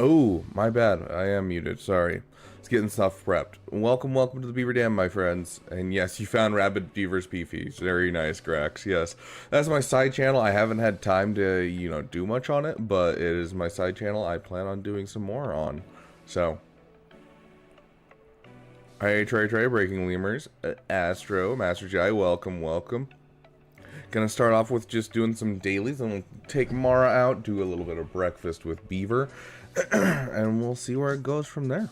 Oh, my bad. I am muted. Sorry. It's getting stuff prepped. Welcome to the Beaver Dam, my friends. And yes, you found Rabid Beaver's PVs. Very nice, Grax. Yes. That's my side channel. I haven't had time to, do much on it, but it is my side channel I plan on doing some more on. So. Hey, Trey, Breaking Lemurs. Astro, Master Jai, welcome. Gonna start off with just doing some dailies, and we'll take Mara out, do a little bit of breakfast with Beaver, and we'll see where it goes from there.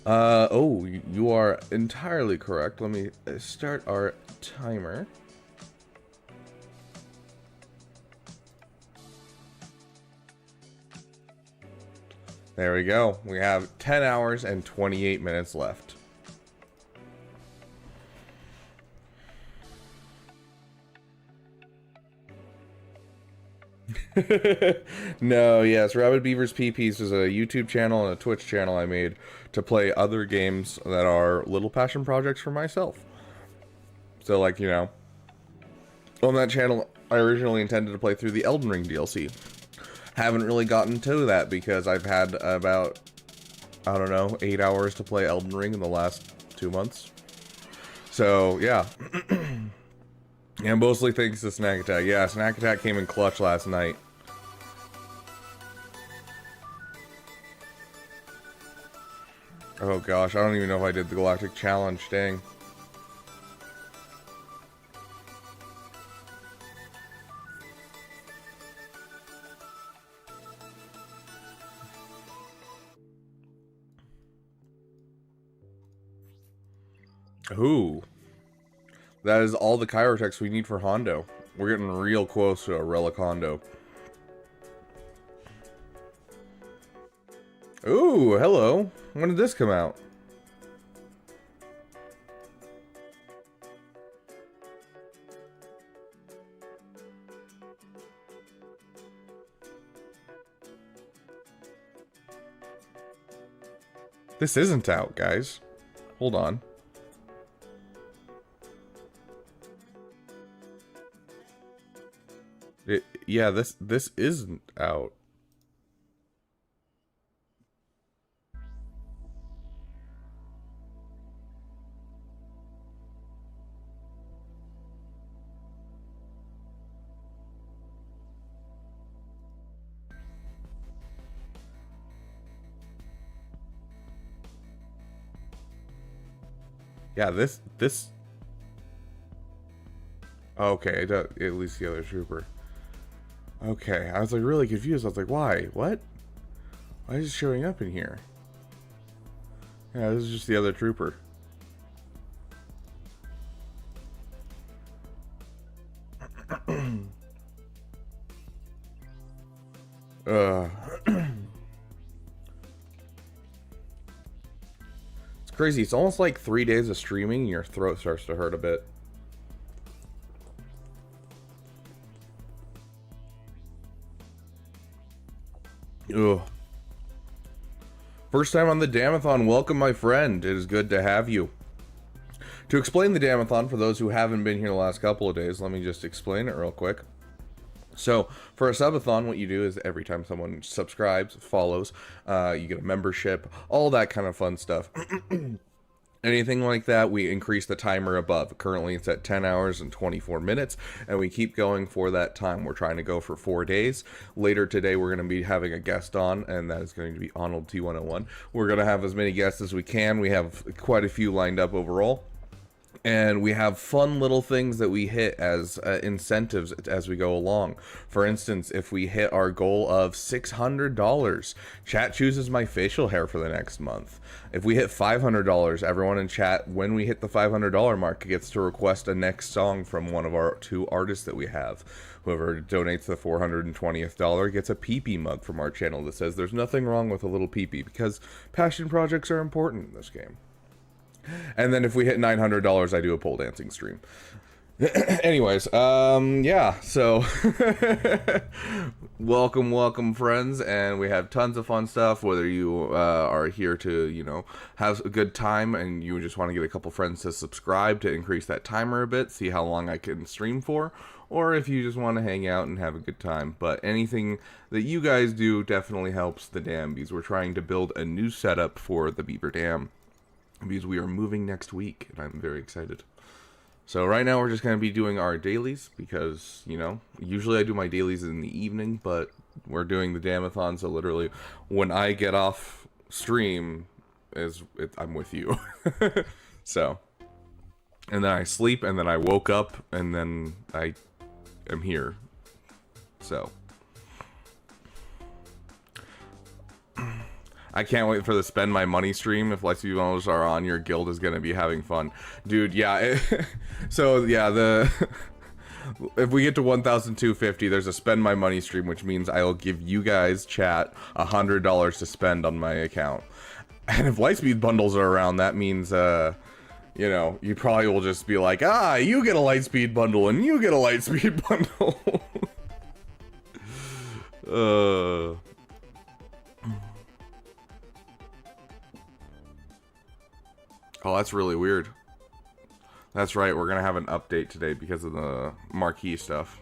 Oh, you are entirely correct. Let me start our timer. There we go. We have 10 hours and 28 minutes left. No, yes, Rabbit Beaver's PPs is a YouTube channel and a Twitch channel I made to play other games that are little passion projects for myself. So, like, on that channel, I originally intended to play through the Elden Ring DLC. Haven't really gotten to that because I've had about, 8 hours to play Elden Ring in the last 2 months. So, yeah. Yeah, mostly thanks to Snack Attack. Yeah, Snack Attack came in clutch last night. Oh gosh, I don't even know if I did the Galactic Challenge, dang. Ooh. That is all the Chirotechs we need for Hondo. We're getting real close to a Relic Hondo. Ooh, hello. When did this come out? This isn't out, guys. Hold on. Yeah, this isn't out. Yeah, this... Okay, at least the other trooper. Okay, I was like really confused. I was like, why? What? Why is it showing up in here? Yeah, this is just the other trooper. It's crazy. It's almost like 3 days of streaming and your throat starts to hurt a bit. Ugh. First time on the Damathon, welcome my friend. It is good to have you. To explain the Damathon, for those who haven't been here the last couple of days, let me just explain it real quick. So, for a subathon, what you do is every time someone subscribes, follows, you get a membership, all that kind of fun stuff. Anything like that, we increase the timer above. Currently, it's at 10 hours and 24 minutes, and we keep going for that time. We're trying to go for 4 days. Later today, we're going to be having a guest on, and that is going to be Arnold T101. We're going to have as many guests as we can. We have quite a few lined up overall. And we have fun little things that we hit as incentives as we go along. For instance, if we hit our goal of $600, chat chooses my facial hair for the next month. If we hit $500, everyone in chat, when we hit the $500 mark, gets to request a next song from one of our 2 artists that we have. Whoever donates the $420th dollar gets a pee-pee mug from our channel that says there's nothing wrong with a little pee-pee, because passion projects are important in this game. And then if we hit $900, I do a pole dancing stream. Anyways, yeah, so welcome friends, and we have tons of fun stuff, whether you are here to, you know, have a good time and you just want to get a couple friends to subscribe to increase that timer a bit, see how long I can stream for, or if you just want to hang out and have a good time. But anything that you guys do definitely helps the dam, because we're trying to build a new setup for the Beaver Dam, because we are moving next week, and I'm very excited. So right now we're just going to be doing our dailies because, you know, usually I do my dailies in the evening, but we're doing the Damathon, so literally when I get off stream, I'm with you. So, and then I sleep, and then I woke up, and then I am here. So, I can't wait for the spend my money stream. If Lightspeed bundles are on, your guild is going to be having fun. Dude, yeah. So, yeah, if we get to 1,250, there's a spend my money stream, which means I'll give you guys, chat, $100 to spend on my account. And if Lightspeed bundles are around, that means, you know, you probably will just be like, ah, you get a Lightspeed bundle, and you get a Lightspeed bundle. Oh, that's really weird. That's right, we're gonna have an update today because of the marquee stuff.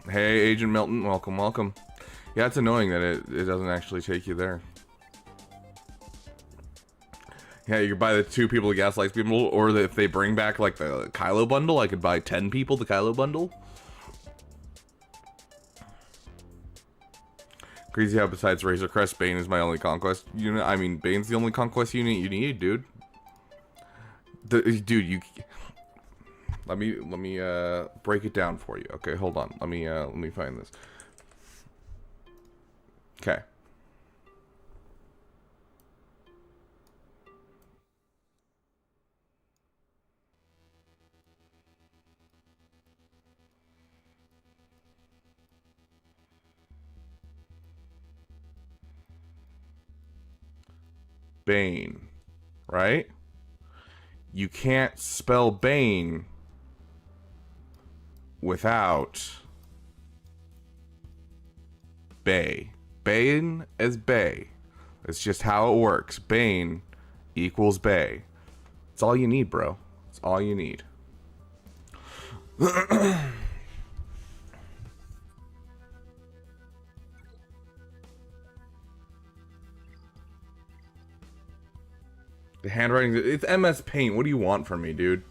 Hey, Agent Milton, welcome. Yeah, it's annoying that it doesn't actually take you there. Yeah, you could buy the 2 people to gas Lightspeed bundle, or if they bring back like the Kylo bundle, I could buy 10 people the Kylo bundle. Crazy how besides Razor Crest, Bane is my only conquest unit. I mean, Bane's the only conquest unit you need, dude. Dude, you... Let me break it down for you. Okay, hold on. Let me find this. Okay. Bane, right? You can't spell Bane without Bay. Bane is Bay. It's just how it works. Bane equals Bay. It's all you need, bro. It's all you need. The handwriting, it's MS Paint. What do you want from me, dude?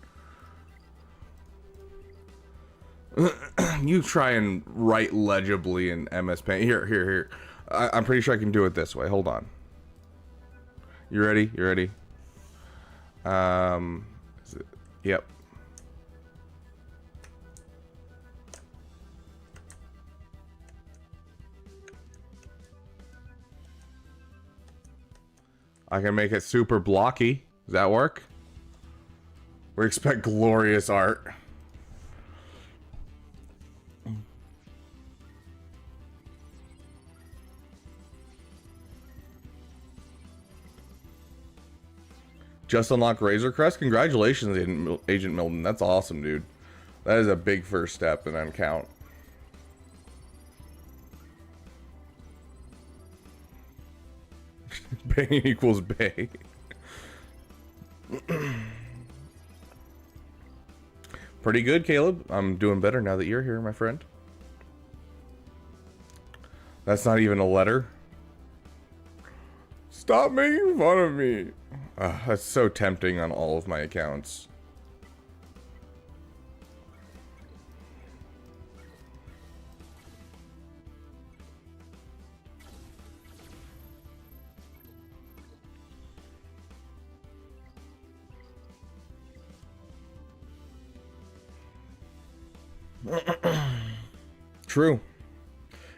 You try and write legibly in MS Paint. Here. I'm pretty sure I can do it this way. Hold on. You ready? You ready? Yep. I can make it super blocky. Does that work? We expect glorious art. Just unlock Razor Crest? Congratulations, Agent Milton. That's awesome, dude. That is a big first step in that count. Bane equals Bay. Pretty good, Caleb. I'm doing better now that you're here, my friend. That's not even a letter. Stop making fun of me. That's so tempting on all of my accounts. True.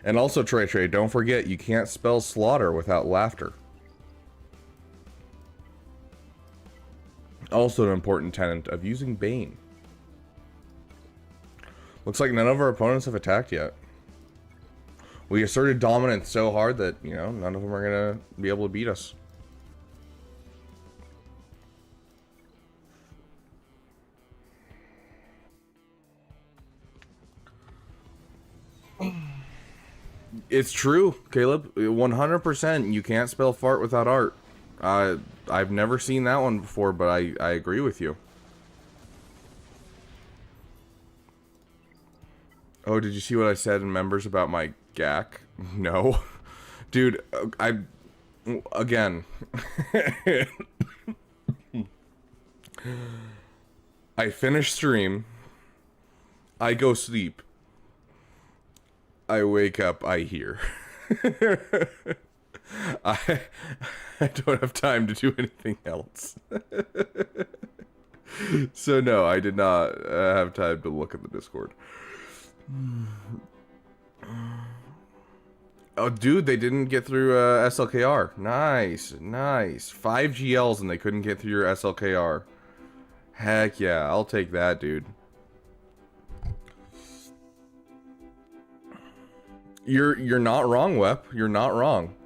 And also, Trey, don't forget, you can't spell slaughter without laughter. Also an important tenet of using Bane. Looks like none of our opponents have attacked yet. We asserted dominance so hard that, you know, none of them are going to be able to beat us. It's true, Caleb. 100%. You can't spell fart without art. I've never seen that one before, but I agree with you. Oh, did you see what I said in members about my GAC? No. Dude, again. I finish stream. I go sleep. I wake up, I hear. I don't have time to do anything else. So no, I did not have time to look at the Discord. Oh, dude, they didn't get through SLKR. Nice, nice. 5 GLs and they couldn't get through your SLKR. Heck yeah, I'll take that, dude. You're not wrong, Wep. You're not wrong.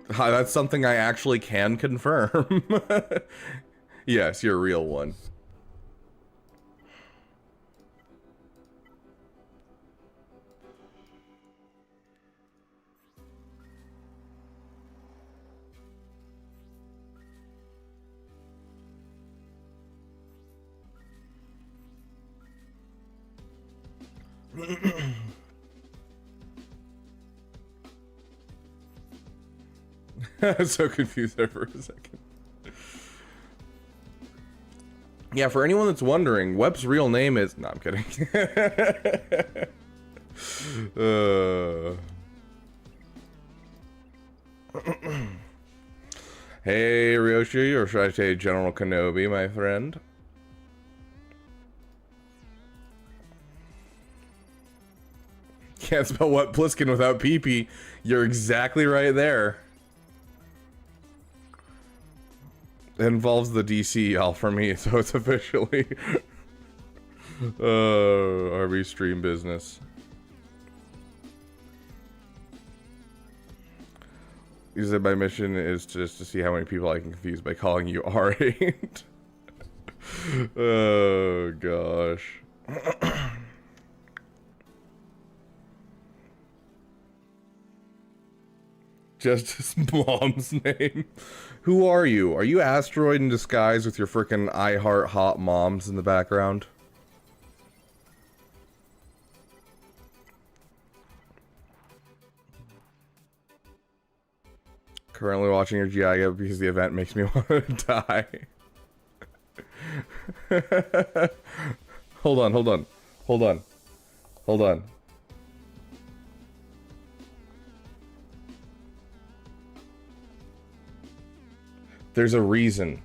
That's something I actually can confirm. Yes, you're a real one. I was so confused there for a second. Yeah, for anyone that's wondering, Web's real name is... No, I'm kidding. Hey, Ryoshi, or should I say General Kenobi, my friend? Can't spell what Pliskin without PP. You're exactly right there. It involves the DC, y'all, for me, so it's officially RB stream business. You said my mission is just to see how many people I can confuse by calling you R8. Oh gosh. Just his mom's name. Who are you? Are you Asteroid in disguise with your frickin' I Heart Hot moms in the background? Currently watching your GI because the event makes me want to die. Hold on, hold on. Hold on. Hold on. There's a reason.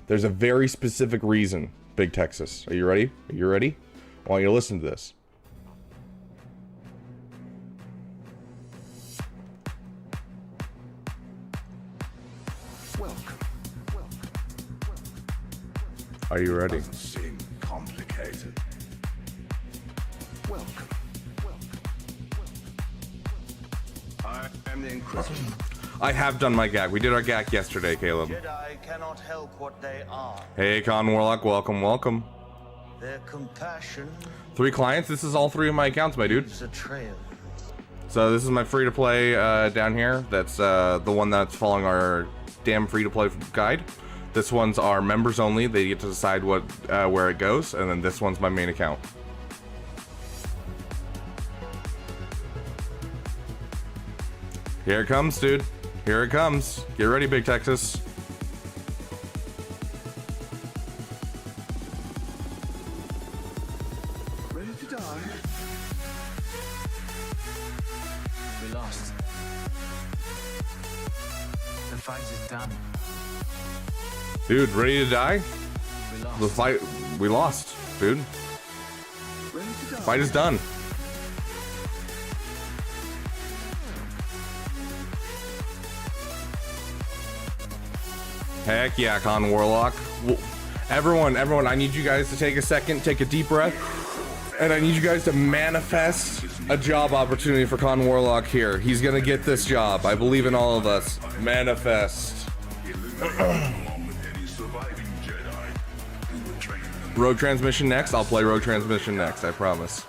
There's a very specific reason, Big Texas. Are you ready? Are you ready? I want you to listen to this. Are you ready? Doesn't seem complicated. Welcome. I am the Incredible. I have done my gag. We did our gag yesterday, Caleb. Jedi cannot help what they are. Hey, Con Warlock, welcome, welcome. Their compassion 3 clients. This is all 3 of my accounts, my dude. is a trail. So this is my free-to-play down here. That's the one that's following our damn free-to-play guide. This one's our members only. They get to decide what where it goes, and then this one's my main account. Here it comes, dude. Here it comes. Get ready, Big Texas. Ready to die? We lost. The fight is done. Dude, ready to die? We lost. The fight, we lost, dude. Ready to die? Fight is done. Heck yeah, Con Warlock. Everyone, I need you guys to take a second, take a deep breath, and I need you guys to manifest a job opportunity for Con Warlock here. He's gonna get this job. I believe in all of us. Manifest. Along with any surviving Jedi who would train them. Rogue Transmission next. I'll play Rogue Transmission next, I promise.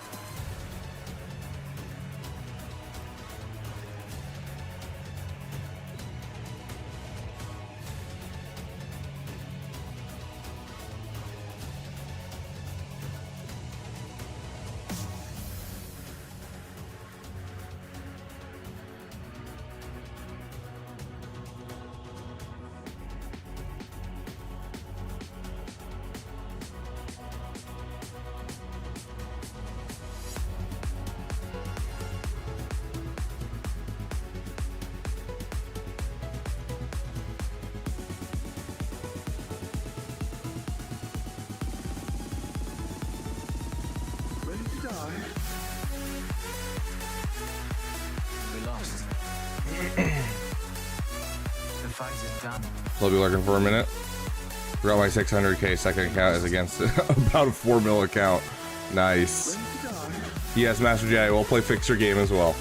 fight is done. I'll be lurking for a minute. Forgot my 600k second account is against about a 4 mil account. Nice. Yes, Master Jedi, we'll play Fixer game as well.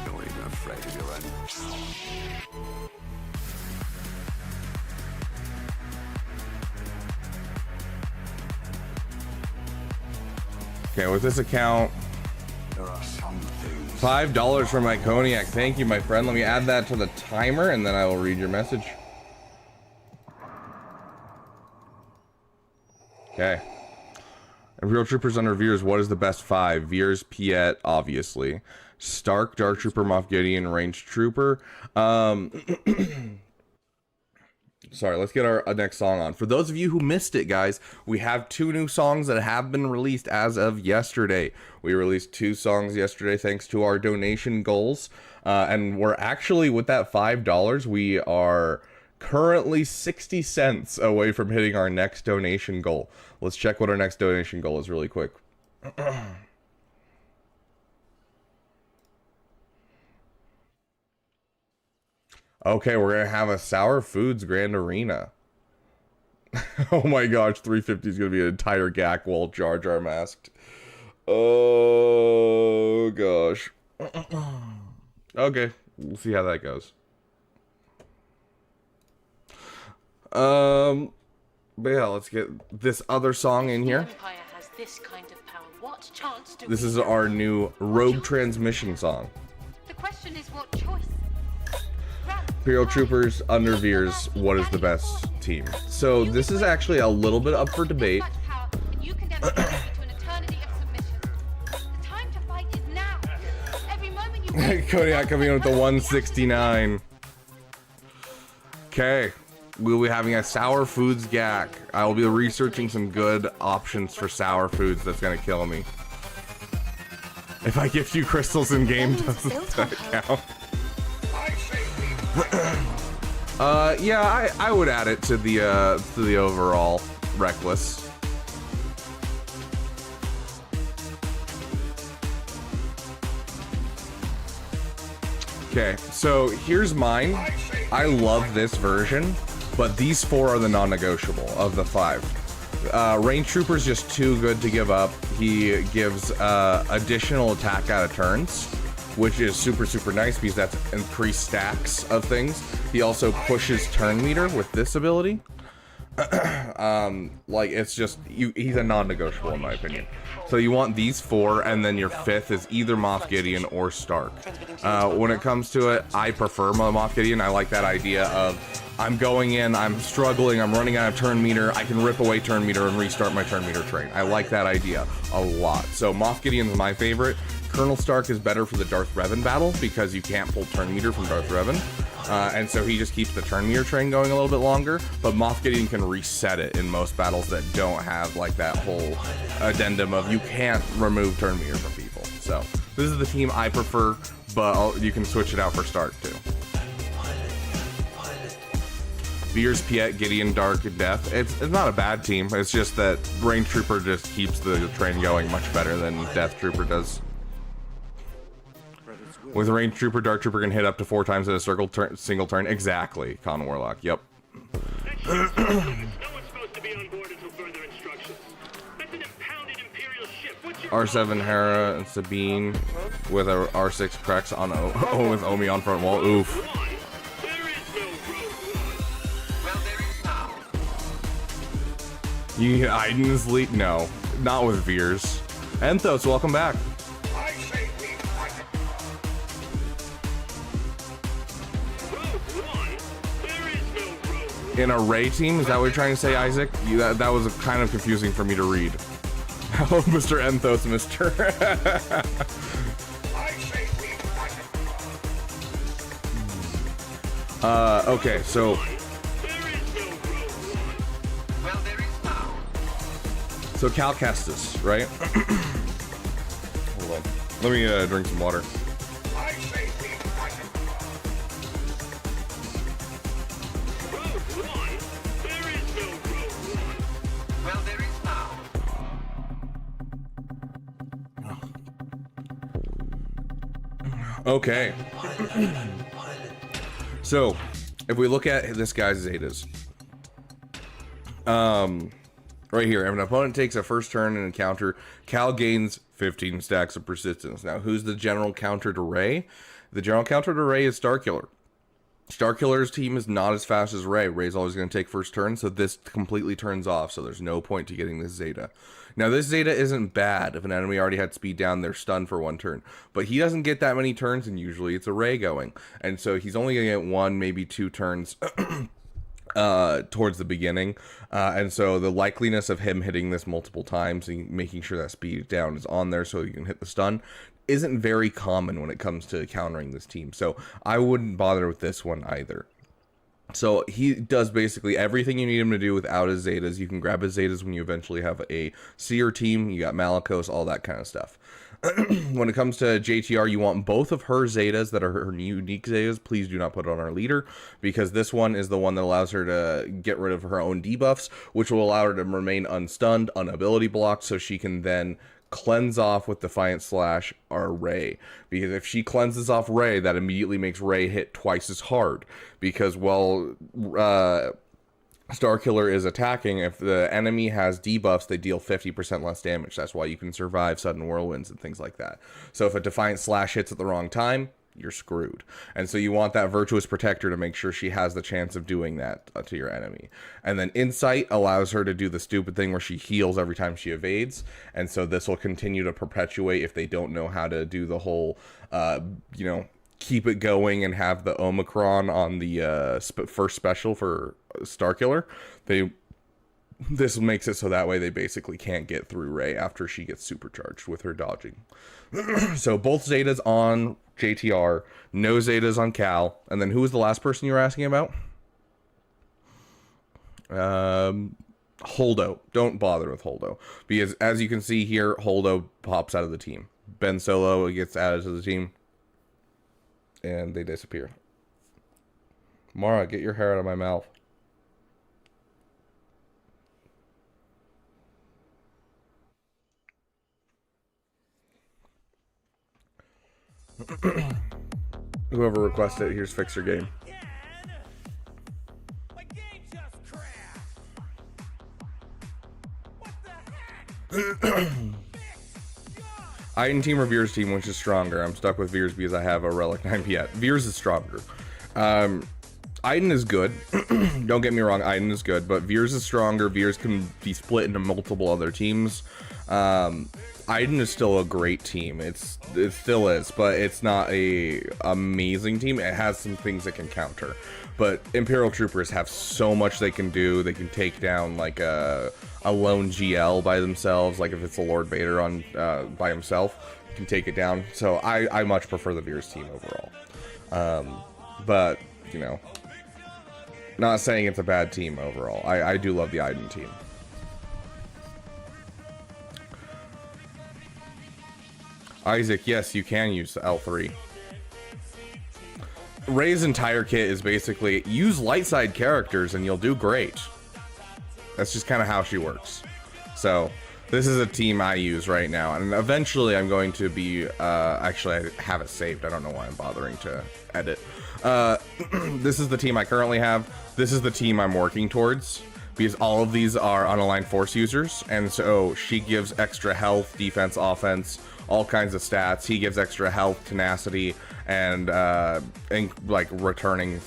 Don't even afraid of your own. Okay, with this account, There are some things. $5 for my cognac. Thank you, my friend. Let me add that to the timer, and then I will read your message. Okay. Imperial Troopers under Veers. What is the best 5? Veers, Piet, obviously. Stark, Dark Trooper, Moff Gideon, Ranged Trooper. Sorry, let's get our next song on. For those of you who missed it, guys, we have 2 new songs that have been released as of yesterday. We released 2 songs yesterday thanks to our donation goals. And we're actually, with that $5, we are currently 60 cents away from hitting our next donation goal. Let's check what our next donation goal is really quick. Okay, we're gonna have a Sour Foods Grand Arena. Oh my gosh, 350 is gonna be an entire GAC wall Jar Jar masked. Oh gosh. Okay, we'll see how that goes. But yeah, let's get this other song in here. Empire has this kind of power. What chance do This we is have? our new Rogue Transmission song. The question is what choice? Imperial Troopers, under Veers, what is the best team? So this is actually a little bit up for debate. Kodiak coming in with the 169. Okay, we'll be having a Sour Foods GAC. I will be researching some good options for sour foods that's gonna kill me. If I gift you crystals in game, doesn't that count? Yeah, I would add it to the overall reckless. Okay, so here's mine. I love this version, but these 4 are the non-negotiable of the 5. Range Trooper's just too good to give up. He gives additional attack out of turns, which is super nice because that's increased stacks of things. He also pushes turn meter with this ability. Like, it's just, he's a non-negotiable in my opinion. So you want these 4, and then your 5th is either Moff Gideon or Stark. When it comes to it, I prefer Moff Gideon. I like that idea of, I'm going in, I'm struggling, I'm running out of turn meter, I can rip away turn meter and restart my turn meter train. I like that idea a lot. So Moff Gideon's my favorite. Colonel Stark is better for the Darth Revan battle because you can't pull turn meter from Darth Revan. And so he just keeps the turn meter train going a little bit longer, but Moff Gideon can reset it in most battles that don't have like that whole addendum of you can't remove turn meter from people. So this is the team I prefer, but you can switch it out for Stark too. Veers, Piet, Gideon, Dark, Death. It's not a bad team. It's just that Range Trooper just keeps the train going much better than Death Trooper does. With Range Trooper, Dark Trooper can hit up to 4 times in a single turn. Exactly, Con Warlock. Yep. No one's supposed to be on board until further instructions. That's an impounded Imperial ship. What's your R7 Hera and Sabine with a R6 Krex on with Omi on front wall. Oof. One? There is no Rogue One. Well, there is now. You get Aiden's lead? No, not with Veers. Enthos, welcome back. In a Ray team? Is that what you're trying to say, Isaac? That was kind of confusing for me to read. Hello, Mr. Enthos, Mr. Okay, so... So Cal Kestis, right? Hold on. Let me drink some water. Okay. So, if we look at this guy's Zetas, right here, if an opponent takes a first turn in an encounter, Cal gains 15 stacks of persistence. Now, who's the general counter to Ray? The general counter to Ray is Starkiller. Starkiller's team is not as fast as Ray. Ray's always going to take first turn, so this completely turns off, so there's no point to getting this Zeta. Now, this Zeta isn't bad. If an enemy already had speed down, they're stunned for 1 turn. But he doesn't get that many turns, and usually it's a Ray going. And so he's only going to get 1, maybe 2 turns towards the beginning. And so the likeliness of him hitting this multiple times and making sure that speed down is on there so you can hit the stun isn't very common when it comes to countering this team. So I wouldn't bother with this one either. So he does basically everything you need him to do without his Zetas. You can grab his Zetas when you eventually have a Seer team. You got Malicos, all that kind of stuff. When it comes to JTR, you want both of her Zetas that are her unique Zetas. Please do not put it on our leader, because this one is the one that allows her to get rid of her own debuffs, which will allow her to remain unstunned, unability blocked, so she can then cleanse off with Defiant Slash or Ray. Because if she cleanses off Ray, that immediately makes Ray hit twice as hard. Because, well, Starkiller is attacking, if the enemy has debuffs, they deal 50% less damage. That's why you can survive sudden whirlwinds and things like that. So if a Defiant Slash hits at the wrong time, you're screwed. And so you want that Virtuous Protector to make sure she has the chance of doing that to your enemy. And then Insight allows her to do the stupid thing where she heals every time she evades. And so this will continue to perpetuate if they don't know how to do the whole, you know, keep it going and have the Omicron on the first special for Starkiller. This makes it so that way they basically can't get through Ray after she gets supercharged with her dodging. So both Zetas on JTR, no Zetas on Cal. And then who was the last person you were asking about? Holdo. Don't bother with Holdo, because as you can see here, Holdo pops out of the team. Ben Solo gets added to the team, and they disappear. Mara, get your hair out of my mouth. Whoever requested it, here's Fix Your Game. Iden team or Veer's team, which is stronger? I'm stuck with Veer's because I have a Relic 9 yet. Veer's is stronger. Iden is good. Don't get me wrong, Iden is good, but Veer's is stronger. Veer's can be split into multiple other teams. Iden is still a great team. It still is, but it's not a amazing team. It has some things that can counter. But Imperial Troopers have so much they can do. They can take down like a lone GL by themselves. Like if it's a Lord Vader on by himself, can take it down. So I much prefer the Veer's team overall. But you know, not saying it's a bad team overall. I do love the Iden team. Isaac, yes, you can use L3. Ray's entire kit is basically use light side characters and you'll do great. That's just kind of how she works. So this is a team I use right now, and eventually I'm going to be actually I have it saved. I don't know why I'm bothering to edit. This is the team I currently have. This is the team I'm working towards, because all of these are unaligned force users, and so she gives extra health, defense, offense, all kinds of stats. He gives extra health, tenacity, and like returning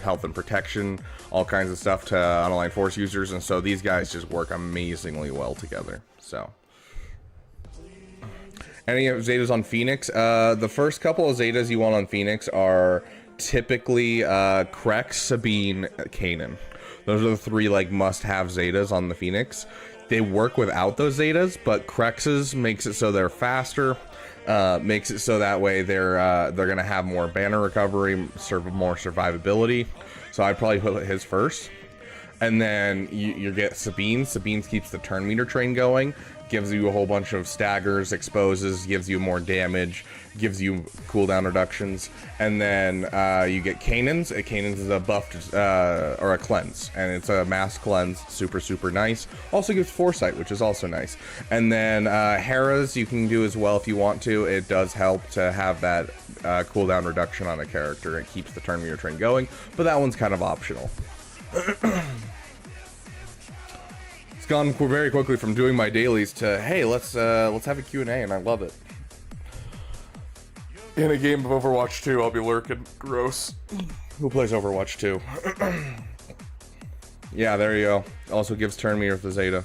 health and protection, all kinds of stuff to unaligned force users, and so these guys just work amazingly well together. So any Zetas on Phoenix? The first couple of Zetas you want on Phoenix are typically Krex, Sabine, Kanan. Those are the 3 like must-have Zetas on the Phoenix. They work without those Zetas, but Krex's makes it so they're faster, makes it so that way they're gonna have more banner recovery, more survivability. So I'd probably put his first, and then you get Sabine. Sabine keeps the turn meter train going. gives you a whole bunch of staggers, exposes, gives you more damage, gives you cooldown reductions, and then you get Canaan's. Canaan's is a buffed or a cleanse, and it's a mass cleanse, super nice. Also gives foresight, which is also nice. And then Hera's you can do as well if you want to. It does help to have that cooldown reduction on a character. It keeps the turn meter train going, but that one's kind of optional. It's gone very quickly from doing my dailies to, hey, let's have a Q&A, and I love it. In a game of Overwatch 2, I'll be lurking. Gross. Who plays Overwatch 2? Yeah, there you go. Also gives turn meter with the Zeta.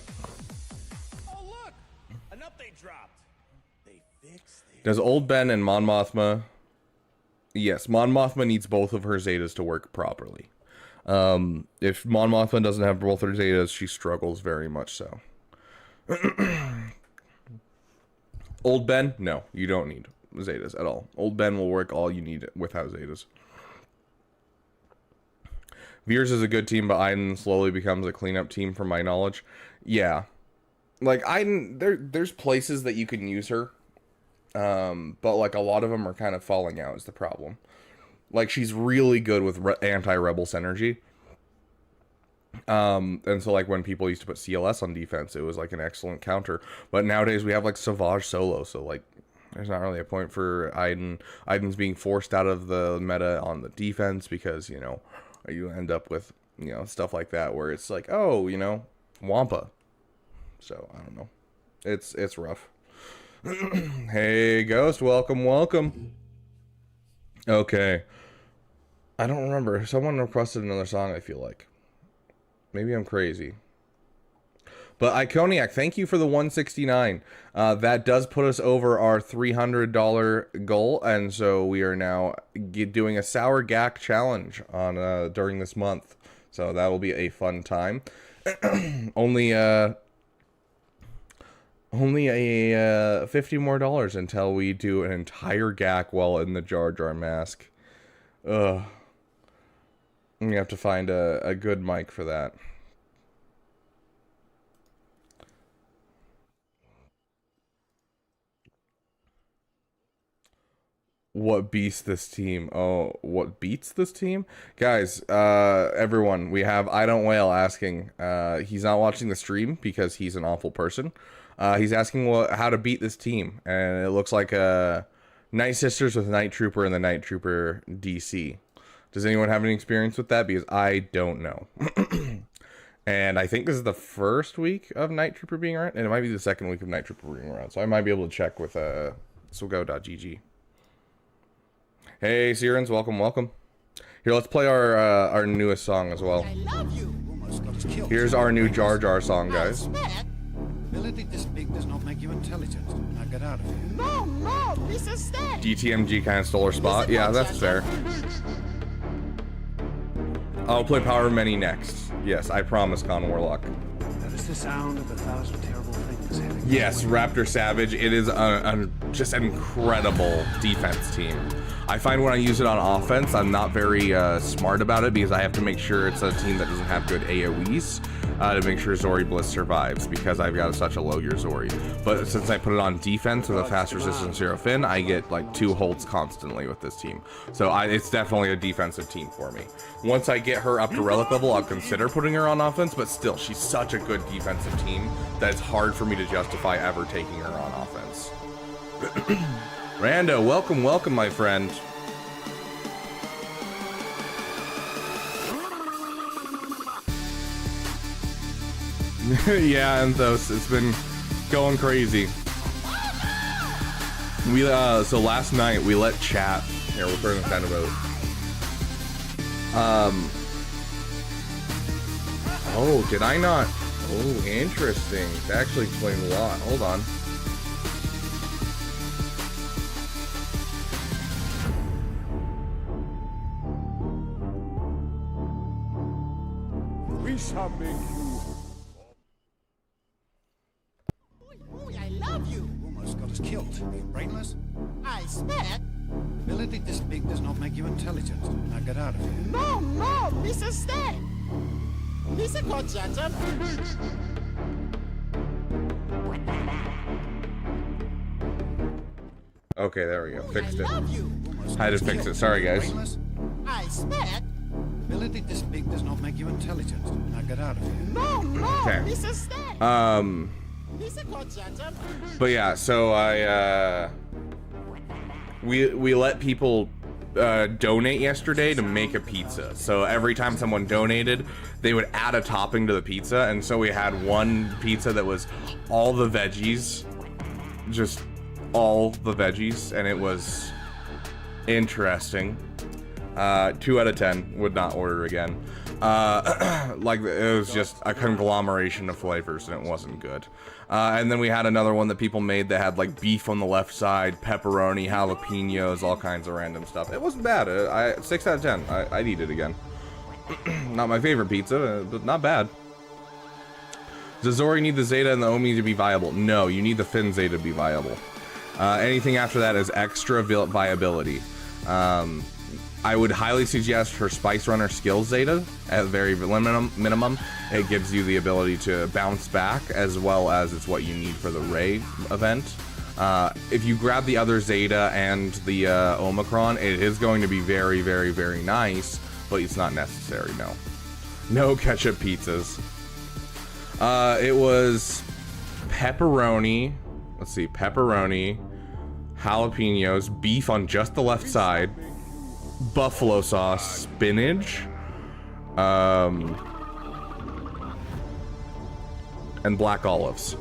Oh look! An update dropped. They fixed it. Does Old Ben and Mon Mothma... Yes, Mon Mothma needs both of her Zetas to work properly. If Mon Mothma doesn't have both her Zetas, she struggles very much so. Old Ben? No, you don't need Zetas at all. Old Ben will work all you need without Zetas. Veers is a good team, but Aiden slowly becomes a cleanup team from my knowledge. Yeah. Like, Aiden, there's places that you can use her. But like a lot of them are kind of falling out is the problem. Like, she's really good with anti-rebel synergy. And so like when people used to put CLS on defense, it was like an excellent counter. But nowadays we have like Savage solo, so like there's not really a point for Aiden. Aiden's being forced out of the meta on the defense because, you know, you end up with, you know, stuff like that where it's like, oh, you know, Wampa. So I don't know. It's rough. Hey Ghost, welcome. Okay. I don't remember. Someone requested another song, I feel like. Maybe I'm crazy. But Iconiac, thank you for the 169. That does put us over our $300 goal, and so we are now doing a Sour Gak challenge on during this month. So that will be a fun time. Only a $50 more until we do an entire Gak while in the Jar Jar mask. Ugh. We have to find a good mic for that. What beats this team? Oh, what beats this team? Guys, everyone, we have I Don't Whale asking. He's not watching the stream because he's an awful person. He's asking how to beat this team. And it looks like Night Sisters with Night Trooper and the Night Trooper DC. Does anyone have any experience with that? Because I don't know. And I think this is the first week of Night Trooper being around. And it might be the second week of Night Trooper being around. So I might be able to check with SoGo.gg. Hey, Sirens, welcome. Here, let's play our newest song as well. I love you. Almost got us killed. Here's our new Jar Jar song, guys. Ability this big does not make you intelligent. Now get out of here. No, this is dead. DTMG kind of stole her spot. Yeah, that's fair. I'll play Power of Many next. Yes, I promise, Con Warlock. That is the sound of 1,000 terrible things heading. Yes, Raptor Savage. It is just an incredible defense team. I find when I use it on offense, I'm not very smart about it because I have to make sure it's a team that doesn't have good AoEs to make sure Zori Bliss survives because I've got such a low gear Zori. But since I put it on defense with a fast resistance Zero Fin, I get like 2 holds constantly with this team. So it's definitely a defensive team for me. Once I get her up to Relic level, I'll consider putting her on offense, but still, she's such a good defensive team that it's hard for me to justify ever taking her on offense. Rando, welcome, my friend. Yeah, Anthos, it's been going crazy. So last night we let chat. Here, we'll turn this kind of out. Oh, did I not? Oh, interesting. That actually explains a lot. Hold on. We shall make you. I love you. Almost got us killed. Are you brainless? I swear. Ability this big does not make you intelligent. Now get out of here. No, this is dead. This is not Jaja. Okay, there we go. Fixed I it. love you. I had to fix it. Sorry, guys. I expect. Ability this big does not make you intelligent. Now get out of here. No, Okay. Mr. Stat. Mr. Conchata. But yeah, so we let people donate yesterday to make a pizza. So every time someone donated, they would add a topping to the pizza, and so we had one pizza that was all the veggies, just all the veggies, and it was interesting. 2 out of 10, would not order again. Like, it was just a conglomeration of flavors, and it wasn't good. And then we had another one that people made that had like beef on the left side, pepperoni, jalapenos, all kinds of random stuff. It wasn't bad. 6 out of 10. I'd eat it again. Not my favorite pizza, but not bad. Does Zori need the Zeta and the Omi to be viable? No, you need the Finn Zeta to be viable. Anything after that is extra viability. I would highly suggest her Spice Runner Skills Zeta at very minimum. It gives you the ability to bounce back, as well as it's what you need for the Ray event. If you grab the other Zeta and the Omicron, it is going to be very, very, very nice, but it's not necessary, no. No ketchup pizzas. It was pepperoni, let's see, pepperoni, jalapenos, beef on just the left side, buffalo sauce, spinach, and black olives.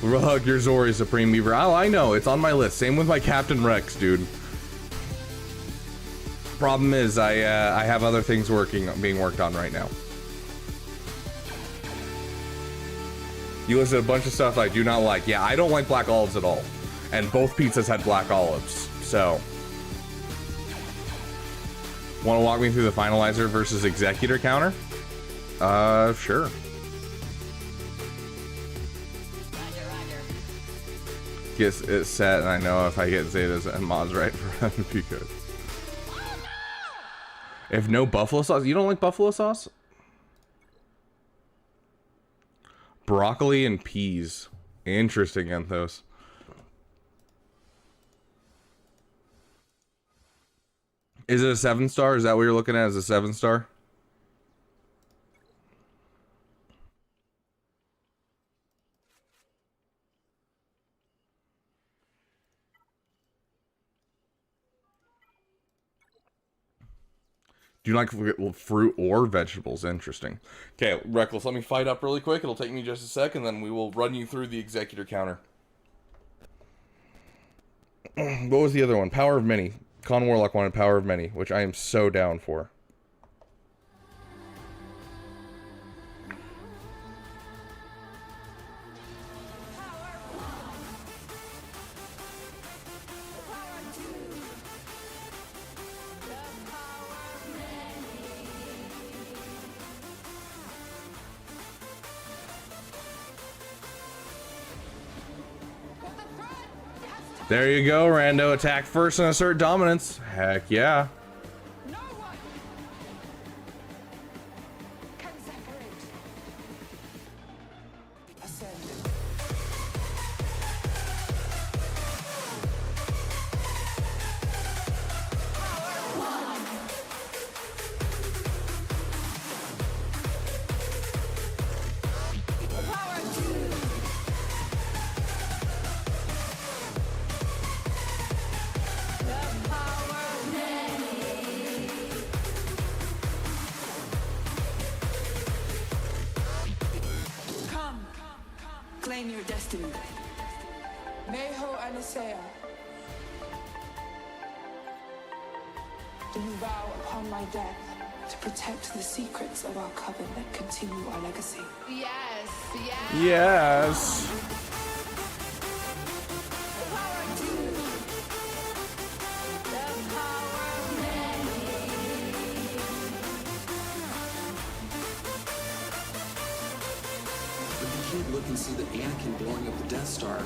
Rug, your Zori Supreme Beaver. Oh, I know, it's on my list. Same with my Captain Rex, dude. Problem is, I have other things being worked on right now. You listed a bunch of stuff I do not like. Yeah, I don't like black olives at all. And both pizzas had black olives, so. Want to walk me through the Finalizer versus Executor counter? Sure. Get it set, and I know if I get Zetas and mods right for them, it'd be good. If no buffalo sauce, you don't like buffalo sauce? Broccoli and peas. Interesting, Anthos. Is it a 7-star? Is that what you're looking at as a 7-star? Do you like fruit or vegetables? Interesting. Okay, Reckless, let me fight up really quick. It'll take me just a second, then we will run you through the Executor counter. What was the other one? Power of Many. Con Warlock wanted Power of Many, which I am so down for. There you go, Rando. Attack first and assert dominance. Heck yeah. No one can separate. Claim your destiny. Neho Anisea. Do you vow upon my death to protect the secrets of our coven and continue our legacy? Yes, yes. Yes. Look and see that Anakin blowing up the Death Star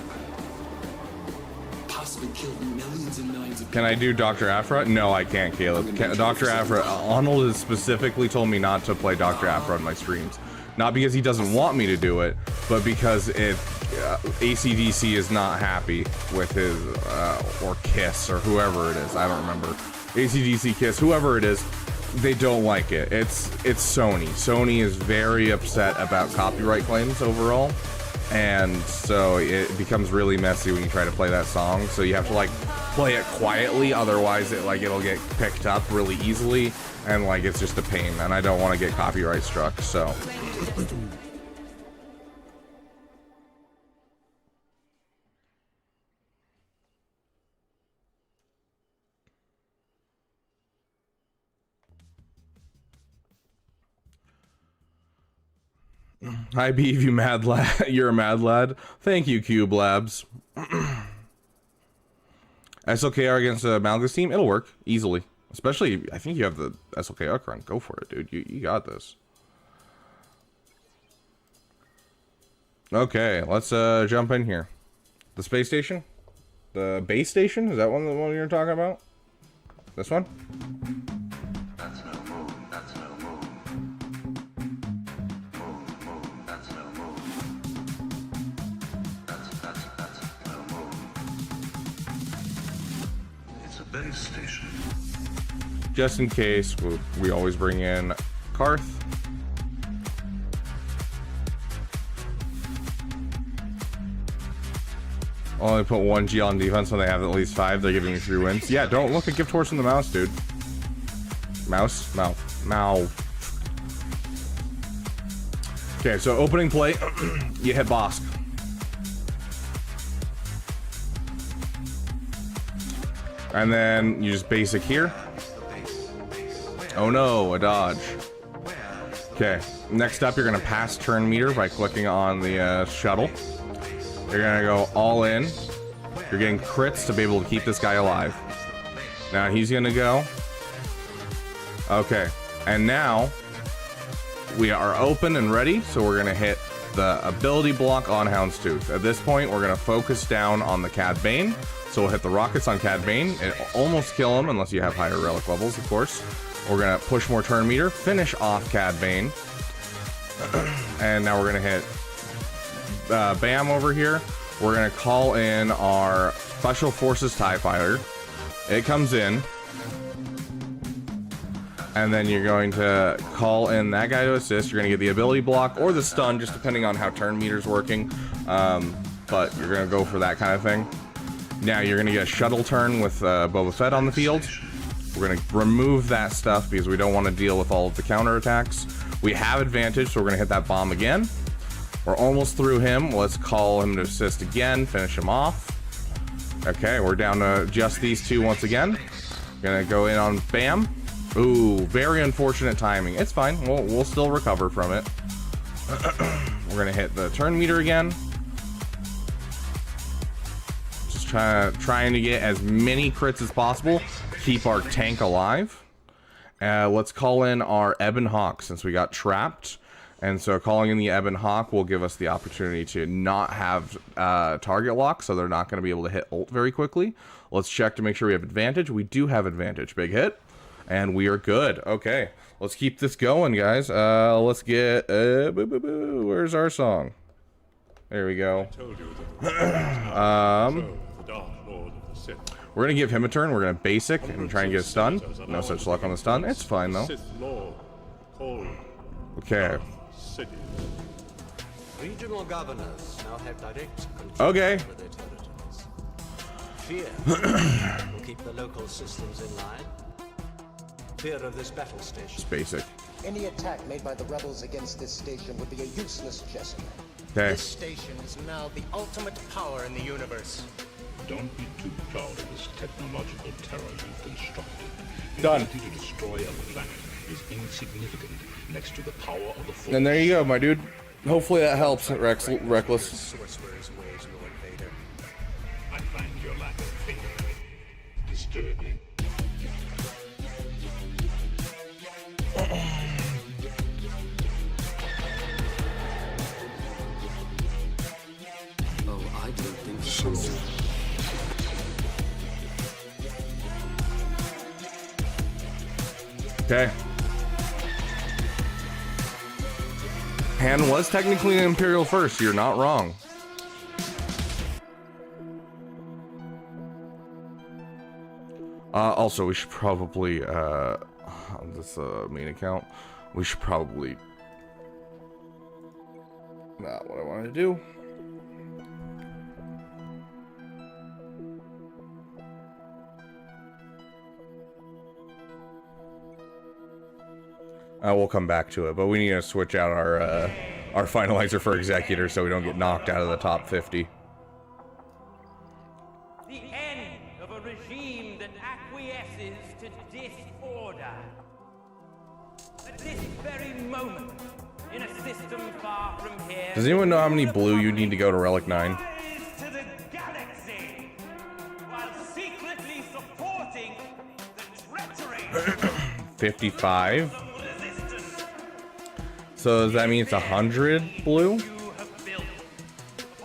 Can I do Dr. Afra? No, I can't, Caleb. Dr. Afra, Arnold has specifically told me not to play Dr. Afra on my streams. Not because he doesn't want me to do it, but because ACDC is not happy with his, or Kiss, or whoever it is. I don't remember. ACDC, Kiss, whoever it is, they don't like it. It's Sony. Sony is very upset about copyright claims overall. And so it becomes really messy when you try to play that song. So you have to like play it quietly, otherwise it'll get picked up really easily, and like it's just a pain. And I don't want to get copyright struck. So. Hi, Beav, you mad lad. You're a mad lad. Thank you, Cube Labs. SLKR against the Malgus team, it'll work easily. Especially, I think you have the SLKR run. Go for it, dude. You got this. Okay, let's jump in here. The space station? The base station? Is that the one you're talking about? This one? That's no moon. That's no moon. Moon. That's no moon. That's no moon. It's a base station. Just in case, we always bring in Karth. Only put 1 G on defense when they have at least 5. They're giving me 3 wins. Yeah, don't look at gift horse in the mouse, dude. Mouse? Mouth. Okay, so opening play, you hit Bosk. And then you just basic here. Oh no, a dodge. Okay, next up you're gonna pass turn meter by clicking on the shuttle. You're gonna go all in. You're getting crits to be able to keep this guy alive. Now he's gonna go. Okay, and now we are open and ready, so we're gonna hit the ability block on Houndstooth. At this point, we're gonna focus down on the Cad Bane. So we'll hit the rockets on Cad Bane. It almost kill him, unless you have higher relic levels, of course. We're gonna push more turn meter, finish off Cad Bane. And now we're gonna hit Bam over here. We're gonna call in our Special Forces TIE Fighter. It comes in. And then you're going to call in that guy to assist. You're gonna get the ability block or the stun, just depending on how turn meter's working. But you're gonna go for that kind of thing. Now you're gonna get a shuttle turn with Boba Fett on the field. We're gonna remove that stuff because we don't want to deal with all of the counter attacks. We have advantage, so we're gonna hit that bomb again. We're almost through him. Let's call him to assist again, finish him off. Okay, we're down to just these two once again. Gonna go in on Bam. Ooh, very unfortunate timing. It's fine, we'll still recover from it. We're gonna hit the turn meter again. Just trying to get as many crits as possible. Keep our tank alive. Let's call in our Ebon Hawk since we got trapped. And so calling in the Ebon Hawk will give us the opportunity to not have target lock, so they're not going to be able to hit ult very quickly. Let's check to make sure we have advantage. We do have advantage. Big hit. And we are good. Okay. Let's keep this going, guys. Let's get... where's our song? There we go. We're going to give him a turn. We're going to basic and try and get a stun. No such luck on the stun. It's fine, though. Okay. Regional governors now have direct control okay. over their territories. Fear will keep the local systems in line. Fear of this battle station. It's basic. Any attack made by the rebels against this station would be a useless gesture. Okay. This station is now the ultimate power in the universe. Don't be too proud of this technological terror you've constructed. Done. The ability to destroy a planet is insignificant next to the power of the Force. And there you go, my dude. Hopefully that helps, Reckless. I find your lack of faith disturbing. Oh, I don't think so. Okay. Han was technically an Imperial first. You're not wrong. Also, we should probably, on this main account, we should probably, not what I wanted to do. We'll come back to it, but we need to switch out our finalizer for executor so we don't get knocked out of the top 50. The end of a regime that acquiesces to disorder. At this very moment, in a system far from here, Does anyone know how many blue you need to go to Relic 9? to the galaxy, while secretly supporting the treachery 55? So does that mean it's 100 blue?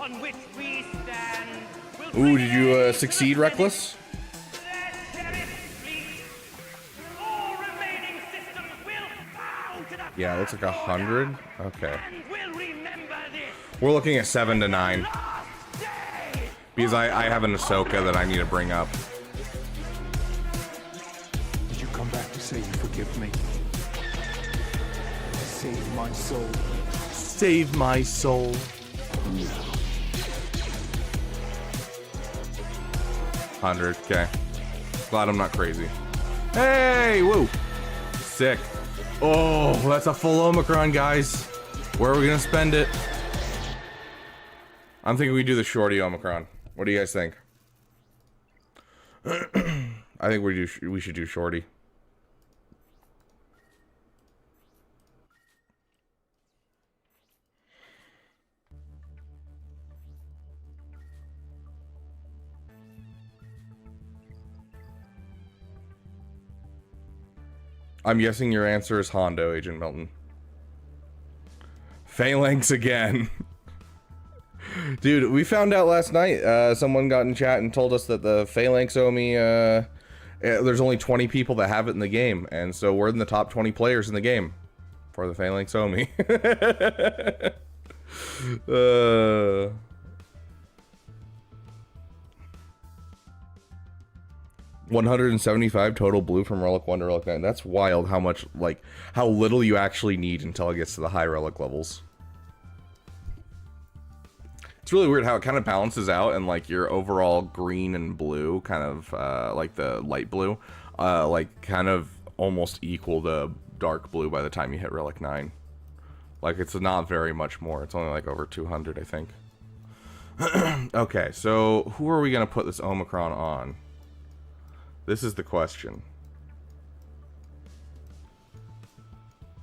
upon which we stand. Ooh, did you succeed, Reckless? All remaining systems will bow to the Yeah, it looks like 100. Okay. and will remember this. We're looking at 7 to 9. Because I have an Ahsoka that I need to bring up. Did you come back to say you forgive me? Save my soul. Save my soul. 100. Okay. Glad I'm not crazy. Hey, woo. Sick. Oh, that's a full Omicron, guys. Where are we gonna spend it? I'm thinking we do the shorty Omicron. What do you guys think? I think we should do shorty. I'm guessing your answer is Hondo, Agent Milton. Phalanx again. Dude, we found out last night, someone got in chat and told us that the Phalanx Omi, there's only 20 people that have it in the game, and so we're in the top 20 players in the game for the Phalanx Omi. 175 total blue from Relic 1 to Relic 9. That's wild how much, like, how little you actually need until it gets to the high Relic levels. It's really weird how it kind of balances out and, like, your overall green and blue, kind of, like the light blue, like, kind of almost equal the dark blue by the time you hit Relic 9. Like, it's not very much more. It's only, like, over 200, I think. Okay, so who are we going to put this Omicron on? This is the question.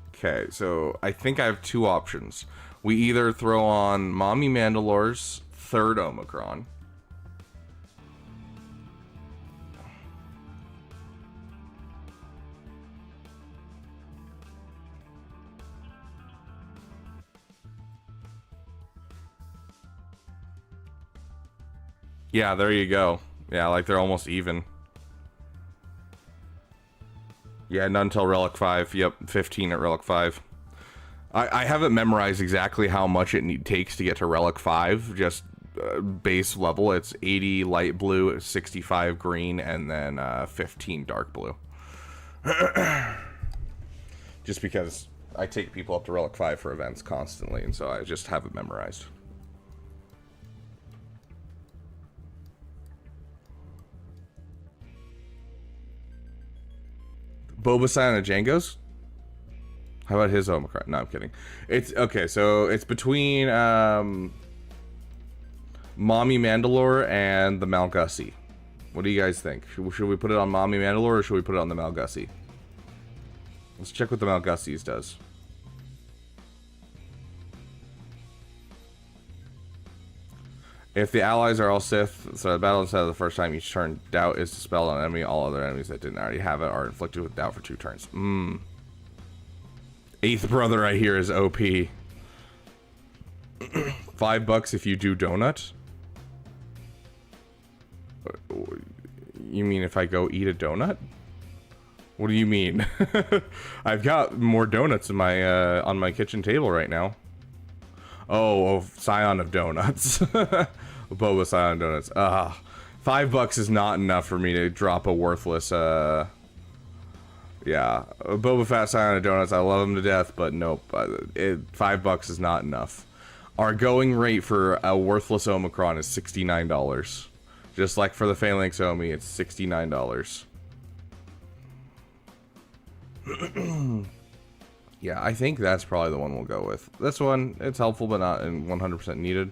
Okay, so I think I have two options. We either throw on Mommy Mandalore's third Omicron. Yeah, there you go. Yeah, like they're almost even. Yeah, not until Relic 5. Yep, 15 at Relic 5. I haven't memorized exactly how much it takes to get to Relic 5. Just base level. It's 80 light blue, 65 green, and then 15 dark blue. Just because I take people up to Relic 5 for events constantly, and so I just have it memorized. Boba Fett and Django's? How about his Omicron? No, I'm kidding. It's okay, so it's between Mommy Mandalore and the Malgussie. What do you guys think? Should we put it on Mommy Mandalore or should we put it on the Malgussie? Let's check what the Malgussies does. If the allies are all Sith, so the battle instead of the first time each turn, doubt is dispelled on an enemy. All other enemies that didn't already have it are inflicted with doubt for 2 turns. Eighth brother I hear is OP. $5 if you do donut? You mean if I go eat a donut? What do you mean? I've got more donuts in my on my kitchen table right now. Oh, Scion of Donuts. Boba Scion Donuts. $5 is not enough for me to drop a worthless, yeah. Boba Fett Scion of Donuts, I love them to death, but nope. $5 is not enough. Our going rate for a worthless Omicron is $69. Just like for the Phalanx Omi, it's $69. Yeah, I think that's probably the one we'll go with. This one, it's helpful, but not 100% needed.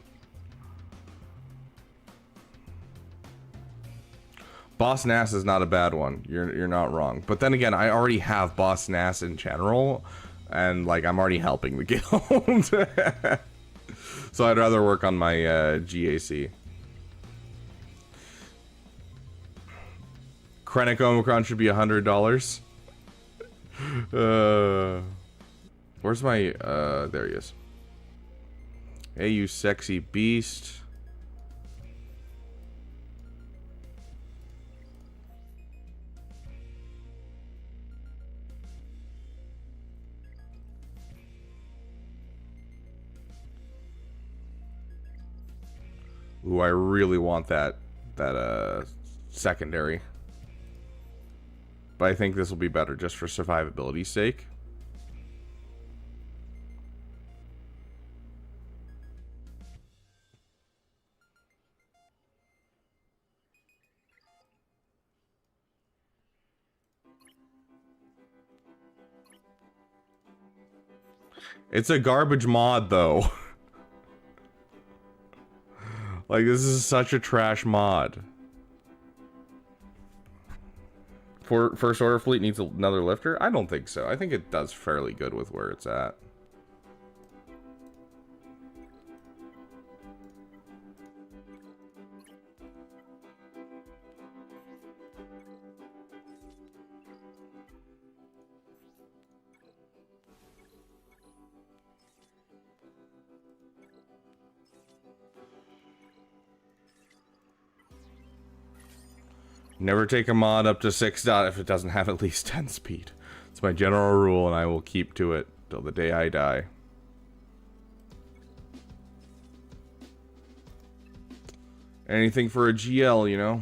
Boss Nass is not a bad one. You're not wrong. But then again, I already have Boss Nass in general, and like I'm already helping the guild. So I'd rather work on my GAC. Krennic Omicron should be $100. Where's my there he is. Hey, you sexy beast. Ooh, I really want that secondary. But I think this will be better just for survivability's sake. It's a garbage mod, though. Like, this is such a trash mod. First Order fleet needs another lifter? I don't think so. I think it does fairly good with where it's at. Never take a mod up to 6 dot if it doesn't have at least 10 speed. It's my general rule, and I will keep to it till the day I die. Anything for a GL, you know?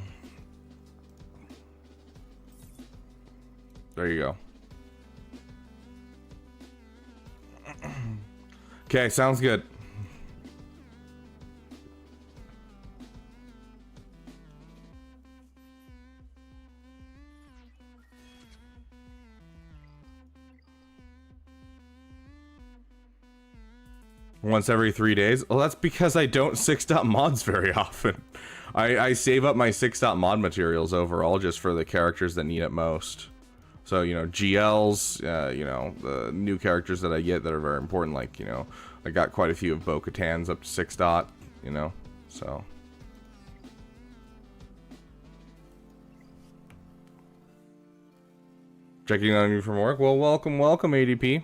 There you go. Okay, sounds good. Once every 3 days? Well, that's because I don't 6-dot mods very often. I save up my 6-dot mod materials overall just for the characters that need it most. So, you know, GLs, you know, the new characters that I get that are very important, like, you know, I got quite a few of Bo-Katan's up to 6-dot, you know, so. Checking on you from work? Well, welcome, ADP.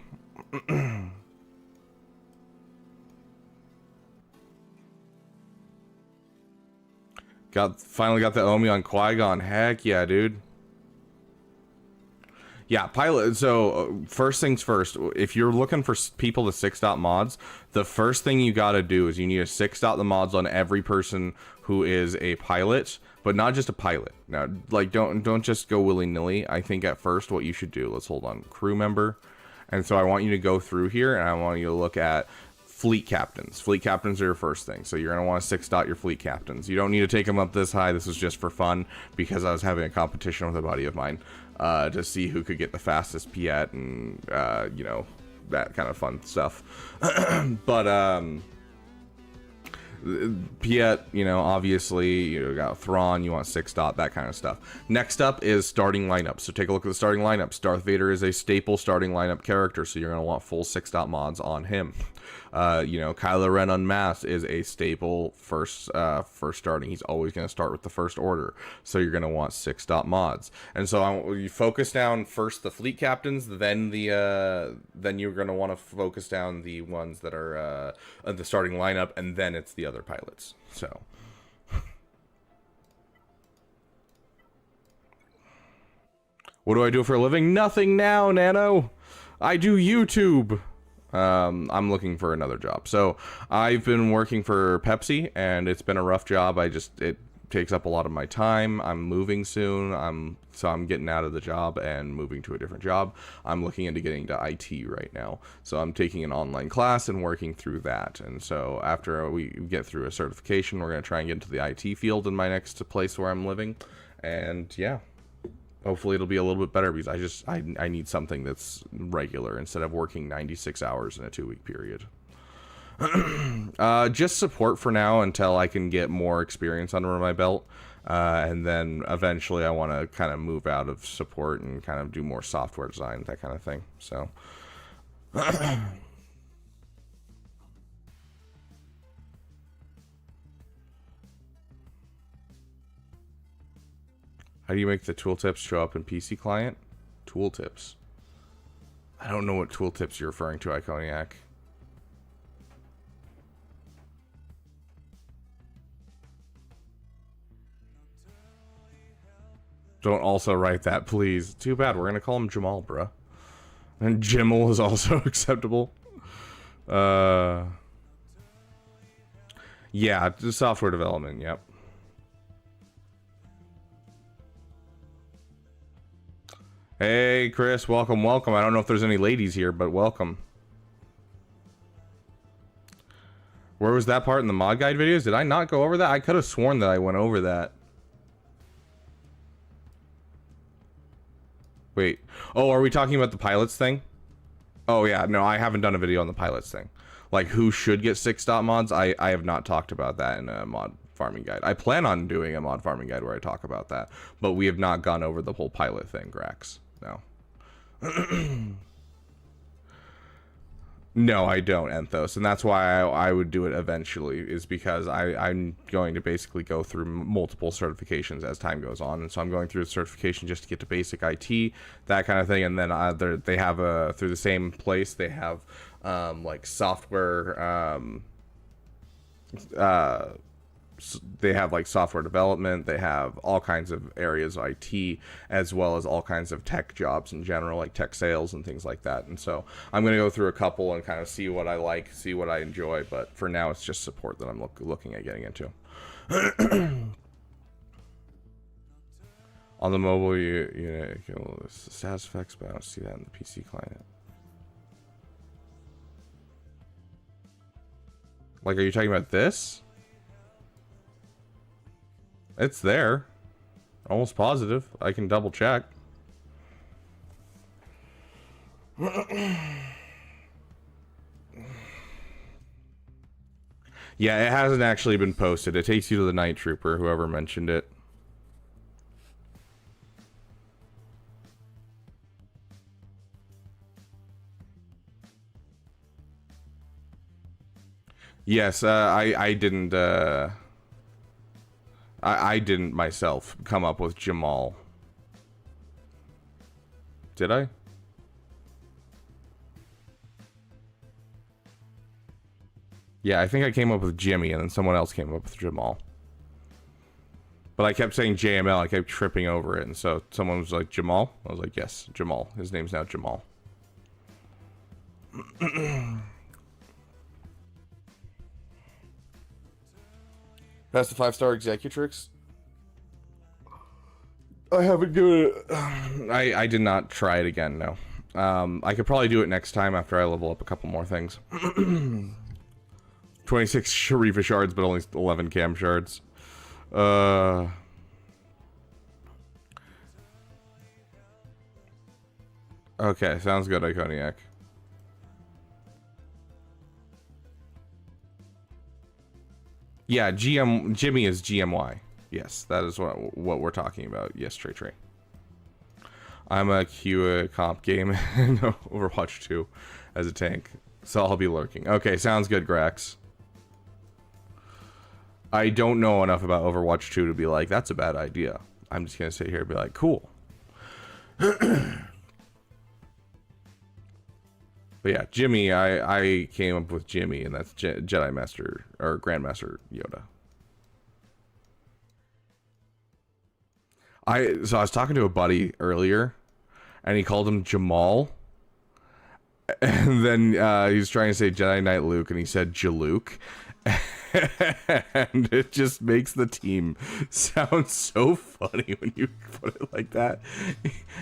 Finally got the Omi on Qui-Gon. Heck yeah, dude. Yeah, pilot. So first things first, if you're looking for people to 6-dot mods, the first thing you got to do is you need to 6-dot the mods on every person who is a pilot, but not just a pilot. Now, like, don't just go willy-nilly. I think at first what you should do, let's hold on, crew member. And so I want you to go through here and I want you to look at fleet captains. Fleet captains are your first thing. So you're going to want to 6-dot your fleet captains. You don't need to take them up this high. This was just for fun because I was having a competition with a buddy of mine to see who could get the fastest Piet and, you know, that kind of fun stuff. But, Piet, you know, obviously, you got Thrawn, you want 6-dot, that kind of stuff. Next up is starting lineup. So take a look at the starting lineups. Darth Vader is a staple starting lineup character, so you're going to want full 6-dot mods on him. You know, Kylo Ren Unmasked is a staple first starting. He's always going to start with the First Order, so you're going to want 6-dot mods. And so you focus down first the fleet captains, then then you're going to want to focus down the ones that are the starting lineup, and then it's the other pilots. So. What do I do for a living? Nothing now, Nano. I do YouTube. I'm looking for another job. So I've been working for Pepsi, and it's been a rough job. It takes up a lot of my time. I'm moving soon. So I'm getting out of the job and moving to a different job. I'm looking into getting to IT right now. So I'm taking an online class and working through that. And so after we get through a certification, we're going to try and get into the IT field in my next place where I'm living. And yeah. Hopefully it'll be a little bit better, because I need something that's regular instead of working 96 hours in a 2-week period. Just support for now until I can get more experience under my belt. And then eventually I want to kind of move out of support and kind of do more software design, that kind of thing. So how do you make the tooltips show up in PC client? Tooltips. I don't know what tooltips you're referring to, Iconiac. Don't also write that, please. Too bad. We're gonna call him Jamal, bruh. And Jimmel is also acceptable. Yeah, just software development. Yep. Hey, Chris, welcome, welcome. I don't know if there's any ladies here, but welcome. Where was that part in the mod guide videos? Did I not go over that? I could have sworn that I went over that. Wait. Oh, are we talking about the pilots thing? Oh, yeah. No, I haven't done a video on the pilots thing. Like, who should get 6-dot mods? I have not talked about that in a mod farming guide. I plan on doing a mod farming guide where I talk about that, but we have not gone over the whole pilot thing, Grax. No. No, I don't, Enthos, and that's why I would do it eventually, is because I'm going to basically go through multiple certifications as time goes on, and so I'm going through a certification just to get to basic IT, that kind of thing, and then they have through the same place, they have like software, they have like software development, they have all kinds of areas of IT, as well as all kinds of tech jobs in general, like tech sales and things like that. And so I'm going to go through a couple and kind of see what I like, see what I enjoy, but for now it's just support that I'm looking at getting into. On the mobile, you know, status effects, but I don't see that in the PC client. Like, are you talking about this? It's there. Almost positive. I can double check. Yeah, it hasn't actually been posted. It takes you to the Night Trooper, whoever mentioned it. Yes, I didn't I didn't myself come up with Jamal. Did I? Yeah, I think I came up with Jimmy, and then someone else came up with Jamal. But I kept saying JML, I kept tripping over it, and so someone was like, Jamal? I was like, yes, Jamal. His name's now Jamal. That's the 5-star Executrix. I haven't given it. I did not try it again. No. I could probably do it next time after I level up a couple more things. 26 Sharifa shards, but only 11 cam shards. Okay, sounds good, Iconiac. Yeah, Jimmy is GMY. Yes, that is what we're talking about. Yes, Trey. I'm a Q comp game in Overwatch 2 as a tank, so I'll be lurking. Okay, sounds good, Grax. I don't know enough about Overwatch 2 to be like, that's a bad idea. I'm just gonna sit here and be like, cool. But yeah, Jimmy, I came up with Jimmy, and that's Jedi Master, or Grandmaster Yoda. So I was talking to a buddy earlier, and he called him Jamal. And then he was trying to say Jedi Knight Luke, and he said Jaluk. And it just makes the team sound so funny when you put it like that.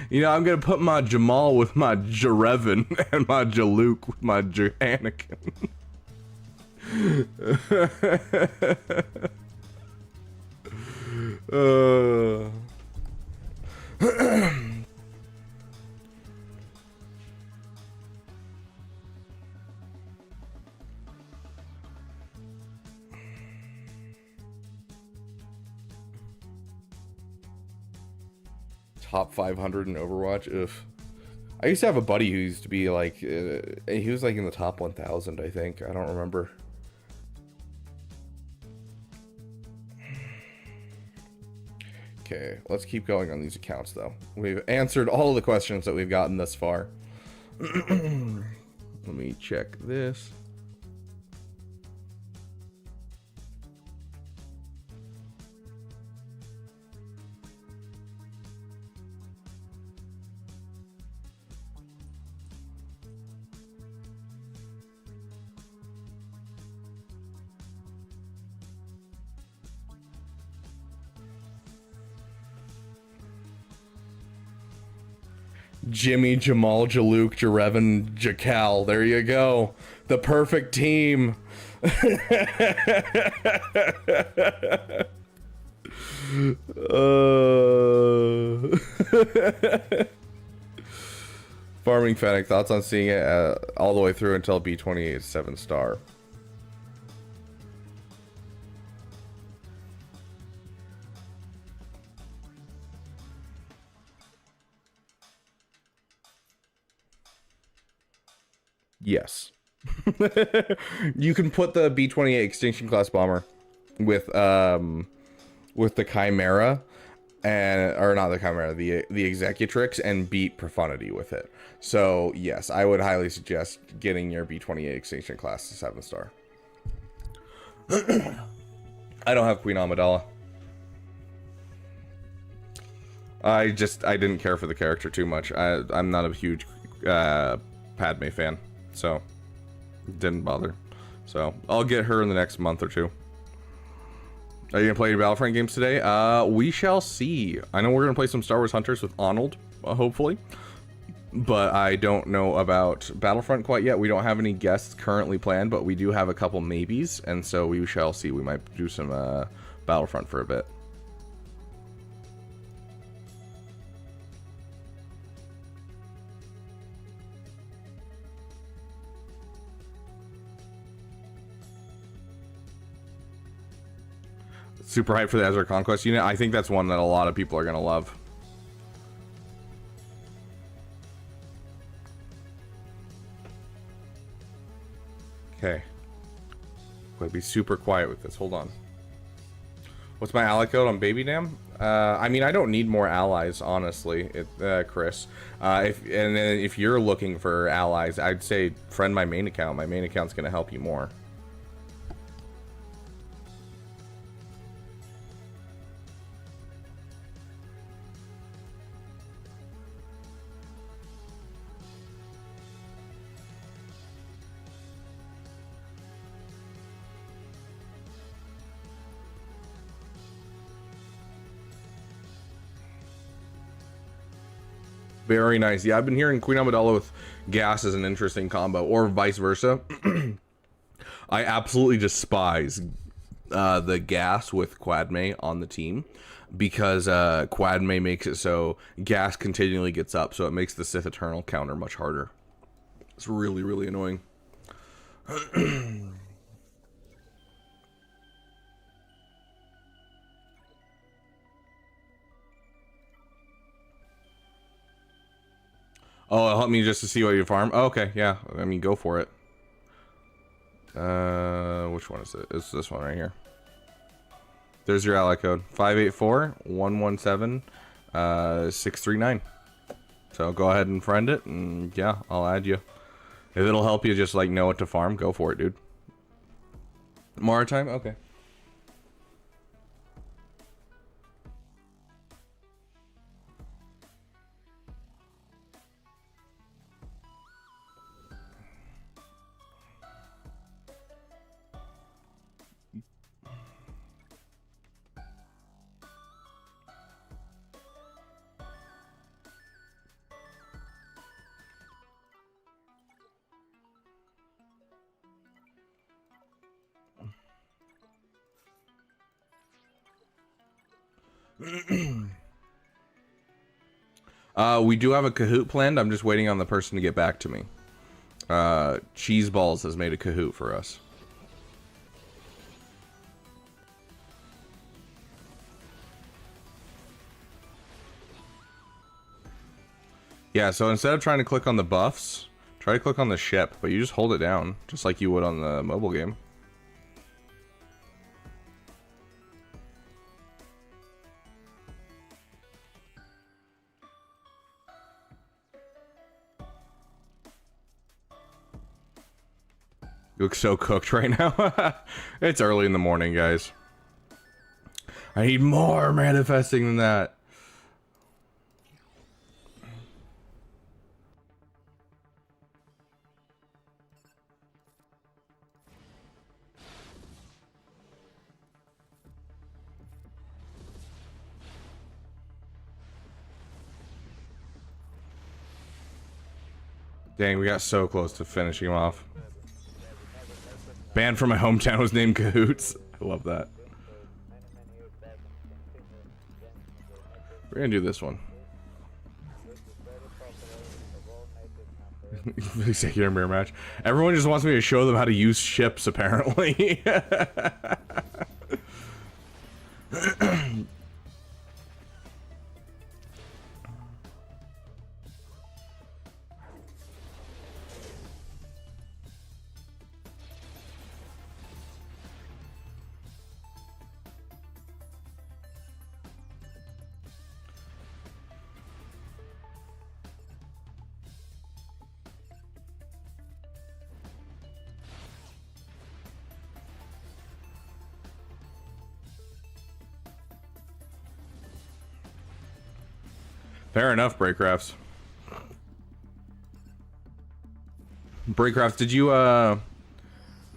You know, I'm gonna put my Jamal with my Jarevan and my Jaluk with my Anakin. Top 500 in Overwatch. Ugh. I used to have a buddy who used to be like, he was like in the top 1,000, I think. I don't remember. Okay, let's keep going on these accounts, though. We've answered all of the questions that we've gotten thus far. Let me check this. Jimmy, Jamal, Jaluk, Jarevan, Jakal. There you go. The perfect team. Farming Fennec, thoughts on seeing it all the way through until B28 is 7-star. Yes. You can put the B-28 Extinction Class Bomber with the Chimera, or not the Chimera, the Executrix, and beat Profundity with it. So yes, I would highly suggest getting your B-28 Extinction Class to 7-star. I don't have Queen Amidala. I didn't care for the character too much. I'm not a huge Padme fan. So, didn't bother. So, I'll get her in the next month or two. Are you going to play your Battlefront games today? We shall see. I know we're going to play some Star Wars Hunters with Arnold, hopefully. But I don't know about Battlefront quite yet. We don't have any guests currently planned, but we do have a couple maybes. And so, we shall see. We might do some Battlefront for a bit. Super hyped for the Ezra Conquest unit. I think that's one that a lot of people are going to love. Okay. I'll be super quiet with this. Hold on. What's my ally code on Baby Dam? I mean, I don't need more allies, honestly, Chris. If you're looking for allies, I'd say friend my main account. My main account's going to help you more. Very nice. Yeah, I've been hearing Queen Amidala with gas is an interesting combo, or vice versa. I absolutely despise the gas with Quadme on the team, because Quadme makes it so gas continually gets up, so it makes the Sith Eternal counter much harder. It's really, really annoying. Oh, it'll help me just to see what you farm. Oh, okay, yeah. I mean, go for it. Which one is it? It's this one right here. There's your ally code. 584-117-639. So go ahead and friend it, and yeah, I'll add you. If it'll help you just like know what to farm, go for it, dude. Maritime? Okay. We do have a Kahoot planned. I'm just waiting on the person to get back to me. Cheese Balls has made a Kahoot for us. Yeah, so instead of trying to click on the buffs, try to click on the ship, but you just hold it down, just like you would on the mobile game. You look so cooked right now. It's early in the morning, guys. I need more manifesting than that. Dang, we got so close to finishing him off. Band from my hometown was named Cahoots. I love that. We're gonna do this one. Executive mirror match. Everyone just wants me to show them how to use ships, apparently. Fair enough, Breakcrafts. Breakcrafts, did you, Oh,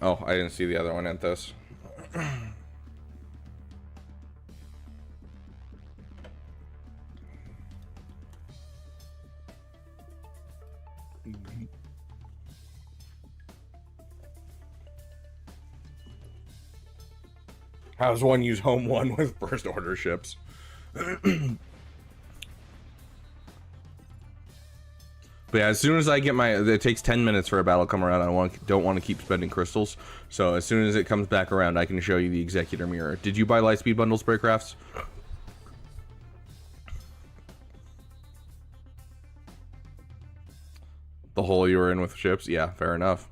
I didn't see the other one, Anthos. How's one use home one with first order ships? But yeah, as soon as I get my, it takes 10 minutes for a battle to come around. I don't want to keep spending crystals. So as soon as it comes back around, I can show you the Executor Mirror. Did you buy Lightspeed bundles, Breakcrafts? The hole you were in with ships? Yeah, fair enough.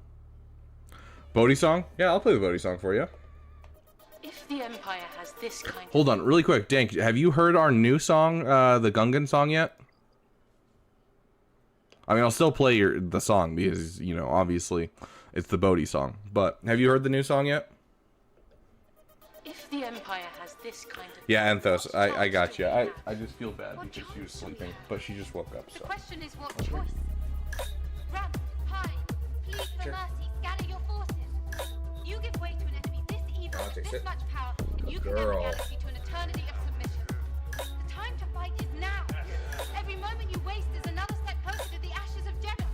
Bodhi song? Yeah, I'll play the Bodhi song for you. If the Empire has this kind of... Hold on, really quick. Dank, have you heard our new song, the Gungan song yet? I mean, I'll still play the song because, you know, obviously it's the Bodhi song. But have you heard the new song yet? If the Empire has this kind of... Yeah, Anthos, I got you. I just feel bad because she was sleeping, but she just woke up, so. The question is what choice? Run, hide, plead for mercy, gather your forces. You give way to an enemy this evil, this much power, and you condemn the galaxy to an eternity of submission. The time to fight is now. Every moment you waste is another step closer to the ashes of Jedi.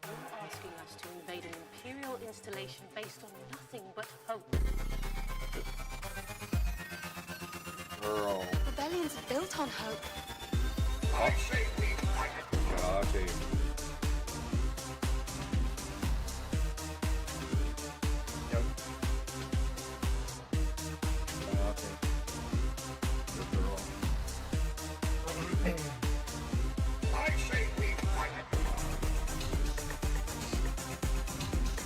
You're asking us to invade an Imperial installation based on nothing but hope. Girl. Rebellions are built on hope. I say we fight. Okay.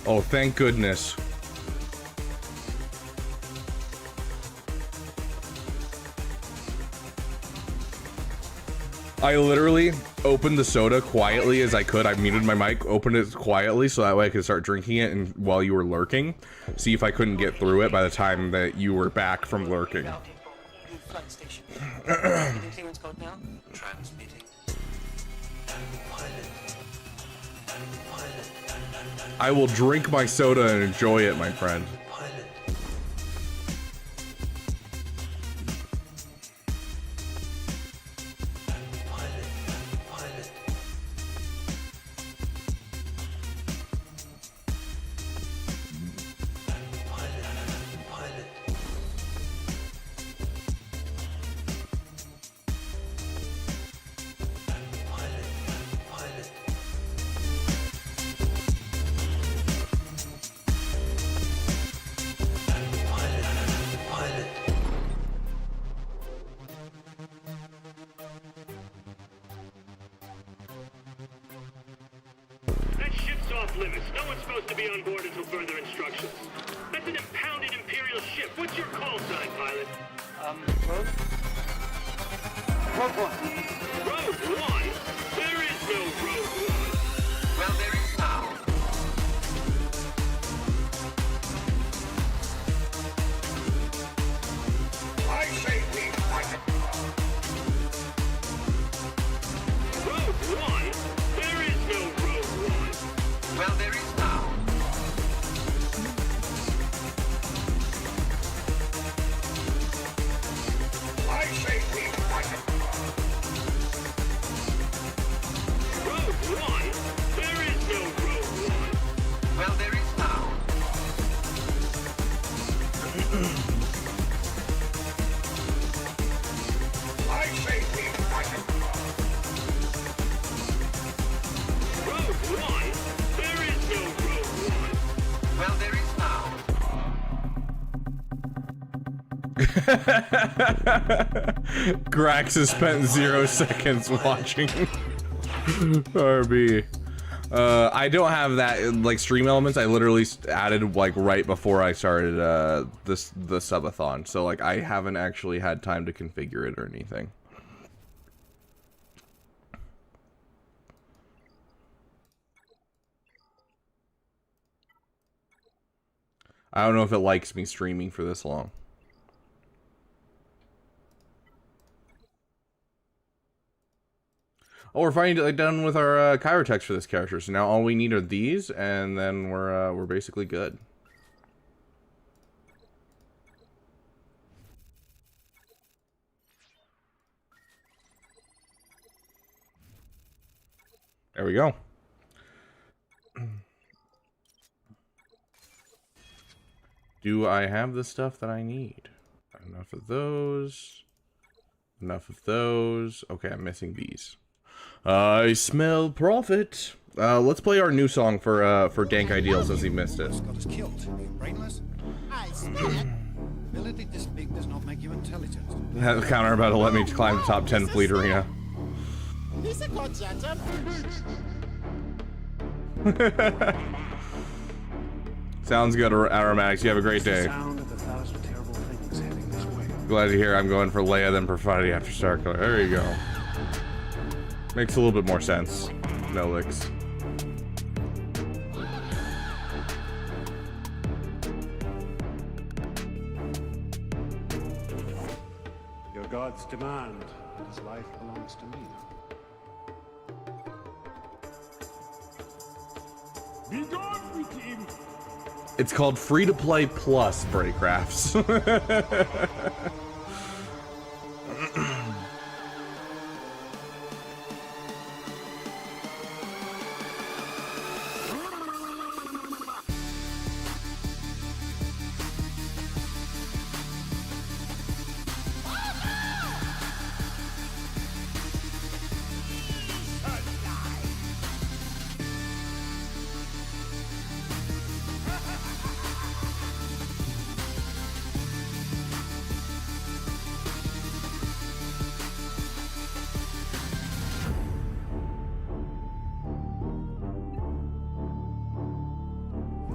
Oh, thank goodness. I literally opened the soda quietly as I could. I muted my mic, opened it quietly so that way I could start drinking it and while you were lurking. See if I couldn't get through it by the time that you were back from lurking. Flight station. Clearance code now. Transmitting. I will drink my soda and enjoy it, my friend. It's off limits. No one's supposed to be on board until further instructions. That's an impounded Imperial ship. What's your call sign, pilot? Rogue? Rogue One. Rogue One? There is no Rogue One. Well, there is now. I say we fight. Rogue One? There is no Rogue One. Well, there is now. I say we fight. Rogue One? There is no Rogue One. Well, there is now. I say we fight. Rogue One? There is no Rogue One. Well, there is now. Grax has spent 0 seconds watching RB. I don't have that like stream elements. I literally added like right before I started the subathon, so like I haven't actually had time to configure it or anything. I don't know if it likes me streaming for this long. Oh, we're finally done with our chirotext for this character. So now all we need are these, and then we're basically good. There we go. Do I have the stuff that I need? Enough of those. Enough of those. Okay, I'm missing these. I smell profit. Let's play our new song for Dank Ideal since he missed it. Got us killed. Brainless. I spec. Ability this big does not make you intelligent. That counter about to let me climb the top 10 fleet arena. This is called Zeta. Sounds good, Aromatics. You have a great day. Sound of 1,000 terrible things heading this way. Glad to hear I'm going for Leia, then Profundity after Starkiller. There you go. Makes a little bit more sense. No licks. Your gods demand that his life belongs to me now. Be gone with him. It's called Free to Play Plus Braycrafts.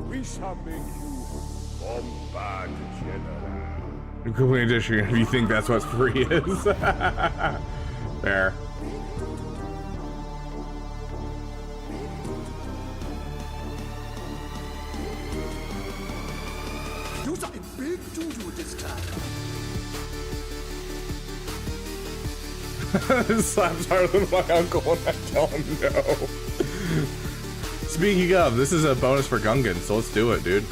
We shall make you bombard general. Cooling edition, if you think that's what free is. There. Do something big doo-doo this time. This slaps harder than my uncle when I tell him no. Speaking of, this is a bonus for Gungan, so let's do it, dude.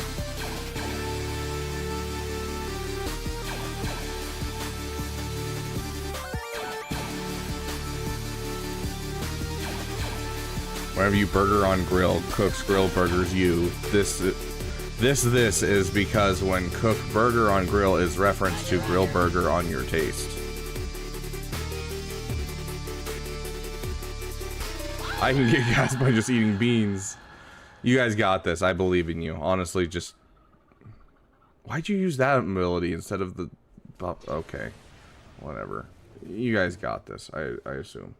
Whenever you burger on grill, Cook's Grill burgers you. This is because when Cook Burger on Grill is referenced to Grill Burger on your taste. I can get gas by just eating beans. You guys got this. I believe in you. Honestly, just... Why'd you use that ability instead of the... Okay. Whatever. You guys got this, I assume.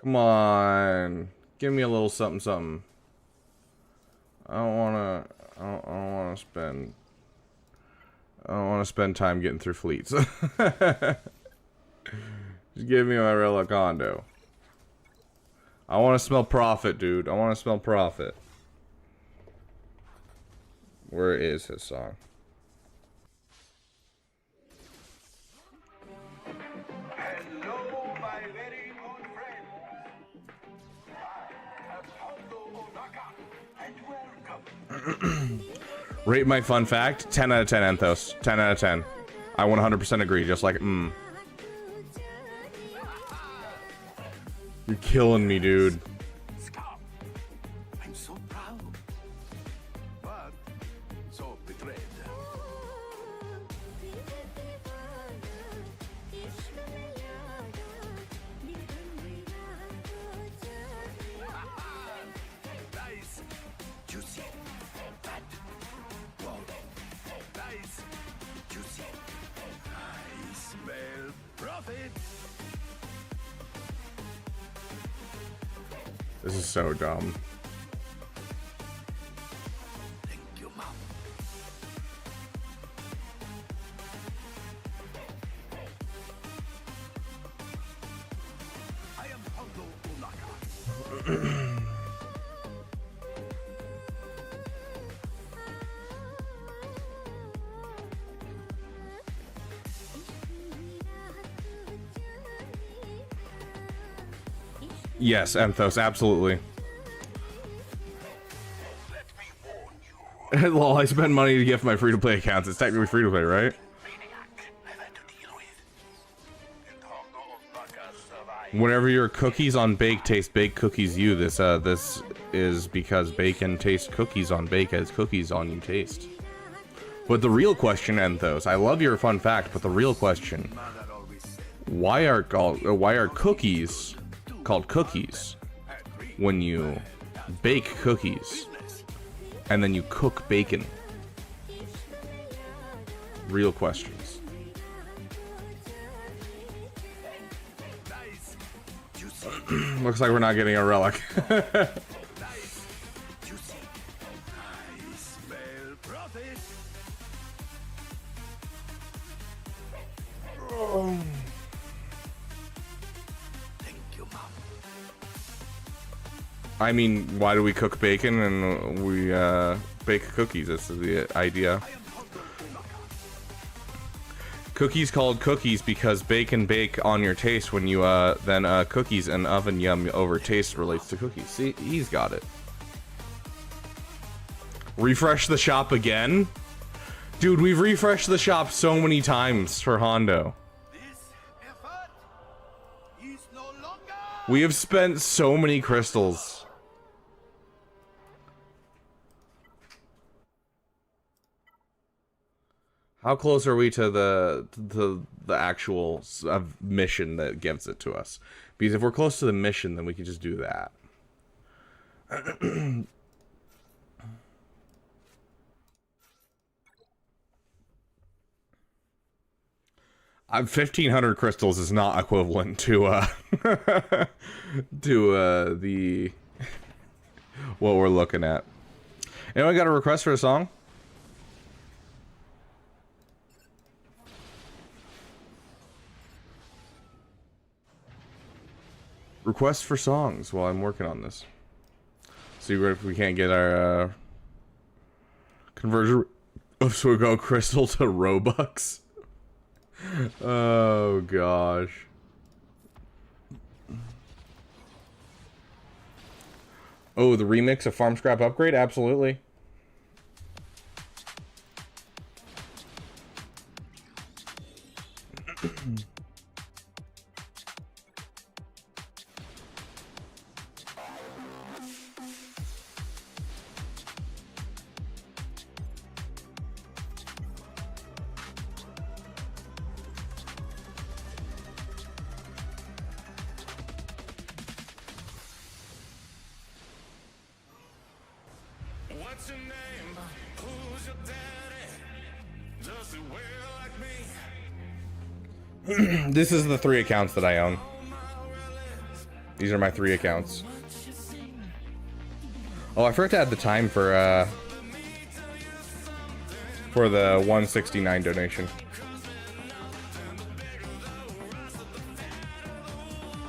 Come on. Give me a little something something. I don't wanna spend time getting through fleets. Just give me my Relic Hondo. I wanna smell profit, dude. I wanna smell profit. Where is his song? Hello, my very own friends. I am Hondo and welcome. Rate my fun fact, 10 out of 10, Anthos. 10 out of 10. I 100% agree, just like, You're killing me, dude. I'm so proud, but so betrayed. Nice, juicy, fat, wow, nice, juicy. I smell profit. This is so dumb. Thank you, Mom. I am Hondo Unaka. Yes, Anthos, absolutely. Lol, I spend money to gift my free-to-play accounts. It's technically free-to-play, right? Whenever your cookies on bake taste baked cookies you, this is because bacon tastes cookies on bake as cookies on you taste. But the real question, Anthos, I love your fun fact, but the real question, why are cookies called cookies when you bake cookies and then you cook bacon? Real questions. Looks like we're not getting a relic. I mean, why do we cook bacon and we bake cookies? That's the idea. Cookies called cookies because bacon bake on your taste when you then cookies and oven yum over taste relates to cookies. See, he's got it. Refresh the shop again? Dude, we've refreshed the shop so many times for Hondo. We have spent so many crystals. How close are we to the actual mission that gives it to us? Because if we're close to the mission, then we can just do that. I'm 1,500 crystals is not equivalent to the what we're looking at. Anyone got a request for a song? Request for songs while I'm working on this. See if we can't get our conversion of Sugo Crystal to Robux. Oh gosh. Oh, the remix of Farm Scrap Upgrade? Absolutely. What's your name? Who's your daddy? Does he wear like me? This is the 3 accounts that I own. These are my 3 accounts. Oh, I forgot to add the time for the 169 donation.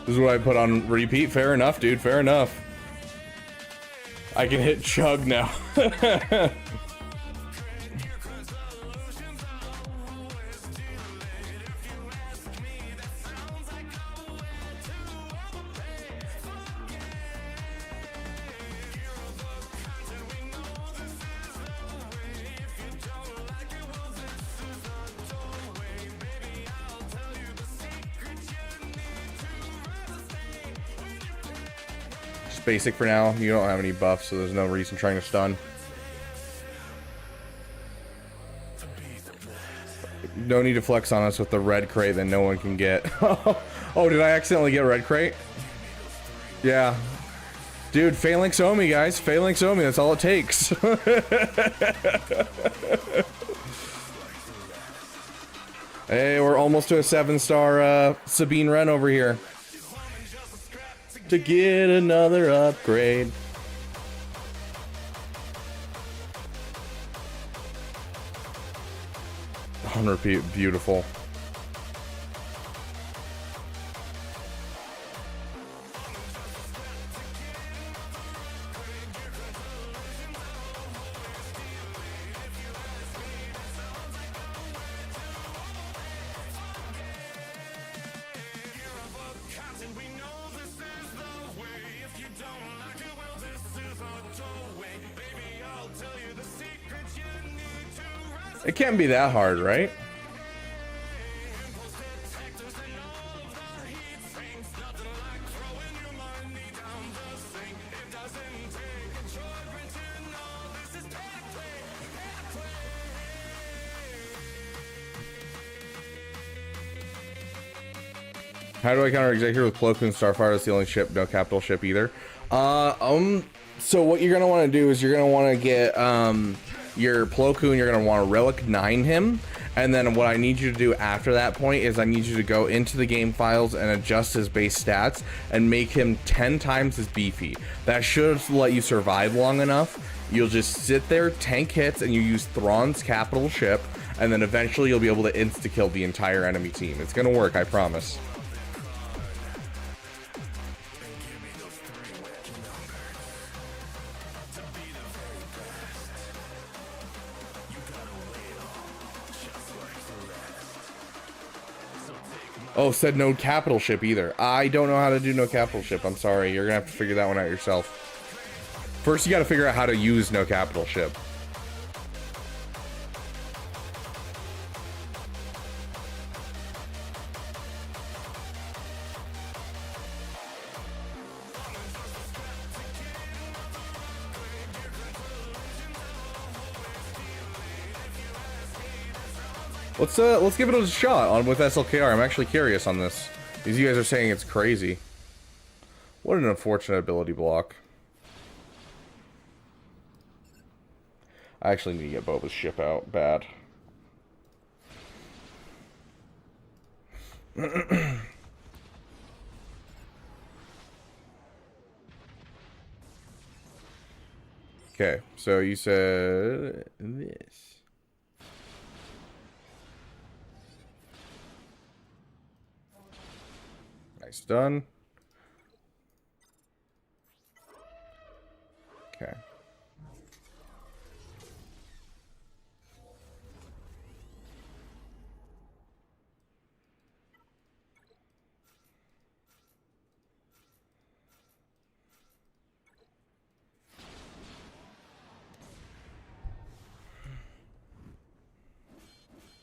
This is what I put on repeat. Fair enough, dude. Fair enough. I can hit chug now. Basic for now. You don't have any buffs, so there's no reason trying to stun. No need to flex on us with the red crate that no one can get. Oh, did I accidentally get red crate? Yeah. Dude, Phalanx Omi, guys. Phalanx Omi, that's all it takes. Hey, we're almost to a 7-star Sabine Wren over here. To get another upgrade. On repeat, beautiful. It can't be that hard, right? How do I counter Executor with Plo Koon Starfire? That's the only ship, no capital ship either. So what you're gonna want to do is you're gonna want to get your Plo Koon. You're gonna want to Relic 9 him, and then what I need you to do after that point is I need you to go into the game files and adjust his base stats and make him 10 times as beefy. That should let you survive long enough. You'll just sit there, tank hits, and you use Thrawn's capital ship, and then eventually you'll be able to insta-kill the entire enemy team. It's gonna work, I promise. Oh, said no capital ship either. I don't know how to do no capital ship. I'm sorry. You're gonna have to figure that one out yourself. First, you gotta figure out how to use no capital ship. Let's give it a shot on with SLKR. I'm actually curious on this, because you guys are saying it's crazy. What an unfortunate ability block. I actually need to get Boba's ship out bad. Okay, so you said this. Nice, done. Okay.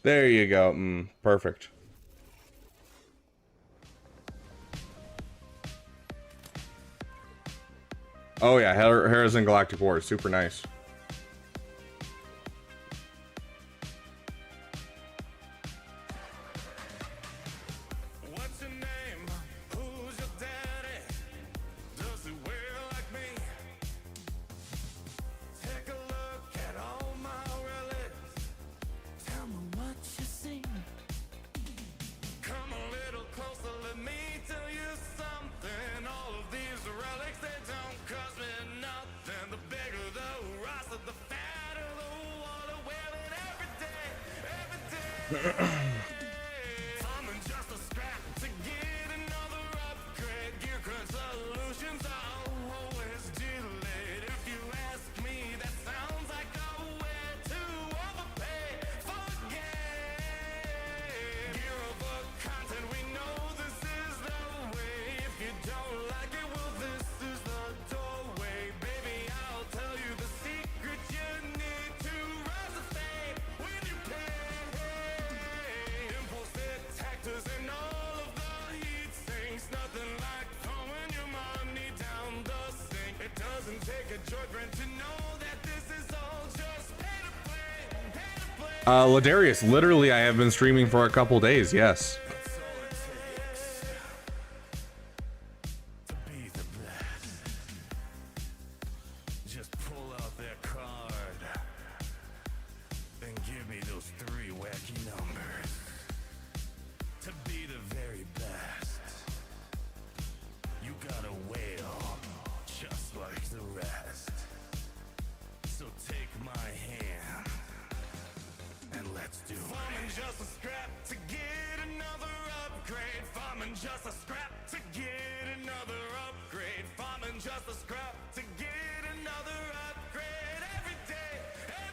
There you go. Perfect. Oh yeah, Harrison Galactic War is super nice. Come a little closer, let me tell you something. All of Ladarius, literally, I have been streaming for a couple days, yes. Just pull out that card and give me those 3 wacky numbers. To be the very best, you gotta wail just like the rest. So take my hand and let's do it. Farming just a scrap to get another upgrade. Farming just a scrap to get another upgrade. Farming just a scrap to get another upgrade every day.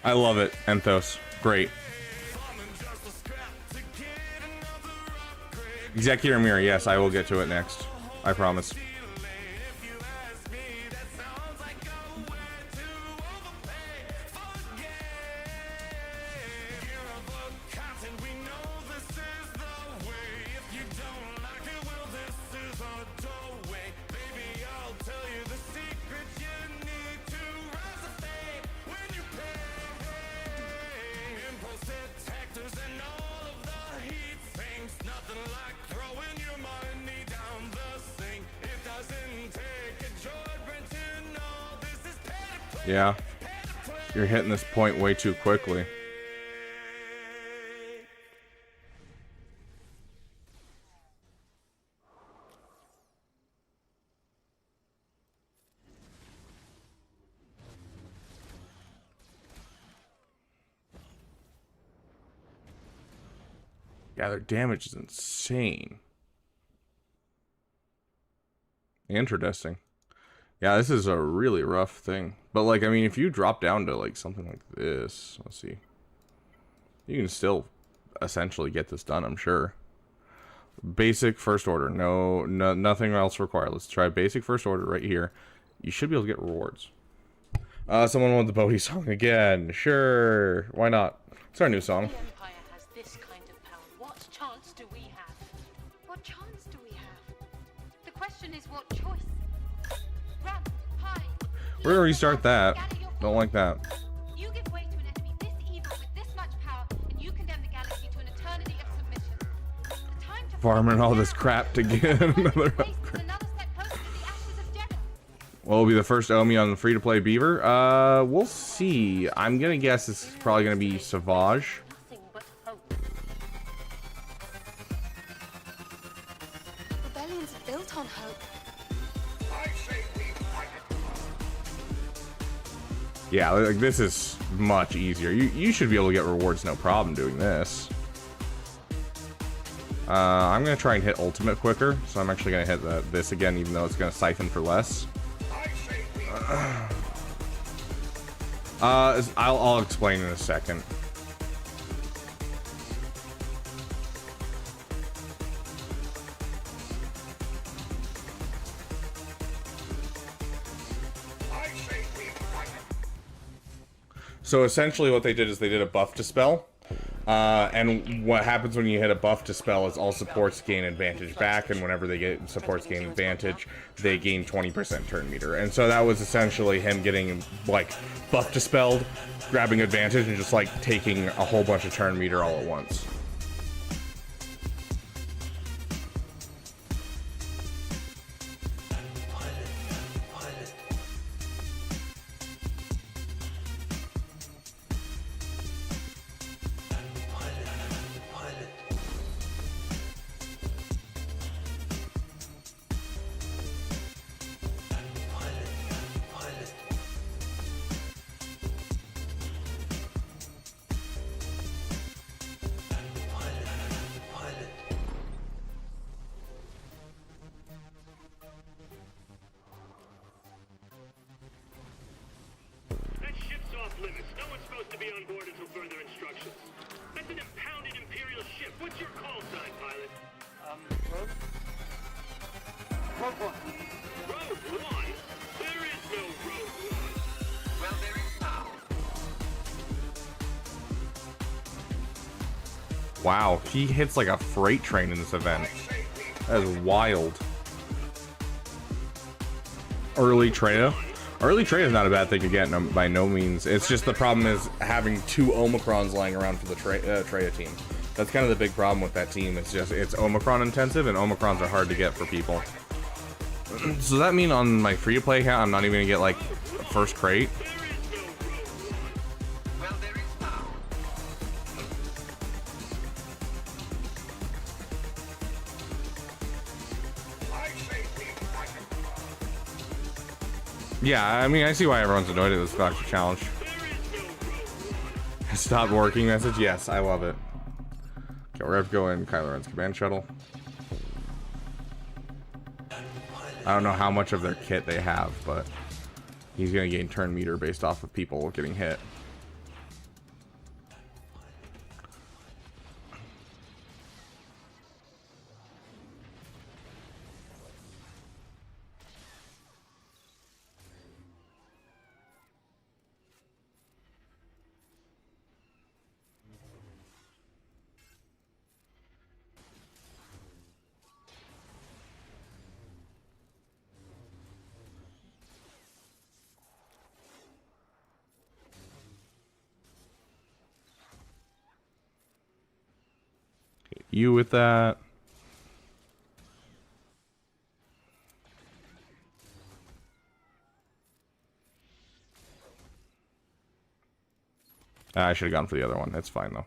I love it, Enthos. Great. Executor Mirror, yes, I will get to it next. I promise. Yeah, you're hitting this point way too quickly. Yeah, their damage is insane. Interesting. Yeah, this is a really rough thing. But, like, I mean, if you drop down to, like, something like this, let's see. You can still essentially get this done, I'm sure. Basic first order. Nothing else required. Let's try basic first order right here. You should be able to get rewards. Someone wants the Bodhi song again. Sure. Why not? It's our new song. The Empire has this kind of power. What chance do we have? What chance do we have? The question is what choice? Run, hide. We're gonna restart that. Don't like that. You give way to an enemy this evil with this much power, and you condemn the galaxy to an eternity of submission. The time to Farming all this crap to get another upgrade. What will be the first Omi on the free-to-play Beaver? We'll see. I'm gonna guess it's probably gonna be Savage. Rebellions are built on hope. Yeah, like this is much easier. You should be able to get rewards no problem doing this. I'm gonna try and hit ultimate quicker, so I'm actually gonna hit this again, even though it's gonna siphon for less. I'll explain in a second. So essentially what they did is they did a buff dispel. And what happens when you hit a buff dispel is all supports gain advantage back, and whenever they get supports gain advantage, they gain 20% turn meter. And so that was essentially him getting, like, buff dispelled, grabbing advantage, and just, like, taking a whole bunch of turn meter all at once. be on board until further instructions. That's an impounded Imperial ship. What's your call sign, pilot? Rogue? Rogue One. Rogue One? There is no Rogue One. Well, there is now. Wow, he hits like a freight train in this event. That is wild. Early Treya. Early Treya is not a bad thing to get, by no means. It's just the problem is having 2 Omicrons lying around for the Treya team. That's kind of the big problem with that team. It's just, it's Omicron intensive, and Omicrons are hard to get for people. So does that mean on my free-to-play account, I'm not even going to get, like, first crate? Well, there is now. Yeah, I mean, I see why everyone's annoyed at this Galactic Challenge. Stop working message? Yes, I love it. Okay, we're gonna have to go in Kylo Ren's command shuttle. I don't know how much of their kit they have, but he's gonna gain turn meter based off of people getting hit. You with that. I should have gone for the other one. That's fine though.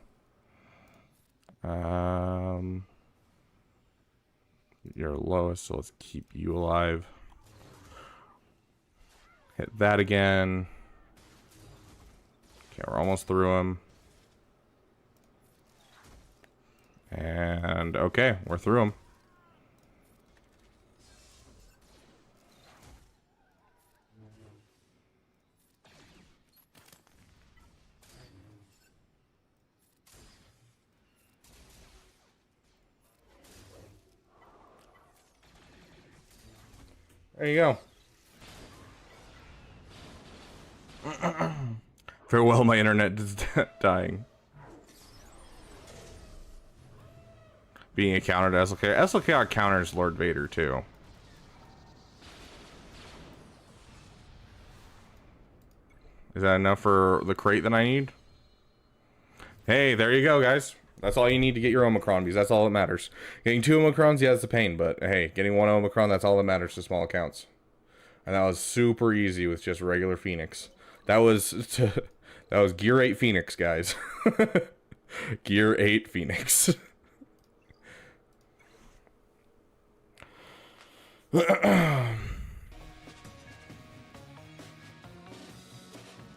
You're lowest, so let's keep you alive. Hit that again. Okay, we're almost through him. And okay, we're through them. There you go. Farewell, my internet is dying. Being a counter to SLK. SLK counters Lord Vader too. Is that enough for the crate that I need? Hey, there you go, guys. That's all you need to get your Omicron, because that's all that matters. Getting 2 Omicrons, yeah, it's a pain, but hey, getting 1 Omicron, that's all that matters to small accounts. And that was super easy with just regular Phoenix. That was Gear 8 Phoenix, guys. Gear 8 Phoenix.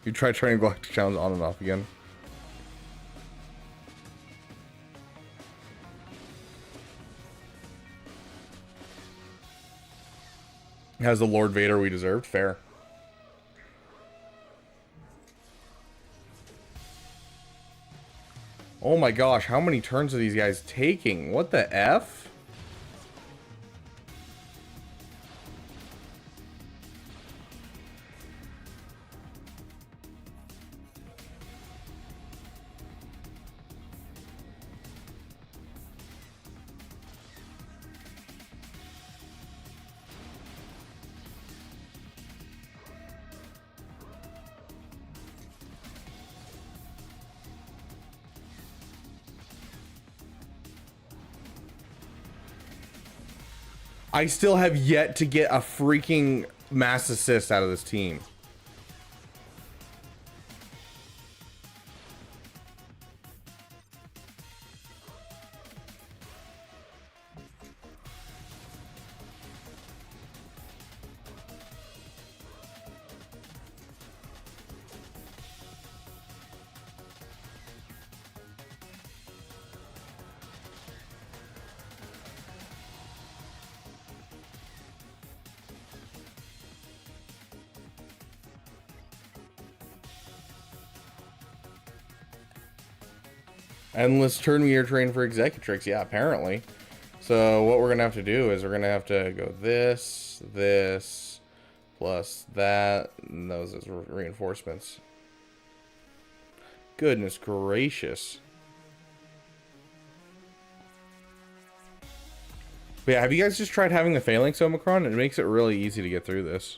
You try turning Galactic Challenge on and off again. Has the Lord Vader we deserved? Fair. Oh my gosh, how many turns are these guys taking? What the F? I still have yet to get a freaking mass assist out of this team. Endless turn meter train for Executrix. Yeah, apparently. So what we're gonna have to do is we're gonna have to go this, plus that, and those as reinforcements. Goodness gracious. But yeah, have you guys just tried having the Phalanx Omicron? It makes it really easy to get through this.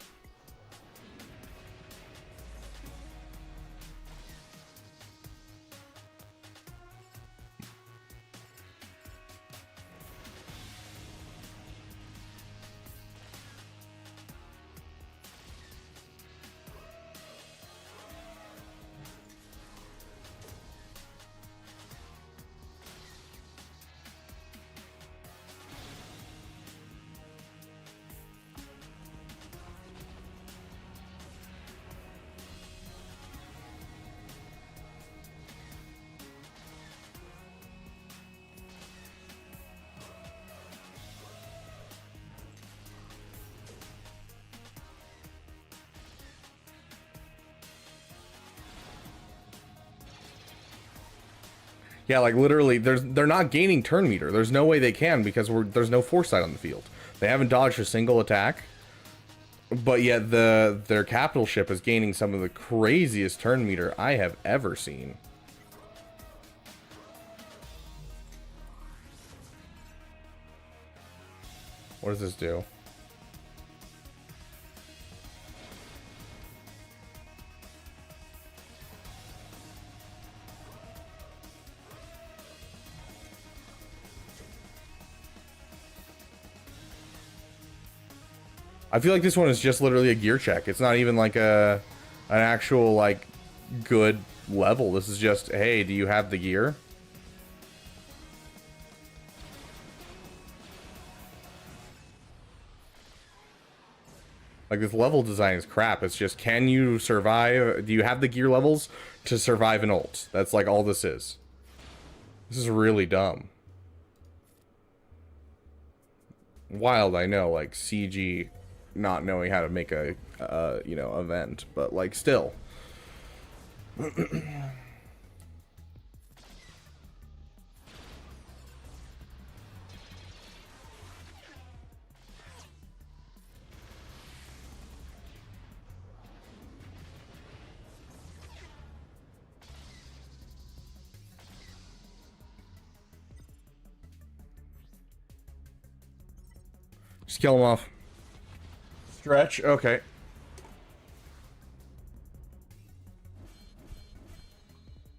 Yeah, like literally, they're not gaining turn meter. There's no way they can because there's no foresight on the field. They haven't dodged a single attack, but yet their capital ship is gaining some of the craziest turn meter I have ever seen. What does this do? I feel like this one is just literally a gear check. It's not even like an actual like good level. This is just, hey, do you have the gear? Like this level design is crap. It's just, can you survive? Do you have the gear levels to survive an ult? That's like all this is. This is really dumb. Wild, I know, like CG not knowing how to make a you know, event, but like still. Just kill him off. Stretch, okay.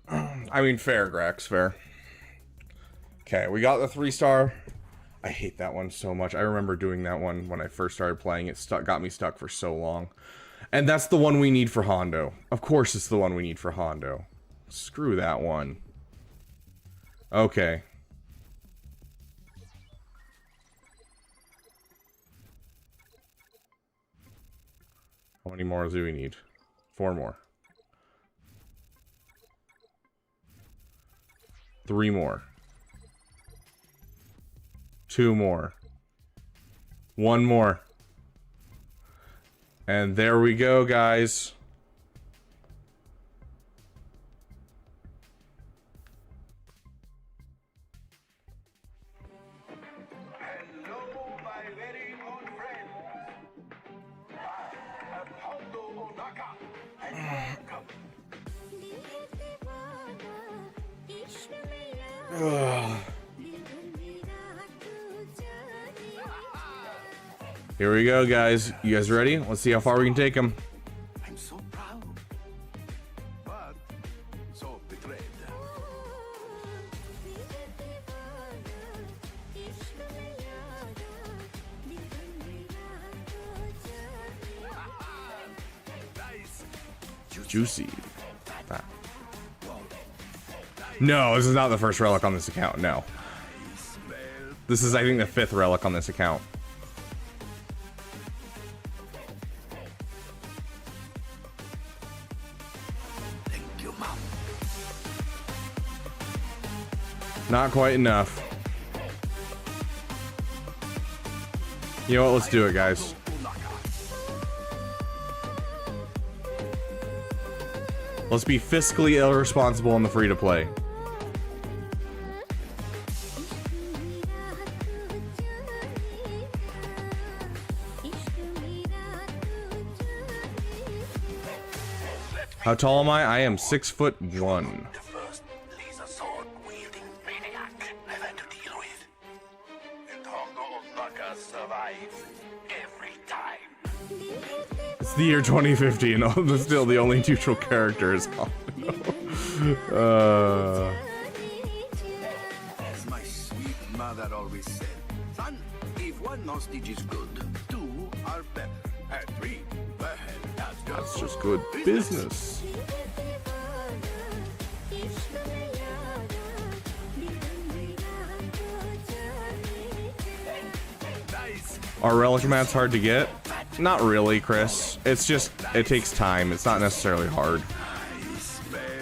I mean, fair, Grax, fair. Okay, we got the 3-star. I hate that one so much. I remember doing that one when I first started playing. It got me stuck for so long. And that's the one we need for Hondo. Of course it's the one we need for Hondo. Screw that one. Okay. How many more do we need? 4 more. 3 more. 2 more. 1 more. And there we go, guys. Hello, my very own friends. I am Hondo and welcome. Here we go, guys. You guys ready? Let's see how far we can take them. I'm so proud, but so betrayed. Juicy. Ah. No, this is not the first relic on this account. No. This is, I think, the 5th relic on this account. Thank you, Mom. Not quite enough. You know what? Let's do it, guys. Let's be fiscally irresponsible on the free-to-play. How tall am I? I am 6'1". The first laser sword wielding maniac I've had to deal with. And Hondo Oznaka survives every time. It's the year 2015. Oh, still the only neutral character is Hondo. As my sweet mother always said, son, if one hostage is good, two are better. And three, well, That's just good business. Are relic mats hard to get? Not really, Chris. It's just, it takes time. It's not necessarily hard.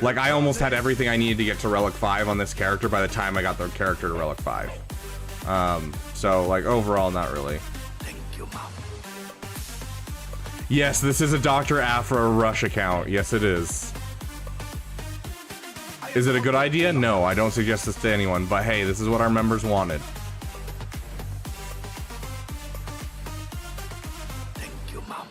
Like, I almost had everything I needed to get to Relic 5 on this character by the time I got the character to Relic 5. So, like, overall, not really. Thank you, Mom. Yes, this is a Dr. Afra Rush account. Yes, it is. Is it a good idea? No, I don't suggest this to anyone, but hey, this is what our members wanted. Thank you, Mom.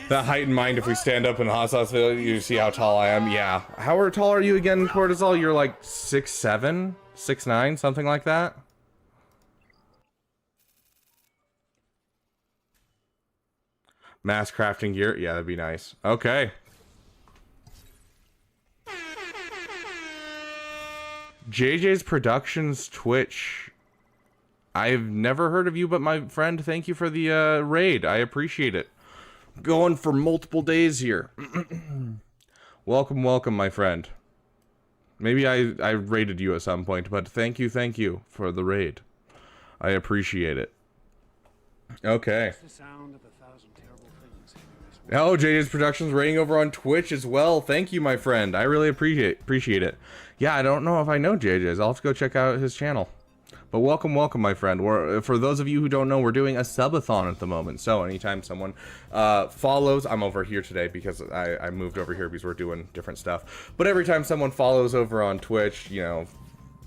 That height in mind, if we stand up in hot sauce, you see how tall I am. Yeah. How tall are you again, Cortisol? You're like 6'7", 6'9", something like that. Mass crafting gear. Yeah, that'd be nice. Okay. JJ's Productions Twitch. I've never heard of you, but my friend, thank you for the raid. I appreciate it. Going for multiple days here. Welcome, welcome, my friend. Maybe I raided you at some point, but thank you for the raid. I appreciate it. Okay. Oh, JJ's Productions raiding over on Twitch as well. Thank you, my friend. I really appreciate it. Yeah, I don't know if I know JJ's. I'll have to go check out his channel. But welcome, welcome, my friend. For those of you who don't know, we're doing a subathon at the moment. So anytime someone follows, I'm over here today because I moved over here because we're doing different stuff. But every time someone follows over on Twitch, you know,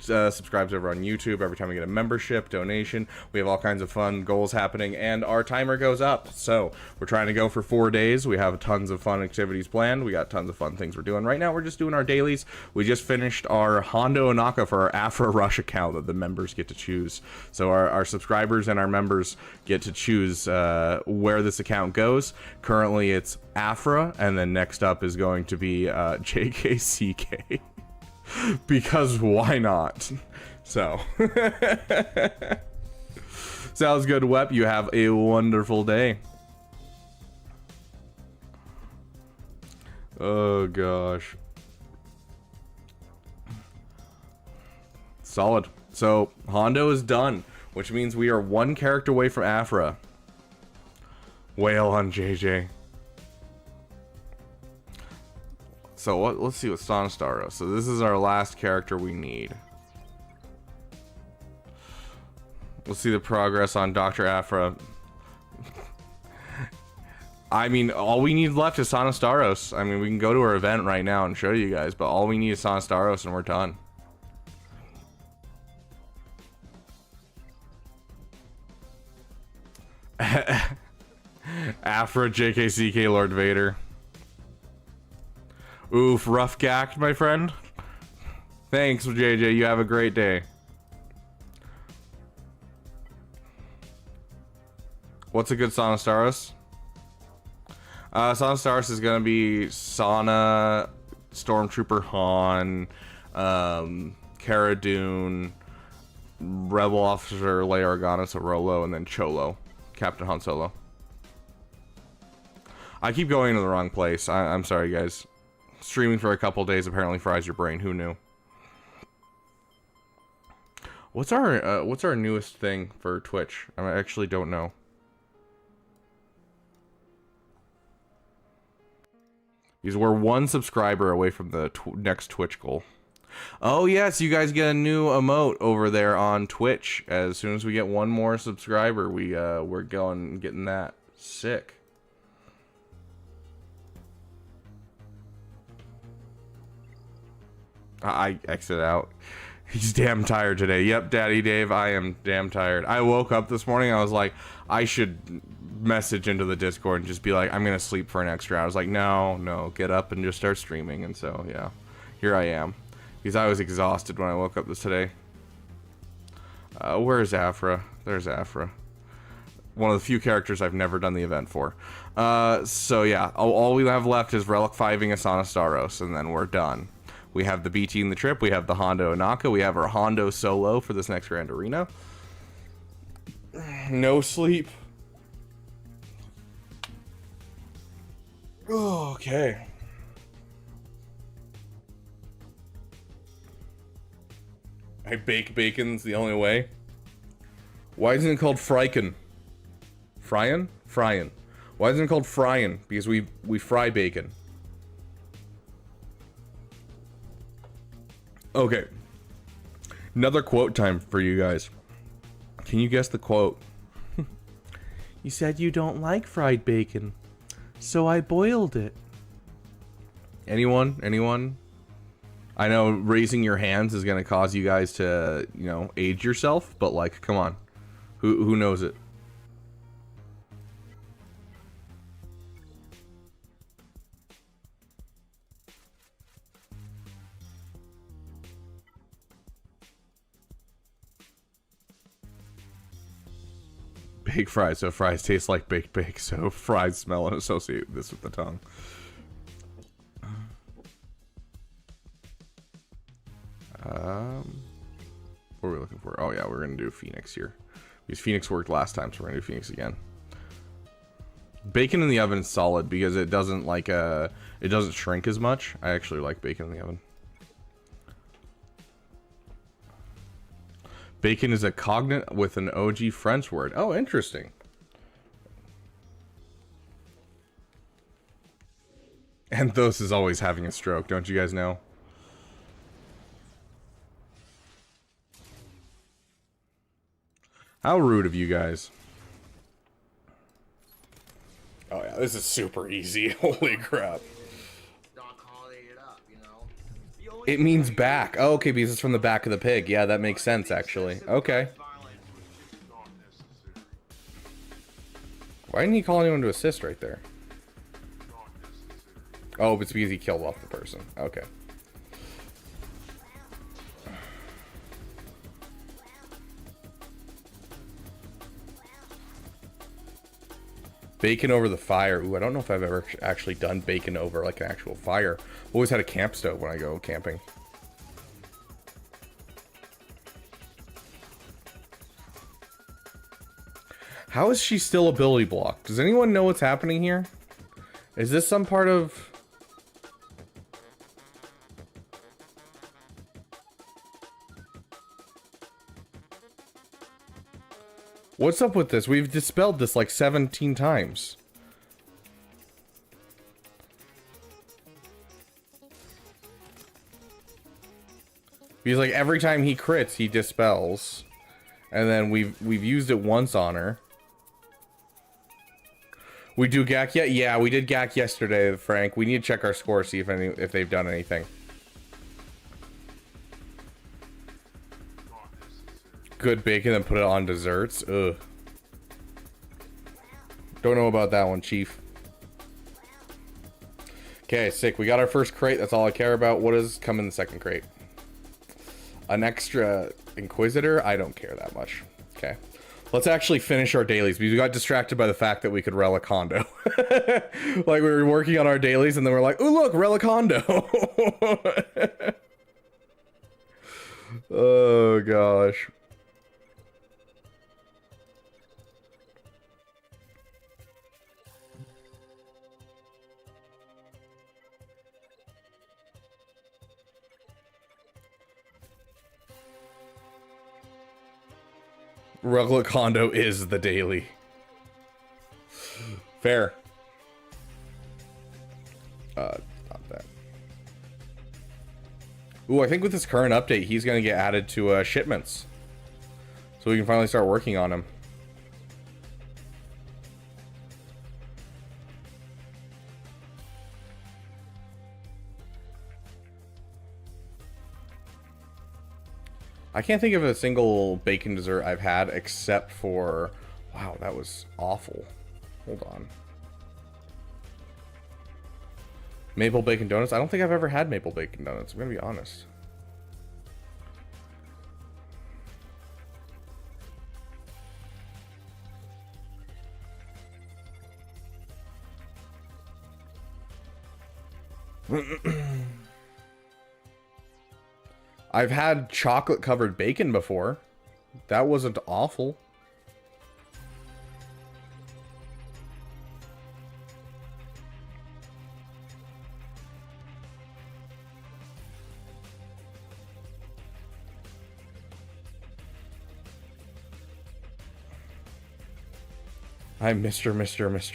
subscribes over on YouTube, every time we get a membership, donation, we have all kinds of fun goals happening, and our timer goes up. So we're trying to go for 4 days. We have tons of fun activities planned. We got tons of fun things we're doing. Right now we're just doing our dailies. We just finished our Hondo Onaka for our Afra Rush account that the members get to choose. So our subscribers and our members get to choose where this account goes. Currently it's Afra, and then next up is going to be JKCK. Because why not? So sounds good, Wep. You have a wonderful day. Oh gosh. Solid. So Hondo is done, which means we are one character away from Afra. Wail on JJ. So let's see what Sonastaro. So this is our last character we need. Let's see the progress on Dr. Afra. I mean, all we need left is Sonastaros. I mean, we can go to our event right now and show you guys, but all we need is Sonastaros and we're done. Afra, JKCK, Lord Vader. Oof, rough gacked, my friend. Thanks, JJ. You have a great day. What's a good Sonastaros? Sonastaros is gonna be Sana, Stormtrooper Han, Cara Dune, Rebel Officer Leia Organa Rolo, and then Cholo, Captain Han Solo. I keep going to the wrong place. I'm sorry, guys. Streaming for a couple days apparently fries your brain. Who knew? What's our newest thing for Twitch? I actually don't know. Because we're one subscriber away from the next Twitch goal. Oh yes, you guys get a new emote over there on Twitch. As soon as we get one more subscriber, we're getting that. Sick. I exit out. He's damn tired today. Yep, Daddy Dave, I am damn tired. I woke up this morning, I was like, I should message into the Discord and just be like, I'm gonna sleep for an extra hour. I was like, no, get up and just start streaming. And so, yeah, here I am. Because I was exhausted when I woke up today. Where's Afra? There's Afra. One of the few characters I've never done the event for. So yeah, all we have left is Relic 5ing Asana Staros, and then we're done. We have the BT in the trip, we have the Hondo Anaka, we have our Hondo solo for this next Grand Arena. No sleep. Oh, okay. I bake bacon's the only way. Why isn't it called Frykin? Fryin? Fryin. Why isn't it called Fryin? Because we fry bacon. Okay. Another quote time for you guys. Can you guess the quote? You said you don't like fried bacon, so I boiled it. Anyone? Anyone? I know raising your hands is gonna cause you guys to, you know, age yourself, but like, come on. Who knows it? Baked fries, so fries taste like baked bake, so fries smell and associate this with the tongue. What are we looking for? Oh yeah, we're gonna do Phoenix here. Because Phoenix worked last time, so we're gonna do Phoenix again. Bacon in the oven is solid because it doesn't like it doesn't shrink as much. I actually like bacon in the oven. Bacon is a cognate with an OG French word. Oh, interesting. And Thos is always having a stroke, don't you guys know? How rude of you guys. Oh yeah, this is super easy. Holy crap. It means back. Oh, okay, because it's from the back of the pig. Yeah, that makes sense, actually. Okay. Why didn't he call anyone to assist right there? Oh, it's because he killed off the person. Okay. Bacon over the fire. Ooh, I don't know if I've ever actually done bacon over like an actual fire. Always had a camp stove when I go camping. How is she still ability blocked? Does anyone know what's happening here? Is this some part of... What's up with this? We've dispelled this like 17 times. Because like every time he crits, he dispels. And then we've used it once on her. We do GAC yet? Yeah, we did GAC yesterday, Frank. We need to check our score, see if they've done anything. Good bacon and put it on desserts. Ugh. Don't know about that one, Chief. Okay, sick. We got our first crate. That's all I care about. What does come in the second crate? An extra Inquisitor? I don't care that much. Okay. Let's actually finish our dailies because we got distracted by the fact that we could Relic Hondo. Like we were working on our dailies and then we're like, oh look, Relic Hondo. Oh gosh. Relic Hondo is the daily. Fair. Not that. Ooh, I think with this current update, he's gonna get added to shipments. So we can finally start working on him. I can't think of a single bacon dessert I've had except for... Wow, that was awful. Hold on. Maple bacon donuts? I don't think I've ever had maple bacon donuts. I'm gonna be honest. I've had chocolate covered bacon before. That wasn't awful. I'm Mr.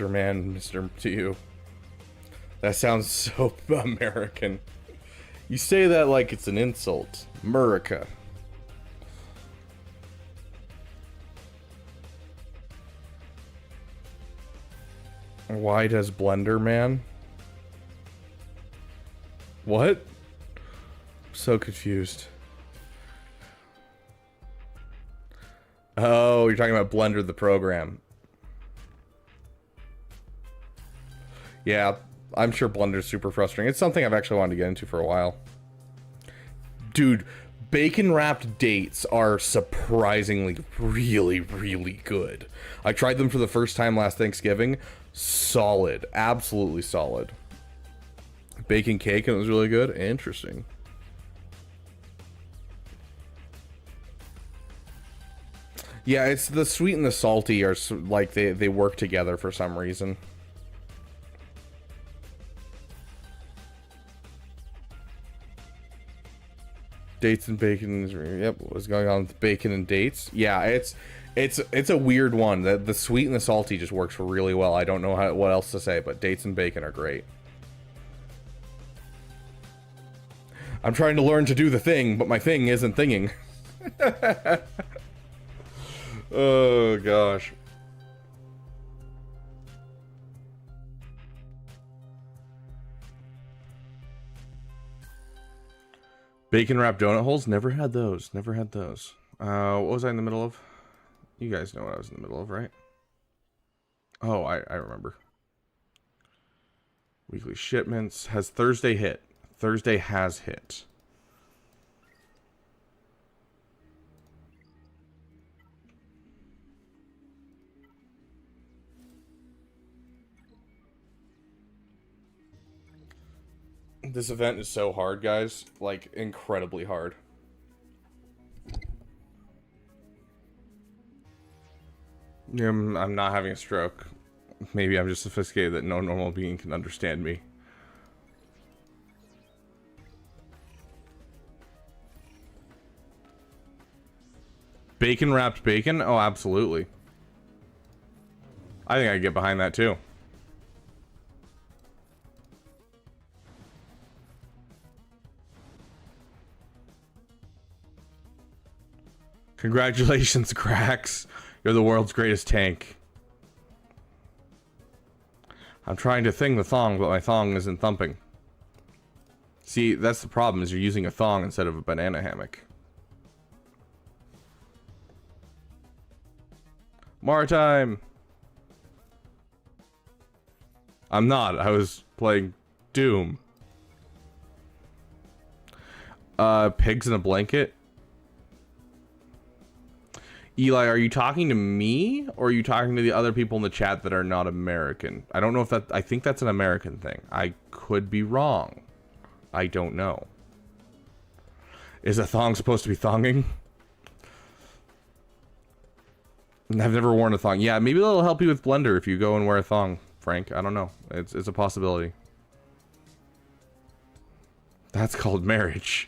Man, Mr. to you. That sounds so American. You say that like it's an insult. America. Why does Blender Man? What? So confused. Oh, you're talking about Blender the program. Yeah, I'm sure Blender's super frustrating. It's something I've actually wanted to get into for a while. Dude, bacon wrapped dates are surprisingly really, really good. I tried them for the first time last Thanksgiving. Solid. Absolutely solid. Bacon cake, and it was really good. Interesting. Yeah, it's the sweet and the salty are like they work together for some reason. Dates and bacon. Yep, what's going on with bacon and dates? Yeah, it's a weird one. The sweet and the salty just works really well. I don't know what else to say, but dates and bacon are great. I'm trying to learn to do the thing, but my thing isn't thinging. Oh gosh. Bacon wrapped donut holes? Never had those. Never had those. What was I in the middle of? You guys know what I was in the middle of, right? Oh, I remember. Weekly shipments. Has Thursday hit? Thursday has hit. This event is so hard, guys. Like, incredibly hard. I'm not having a stroke. Maybe I'm just sophisticated that no normal being can understand me. Bacon wrapped bacon? Oh, absolutely. I think I could get behind that too. Congratulations, Cracks. You're the world's greatest tank. I'm trying to thing the thong, but my thong isn't thumping. See, that's the problem, is you're using a thong instead of a banana hammock. Maritime! I'm not. I was playing Doom. Pigs in a blanket? Eli, are you talking to me, or are you talking to the other people in the chat that are not American? I don't know if that... I think that's an American thing. I could be wrong. I don't know. Is a thong supposed to be thonging? I've never worn a thong. Yeah, maybe it'll help you with Blender if you go and wear a thong, Frank. I don't know. It's a possibility. That's called marriage.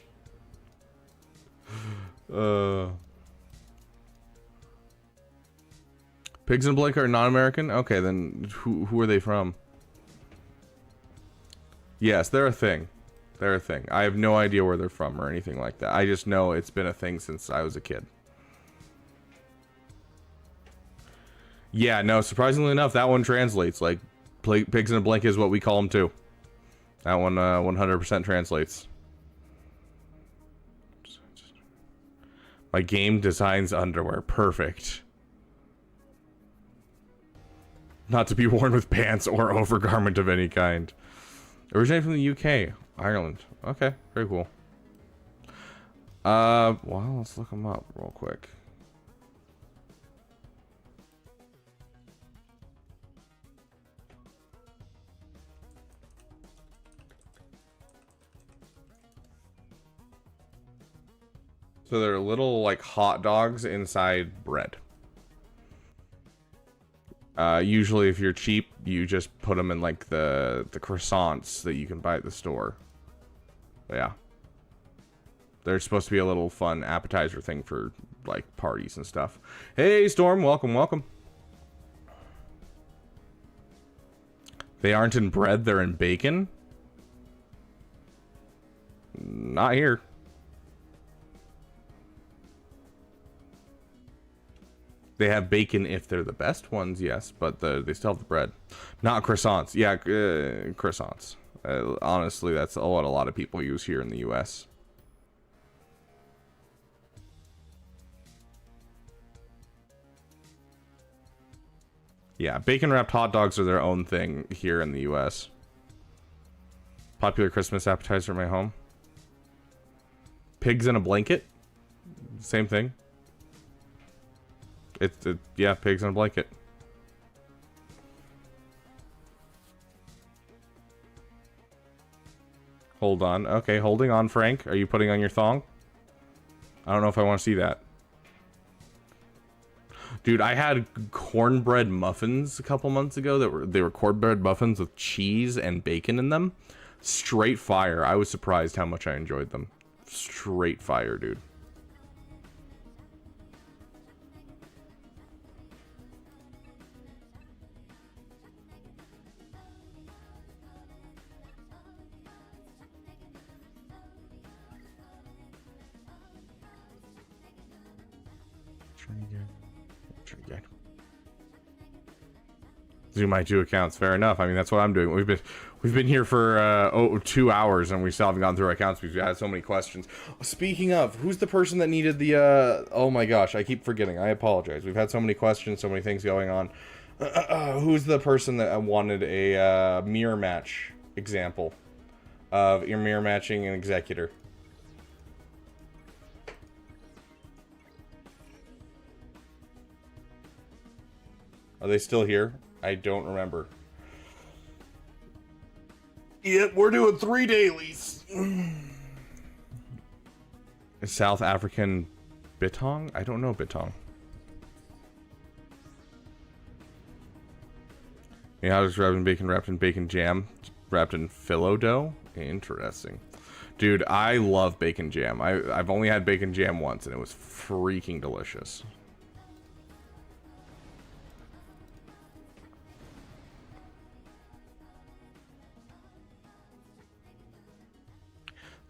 Pigs in a blanket are non-American? Okay, then who are they from? Yes, they're a thing. They're a thing. I have no idea where they're from or anything like that. I just know it's been a thing since I was a kid. Yeah, no, surprisingly enough, that one translates. Like, pigs in a blanket is what we call them too. That one 100% translates. My game designs underwear. Perfect. Not to be worn with pants or overgarment of any kind. Originated from the UK. Ireland. Okay, very cool. Well, let's look them up real quick. So they're little like hot dogs inside bread. Usually if you're cheap, you just put them in like the croissants that you can buy at the store. But yeah. They're supposed to be a little fun appetizer thing for like parties and stuff. Hey Storm, welcome, welcome. They aren't in bread, they're in bacon. Not here. They have bacon if they're the best ones, yes, but they still have the bread. Not croissants. Yeah, croissants. Honestly, that's what a lot of people use here in the US. Yeah, bacon wrapped hot dogs are their own thing here in the US. Popular Christmas appetizer at my home. Pigs in a blanket. Same thing. Yeah, pigs in a blanket. Hold on. Okay, holding on, Frank. Are you putting on your thong? I don't know if I want to see that. Dude, I had cornbread muffins a couple months ago they were cornbread muffins with cheese and bacon in them. Straight fire. I was surprised how much I enjoyed them. Straight fire, dude. Do my 2 accounts. Fair enough. I mean, that's what I'm doing. We've been here for 2 hours and we still haven't gone through our accounts because we had so many questions. Speaking of, who's the person that needed the oh my gosh, I keep forgetting. I apologize. We've had so many questions, so many things going on. Who's the person that wanted a mirror match example of your mirror matching an executor? Are they still here? I don't remember. Yep, we're doing 3 dailies. South African bitong? I don't know bitong. Yeah, I was wrapped in bacon jam, wrapped in phyllo dough. Interesting. Dude, I love bacon jam. I've only had bacon jam once and it was freaking delicious.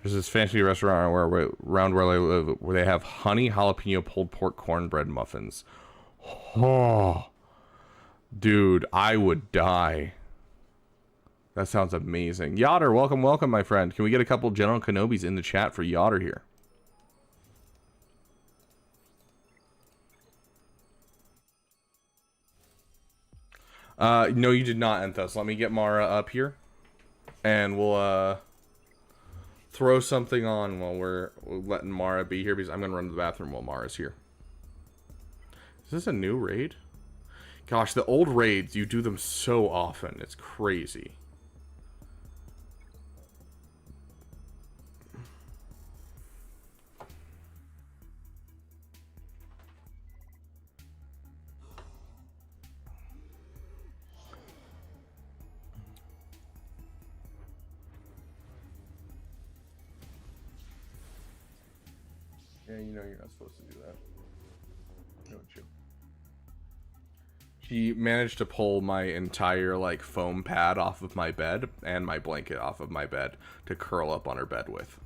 There's this fancy restaurant around where I live where they have honey jalapeno pulled pork cornbread muffins. Oh, dude, I would die. That sounds amazing. Yotter, welcome, welcome, my friend. Can we get a couple General Kenobis in the chat for Yotter here? No, you did not, Enthos. Let me get Mara up here, and we'll throw something on while we're letting Mara be here because I'm gonna run to the bathroom while Mara's here. Is this a new raid? Gosh, the old raids, you do them so often. It's crazy. Yeah, you know you're not supposed to do that. Don't you? She managed to pull my entire, like, foam pad off of my bed and my blanket off of my bed to curl up on her bed with.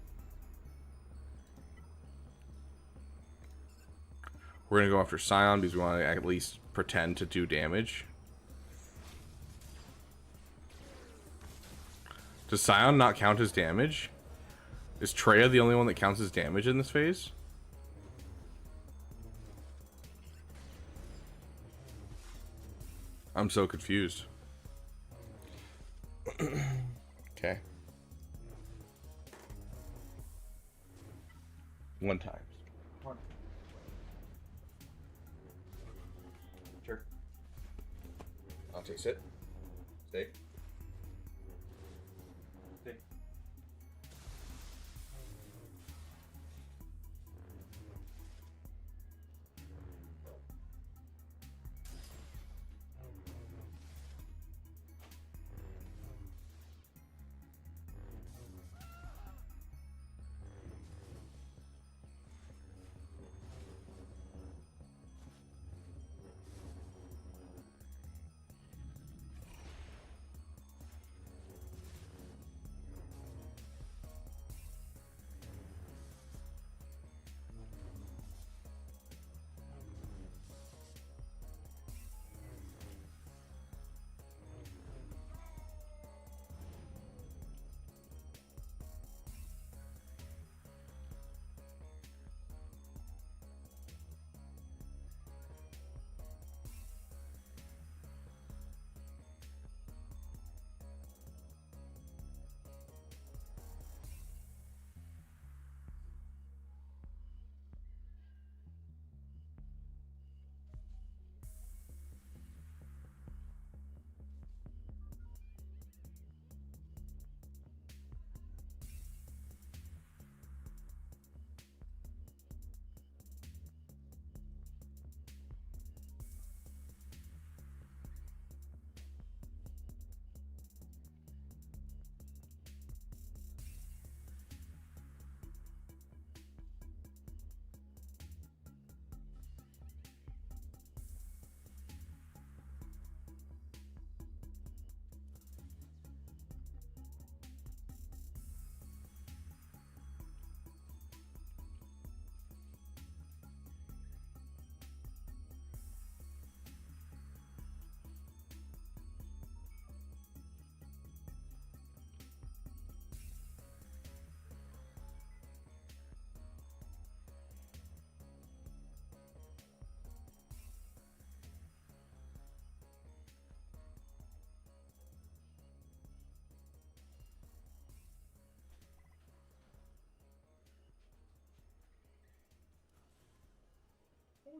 We're gonna go after Scion because we want to at least pretend to do damage. Does Scion not count as damage? Is Treya the only one that counts as damage in this phase? I'm so confused. Okay. 1 times. Sure. I'll take sit. Stay. Stay.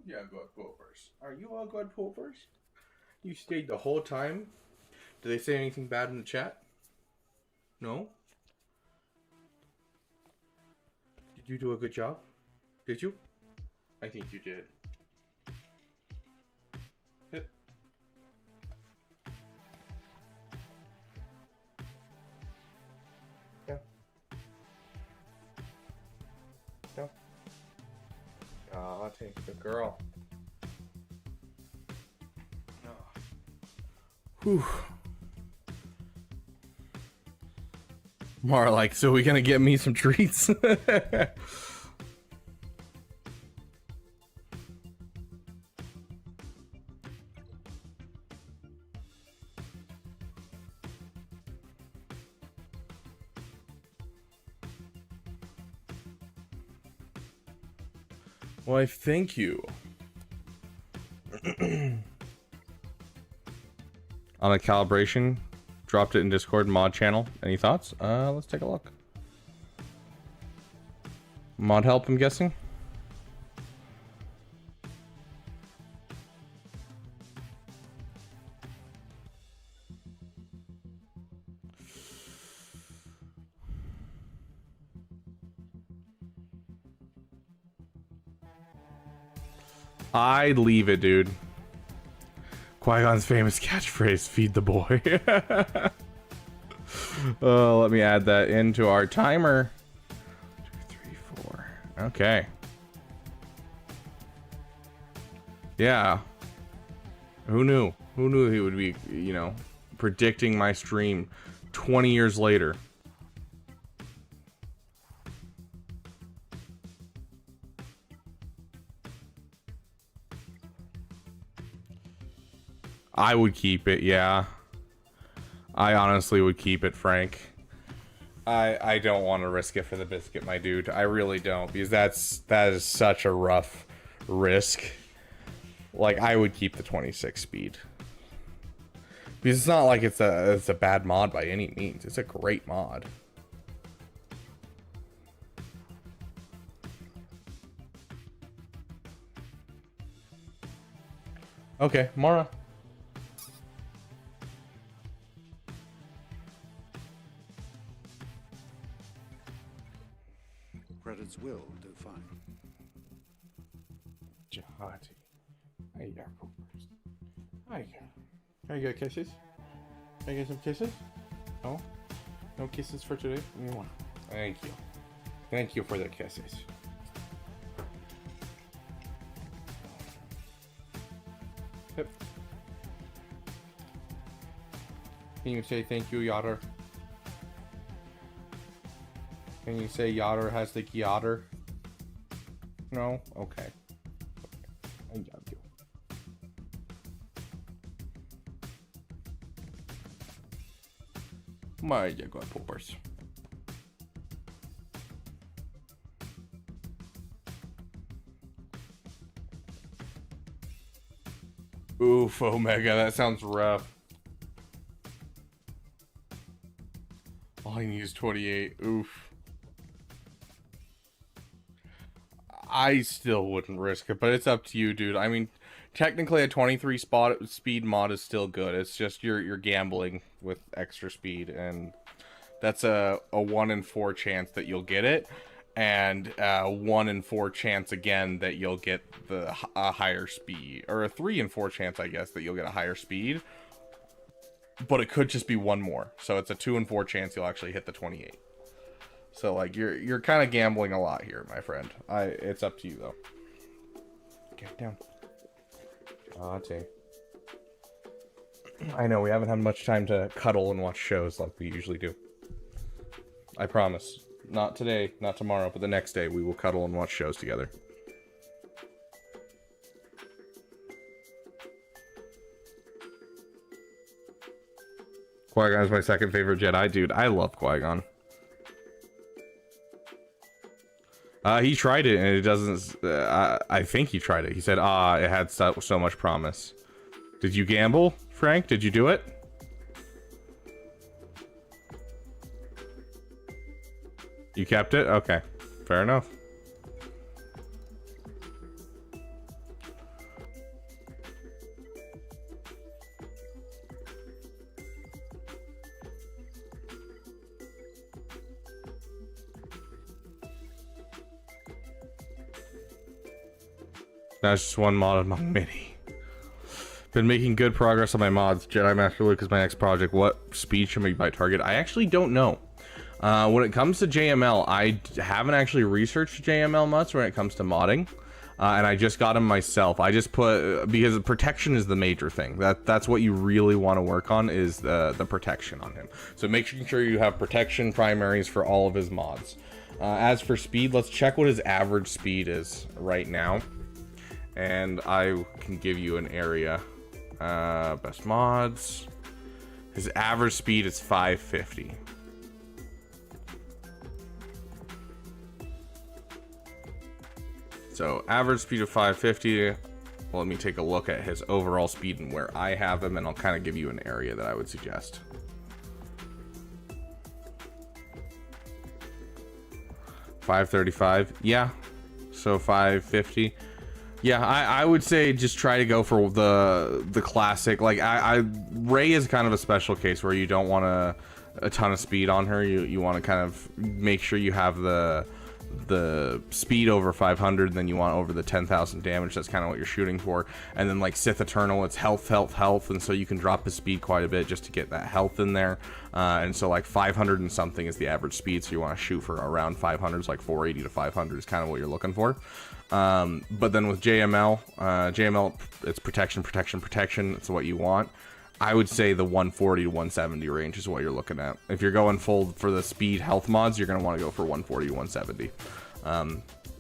Yeah, good poopers. Are you all good poopers? You stayed the whole time? Did they say anything bad in the chat? No? Did you do a good job? Did you? I think you did. Hit. Yeah. Yeah. I'll take the girl. Whew. More like, so we gonna get me some treats? Why, thank you. On a calibration, dropped it in Discord mod channel. Any thoughts? Let's take a look. Mod help, I'm guessing. I'd leave it, dude. Qui-Gon's famous catchphrase, feed the boy. Let me add that into our timer. 2, 3, 4. Okay. Yeah. Who knew? Who knew he would be, you know, predicting my stream 20 years later? I would keep it, yeah. I honestly would keep it, Frank. I don't want to risk it for the biscuit, my dude. I really don't, because that is such a rough risk. Like, I would keep the 26 speed. Because it's not like it's a bad mod by any means. It's a great mod. Okay, Mara. Credits will do fine. Jihadi. There you go. There you go. Can I get kisses? Can I get some kisses? No? No kisses for today? Mwah. Thank you. Thank you for the kisses. Yep. Can you say thank you, Yotter? Can you say Yotter has the Yotter? No? Okay. I love you. My you go, poopers. Oof, Omega, that sounds rough. All I need is 28. Oof. I still wouldn't risk it, but it's up to you, dude. I mean, technically a 23 speed mod is still good. It's just you're gambling with extra speed, and that's a 1 in 4 chance that you'll get it, and 1 in 4 chance again that you'll get a higher speed, or a 3 in 4 chance, I guess, that you'll get a higher speed. But it could just be one more, so it's a 2 in 4 chance you'll actually hit the 28. So like you're kind of gambling a lot here, my friend. It's up to you though. Get down. I know we haven't had much time to cuddle and watch shows like we usually do. I promise. Not today, not tomorrow, but the next day we will cuddle and watch shows together. Qui-Gon is my second favorite Jedi. Dude, I love Qui-Gon. He tried it, and it doesn't... I think he tried it. He said, it had so much promise. Did you gamble, Frank? Did you do it? You kept it? Okay. Fair enough. That's just one mod of my mini. Been making good progress on my mods. Jedi Master Luke is my next project. What speed should be my target? I actually don't know. When it comes to JML, I haven't actually researched JML much when it comes to modding. And I just got him myself. I just put, because protection is the major thing. That's what you really want to work on, is the protection on him. So make sure you have protection primaries for all of his mods. As for speed, let's check what his average speed is right now. And I can give you an area. Best mods. His average speed is 550. So average speed of 550. Well, let me take a look at his overall speed and where I have him, and I'll kind of give you an area that I would suggest. $535. Yeah. So 550. Yeah, I would say just try to go for the classic. Like Rey is kind of a special case where you don't want a ton of speed on her. You want to kind of make sure you have the speed over 500, then you want over the 10,000 damage. That's kind of what you're shooting for. And then like Sith Eternal, it's health, and so you can drop his speed quite a bit just to get that health in there. And so like 500 and something is the average speed, so you want to shoot for around 500. So like 480 to 500 is kind of what you're looking for. But then with JML, it's protection. It's what you want. I would say the 140 to 170 range is what you're looking at. If you're going full for the speed health mods, you're going to want to go for 140 to 170.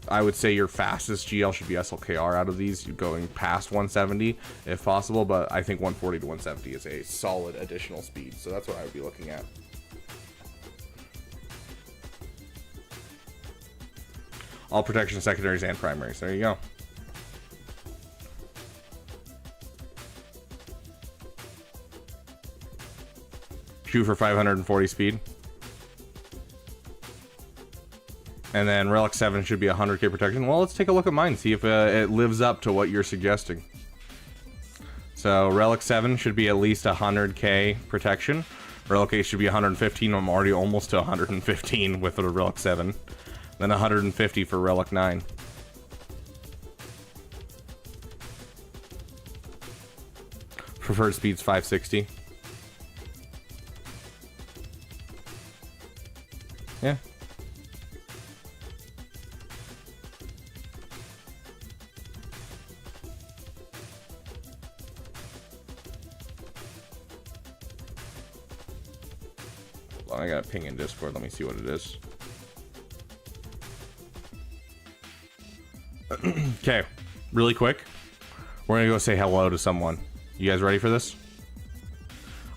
I would say your fastest GL should be SLKR out of these. You're going past 170 if possible, but I think 140 to 170 is a solid additional speed. So that's what I would be looking at. All protection secondaries and primaries. There you go. shoot for 540 speed. And then Relic 7 should be 100k protection. Well, let's take a look at mine, see if it lives up to what you're suggesting. So Relic 7 should be at least 100k protection. Relic 8 should be 115. I'm already almost to 115 with the Relic 7. Then 150 for Relic 9. Preferred speed's 560. Yeah. Hold on, I got a ping in Discord. Let me see what it is. Okay, really quick. We're gonna go say hello to someone. You guys ready for this?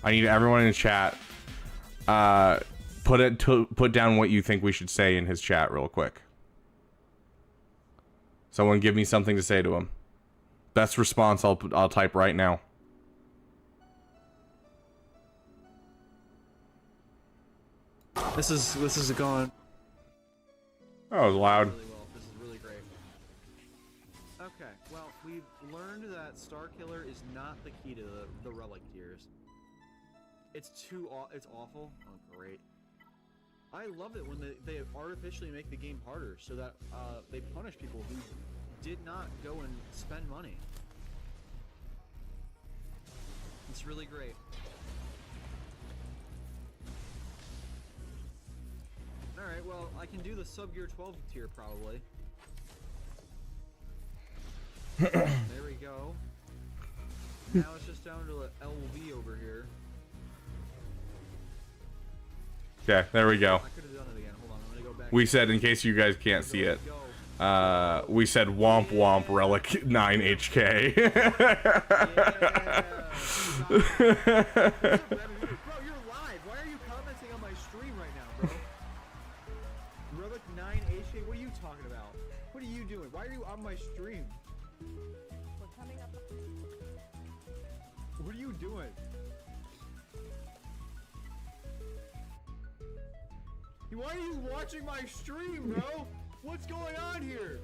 I need everyone in the chat. Put down what you think we should say in his chat real quick. Someone give me something to say to him. Best response I'll type right now. This is going. That was loud. Really well. This is really great. Okay, well, we've learned that Star Killer is not the key to the relic tiers. It's awful. Oh, great. I love it when they artificially make the game harder so that they punish people who did not go and spend money. It's really great. Alright, well, I can do the sub-gear 12 tier probably. There we go. Now it's just down to the LV over here. Okay, there we go. I could have done it again. Hold on, I'm gonna go back. We said, in case you guys can't see it, we said womp womp Relic 9 HK. Bro, you're live. Why are you commenting on my stream right now, bro? Relic 9 HK? What are you talking about? What are you doing? Why are you on my stream? We're coming up. What are you doing? Why are you watching my stream, bro? What's going on here?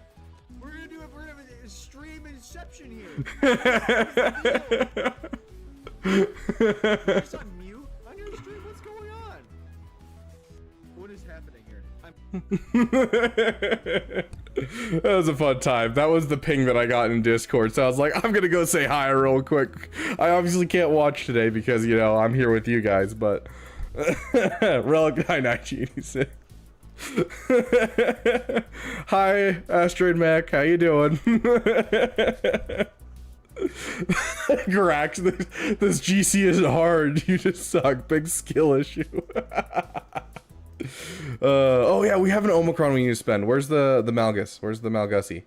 We're gonna do a stream inception here. You're just on mute on your stream? What's going on? What is happening here? That was a fun time. That was the ping that I got in Discord. So I was like, I'm gonna go say hi real quick. I obviously can't watch today because, you know, I'm here with you guys, but Relic 986. Hi, Asteroid Mac. How you doing? Grax, this GC is hard. You just suck. Big skill issue. Oh yeah, we have an Omicron we need to spend. Where's the Malgus? Where's the Malgussie?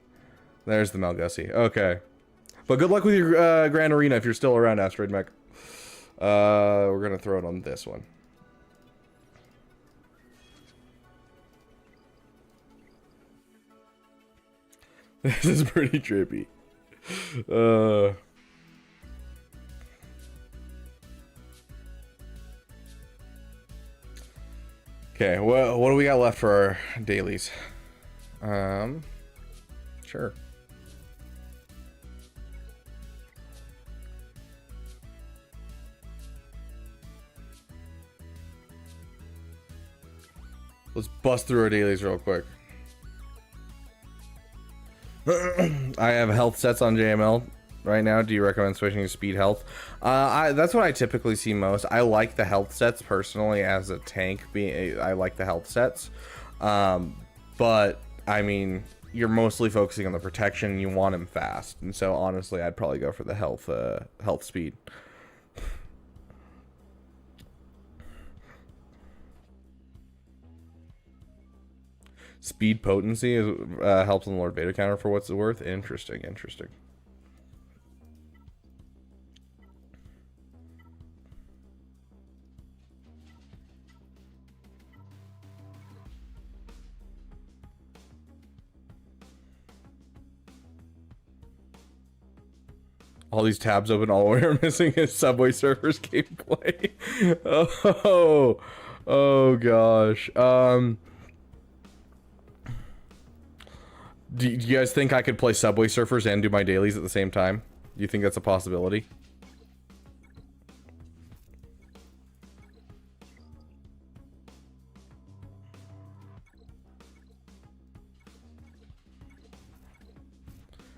There's the Malgussie. Okay. But good luck with your Grand Arena if you're still around, Asteroid Mech. We're gonna throw it on this one. This is pretty trippy. Okay, well, what do we got left for our dailies? Sure. Let's bust through our dailies real quick. I have health sets on JML right now. Do you recommend switching to speed health? That's what I typically see most. I like the health sets personally as a tank. I like the health sets, but I mean, you're mostly focusing on the protection. You want him fast, and so honestly, I'd probably go for the health speed. Speed potency is, helps on the Lord Vader counter for what's it worth. Interesting, interesting. All these tabs open, all we're missing is Subway Surfers gameplay. Oh gosh. Do you guys think I could play Subway Surfers and do my dailies at the same time? Do you think that's a possibility?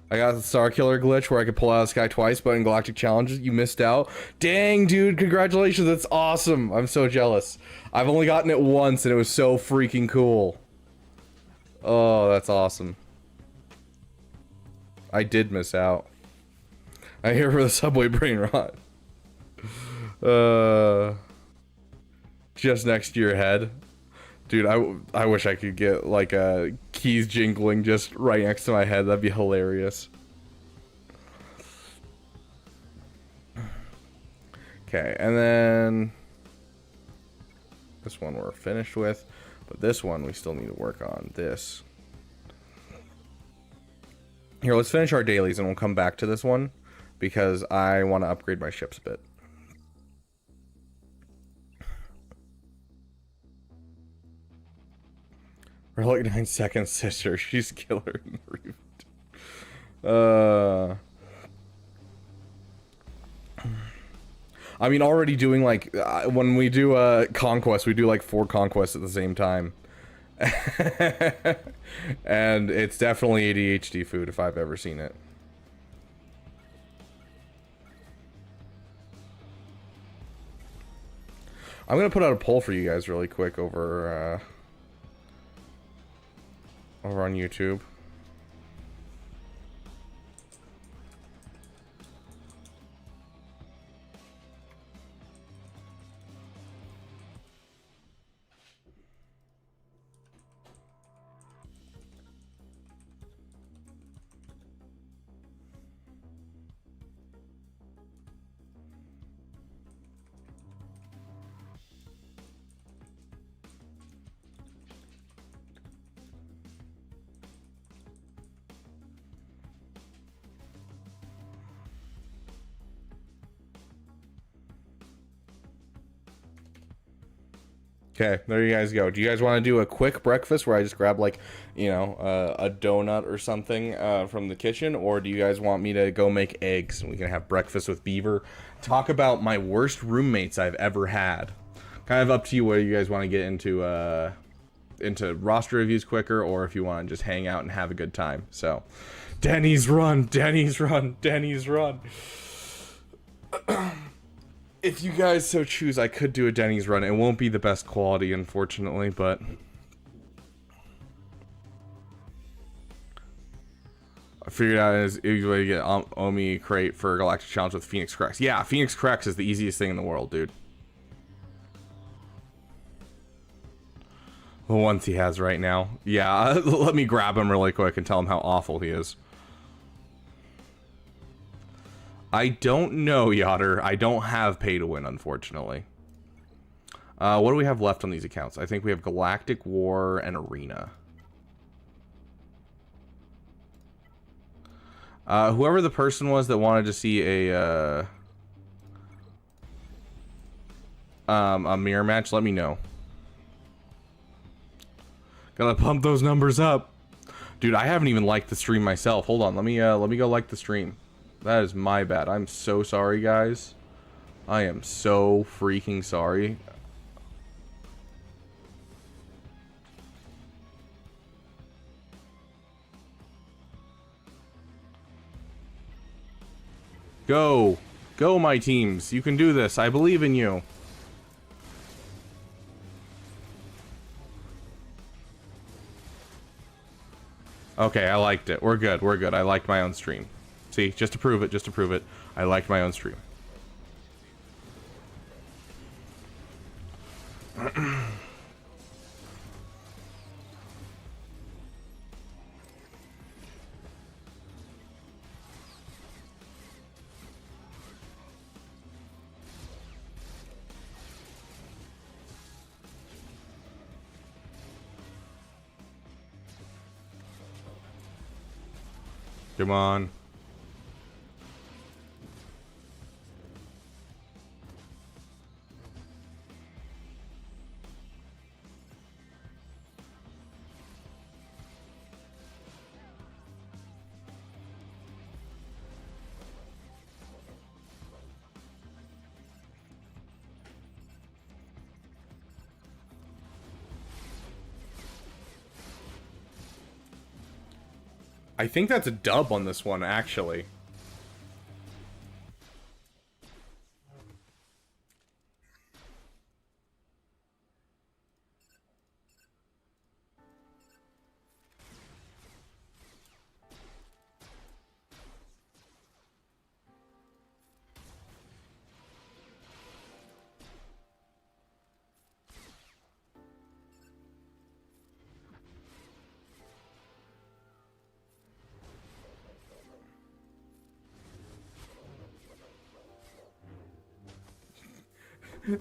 I got the Star Killer glitch where I could pull out of the sky twice, but in Galactic Challenges, you missed out. Dang, dude, congratulations, that's awesome. I'm so jealous. I've only gotten it once, and it was so freaking cool. Oh, that's awesome. I did miss out. I'm here for the subway brain rot. Just next to your head. Dude, I wish I could get like keys jingling just right next to my head. That'd be hilarious. Okay, and then this one we're finished with, but this one we still need to work on. This. Here, let's finish our dailies and we'll come back to this one because I want to upgrade my ships a bit. Relic 9 seconds, sister. She's killer in the reboot. I mean, already doing like when we do conquest, we do like 4 conquests at the same time, and it's definitely ADHD food if I've ever seen it. I'm gonna put out a poll for you guys really quick over on YouTube. Okay, there you guys go. Do you guys want to do a quick breakfast where I just grab like, you know, a donut or something from the kitchen? Or do you guys want me to go make eggs and we can have breakfast with Beaver? Talk about my worst roommates I've ever had. Kind of up to you whether you guys want to get into roster reviews quicker or if you want to just hang out and have a good time. So, Denny's run, Denny's run, Denny's run. If you guys so choose, I could do a Denny's run. It won't be the best quality, unfortunately, but I figured out an easy way to get Omi crate for Galactic Challenge with Phoenix Cracks. Yeah, Phoenix Cracks is the easiest thing in the world, dude. The ones he has right now. Yeah, let me grab him really quick and tell him how awful he is. I don't know, Yotter. I don't have pay to win, unfortunately. What do we have left on these accounts? I think we have Galactic War and Arena. Whoever the person was that wanted to see a mirror match, let me know. Gotta pump those numbers up. Dude, I haven't even liked the stream myself. Hold on, let me go like the stream. That is my bad. I'm so sorry, guys. I am so freaking sorry. Go. Go, my teams. You can do this. I believe in you. Okay, I liked it. We're good. We're good. I liked my own stream. See, just to prove it, I liked my own stream. Come on. I think that's a dub on this one, actually.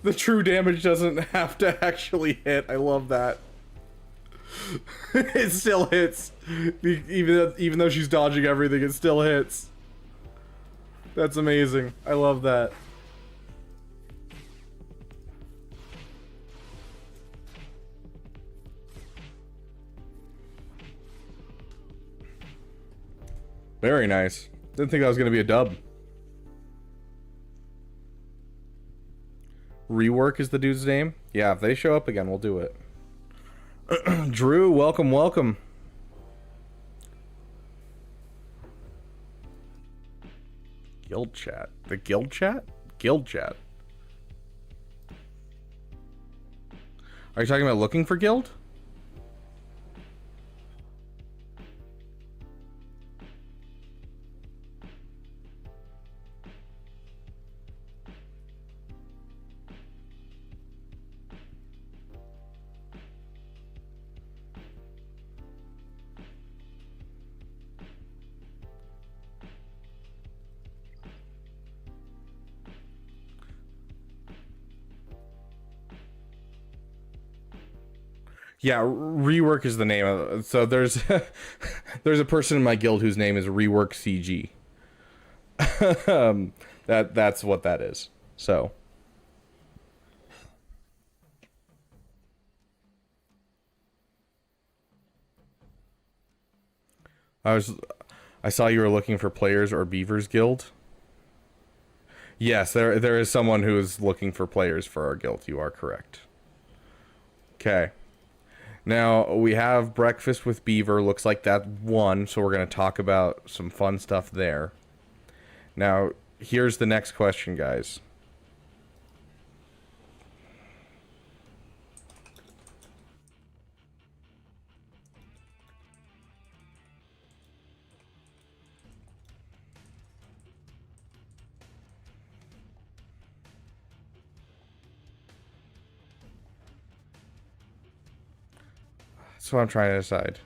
The true damage doesn't have to actually hit. I love that. It still hits. Even though she's dodging everything, it still hits. That's amazing. I love that. Very nice. Didn't think that was going to be a dub. Rework is the dude's name? Yeah, if they show up again, we'll do it. Drew, welcome, welcome. Guild chat. The guild chat? Guild chat. Are you talking about looking for guild? Yeah, Rework is the name of it. So there's there's a person in my guild whose name is Rework CG. That's what that is. So I saw you were looking for players or Beaver's guild. Yes, there is someone who is looking for players for our guild. You are correct. Okay. Now, we have Breakfast with Beaver. Looks like that won, so we're going to talk about some fun stuff there. Now, here's the next question, guys. That's what I'm trying to decide.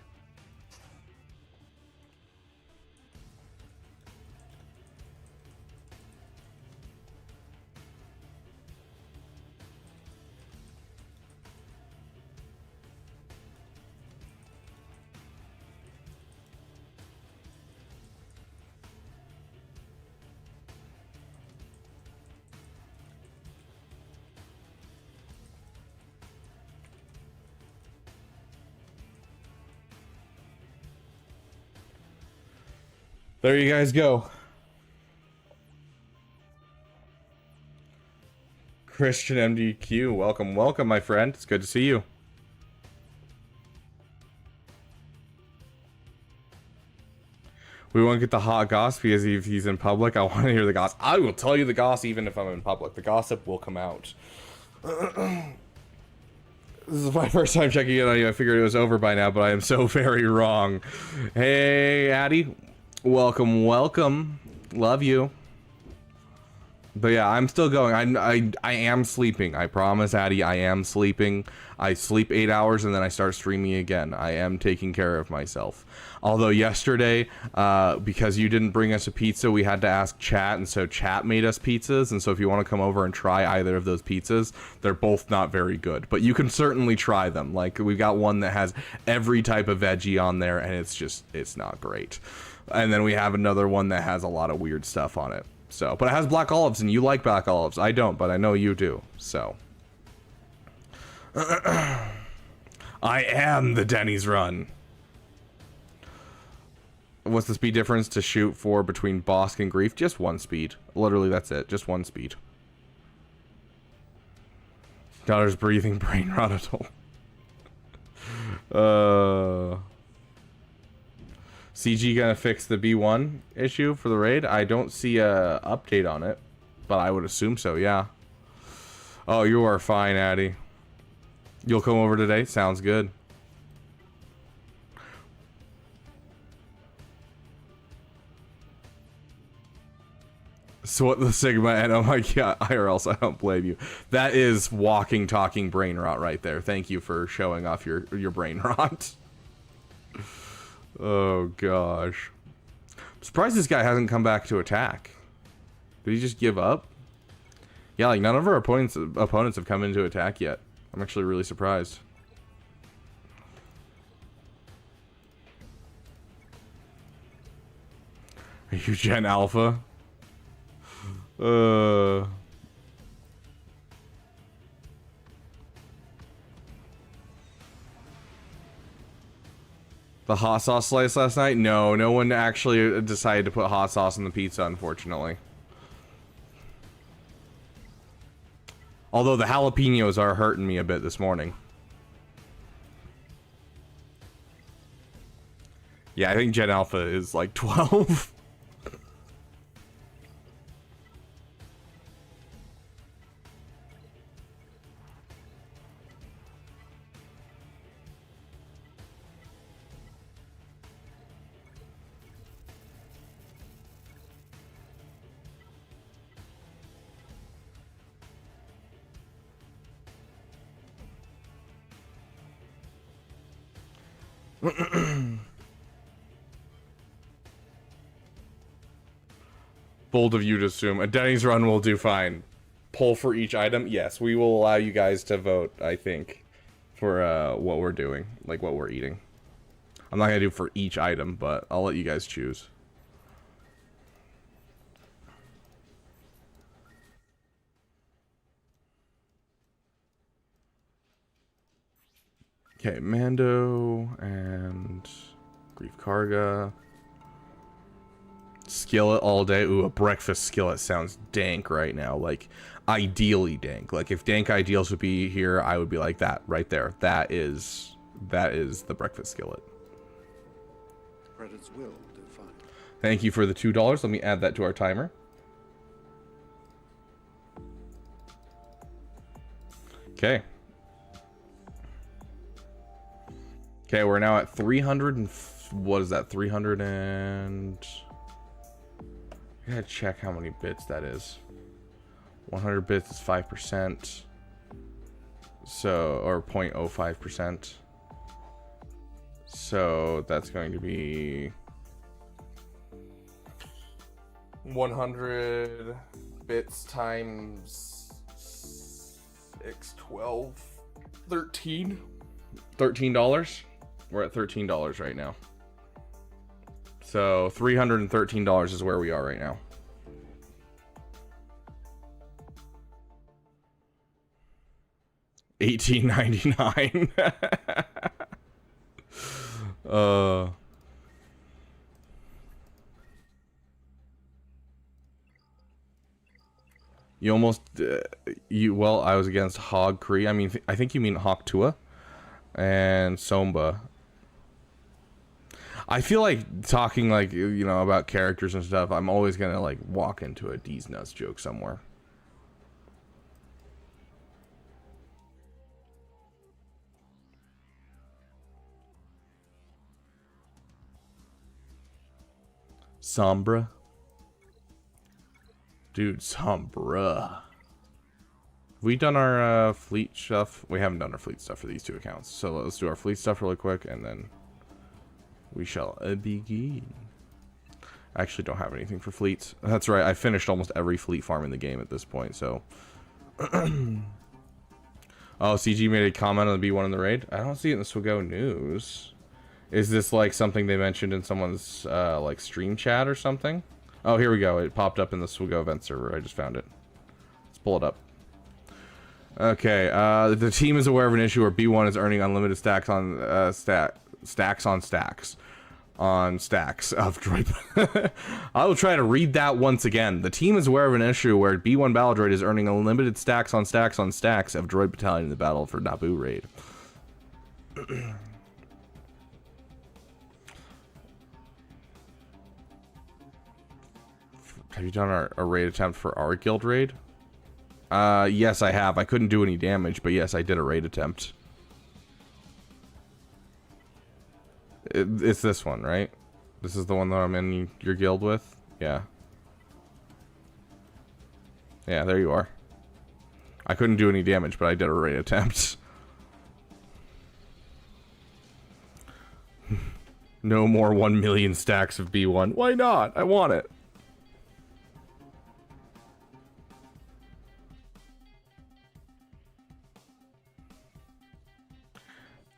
There you guys go. Christian MDQ, welcome, welcome, my friend. It's good to see you. We won't get the hot gossip because if he's in public, I want to hear the gossip. I will tell you the gossip even if I'm in public. The gossip will come out. This is my first time checking in on you. I figured it was over by now, but I am so very wrong. Hey, Addy. Welcome, welcome. Love you. But yeah, I'm still going. I am sleeping. I promise, Addy, I am sleeping. I sleep 8 hours and then I start streaming again. I am taking care of myself. Although yesterday, because you didn't bring us a pizza, we had to ask chat, and so chat made us pizzas. And so if you want to come over and try either of those pizzas, they're both not very good. But you can certainly try them. Like, we've got one that has every type of veggie on there, and it's not great. And then we have another one that has a lot of weird stuff on it. So, but it has black olives, and you like black olives. I don't, but I know you do. So, I am the Denny's run. What's the speed difference to shoot for between Bosk and Grief? Just one speed. Literally, that's it. Just one speed. Daughter's breathing brain rot. CG gonna fix the B1 issue for the raid? I don't see a update on it, but I would assume so, yeah. Oh, you are fine, Addy. You'll come over today? Sounds good. So what the Sigma and oh my god, IRLs, I don't blame you. That is walking, talking brain rot right there. Thank you for showing off your brain rot. Oh gosh. I'm surprised this guy hasn't come back to attack. Did he just give up? Yeah, like none of our opponents have come into attack yet. I'm actually really surprised. Are you Gen Alpha? The hot sauce slice last night? No, no one actually decided to put hot sauce on the pizza, unfortunately. Although the jalapenos are hurting me a bit this morning. Yeah, I think Gen Alpha is like 12. Bold of you to assume. A Denny's run will do fine. Poll for each item? Yes, we will allow you guys to vote, I think, for what we're doing. Like, what we're eating. I'm not going to do for each item, but I'll let you guys choose. Okay, Mando and Grief Karga. Skillet all day. Ooh, a breakfast skillet sounds dank right now. Like, ideally dank. Like, if dank ideals would be here, I would be like that right there. That is the breakfast skillet. Credits will do fine. Thank you for the $2. Let me add that to our timer. Okay. Okay, we're now at 300 and what is that? 300 and I gotta check how many bits that is. 100 bits is 5%. So, or 0.05%. So that's going to be 100 bits times 6, 12, 13. $13. We're at $13 right now. So $313 is where we are right now. $18.99. You almost well, I was against Hog Kree. I mean, I think you mean Hawk Tua and Somba. I feel like talking, like, you know, about characters and stuff, I'm always gonna like walk into a D's nuts joke somewhere. Sombra. Dude, Sombra. Have we done our fleet stuff? We haven't done our fleet stuff for these two accounts. So let's do our fleet stuff really quick and then we shall begin. I actually don't have anything for fleets. That's right, I finished almost every fleet farm in the game at this point, so. Oh, CG made a comment on the B1 in the raid? I don't see it in the Swigo news. Is this like something they mentioned in someone's like stream chat or something? Oh, here we go. It popped up in the Swigo event server. I just found it. Let's pull it up. Okay, the team is aware of an issue where B1 is earning unlimited stacks on stacks of droid. I will try to read that once again. The team is aware of an issue where B1 Battle Droid is earning unlimited stacks of Droid Battalion in the battle for Naboo raid. Have you done a raid attempt for our guild raid? Yes, I have. I couldn't do any damage, but yes, I did a raid attempt. It's this one, right? This is the one that I'm in your guild with? Yeah. Yeah, there you are. I couldn't do any damage, but I did a raid attempt. No more 1 million stacks of B1. Why not? I want it.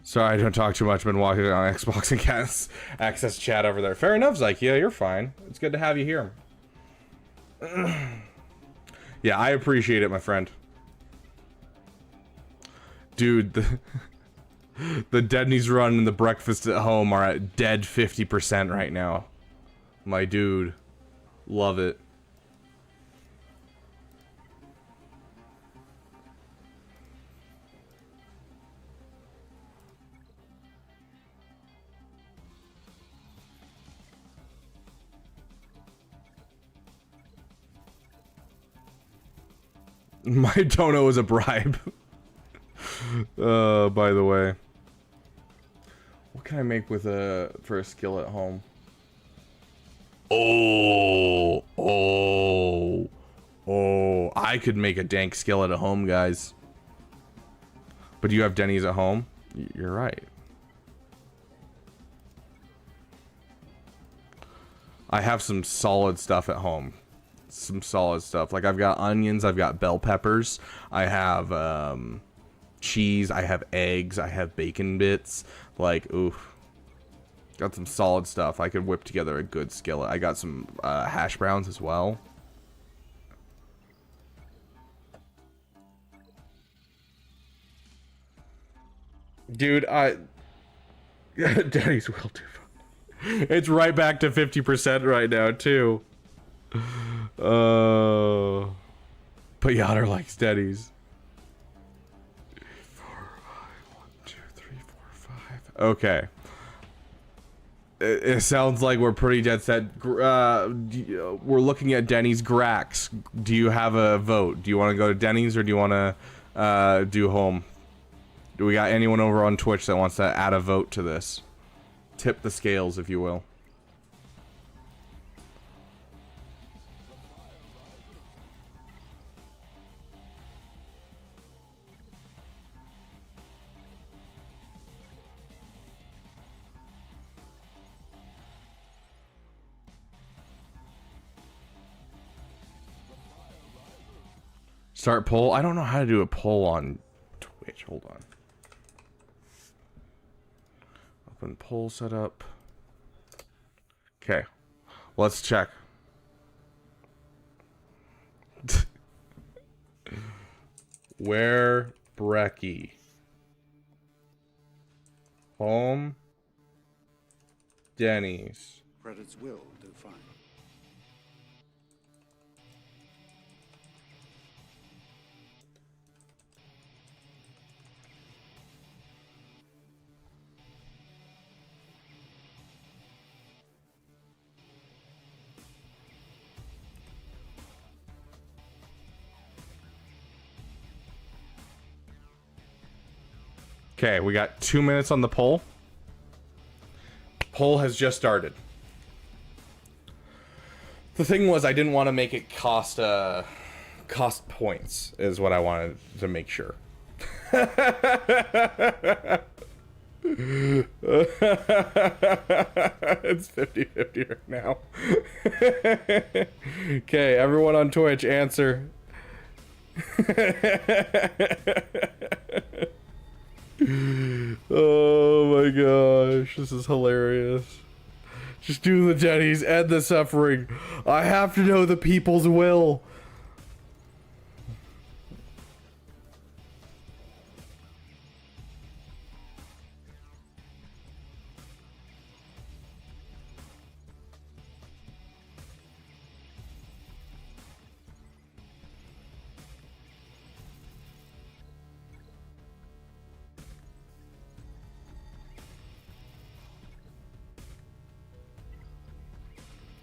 Sorry, I don't talk too much. Been walking on Xbox and can't access chat over there. Fair enough, Zyke. Yeah, you're fine. It's good to have you here. Yeah, I appreciate it, my friend. Dude, the Deadney's Run and the Breakfast at Home are at dead 50% right now. My dude. Love it. My dono is a bribe. By the way. What can I make with for a skill at home? Oh, I could make a dank skillet at home, guys. But do you have Denny's at home? You're right. I have some solid stuff at home. Some solid stuff. Like I've got onions, I've got bell peppers, I have cheese, I have eggs, I have bacon bits. Like, oof. Got some solid stuff. I could whip together a good skillet. I got some hash browns as well. Dude, Daddy's will do. It's right back to 50% right now, too. But Yoder likes Daddies. 4, 5, 1, 2, 3, 4, 5. Okay. It sounds like we're pretty dead set. We're looking at Denny's Grax. Do you have a vote? Do you want to go to Denny's or do you want to do home? Do we got anyone over on Twitch that wants to add a vote to this? Tip the scales, if you will. Start poll? I don't know how to do a poll on Twitch. Hold on. Open poll setup. Okay. Let's check. Where Brecky? Home. Denny's. Credits will do fine. Okay, we got 2 minutes on the poll. Poll has just started. The thing was, I didn't want to make it cost points, is what I wanted to make sure. It's 50-50 right now. Okay, everyone on Twitch, answer. Oh my gosh, this is hilarious. Just do the Denny's, end the suffering. I have to know the people's will.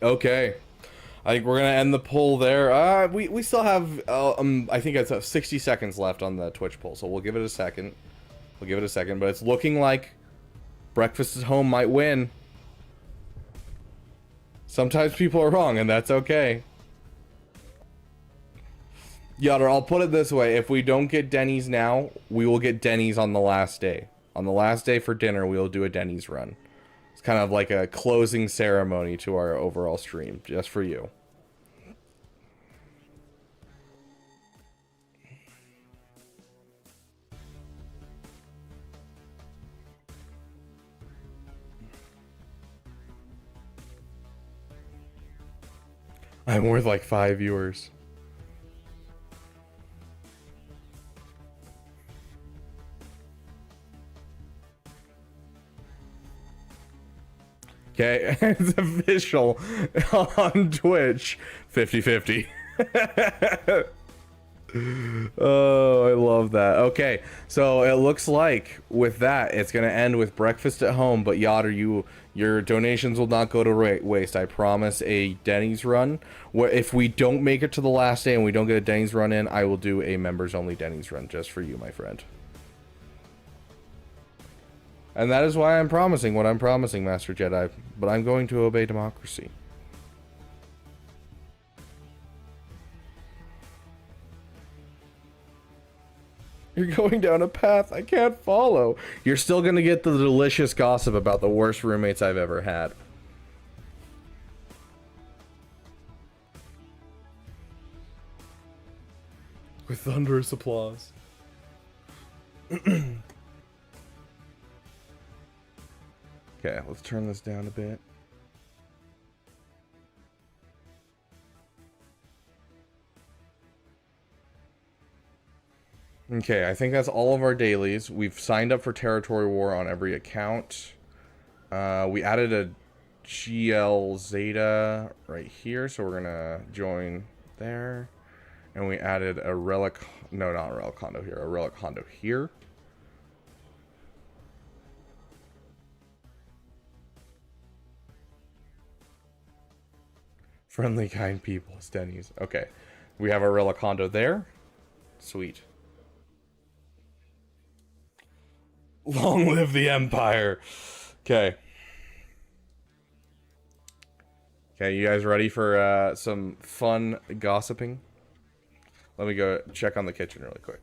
Okay. I think we're gonna end the poll there. We still have I think it's 60 seconds left on the Twitch poll, so we'll give it a second. We'll give it a second, but it's looking like Breakfast at Home might win. Sometimes people are wrong, and that's okay. Yoder, I'll put it this way: if we don't get Denny's now, we will get Denny's on the last day. On the last day for dinner, we will do a Denny's run. It's kind of like a closing ceremony to our overall stream, just for you. I'm worth like 5 viewers. Okay, it's official on Twitch. 50-50. Oh, I love that. Okay, so it looks like with that, it's gonna end with Breakfast at Home. But Yoder, your donations will not go to waste. I promise a Denny's run. Where if we don't make it to the last day and we don't get a Denny's run in, I will do a members only Denny's run just for you, my friend. And that is why I'm promising what I'm promising, Master Jedi. But I'm going to obey democracy. You're going down a path I can't follow. You're still going to get the delicious gossip about the worst roommates I've ever had. With thunderous applause. Okay, let's turn this down a bit. Okay, I think that's all of our dailies. We've signed up for Territory War on every account. We added a GL Zeta right here, so we're gonna join there. And we added a Relic, no, not a Relic Hondo here, a Relic Hondo here. Friendly, kind people, Denny's. Okay, we have our Relic Hondo there. Sweet. Long live the Empire. Okay. Okay, you guys ready for some fun gossiping? Let me go check on the kitchen really quick.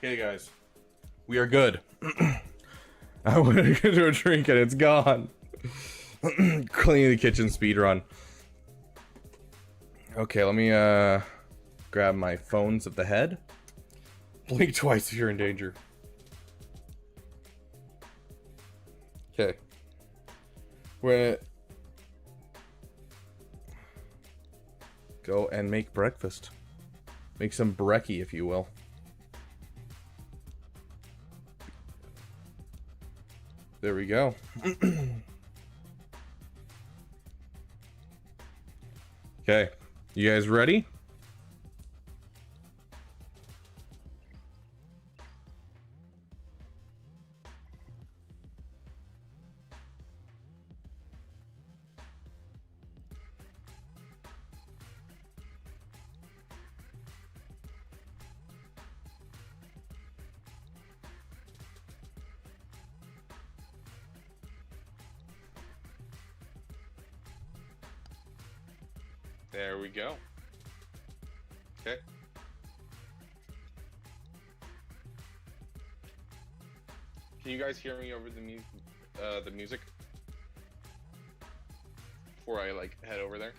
Okay, guys. We are good. I went to get to a drink and it's gone. Cleaning the kitchen speed run. Okay, let me grab my phones at the head. Blink twice if you're in danger. Okay. We're gonna go and make breakfast. Make some brekkie, if you will. There we go. Okay, you guys ready? There we go. Okay. Can you guys hear me over the music? Before I like head over there?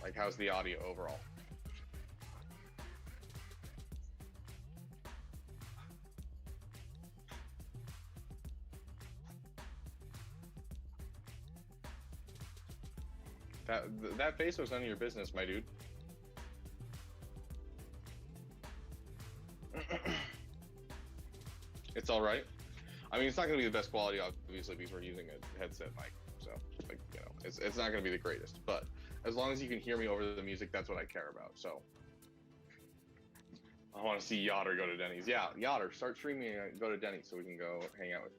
Like, how's the audio overall? That face was none of your business, my dude. It's all right. I mean, it's not going to be the best quality, obviously, because we're using a headset mic. So, like, you know, it's not going to be the greatest. But as long as you can hear me over the music, that's what I care about. So, I want to see Yotter go to Denny's. Yeah, Yotter, start streaming and go to Denny's so we can go hang out with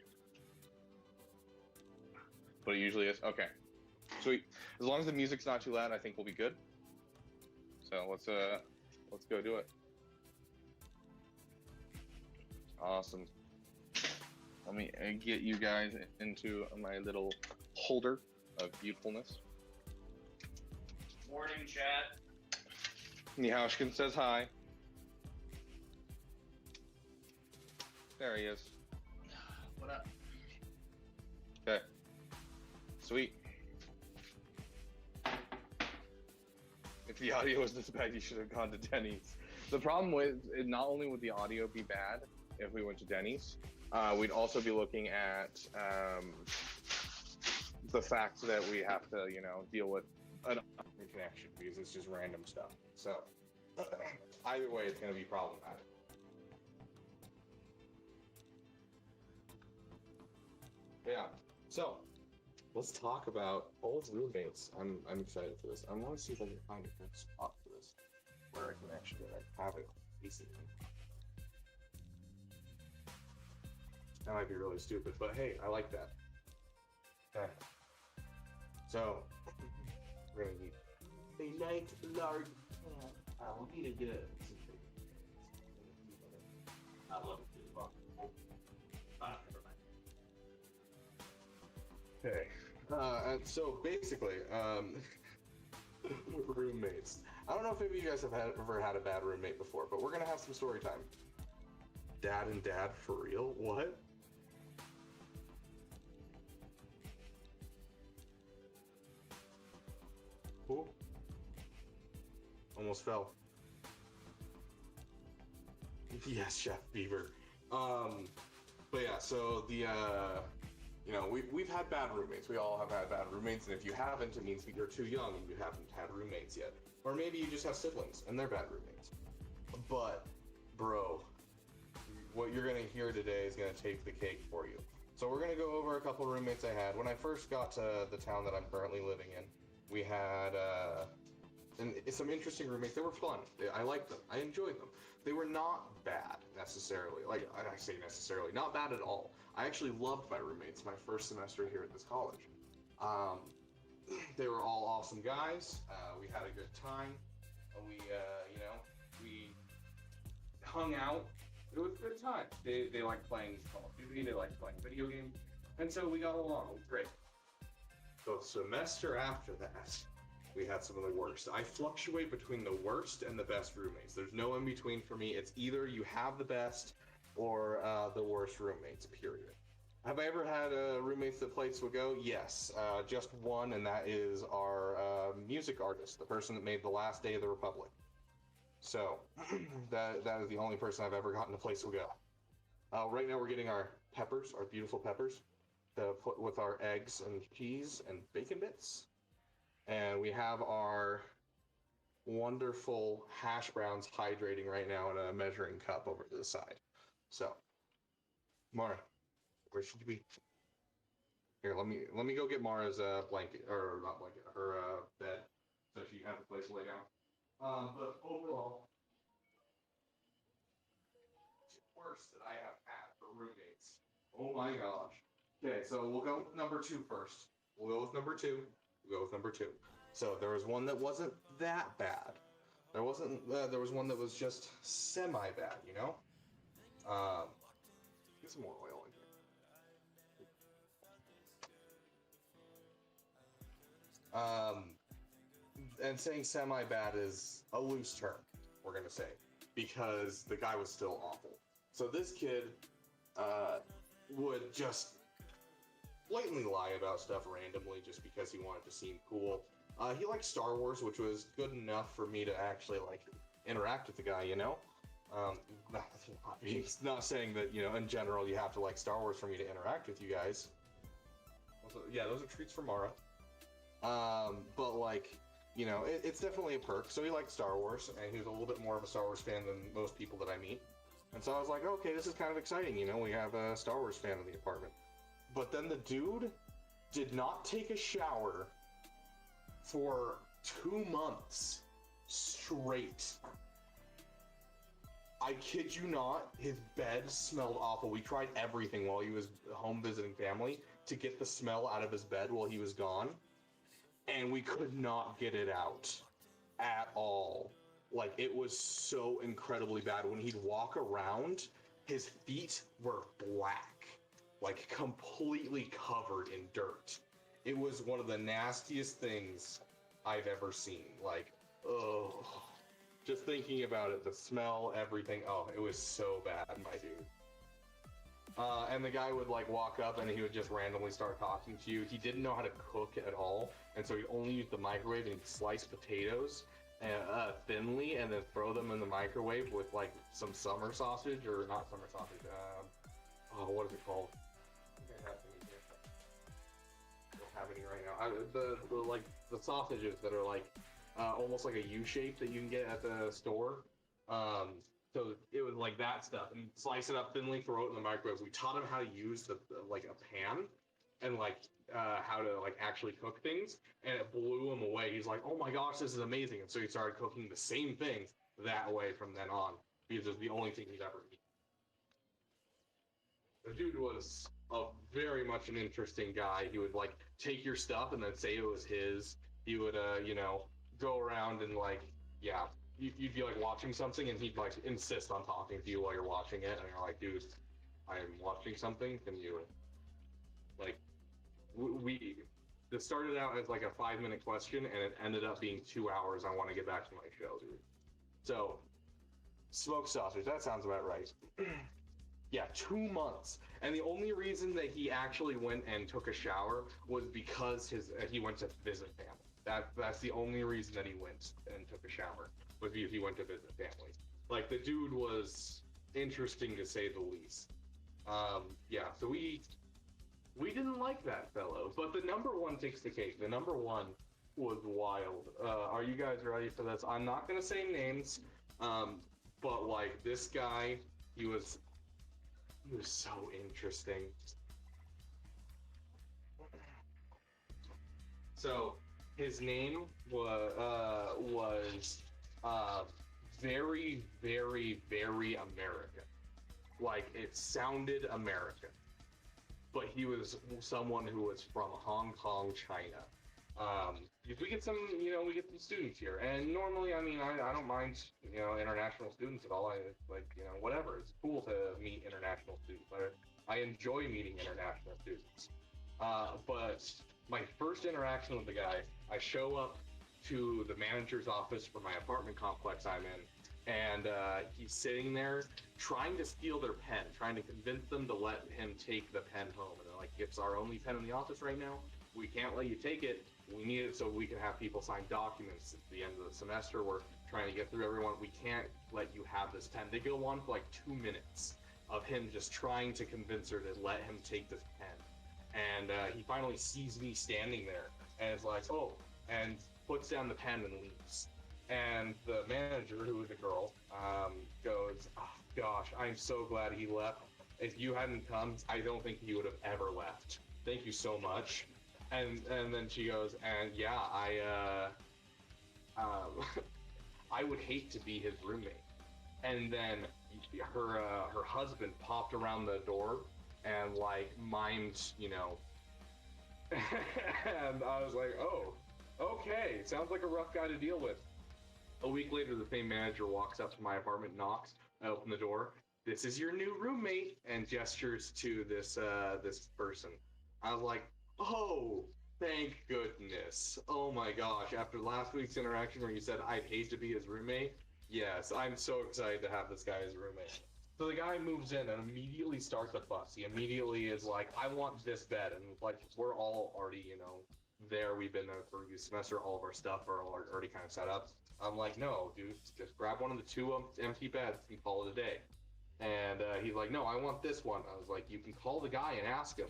you. But it usually is. Okay. Sweet. As long as the music's not too loud, I think we'll be good. So let's go do it. Awesome. Let me get you guys into my little holder of beautifulness. Morning, chat. Nihaushkin says hi. There he is. What up? Okay. Sweet. If the audio was this bad, you should have gone to Denny's. The problem with it, not only would the audio be bad if we went to Denny's, we'd also be looking at the fact that we have to, you know, deal with an connection because it's just random stuff. So either way, it's going to be problematic. Yeah. So let's talk about old roommates. I'm excited for this. I want to see if I can find a good spot for this where I can actually have it decently. That might be really stupid, but hey, I like that. Okay. So we're gonna need a nice large pan. We'll need a good. I love it. Okay. And so basically, roommates. I don't know if any of you guys have ever had a bad roommate before, but we're gonna have some story time. Dad and dad for real? What? Ooh. Almost fell. Yes, Chef Beaver. But yeah, so the you know, we've had bad roommates. We all have had bad roommates, and if you haven't, it means that you're too young and you haven't had roommates yet. Or maybe you just have siblings and they're bad roommates. But, bro, what you're gonna hear today is gonna take the cake for you. So we're gonna go over a couple roommates I had. When I first got to the town that I'm currently living in, we had some interesting roommates. They were fun. I liked them. I enjoyed them. They were not bad necessarily. Like, I say necessarily, not bad at all. I actually loved my roommates my first semester here at this college. They were all awesome guys. We had a good time. We, you know, we hung out. It was a good time. They liked playing Call of Duty. They liked playing video games. And so we got along. It was great. So the semester after that, we had some of the worst. I fluctuate between the worst and the best roommates. There's no in between for me. It's either you have the best or the worst roommates, period. Have I ever had roommates that played Swago? Yes, just one, and that is our music artist, the person that made The Last Day of the Republic. So, that is the only person I've ever gotten to play Swago. Right now we're getting our peppers, our beautiful peppers, to put with our eggs and cheese and bacon bits. And we have our wonderful hash browns hydrating right now in a measuring cup over to the side. So, Mara, where should you be? Here, let me go get Mara's blanket, or not blanket, her bed, so she has a place to lay down. But overall, it's the worst that I have had for roommates. Oh my gosh. Okay, so we'll go with number 2 first. We'll go with number 2. We'll go with number 2. So there was one that wasn't that bad. There wasn't. There was one that was just semi-bad, you know. Get some more oil in here. And saying semi-bad is a loose term, we're gonna say, because the guy was still awful. So this kid would just blatantly lie about stuff randomly just because he wanted to seem cool. He liked Star Wars, which was good enough for me to actually like interact with the guy, you know. He's not saying that, you know, in general you have to like Star Wars for me to interact with you guys. Also, yeah, those are treats for Mara. But like, you know, it's definitely a perk. So he liked Star Wars, and he was a little bit more of a Star Wars fan than most people that I meet. And so I was like, okay, this is kind of exciting, you know, we have a Star Wars fan in the apartment. But then the dude did not take a shower for 2 months straight. I kid you not, his bed smelled awful. We tried everything while he was home visiting family to get the smell out of his bed while he was gone, and we could not get it out at all. Like, it was so incredibly bad. When he'd walk around, his feet were black, like completely covered in dirt. It was one of the nastiest things I've ever seen. Like, ugh. Just thinking about it, the smell, everything, oh, it was so bad, my dude. And the guy would like walk up and he would just randomly start talking to you. He didn't know how to cook at all, and so he only used the microwave, and he'd slice potatoes thinly and then throw them in the microwave with like some summer sausage, or not summer sausage, oh, what is it called? I think I have any here. I don't have any right now. The sausages that are like almost like a U shape that you can get at the store. So it was like that stuff, and slice it up thinly, throw it in the microwave. We taught him how to use like a pan, and like how to like actually cook things, and it blew him away. He's like, "Oh my gosh, this is amazing!" And so he started cooking the same things that way from then on, because it was the only thing he'd ever eaten. The dude was very much an interesting guy. He would like take your stuff and then say it was his. He would you know, go around and like, yeah, you'd be like watching something, and he'd like insist on talking to you while you're watching it, and you're like, dude, I'm watching something, can you, like, this started out as like a 5-minute question, and it ended up being 2 hours. I want to get back to my show, dude. So, smoked sausage, that sounds about right. Yeah, 2 months. And the only reason that he actually went and took a shower was because he went to visit family. That's the only reason that he went and took a shower, was because he went to visit family. Like, the dude was interesting to say the least. Yeah, so we didn't like that fellow, but the number 1 takes the cake. The number 1 was wild. Are you guys ready for this? I'm not gonna say names, but like, this guy, he was so interesting. So his name was very, very, very American. Like, it sounded American. But he was someone who was from Hong Kong, China. We get some students here, and normally, I mean, I don't mind, you know, international students at all. I like, you know, whatever. It's cool to meet international students. I enjoy meeting international students. But my first interaction with the guy, I show up to the manager's office for my apartment complex I'm in, and he's sitting there trying to steal their pen, trying to convince them to let him take the pen home. And they're like, it's our only pen in the office right now. We can't let you take it. We need it so we can have people sign documents at the end of the semester. We're trying to get through everyone. We can't let you have this pen. They go on for like 2 minutes of him just trying to convince her to let him take this pen. And he finally sees me standing there and is like, oh, and puts down the pen and leaves. And the manager, who is a girl, goes, oh, gosh, I'm so glad he left. If you hadn't come, I don't think he would have ever left. Thank you so much. And then she goes, and yeah, I would hate to be his roommate. And then her husband popped around the door and like mimed, you know. And I was like, oh, okay, sounds like a rough guy to deal with. A week later, the same manager walks up to my apartment, knocks, I open the door. This is your new roommate, and gestures to this person. I was like, oh, thank goodness. Oh my gosh, after last week's interaction where you said I'd hate to be his roommate, yes, I'm so excited to have this guy as a roommate. So the guy moves in and immediately starts a fuss. He immediately is like, I want this bed. And like, we're all already, you know, there. We've been there for a semester. All of our stuff are already kind of set up. I'm like, no, dude, just grab one of the 2 empty beds and call it a day. And he's like, no, I want this one. I was like, you can call the guy and ask him.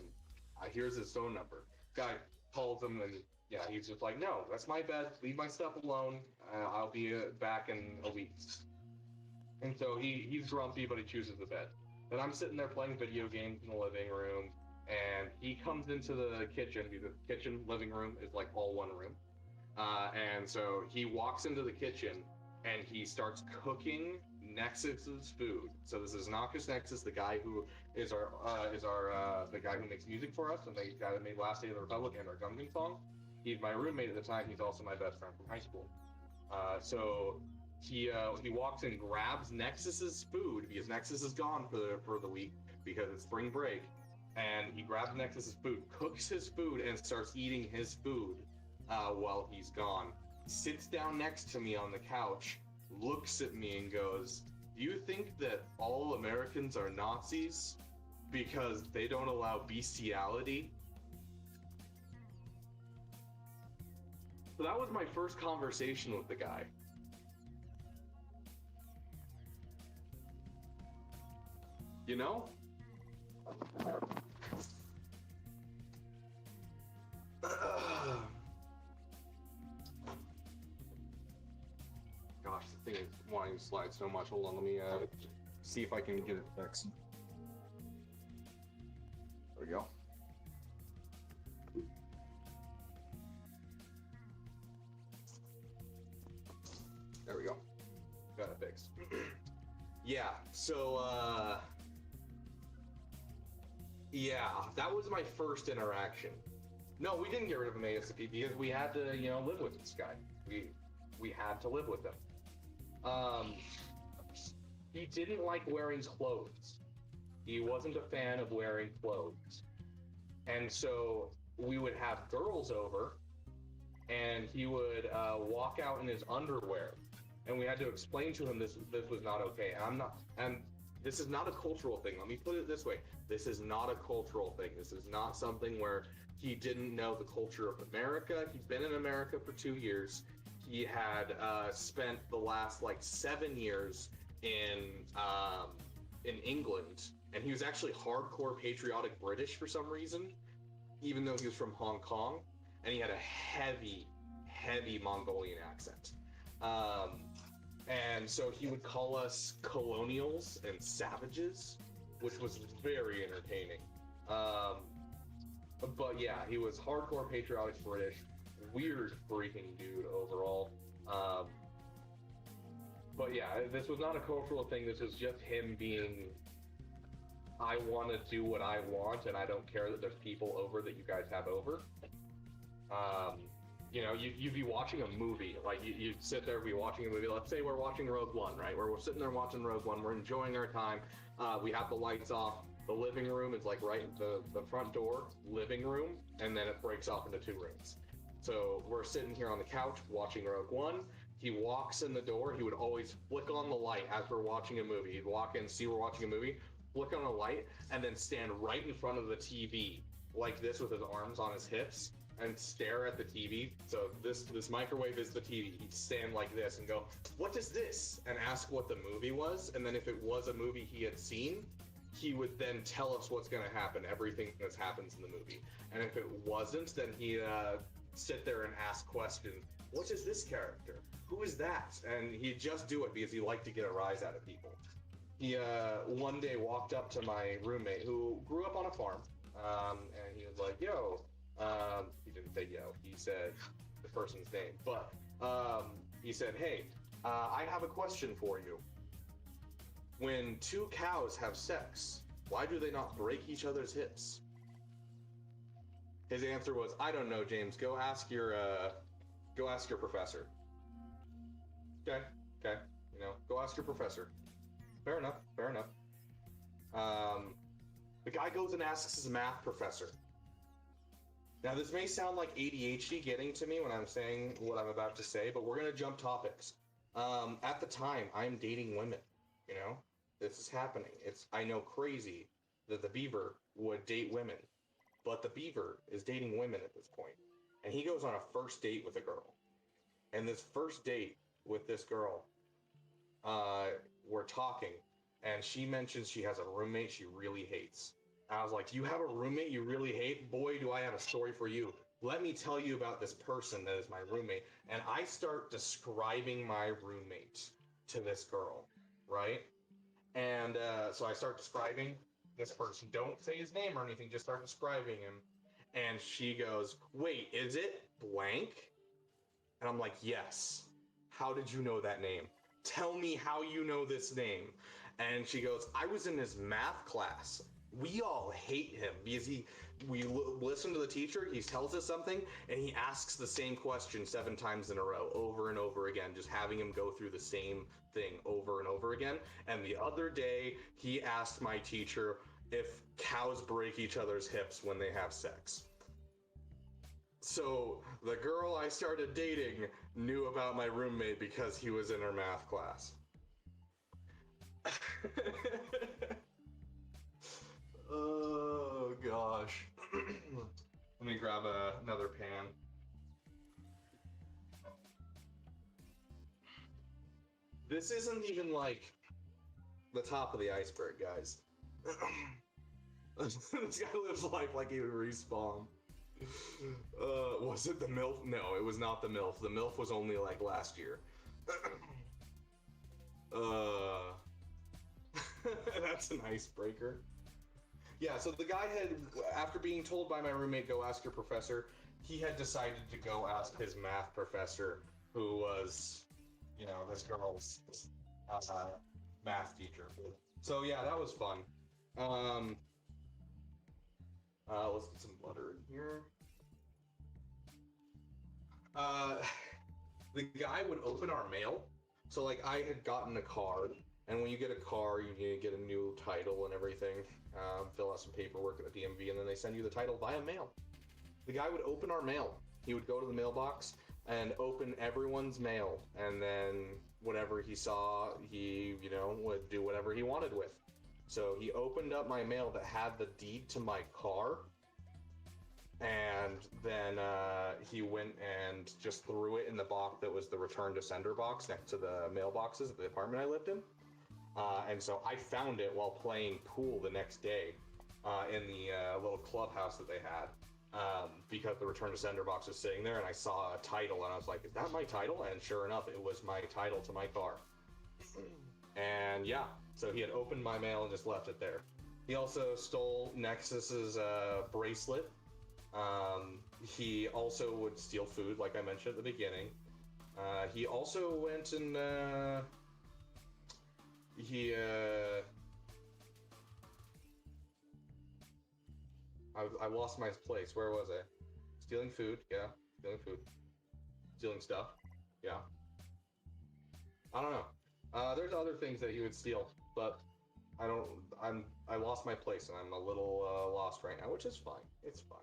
Here's his phone number. Guy calls him and yeah, he's just like, no, that's my bed. Leave my stuff alone. I'll be back in a week. And so he's grumpy, but he chooses the bed. Then I'm sitting there playing video games in the living room, and he comes into the kitchen, because the kitchen living room is like all one room. And so he walks into the kitchen and he starts cooking Nexus's food. So this is Noxious Nexes, the guy who is the guy who makes music for us, and the guy that made Last Day of the Republic and our Gundam song. He's my roommate at the time. He's also my best friend from high school. So he walks and grabs Nexus's food because Nexus is gone for the week because it's spring break, and he grabs Nexus's food, cooks his food, and starts eating his food while he's gone. Sits down next to me on the couch, looks at me and goes, do you think that all Americans are Nazis because they don't allow bestiality? So that was my first conversation with the guy. You know? Gosh, the thing is wanting to slide so much. Hold on, let me see if I can get it fixed. There we go. There we go. Got it fixed. Yeah, so yeah, that was my first interaction. No, we didn't get rid of him ASAP because we had to, you know, live with this guy. We had to live with him. He didn't like wearing clothes. He wasn't a fan of wearing clothes. And so we would have girls over and he would walk out in his underwear. And we had to explain to him this was not okay. And this is not a cultural thing. Let me put it this way. This is not a cultural thing. This is not something where he didn't know the culture of America. He's been in America for 2 years. He had spent the last like 7 years in England, and he was actually hardcore patriotic British for some reason, even though he was from Hong Kong, and he had a heavy Mongolian accent. And so he would call us colonials and savages, which was very entertaining. But yeah, he was hardcore patriotic British, weird freaking dude overall. But yeah, this was not a cultural thing. This was just him being, I want to do what I want, and I don't care that there's people over that you guys have over. You know, you'd be watching a movie, like you'd sit there, be watching a movie. Let's say we're watching Rogue One, right? Where we're sitting there watching Rogue One, we're enjoying our time. We have the lights off. The living room is like right the front door, living room, and then it breaks off into 2 rooms. So we're sitting here on the couch watching Rogue One. He walks in the door. He would always flick on the light as we're watching a movie. He'd walk in, see we're watching a movie, flick on a light, and then stand right in front of the TV like this with his arms on his hips and stare at the TV. So this microwave is the TV. He'd stand like this and go, "What is this?" and ask what the movie was. And then if it was a movie he had seen, he would then tell us what's going to happen, everything that happens in the movie. And if it wasn't, then he'd sit there and ask questions. What is this character? Who is that? And he'd just do it because he liked to get a rise out of people. He one day walked up to my roommate who grew up on a farm, and he was like, "Yo," he didn't say yo, he said the person's name, but he said, "Hey, I have a question for you. When two cows have sex, why do they not break each other's hips?" His answer was, "I don't know, James. Go ask your professor." Okay, go ask your professor. Fair enough. The guy goes and asks his math professor. Now, this may sound like ADHD getting to me when I'm saying what I'm about to say, but we're gonna jump topics. At the time, I'm dating women. This is happening. I know crazy that the Beaver would date women, but the Beaver is dating women at this point. And he goes on a first date with a girl. And this first date with this girl, we're talking, and she mentions she has a roommate she really hates. And I was like, "You have a roommate you really hate? Boy, do I have a story for you. Let me tell you about this person that is my roommate." And I start describing my roommate to this girl, right? And so I start describing this person. Don't say his name or anything, just start describing him. And she goes, "Wait, is it blank?" And I'm like, "Yes." "How did you know that name? Tell me how you know this name." And she goes, "I was in his math class. We all hate him because we listen to the teacher, he tells us something, and he asks the same question 7 times in a row, over and over again, just having him go through the same thing over and over again. And the other day, he asked my teacher if cows break each other's hips when they have sex." So the girl I started dating knew about my roommate because he was in her math class. Oh gosh. Let me grab another pan. This isn't even like the top of the iceberg, guys. This guy lives life like he would respawn. Was it the MILF? No, it was not the MILF. The MILF was only like last year. That's an icebreaker. Yeah, so the guy had, after being told by my roommate, "Go ask your professor," he had decided to go ask his math professor, who was, this girl's math teacher. So yeah, that was fun. Let's get some butter in here. The guy would open our mail. So like I had gotten a card, and when you get a car, you need to get a new title and everything. Fill out some paperwork at the DMV, and then they send you the title via mail. The guy would open our mail. He would go to the mailbox and open everyone's mail, and then whatever he saw, he, would do whatever he wanted with. So he opened up my mail that had the deed to my car, and then he went and just threw it in the box that was the return to sender box next to the mailboxes at the apartment I lived in. And so I found it while playing pool the next day in the little clubhouse that they had, because the return to sender box was sitting there, and I saw a title, and I was like, "Is that my title?" And sure enough, it was my title to my car. And yeah, so he had opened my mail and just left it there. He also stole Nexus's bracelet. He also would steal food, like I mentioned at the beginning. He also went and I lost my place. Where was I? Stealing food, yeah. Stealing food. Stealing stuff, yeah. I don't know. There's other things that he would steal, but I lost my place, and I'm a little lost right now, which is fine. It's fine.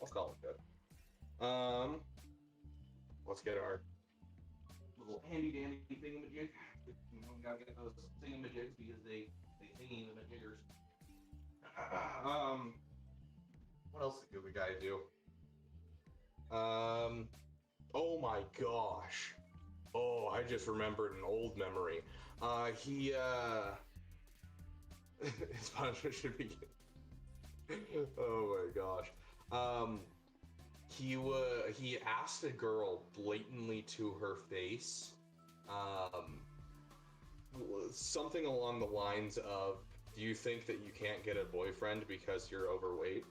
I'll call it good. Let's get our little handy dandy thingamajig. You know, gotta get those thingamajigs because they thingy the majiggers. What else do we gotta do? Oh my gosh. Oh, I just remembered an old memory. His punishment should be. Oh my gosh. He asked a girl blatantly to her face, something along the lines of, "Do you think that you can't get a boyfriend because you're overweight?"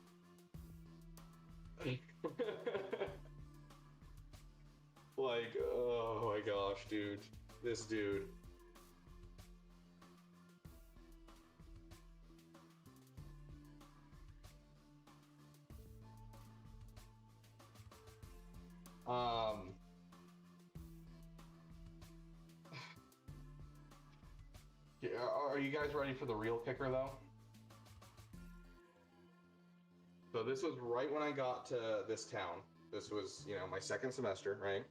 Like, oh my gosh, dude. This dude. Yeah, are you guys ready for the real kicker, though? So this was right when I got to this town. This was, you know, my second semester, right?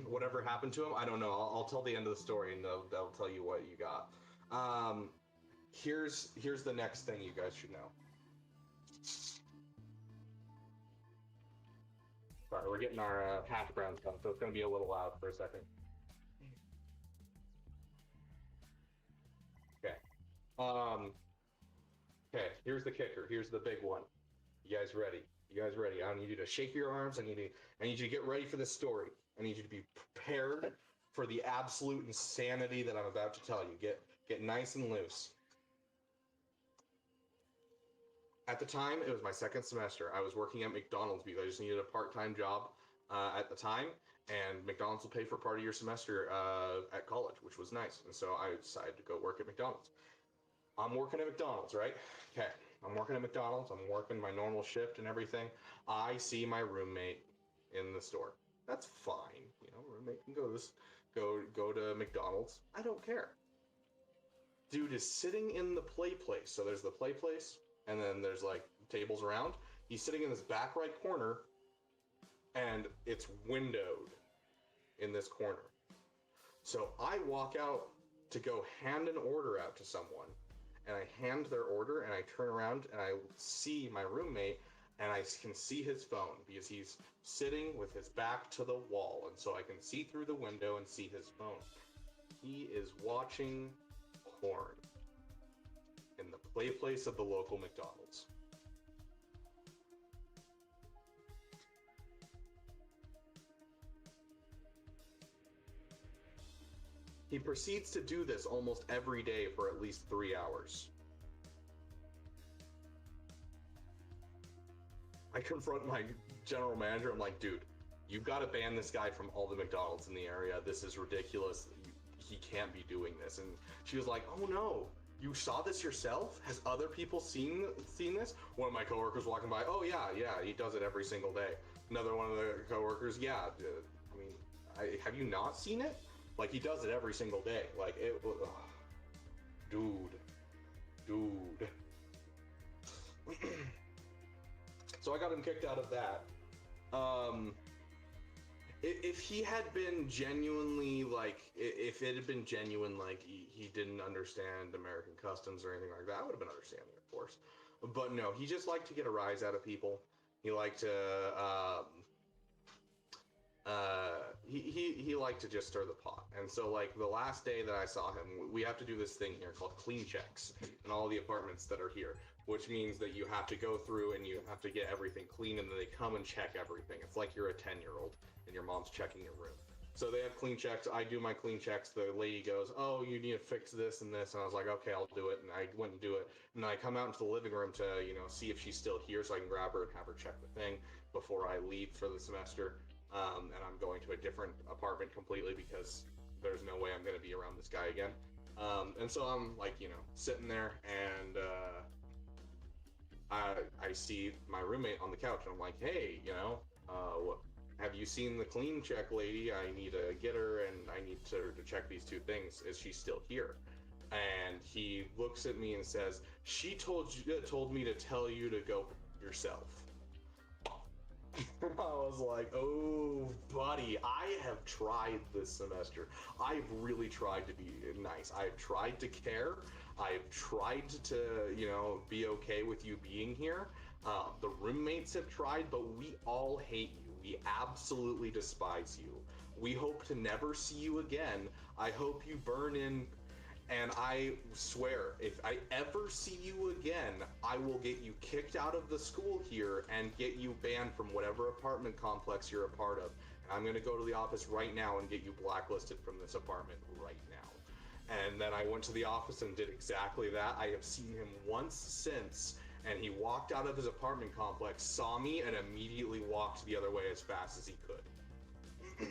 Whatever happened to him, I don't know. I'll tell the end of the story, and they'll tell you what you got. Here's the next thing you guys should know. Sorry, we're getting our hash browns done, so it's going to be a little loud for a second. Okay. Okay, here's the kicker. Here's the big one. You guys ready? You guys ready? I need you to shake your arms. I need you to get ready for this story. I need you to be prepared for the absolute insanity that I'm about to tell you. Get nice and loose. At the time, it was my second semester. I was working at McDonald's because I just needed a part-time job at the time, and McDonald's will pay for part of your semester at college, which was nice. And so I decided to go work at McDonald's. I'm working at McDonald's, right? Okay, I'm working at McDonald's. I'm working my normal shift and everything. I see my roommate in the store. That's fine, you know. Roommate can go to McDonald's. I don't care. Dude is sitting in the play place. So there's the play place, and then there's like tables around. He's sitting in this back right corner, and it's windowed in this corner. So I walk out to go hand an order out to someone, and I hand their order, and I turn around and I see my roommate, and I can see his phone because he's sitting with his back to the wall, and so I can see through the window and see his phone. He is watching porn in the play place of the local McDonald's. He proceeds to do this almost every day for at least 3 hours. I confront my general manager. I'm like, dude, you've got to ban this guy from all the McDonald's in the area. This is ridiculous. He can't be doing this. And she was like, oh no, you saw this yourself? Has other people seen this? One of my coworkers walking by, oh yeah, he does it every single day. Another one of the coworkers, yeah, I mean, have you not seen it? Like, he does it every single day. Like, dude. So I got him kicked out of that. If he had been genuinely, like, if it had been genuine, like, he didn't understand American customs or anything like that, I would have been understanding, of course. But no, he just liked to get a rise out of people. He liked to, he liked to just stir the pot. And so, like, the last day that I saw him, we have to do this thing here called clean checks in all the apartments that are here, which means that you have to go through and you have to get everything clean, and then they come and check everything. It's like you're a 10-year-old and your mom's checking your room. So they have clean checks. I do my clean checks. The lady goes, oh, you need to fix this and this. And I was like, okay, I'll do it. And I went and do it. And I come out into the living room to, you know, see if she's still here so I can grab her and have her check the thing before I leave for the semester. And I'm going to a different apartment completely because there's no way I'm going to be around this guy again. And so I'm, like, you know, sitting there, and I see my roommate on the couch, and I'm like, hey, you know, have you seen the clean check lady? I need to get her, and I need her to check these two things. Is she still here? And he looks at me and says, she told me to tell you to go yourself. I was like, oh, buddy, I have tried this semester. I've really tried to be nice. I've tried to care. I've tried to, you know, be okay with you being here. The roommates have tried, but we all hate you. We absolutely despise you. We hope to never see you again. I hope you burn in. And I swear, if I ever see you again, I will get you kicked out of the school here and get you banned from whatever apartment complex you're a part of. And I'm going to go to the office right now and get you blacklisted from this apartment right now. And then I went to the office and did exactly that. I have seen him once since, and he walked out of his apartment complex, saw me, and immediately walked the other way as fast as he could.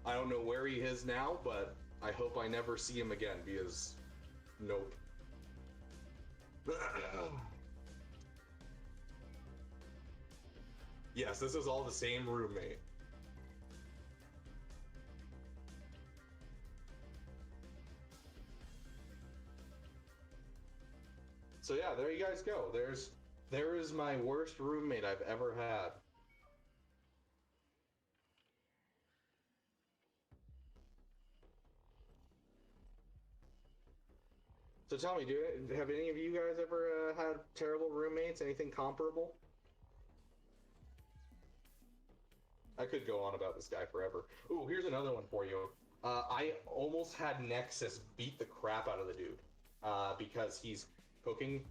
I don't know where he is now, but I hope I never see him again, because nope. Yes, this is all the same roommate. So yeah, there you guys go. There is my worst roommate I've ever had. So tell me, have any of you guys ever had terrible roommates? Anything comparable? I could go on about this guy forever. Ooh, here's another one for you. I almost had Nexus beat the crap out of the dude because he's cooking,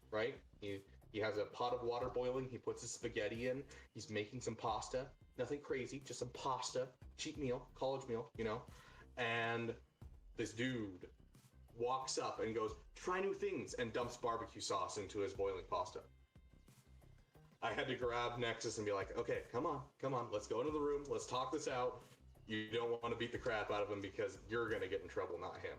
right? He has a pot of water boiling. He puts his spaghetti in. He's making some pasta. Nothing crazy, just some pasta. Cheap meal, college meal, you know? And this dude walks up and goes, try new things, and dumps barbecue sauce into his boiling pasta. I had to grab Nexus and be like, okay, come on, let's go into the room, let's talk this out. You don't want to beat the crap out of him because you're going to get in trouble, not him.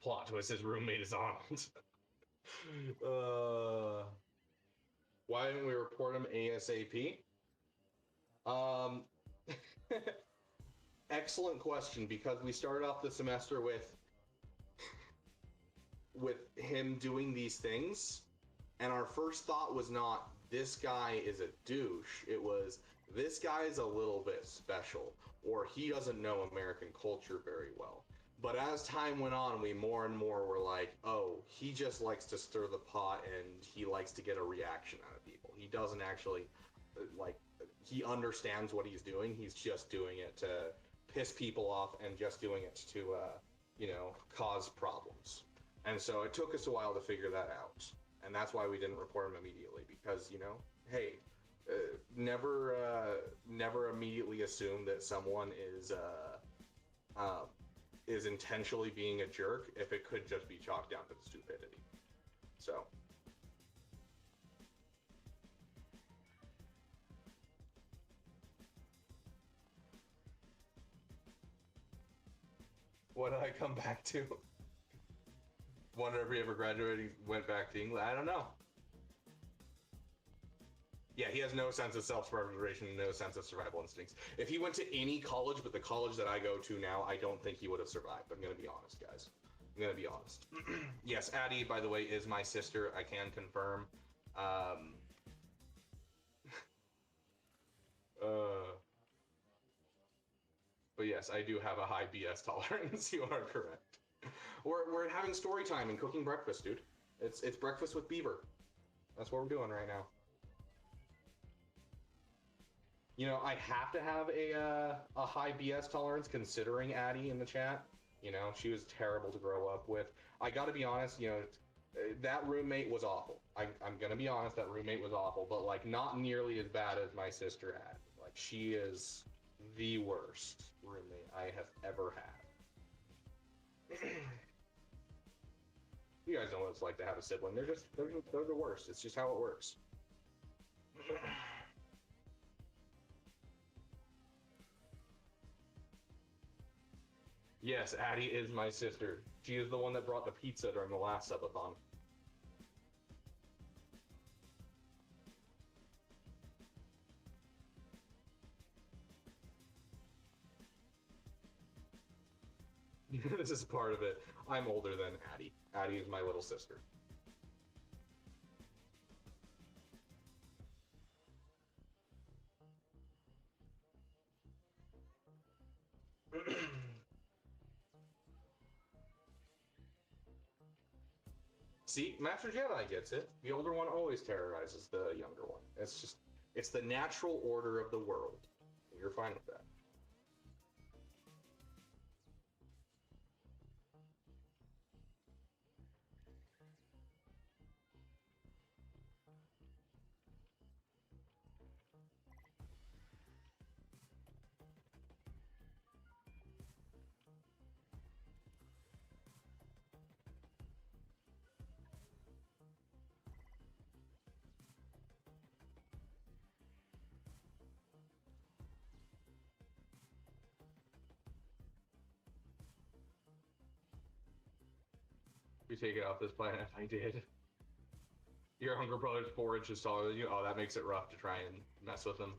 Plot twist, his roommate is Arnold. Why didn't we report him ASAP? Excellent question, because we started off the semester with him doing these things, and our first thought was not, this guy is a douche. It was, this guy is a little bit special, or he doesn't know American culture very well. But as time went on, we more and more were like, oh, he just likes to stir the pot and he likes to get a reaction out of people. He doesn't actually, like, he understands what he's doing. He's just doing it to piss people off and just doing it to, you know, cause problems. And so it took us a while to figure that out. And that's why we didn't report him immediately, because, you know, hey, never immediately assume that someone is intentionally being a jerk if it could just be chalked down to stupidity. So. What did I come back to? Wonder if he ever graduated, went back to England. I don't know. Yeah, he has no sense of self-preservation, no sense of survival instincts. If he went to any college, but the college that I go to now, I don't think he would have survived. I'm going to be honest, guys. I'm going to be honest. Yes, Addie, by the way, is my sister. I can confirm. But yes, I do have a high BS tolerance. You are correct. We're having story time and cooking breakfast, dude. It's breakfast with Beaver. That's what we're doing right now. You know, I have to have a high BS tolerance considering Addie in the chat. You know, she was terrible to grow up with. I gotta be honest, you know, that roommate was awful. I'm gonna be honest, that roommate was awful, but like not nearly as bad as my sister had. Like she is the worst roommate I have ever had. You guys know what it's like to have a sibling. They're the worst. It's just how it works. Yes, Addie is my sister. She is the one that brought the pizza during the last subathon. This is part of it. I'm older than Addie. Addie is my little sister. See, Master Jedi gets it. The older one always terrorizes the younger one. It's the natural order of the world. You're fine with that. You take it off this planet. I did. Your younger brother's 4 inches taller than you. Oh, that makes it rough to try and mess with him.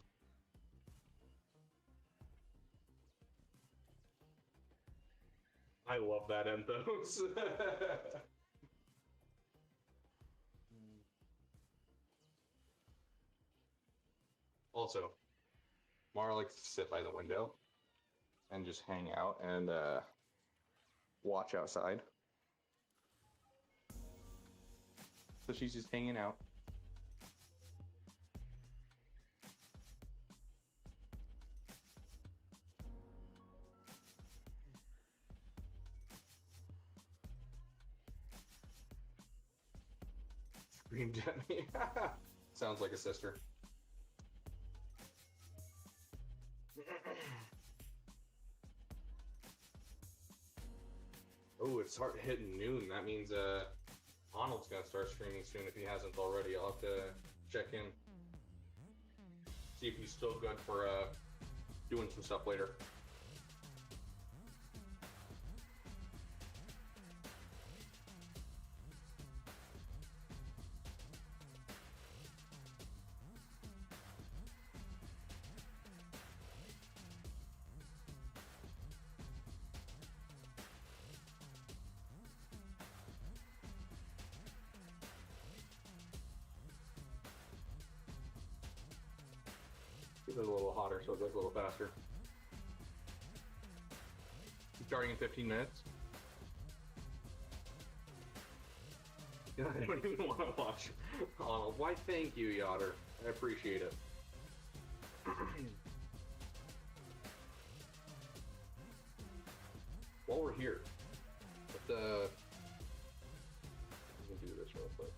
I love that enthos. Also, Mara likes to sit by the window and just hang out and watch outside. So she's just hanging out. Screamed at me. Sounds like a sister. Oh, it's hard hitting noon. That means Arnold's gonna start streaming soon if he hasn't already. I'll have to check in. See if he's still good for doing some stuff later. Get it a little hotter so it goes a little faster. Starting in 15 minutes. I don't even want to watch Arnold. Why, thank you, Yoder. I appreciate it. While we're here, let me do this real quick.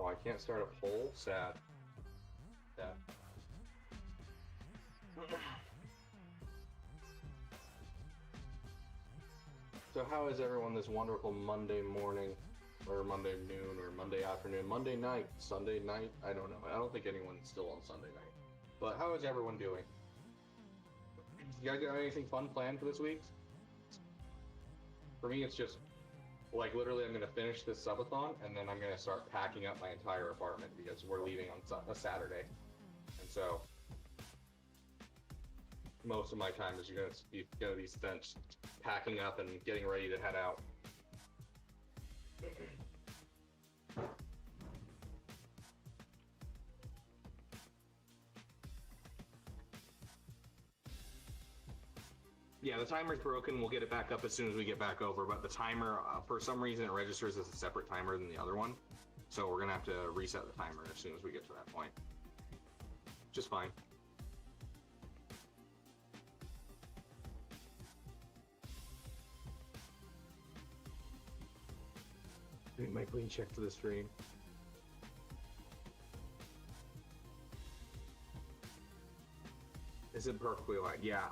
Oh, I can't start a poll? Sad. Sad. So how is everyone this wonderful Monday morning, or Monday noon, or Monday afternoon, Monday night, Sunday night? I don't know. I don't think anyone's still on Sunday night. But how is everyone doing? You guys got anything fun planned for this week? For me, it's just like literally I'm going to finish this subathon and then I'm going to start packing up my entire apartment because we're leaving on a Saturday. And so most of my time is going to be spent packing up and getting ready to head out. Yeah, the timer's broken. We'll get it back up as soon as we get back over, but the timer, for some reason, it registers as a separate timer than the other one. So we're gonna have to reset the timer as soon as we get to that point. Just fine. Doing my clean check to the stream. Is it perfectly light? Yeah,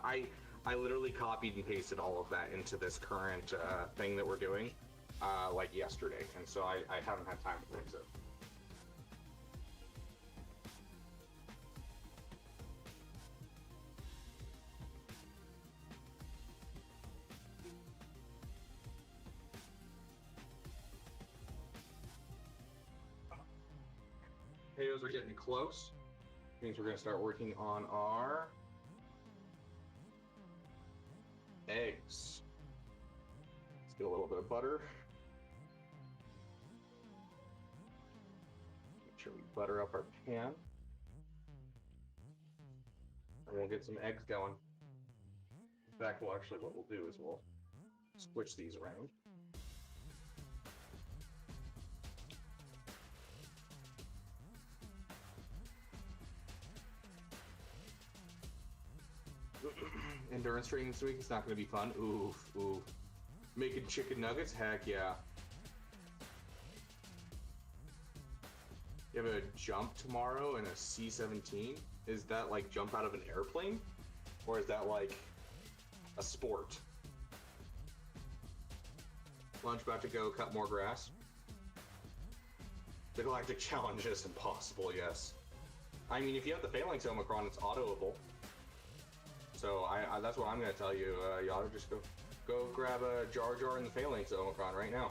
I literally copied and pasted all of that into this current thing that we're doing, like yesterday, and so I haven't had time to fix it. Potatoes are getting close. Means we're going to start working on our eggs. Let's get a little bit of butter. Make sure we butter up our pan. And we'll get some eggs going. In fact, what we'll do is we'll switch these around. Endurance training this week, it's not going to be fun. Ooh. Making chicken nuggets? Heck yeah. You have a jump tomorrow in a C-17? Is that like jump out of an airplane? Or is that like a sport? Lunch about to go cut more grass. The Galactic Challenge is impossible, yes. I mean, if you have the Phalanx Omicron, it's autoable. So I that's what I'm gonna tell you. Y'all just go grab a Jar Jar in the Phalanx Omicron right now.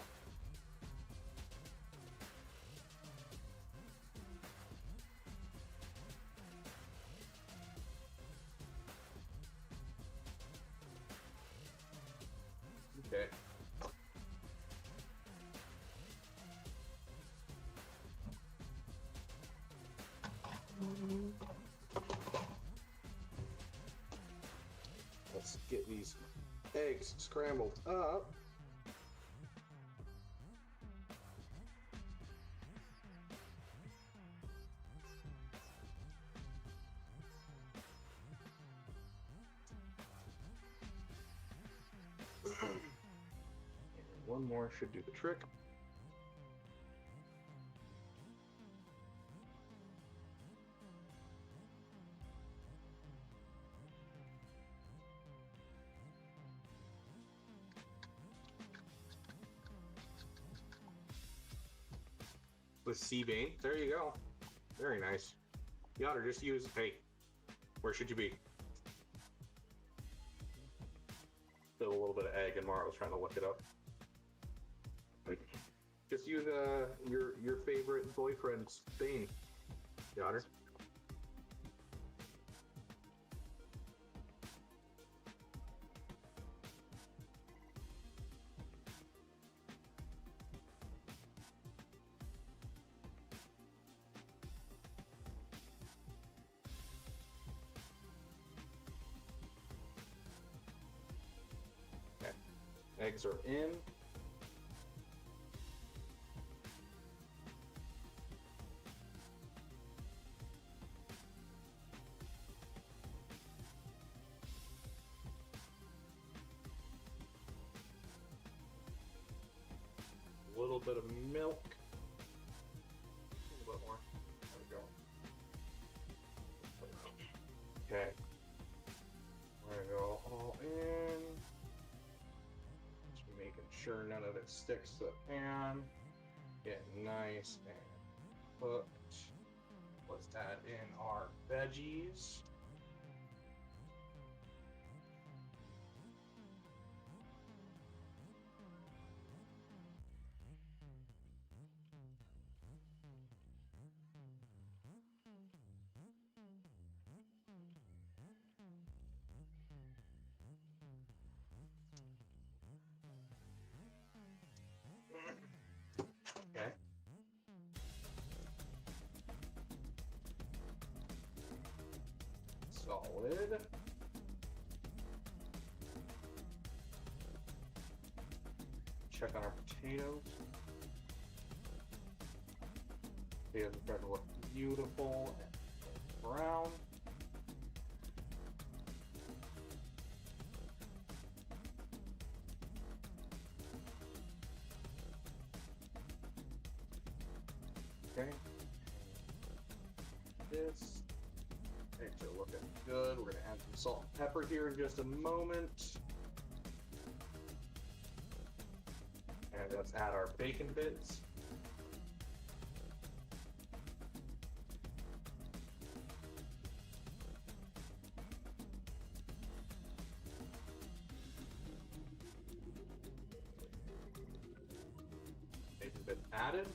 Okay. Let's get these eggs scrambled up. And one more should do the trick. With Sea Bane. There you go. Very nice. You ought to just use... Hey, where should you be? Still a little bit of egg, and Mara was trying to look it up. Just use your favorite boyfriend's Bane, Yotter. Eggs are in. A little bit of milk. A little bit more. There we go. Okay. We're gonna go all in. Making sure none of it sticks to the pan. Get nice and cooked. Let's add in our veggies. Okay. Solid. Check on our potatoes. Potatoes are starting to look beautiful and brown. Okay. This Things are looking good. We're gonna add some salt and pepper here in just a moment. And let's add our bacon bits. Bacon bits added.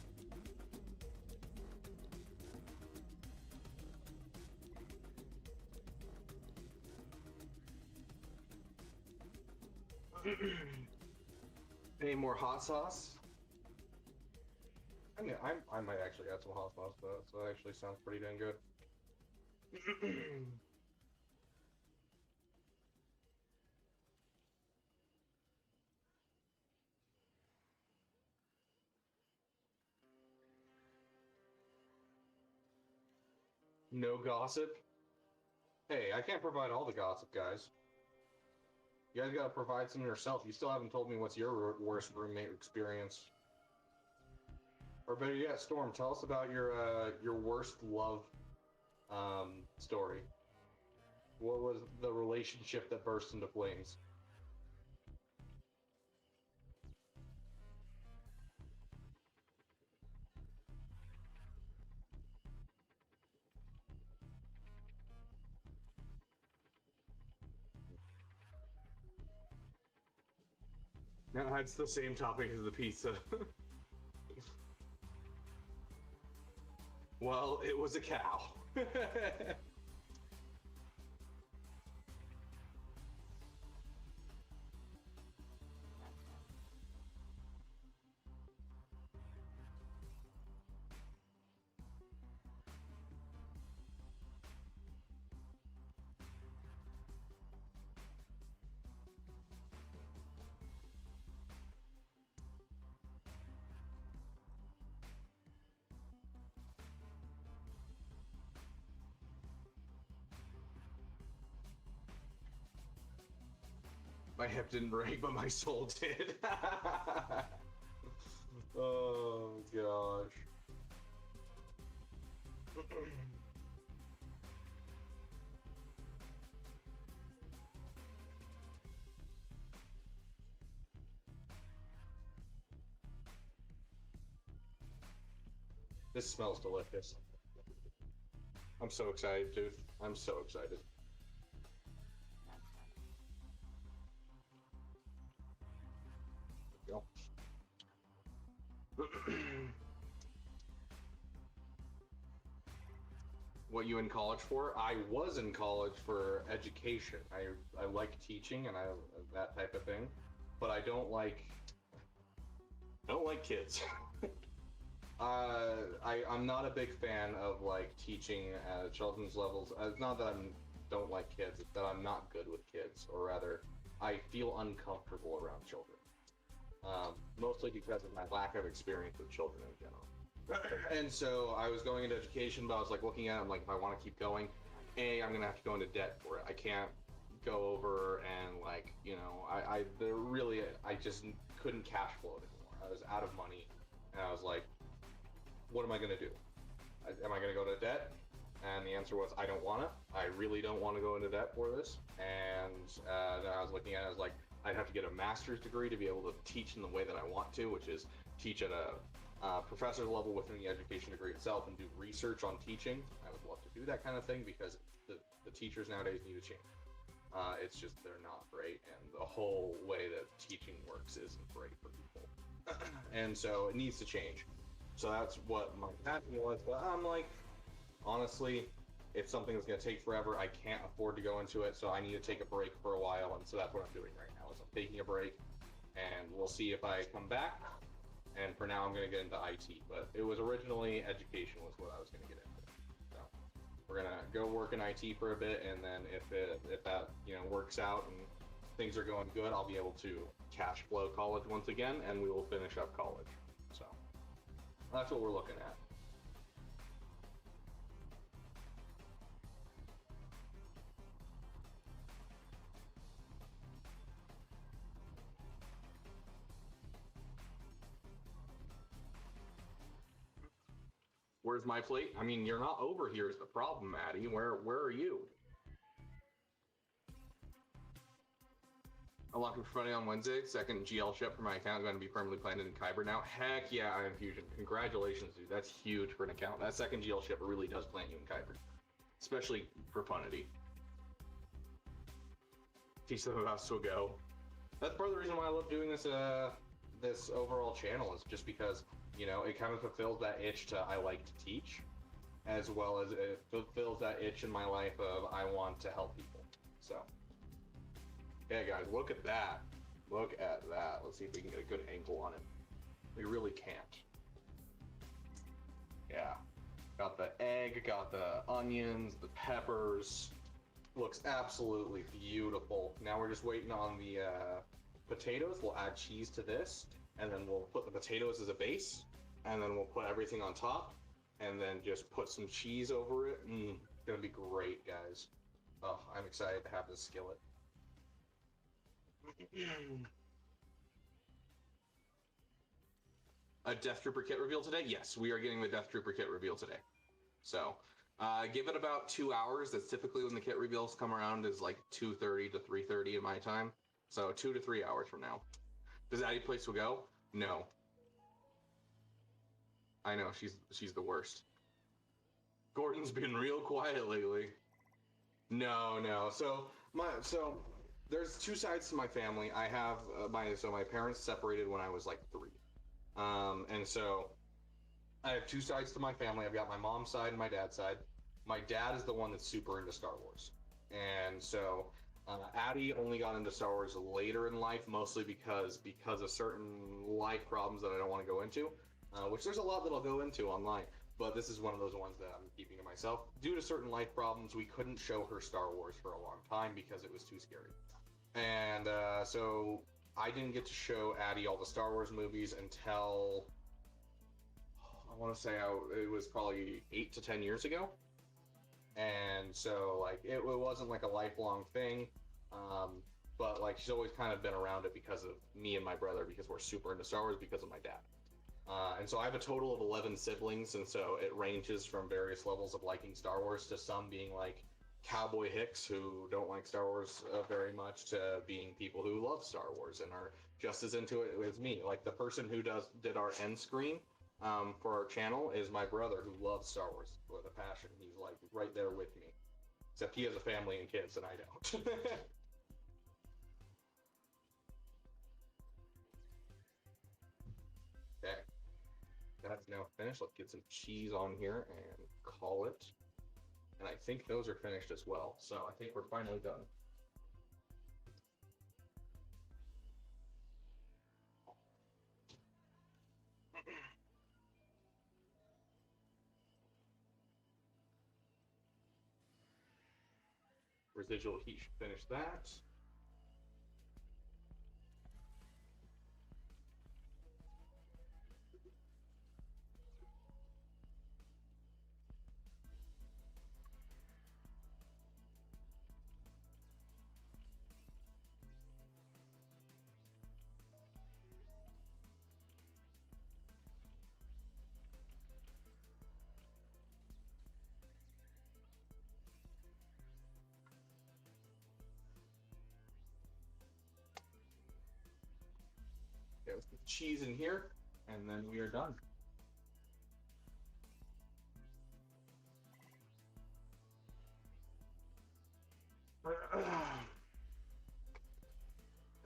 Any more hot sauce? I mean, I might actually add some hot sauce, but that actually sounds pretty dang good. No gossip? Hey, I can't provide all the gossip, guys. You guys gotta provide some yourself. You still haven't told me what's your worst roommate experience. Or better yet, Storm, tell us about your worst love story. What was the relationship that burst into flames? No, it's the same topic as the pizza. Well, it was a cow. My hip didn't break, but my soul did. Oh gosh. This smells delicious. I'm so excited, dude. I'm so excited. Go. What you in college for? I was in college for education. I like teaching and that type of thing, but I don't like kids. I'm not a big fan of like teaching at children's levels. It's not that I don't like kids; it's that I'm not good with kids, or rather, I feel uncomfortable around children. Mostly because of my lack of experience with children in general. And so I was going into education, but I was like looking at it, I'm like, if I want to keep going, I'm gonna have to go into debt for it. I can't go over and like, you know, I just couldn't cash flow it anymore. I was out of money, and I was like, what am I gonna do? Am I gonna go to debt? And the answer was, I don't want to. I really don't want to go into debt for this. And then I was looking at it, I was like, I'd have to get a master's degree to be able to teach in the way that I want to, which is teach at a professor level within the education degree itself and do research on teaching. I would love to do that kind of thing because the teachers nowadays need to change. It's just they're not great, and the whole way that teaching works isn't great for people. And so it needs to change. So that's what my passion was. But I'm like, honestly, it's something that's going to take forever. I can't afford to go into it, so I need to take a break for a while, and so that's what I'm doing right now. Is I'm taking a break, and we'll see if I come back. And for now, I'm going to get into IT. But it was originally education was what I was going to get into. So we're going to go work in IT for a bit, and then if that works out and things are going good, I'll be able to cash flow college once again, and we will finish up college. So that's what we're looking at. Where's my plate? I mean, you're not over here is the problem, Maddie. Where are you? Unlocking for Friday on Wednesday. Second GL ship for my account going to be permanently planted in Kyber now. Heck yeah, I am Fusion. Congratulations, dude. That's huge for an account. That second GL ship really does plant you in Kyber. Especially for Punity. Teach them about Swago. That's part of the reason why I love doing this this overall channel, is just because, you know, it kind of fulfills that itch to I like to teach, as well as it fulfills that itch in my life of I want to help people. So yeah, guys, look at that. Look at that. Let's see if we can get a good angle on it. We really can't. Yeah. Got the egg, got the onions, the peppers. Looks absolutely beautiful. Now we're just waiting on the potatoes. We'll add cheese to this, and then we'll put the potatoes as a base, and then we'll put everything on top, and then just put some cheese over it. It's gonna be great, guys. Oh, I'm excited to have this skillet. A Death Trooper kit reveal today? Yes, we are getting the Death Trooper kit reveal today. So, give it about 2 hours. That's typically when the kit reveals come around, is like 2:30 to 3:30 in my time. So 2 to 3 hours from now. Does Addie play Swago? No. I know, she's the worst. Gordon's been real quiet lately. No. So there's two sides to my family. I have my parents separated when I was like 3. And so I have two sides to my family. I've got my mom's side and my dad's side. My dad is the one that's super into Star Wars. And so Addie only got into Star Wars later in life, mostly because of certain life problems that I don't want to go into, which there's a lot that I'll go into online. But this is one of those ones that I'm keeping to myself. Due to certain life problems, we couldn't show her Star Wars for a long time because it was too scary. And so I didn't get to show Addie all the Star Wars movies until, I want to say it was probably 8 to 10 years ago. And so like it wasn't like a lifelong thing, but like she's always kind of been around it because of me and my brother, because we're super into Star Wars because of my dad. And so I have a total of 11 siblings, and so it ranges from various levels of liking Star Wars to some being like cowboy hicks who don't like Star Wars very much, to being people who love Star Wars and are just as into it as me. Like the person who did our end screen for our channel is my brother, who loves Star Wars with a passion. He's like right there with me, except he has a family and kids and I don't. Okay, that's now finished. Let's get some cheese on here and call it. And I think those are finished as well. So I think we're finally done. Residual heat should finish that. Okay, let's put the cheese in here, and then we are done.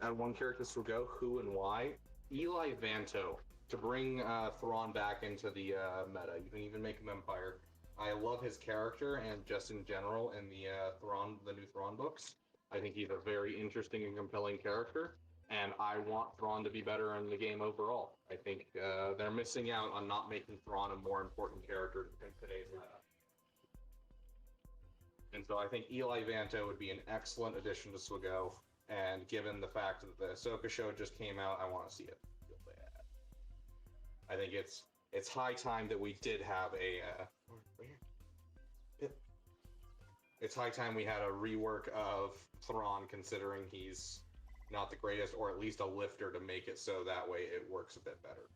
Add one character to go, who and why. Eli Vanto, to bring Thrawn back into the meta. You can even make him Empire. I love his character, and just in general in the new Thrawn books. I think he's a very interesting and compelling character. And I want Thrawn to be better in the game overall. I think they're missing out on not making Thrawn a more important character in today's meta. And so I think Eli Vanto would be an excellent addition to Swago. And given the fact that the Ahsoka show just came out, I want to see it real bad. I think it's high time that we did have it's high time we had a rework of Thrawn, considering he's not the greatest, or at least a lifter to make it so that way it works a bit better.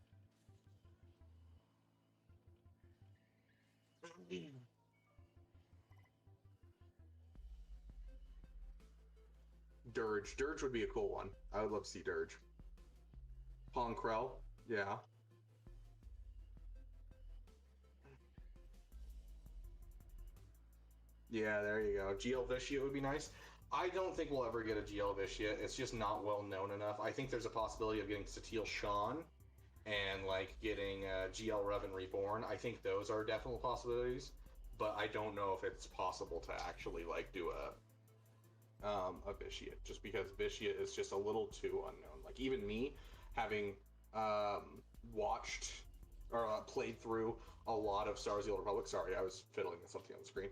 Dirge. Dirge would be a cool one. I would love to see Dirge. Ponkrell, yeah. Yeah, there you go. GL Vitiate would be nice. I don't think we'll ever get a GL Vitiate. It's just not well known enough. I think there's a possibility of getting Satil Sean and like getting GL Revan Reborn. I think those are definite possibilities, but I don't know if it's possible to actually like do a Vitiate, just because Vitiate is just a little too unknown. Like even me, having watched or played through a lot of Star Wars: The Old Republic. Sorry, I was fiddling with something on the screen.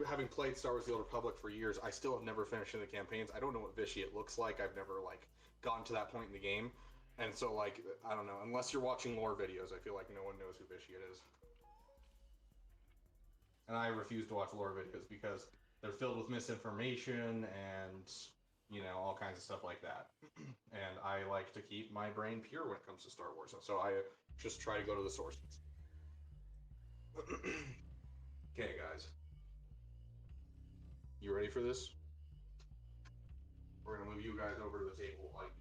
Having played Star Wars: The Old Republic for years, I still have never finished in the campaigns. I don't know what Vitiate looks like. I've never like gotten to that point in the game, and so like I don't know. Unless you're watching lore videos, I feel like no one knows who Vitiate is. And I refuse to watch lore videos because they're filled with misinformation and, you know, all kinds of stuff like that. And I like to keep my brain pure when it comes to Star Wars, so I just try to go to the sources. Okay, guys. You ready for this? We're gonna move you guys over to the table. Like,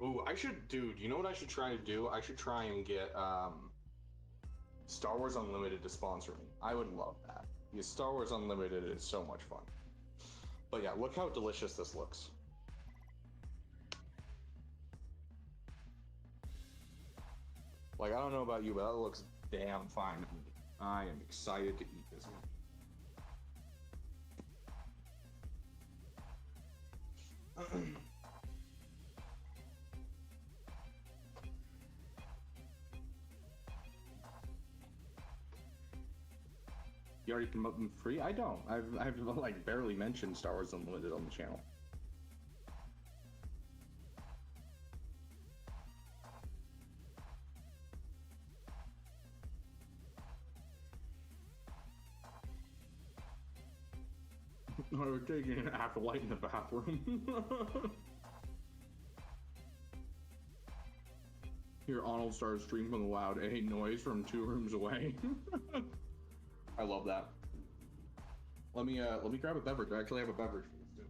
ooh, I should, dude, you know what I should try to do? I should try and get Star Wars Unlimited to sponsor me. I would love that. Because Star Wars Unlimited is so much fun. But yeah, look how delicious this looks. Like, I don't know about you, but that looks damn fine to me. I am excited to eat this one. You already promote them free? I don't. I've like barely mentioned Star Wars Unlimited on the channel. I was taking an acolyte in the bathroom. Here, Arnold started streaming a loud A noise from 2 rooms away. I love that. Let me grab a beverage. I actually have a beverage for this too.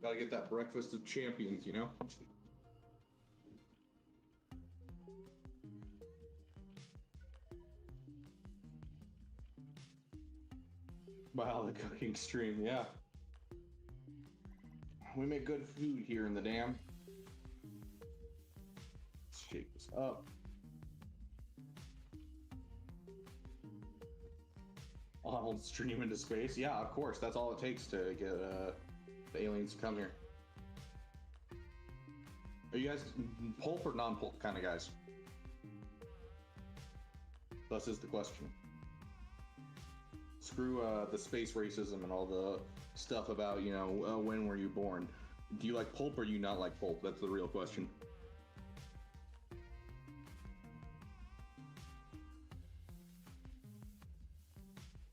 Gotta get that breakfast of champions, you know? Wow, the cooking stream, yeah. We make good food here in the dam. Let's shake this up. I'll stream into space. Yeah, of course. That's all it takes to get the aliens to come here. Are you guys pulp or non-pulp kind of guys? Thus is the question. Screw the space racism and all the stuff about, you know, when were you born? Do you like pulp or do you not like pulp? That's the real question.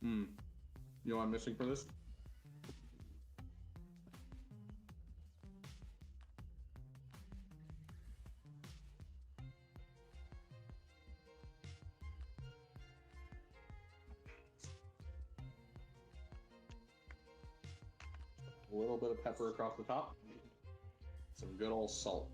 You know what I'm missing for this? A little bit of pepper across the top. Some good old salt.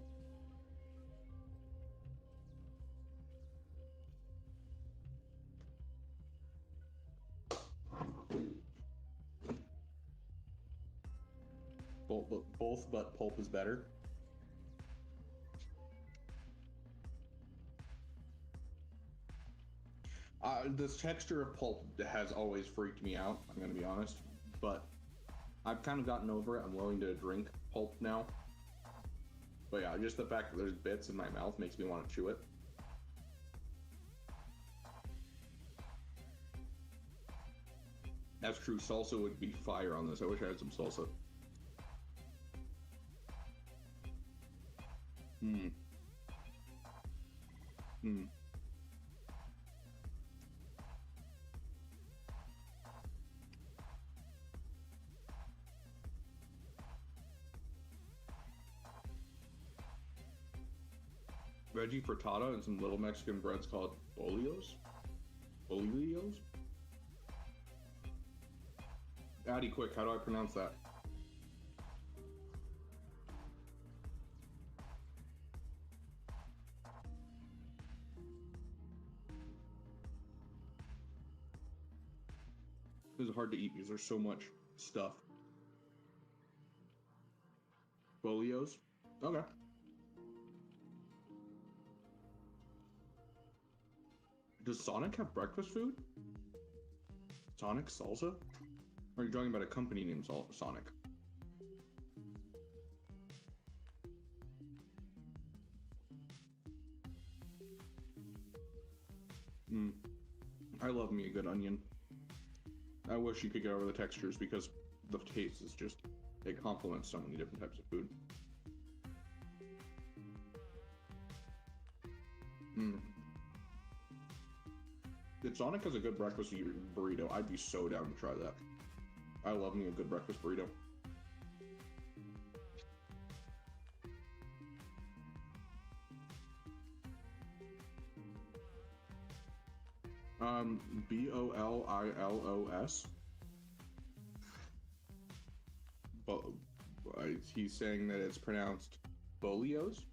Both, but pulp is better. This texture of pulp has always freaked me out, I'm gonna be honest, but I've kind of gotten over it. I'm willing to drink pulp now. But yeah, just the fact that there's bits in my mouth makes me want to chew it. That's true, salsa would be fire on this. I wish I had some salsa. veggie frittata and some little Mexican breads called bolillos. Bolillos? Addy, quick, how do I pronounce that? This is hard to eat because there's so much stuff. Bolillos? Okay. Does Sonic have breakfast food? Sonic Salsa? Or are you talking about a company named Sonic? I love me a good onion. I wish you could get over the textures because the taste is just, it complements so many different types of food. If Sonic has a good breakfast burrito, I'd be so down to try that. I love me a good breakfast burrito. Bolillos. But he's saying that it's pronounced Bolillos.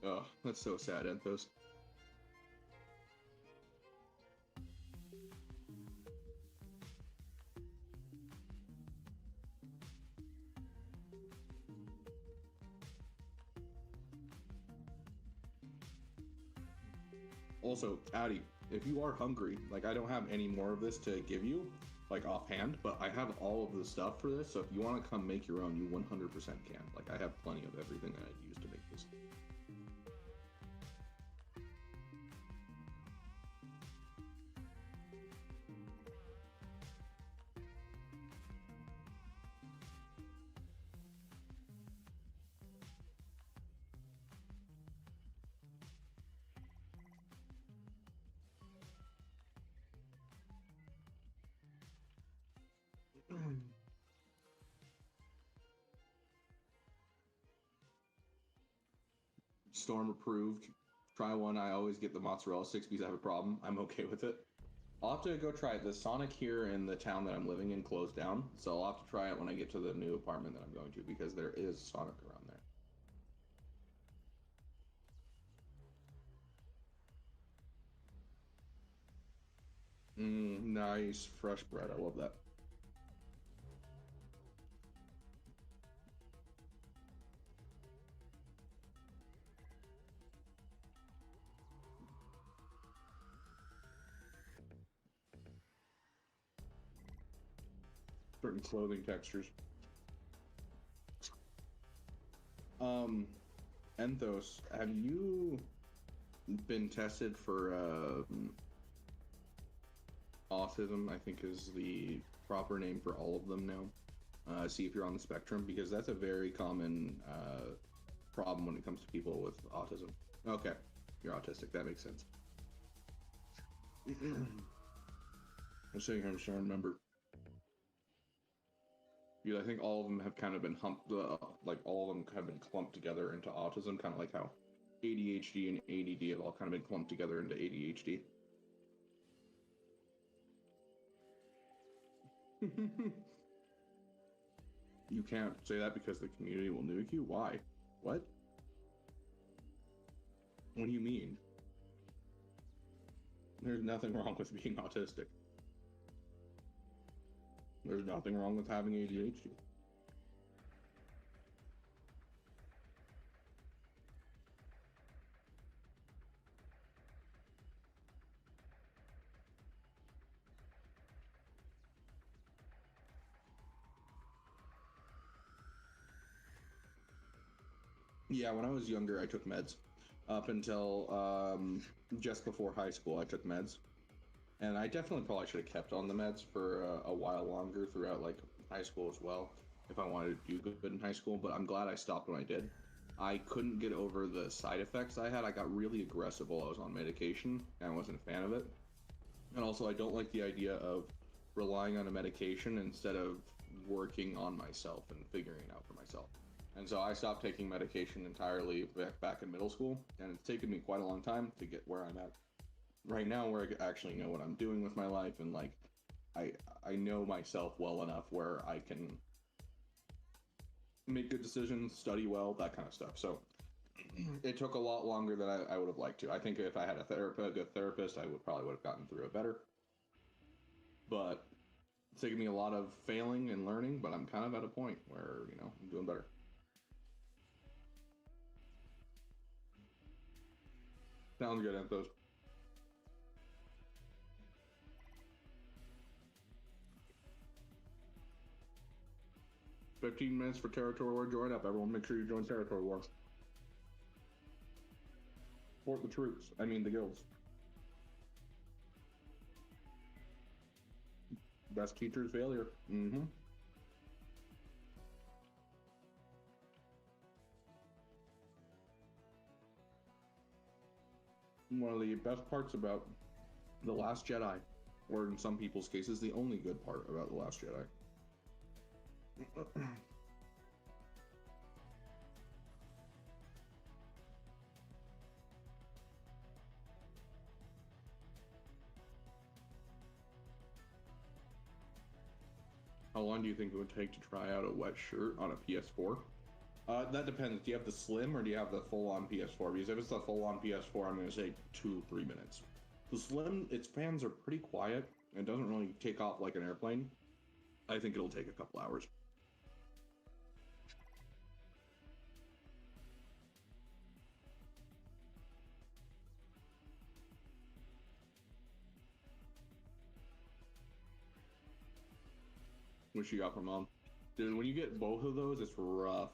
Oh, that's so sad, Enthos. Also, Addy, if you are hungry, like I don't have any more of this to give you, like offhand, but I have all of the stuff for this, so if you want to come make your own, you 100% can. Like I have plenty of everything that I'd use to make this. Storm approved. Try one. I always get the mozzarella sticks because I have a problem. I'm okay with it. I'll have to go try it. The Sonic here in the town that I'm living in closed down, so I'll have to try it when I get to the new apartment that I'm going to because there is Sonic around there. Nice fresh bread. I love that. Certain clothing textures. Enthos, have you been tested for autism? I think is the proper name for all of them now. See if you're on the spectrum, because that's a very common problem when it comes to people with autism. Okay, you're autistic. That makes sense. I'm sitting here, I'm just trying to remember. Because I think all of them have kind of been like all of them have been clumped together into autism, kind of like how ADHD and ADD have all kind of been clumped together into ADHD. You can't say that because the community will nuke you? Why? What? What do you mean? There's nothing wrong with being autistic. There's nothing wrong with having ADHD. Yeah, when I was younger, I took meds. Up until just before high school, I took meds. And I definitely probably should have kept on the meds for a while longer throughout like high school as well, if I wanted to do good in high school, but I'm glad I stopped when I did. I couldn't get over the side effects I had. I got really aggressive while I was on medication, and I wasn't a fan of it. And also, I don't like the idea of relying on a medication instead of working on myself and figuring it out for myself. And so I stopped taking medication entirely back in middle school, and it's taken me quite a long time to get where I'm at right now, where I actually know what I'm doing with my life, and like I know myself well enough where I can make good decisions, study well, that kind of stuff. So it took a lot longer than I would have liked to. I think if I had a good therapist, I would have gotten through it better. But it's taken me a lot of failing and learning, but I'm kind of at a point where, you know, I'm doing better. Sounds good, Anthos. "15 minutes for Territory War. Join up. Everyone make sure you join Territory War. Support the troops. I mean the guilds. Best teacher's failure. Mm-hmm. One of the best parts about The Last Jedi, or in some people's cases, the only good part about The Last Jedi. How long do you think it would take to try out a wet shirt on a PS4? That depends. Do you have the slim or do you have the full-on PS4? Because if it's the full-on PS4, I'm going to say 2-3 minutes. The slim, its fans are pretty quiet and doesn't really take off like an airplane. I think it'll take a couple hours. What you got from Mom? Dude, when you get both of those, it's rough.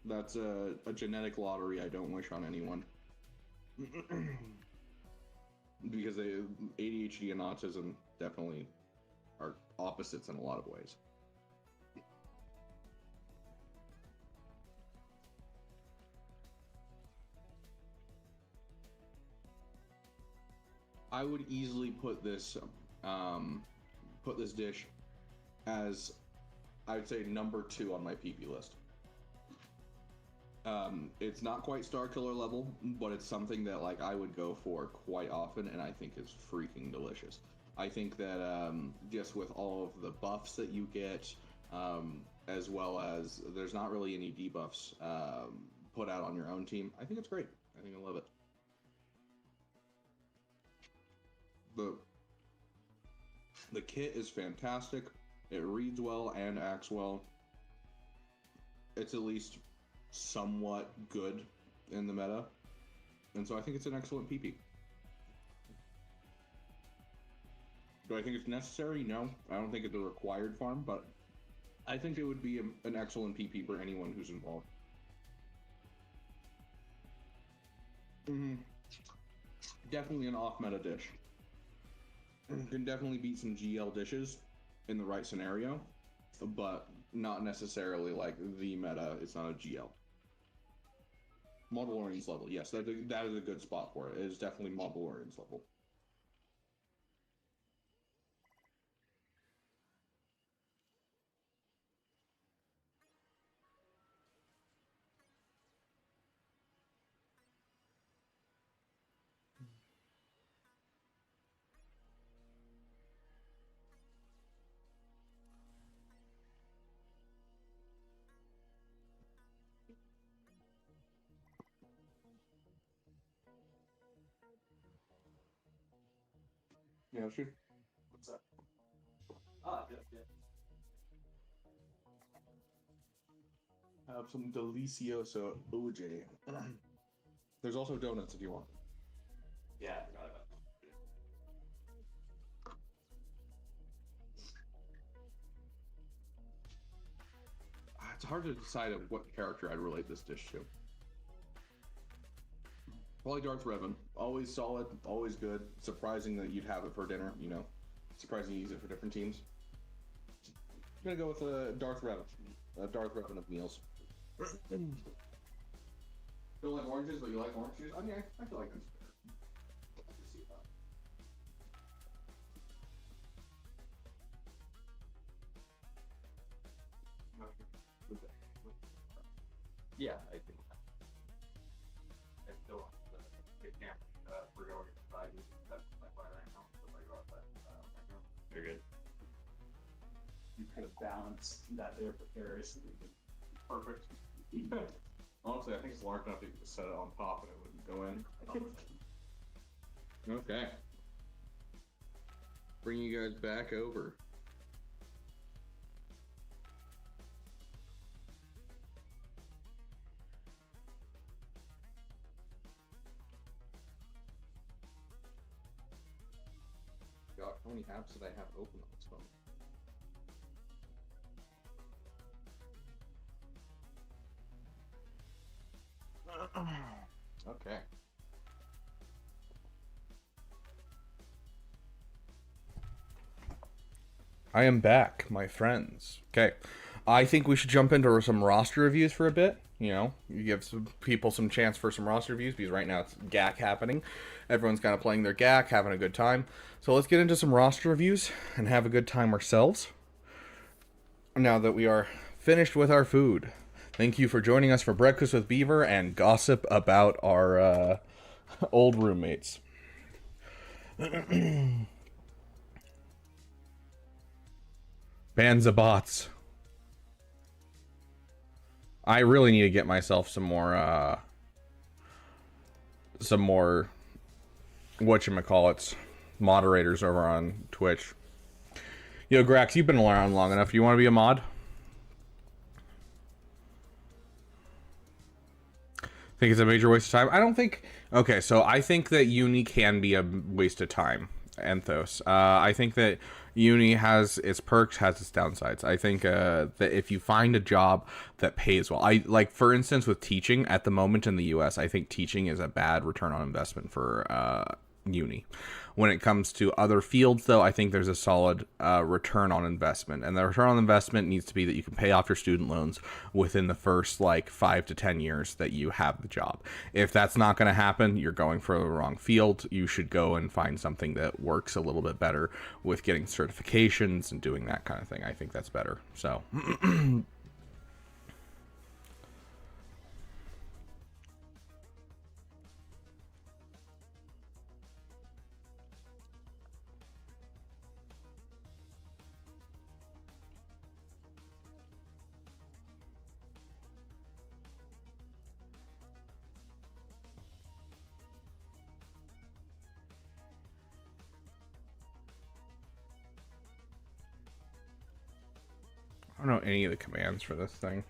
That's a genetic lottery I don't wish on anyone. Because ADHD and autism definitely are opposites in a lot of ways. I would easily put this dish as, I'd say, number 2 on my PP list. It's not quite Star Killer level, but it's something that like I would go for quite often, and I think is freaking delicious. I think that just with all of the buffs that you get, as well as there's not really any debuffs put out on your own team, I think it's great. I think I love it. The kit is fantastic. It reads well and acts well. It's at least somewhat good in the meta, and so I think it's an excellent PP. Do I think it's necessary? No, I don't think it's a required farm, but I think it would be an excellent PP for anyone who's involved. Definitely an off-meta dish. Can definitely beat some GL dishes in the right scenario, but not necessarily like the meta. It's not a GL. Mandalorian's level, yes, that is a good spot for it. It is definitely Mandalorian's level. Yeah, sure. What's up? Ah, yeah. Have some delicioso OJ. There's also donuts if you want. Yeah, I forgot about that. It's hard to decide what character I'd relate this dish to. Probably Darth Revan. Always solid, always good. Surprising that you'd have it for dinner, you know. Surprising you use it for different teams. I'm gonna go with Darth Revan. Darth Revan of meals. Don't like oranges, but you like orange juice? I mean, I feel like that's fair. Yeah, I think. I still want the camp for going inside. That's my fire right now. So I got that. Very good. You could have balanced that there precariously. Perfect. Honestly, I think it's large enough that you could set it on top and it wouldn't go in. Okay. Bring you guys back over. God, how many apps did I have open on this phone? Okay. I am back, my friends. Okay. I think we should jump into some roster reviews for a bit. You know, you give some people some chance for some roster reviews because right now it's GAC happening. Everyone's kind of playing their GAC, having a good time. So let's get into some roster reviews and have a good time ourselves. Now that we are finished with our food, thank you for joining us for Breakfast with Beaver and gossip about our old roommates. Bands of bots. I really need to get myself some more whatchamacallits moderators over on Twitch. Yo, Grax, you've been around long enough. You want to be a mod? Think it's a major waste of time? I don't think... Okay, so I think that uni can be a waste of time. Anthos. I think that uni has its perks, has its downsides. I think that if you find a job that pays well, like for instance with teaching at the moment in the US, I think teaching is a bad return on investment for uni. When it comes to other fields, though, I think there's a solid return on investment, and the return on investment needs to be that you can pay off your student loans within the first like 5 to 10 years that you have the job. If that's not going to happen, you're going for the wrong field. You should go and find something that works a little bit better with getting certifications and doing that kind of thing. I think that's better. So I don't know any of the commands for this thing.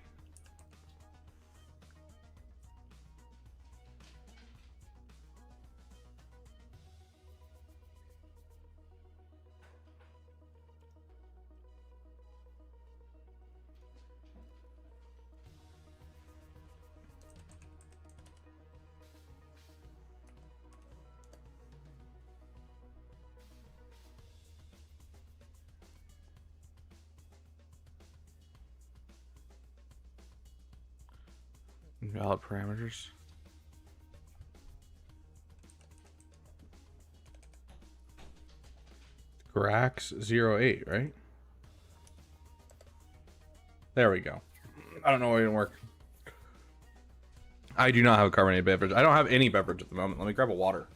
Invalid parameters. Grax08, right? There we go. I don't know why it didn't work. I do not have a carbonated beverage. I don't have any beverage at the moment. Let me grab a water.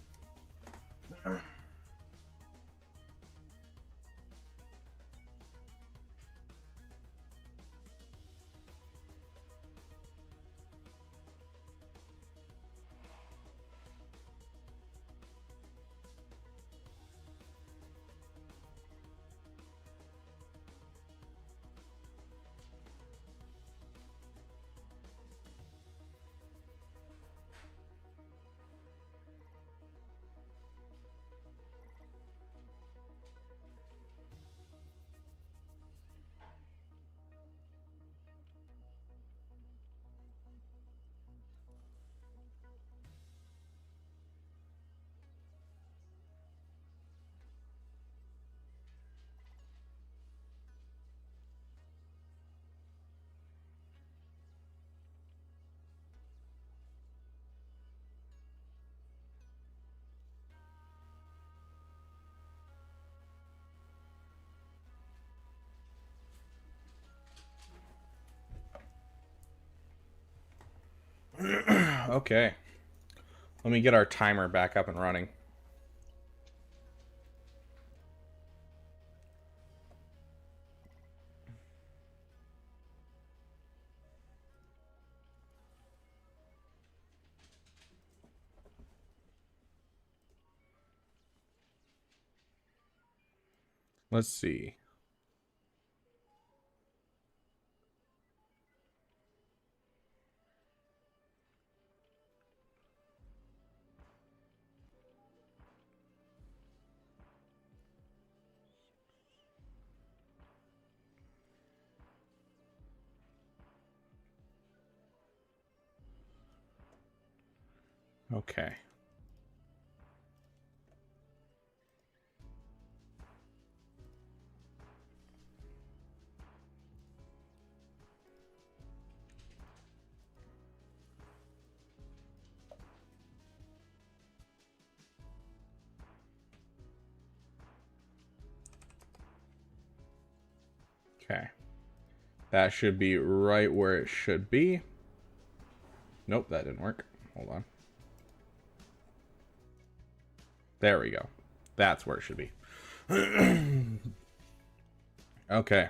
Okay. Let me get our timer back up and running. Let's see. Okay. Okay. That should be right where it should be. Nope, that didn't work. Hold on. There we go. That's where it should be. Okay.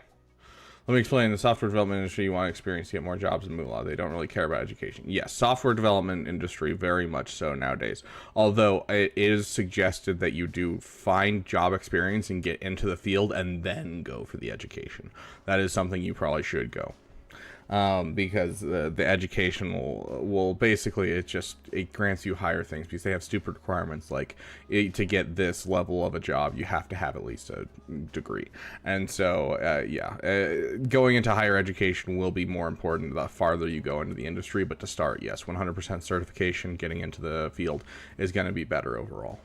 Let me explain. The software development industry, you want experience to get more jobs and moolah. They don't really care about education. Yes, software development industry, very much so nowadays. Although it is suggested that you do find job experience and get into the field and then go for the education. That is something you probably should go. Because the education will basically, it grants you higher things because they have stupid requirements like to get this level of a job you have to have at least a degree, and so going into higher education will be more important the farther you go into the industry. But to start, yes, 100% certification, getting into the field is going to be better overall.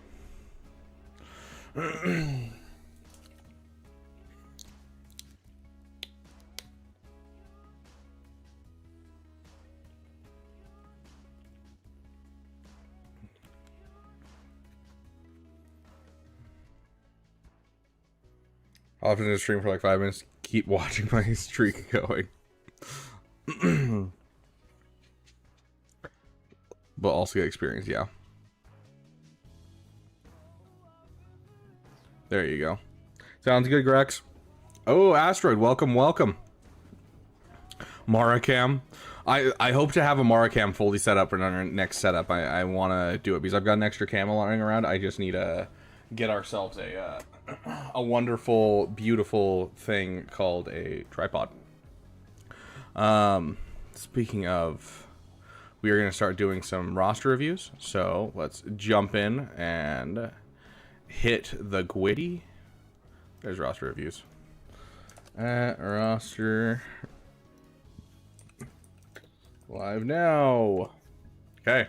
I'll have to stream for like 5 minutes. Keep watching my streak going. But also get experience, yeah. There you go. Sounds good, Grex. Oh, Asteroid, welcome, welcome. Maracam. I hope to have a Maracam fully set up in our next setup. I want to do it because I've got an extra camel lying around. I just need to get ourselves a wonderful, beautiful thing called a tripod. Speaking of, we are going to start doing some roster reviews. So let's jump in and hit the Gwitty. There's roster reviews. Roster live now. Okay.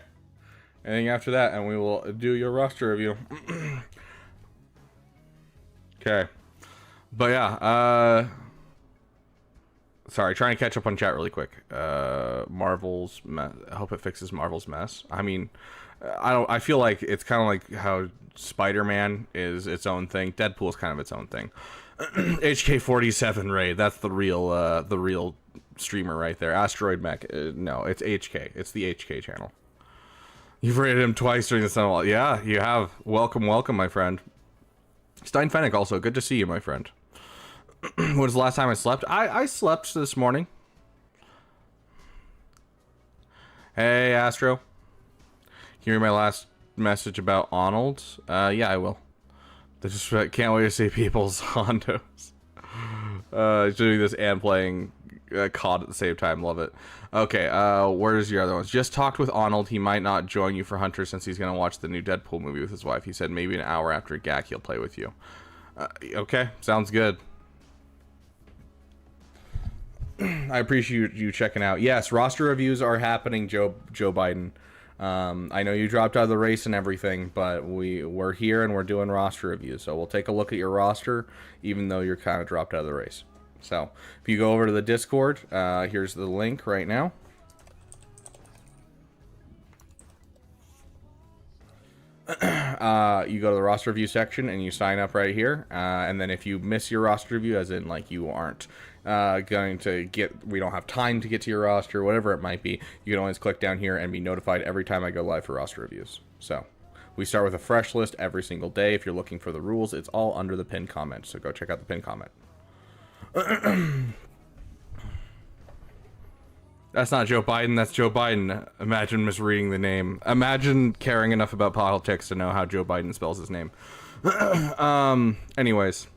Anything after that, and we will do your roster review. Okay. But yeah, sorry, trying to catch up on chat really quick. Marvel's mess. I hope it fixes Marvel's mess. I mean, I feel like it's kind of like how Spider-Man is its own thing. Deadpool is kind of its own thing. HK47 Ray, that's the real streamer right there. Asteroid Mech, no, it's HK. It's the HK channel. You've rated him twice during the summer. Yeah, you have. Welcome, welcome, my friend. Stein Fennec also, good to see you, my friend. When was the last time I slept? I slept this morning. Hey, Astro. Can you read my last message about Arnold? Yeah, I will. Can't wait to see people's Hondos. Doing this and playing COD at the same time. Love it. Okay, where's your other ones? Just talked with Arnold. He might not join you for Hunter since he's going to watch the new Deadpool movie with his wife. He said maybe an hour after GAC he'll play with you. Okay, sounds good. I appreciate you checking out. Yes, roster reviews are happening, Joe Biden. I know you dropped out of the race and everything, but we're here and we're doing roster reviews. So we'll take a look at your roster, even though you're kind of dropped out of the race. So if you go over to the Discord, here's the link right now. You go to the roster review section and you sign up right here. And then if you miss your roster review, as in like you aren't we don't have time to get to your roster, whatever it might be, you can always click down here and be notified every time I go live for roster reviews. So we start with a fresh list every single day. If you're looking for the rules, it's all under the pinned comment, so go check out the pinned comment. That's not Joe Biden, that's Joe Biden. Imagine misreading the name. Imagine caring enough about politics to know how Joe Biden spells his name. Anyways,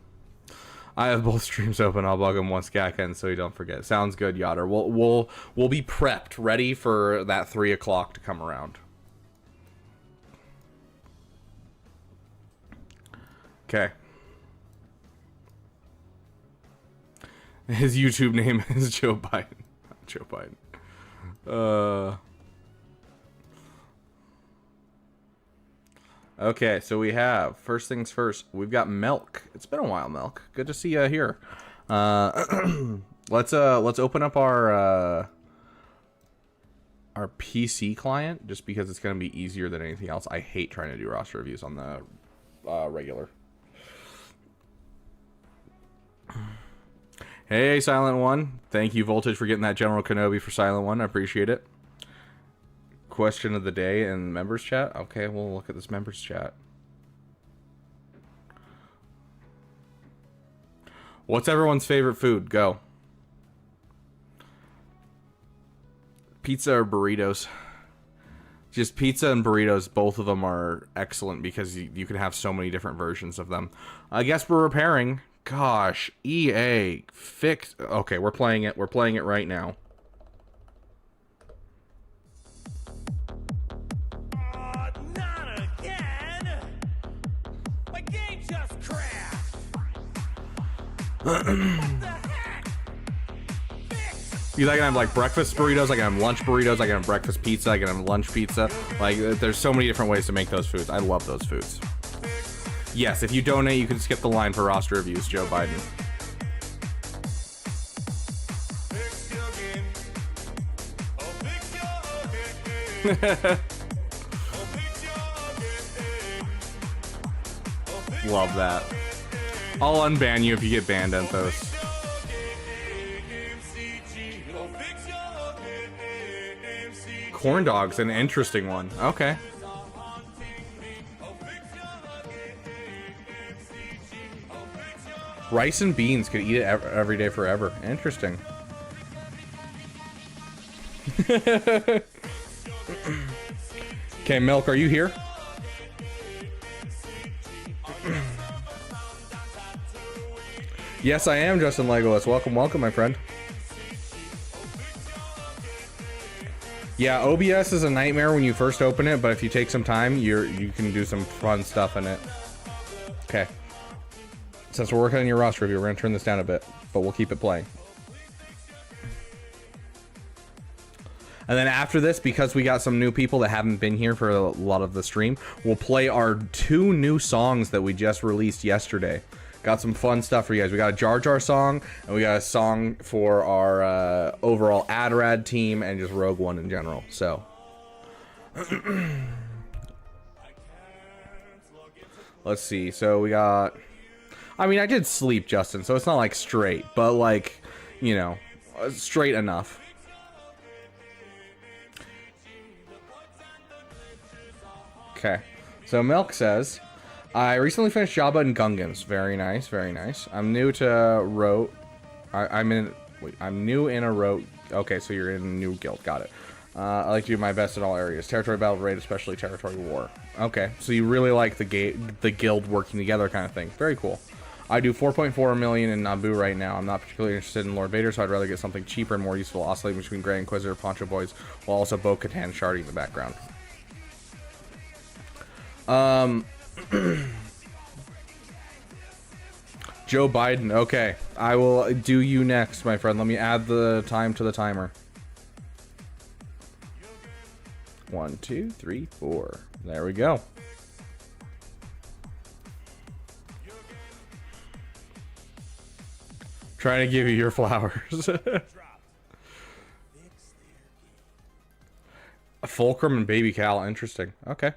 I have both streams open. I'll bug him once GAC ends so you don't forget. Sounds good, Yotter. We'll be prepped, ready for that 3 o'clock to come around. Okay. His YouTube name is Joe Biden. Joe Biden. Okay, so we have, first things first, we've got Milk. It's been a while, Milk. Good to see you here. Let's open up our PC client, just because it's going to be easier than anything else. I hate trying to do roster reviews on the regular. Hey, Silent One. Thank you, Voltage, for getting that General Kenobi for Silent One. I appreciate it. Question of the day in members chat. Okay, we'll look at this members chat. What's everyone's favorite food? Go. Pizza or burritos? Just pizza and burritos, both of them are excellent because you can have so many different versions of them. I guess we're repairing. Gosh, EA, fix. Okay, we're playing it. We're playing it right now. Not again! My game just crashed! What the heck? Because I can have like breakfast burritos, I can have lunch burritos, I can have breakfast pizza, I can have lunch pizza. Like, there's so many different ways to make those foods. I love those foods. Yes, if you donate, you can skip the line for roster reviews, Joe Biden. Love that. I'll unban you if you get banned, Enthos. Corn dog's an interesting one. Okay. Rice and beans, could eat it every day forever. Interesting. Okay, Milk, are you here? Yes, I am, Justin Legolas. Welcome, welcome, my friend. Yeah, OBS is a nightmare when you first open it, but if you take some time, you can do some fun stuff in it. Okay. Since we're working on your roster review, we're going to turn this down a bit, but we'll keep it playing. And then after this, because we got some new people that haven't been here for a lot of the stream, we'll play our 2 new songs that we just released yesterday. Got some fun stuff for you guys. We got a Jar Jar song, and we got a song for our overall AdRad team and just Rogue One in general. So, let's see. So we got... I mean, I did sleep, Justin, so it's not like straight, but like, you know, straight enough. Okay, so Milk says, I recently finished Jabba and Gungans. Very nice, very nice. I'm new to Rote. I'm new in a Rote. Okay, so you're in a new guild. Got it. I like to do my best in all areas. Territory battle raid, especially territory war. Okay, so you really like the guild working together kind of thing. Very cool. I do 4.4 million in Naboo right now. I'm not particularly interested in Lord Vader, so I'd rather get something cheaper and more useful, oscillating between Grey Inquisitor, Poncho Boys, while also Bo-Katan sharding in the background. Joe Biden. Okay, I will do you next, my friend. Let me add the time to the timer. 1, 2, 3, 4. There we go. Trying to give you your flowers. Fulcrum and Baby Cal. Interesting. Okay.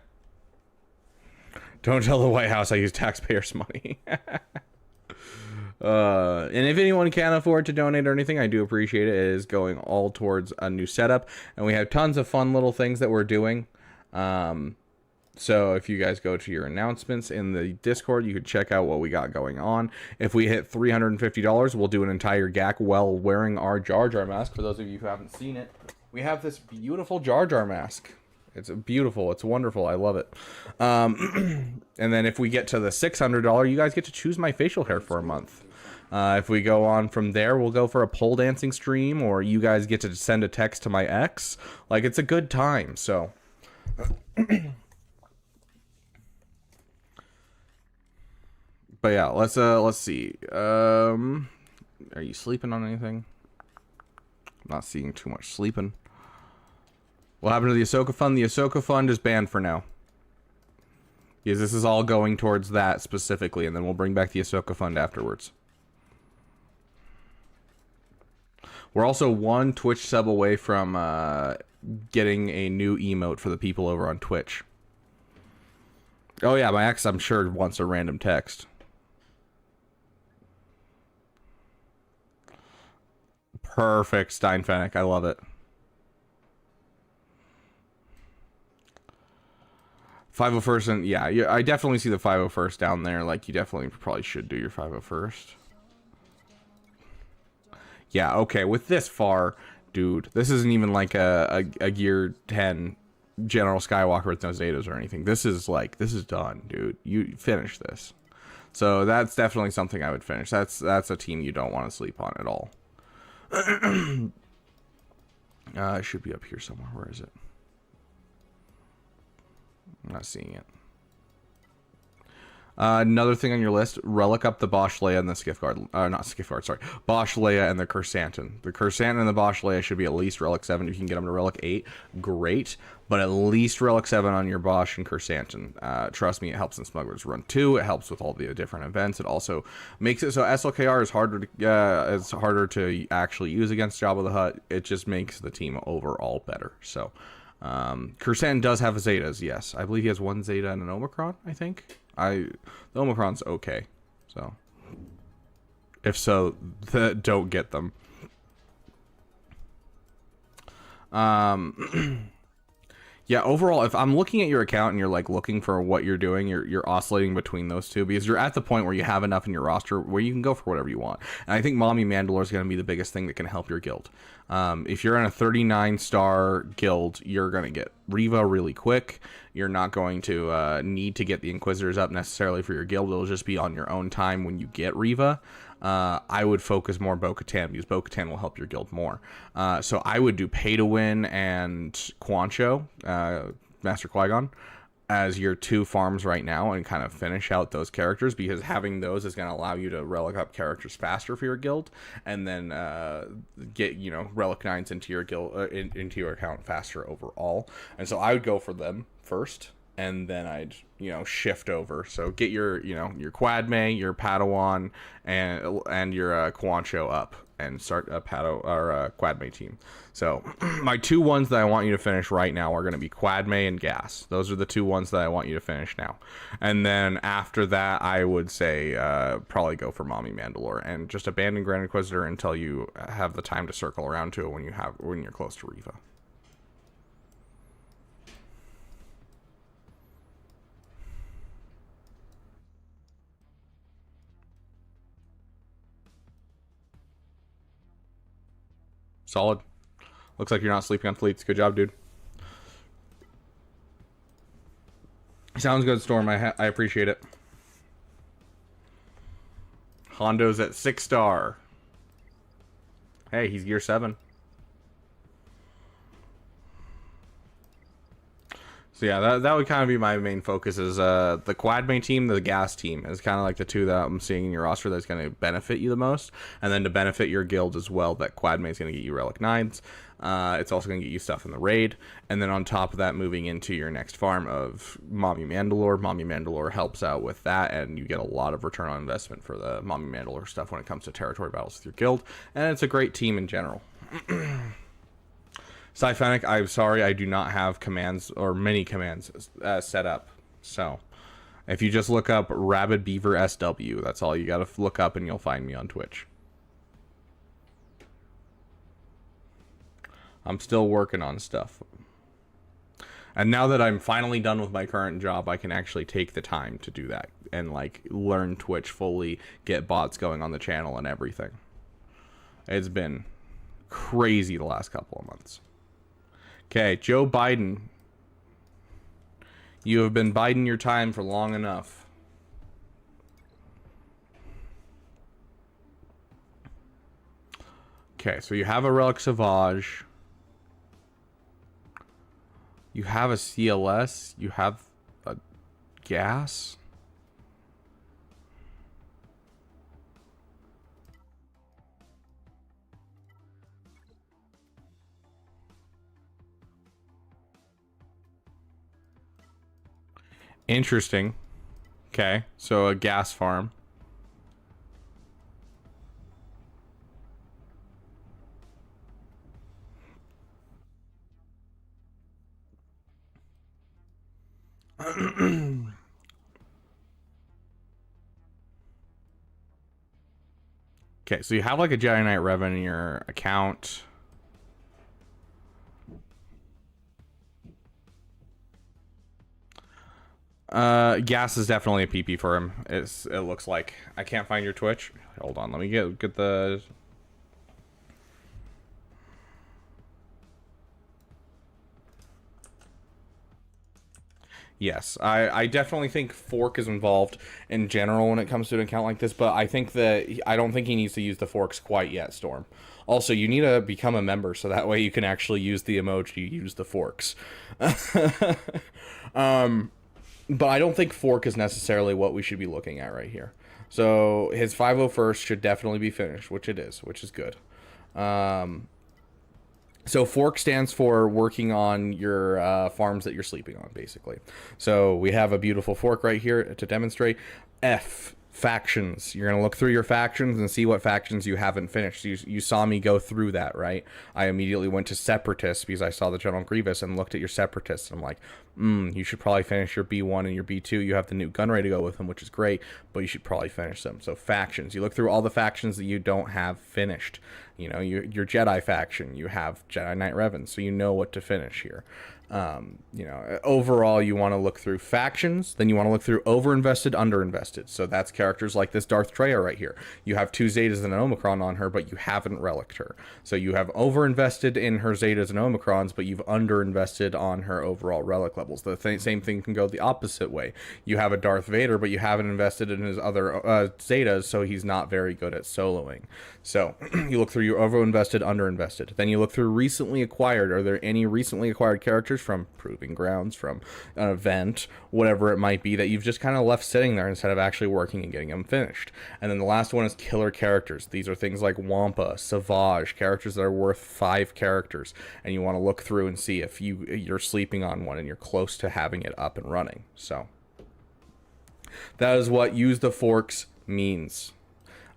Don't tell the White House I use taxpayers' money. And if anyone can afford to donate or anything, I do appreciate it. It is going all towards a new setup, and we have tons of fun little things that we're doing. So if you guys go to your announcements in the Discord, you can check out what we got going on. If we hit $350, we'll do an entire GAC while wearing our Jar Jar mask. For those of you who haven't seen it, we have this beautiful Jar Jar mask. It's beautiful. It's wonderful. I love it. And then if we get to the $600, you guys get to choose my facial hair for a month. If we go on from there, we'll go for a pole dancing stream, or you guys get to send a text to my ex. Like, it's a good time. So... But yeah, let's see. Are you sleeping on anything? I'm not seeing too much sleeping. What happened to the Ahsoka Fund? The Ahsoka Fund is banned for now. Because this is all going towards that specifically, and then we'll bring back the Ahsoka Fund afterwards. We're also one Twitch sub away from getting a new emote for the people over on Twitch. Oh yeah, my ex, I'm sure, wants a random text. Perfect, Steinfennec. I love it. 501st, and yeah, I definitely see the 501st down there. Like, you definitely probably should do your 501st. Yeah, okay, with this far, dude, this isn't even like a Gear 10 General Skywalker with no Zetas or anything. This is done, dude. You finish this. So that's definitely something I would finish. That's a team you don't want to sleep on at all. It should be up here somewhere. Where is it? I'm not seeing it. Another thing on your list, Relic up the Bosch Leia and the Skiff Guard. Not Skiff Guard, sorry. Bosch Leia and the Kersantin. The Kersantin and the Bosch Leia should be at least Relic 7. If you can get them to Relic 8, great. But at least Relic 7 on your Bosch and Kersantin. Trust me, it helps in Smuggler's Run 2. It helps with all the different events. It also makes it so SLKR is harder to actually use against Jabba the Hutt. It just makes the team overall better. So, Kersantin does have a Zetas, yes. I believe he has one Zeta and an Omicron, I think. The Omicron's okay, so if so, don't get them. Yeah, overall, if I'm looking at your account and you're like looking for what you're doing, you're oscillating between those two because you're at the point where you have enough in your roster where you can go for whatever you want. And I think Mommy Mandalore is going to be the biggest thing that can help your guild. If you're in a 39-star guild, you're going to get Reva really quick. You're not going to need to get the Inquisitors up necessarily for your guild. It'll just be on your own time when you get Reva. I would focus more Bo-Katan because Bo-Katan will help your guild more. So I would do Pay to Win and Quancho, Master Qui-Gon, as your two farms right now and kind of finish out those characters because having those is going to allow you to relic up characters faster for your guild and then get, relic 9s into your guild into your account faster overall. And so I would go for them first. And then I'd, shift over. So get your, your Quadme, your Padawan, and your Quancho up, and start a Quadme team. So my two ones that I want you to finish right now are going to be Quadme and Gas. Those are the two ones that I want you to finish now. And then after that, I would say probably go for Mommy Mandalore and just abandon Grand Inquisitor until you have the time to circle around to it when you're close to Reva. Solid. Looks like you're not sleeping on fleets. Good job, dude. Sounds good, Storm. I appreciate it. Hondo's at 6-star. Hey, he's Gear 7. So yeah, that would kind of be my main focus is the Quadme team, the Gas team is kind of like the two that I'm seeing in your roster that's going to benefit you the most. And then to benefit your guild as well, that Quadme is going to get you Relic 9s. It's also going to get you stuff in the raid. And then on top of that, moving into your next farm of Mommy Mandalore. Mommy Mandalore helps out with that, and you get a lot of return on investment for the Mommy Mandalore stuff when it comes to territory battles with your guild. And it's a great team in general. Cyphanic, I'm sorry, I do not have commands or many commands set up. So If you just look up Rabid Beaver SW, that's all you gotta look up and you'll find me on Twitch. I'm still working on stuff. And now that I'm finally done with my current job, I can actually take the time to do that and like learn Twitch fully, get bots going on the channel and everything. It's been crazy the last couple of months. Okay, Joe Biden. You have been biding your time for long enough. Okay, so you have a Relic Sauvage. You have a CLS. You have a gas. Interesting. Okay, so a gas farm. Okay, so you have like a Jedi Knight Revan in your account. Gas is definitely a PP for him. It looks like. I can't find your Twitch. Hold on, let me get the. Yes, I definitely think Fork is involved in general when it comes to an account like this, but I think that I don't think he needs to use the forks quite yet, Storm. Also, you need to become a member so that way you can actually use the emoji, use the forks. But I don't think Fork is necessarily what we should be looking at right here. So his 501st should definitely be finished, which it is, which is good. So Fork stands for working on your farms that you're sleeping on, basically. So we have a beautiful fork right here to demonstrate. F, factions. You're going to look through your factions and see what factions you haven't finished. You saw me go through that, right? I immediately went to Separatists because I saw the General Grievous and looked at your Separatists. And I'm like, you should probably finish your B1 and your B2. You have the new gun ray to go with them, which is great, but you should probably finish them. So factions. You look through all the factions that you don't have finished. You know, your Jedi faction, you have Jedi Knight Revan, so you know what to finish here. You know, overall, you want to look through factions, then you want to look through overinvested, underinvested. So that's characters like this Darth Treya right here. You have 2 Zetas and an Omicron on her, but you haven't reliced her. So you have overinvested in her Zetas and Omicrons, but you've underinvested on her overall relic levels. The same thing can go the opposite way. You have a Darth Vader, but you haven't invested in his other Zetas, so he's not very good at soloing. So you look through your overinvested, underinvested. Then you look through recently acquired. Are there any recently acquired characters from Proving Grounds, from an event, whatever it might be, that you've just kind of left sitting there instead of actually working and getting them finished? And then the last one is killer characters. These are things like Wampa, Savage, characters that are worth 5 characters. And you want to look through and see if you're sleeping on one and you're close to having it up and running. So that is what use the forks means.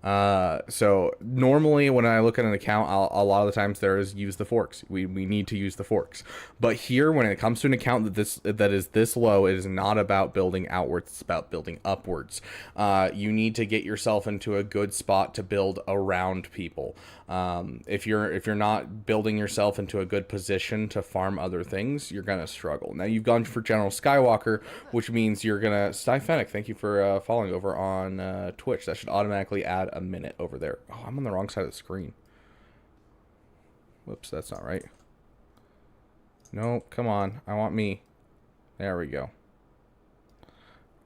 So normally when I look at an account, a lot of the times there is use the forks. We need to use the forks. But here, when it comes to an account that is this low, it is not about building outwards. It's about building upwards. You need to get yourself into a good spot to build around people. If you're not building yourself into a good position to farm other things, you're gonna struggle. Now you've gone for General Skywalker, which means you're gonna. Styphenic, thank you for following over on Twitch. That should automatically add a minute over there. Oh, I'm on the wrong side of the screen. Whoops, that's not right. No, come on. I want me. There we go.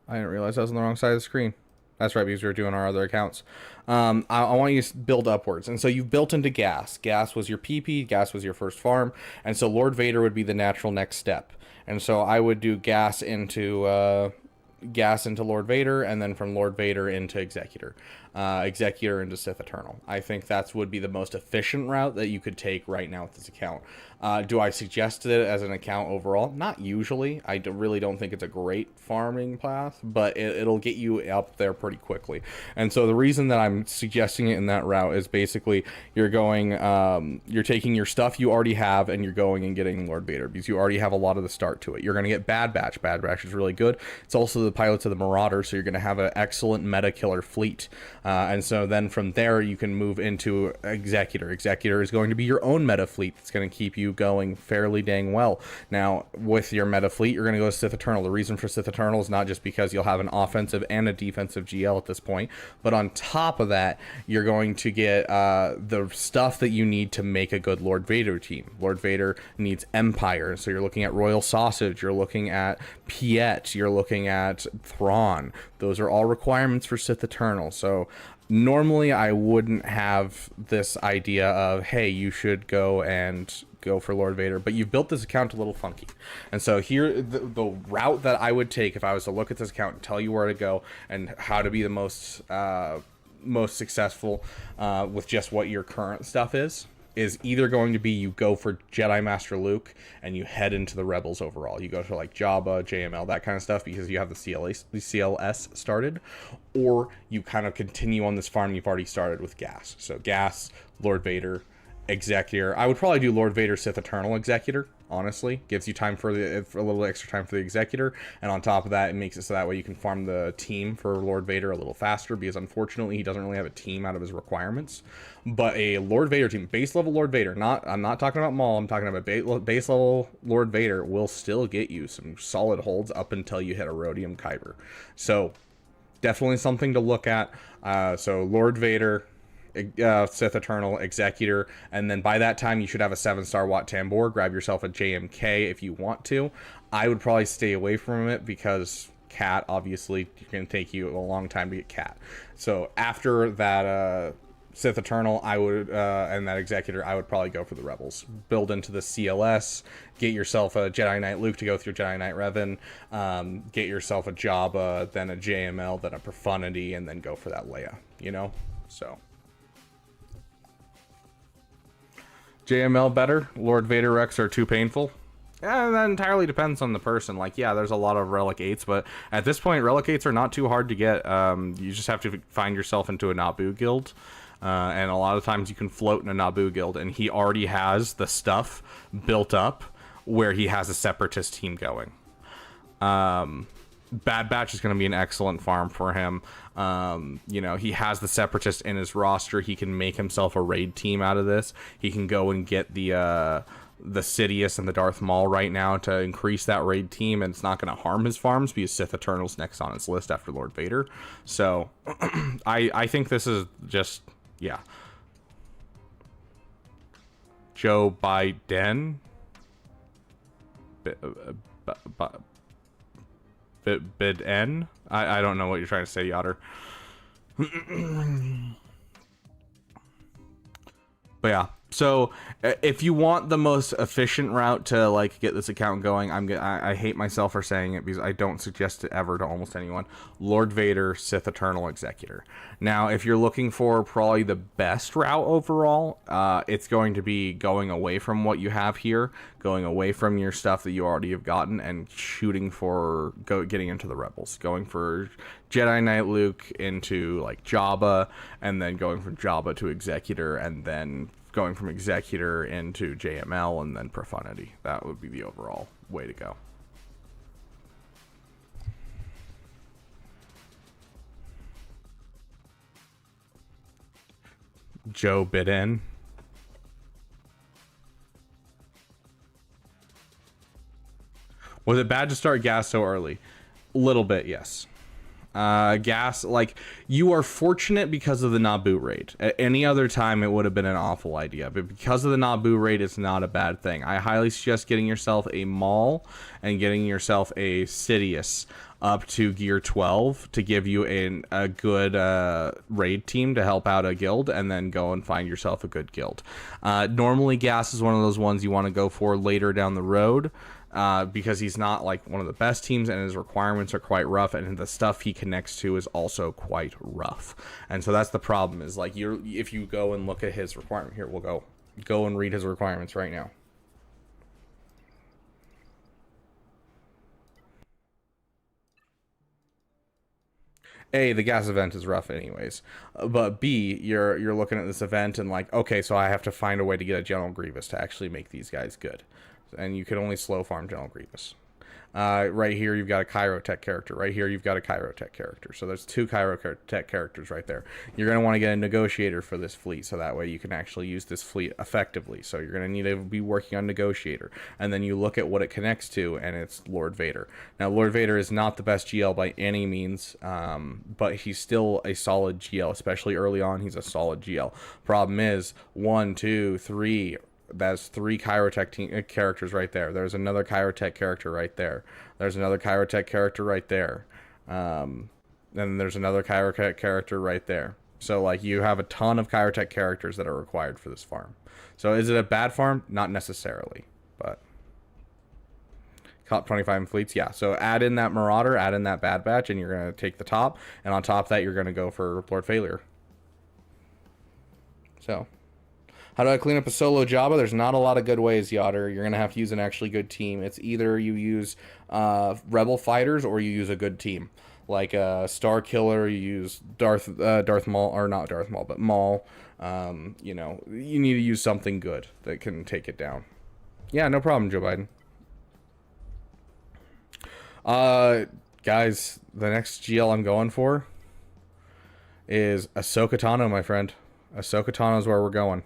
I didn't realize I was on the wrong side of the screen. That's right, because we were doing our other accounts. I want you to build upwards. And so you've built into gas. Gas was your PP. Gas was your first farm. And so Lord Vader would be the natural next step. And so I would do gas into Lord Vader, and then from Lord Vader into Executor. Executor into Sith Eternal. I think that would be the most efficient route that you could take right now with this account. Do I suggest it as an account overall? Not usually. I really don't think it's a great farming path, but it'll get you up there pretty quickly. And so the reason that I'm suggesting it in that route is basically you're going, you're taking your stuff you already have and you're going and getting Lord Vader because you already have a lot of the start to it. You're going to get Bad Batch. Bad Batch is really good. It's also the pilots of the Marauder, so you're going to have an excellent meta killer fleet. And so then from there you can move into Executor. Executor is going to be your own meta fleet that's going to keep you going fairly dang well. Now, with your meta fleet, you're going to go to Sith Eternal. The reason for Sith Eternal is not just because you'll have an offensive and a defensive GL at this point, but on top of that, you're going to get the stuff that you need to make a good Lord Vader team. Lord Vader needs Empire, so you're looking at Royal Sausage, you're looking at Piet, you're looking at Thrawn. Those are all requirements for Sith Eternal. So normally I wouldn't have this idea of, hey, you should go for Lord Vader, but you've built this account a little funky. And so here, the route that I would take if I was to look at this account and tell you where to go and how to be the most successful with just what your current stuff is either going to be you go for Jedi Master Luke and you head into the Rebels overall. You go to like Jabba, JML, that kind of stuff because you have the CLS started, or you kind of continue on this farm you've already started with Gas. So Gas, Lord Vader, Executor. I would probably do Lord Vader, Sith Eternal, Executor. Honestly, gives you time for a little extra time for the Executor, and on top of that, it makes it so that way you can farm the team for Lord Vader a little faster because unfortunately he doesn't really have a team out of his requirements. But a Lord Vader team, base level Lord Vader, I'm not talking about Maul, I'm talking about base level Lord Vader will still get you some solid holds up until you hit a Rhodium Kyber. So definitely something to look at. So Lord Vader, Sith Eternal, Executor, and then by that time you should have a 7-star Wat Tambor. Grab yourself a JMK if you want to. I would probably stay away from it because Cat, obviously, it's going to take you a long time to get Cat. So after that Sith Eternal, I would, and that Executor, I would probably go for the Rebels. Build into the CLS, get yourself a Jedi Knight Luke to go through Jedi Knight Revan, get yourself a Jabba, then a JML, then a Profundity, and then go for that Leia, you know? So JML better, Lord Vader Rex are too painful. Yeah, that entirely depends on the person. Like, yeah, there's a lot of Relic 8s, but at this point, Relic 8s are not too hard to get. You just have to find yourself into a Naboo guild. And a lot of times you can float in a Naboo guild, and he already has the stuff built up where he has a Separatist team going. Bad Batch is going to be an excellent farm for him. You know, he has the Separatist in his roster. He can make himself a raid team out of this. He can go and get the Sidious and the Darth Maul right now to increase that raid team, and it's not going to harm his farms because Sith Eternal's next on his list after Lord Vader. So I think this is just, yeah. Joe Biden. Bid N? I don't know what you're trying to say, Yotter. But yeah, so if you want the most efficient route to like get this account going, I hate myself for saying it because I don't suggest it ever to almost anyone. Lord Vader, Sith Eternal, Executor. Now, if you're looking for probably the best route overall, it's going to be going away from what you have here, going away from your stuff that you already have gotten, and shooting for getting into the Rebels, going for Jedi Knight Luke into like Jabba, and then going from Jabba to Executor, and then going from Executor into JML, and then Profundity. That would be the overall way to go. Joe Biden. Was it bad to start Gas so early? A little bit, yes. Gas, like, you are fortunate because of the Naboo raid. At any other time, it would have been an awful idea, but because of the Naboo raid, it's not a bad thing. I highly suggest getting yourself a Maul and getting yourself a Sidious up to gear 12 to give you a good raid team to help out a guild, and then go and find yourself a good guild. Normally gas is one of those ones you want to go for later down the road, because he's not like one of the best teams, and his requirements are quite rough, and the stuff he connects to is also quite rough. And so that's the problem, is like if you go and look at his requirement here, we'll go and read his requirements right now. A, the gas event is rough anyways, but B, you're looking at this event and like, okay, so I have to find a way to get a General Grievous to actually make these guys good, and you can only slow farm General Grievous. Right here you've got a Chirotech character. Right here you've got a Chirotech character. So there's 2 Chirotech characters right there. You're going to want to get a Negotiator for this fleet, so that way you can actually use this fleet effectively. So you're going to need to be working on Negotiator. And then you look at what it connects to, and it's Lord Vader. Now, Lord Vader is not the best GL by any means, but he's still a solid GL, especially early on. He's a solid GL. Problem is, 1, 2, 3... That's 3 Chirotech characters right there. There's another Chirotech character right there. There's another Chirotech character right there. Then there's another Chirotech character right there. So, like, you have a ton of Chirotech characters that are required for this farm. So, is it a bad farm? Not necessarily, but... Top 25 fleets, yeah. So, add in that Marauder, add in that Bad Batch, and you're going to take the top. And on top of that, you're going to go for Lord Failure. So... How do I clean up a solo Jabba? There's not a lot of good ways, Yotter. You're going to have to use an actually good team. It's either you use Rebel fighters or you use a good team. Like Star Killer, you use Darth Maul, or not Darth Maul, but Maul. You know, you need to use something good that can take it down. Yeah, no problem, Joe Biden. Guys, the next GL I'm going for is Ahsoka Tano, my friend. Ahsoka Tano is where we're going.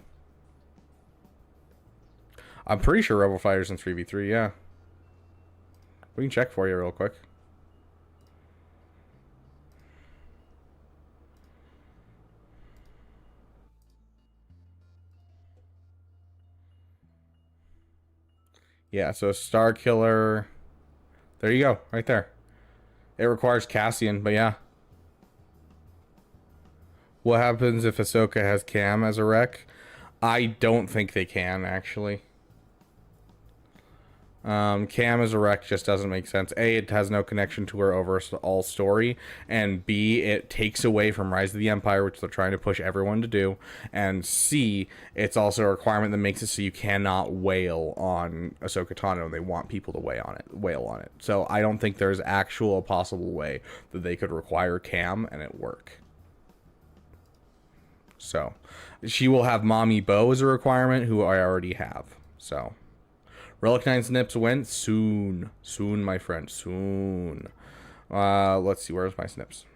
I'm pretty sure Rebel Fighters in 3v3, yeah. We can check for you real quick. Yeah, so Star Killer. There you go, right there. It requires Cassian, but yeah. What happens if Ahsoka has Cam as a rec? I don't think they can, actually. Cam as a wreck just doesn't make sense. A, it has no connection to her overall story, and B, it takes away from Rise of the Empire, which they're trying to push everyone to do, and C, it's also a requirement that makes it so you cannot wail on Ahsoka Tano, and they want people to wail on it. So I don't think there's actual possible way that they could require Cam and it work. So she will have Mommy Bo as a requirement, who I already have. So Relic 9 snips went soon. Soon, my friend. Soon. Let's see. Where's my snips?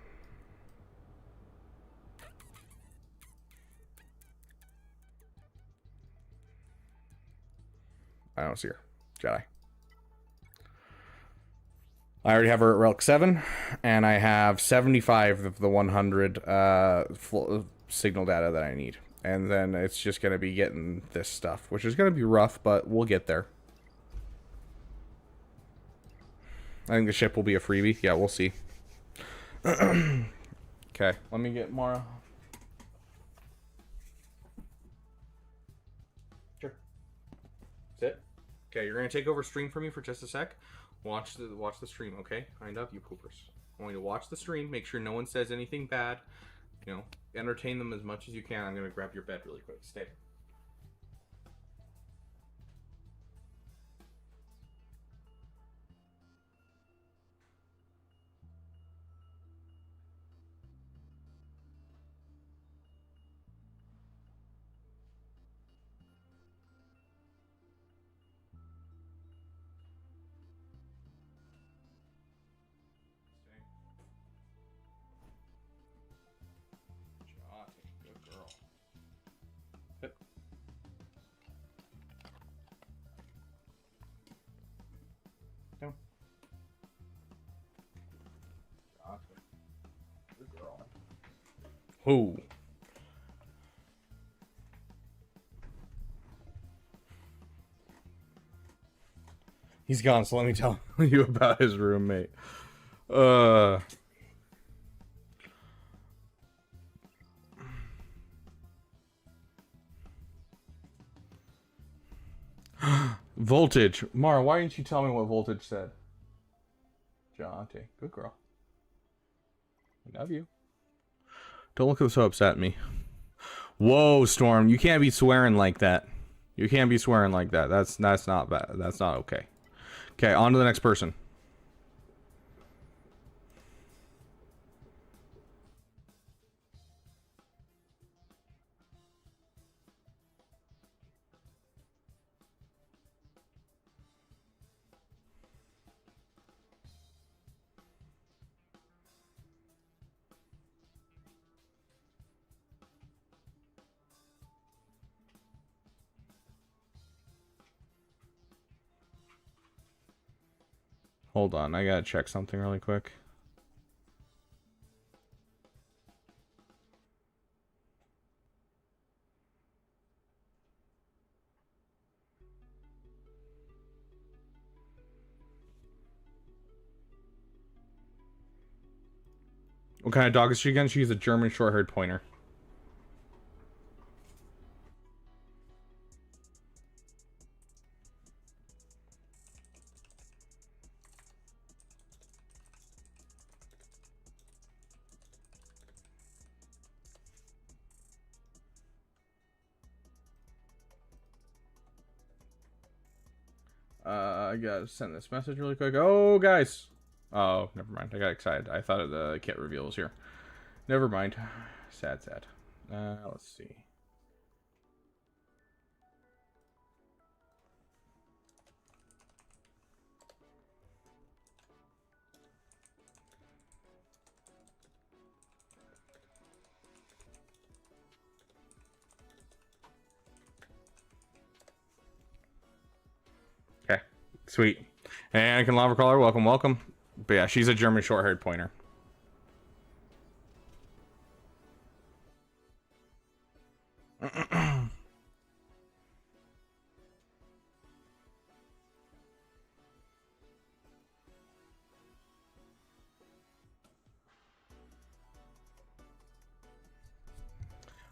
I don't see her. Jedi. I already have her at Relic 7. And I have 75 of the 100 signal data that I need. And then it's just going to be getting this stuff, which is going to be rough, but we'll get there. I think the ship will be a freebie. Yeah, we'll see. Okay, let me get Mara. Sure. Sit. Okay, you're gonna take over stream for me for just a sec. Watch the stream, okay? Kind of, you poopers. I'm going to watch the stream. Make sure no one says anything bad. You know, entertain them as much as you can. I'm gonna grab your bed really quick. Stay. Who? He's gone, so let me tell you about his roommate. Voltage. Mara, why didn't you tell me what Voltage said? Jonte. Good girl. I love you. Don't look so upset at me. Whoa, Storm. You can't be swearing like that. You can't be swearing like that. That's not bad. That's not okay. Okay, on to the next person. Hold on, I gotta check something really quick. What kind of dog is she again? She's a German short-haired pointer. I gotta send this message really quick. Oh, guys. Oh, never mind. I got excited. I thought the kit reveal was here. Never mind. Sad, sad. Let's see. Okay, sweet. And Anakin Lava Crawler, welcome, welcome. But yeah, she's a German short-haired pointer.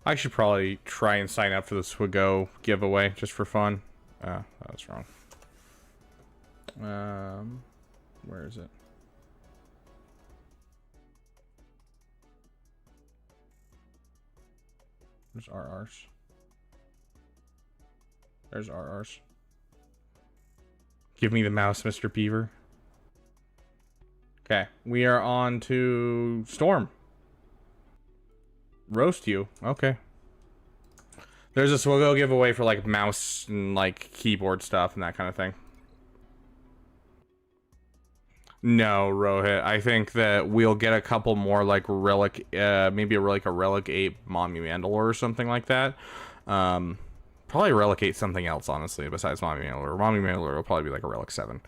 I should probably try and sign up for the Swigo giveaway just for fun. That was wrong. Where is it? There's RRs. There's RRs. Give me the mouse, Mr. Beaver. Okay, we are on to Storm. Roast you. Okay. There's a Swigo giveaway for like mouse and like keyboard stuff and that kind of thing. No, Rohit. I think that we'll get a couple more like Relic, maybe a Relic 8 Mommy Mandalore or something like that. Probably Relic 8 something else, honestly, besides Mommy Mandalore. Mommy Mandalore will probably be like a Relic 7.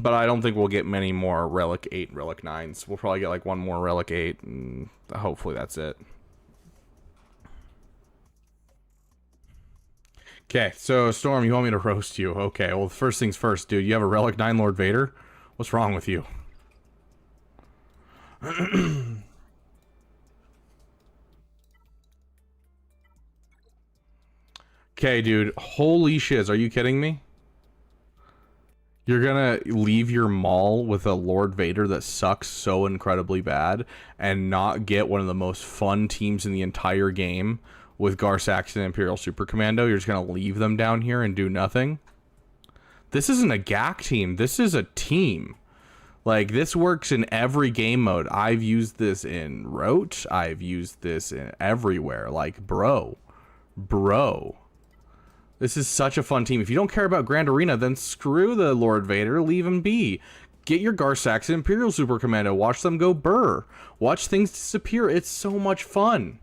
But I don't think we'll get many more Relic 8, Relic 9s. We'll probably get like one more Relic 8, and hopefully that's it. Okay, so Storm, you want me to roast you? Okay, well, first things first, dude. You have a Relic 9 Lord Vader? What's wrong with you? Okay, dude. Holy shiz. Are you kidding me? You're gonna leave your mall with a Lord Vader that sucks so incredibly bad and not get one of the most fun teams in the entire game with Garsax and Imperial Super Commando? You're just gonna leave them down here and do nothing? This isn't a GAC team. This is a team. Like, this works in every game mode. I've used this in Roach. I've used this in everywhere. Like, bro. This is such a fun team. If you don't care about Grand Arena, then screw the Lord Vader. Leave him be. Get your Garsax and Imperial Super Commando. Watch them go burr. Watch things disappear. It's so much fun.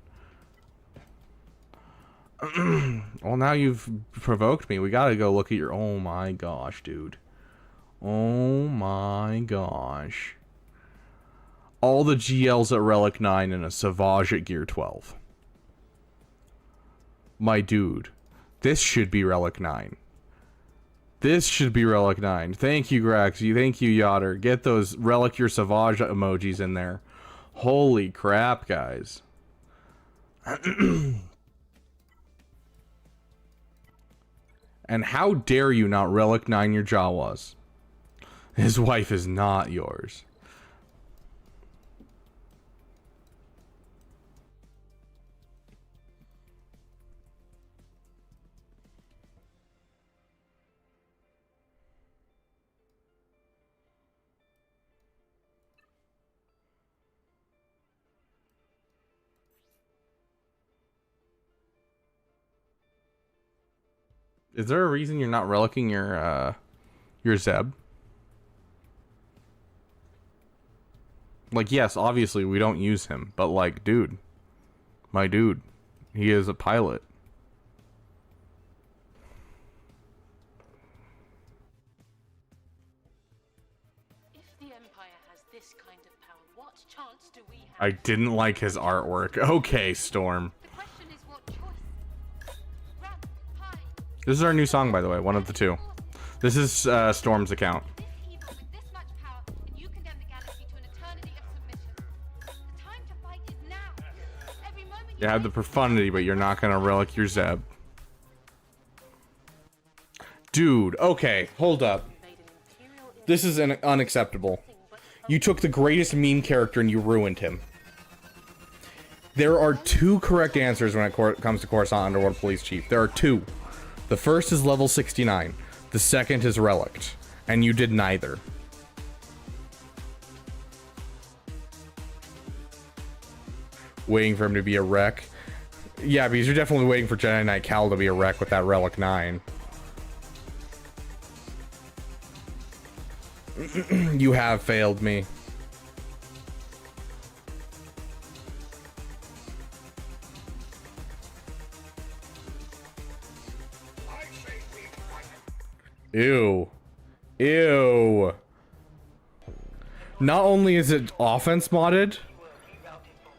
Well, now you've provoked me. We gotta go look at your... Oh my gosh, dude. Oh my gosh. All the GLs at Relic 9 and a Savage at Gear 12. My dude. This should be Relic 9. This should be Relic 9. Thank you, Graxy. Thank you, Yotter. Get those Relic Your Savage emojis in there. Holy crap, guys. And how dare you not Relic 9 your Jawas? His wife is not yours. Is there a reason you're not relicking your Zeb? Like, yes, obviously we don't use him, but like, dude, my dude, he is a pilot. If the Empire has this kind of power, what chance do we have? I didn't like his artwork. Okay, Storm. The question is what choice? Run, hide. This is our new song, by the way, one of the two. This is Storm's account. This evil with this much power, and you condemn the galaxy to an eternity of submission. The time to fight is now. Every moment You have the profundity, but you're not gonna relic your Zeb. Dude, okay, hold up. This is unacceptable. You took the greatest meme character and you ruined him. There are two correct answers when it comes to Coruscant Underworld Police Chief. There are two. The first is level 69. The second is Relict. And you did neither. Waiting for him to be a wreck. Yeah, because you're definitely waiting for Jedi Knight Cal to be a wreck with that Relic 9. You have failed me. Ew. Ew. Not only is it offense modded,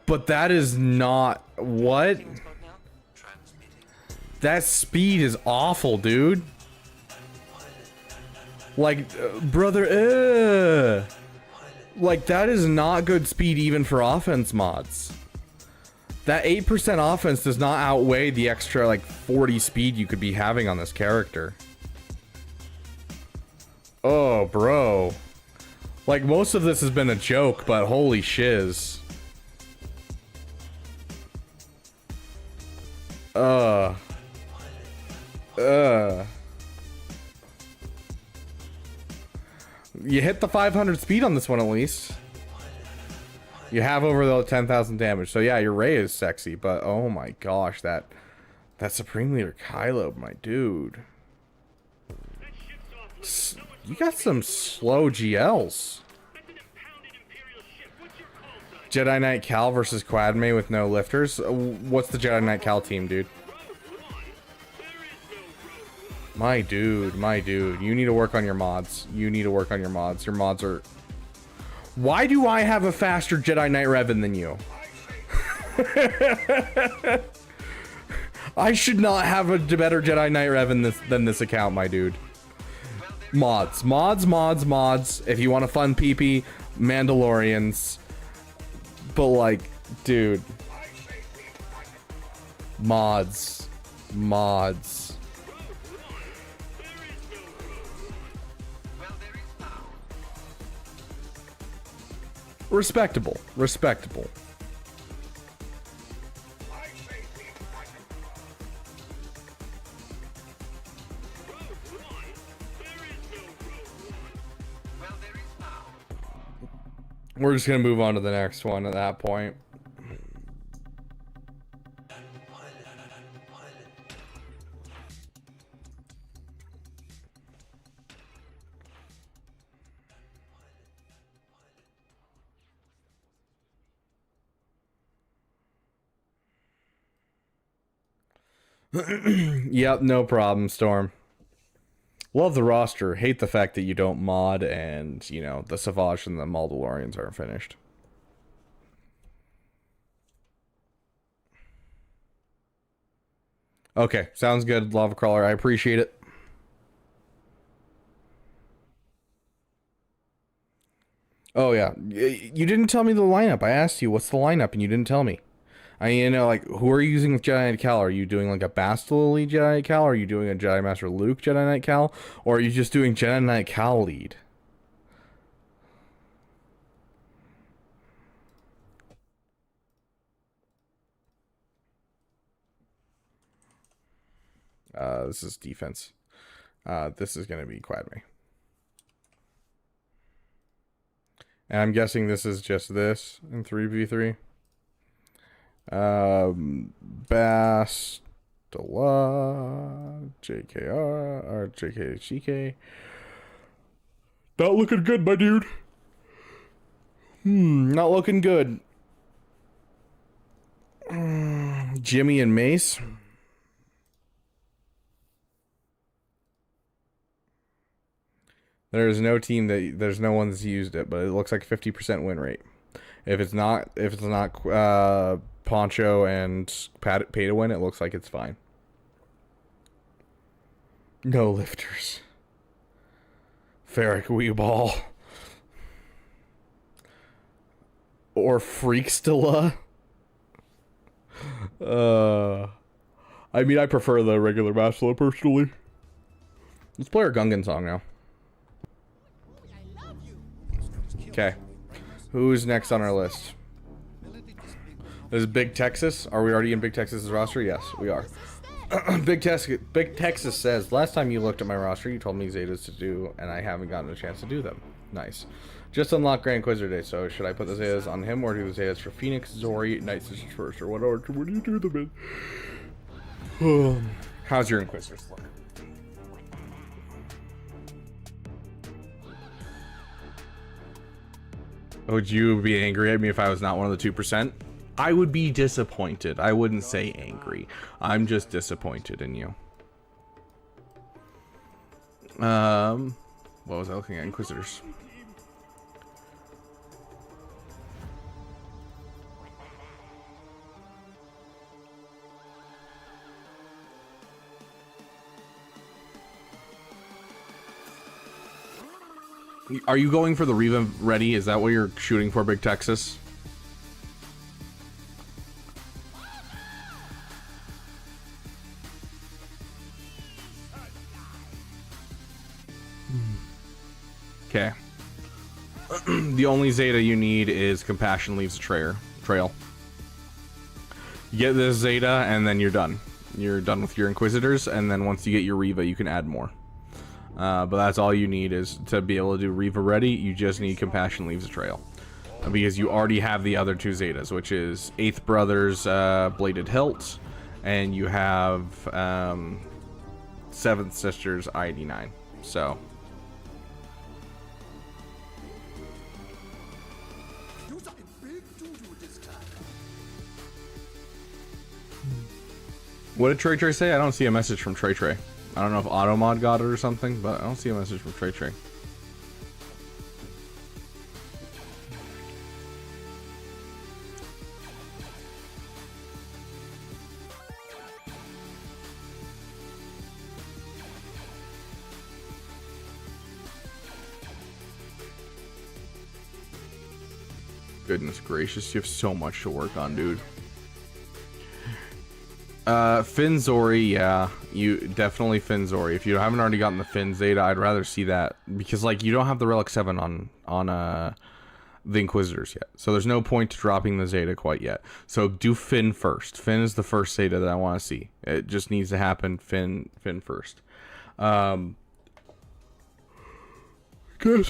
but that is not... What? That speed is awful, dude. Like, brother, like, that is not good speed even for offense mods. That 8% offense does not outweigh the extra, like, 40 speed you could be having on this character. Oh, bro. Like, most of this has been a joke, but holy shiz. You hit the 500 speed on this one at least. You have over the 10,000 damage. So yeah, your Ray is sexy, but oh my gosh, that Supreme Leader Kylo, my dude. You got some slow GLs. Jedi Knight Cal versus Quadme with no lifters. What's the Jedi Knight Cal team, dude? My dude, you need to work on your mods. You need to work on your mods. Your mods are... Why do I have a faster Jedi Knight Revan than you? I should not have a better Jedi Knight Revan than this account, my dude. Mods. If you want a fun PP, Mandalorians. But like, dude. Mods. Respectable. We're just gonna move on to the next one at that point. Yep, no problem, Storm. Love the roster, hate the fact that you don't mod and, you know, the Savage and the Mandalorians aren't finished. Okay, sounds good, Lava Crawler. I appreciate it. Oh yeah, you didn't tell me the lineup. I asked you what's the lineup, and you didn't tell me. Like, who are you using with Jedi Knight Cal? Are you doing like a Bastila lead Jedi Knight Cal? Are you doing a Jedi Master Luke Jedi Knight Cal? Or are you just doing Jedi Knight Cal lead? This is defense. This is going to be Quadme. And I'm guessing this is just this in 3v3. Bastila, JKR, or JKHK. Not looking good, my dude. Not looking good. Jimmy and Mace. There's no team there's no one that's used it, but it looks like 50% win rate. If it's not Poncho and pay to win, it looks like it's fine. No lifters. Ferric Weeball. Or Freakstilla. I mean, I prefer the regular Bastila personally. Let's play our Gungan song now. Okay. Who's next on our list? This is Big Texas. Are we already in Big Texas's roster? Yes, we are. Big Texas says, last time you looked at my roster, you told me Zetas to do, and I haven't gotten a chance to do them. Nice. Just unlocked Grand Inquisitor Day, so should I put the Zetas on him, or do the Zetas for Phoenix, Zori, Night Sisters first, or what order would you do them in? How's your Inquisitors look? Would you be angry at me if I was not one of the 2%? I would be disappointed. I wouldn't say angry. I'm just disappointed in you. What was I looking at? Inquisitors. Are you going for the Reva ready? Is that what you're shooting for, Big Texas? Okay. The only Zeta you need is Compassion Leaves a Trail. You get this Zeta, and then you're done. You're done with your Inquisitors, and then once you get your Reva, you can add more. But that's all you need is to be able to do Reva ready. You just need Compassion Leaves a Trail. Because you already have the other two Zetas, which is 8th Brothers Bladed Hilt, and you have 7th Sisters ID9. So... what did Trey Trey say? I don't see a message from Trey Trey. I don't know if Automod got it or something, but I don't see a message from Trey Trey. Goodness gracious, you have so much to work on, dude. Finn Zori, yeah, you definitely Finn Zori. If you haven't already gotten the Finn Zeta, I'd rather see that, because like you don't have the Relic 7 on the Inquisitors yet, so there's no point to dropping the Zeta quite yet. So do Finn first. Finn is the first Zeta that I want to see. It just needs to happen. Finn first. Guess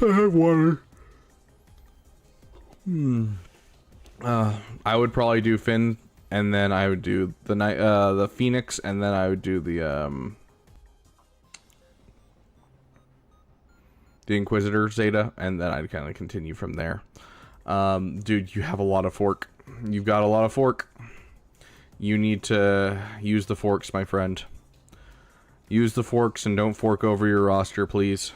I have water. I would probably do Finn. And then I would do the Phoenix, and then I would do the Inquisitor Zeta, and then I'd kind of continue from there. Dude, you have a lot of fork. You've got a lot of fork. You need to use the forks, my friend. Use the forks and don't fork over your roster, please.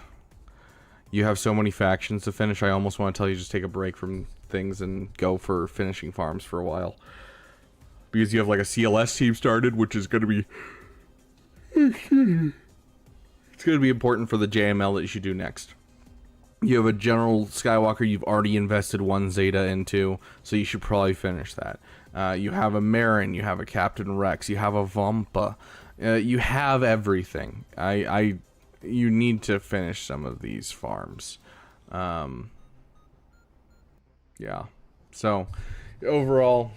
You have so many factions to finish. I almost want to tell you just take a break from things and go for finishing farms for a while. Because you have like a CLS team started, which is going to be... it's going to be important for the JML that you should do next. You have a General Skywalker you've already invested 1 Zeta into, so you should probably finish that. You have a Marin, you have a Captain Rex, you have a Vampa. You have everything. You need to finish some of these farms. Yeah. So, overall,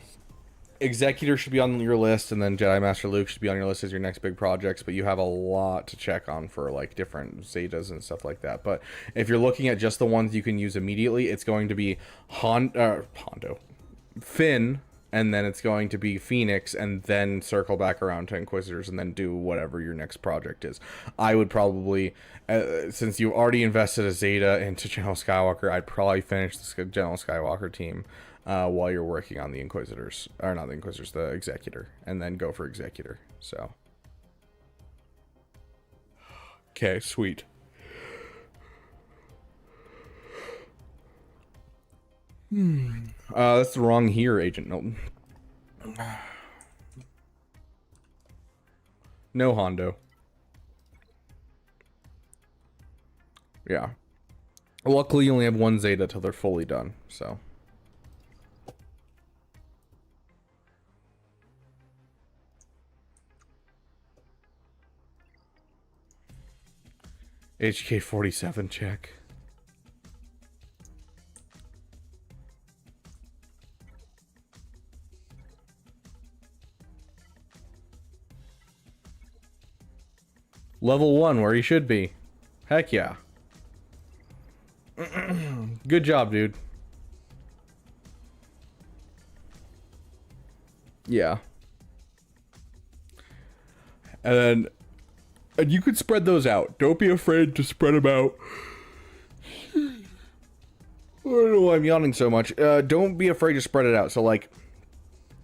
Executor should be on your list, and then Jedi Master Luke should be on your list as your next big projects, but you have a lot to check on for, like, different Zetas and stuff like that. But if you're looking at just the ones you can use immediately, it's going to be Hondo, Finn, and then it's going to be Phoenix, and then circle back around to Inquisitors, and then do whatever your next project is. I would probably, since you already invested a Zeta into General Skywalker, I'd probably finish the General Skywalker team while you're working on the Inquisitors, or not the Inquisitors, the Executor, and then go for Executor. So, okay, sweet. That's the wrong here, Agent Milton. No Hondo. Yeah. Luckily, you only have 1 Zeta till they're fully done, so. HK 47 check. Level 1, where you should be. Heck yeah. Good job, dude. Yeah. And you could spread those out. Don't be afraid to spread them out. I don't know why I'm yawning so much. Don't be afraid to spread it out. So, like,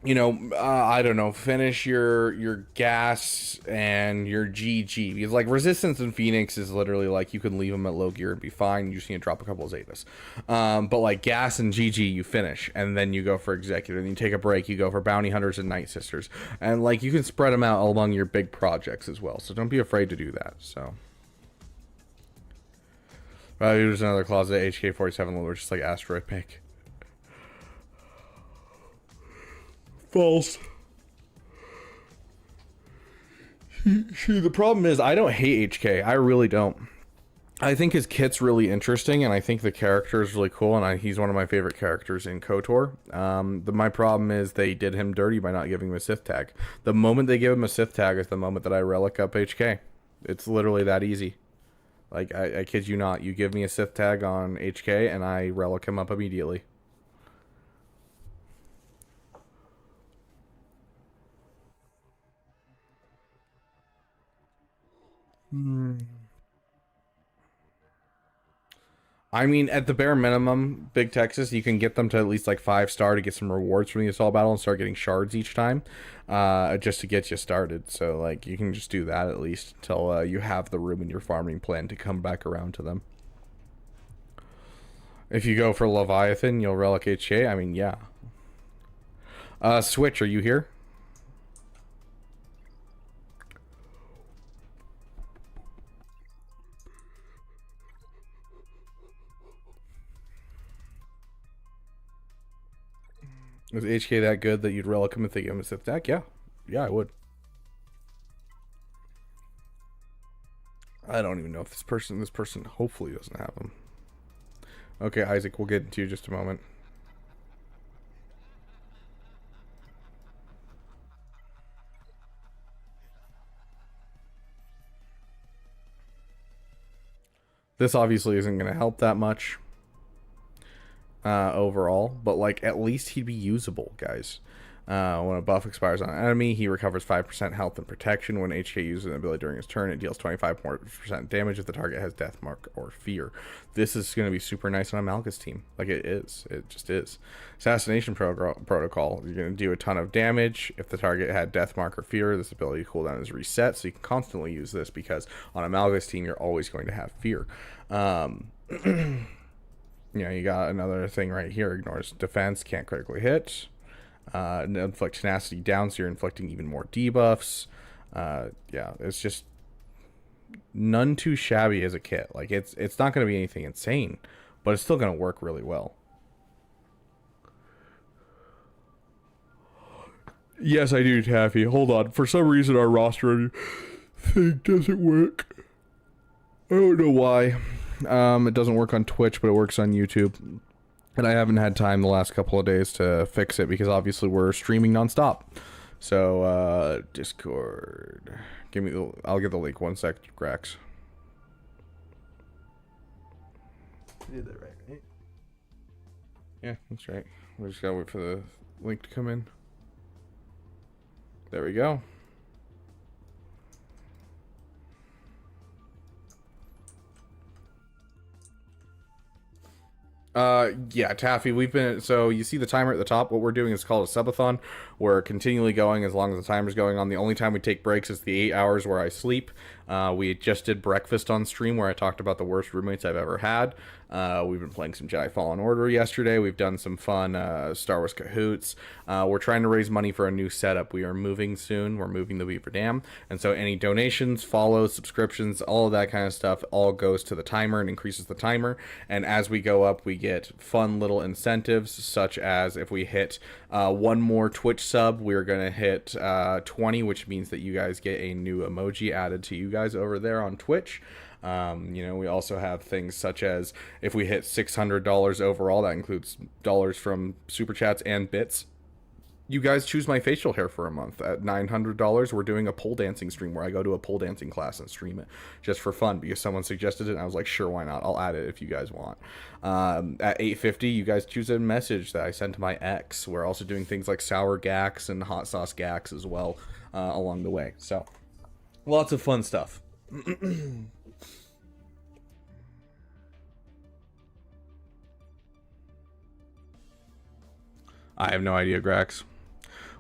you know, I don't know, finish your gas and your GG. Because, like, Resistance and Phoenix is literally, like, you can leave them at low gear and be fine. You just need to drop a couple of Zetas. But, like, gas and GG, you finish. And then you go for Executor. And you take a break. You go for Bounty Hunters and Night Sisters. And, like, you can spread them out among your big projects as well. So don't be afraid to do that. So. There's another closet, HK-47, which is like Asteroid Pick. False. See, the problem is I don't hate HK. I really don't. I think his kit's really interesting, and I think the character is really cool, and he's one of my favorite characters in KOTOR. My problem is they did him dirty by not giving him a Sith tag. The moment they give him a Sith tag is the moment that I relic up HK. It's literally that easy. Like, I kid you not. You give me a Sith tag on HK, and I relic him up immediately. I mean, at the bare minimum, Big Texas, you can get them to at least like 5-star to get some rewards from the assault battle and start getting shards each time, just to get you started. So, like, you can just do that at least until you have the room in your farming plan to come back around to them. If you go for Leviathan, you'll relic HK. I mean, yeah. Switch, are you here? Is HK that good that you'd relic him if they give him a Sith tag? Yeah. Yeah, I would. I don't even know if this person hopefully doesn't have them. Okay, Isaac, we'll get into you in just a moment. This obviously isn't going to help that much. Overall, but like at least he'd be usable, guys. When a buff expires on an enemy, he recovers 5% health and protection. When HK uses an ability during his turn, it deals 25% damage if the target has death mark or fear. This is going to be super nice on a Malgus team. Like, it is. It just is. Assassination Protocol. You're going to do a ton of damage. If the target had death mark or fear, this ability cooldown is reset, so you can constantly use this because on a Malgus team, you're always going to have fear. You know, you got another thing right here. Ignores defense, can't critically hit. Inflict tenacity down, so you're inflicting even more debuffs. Yeah, it's just none too shabby as a kit. Like, it's not going to be anything insane, but it's still going to work really well. Yes, I do, Taffy. Hold on. For some reason, our roster thing doesn't work. I don't know why. It doesn't work on Twitch, but it works on YouTube. And I haven't had time the last couple of days to fix it because obviously we're streaming nonstop. So, Discord. I'll get the link. 1 sec, Grax. You did that right? Yeah, that's right. We just gotta wait for the link to come in. There we go. Yeah, Taffy, so you see the timer at the top. What we're doing is called a subathon. We're continually going as long as the timer's going on. The only time we take breaks is the 8 hours where I sleep. We just did breakfast on stream where I talked about the worst roommates I've ever had. We've been playing some Jedi Fallen Order yesterday. We've done some fun Star Wars Cahoots. We're trying to raise money for a new setup. We are moving soon. We're moving the Beaver Dam. And so any donations, follows, subscriptions, all of that kind of stuff all goes to the timer and increases the timer. And as we go up, we get fun little incentives, such as if we hit one more Twitch sub, we're going to hit 20, which means that you guys get a new emoji added to you guys over there on Twitch. We also have things such as if we hit $600 overall, that includes dollars from super chats and bits. You guys choose my facial hair for a month. At $900, we're doing a pole dancing stream where I go to a pole dancing class and stream it just for fun because someone suggested it and I was like, sure, why not? I'll add it if you guys want. At $850, you guys choose a message that I send to my ex. We're also doing things like sour gax and hot sauce gax as well along the way. So lots of fun stuff. I have no idea, Grax.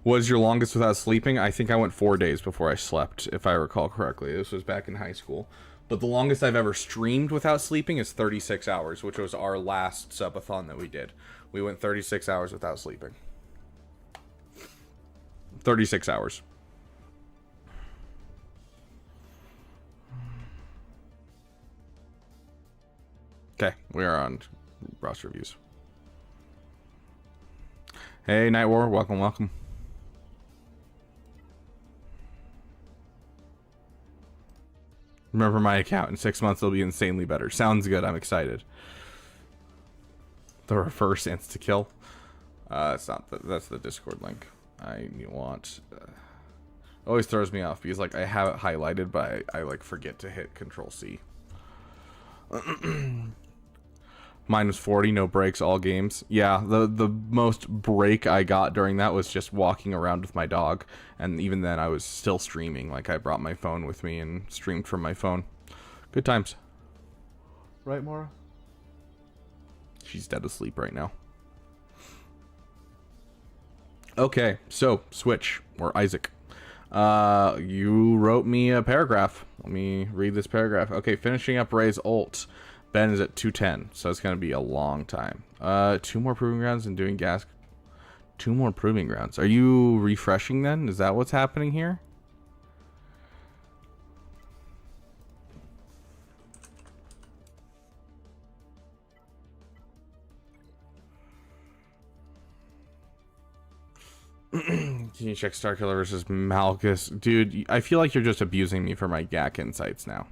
Was your longest without sleeping? I think I went 4 days before I slept, if I recall correctly. This was back in high school. But the longest I've ever streamed without sleeping is 36 hours, which was our last subathon that we did. We went 36 hours without sleeping. 36 hours. Okay, we are on roster reviews. Hey, Night War, welcome, welcome. Remember my account. In 6 months, it'll be insanely better. Sounds good. I'm excited. The reverse insta-kill. That's not that's the Discord link. I want... always throws me off because like I have it highlighted, but I like forget to hit Control-C. Mine was 40, no breaks, all games. Yeah, the most break I got during that was just walking around with my dog. And even then, I was still streaming. Like, I brought my phone with me and streamed from my phone. Good times. Right, Mora? She's dead asleep right now. Okay, so, Switch, or Isaac. You wrote me a paragraph. Let me read this paragraph. Okay, finishing up Ray's ult. Ben is at 210, so it's going to be a long time. 2 more proving grounds and doing gas. 2 more proving grounds. Are you refreshing then? Is that what's happening here? Can you check Starkiller versus Malchus? Dude, I feel like you're just abusing me for my GAC insights now.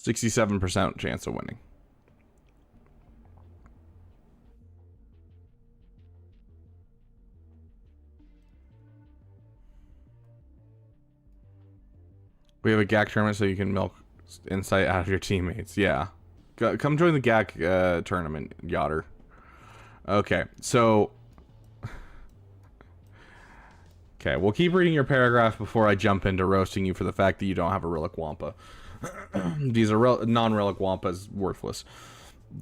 %67% chance of winning. We have a GAC tournament so you can milk insight out of your teammates. Yeah. Come join the GAC tournament, Yotter. Okay, so... Okay, we'll keep reading your paragraph before I jump into roasting you for the fact that you don't have a Relic Wampa. These are non-Relic Wampas, worthless.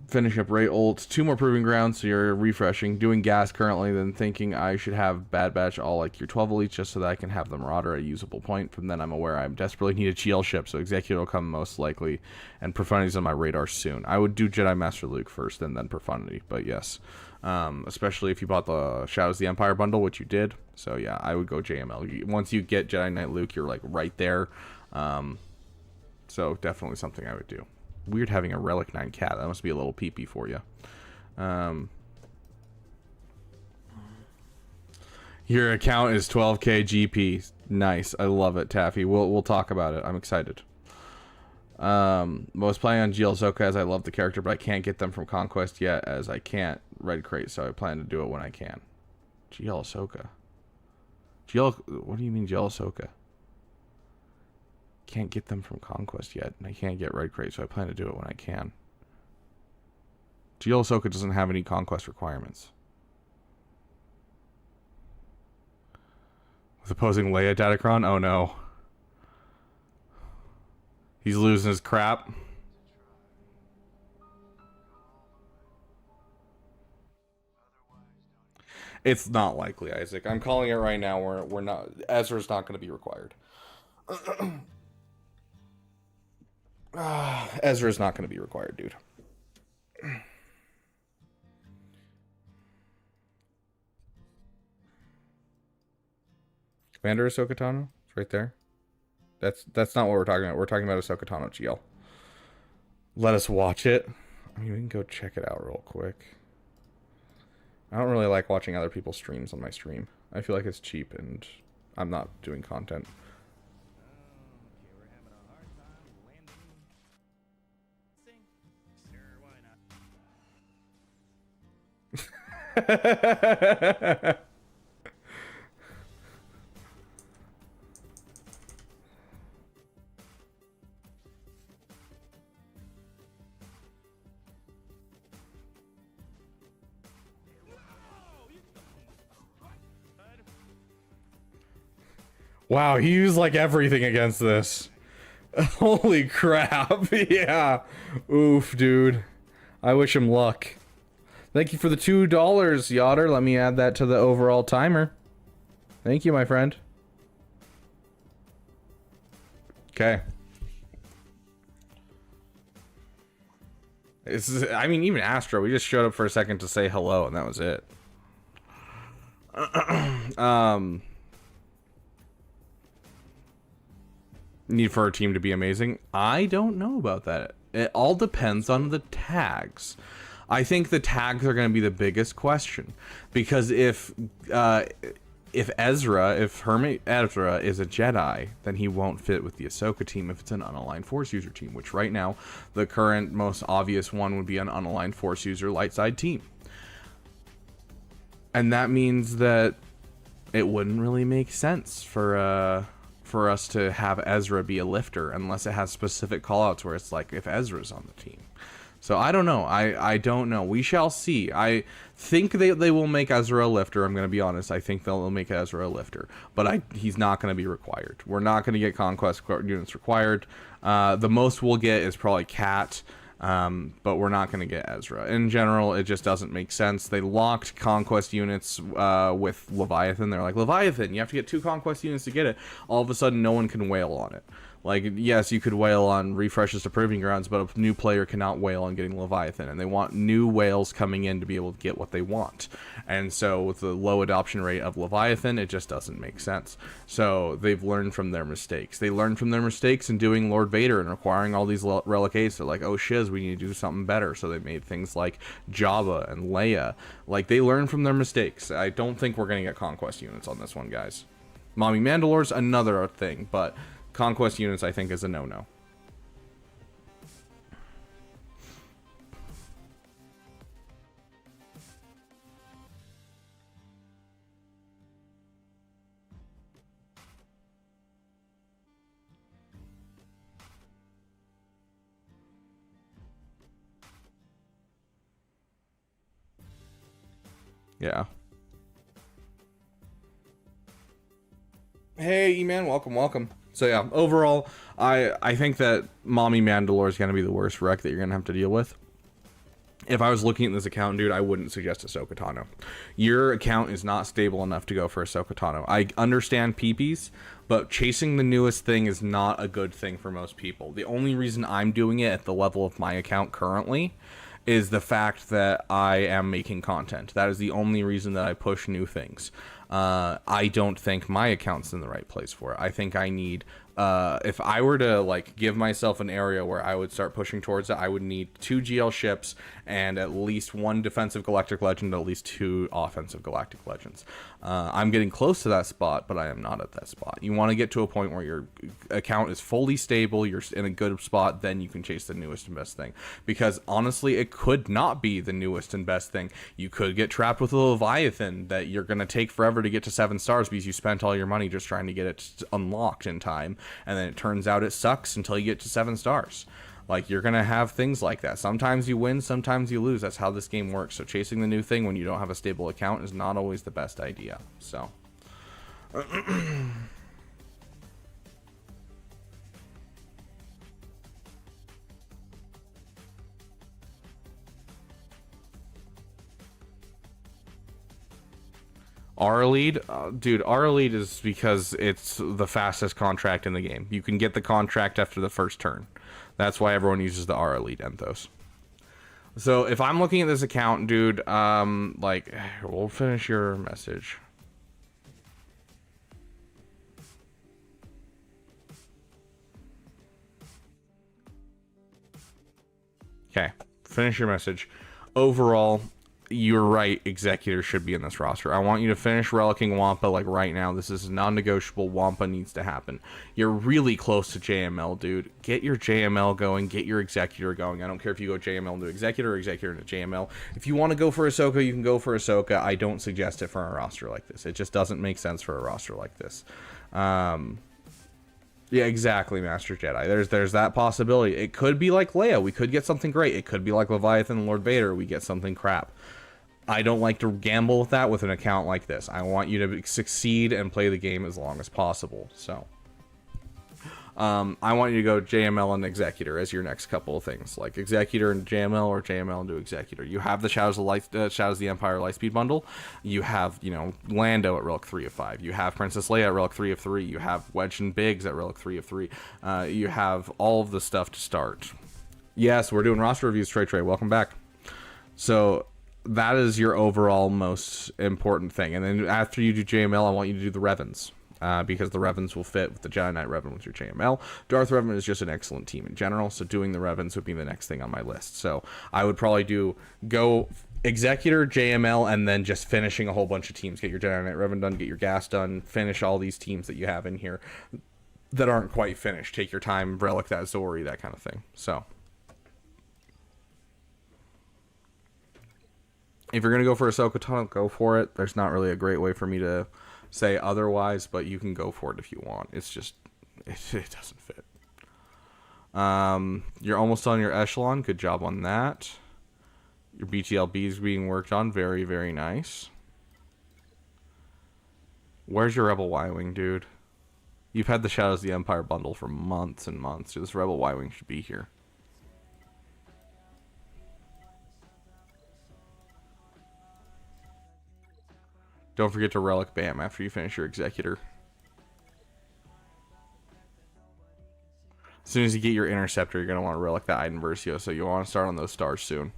Finishing up Ray ults, 2 more proving grounds, so you're refreshing, doing gas currently, then thinking I should have Bad Batch all like your 12 elites just so that I can have the Marauder at a usable point. From then I'm aware I desperately need a GL ship, so Executor will come most likely, and Profundity's on my radar soon. I would do Jedi Master Luke first, and then Profundity, but yes. Especially if you bought the Shadows of the Empire bundle, which you did. So yeah, I would go JML. Once you get Jedi Knight Luke, you're like right there. So definitely something I would do. Weird having a Relic 9 cat. That must be a little peepee for you. Your account is 12k GP. Nice. I love it, Taffy. We'll talk about it. I'm excited. Was playing on GL Ahsoka as I love the character, but I can't get them from Conquest yet as I can't Red Crate, so I plan to do it when I can. GL Ahsoka. What do you mean GL Ahsoka? Can't get them from Conquest yet, and I can't get Red Crate, so I plan to do it when I can. GL Ahsoka doesn't have any Conquest requirements. With opposing Leia Datacron? Oh no. He's losing his crap. It's not likely, Isaac. I'm calling it right now. We're not. Ezra's not going to be required. Ezra's not going to be required, dude. Commander Ahsoka Tano? It's right there. That's not what we're talking about. We're talking about Ahsoka Tano GL. Let us watch it. I mean, we can go check it out real quick. I don't really like watching other people's streams on my stream. I feel like it's cheap and I'm not doing content. Wow, he used like everything against this. Holy crap. Yeah. Oof, dude. I wish him luck. Thank you for the $2, Yotter. Let me add that to the overall timer. Thank you, my friend. Okay. I mean, even Astro, we just showed up for a second to say hello, and that was it. Need for our team to be amazing? I don't know about that. It all depends on the tags. I think the tags are going to be the biggest question, because if Hermit Ezra is a Jedi, then he won't fit with the Ahsoka team if it's an unaligned Force user team, which right now the current most obvious one would be an unaligned Force user light side team. And that means that it wouldn't really make sense for us to have Ezra be a lifter unless it has specific callouts where it's like if Ezra's on the team. So I don't know. I don't know. We shall see. I think they will make Ezra a lifter. I'm going to be honest. I think they'll make Ezra a lifter. But he's not going to be required. We're not going to get Conquest units required. The most we'll get is probably Cat. But we're not going to get Ezra. In general, it just doesn't make sense. They locked Conquest units with Leviathan. They're like, Leviathan, you have to get 2 Conquest units to get it. All of a sudden, no one can wail on it. Like, yes, you could wail on refreshes to proving grounds, but a new player cannot wail on getting Leviathan, and they want new whales coming in to be able to get what they want. And so with the low adoption rate of Leviathan, it just doesn't make sense. So they've learned from their mistakes. They learned from their mistakes in doing Lord Vader and requiring all these Relic 8s. They're like, oh shiz, we need to do something better. So they made things like Jabba and Leia. Like, they learned from their mistakes. I don't think we're going to get Conquest units on this one, guys. Mommy Mandalore's another thing, but Conquest units, I think, is a no-no. Yeah. Hey, E-Man, welcome. So yeah, overall, I think that Mommy Mandalore is going to be the worst wreck that you're going to have to deal with. if I was looking at this account, dude, I wouldn't suggest Ahsoka Tano. Your account is not stable enough to go for Ahsoka Tano. I understand PPs, but chasing the newest thing is not a good thing for most people. The only reason I'm doing it at the level of my account currently is the fact that I am making content. That is the only reason that I push new things. I don't think my account's in the right place for it. I think I need, if I were to like give myself an area where I would start pushing towards it, I would need 2 GL ships and at least 1 defensive galactic legend, at least 2 offensive galactic legends. I'm getting close to that spot, but I am not at that spot. You want to get to a point where your account is fully stable, you're in a good spot, then you can chase the newest and best thing. Because honestly, it could not be the newest and best thing. You could get trapped with a Leviathan that you're going to take forever to get to 7 stars because you spent all your money just trying to get it unlocked in time, and then it turns out it sucks until you get to 7 stars. Like, you're gonna have things like that. Sometimes you win, sometimes you lose. That's how this game works. So chasing the new thing when you don't have a stable account is not always the best idea. So our lead, dude, our lead is because it's the fastest contract in the game. You can get the contract after the first turn. That's why everyone uses the R Elite Enthos. So if I'm looking at this account, dude, like, we'll finish your message. Okay, finish your message. Overall, you're right, Executor should be in this roster. I want you to finish relicking Wampa like right now. This is non-negotiable. Wampa needs to happen. You're really close to JML, dude. Get your JML going. Get your Executor going. I don't care if you go JML into Executor or Executor into JML. If you want to go for Ahsoka, you can go for Ahsoka. I don't suggest it for a roster like this. It just doesn't make sense for a roster like this. Yeah, exactly, Master Jedi. There's that possibility. It could be like Leia. We could get something great. It could be like Leviathan and Lord Vader. We get something crap. I don't like to gamble with that with an account like this. I want you to succeed and play the game as long as possible. So, I want you to go JML and Executor as your next couple of things, like Executor and JML or JML into Executor. You have the Shadows of the Empire Lightspeed bundle. You have, you know, Lando at Relic 3 of 5. You have Princess Leia at Relic 3 of 3. You have Wedge and Biggs at Relic 3 of 3. You have all of the stuff to start. Yes, we're doing roster reviews, Trey. Welcome back. So that is your overall most important thing. And then after you do JML, I want you to do the Revens. Because the Revens will fit with the Jedi Knight Revan with your JML. Darth Revan is just an excellent team in general, so doing the Revens would be the next thing on my list. So I would probably go Executor, JML, and then just finishing a whole bunch of teams. Get your Jedi Knight Revan done, get your gas done, finish all these teams that you have in here that aren't quite finished. Take your time, relic that Zori, that kind of thing. So if you're going to go for Ahsoka Tano, go for it. There's not really a great way for me to say otherwise, but you can go for it if you want. It's just, it doesn't fit. You're almost on your echelon. Good job on that. Your BTLB is being worked on. Very, very nice. Where's your Rebel Y-Wing, dude? You've had the Shadows of the Empire bundle for months and months. Dude, this Rebel Y-Wing should be here. Don't forget to relic Bam after you finish your Executor. As soon as you get your Interceptor, you're going to want to relic that Iden Versio, so you want to start on those stars soon.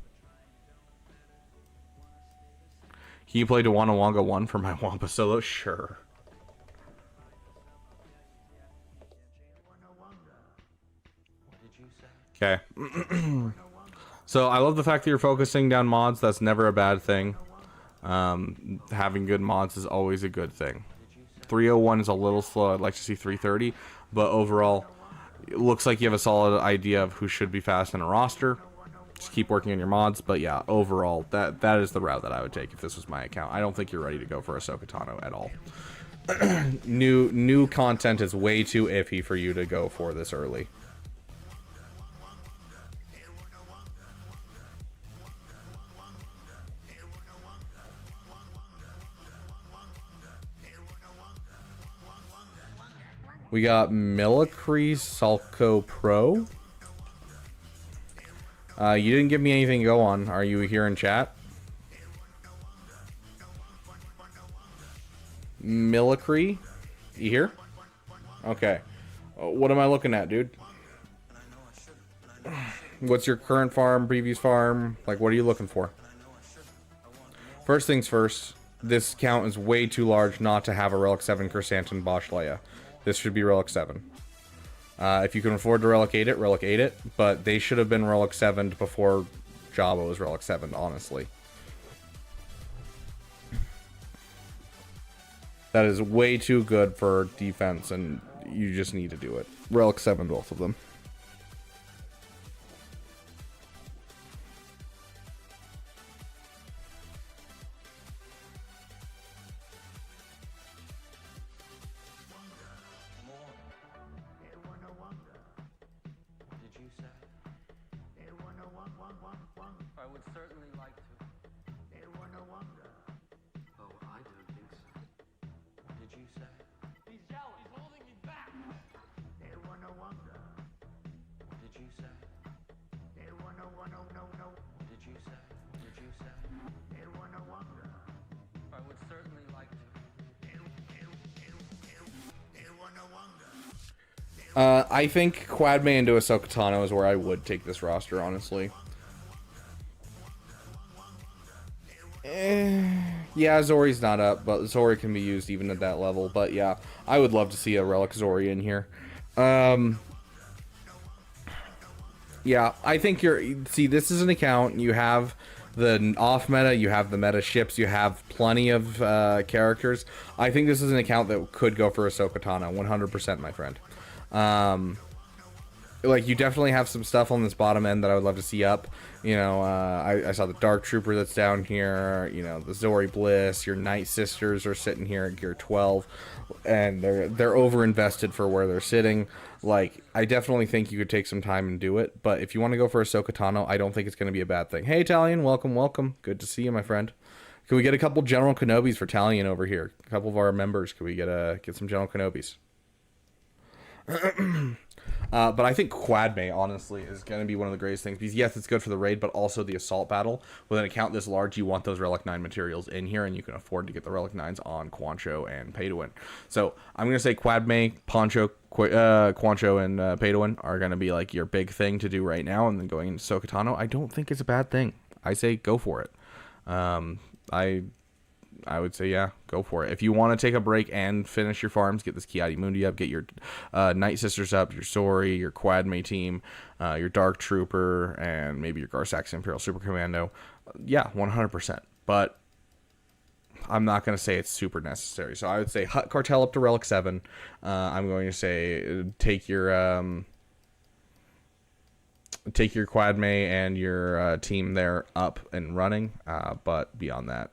Can you play Wanga 1 for my Wampa solo? Sure. Okay. So I love the fact that you're focusing down mods. That's never a bad thing. Having good mods is always a good thing. 301 is a little slow. I'd like to see 330, but overall it looks like you have a solid idea of who should be fast in a roster. Just keep working on your mods, but yeah, overall that is the route that I would take if this was my account. I don't think you're ready to go for Ahsoka Tano at all. New content is way too iffy for you to go for this early. We got Millicree Salco Pro. You didn't give me anything to go on. Are you here in chat? Millicree? You here? Okay. What am I looking at, dude? What's your current farm, previous farm? Like, what are you looking for? First things first, this count is way too large not to have a Relic 7 Chrysanthemum Bosch Leia. This should be Relic 7. If you can afford to Relic 8 it, but they should have been Relic 7'd before Jabba was Relic 7'd, honestly. That is way too good for defense, and you just need to do it. Relic 7, both of them. I would certainly like to. Oh, I don't think so. Did you say? He's yelling. He's holding me back. Did you say? Did you say? Did you say? I would certainly like to. I think Quad Bane into Ahsoka Tano is where I would take this roster, honestly. Yeah, Zori's not up, but Zori can be used even at that level. But yeah, I would love to see a Relic Zori in here. Yeah, I think see, this is an account. You have the off meta, you have the meta ships, you have plenty of characters. I think this is an account that could go for Ahsoka Tano, 100%, my friend. Like, you definitely have some stuff on this bottom end that I would love to see up. You know, I saw the Dark Trooper that's down here. You know, the Zori Bliss. Your Night Sisters are sitting here at gear 12, and they're over invested for where they're sitting. Like, I definitely think you could take some time and do it. But if you want to go for Ahsoka Tano, I don't think it's going to be a bad thing. Hey, Talion, welcome, welcome. Good to see you, my friend. Can we get a couple General Kenobis for Talion over here? A couple of our members. Can we get some General Kenobis? But I think Quad Bane, honestly, is going to be one of the greatest things. Because, yes, it's good for the raid, but also the assault battle. With an account this large, you want those Relic 9 materials in here, and you can afford to get the Relic 9s on Quancho and Pay to Win. So, I'm going to say Quad Bane, Quancho, and Pay to Win are going to be, like, your big thing to do right now. And then going into Ahsoka Tano, I don't think it's a bad thing. I say go for it. I would say, yeah, go for it. If you want to take a break and finish your farms, get this Kiadi Mundi up, get your Night Sisters up, your Zori, your Quad May team, your Dark Trooper, and maybe your Garsax Imperial Super Commando. Yeah, 100%. But I'm not going to say it's super necessary. So I would say Hut Cartel up to Relic 7. I'm going to say take your Quad May and your team there up and running. But beyond that,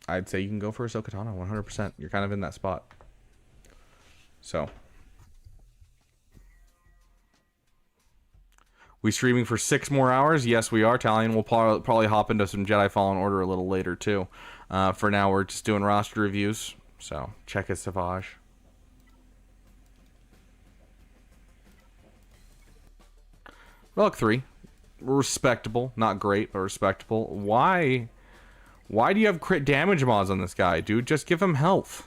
I'd say you can go for Ahsoka Tano 100%. You're kind of in that spot. So, we streaming for 6 more hours? Yes, we are. Talion will probably hop into some Jedi Fallen Order a little later too. For now, we're just doing roster reviews. So, check his Savage. Relic 3, respectable, not great, but respectable. Why do you have crit damage mods on this guy, dude? Just give him health.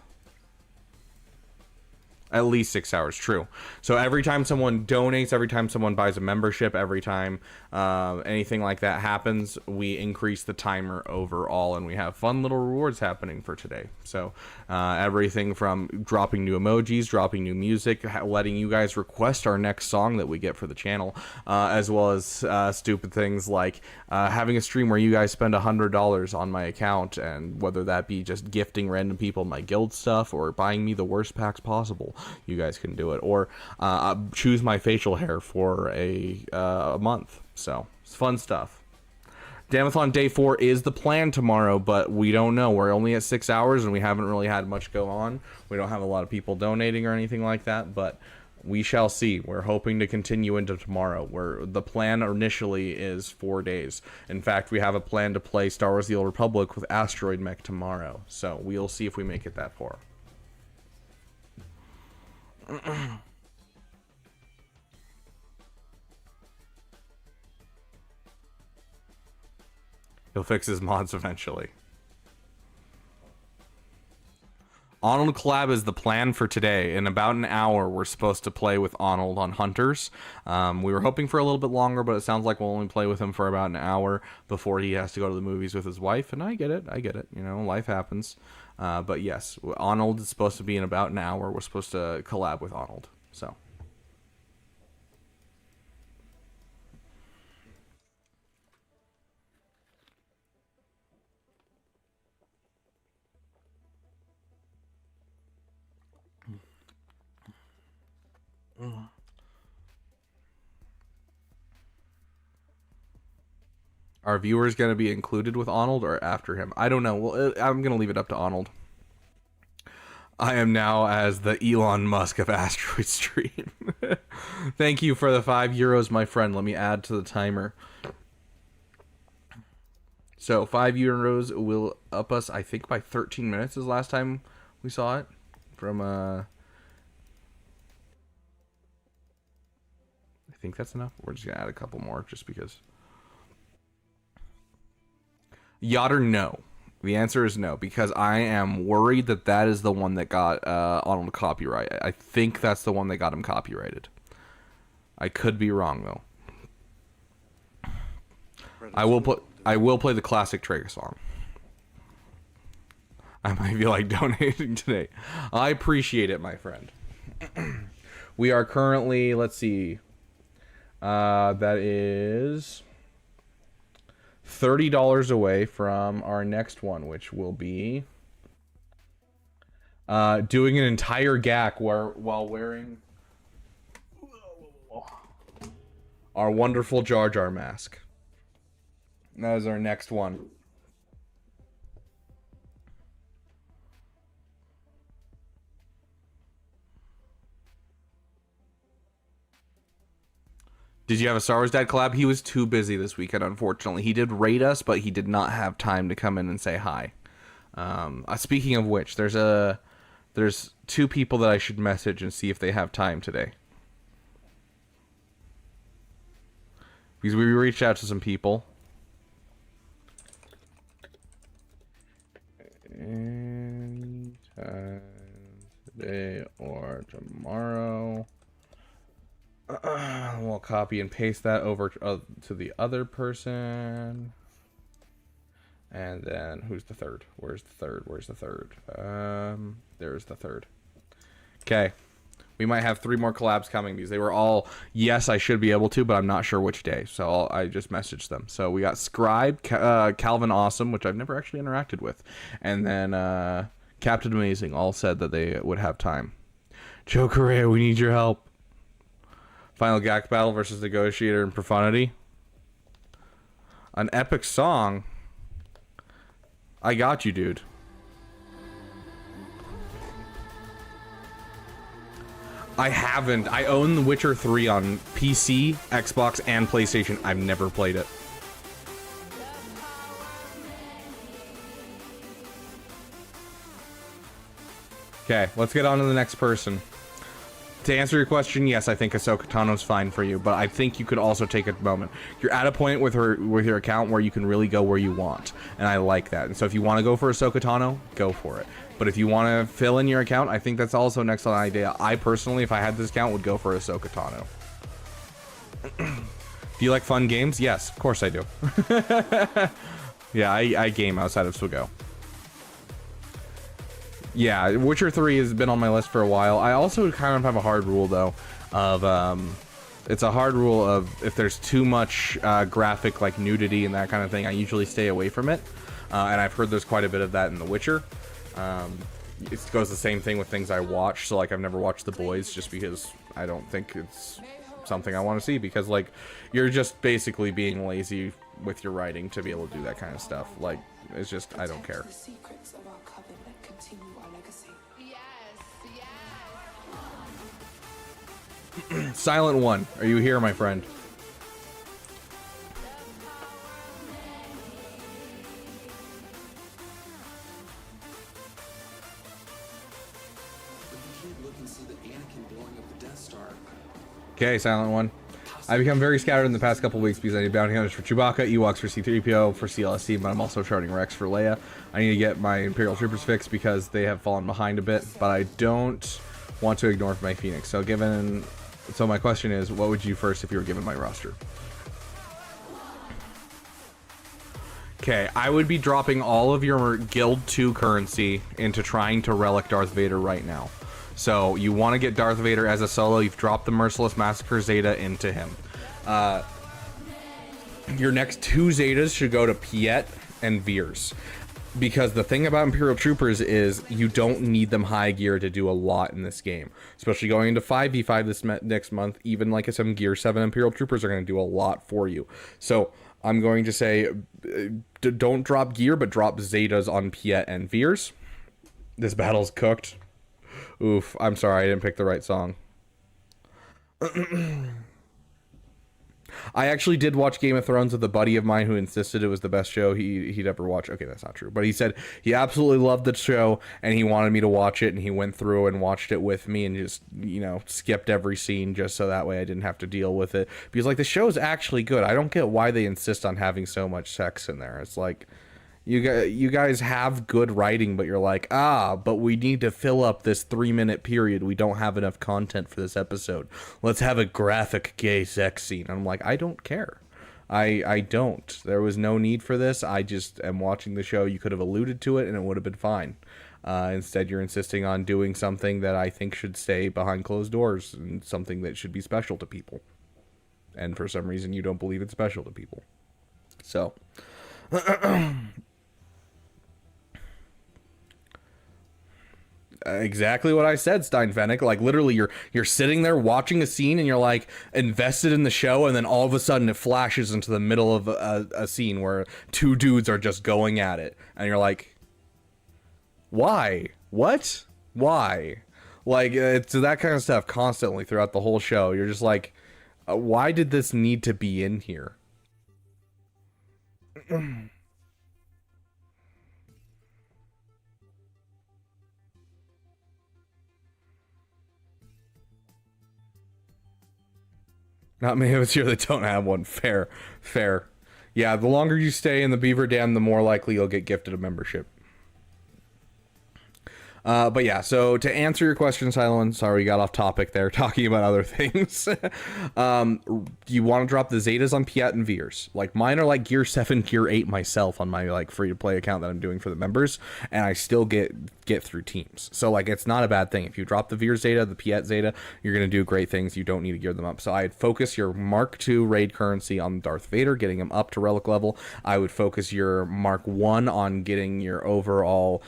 At least 6 hours, true. So every time someone donates, every time someone buys a membership, every time anything like that happens, we increase the timer overall, and we have fun little rewards happening for today. So everything from dropping new emojis, dropping new music, letting you guys request our next song that we get for the channel, as well as stupid things like having a stream where you guys spend $100 on my account, and whether that be just gifting random people my guild stuff or buying me the worst packs possible. You guys can do it, or choose my facial hair for a month. So it's fun stuff. Damathon Day 4 is the plan tomorrow, but we don't know. We're only at 6 hours, and we haven't really had much go on. We don't have a lot of people donating or anything like that, but we shall see. We're hoping to continue into tomorrow, where the plan initially is 4 days. In fact, we have a plan to play Star Wars The Old Republic with Asteroid Mech tomorrow, so we'll see if we make it that far. He'll fix his mods eventually. Arnold collab is the plan for today. In about an hour, we're supposed to play with Arnold on Hunters. We were hoping for a little bit longer, but it sounds like we'll only play with him for about an hour before he has to go to the movies with his wife. And I get it. You know, life happens. But yes, Arnold is supposed to be in about an hour. We're supposed to collab with Arnold. So. Are viewers going to be included with Arnold or after him? I don't know. Well, I'm going to leave it up to Arnold. I am now as the Elon Musk of Asteroid Stream. Thank you for the €5, my friend. Let me add to the timer. So €5 will up us, I think, by 13 minutes is last time we saw it. From, I think that's enough. We're just going to add a couple more just because. Yotter, no. The answer is no, because I am worried that that is the one that got Arnold copyright. I think that's the one that got him copyrighted. I could be wrong though. I will play the classic Traeger song. I might be like donating today. I appreciate it, my friend. We are currently, let's see. That is $30 away from our next one, which will be doing an entire GAC while wearing our wonderful Jar Jar mask. That is our next one. Did you have a Star Wars Dad collab? He was too busy this weekend, unfortunately. He did raid us, but he did not have time to come in and say hi. Speaking of which, there's two people that I should message and see if they have time today. Because we reached out to some people. Anytime today or tomorrow. We'll copy and paste that over to the other person. And then, who's the third? Where's the third? Where's the third? There's the third. Okay. We might have 3 more collabs coming because they were all, yes, I should be able to, but I'm not sure which day. So I just messaged them. So we got Scribe, Calvin Awesome, which I've never actually interacted with. And then Captain Amazing all said that they would have time. Joe Correa, we need your help. Final GAC battle versus Negotiator and Profundity. An epic song. I got you, dude. I haven't. I own The Witcher 3 on PC, Xbox, and PlayStation. I've never played it. Okay, let's get on to the next person. To answer your question, yes, I think Ahsoka Tano's fine for you, but I think you could also take a moment. You're at a point with your account where you can really go where you want, and I like that. And so if you want to go for Ahsoka Tano, go for it. But if you want to fill in your account, I think that's also an excellent idea. I personally, if I had this account, would go for Ahsoka Tano. Do you like fun games? Yes, of course I do. Yeah, I game outside of Swigo. Yeah, Witcher 3 has been on my list for a while. I also kind of have a hard rule, though, of, it's a hard rule of if there's too much graphic, like nudity and that kind of thing, I usually stay away from it. And I've heard there's quite a bit of that in The Witcher. It goes the same thing with things I watch, so, like, I've never watched The Boys just because I don't think it's something I want to see, because, like, you're just basically being lazy with your writing to be able to do that kind of stuff. Like, it's just, I don't care. Silent One, are you here, my friend? Okay, Silent One. I've become very scattered in the past couple weeks because I need bounty hunters for Chewbacca, Ewoks for C-3PO, for CLSC, but I'm also charting Rex for Leia. I need to get my Imperial Troopers fixed because they have fallen behind a bit, but I don't want to ignore my Phoenix. So my question is, what would you do first if you were given my roster? Okay, I would be dropping all of your Guild 2 currency into trying to Relic Darth Vader right now. So you want to get Darth Vader as a solo, you've dropped the Merciless Massacre Zeta into him. Your next 2 Zetas should go to Piet and Veers. Because the thing about Imperial Troopers is you don't need them high gear to do a lot in this game. Especially going into 5v5 this next month, even like some Gear 7 Imperial Troopers are going to do a lot for you. So I'm going to say, don't drop gear, but drop Zetas on Piet and Veers. This battle's cooked. Oof, I'm sorry, I didn't pick the right song. I actually did watch Game of Thrones with a buddy of mine who insisted it was the best show he'd ever watched. Okay, that's not true. But he said he absolutely loved the show and he wanted me to watch it, and he went through and watched it with me and just, you know, skipped every scene just so that way I didn't have to deal with it. Because, like, the show's actually good. I don't get why they insist on having so much sex in there. It's like, you guys have good writing, but you're like, but we need to fill up this 3-minute period. We don't have enough content for this episode. Let's have a graphic gay sex scene. And I'm like, I don't care. I don't. There was no need for this. I just am watching the show. You could have alluded to it and it would have been fine. Instead, you're insisting on doing something that I think should stay behind closed doors and something that should be special to people. And for some reason, you don't believe it's special to people. So... exactly what I said, Steinfennick. Like, literally, you're sitting there watching a scene and you're like invested in the show, and then all of a sudden it flashes into the middle of a scene where 2 dudes are just going at it, and you're like, why? What? Why? Like, it's that kind of stuff constantly throughout the whole show. You're just like, why did this need to be in here? Not many of us here that don't have one. Fair. Yeah, the longer you stay in the Beaver Dam, the more likely you'll get gifted a membership. But yeah, so to answer your question, Silent, sorry we got off topic there, talking about other things. You want to drop the Zetas on Piet and Veers. Like, mine are like Gear 7, Gear 8 myself on my like free-to-play account that I'm doing for the members, and I still get through teams. So, like, it's not a bad thing. If you drop the Veers Zeta, the Piet Zeta, you're going to do great things. You don't need to gear them up. So I'd focus your Mark II raid currency on Darth Vader, getting him up to Relic level. I would focus your Mark I on getting your overall...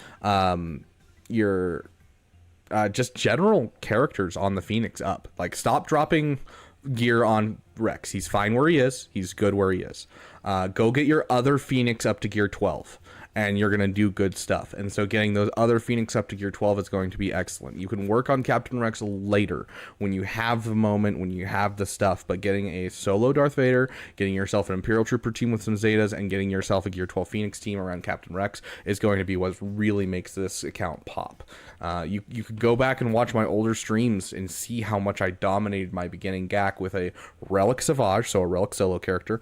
just general characters on the Phoenix up. Like, stop dropping gear on Rex. He's fine where he is. He's good where he is. Go get your other Phoenix up to Gear 12, and you're going to do good stuff. And so getting those other Phoenix up to Gear 12 is going to be excellent. You can work on Captain Rex later when you have the moment, when you have the stuff, but getting a solo Darth Vader, getting yourself an Imperial Trooper team with some Zetas, and getting yourself a Gear 12 Phoenix team around Captain Rex is going to be what really makes this account pop. You could go back and watch my older streams and see how much I dominated my beginning GAC with a Relic Savage, so a Relic solo character,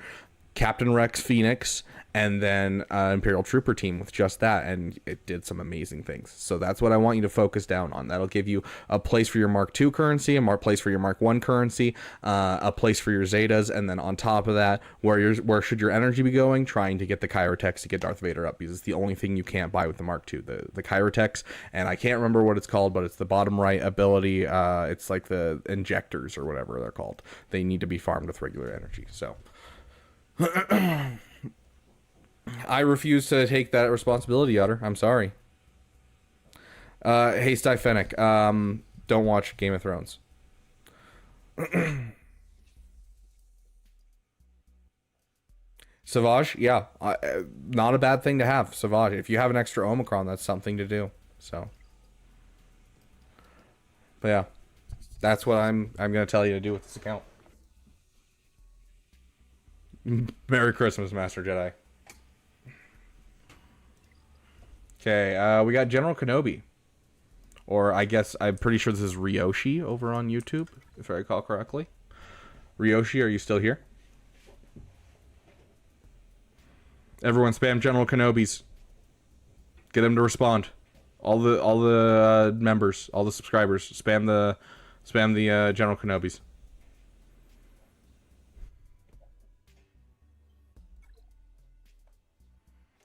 Captain Rex Phoenix, and then Imperial Trooper team with just that, and it did some amazing things. So that's what I want you to focus down on. That'll give you a place for your Mark II currency, a place for your Mark I currency, a place for your Zetas, and then on top of that, where should your energy be going? Trying to get the Chirotex to get Darth Vader up, because it's the only thing you can't buy with the Mark II, the Chirotex, and I can't remember what it's called, but it's the bottom right ability. It's like the injectors or whatever they're called. They need to be farmed with regular energy, so... I refuse to take that responsibility, Otter. I'm sorry. Hey, Styphenic, don't watch Game of Thrones. Savage, yeah. Not a bad thing to have, Savage. If you have an extra Omicron, that's something to do. So. But yeah. That's what I'm going to tell you to do with this account. Merry Christmas, Master Jedi. Okay, we got General Kenobi. Or I guess, I'm pretty sure this is Ryoshi over on YouTube, if I recall correctly. Ryoshi, are you still here? Everyone spam General Kenobis. Get them to respond. All the members, all the subscribers, spam the General Kenobis.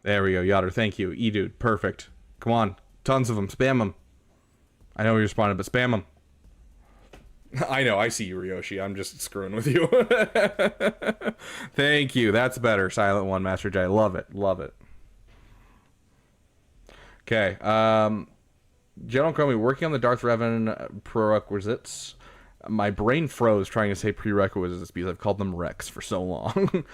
There we go, Yotter. Thank you, E-Dude. Perfect. Come on, tons of them. Spam them. I know you responded, but spam them. I know, I see you, Ryoshi. I'm just screwing with you. Thank you. That's better. Silent One, Master J. Love it. Love it. Okay. General Comey, working on the Darth Revan prerequisites. My brain froze trying to say prerequisites because I've called them Rex for so long.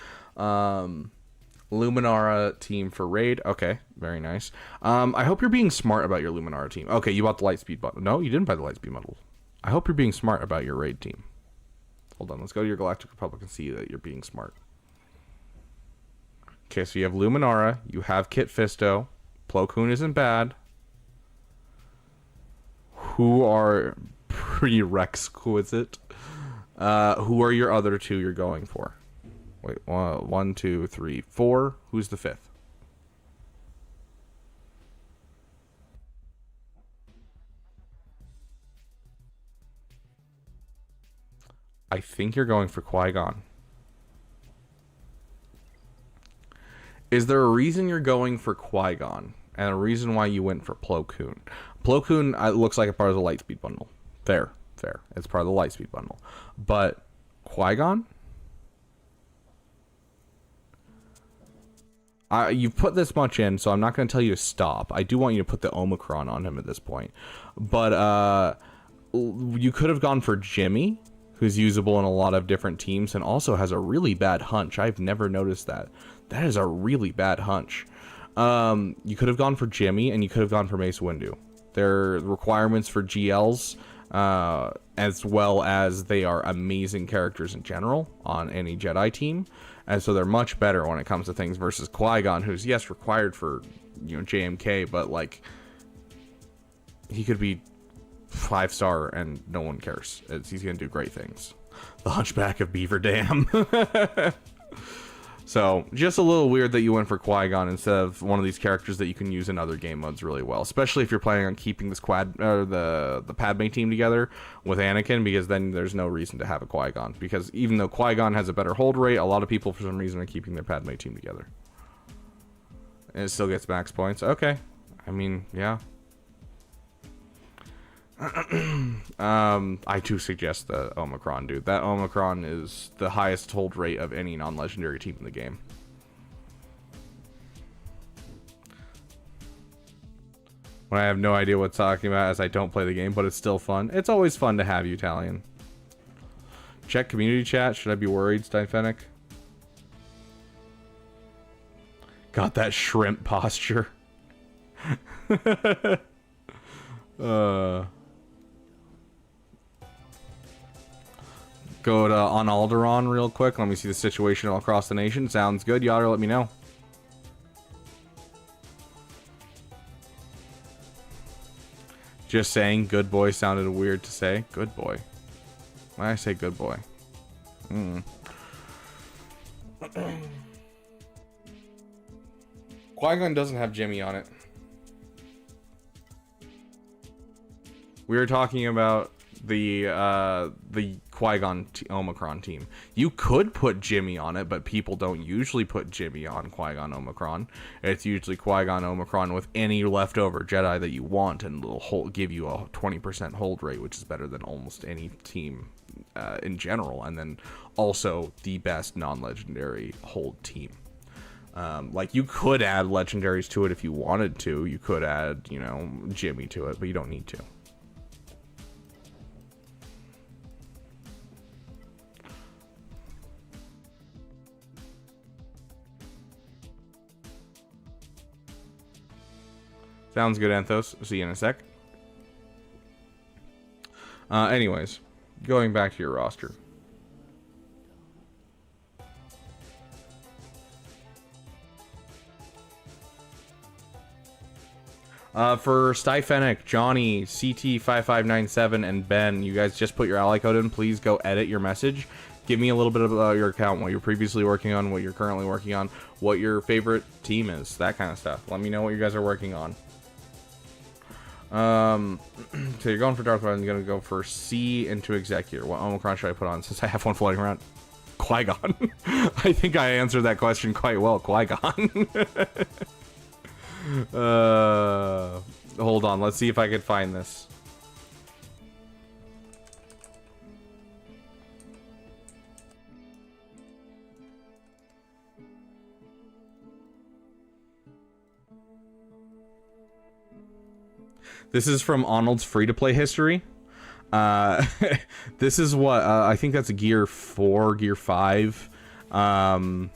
Luminara team for raid. Okay, very nice. I hope you're being smart about your Luminara team. Okay, you bought the Lightspeed bundle. No, you didn't buy the Lightspeed bundle. I hope you're being smart about your raid team. Hold on, let's go to your Galactic Republic and see that you're being smart. Okay, so you have Luminara, you have Kit Fisto, Plo Koon isn't bad. Who are pretty exquisite? Who are your other two you're going for? Wait, 1, 2, 3, 4. Who's the fifth? I think you're going for Qui-Gon. Is there a reason you're going for Qui-Gon? And a reason why you went for Plo Koon? Plo Koon looks like a part of the Lightspeed bundle. Fair. It's part of the Lightspeed bundle. But Qui-Gon? You've put this much in, so I'm not going to tell you to stop. I do want you to put the Omicron on him at this point. But you could have gone for Jimmy, who's usable in a lot of different teams and also has a really bad hunch. I've never noticed that. That is a really bad hunch. You could have gone for Jimmy, and you could have gone for Mace Windu. Their requirements for GLs, as well as they are amazing characters in general on any Jedi team. And so they're much better when it comes to things versus Qui-Gon, who's, yes, required for, JMK, but, like, he could be 5-star and no one cares. He's going to do great things. The Hunchback of Beaver Dam. So, just a little weird that you went for Qui-Gon instead of one of these characters that you can use in other game modes really well. Especially if you're planning on keeping this the Padme team together with Anakin, because then there's no reason to have a Qui-Gon. Because even though Qui-Gon has a better hold rate, a lot of people for some reason are keeping their Padme team together. And it still gets max points. Okay. I mean, yeah. I do suggest the Omicron, dude. That Omicron is the highest hold rate of any non-legendary team in the game. When I have no idea what it's talking about as I don't play the game, but it's still fun. It's always fun to have you, Talion. Check community chat. Should I be worried, Steinfenic? Got that shrimp posture. Go to on Alderaan real quick. Let me see the situation all across the nation. Sounds good. Yotter, let me know. Just saying, good boy sounded weird to say. Good boy. Why did I say good boy? Qui-Gon doesn't have Jimmy on it. We were talking about the Qui-Gon Omicron team. You could put Jimmy on it, but people don't usually put Jimmy on Qui-Gon Omicron. It's usually Qui-Gon Omicron with any leftover Jedi that you want, and it'll give you a 20% hold rate, which is better than almost any team in general, and then also the best non-legendary hold team. Like, you could add legendaries to it if you wanted to. You could add, Jimmy to it, but you don't need to. Sounds good, Anthos. See you in a sec. Anyways, going back to your roster. For Styfenic, Johnny, CT5597, and Ben, you guys just put your ally code in. Please go edit your message. Give me a little bit about your account, what you're previously working on, what you're currently working on, what your favorite team is, that kind of stuff. Let me know what you guys are working on. So you're going for Darth Bane, you're going to go for C into Executor. What Omicron should I put on since I have one floating around? Qui-Gon. I think I answered that question quite well. Qui-Gon. Hold on, let's see if I could find this. This is from Arnold's free-to-play history. This is what I think that's a Gear 4, Gear 5. Qui-Gon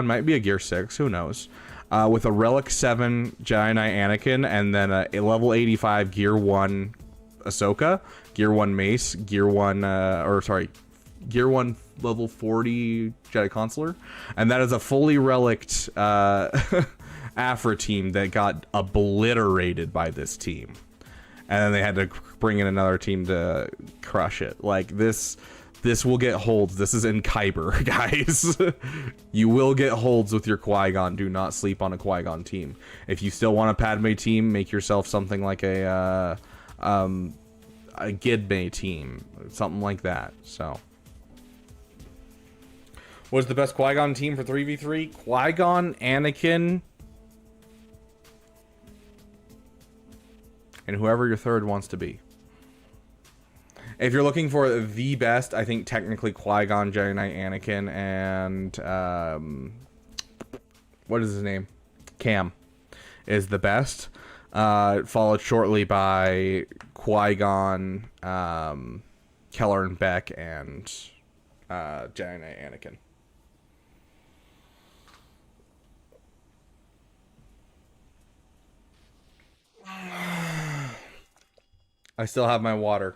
might be a Gear 6, who knows? With a Relic 7 Jedi Knight Anakin, and then a level 85 Gear 1 Ahsoka, Gear 1 Mace, Gear 1 Gear 1 level 40 Jedi Consular, and that is a fully relicked Afra team that got obliterated by this team, and then they had to bring in another team to crush it. Like this will get holds. This is in Kyber, guys. You will get holds with your Qui-Gon. Do not sleep on a Qui-Gon team. If you still want a Padme team, make yourself something like a Gidme team, something like that. So, what's the best Qui-Gon team for 3v3? Qui-Gon, Anakin, and whoever your third wants to be. If you're looking for the best, I think technically Qui-Gon, Jedi Knight, Anakin, and what is his name? Cam is the best. Followed shortly by Qui-Gon, Keller and Beck, and Jedi Knight, Anakin. I still have my water.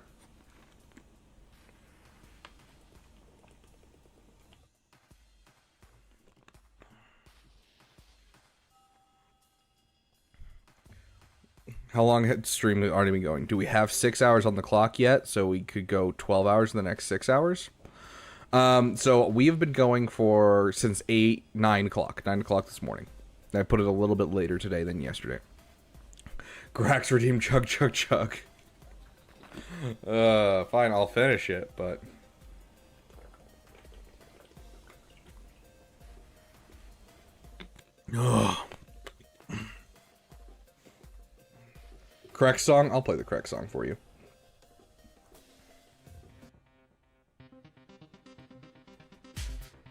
How long had stream already been going? Do we have 6 hours on the clock yet? So we could go 12 hours in the next 6 hours. So we have been going for since 9 o'clock this morning. I put it a little bit later today than yesterday. Grax redeem chug chug chug. Fine, I'll finish it, but correct song? I'll play the correct song for you.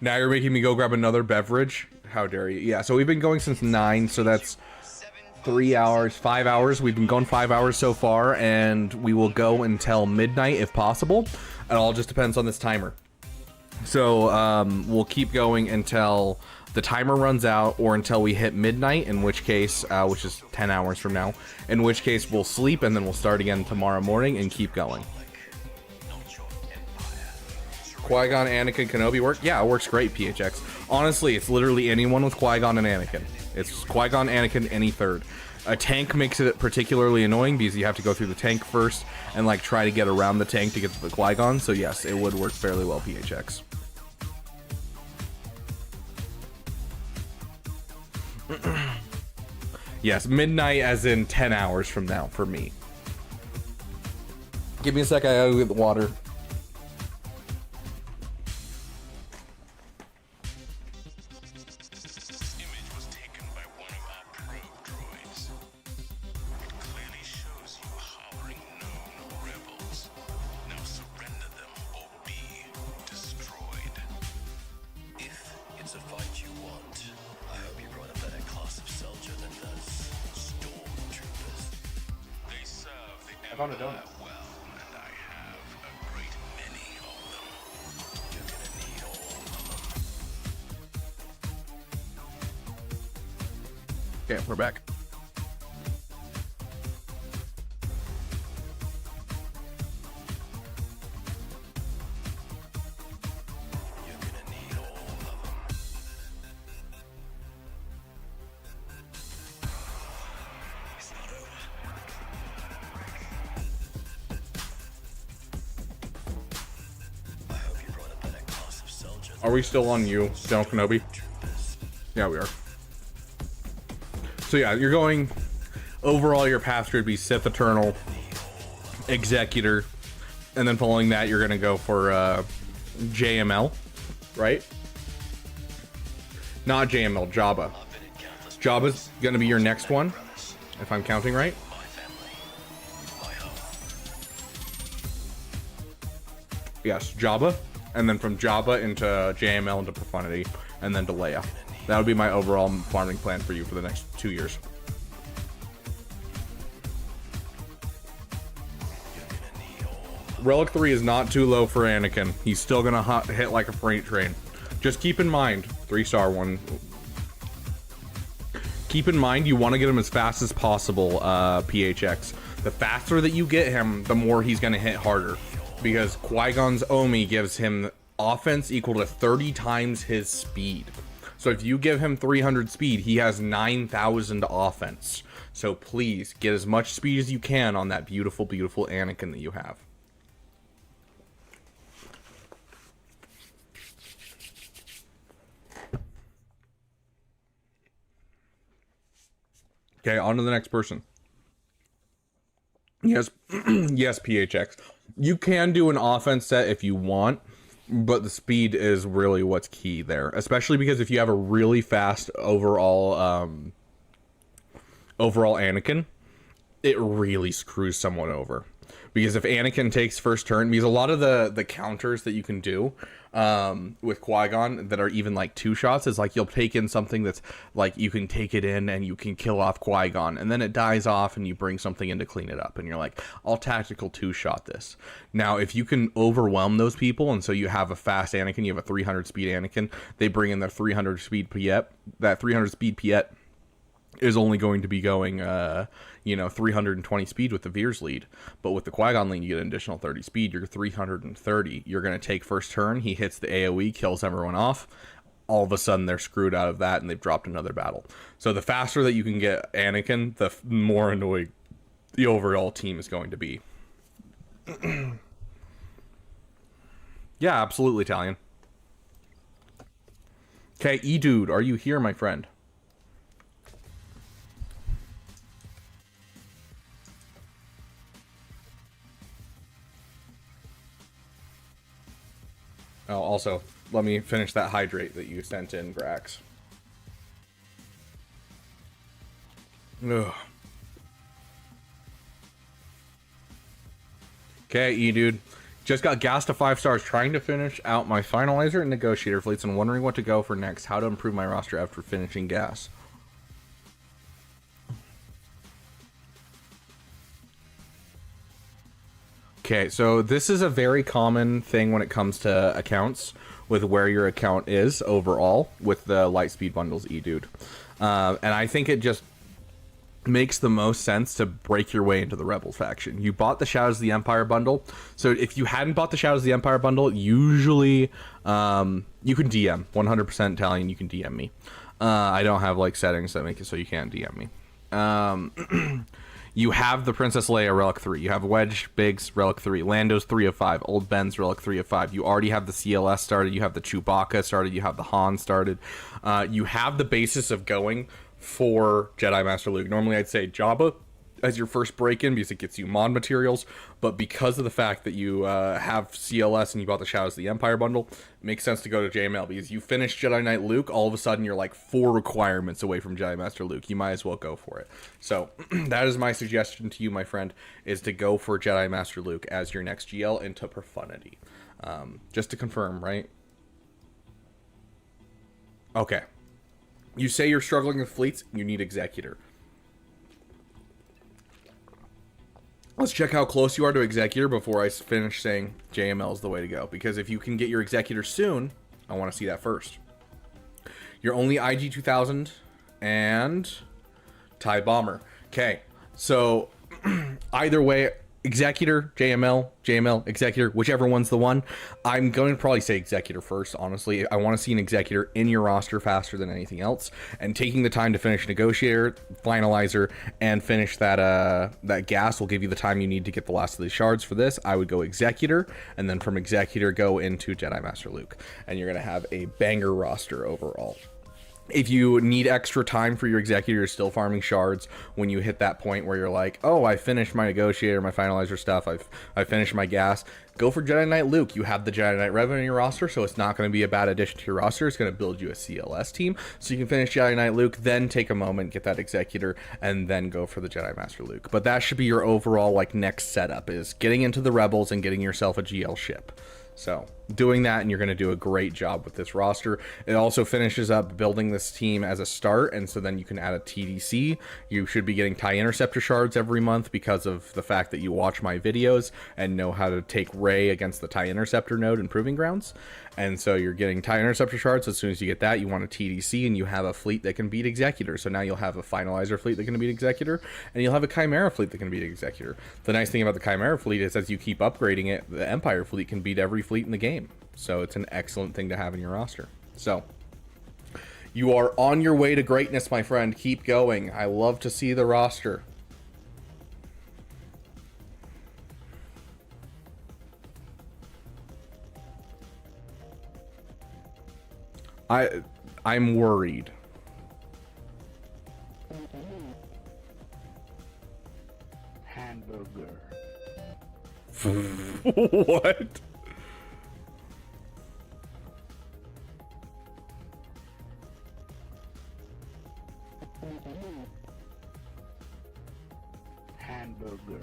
Now you're making me go grab another beverage? How dare you? Yeah, so we've been going since 9, so that's 3 hours, 5 hours. We've been going 5 hours so far, and we will go until midnight if possible. It all just depends on this timer. So we'll keep going until the timer runs out or until we hit midnight, in which case, which is 10 hours from now, in which case we'll sleep and then we'll start again tomorrow morning and keep going. Qui-Gon, Anakin, Kenobi work? Yeah, it works great, PHX. Honestly, it's literally anyone with Qui-Gon and Anakin. It's Qui-Gon, Anakin, any third. A tank makes it particularly annoying because you have to go through the tank first and like try to get around the tank to get to the Qui-Gon. So yes, it would work fairly well, PHX. Yes, midnight as in 10 hours from now for me. Give me a sec, I gotta go get the water. I found a donut. Okay, we're back. Are we still on you, General Kenobi? Yeah, we are. So yeah, you're going... Overall, your path should be Sith Eternal, Executor, and then following that, you're going to go for JML, right? Not JML, Jabba. Jabba's going to be your next one, if I'm counting right. Yes, Jabba, and then from Jabba into JML into Profundity, and then to Leia. That would be my overall farming plan for you for the next 2 years. Relic 3 is not too low for Anakin. He's still gonna hit like a freight train. Just keep in mind, 3-star one. Keep in mind, you want to get him as fast as possible, PHX. The faster that you get him, the more he's gonna hit harder. Because Qui-Gon's Omi gives him offense equal to 30 times his speed. So if you give him 300 speed, he has 9,000 offense. So please, get as much speed as you can on that beautiful, beautiful Anakin that you have. Okay, on to the next person. Yes, yes, PHX. You can do an offense set if you want, but the speed is really what's key there. Especially because if you have a really fast overall Anakin, it really screws someone over. Because if Anakin takes first turn, because a lot of the counters that you can do with Qui-Gon that are even like 2 shots is like you'll take in something that's like you can take it in and you can kill off Qui-Gon and then it dies off and you bring something in to clean it up and you're like, I'll tactical 2-shot this. Now if you can overwhelm those people and so you have a fast Anakin, you have a 300 speed Anakin, they bring in their 300 speed Piet, that 300 speed Piet is only going to be going 320 speed with the Veer's lead, but with the Qui-Gon lead you get an additional 30 speed. You're 330. You're going to take first turn, he hits the AoE, kills everyone off. All of a sudden they're screwed out of that and they've dropped another battle. So the faster that you can get Anakin, the more annoying the overall team is going to be. Yeah, absolutely, Italian. Okay, E-Dude, are you here, my friend? Oh, also, let me finish that hydrate that you sent in, Grax. Ugh. Okay, E-Dude. Just got gas to 5 stars. Trying to finish out my Finalizer and Negotiator fleets and wondering what to go for next. How to improve my roster after finishing gas. Okay, so this is a very common thing when it comes to accounts with where your account is overall with the Lightspeed bundles, E-Dude. And I think it just makes the most sense to break your way into the Rebel faction. You bought the Shadows of the Empire bundle. So if you hadn't bought the Shadows of the Empire bundle, usually you can DM. 100% Italian, you can DM me. I don't have like settings that make it so you can't DM me. You have the Princess Leia Relic 3. You have Wedge Biggs Relic 3. Lando's 3 of 5. Old Ben's Relic 3 of 5. You already have the CLS started. You have the Chewbacca started. You have the Han started. You have the basis of going for Jedi Master Luke. Normally I'd say Jabba as your first break-in because it gets you mod materials, but because of the fact that you have CLS and you bought the Shadows of the Empire bundle, it makes sense to go to JML because you finish Jedi Knight Luke, all of a sudden you're like 4 requirements away from Jedi Master Luke. You might as well go for it. So that is my suggestion to you, my friend, is to go for Jedi Master Luke as your next GL into Profundity. Just to confirm, right? Okay. You say you're struggling with fleets, you need Executor. Let's check how close you are to Executor before I finish saying JML is the way to go. Because if you can get your Executor soon, I want to see that first. You're only IG-2000 and TIE Bomber. Okay, so either way, Executor, JML, Executor, whichever one's the one. I'm going to probably say Executor first, honestly. I want to see an Executor in your roster faster than anything else. And taking the time to finish Negotiator, Finalizer, and finish that gas will give you the time you need to get the last of these shards for this. I would go Executor, and then from Executor go into Jedi Master Luke. And you're going to have a banger roster overall. If you need extra time for your Executor, you're still farming shards when you hit that point where you're like, oh, I finished my Negotiator, my Finalizer stuff, I finished my gas, go for Jedi Knight Luke. You have the Jedi Knight Revan in your roster, so it's not going to be a bad addition to your roster. It's going to build you a CLS team, so you can finish Jedi Knight Luke, then take a moment, get that Executor, and then go for the Jedi Master Luke. But that should be your overall like next setup, is getting into the Rebels and getting yourself a GL ship. So doing that, and you're going to do a great job with this roster. It also finishes up building this team as a start, and so then you can add a TDC. You should be getting TIE Interceptor shards every month because of the fact that you watch my videos and know how to take Rey against the TIE Interceptor node in Proving Grounds. And so you're getting TIE Interceptor shards. As soon as you get that, you want a TDC, and you have a fleet that can beat Executor. So now you'll have a Finalizer fleet that can beat Executor, and you'll have a Chimera fleet that can beat Executor. The nice thing about the Chimera fleet is as you keep upgrading it, the Empire fleet can beat every fleet in the game. So it's an excellent thing to have in your roster. So you are on your way to greatness, my friend. Keep going. I love to see the roster. I'm worried. Hamburger. What? Hamburger.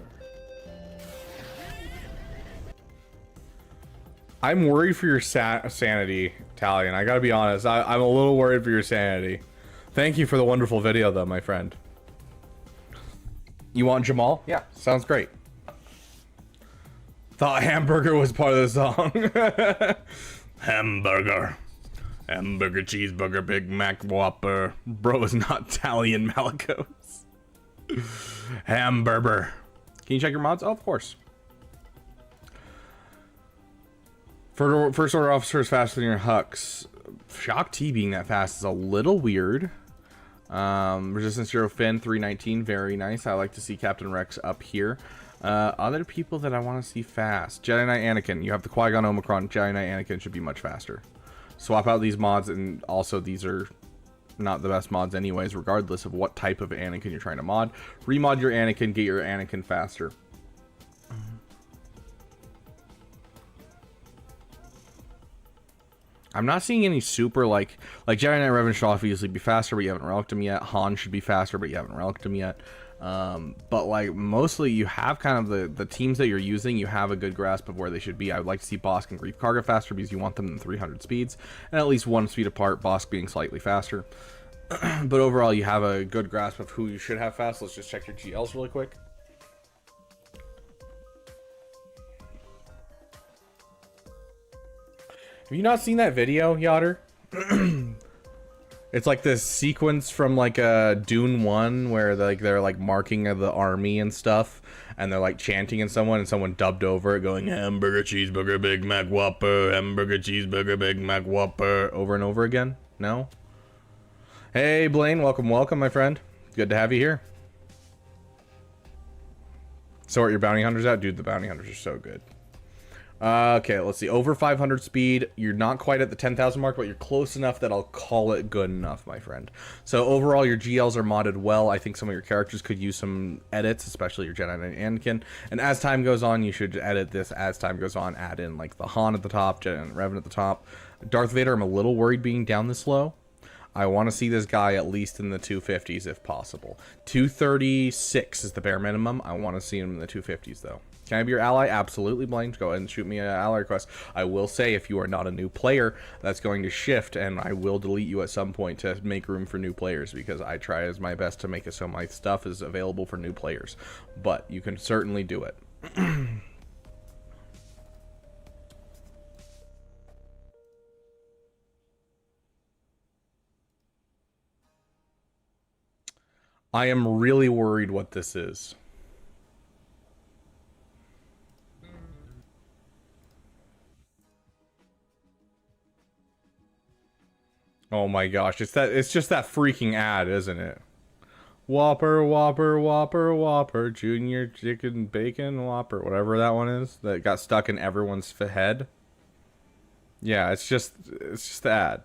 I'm worried for your sanity, Talion. I gotta be honest. I'm a little worried for your sanity. Thank you for the wonderful video, though, my friend. You want Jamal? Yeah, sounds great. Thought hamburger was part of the song. Hamburger. Hamburger, cheeseburger, Big Mac, Whopper. Bro is not Talion Malicos. Hamburger. Can you check your mods? Oh, of course. First order officer is faster than your Hux. Shock T being that fast is a little weird. Resistance 0 Finn 319, very nice. I like to see Captain Rex up here. Other people that I want to see fast. Jedi Knight Anakin. You have the Qui-Gon Omicron. Jedi Knight Anakin should be much faster. Swap out these mods, and also these are not the best mods anyways, regardless of what type of Anakin you're trying to mod. Remod your Anakin, get your Anakin faster. I'm not seeing any super like Jedi Knight Revan should obviously be faster, but you haven't reliced him yet. Han should be faster, but you haven't reliced him yet. But like mostly you have kind of the teams that you're using, you have a good grasp of where they should be. I would like to see Bosk and Grief Karga faster because you want them in 300 speeds and at least 1 speed apart, Bosk being slightly faster. But overall you have a good grasp of who you should have fast. Let's just check your GLs really quick. Have you not seen that video, Yotter? It's like this sequence from like Dune 1 where they're like marking the army and stuff, and they're like chanting at someone, and someone dubbed over it going hamburger, cheeseburger, Big Mac, Whopper, hamburger, cheeseburger, Big Mac, Whopper, over and over again? No? Hey Blaine, welcome, my friend. Good to have you here. Sort your bounty hunters out. Dude, the bounty hunters are so good. Okay, let's see. Over 500 speed. You're not quite at the 10,000 mark, but you're close enough that I'll call it good enough, my friend. So overall, your GLs are modded well. I think some of your characters could use some edits, especially your Jedi Knight Anakin. And as time goes on, you should edit this as time goes on. Add in like the Han at the top, Jedi Knight Revan at the top. Darth Vader, I'm a little worried being down this low. I want to see this guy at least in the 250s if possible. 236 is the bare minimum. I want to see him in the 250s though. Can I be your ally? Absolutely, Blaine. Go ahead and shoot me an ally request. I will say, if you are not a new player, that's going to shift, and I will delete you at some point to make room for new players, because I try as my best to make it so my stuff is available for new players. But you can certainly do it. I am really worried what this is. Oh my gosh, it's just that freaking ad, isn't it? Whopper, Whopper, Whopper, Whopper, Junior Chicken Bacon Whopper, whatever that one is that got stuck in everyone's head. Yeah, it's just the ad.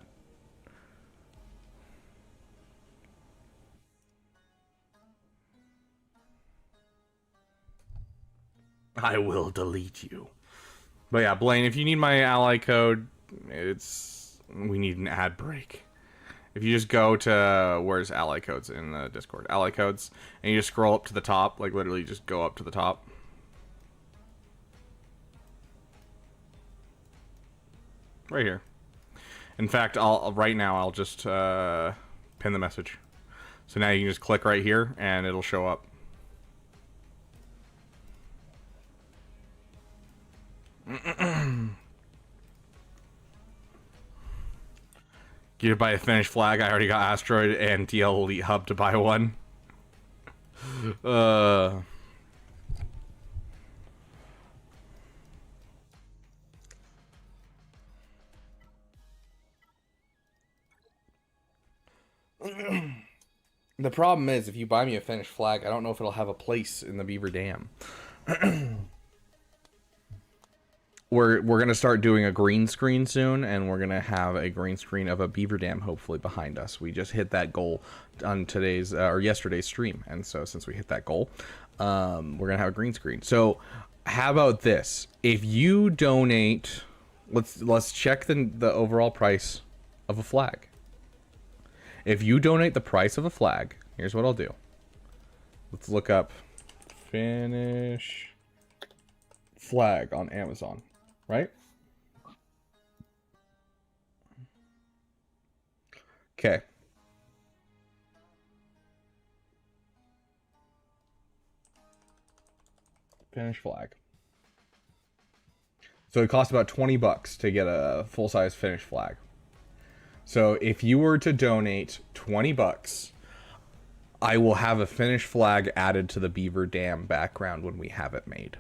I will delete you. But yeah, Blaine, if you need my ally code, we need an ad break. If you just go to, where's ally codes in the Discord? Ally codes, and you just scroll up to the top, like literally just go up to the top. Right here. In fact, right now I'll just pin the message. So now you can just click right here and it'll show up. Get to buy a finished flag. I already got Asteroid and DL Elite Hub to buy one. The problem is, if you buy me a finished flag, I don't know if it'll have a place in the Beaver Dam. We're gonna start doing a green screen soon, and we're gonna have a green screen of a Beaver Dam hopefully behind us. We just hit that goal on today's or yesterday's stream, and so since we hit that goal, we're gonna have a green screen. So, how about this? If you donate, let's check the overall price of a flag. If you donate the price of a flag, here's what I'll do. Let's look up finish flag on Amazon, right? Okay. Finish flag. So it costs about $20 to get a full-size finish flag. So if you were to donate $20, I will have a finished flag added to the Beaver Dam background when we have it made.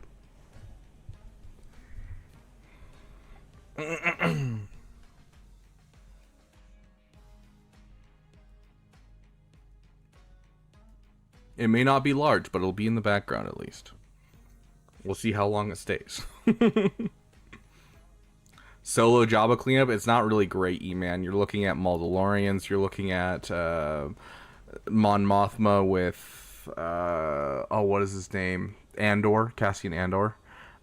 It may not be large, but it'll be in the background at least. We'll see how long it stays. Solo Jabba cleanup, it's not really great, E-Man. You're looking at Mandalorians, you're looking at Mon Mothma with what is his name? Andor, Cassian Andor.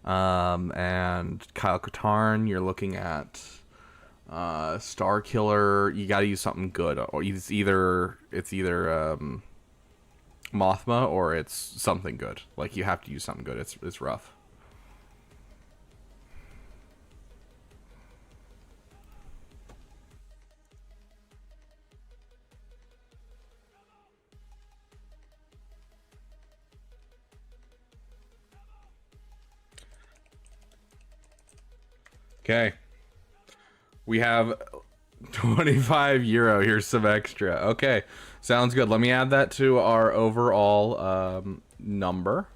And Kyle Katarn, you're looking at Star Killer. You gotta use something good, or it's either Mothma or it's something good. Like, you have to use something good. It's rough. Okay. We have 25 euro. Here's some extra. Okay. Sounds good. Let me add that to our overall number.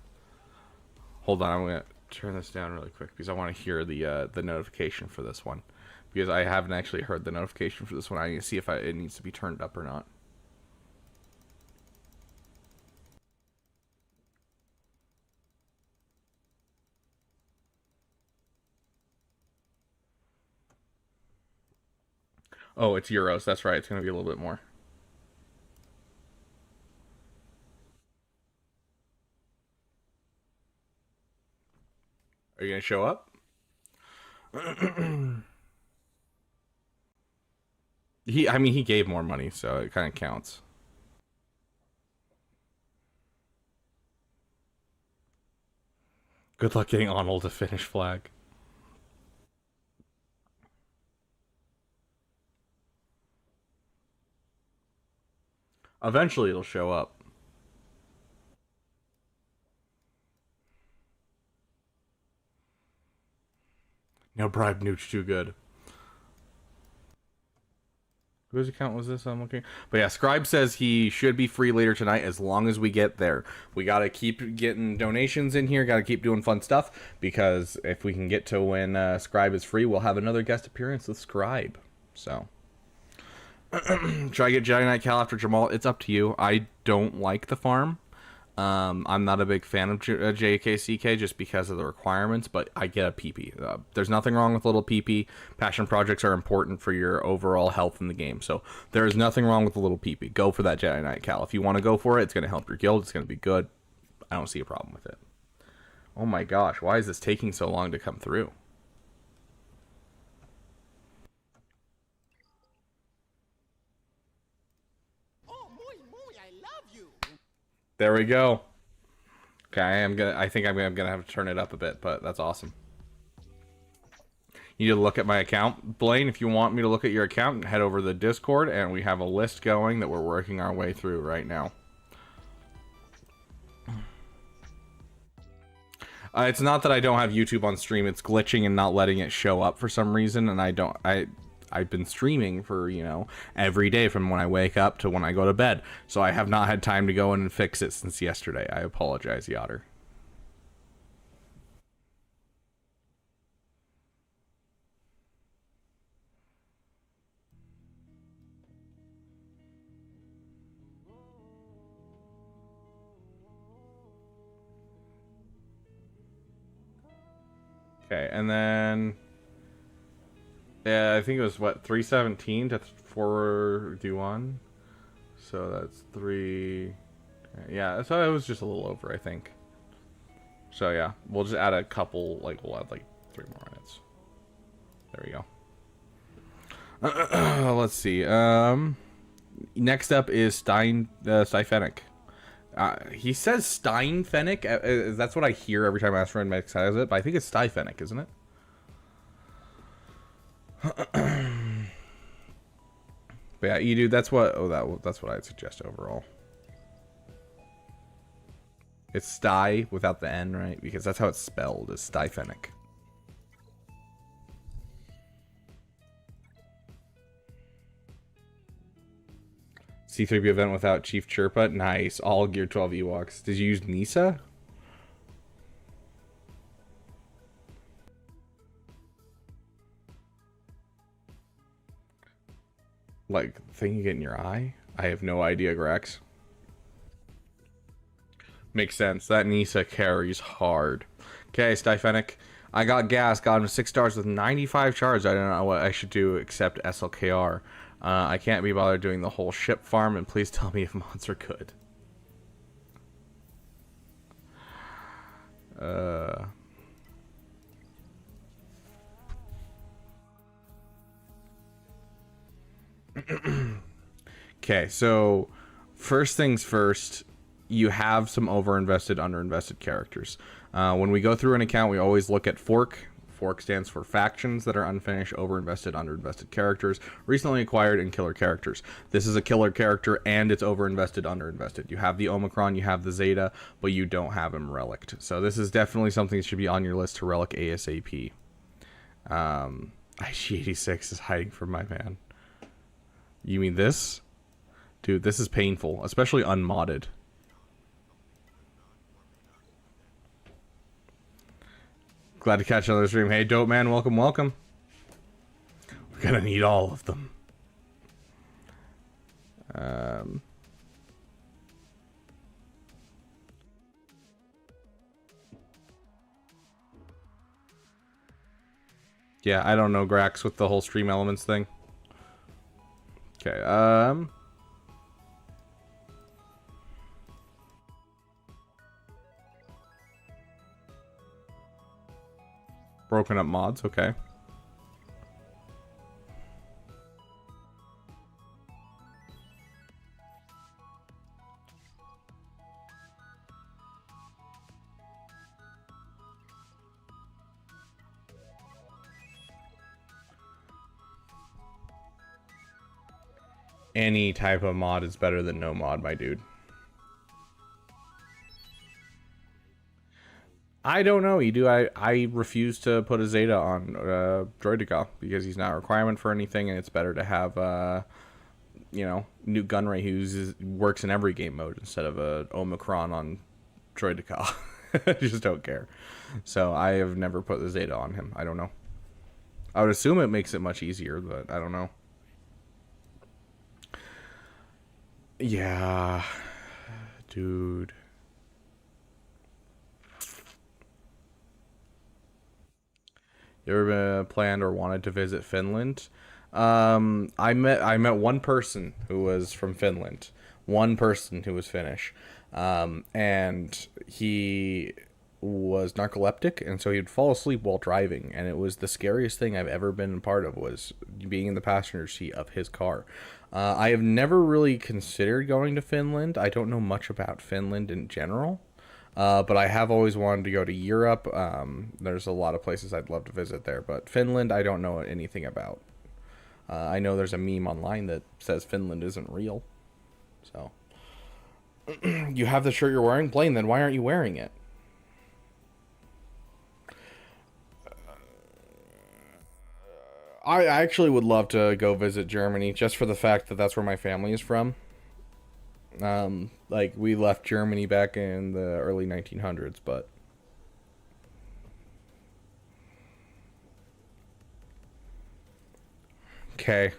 Hold on. I'm going to turn this down really quick because I want to hear the notification for this one. Because I haven't actually heard the notification for this one. I need to see if it needs to be turned up or not. Oh, it's euros. That's right. It's going to be a little bit more. Are you going to show up? He gave more money, so it kind of counts. Good luck getting Arnold to finish flag. Eventually it'll show up. No bribe nooch too good. Whose account was this I'm looking? But yeah, Scribe says he should be free later tonight as long as we get there. We gotta keep getting donations in here, gotta keep doing fun stuff, because if we can get to when Scribe is free, we'll have another guest appearance with Scribe. So, Should I get Jedi Knight Cal after Jamal? It's up to you. I don't like the farm. I'm not a big fan of JKCK just because of the requirements, but I get a PP. There's nothing wrong with little PP. Passion projects are important for your overall health in the game, so there is nothing wrong with a little PP. Go for that Jedi Knight Cal. If you want to go for it, it's going to help your guild. It's going to be good. I don't see a problem with it. Oh my gosh, why is this taking so long to come through? There we go. Okay, I think I'm gonna have to turn it up a bit, but that's awesome. You need to look at my account, Blaine. If you want me to look at your account, head over to the Discord, and we have a list going that we're working our way through right now. It's not that I don't have YouTube on stream; it's glitching and not letting it show up for some reason, and I've been streaming for, you know, every day from when I wake up to when I go to bed. So I have not had time to go in and fix it since yesterday. I apologize, Yotter. Okay, and then... yeah, I think it was, what, 317 to 4D1? So that's 3... yeah, so it was just a little over, I think. So yeah, we'll just add a couple, like, we'll add, like, 3 more minutes. There we go. Let's see. Next up is Steifenic. He says Steinfenic. That's what I hear every time Asteroid says it, but I think it's Steifenic, isn't it? But yeah, Edu, that's what. Oh, that's what I'd suggest overall. It's Sty without the N, right? Because that's how it's spelled. Is Steifenic. C3B event without Chief Chirpa. Nice. All Gear 12 Ewoks. Did you use Nisa? Like, thing you get in your eye? I have no idea, Grex. Makes sense. That Nisa carries hard. Okay, Steifenic. I got gas. Got him to 6 stars with 95 charge. I don't know what I should do except SLKR. I can't be bothered doing the whole ship farm, and please tell me if mods are good. Okay, so first things first, you have some overinvested, underinvested characters. When we go through an account, we always look at Fork. Fork stands for factions that are unfinished, overinvested, underinvested characters, recently acquired, and killer characters. This is a killer character, and it's overinvested, underinvested. You have the Omicron, you have the Zeta, but you don't have him Reliced. So this is definitely something that should be on your list to Relic ASAP. IG86 is hiding from my man. You mean this? Dude, this is painful, especially unmodded. Glad to catch another stream. Hey, Dope Man, welcome, welcome. We're gonna need all of them. Yeah, I don't know, Grax, with the whole stream elements thing. Okay, broken up mods, okay. Any type of mod is better than no mod, my dude. I don't know, Edu. I refuse to put a Zeta on Droideka because he's not a requirement for anything, and it's better to have, you know, Newt Gunray who works in every game mode instead of a Omicron on Droideka. I just don't care. So I have never put the Zeta on him. I don't know. I would assume it makes it much easier, but I don't know. Yeah, dude. You ever been planned or wanted to visit Finland? I met one person who was from Finland, one person who was Finnish, and he was narcoleptic, and so he'd fall asleep while driving, and it was the scariest thing I've ever been a part of, was being in the passenger seat of his car. I have never really considered going to Finland. I don't know much about Finland in general. But I have always wanted to go to Europe. There's a lot of places I'd love to visit there, but Finland I don't know anything about. I know there's a meme online that says Finland isn't real. So, you have the shirt you're wearing? Blaine, then why aren't you wearing it? I actually would love to go visit Germany, just for the fact that that's where my family is from. Like, we left Germany back in the early 1900s, but okay.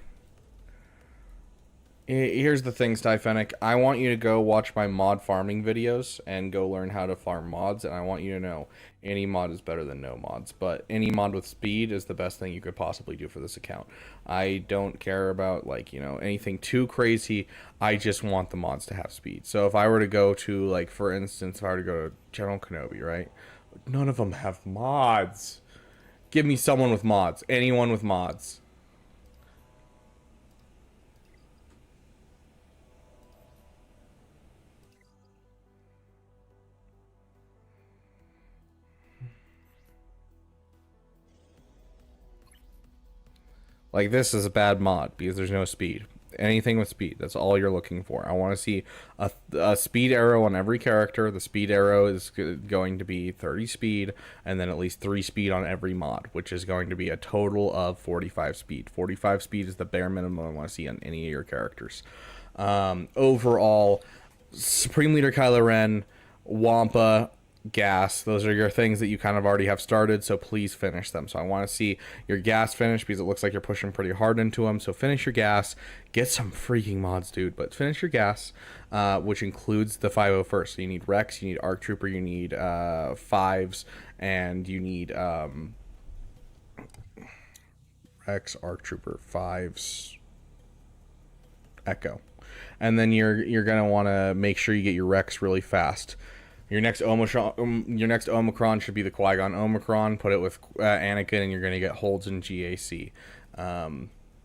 Here's the thing, Styphenic. I want you to go watch my mod farming videos and go learn how to farm mods, and I want you to know any mod is better than no mods, but any mod with speed is the best thing you could possibly do for this account. I don't care about, like, you know, anything too crazy. I just want the mods to have speed. So if I were to go to, like, for instance, if I were to go to General Kenobi, right? None of them have mods. Give me someone with mods. Anyone with mods. Like, this is a bad mod because there's no speed. Anything with speed, that's all you're looking for. I want to see a speed arrow on every character. The speed arrow is going to be 30 speed, and then at least 3 speed on every mod, which is going to be a total of 45 speed. 45 speed is the bare minimum I want to see on any of your characters. Overall, Supreme Leader Kylo Ren, Wampa, gas, those are your things that you kind of already have started, so please finish them. So I want to see your gas finished because it looks like you're pushing pretty hard into them. So finish your gas, get some freaking mods, dude, but finish your gas, which includes the 501st. So you need Rex, you need ARC Trooper, you need fives, and you need Rex, ARC Trooper, fives, Echo, and then you're gonna want to make sure you get your Rex really fast. Your next Omicron should be the Qui-Gon Omicron. Put it with Anakin, and you're going to get holds in GAC.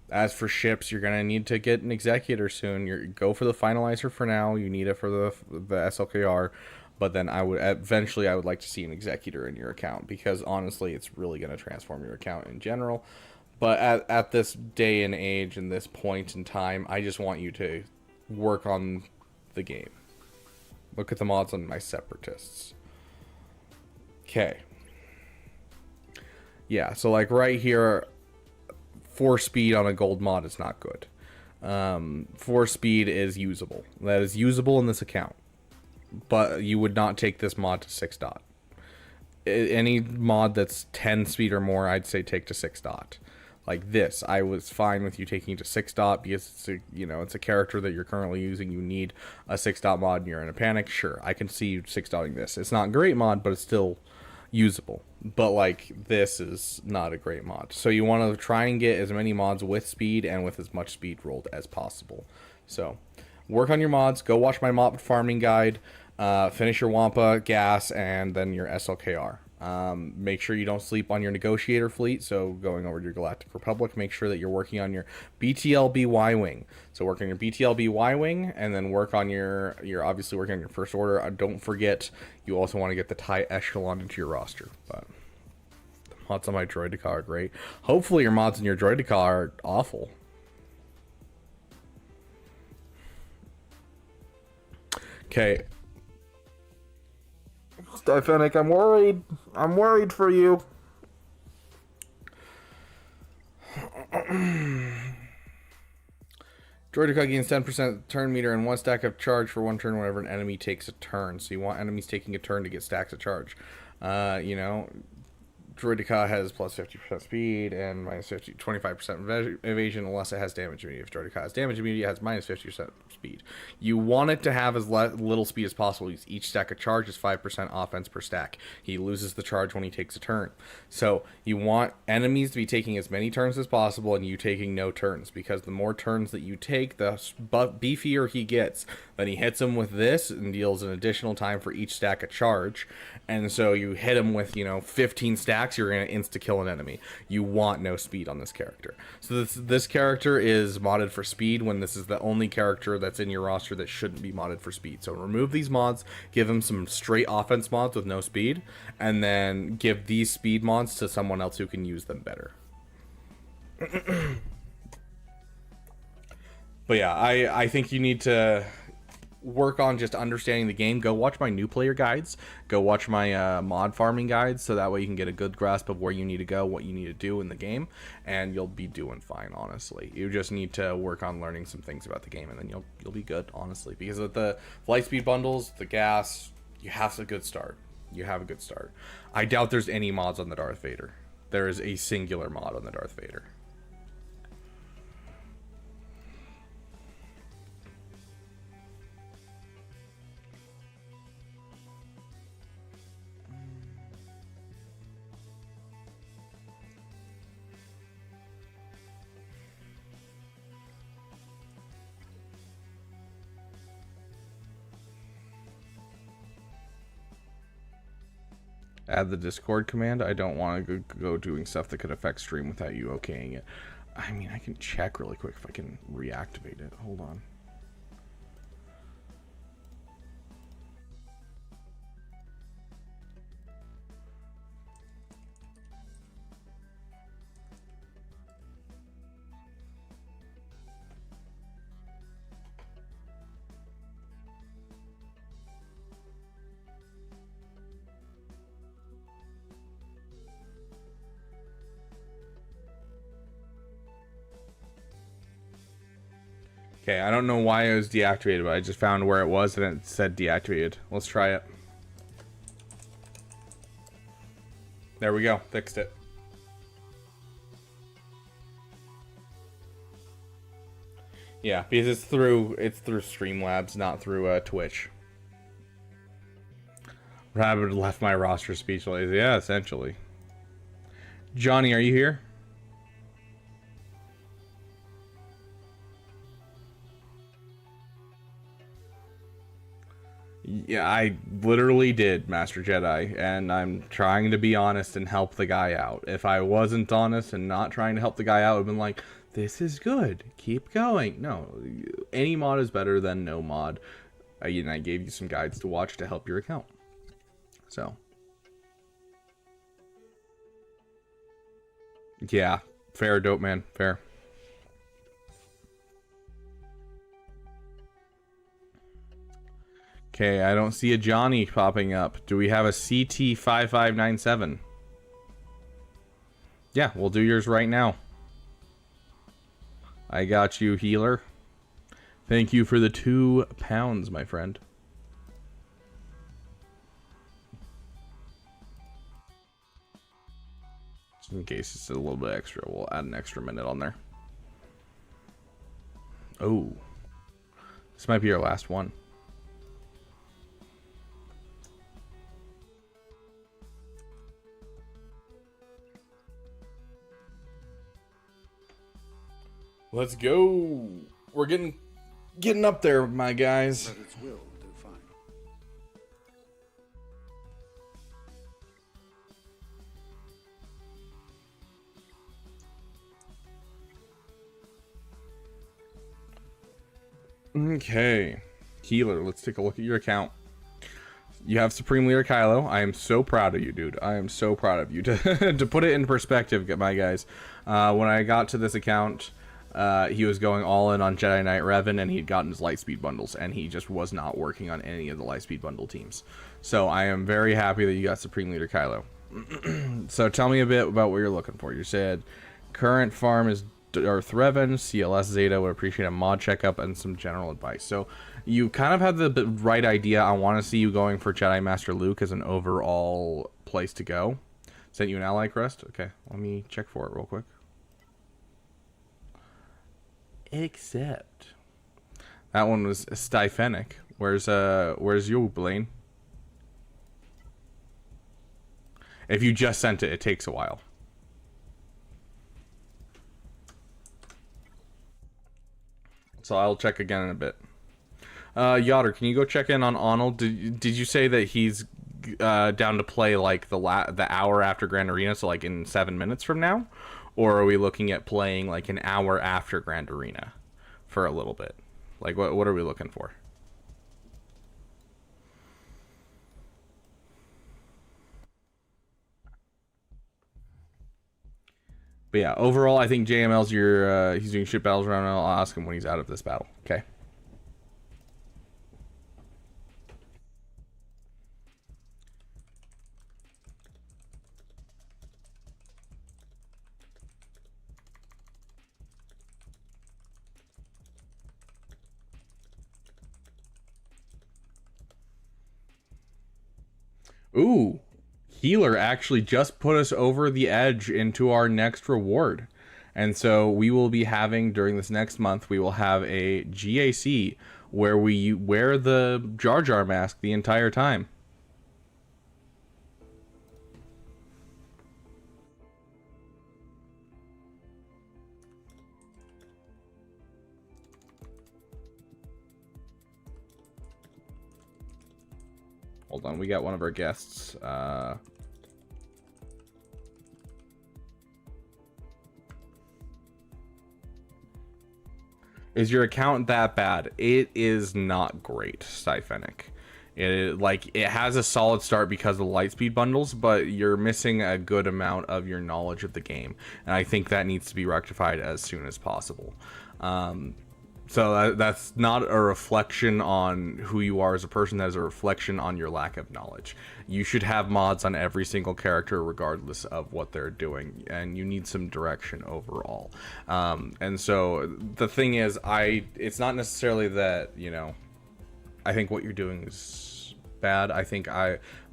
As for ships, you're going to need to get an Executor soon. Go for the Finalizer for now. You need it for the SLKR. But then I would like to see an Executor in your account, because honestly, it's really going to transform your account in general. But at this day and age and this point in time, I just want you to work on the game. Look at the mods on my Separatists. Okay. Yeah, so like right here, 4 speed on a gold mod is not good. 4 speed is usable. That is usable in this account. But you would not take this mod to 6 dot. Any mod that's 10 speed or more, I'd say take to 6 dot. Like this, I was fine with you taking to 6 dot because it's a, you know, it's a character that you're currently using. You need a 6 dot mod and you're in a panic. Sure, I can see you 6 dotting this. It's not a great mod, but it's still usable. But like, this is not a great mod. So you want to try and get as many mods with speed and with as much speed rolled as possible. So work on your mods. Go watch my mod farming guide. Finish your Wampa, gas, and then your SLKR. Make sure you don't sleep on your negotiator fleet. So going over to your Galactic Republic, make sure that you're working on your BTLB Y-Wing. So work on your BTLB Y-Wing, and then work on you're obviously working on your First Order. Don't forget, you also want to get the TIE Echelon into your roster. But the mods on my Droideka are great. Hopefully your mods in your Droideka are awful. Okay. Styphenic, I'm worried. I'm worried for you. Droideka gains 10% turn meter and 1 stack of charge for 1 turn whenever an enemy takes a turn. So you want enemies taking a turn to get stacks of charge. You know, Droideka has plus 50% speed and minus 25% evasion unless it has damage immunity. If Droideka has damage immunity, it has minus 50% speed. You want it to have as little speed as possible. Each stack of charge is 5% offense per stack. He loses the charge when he takes a turn. So you want enemies to be taking as many turns as possible and you taking no turns, because the more turns that you take, the beefier he gets. Then he hits him with this and deals an additional time for each stack of charge. And so you hit him with, 15 stacks, you're going to insta-kill an enemy. You want no speed on this character. So this character is modded for speed when this is the only character that's in your roster that shouldn't be modded for speed. So remove these mods, give him some straight offense mods with no speed, and then give these speed mods to someone else who can use them better. But yeah, I think you need to work on just understanding the game. Go watch my new player guides, go watch my mod farming guides, so that way you can get a good grasp of where you need to go, what you need to do in the game, and you'll be doing fine. Honestly, you just need to work on learning some things about the game, and then you'll be good, honestly, because with the light speed bundles, the gas, you have a good start. I doubt there's any mods on the Darth Vader. There is a singular mod on the Darth Vader. Add the Discord command. I don't want to go doing stuff that could affect stream without you okaying it. I mean, I can check really quick if I can reactivate it. Hold on. Okay, I don't know why it was deactivated, but I just found where it was and it said deactivated. Let's try it. There we go, fixed it. Yeah, because it's through Streamlabs, not through Twitch. Rabbit left my roster speechless. Yeah, essentially. Johnny, are you here? Yeah, I literally did, Master Jedi, and I'm trying to be honest and help the guy out. If I wasn't honest and not trying to help the guy out, I would have been like, this is good, keep going. No, any mod is better than no mod. And I gave you some guides to watch to help your account. So. Yeah, fair, dope man, fair. Okay, I don't see a Johnny popping up. Do we have a CT5597? Yeah, we'll do yours right now. I got you, healer. Thank you for the 2 pounds, my friend. Just in case it's a little bit extra, we'll add an extra minute on there. Oh. This might be our last one. Let's go. We're getting up there, my guys. Its will do fine. Okay. Healer, let's take a look at your account. You have Supreme Leader Kylo. I am so proud of you, dude. I am so proud of you. To put it in perspective, my guys, when I got to this account, he was going all in on Jedi Knight Revan, and he'd gotten his Lightspeed bundles, and he just was not working on any of the Lightspeed bundle teams. So I am very happy that you got Supreme Leader Kylo. So tell me a bit about what you're looking for. You said current farm is Darth Revan, CLS Zeta, would appreciate a mod checkup and some general advice. So you kind of have the right idea. I want to see you going for Jedi Master Luke as an overall place to go. Sent you an ally crest? Okay, let me check for it real quick. Except that one was Styphenic. Where's you, Blaine? If you just sent it, it takes a while. So I'll check again in a bit. Yotter, can you go check in on Arnold? Did you say that he's down to play like the hour after Grand Arena, so like in 7 minutes from now? Or are we looking at playing like an hour after Grand Arena for a little bit? Like what are we looking for? But yeah, overall, I think JML's he's doing shit battles around. I'll ask him when he's out of this battle. Okay. Ooh. Healer actually just put us over the edge into our next reward. And so we will be having, during this next month, we will have a GAC where we wear the Jar Jar mask the entire time. Hold on, we got one of our guests. Is your account that bad? It is not great, Styphenic. It has a solid start because of the Lightspeed bundles, but you're missing a good amount of your knowledge of the game, and I think that needs to be rectified as soon as possible. So that's not a reflection on who you are as a person. That is a reflection on your lack of knowledge. You should have mods on every single character regardless of what they're doing, and you need some direction overall. And so the thing is, it's not necessarily that, you know, I think what you're doing is bad. I think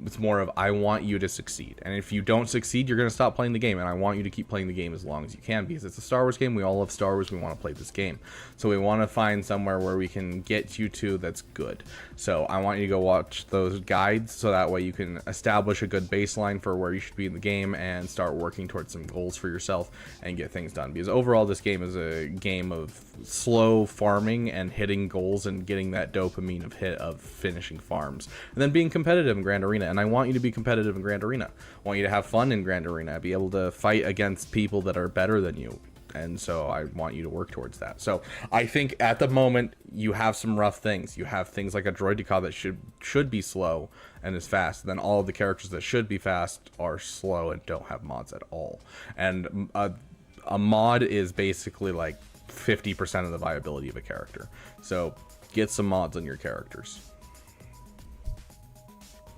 it's more of I want you to succeed, and if you don't succeed, you're going to stop playing the game, and I want you to keep playing the game as long as you can, because it's a Star Wars game. We all love Star Wars. We want to play this game, so we want to find somewhere where we can get you to that's good. So I want you to go watch those guides, so that way you can establish a good baseline for where you should be in the game and start working towards some goals for yourself and get things done, because overall this game is a game of slow farming and hitting goals and getting that dopamine of finishing farms and then being competitive in Grand Arena. And I want you to be competitive in Grand Arena. I want you to have fun in Grand Arena, be able to fight against people that are better than you, and so I want you to work towards that. So I think at the moment you have some rough things. You have things like a Droideka that should be slow and is fast, and then all of the characters that should be fast are slow and don't have mods at all. And a mod is basically like 50% of the viability of a character. So get some mods on your characters.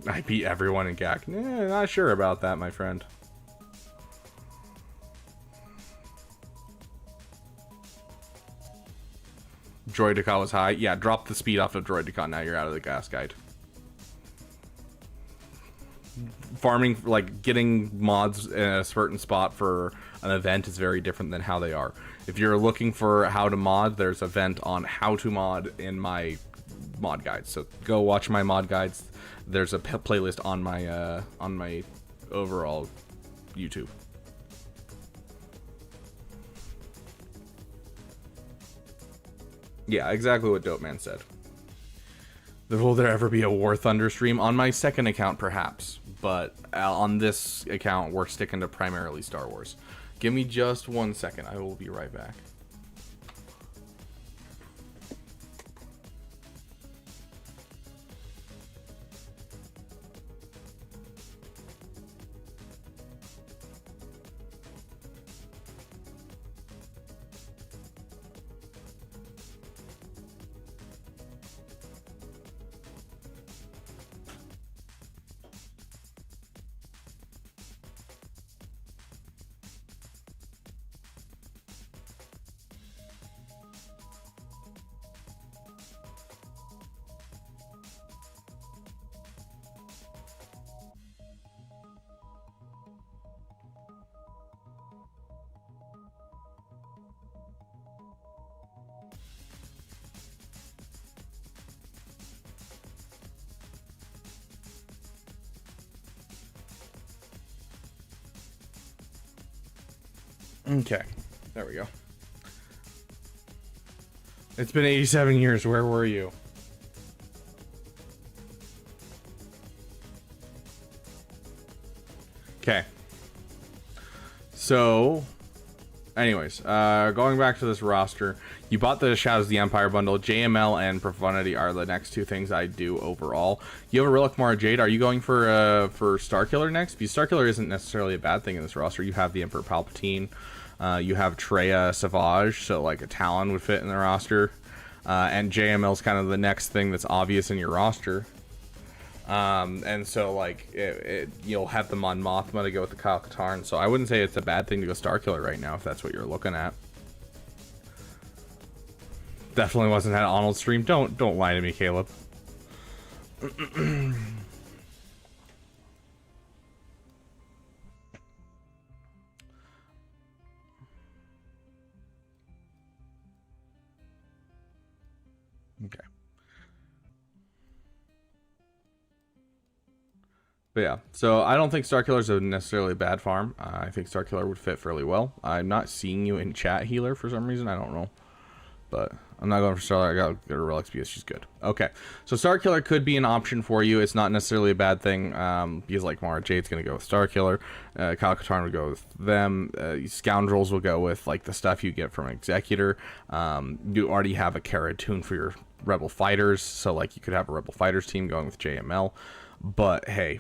I beat everyone in GAC. Not sure about that, my friend. Droideka was high. Yeah, drop the speed off of Droideka. Now you're out of the gas guide. Farming, like getting mods in a certain spot for an event is very different than how they are. If you're looking for how to mod, there's an event on how to mod in my mod guides. So go watch my mod guides. There's a playlist on my overall YouTube. Yeah, exactly what Dope Man said. Will there ever be a War Thunder stream? On my second account, perhaps. But on this account, we're sticking to primarily Star Wars. Give me just 1 second. I will be right back. Okay, there we go. It's been 87 years. Where were you? Okay. So, anyways, going back to this roster, you bought the Shadows of the Empire bundle. JML and Profundity are the next two things I do overall. You have a Relic Mara Jade. Are you going for Starkiller next? Because Starkiller isn't necessarily a bad thing in this roster. You have the Emperor Palpatine. You have Treya Savage, so like a Talon would fit in the roster. And JML is kind of the next thing that's obvious in your roster. And so like you'll have the Mon Mothma to go with the Kyle Katarn. So I wouldn't say it's a bad thing to go Starkiller right now if that's what you're looking at. Definitely wasn't at Arnold's stream. Don't lie to me, Caleb. Okay. But yeah, so I don't think Starkiller is a necessarily bad farm. I think Starkiller would fit fairly well. I'm not seeing you in chat, Healer, for some reason. I don't know. But I'm not going for Starkiller. I gotta go to Relics because she's good. Okay, so Starkiller could be an option for you. It's not necessarily a bad thing because like Mara Jade's going to go with Starkiller. Kyle Katarn would go with them. Scoundrels will go with like the stuff you get from Executor. You already have a Cara Dune for your Rebel Fighters. So like you could have a Rebel Fighters team going with JML. But hey,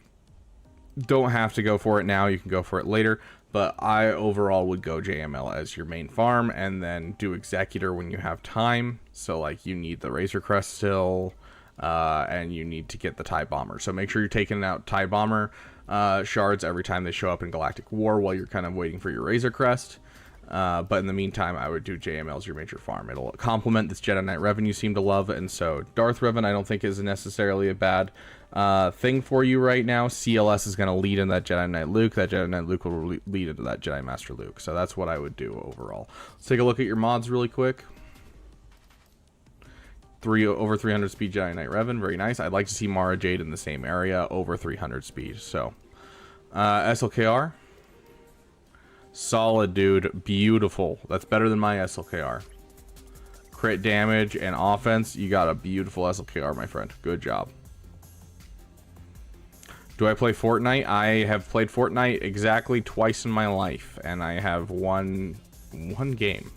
don't have to go for it now. You can go for it later. But I overall would go JML as your main farm and then do Executor when you have time. So like you need the Razor Crest still and you need to get the TIE Bomber. So make sure you're taking out TIE Bomber shards every time they show up in Galactic War while you're kind of waiting for your Razor Crest. But in the meantime, I would do JML as your major farm. It'll complement this Jedi Knight Revan you seem to love. And so Darth Revan I don't think is necessarily a bad thing for you right now. CLS is going to lead in that Jedi Knight Luke. That Jedi Knight Luke will lead into that Jedi Master Luke. So that's what I would do overall. Let's take a look at your mods really quick. Over 300 speed Jedi Knight Revan. Very nice. I'd like to see Mara Jade in the same area. Over 300 speed. So SLKR. Solid, dude. Beautiful. That's better than my SLKR. Crit damage and offense. You got a beautiful SLKR, my friend. Good job. Do I play Fortnite? I have played Fortnite exactly twice in my life, and I have won one game.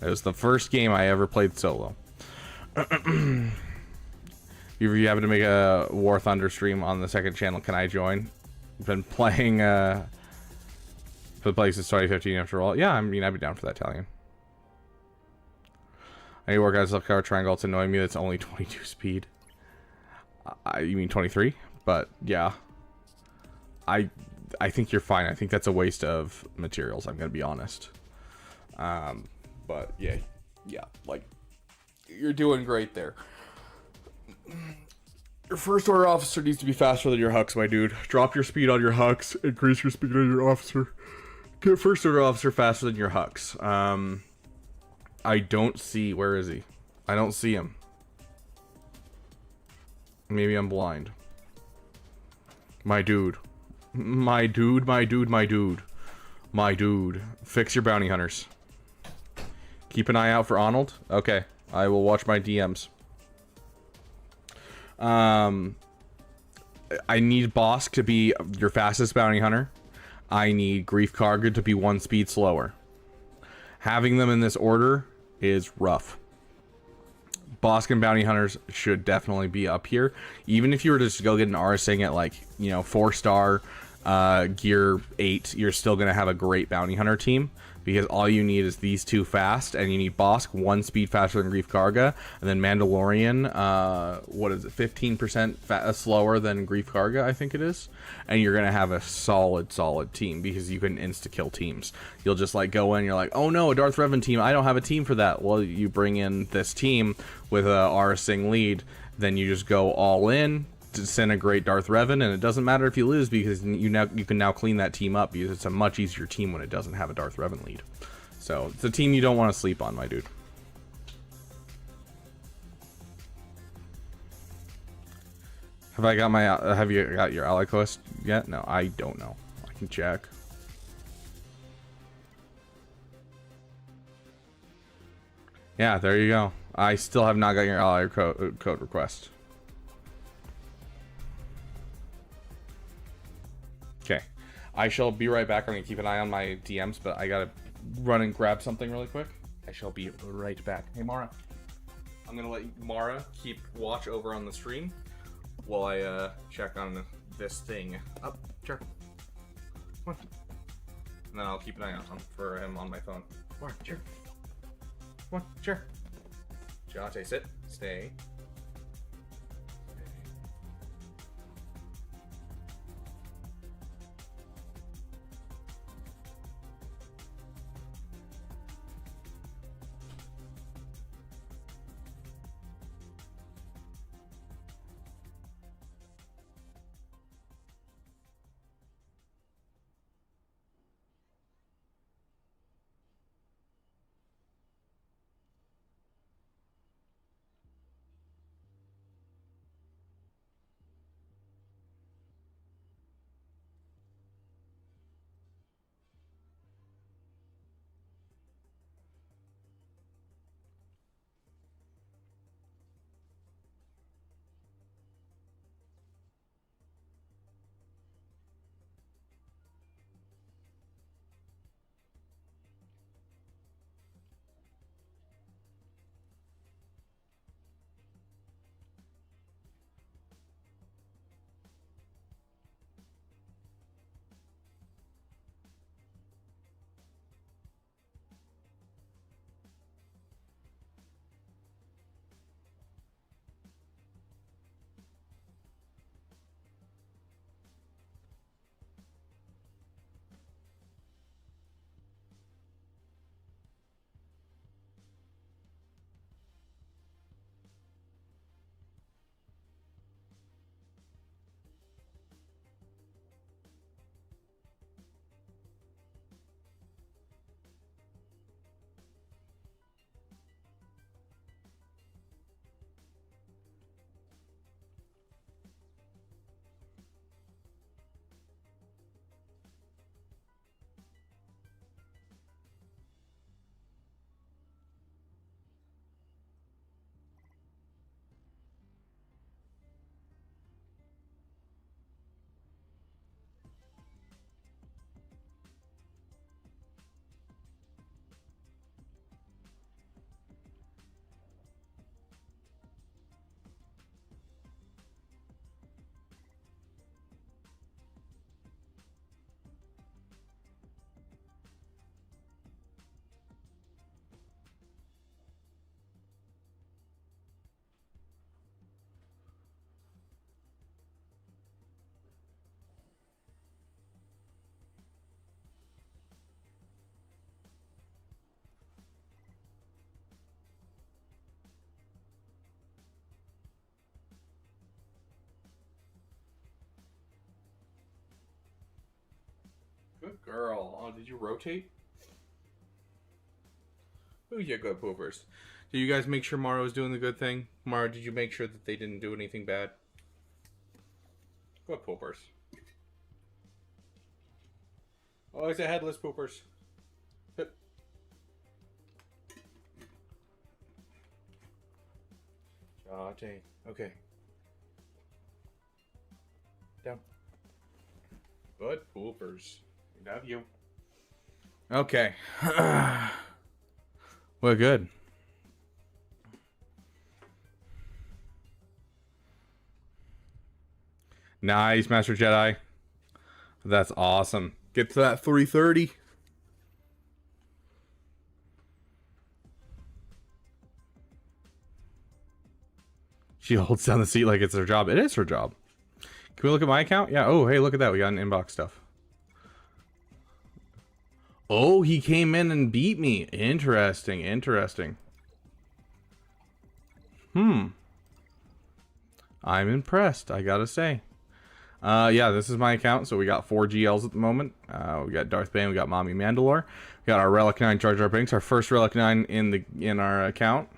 It was the first game I ever played solo. If you happen to make a War Thunder stream on the second channel, can I join? I've been playing for the place since 2015 after all. Yeah, I mean, I'd be down for that, Italian. I need to work out a car triangle. It's annoying me that's only 22 speed. You mean 23? But yeah, I think you're fine. I think that's a waste of materials. I'm gonna be honest. But yeah, like you're doing great there. Your first order officer needs to be faster than your Hux, my dude. Drop your speed on your Hux. Increase your speed on your officer. Get first order officer faster than your Hux. I don't see. Where is he? I don't see him. Maybe I'm blind. My dude. My dude, my dude, my dude. My dude. Fix your bounty hunters. Keep an eye out for Arnold. Okay. I will watch my DMs. I need Bosk to be your fastest bounty hunter. I need Grief Karga to be 1 speed slower. Having them in this order is rough. Bosk and bounty hunters should definitely be up here. Even if you were to just go get an Arsing at like, 4-star gear 8, you're still going to have a great bounty hunter team. Because all you need is these two fast, and you need Bosk 1 speed faster than Grief Karga, and then Mandalorian, 15% slower than Grief Karga, I think it is. And you're going to have a solid team, because you can insta-kill teams. You'll just like go in, you're like, oh no, a Darth Revan team, I don't have a team for that. Well, you bring in this team with a Arsing lead, then you just go all in, disintegrate Darth Revan, and it doesn't matter if you lose because you can now clean that team up because it's a much easier team when it doesn't have a Darth Revan lead. So it's a team you don't want to sleep on, my dude. Have you got your ally quest yet? No, I don't know. I can check. Yeah, there you go. I still have not got your ally code request. Okay. I shall be right back. I'm going to keep an eye on my DMs, but I got to run and grab something really quick. I shall be right back. Hey, Mara. I'm going to let Mara keep watch over on the stream while I check on this thing. Up, sure. Come on. And then I'll keep an eye out for him on my phone. Come on, sure. Come on, sure. Jate, sit. Stay. Good girl. Oh, did you rotate? Oh, yeah, good poopers. Did you guys make sure Mara was doing the good thing? Mara, did you make sure that they didn't do anything bad? Good poopers. Oh, it's a headless poopers. Hip. Okay. Down. Good poopers. We love you. Okay. We're good. Nice, Master Jedi. That's awesome. Get to that 330. She holds down the seat like it's her job. It is her job. Can we look at my account? Yeah. Oh, hey, look at that. We got an inbox stuff. Oh, he came in and beat me. Interesting. I'm impressed, I gotta say. Yeah, this is my account. So we got 4 GLs at the moment. We got Darth Bane. We got Mommy Mandalore. We got our Relic 9 Jar Jar Binks. Our first Relic 9 in our account.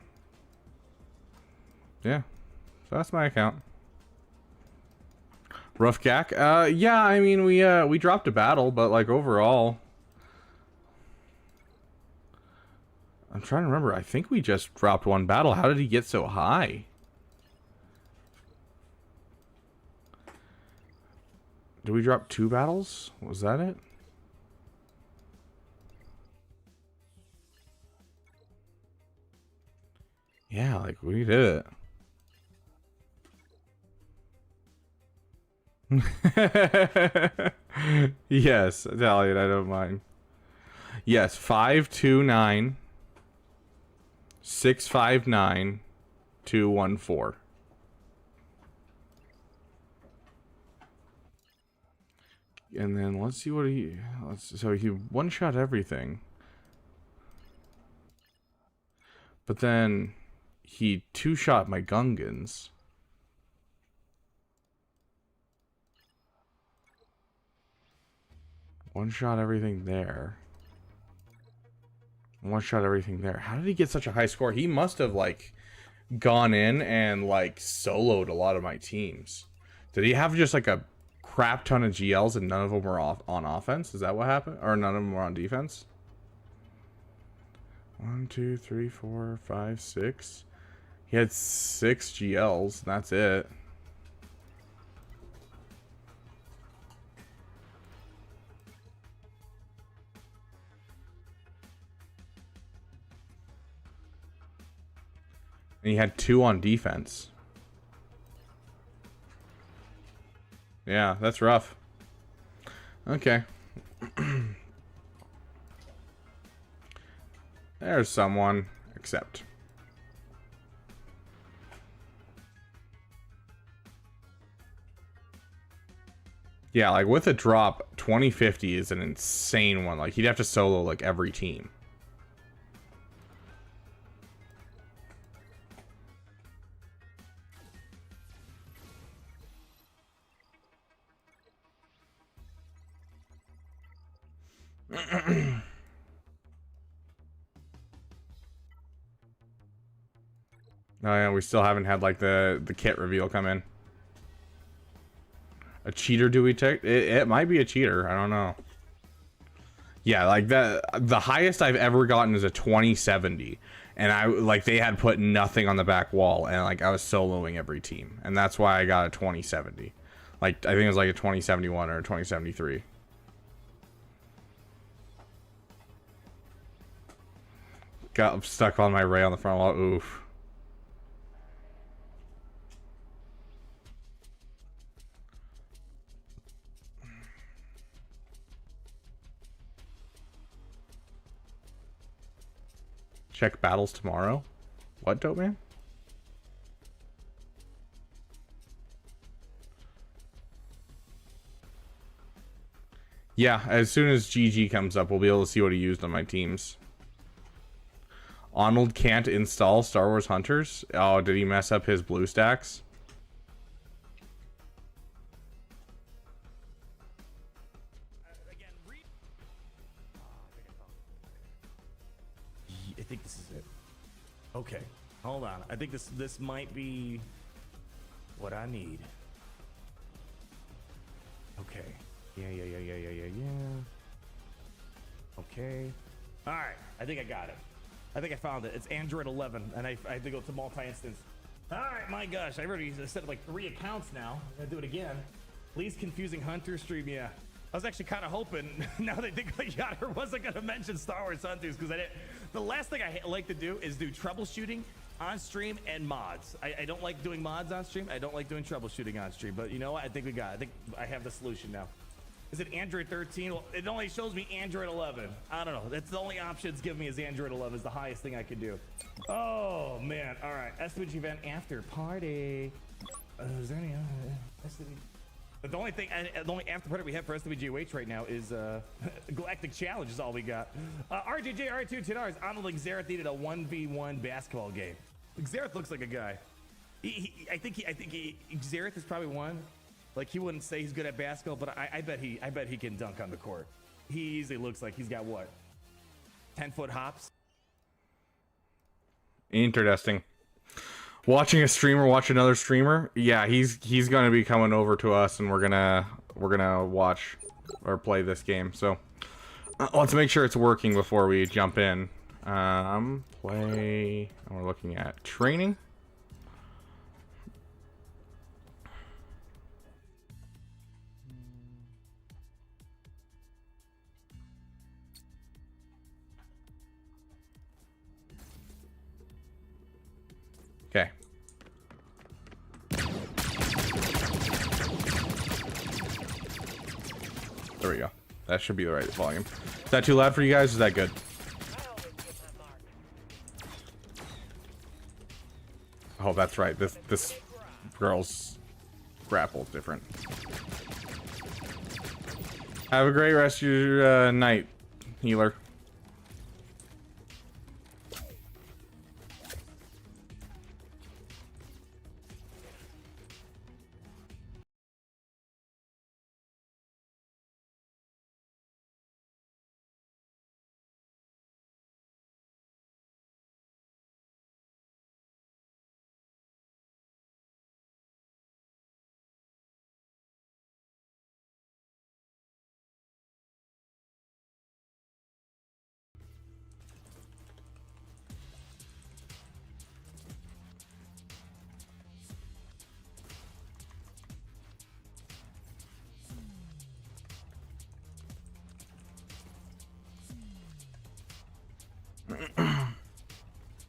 Yeah, so that's my account. Rough Gak. Yeah, I mean we dropped a battle, but like overall, I'm trying to remember. I think we just dropped one battle. How did he get so high? Did we drop 2 battles? Was that it? Yeah, like we did it. Yes, Italian, I don't mind. Yes, 529 659 214. And then let's see what he. So he one-shot everything, but then he two-shot my Gungans. One-shot everything there. One-shot everything there. How did he get such a high score? He must have like gone in and like soloed a lot of my teams. Did he have just like a crap ton of GLs and none of them were on offense? Is that what happened? Or none of them were on defense? 1, 2, 3, 4, 5, 6. He had 6 GLs, and that's it. And he had 2 on defense. Yeah, that's rough. Okay. There's someone. Accept. Yeah, like with a drop, 2050 is an insane one. Like he'd have to solo like every team. Oh yeah, we still haven't had like the kit reveal come in. A cheater do we take? It might be a cheater. I don't know. Yeah, like the highest I've ever gotten is a 2070, and I like they had put nothing on the back wall, and like I was soloing every team, and that's why I got a 2070. Like I think it was like a 2071 or a 2073. Got stuck on my ray on the front wall. Oof. Check battles tomorrow. What, Dope Man? Yeah, as soon as GG comes up, we'll be able to see what he used on my teams. Arnold can't install Star Wars Hunters. Oh, did he mess up his blue stacks? I think this is it. Okay, hold on. I think this might be what I need. Okay. Yeah. Okay. All right. I think I got it. I think I found it. It's Android 11, and I have to go to multi-instance. All right, my gosh. I already set up like 3 accounts now. I'm gonna do it again. Please confusing Hunter stream. Yeah. I was actually kind of hoping, now that I think Yatter wasn't going to mention Star Wars Hunters, because the last thing I like to do is do troubleshooting on stream and mods. I don't like doing mods on stream. I don't like doing troubleshooting on stream. But you know what? I think I think I have the solution now. Is it Android 13? Well, it only shows me Android 11. I don't know. That's the only option it's giving me is Android 11 is the highest thing I could do. Oh, man. All right. SWG event after party. Is there any SWG? But the only after party we have for SWGOH right now is Galactic Challenge is all we got. RJJ R2 $10. Arnold Xerath needed a 1v1 basketball game. Xerath looks like a guy. I think Xerath is probably one. Like he wouldn't say he's good at basketball, but I bet he can dunk on the court. He easily looks like he's got what? 10-foot hops. Interesting. Watching a streamer watch another streamer, yeah, he's gonna be coming over to us, and we're gonna watch or play this game. So let's make sure it's working before we jump in. Play. We're looking at training. Okay. There we go. That should be the right volume. Is that too loud for you guys? Is that good? Oh, that's right. This girl's grapple is different. Have a great rest of your night, healer.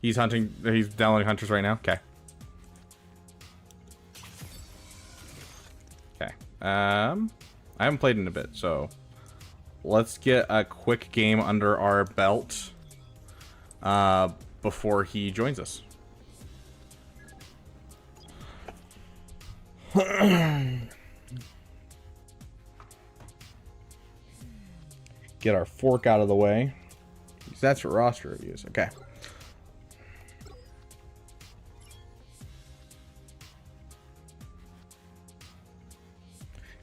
He's hunting. He's downloading hunters right now. Okay. Okay. I haven't played in a bit, so let's get a quick game under our belt before he joins us. Get our fork out of the way. That's for roster reviews. Okay.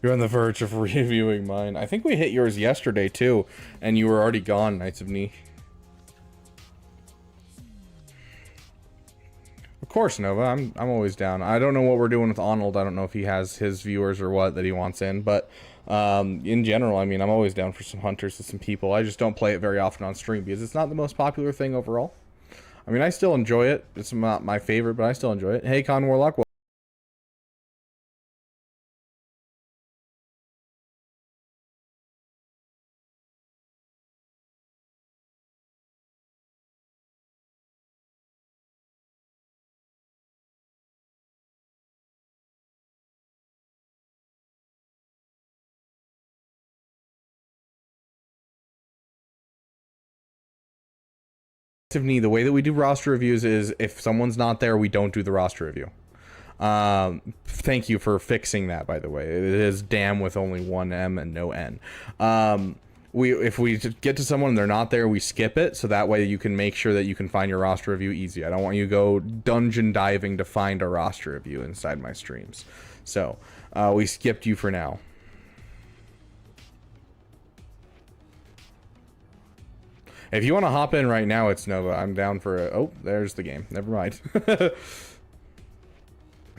You're on the verge of reviewing mine. I think we hit yours yesterday too, and you were already gone, Knights of Knee. Of course, Nova. I'm always down. I don't know what we're doing with Arnold. I don't know if he has his viewers or what that he wants in, but in general, I mean, I'm always down for some hunters and some people. I just don't play it very often on stream because it's not the most popular thing overall. I mean, I still enjoy it. It's not my favorite, but I still enjoy it. Hey, Con Warlock. Knee, the way that we do roster reviews is if someone's not there, we don't do the roster review. Thank you for fixing that, by the way. It is damn with only one M and no N. If we get to someone and they're not there, we skip it, so that way you can make sure that you can find your roster review easy. I don't want you to go dungeon diving to find a roster review inside my streams. So we skipped you for now. If you want to hop in right now, it's Nova. I'm down for a... Oh, there's the game. Never mind. But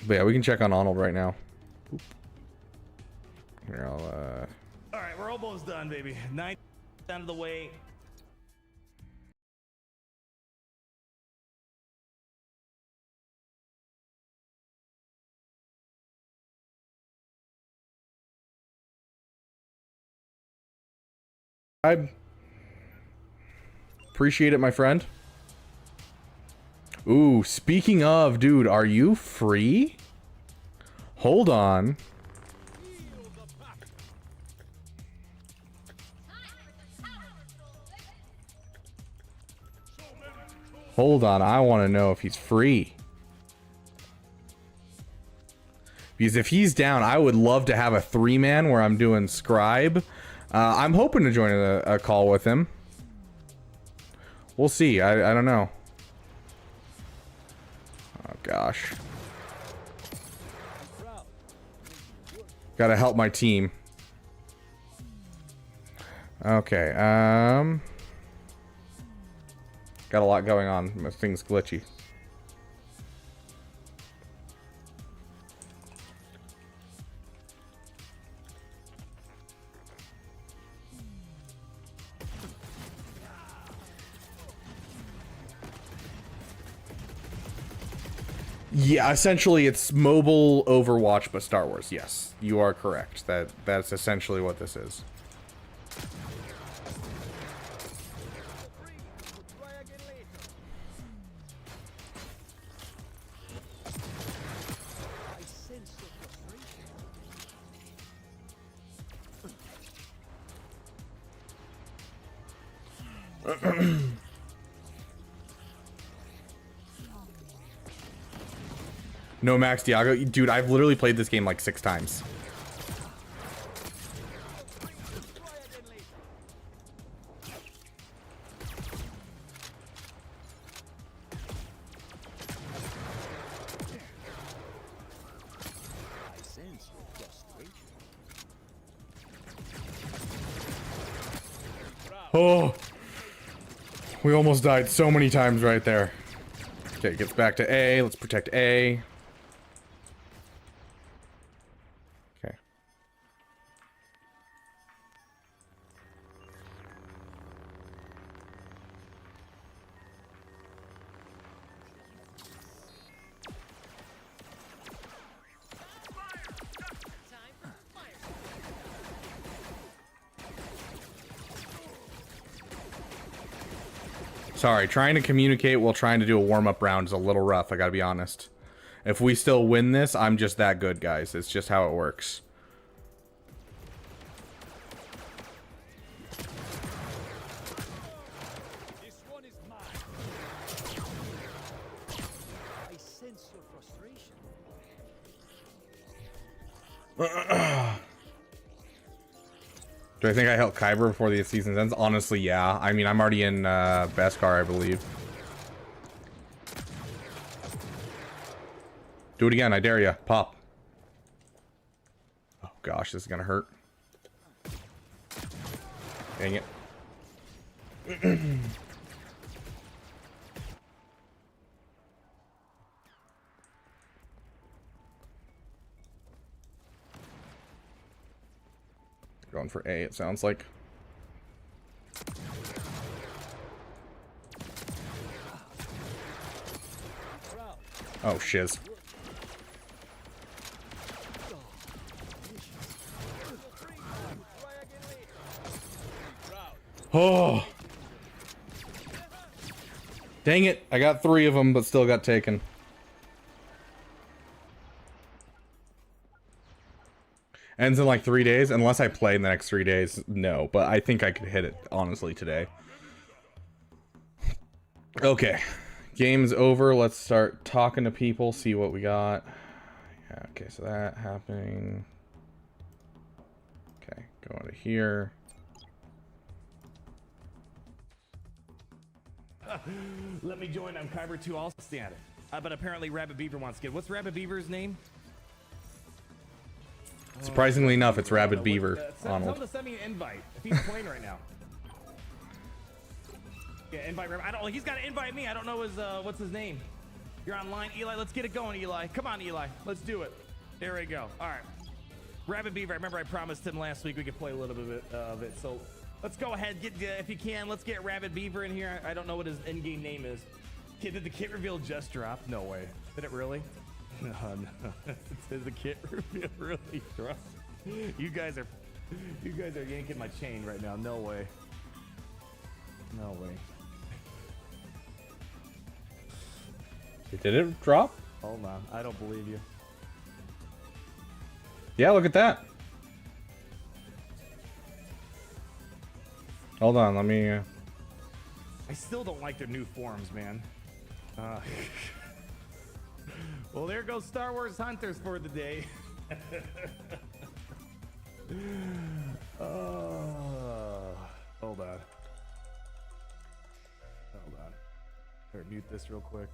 yeah, we can check on Arnold right now. Oop. Here, I'll... Alright, we're almost done, baby. 9 out of the way. I appreciate it, my friend. Ooh, speaking of, dude, are you free? Hold on. Hold on, I want to know if he's free. Because if he's down, I would love to have a 3-man where I'm doing scribe. I'm hoping to join a call with him. We'll see. I don't know. Oh, gosh. Gotta help my team. Okay, got a lot going on. This thing's glitchy. Yeah, essentially it's mobile Overwatch, but Star Wars. Yes, you are correct. That's essentially what this is. No Max Diago. Dude, I've literally played this game like 6 times. Oh, we almost died so many times right there. Okay, gets back to A. Let's protect A. Okay. Sorry, trying to communicate while trying to do a warm-up round is a little rough, I gotta be honest. If we still win this, I'm just that good, guys. It's just how it works. This one is mine. I sense your frustration. Do I think I helped Kyber before the season ends? Honestly, yeah. I mean, I'm already in Beskar, I believe. Do it again, I dare ya. Pop. Oh gosh, this is gonna hurt. Dang it. Going for A, it sounds like. Oh, shiz. Oh. Dang it. I got 3 of them, but still got taken. Ends in like 3 days, unless I play in the next 3 days. No, but I think I could hit it, honestly, today. Okay. Game's over. Let's start talking to people, see what we got. Yeah, okay, so that happening. Okay, go to here. Let me join. I'm Kyber 2. I'll stand it. But apparently Rabbit Beaver wants to get. What's Rabbit Beaver's name? Surprisingly enough, it's Rabbit Beaver, Tell him Arnold. to send me an invite if he's playing right now. Yeah, invite Rabbit. I don't. He's got to invite me. I don't know his what's his name. You're online, Eli. Let's get it going, Eli. Come on, Eli. Let's do it. There we go. All right. Rabbit Beaver. I remember I promised him last week we could play a little bit of it. So let's go ahead. Get if you can. Let's get Rabbit Beaver in here. I don't know what his in-game name is. Did the kit reveal just drop? No way. Did it really? No, no. Did the kit reveal really drop? You guys are yanking my chain right now. No way. No way. Did it drop? Hold on. I don't believe you. Yeah, look at that. Hold on, let me... I still don't like their new forms, man. Well, there goes Star Wars Hunters for the day. Hold on. Hold on. Better mute this real quick.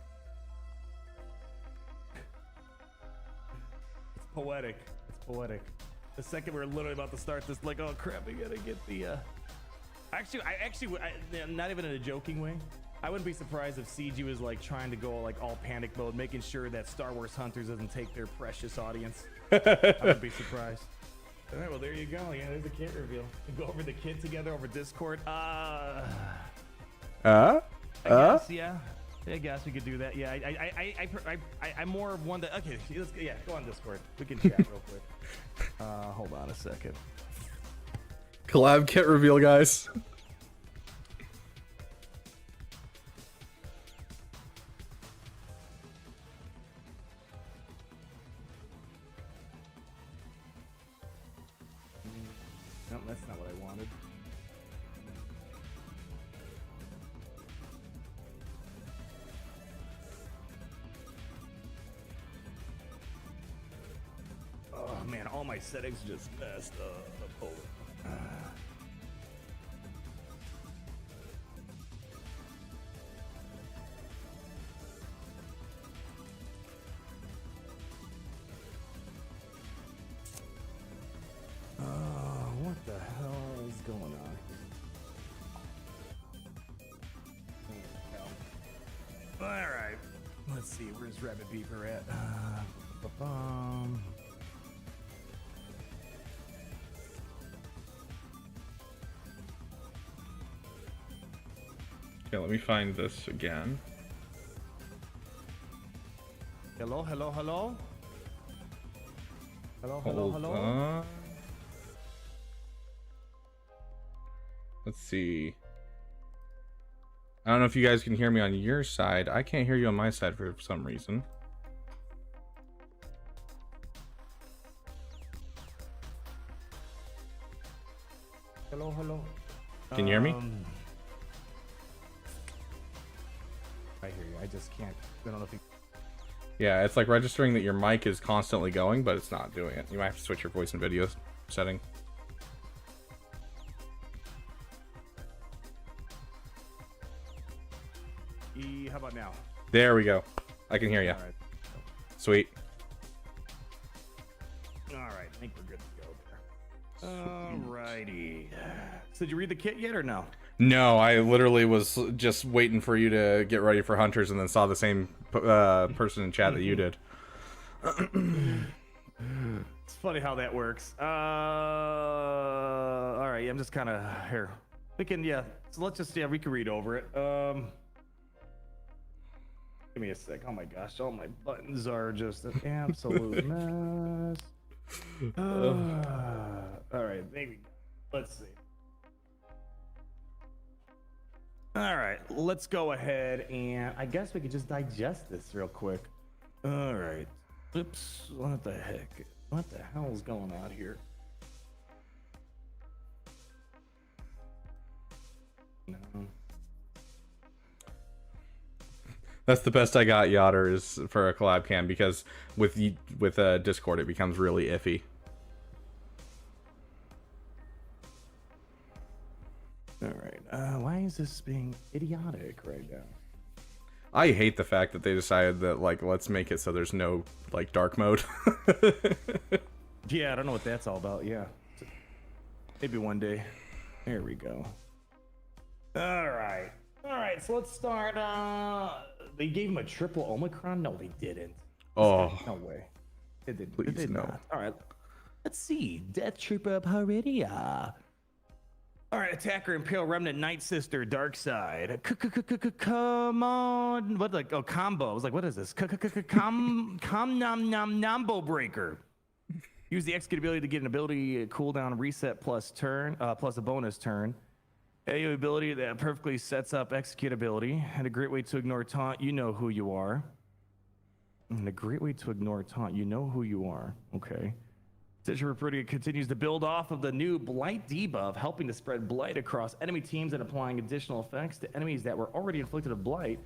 It's poetic. It's poetic. The second we're literally about to start this, like, oh crap, we gotta get the. Actually, not even in a joking way. I wouldn't be surprised if CG was like trying to go like all panic mode, making sure that Star Wars Hunters doesn't take their precious audience. I wouldn't be surprised. All right, well there you go. Yeah, there's the kit reveal. We go over the kit together over Discord. I guess, yeah. I guess we could do that. Yeah, I'm more of one that. Okay, let's go on Discord. We can chat real quick. Hold on a second. Collab kit reveal, guys. No, that's not what I wanted. Oh man, all my settings just messed up. Hold on. What the hell is going on? All right, let's see. Where's Rabbit Beaver at? Okay, let me find this again. Hello, hello, hello. Hello, hello, Hold hello. on. Let's see. I don't know if you guys can hear me on your side. I can't hear you on my side for some reason. Hello, hello. Can you hear me? I hear you. I just can't. I don't know if you. Yeah, it's like registering that your mic is constantly going, but it's not doing it. You might have to switch your voice and video setting. How about now? There we go. I can hear you. All right. Sweet. All right. I think we're good to go there. Alrighty. So did you read the kit yet or no? No, I literally was just waiting for you to get ready for Hunters and then saw the same person in chat that you did. It's funny how that works. All right, I'm just kind of here. We can, so let's just, we can read over it. Give me a sec. Oh my gosh, all my buttons are just an absolute mess. All right, maybe. Let's see. All right, let's go ahead and I guess we could just digest this real quick. All right. Oops. What the heck? What the hell is going on here? No. That's the best I got, Yotter, is for a collab cam, because with Discord it becomes really iffy. All right. Why is this being idiotic right now? I hate the fact that they decided that, like, let's make it so there's no, like, dark mode. Yeah, I don't know what that's all about. Yeah. Maybe one day. There we go. All right. All right, so let's start. They gave him a triple Omicron? No, they didn't. Oh. No way. They didn't. Please, They did no. not. All right. Let's see. Death Trooper Paridia. All right, attacker, Imperial Remnant, Night Sister, Dark Side. Come on. What, like, oh, combo. I was like, what is this? Combo Breaker. Use the execute ability to get an ability cooldown reset plus turn, plus a bonus turn. AoE ability that perfectly sets up execute ability. And a great way to ignore taunt. You know who you are. And a great way to ignore taunt. You know who you are. Okay. Stitcher Pretty continues to build off of the new Blight debuff, helping to spread Blight across enemy teams and applying additional effects to enemies that were already inflicted with Blight.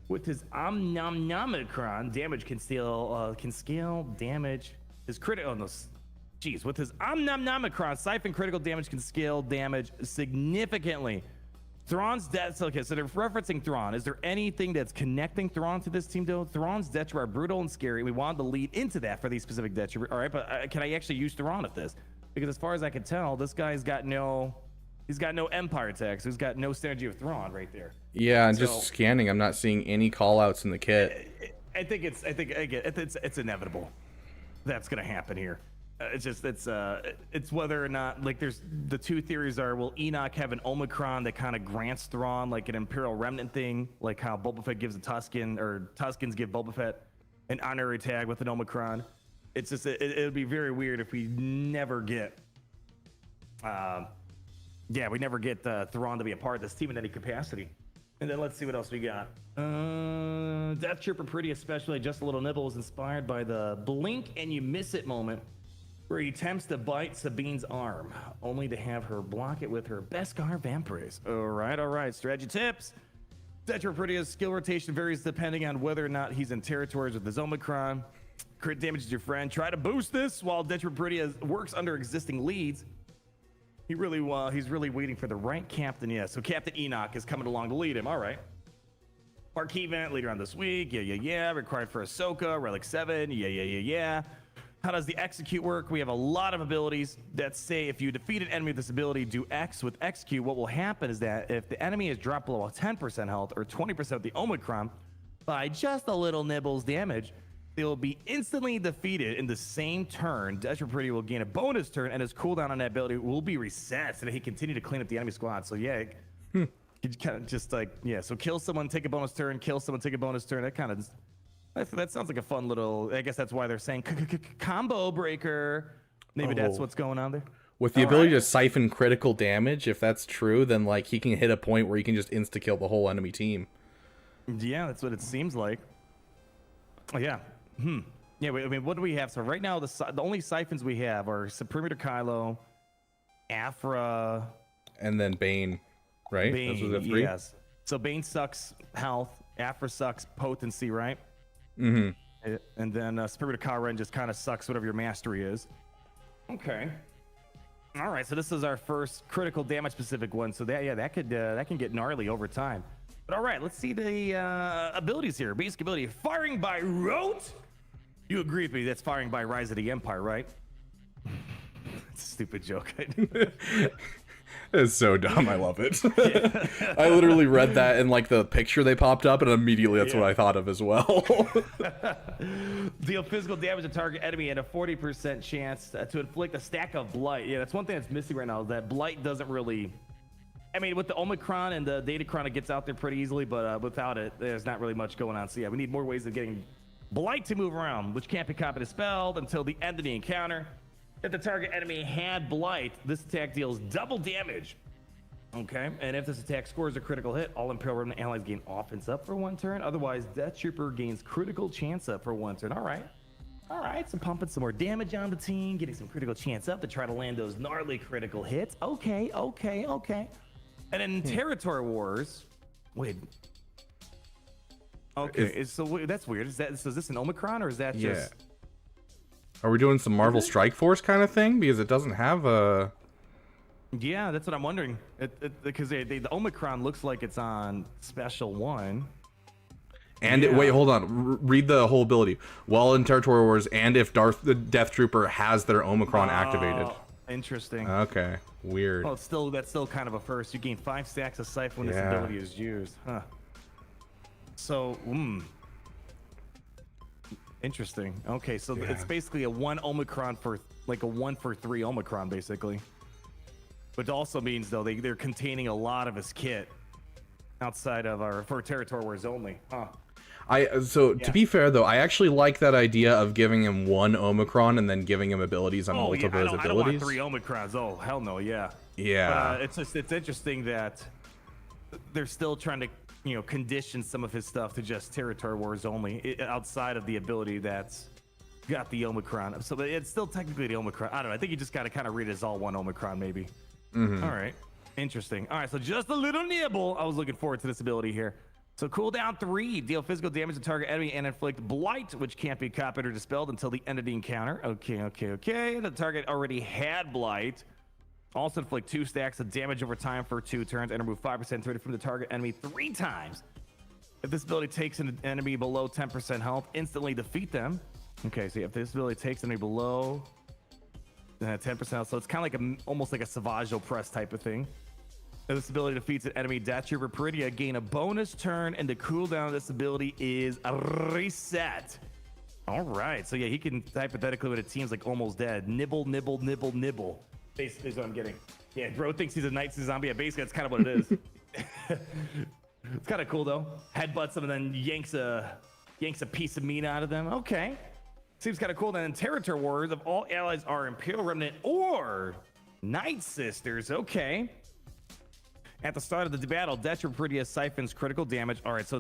With his Omicron, damage can scale damage. His critical, oh no, jeez, with his Omicron, Siphon critical damage can scale damage significantly. Thrawn's death. Okay, so they're referencing Thrawn. Is there anything that's connecting Thrawn to this team, though? Thrawn's deaths are brutal and scary. We wanted to lead into that for these specific deaths. All right, but can I actually use Thrawn at this? Because as far as I can tell, this guy's got no. He's got no Empire attacks. He's got no synergy with Thrawn right there. Yeah, and just scanning, I'm not seeing any call-outs in the kit. I think it's inevitable. That's gonna happen here. It's whether or not, like, there's the two theories are, will Enoch have an Omicron that kind of grants Thrawn like an Imperial Remnant thing, like how Boba Fett gives a Tusken, or Tuskens give Boba Fett an honorary tag with an Omicron. It's just it would be very weird if we never get Thrawn to be a part of this team in any capacity. And then let's see what else we got. Death Trooper Pretty especially, just a little nibble, was inspired by the blink and you miss it moment where he attempts to bite Sabine's arm, only to have her block it with her Beskar Vampraise. All right. Strategy tips. Death Trooper Pretty's skill rotation varies depending on whether or not he's in territories with his Omicron. Crit damages your friend. Try to boost this while Death Trooper Pretty works under existing leads. He's really waiting for the right captain. Yeah, so Captain Enoch is coming along to lead him. All right. Marquee event later on this week. Yeah. Required for Ahsoka. Relic 7. Yeah. How does the execute work? We have a lot of abilities that say if you defeat an enemy with this ability, do X with execute. What will happen is that if the enemy is dropped below 10% health or 20% of the Omicron by just a little nibbles damage, they will be instantly defeated in the same turn. Death Trooper Pretty will gain a bonus turn, and his cooldown on that ability will be reset so that he continue to clean up the enemy squad. So yeah, you kind of just like, yeah. So kill someone, take a bonus turn. Kill someone, take a bonus turn. That kind of, that sounds like a fun little. I guess that's why they're saying combo breaker. Maybe that's what's going on there. With the ability to siphon critical damage, if that's true, then like he can hit a point where he can just insta kill the whole enemy team. Yeah, that's what it seems like. Oh yeah. Yeah, I mean, what do we have? So right now, the only siphons we have are Perimeter Kylo, Afra, and then Bane, right? Bane, those are the three? Yes. So Bane sucks health, Afra sucks potency, right? Mm-hmm. And then Perimeter Kylo just kind of sucks whatever your mastery is. Okay. All right, so this is our first critical damage specific one. So that can get gnarly over time. But all right, let's see the abilities here. Basic ability, firing by rote. You agree with me? That's firing by Rise of the Empire, right? It's a stupid joke. It's so dumb. I love it. I literally read that in like the picture they popped up, and immediately that's what I thought of as well. Deal physical damage to target enemy and a 40% chance to inflict a stack of blight. Yeah, that's one thing that's missing right now. Is that blight doesn't really. I mean, with the Omicron and the Datacron, it gets out there pretty easily, but without it, there's not really much going on. So yeah, we need more ways of getting blight to move around, which can't be copied or spelled until the end of the encounter. If the target enemy had blight, this attack deals double damage. Okay, and if this attack scores a critical hit, all Imperial Remnant allies gain offense up for 1 turn. Otherwise, Death Trooper gains critical chance up for 1 turn. All right, so pumping some more damage on the team, getting some critical chance up to try to land those gnarly critical hits. Okay. And in Territory Wars, wait. Okay, so that's weird. Is this an Omicron or is that just? Are we doing some Marvel Strike Force kind of thing? Because it doesn't have a. Yeah, that's what I'm wondering. Because the Omicron looks like it's on Special 1. And wait, hold on. Read the whole ability. While in Territory Wars, and if the Death Trooper has their Omicron activated. Interesting. Okay, weird. Well, that's still kind of a first. You gain 5 stacks of siphon when this ability is used. Huh. So, interesting. Okay, so it's basically a 1 Omicron for like a 1 for 3 Omicron, basically. But it also means though they're containing a lot of his kit outside of for Territory Wars only. Huh. To be fair though, I actually like that idea of giving him 1 Omicron and then giving him abilities on multiple abilities. I don't want 3 Omicrons. Oh hell no, yeah. Yeah. But, it's interesting that they're still trying to condition some of his stuff to just Territory Wars only, outside of the ability that's got the Omicron. So it's still technically the Omicron. I don't know. I think you just got to kind of read it as all 1 Omicron maybe. Mm-hmm. All right. Interesting. All right. So just a little nibble. I was looking forward to this ability here. So cooldown 3, deal physical damage to target enemy and inflict blight, which can't be copied or dispelled until the end of the encounter. Okay. The target already had blight. Also inflict 2 stacks of damage over time for 2 turns and remove 5% from the target enemy 3 times. If this ability takes an enemy below 10% health, instantly defeat them. Okay, so if this ability takes an enemy below 10% health, so it's kind of like almost like a Savage Press type of thing. If this ability defeats an enemy, Death Trooper Peridia gain a bonus turn, and the cooldown of this ability is reset. All right. So yeah, he can hypothetically when it seems like almost dead. Nibble, nibble, nibble, nibble. Basically is what I'm getting. Yeah, Bro thinks he's a Knights zombie. Yeah, basically that's kind of what it is. It's kind of cool though. Headbutts them and then yanks a piece of meat out of them. Okay. Seems kind of cool. Then Territory Warriors of all allies are Imperial Remnant or Night Sisters. Okay. At the start of the battle, Detropridia siphons critical damage. All right, so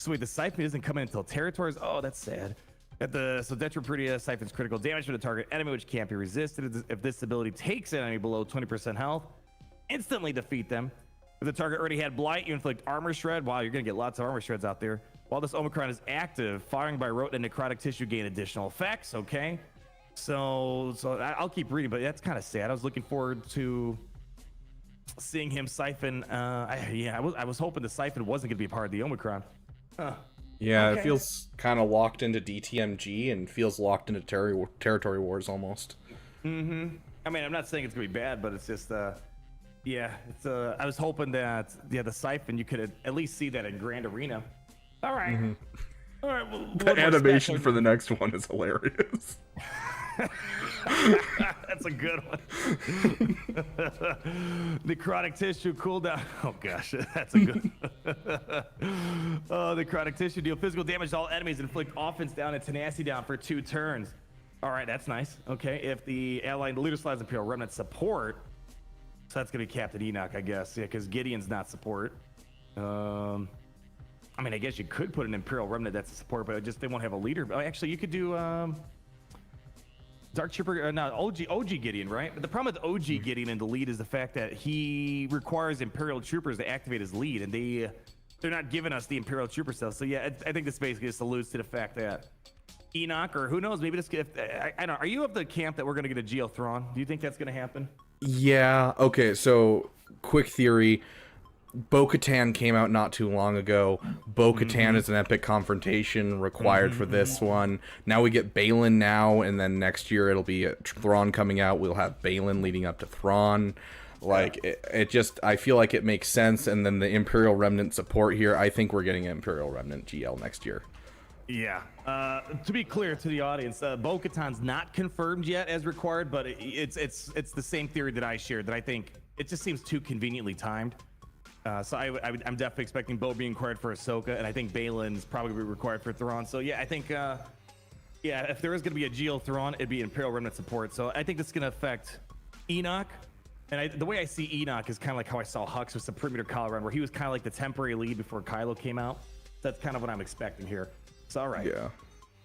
wait, the siphon isn't coming until territories. Oh, that's sad. So Detropridia siphons critical damage from the target enemy, which can't be resisted. If this ability takes an enemy below 20% health, instantly defeat them. If the target already had blight, you inflict armor shred. Wow, you're gonna get lots of armor shreds out there. While this Omicron is active, firing by rote and necrotic tissue gain additional effects. Okay, so I'll keep reading, but that's kind of sad. I was looking forward to seeing him siphon. I was hoping the siphon wasn't gonna be a part of the Omicron. Huh. Yeah, Okay. It feels kind of locked into DTMG and feels locked into territory wars almost. Mm-hmm. I mean, I'm not saying it's gonna be bad, but it's just yeah, it's I was hoping that the siphon you could at least see that in Grand Arena. All right. Mm-hmm. All right. Well, The animation for the next one is hilarious. That's a good one. Necrotic tissue cooldown. Oh gosh, that's a good. Necrotic tissue deal physical damage to all enemies, inflict offense down and tenacity down for 2 turns. All right, that's nice. Okay, if the allied leader slides Imperial Remnant support, so that's gonna be Captain Enoch, I guess. Yeah, because Gideon's not support. I mean, I guess you could put an Imperial Remnant that's a support, but they won't have a leader. Oh, actually, you could do Dark Trooper, no, OG Gideon, right? But the problem with OG Gideon and the lead is the fact that he requires Imperial Troopers to activate his lead, and they're not giving us the Imperial Trooper stuff. So yeah, I think this basically just alludes to the fact that Enoch, or who knows, maybe this. I don't know. Are you of the camp that we're gonna get a Geothron? Do you think that's gonna happen? Yeah. Okay. So, quick theory. Bo-Katan came out not too long ago. Bo-Katan is an epic confrontation required for this one. Now we get Balin now, and then next year it'll be Thrawn coming out. We'll have Balin leading up to Thrawn. Like, it just, I feel like it makes sense. And then the Imperial Remnant support here, I think we're getting an Imperial Remnant GL next year. Yeah. To be clear to the audience, Bo-Katan's not confirmed yet as required, but it's the same theory that I shared, that I think it just seems too conveniently timed. So I'm definitely expecting Bo being required for Ahsoka, and I think Balin's probably required for Thrawn. So yeah, I think if there is going to be a Geo Thrawn, it'd be Imperial Remnant support. So I think this is going to affect Enoch, and the way I see Enoch is kind of like how I saw Hux with Supremator Kylo Ren, where he was kind of like the temporary lead before Kylo came out. That's kind of what I'm expecting here. So all right. Yeah.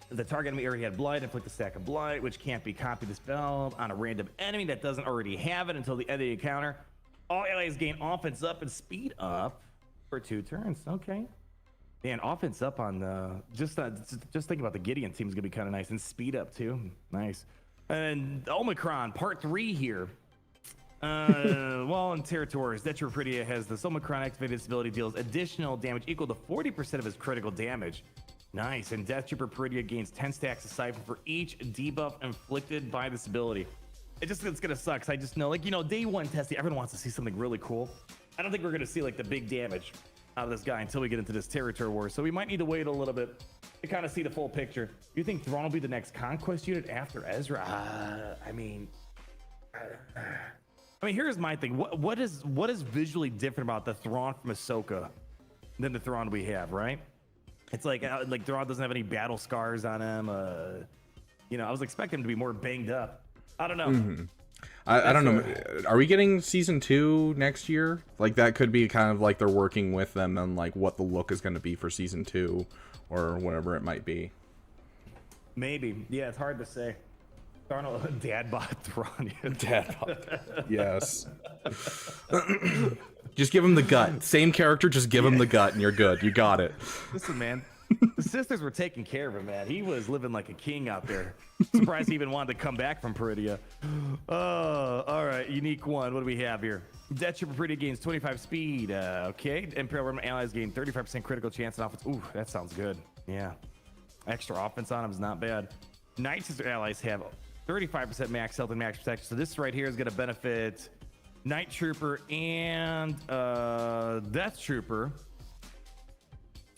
The target enemy already had blight, inflict a stack of blight, which can't be copied dispelled on a random enemy that doesn't already have it until the end of the encounter. All allies gain offense up and speed up for 2 turns. Okay. Man, offense up on the just think about the Gideon team is gonna be kind of nice, and speed up too. Nice. And Omicron Part 3 here. Well, in territories, Detropridia has this Omicron activated this ability deals additional damage equal to 40% of his critical damage. Nice. And Detropridia gains 10 stacks of siphon for each debuff inflicted by this ability. It's gonna suck. 'Cause I just know, like, day 1 testing, everyone wants to see something really cool. I don't think we're gonna see like the big damage out of this guy until we get into this territory war. So we might need to wait a little bit to kind of see the full picture. You think Thrawn will be the next conquest unit after Ezra? I mean, here's my thing. What is visually different about the Thrawn from Ahsoka than the Thrawn we have, right? It's like Thrawn doesn't have any battle scars on him. I was expecting him to be more banged up. I don't know. Mm-hmm. I don't know. Are we getting season 2 next year? Like, that could be kind of like they're working with them on like what the look is going to be for season 2 or whatever it might be. Maybe. Yeah, it's hard to say. Dad bought Thrawn. Dad bought. Yes. Just give him the gut. Same character, just give him the gut and you're good. You got it. Listen, man. The sisters were taking care of him, man. He was living like a king out there. Surprised he even wanted to come back from Peridia. All right. Unique one. What do we have here? Death Trooper Peridia gains 25 speed. Okay. Imperial Remnant allies gain 35% critical chance and offense. Ooh, that sounds good. Yeah. Extra offense on him is not bad. Night Sister allies have 35% max health and max protection. So this right here is going to benefit Night Trooper and Death Trooper.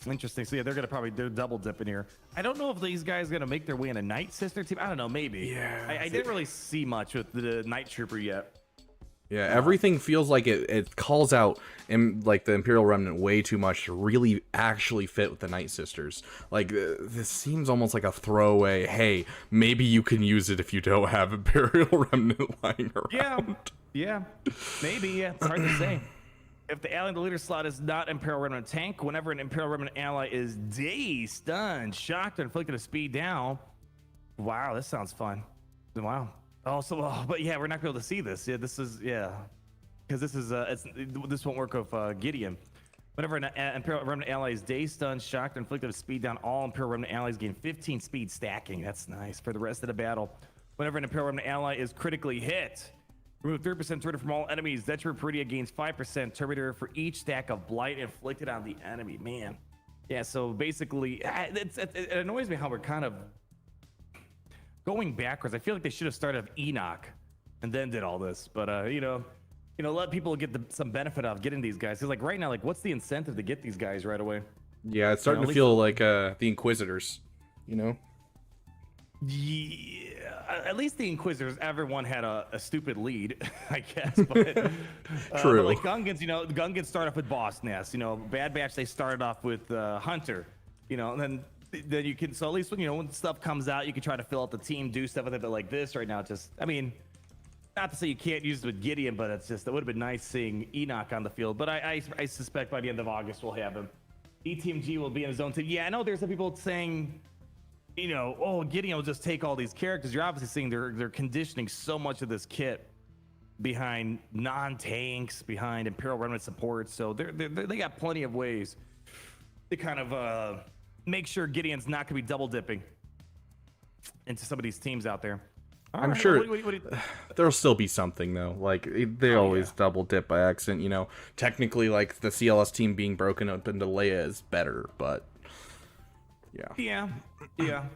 Interesting. So yeah, they're gonna probably do double dip in here. I don't know if these guys are gonna make their way in a Night Sister team. I don't know, maybe. Yeah. I didn't really see much with the Night Trooper yet. Yeah, everything feels like it calls out in like the Imperial Remnant way too much to really actually fit with the Night Sisters. Like this seems almost like a throwaway. Hey, maybe you can use it if you don't have Imperial Remnant lying around. Yeah, maybe. Yeah, it's hard to say. If the ally in the leader slot is not Imperial Remnant tank, whenever an Imperial Remnant ally is dazed, stunned, shocked, or inflicted a speed down. Wow, this sounds fun. Wow. But yeah, we're not gonna be able to see this. Yeah, this is because this is this won't work with Gideon. Whenever an Imperial Remnant ally is dazed, stunned, shocked, or inflicted a speed down, all Imperial Remnant allies gain 15 speed stacking. That's nice for the rest of the battle. Whenever an Imperial Remnant ally is critically hit, remove 30% turret from all enemies. That Peridia gains 5% turret for each stack of blight inflicted on the enemy. Man, yeah. So basically, it annoys me how we're kind of going backwards. I feel like they should have started with Enoch and then did all this. But you know, let people get some benefit out of getting these guys. Because like right now, like what's the incentive to get these guys right away? Yeah, it's starting to feel like the Inquisitors. You know. Yeah, at least the Inquisitors, everyone had a stupid lead, I guess. But, True. But like Gungans, Gungans start off with Boss Nest. Bad Batch, they started off with Hunter. And then you can, so at least when stuff comes out, you can try to fill out the team, do stuff with it. But like this right now, not to say you can't use it with Gideon, but it would have been nice seeing Enoch on the field. But I suspect by the end of August we'll have him. ETMG will be in his own team. Yeah, I know there's some people saying, Gideon will just take all these characters. You're obviously seeing they're conditioning so much of this kit behind non-tanks, behind Imperial Remnant support. So they got plenty of ways to kind of make sure Gideon's not going to be double dipping into some of these teams out there. I'm sure there'll still be something though. Like they always double dip by accident. Technically, like the CLS team being broken up into Leia is better, but. Yeah.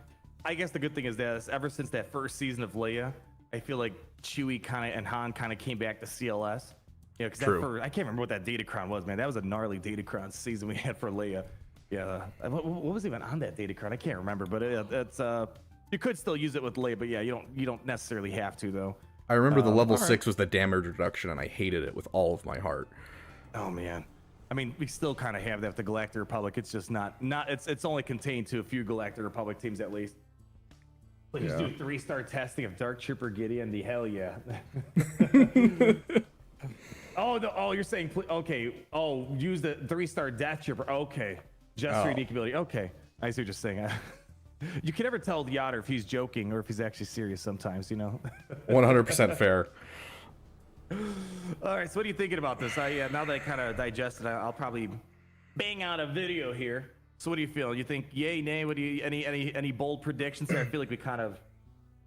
I guess the good thing is that ever since that first season of Leia, I feel like Chewie and Han kind of came back to CLS. Because I can't remember what that Datacron was, man. That was a gnarly Datacron season we had for Leia. Yeah. What was even on that Datacron? I can't remember, but it's you could still use it with Leia, but yeah, you don't necessarily have to though. I remember the level 6 was the damage reduction, and I hated it with all of my heart. Oh man. I mean, we still kind of have that with the Galactic Republic. It's just not. It's only contained to a few Galactic Republic teams at least. Please do 3-star testing of Dark Trooper Gideon. The hell yeah. You're saying okay. Oh, use the 3-star Death Trooper. Okay, just for unique ability. Okay, I see what you're saying. You can never tell the Yoder if he's joking or if he's actually serious sometimes. 100% fair. All right, so what are you thinking about this? Now that I kind of digested, I'll probably bang out a video here. So what do you feel? You think yay, nay? What do you any bold predictions there? I feel like we kind of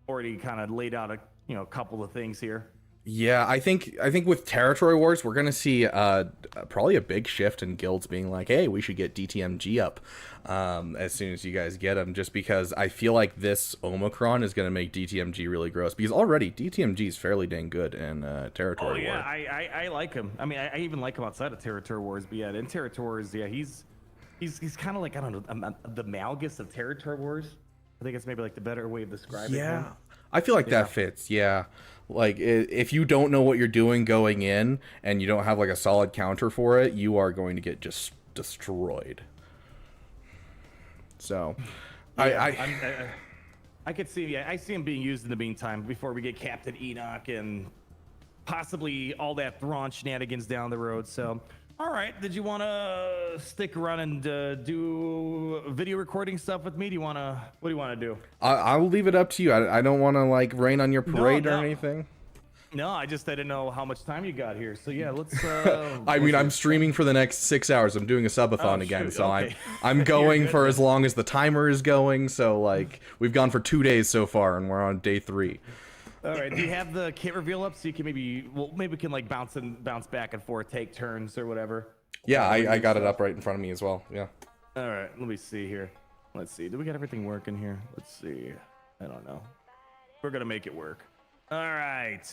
already laid out a couple of things here. Yeah, I think with Territory Wars, we're gonna see probably a big shift in guilds being like, hey, we should get DTMG up as soon as you guys get them, just because I feel like this Omicron is gonna make DTMG really gross, because already DTMG is fairly dang good in Territory Wars. I like him. I mean, I even like him outside of Territory Wars, but yeah, in Territory Wars, yeah, he's kind of like, I don't know, the Malgus of Territory Wars. I think it's maybe like the better way of describing him. I feel like that fits. Yeah. Like if you don't know what you're doing going in and you don't have like a solid counter for it, you are going to get just destroyed. So I could see, I see him being used in the meantime before we get Captain Enoch and possibly all that Thrawn shenanigans down the road. So all right, did you want to stick around and do video recording stuff with me? What do you want to do? I'll leave it up to you. I don't want to like rain on your parade or anything. No, I didn't know how much time you got here. So yeah, let's. I'm streaming for the next 6 hours. I'm doing a subathon again, so okay. I'm going for as long as the timer is going. So like we've gone for 2 days so far, and we're on day 3. All right. Do you have the kit reveal up so you can maybe we can like bounce back and forth, take turns or whatever? Yeah, I got it up right in front of me as well. Yeah. All right. Let me see here. Let's see. Do we got everything working here? Let's see. I don't know. We're gonna make it work. All right.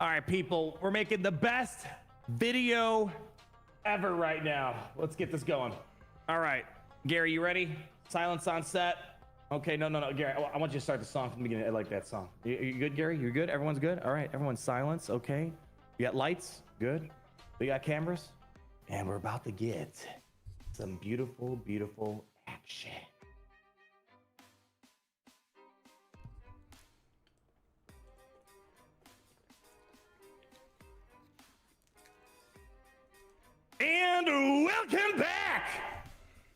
All right, people. We're making the best video ever right now. Let's get this going. All right. Gary, you ready? Silence on set. Okay, no, Gary, I want you to start the song from the beginning. I like that song. You good, Gary? You're good? Everyone's good? All right, everyone's silence. Okay. You got lights? Good. We got cameras? And we're about to get some beautiful, beautiful action. And welcome back,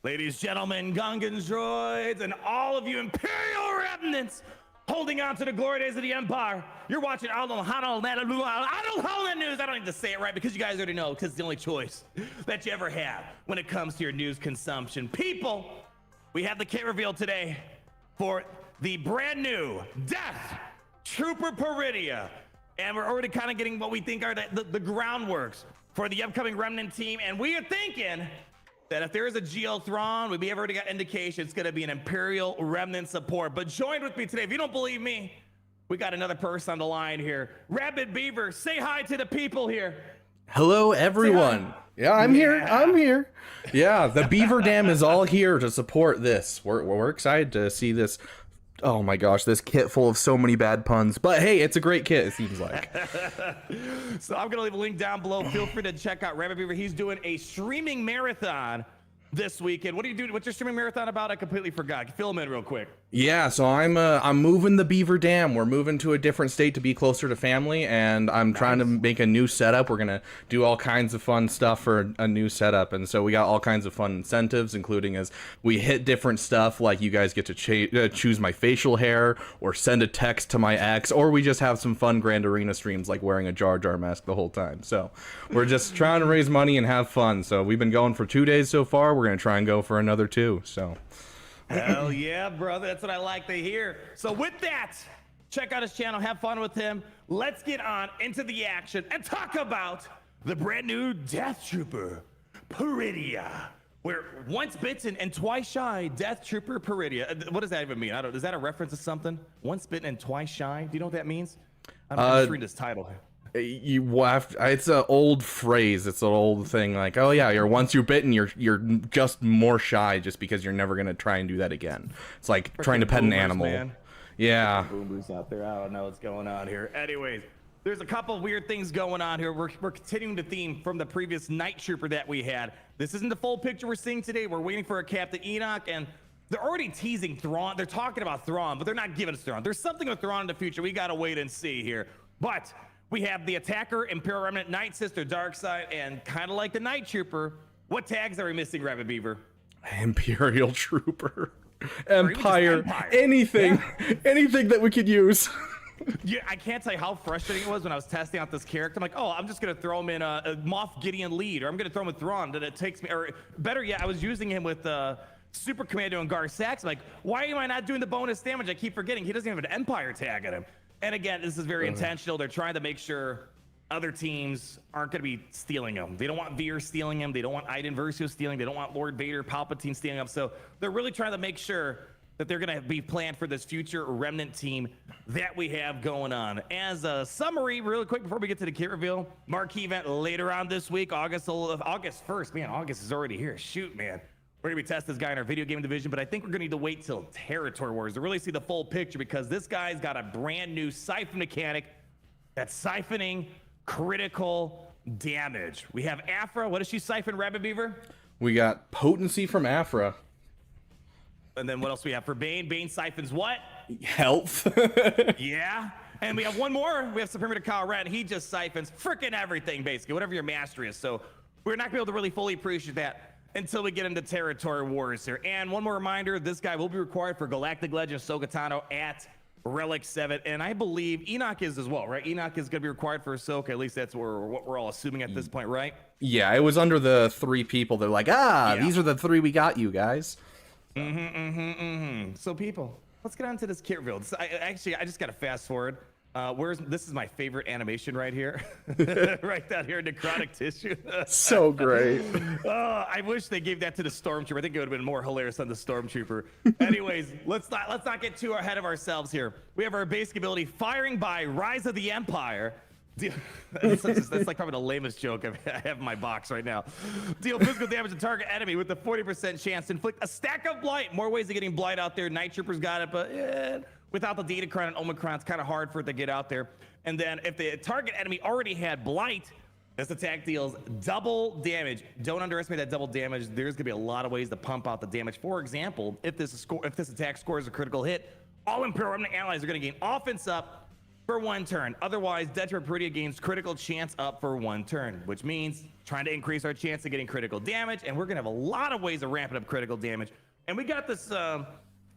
ladies, gentlemen, Gungans, droids, and all of you Imperial remnants holding on to the glory days of the Empire. You're watching I don't know that news. I don't need to say it right because you guys already know, because it's the only choice that you ever have when it comes to your news consumption. People, we have the kit reveal today for the brand new Death Trooper Peridia. And we're already kind of getting what we think are the groundworks for the upcoming Remnant team. And we are thinking that if there is a GL Thrawn, we may have already got indication it's going to be an Imperial Remnant support. But join with me today. If you don't believe me, we got another person on the line here. Rabid Beaver, say hi to the people here. Hello, everyone. Yeah, I'm here. I'm here. Yeah, the Beaver Dam is all here to support this. We're excited to see this. Oh my gosh, this kit full of so many bad puns. But hey, it's a great kit, it seems like. So I'm going to leave a link down below. Feel free to check out Rabbit Beaver. He's doing a streaming marathon this weekend. What are you doing? What's your streaming marathon about? I completely forgot. Fill him in real quick. Yeah, so I'm moving the Beaver Dam. We're moving to a different state to be closer to family, and I'm trying to make a new setup. We're gonna do all kinds of fun stuff for a new setup, and so we got all kinds of fun incentives, including as we hit different stuff, like you guys get to choose my facial hair, or send a text to my ex, or we just have some fun Grand Arena streams, like wearing a Jar Jar mask the whole time. So we're just trying to raise money and have fun. So we've been going for 2 days so far. We're gonna try and go for another 2. So. Hell yeah, brother. That's what I like to hear. So with that, check out his channel, have fun with him. Let's get on into the action and talk about the brand new Death Trooper Peridia. Where once bitten and twice shy, Death Trooper Peridia. What does that even mean? I don't. Is that a reference to something? Once bitten and twice shy? Do you know what that means? I'm just reading this title here. It's an old phrase. It's an old thing. Like, oh yeah, once you're bitten, you're just more shy, just because you're never gonna try and do that again. It's like trying to pet an animal. Man. Yeah. Boom boos out there. I don't know what's going on here. Anyways, there's a couple weird things going on here. We're continuing the theme from the previous Night Trooper that we had. This isn't the full picture we're seeing today. We're waiting for a Captain Enoch, and they're already teasing Thrawn. They're talking about Thrawn, but they're not giving us Thrawn. There's something with Thrawn in the future. We gotta wait and see here. But we have the attacker, Imperial Remnant, Night Sister, Darkseid, and kind of like the Night Trooper, what tags are we missing, Rabbit Beaver? Imperial Trooper, Empire, anything, anything that we could use. Yeah, I can't tell you how frustrating it was when I was testing out this character. I'm like, oh, I'm just gonna throw him in a Moff Gideon lead, or I'm gonna throw him with Thrawn. That it takes me, or better yet, I was using him with Super Commando and Gar Sax. I'm like, why am I not doing the bonus damage? I keep forgetting he doesn't have an Empire tag at him. And again, this is very intentional. They're trying to make sure other teams aren't going to be stealing them. They don't want Veer stealing them. They don't want Iden Versio stealing. They don't want Lord Vader, Palpatine stealing them. So they're really trying to make sure that they're going to be planned for this future Remnant team that we have going on. As a summary, really quick, before we get to the kit reveal, marquee event later on this week, August 1st. Man, August is already here. Shoot, man. We're going to be testing this guy in our video game division, but I think we're going to need to wait till Territory Wars to really see the full picture, because this guy's got a brand new siphon mechanic that's siphoning critical damage. We have Afra. What does she siphon, Rabbit Beaver? We got potency from Afra. And then what else we have for Bane? Bane siphons what? Health. Yeah. And we have one more. We have Supreme to Kyle Ren. He just siphons freaking everything, basically, whatever your mastery is. So we're not going to be able to really fully appreciate that until we get into Territory Wars here. And one more reminder, this guy will be required for Galactic Legend Ahsoka Tano at Relic 7. And I believe Enoch is as well, right? Enoch is going to be required for Ahsoka. At least that's what we're all assuming at this point, right? Yeah, it was under the 3 people. They're like, these are the 3 we got, you guys. So people, let's get on to this kit reveal. I just got to fast forward. This is my favorite animation right here. Right down here, necrotic tissue. So great. I wish they gave that to the Stormtrooper. I think it would have been more hilarious than the Stormtrooper. Anyways, let's not get too ahead of ourselves here. We have our basic ability, firing by Rise of the Empire. That's like probably the lamest joke I have in my box right now. Deal physical damage to target enemy with a 40% chance to inflict a stack of blight. More ways of getting blight out there. Night Troopers got it, but without the Datacron and Omicron, it's kind of hard for it to get out there. And then if the target enemy already had blight, this attack deals double damage. Don't underestimate that double damage. There's gonna be a lot of ways to pump out the damage. For example, if this attack scores a critical hit, all Imperial Remnant allies are gonna gain offense up for 1 turn. Otherwise, Detra Peridia gains critical chance up for 1 turn, which means trying to increase our chance of getting critical damage, and we're gonna have a lot of ways of ramping up critical damage. And we got this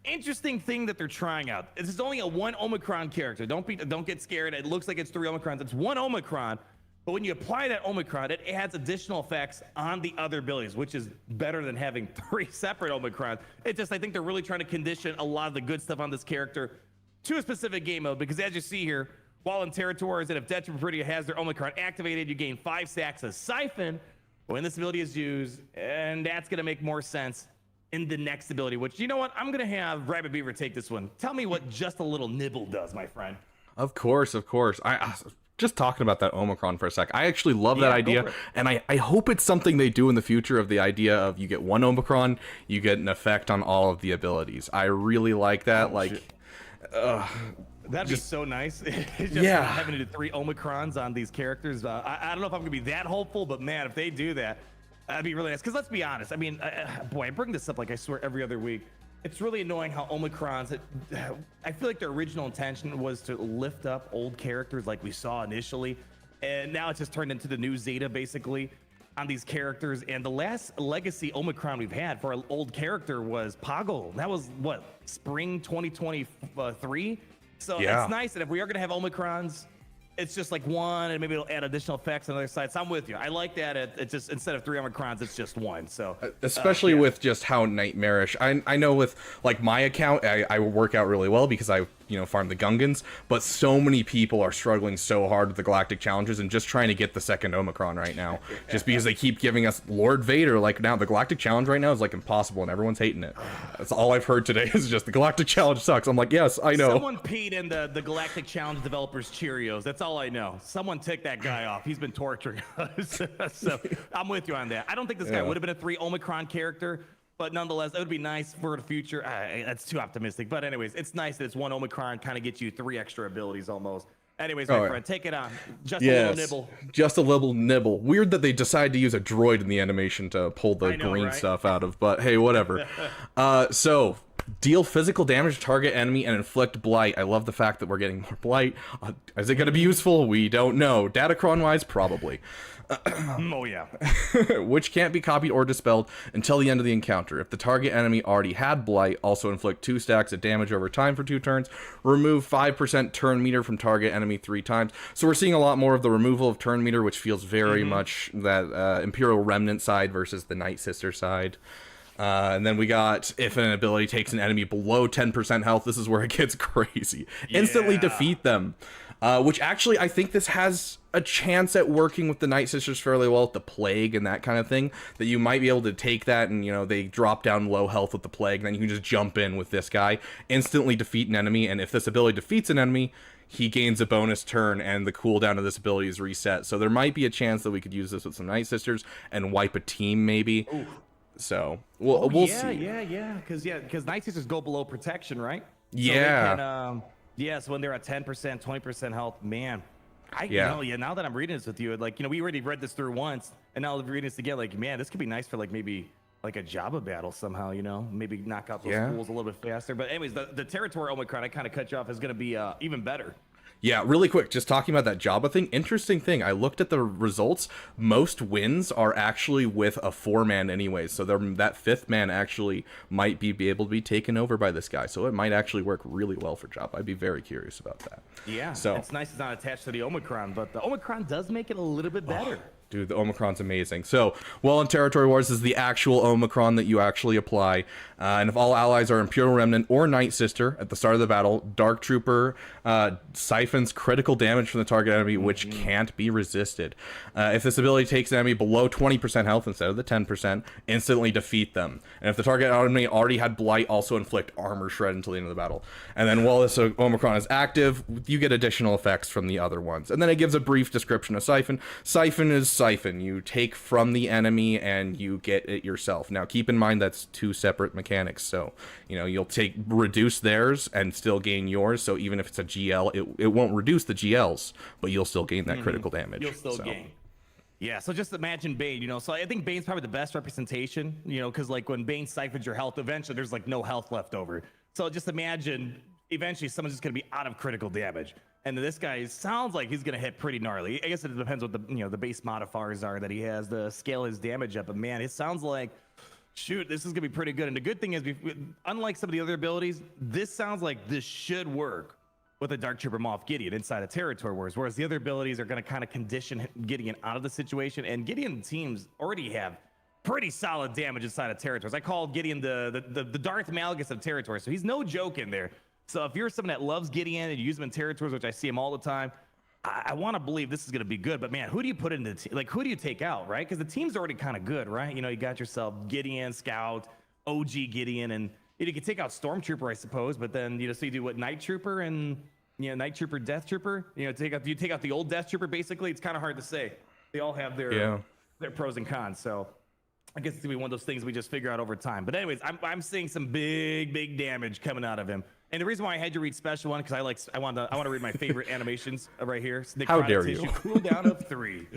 interesting thing that they're trying out. This is only a 1 Omicron character. Don't get scared. It looks like it's 3 Omicrons. It's 1 Omicron, but when you apply that Omicron, it adds additional effects on the other abilities, which is better than having 3 separate Omicrons. It just, I think they're really trying to condition a lot of the good stuff on this character to a specific game mode, because as you see here, while in territories that if Detra Peridia has their Omicron activated, you gain 5 stacks of Siphon when this ability is used, and that's gonna make more sense in the next ability, which, you know what, I'm gonna have Rabbit Beaver take this one. Tell me what just a little nibble does, my friend. Of course. I just talking about that Omicron for a sec. I actually love that idea, and I hope it's something they do in the future, of the idea of you get 1 Omicron, you get an effect on all of the abilities. I really like that. That'd be so nice. Having to do 3 Omicrons on these characters. I don't know if I'm gonna be that hopeful, but man, if they do that, that'd be really nice. Because let's be honest. I mean, boy, I bring this up like I swear every other week. It's really annoying how Omicrons, I feel like their original intention was to lift up old characters like we saw initially, and now it's just turned into the new Zeta basically on these characters. And the last legacy Omicron we've had for an old character was Poggle. That was what, spring 2023? So it's nice that if we are gonna have Omicrons, it's just like 1, and maybe it'll add additional effects on other sides. So I'm with you. I like that. It's just, instead of 3 Omicrons, it's just 1. So especially with just how nightmarish. I know with like my account, I work out really well because I farm the Gungans, but so many people are struggling so hard with the Galactic Challenges and just trying to get the second Omicron right now, just because they keep giving us Lord Vader. Like, now the Galactic Challenge right now is like impossible, and everyone's hating it. That's all I've heard today, is just the Galactic Challenge sucks. I'm like, yes, I know. Someone peed in the Galactic Challenge developers Cheerios. That's all I know. Someone take that guy off. He's been torturing us. So I'm with you on that. I don't think this guy would have been a 3 Omicron character, but nonetheless, it would be nice for the future. That's too optimistic. But anyways, it's nice that it's 1 Omicron, kind of gets you 3 extra abilities almost. Anyways, my friend, take it on. Just a little nibble. Just a little nibble. Weird that they decided to use a droid in the animation to pull the green stuff out of, but hey, whatever. So, deal physical damage to target enemy and inflict blight. I love the fact that we're getting more blight. Is it going to be useful? We don't know. Datacron-wise, probably. Oh yeah. Which can't be copied or dispelled until the end of the encounter. If the target enemy already had blight, also inflict 2 stacks of damage over time for 2 turns. Remove 5% turn meter from target enemy 3 times. So we're seeing a lot more of the removal of turn meter, which feels very much that Imperial Remnant side versus the Night Sister side. And then we got, if an ability takes an enemy below 10% health, this is where it gets crazy. Instantly defeat them. Which actually, I think this has a chance at working with the Night Sisters fairly well, with the Plague and that kind of thing, that you might be able to take that and, they drop down low health with the Plague, and then you can just jump in with this guy, instantly defeat an enemy, and if this ability defeats an enemy, he gains a bonus turn, and the cooldown of this ability is reset. So there might be a chance that we could use this with some Night Sisters and wipe a team, maybe. Ooh. So, we'll see. Yeah, because Night Sisters go below protection, right? Yeah. So they can, so when they're at 10%, 20% health, man. Now that I'm reading this with you, we already read this through once, and now reading this again, man, this could be nice for maybe a Jabba battle somehow, maybe knock out those fools a little bit faster. But anyways, the territory Omicron, I kind of cut you off, is going to be even better. Yeah, really quick, just talking about that Jabba thing, interesting thing, I looked at the results, most wins are actually with a 4-man anyways, so that 5th man actually might be able to be taken over by this guy, so it might actually work really well for Jabba. I'd be very curious about that. Yeah, so it's nice it's not attached to the Omicron, but the Omicron does make it a little bit better. Dude, the Omicron's amazing. So, Well in Territory Wars is the actual Omicron that you actually apply. And if all allies are Imperial Remnant or Night Sister at the start of the battle, Dark Trooper siphons critical damage from the target enemy, which can't be resisted. If this ability takes an enemy below 20% health instead of the 10%, instantly defeat them. And if the target enemy already had Blight, also inflict armor shred until the end of the battle. And then while this Omicron is active, you get additional effects from the other ones. And then it gives a brief description of Siphon. Siphon is Siphon. You take from the enemy and you get it yourself. Now keep in mind that's two separate mechanics, so you know you'll reduce theirs and still gain yours. So even if it's a GL, it won't reduce the GLs, but you'll still gain that critical damage. You'll still gain. Yeah, so just imagine Bane, you know, so I think Bane's probably the best representation, you know, because like when Bane siphons your health, eventually there's like no health left over. So just imagine eventually someone's just going to be out of critical damage. And this guy sounds like he's going to hit pretty gnarly. I guess it depends what the base modifiers are that he has to scale his damage up. But man, it sounds like, shoot, this is going to be pretty good. And the good thing is, unlike some of the other abilities, this sounds like this should work with a Dark Trooper Moff Gideon inside of Territory Wars, whereas the other abilities are going to kind of condition Gideon out of the situation. And Gideon teams already have pretty solid damage inside of Territories. I call Gideon the Darth Malgus of Territory, so he's no joke in there. So if you're someone that loves Gideon and you use him in Territories, which I see him all the time, I want to believe this is going to be good. But man, who do you put into the team? Like, who do you take out, right? Because the team's already kind of good, right? You know, you got yourself Gideon, Scout, OG Gideon, and you can take out Stormtrooper, I suppose. But then so you do what, Night Trooper and Night Trooper, Death Trooper. You take out the old Death Trooper. Basically, it's kind of hard to say. They all have their pros and cons. So I guess it's gonna be one of those things we just figure out over time. But anyways, I'm seeing some big damage coming out of him. And the reason why I had you read special one, because I want to read my favorite animations right here. How dare you? Cooldown of 3.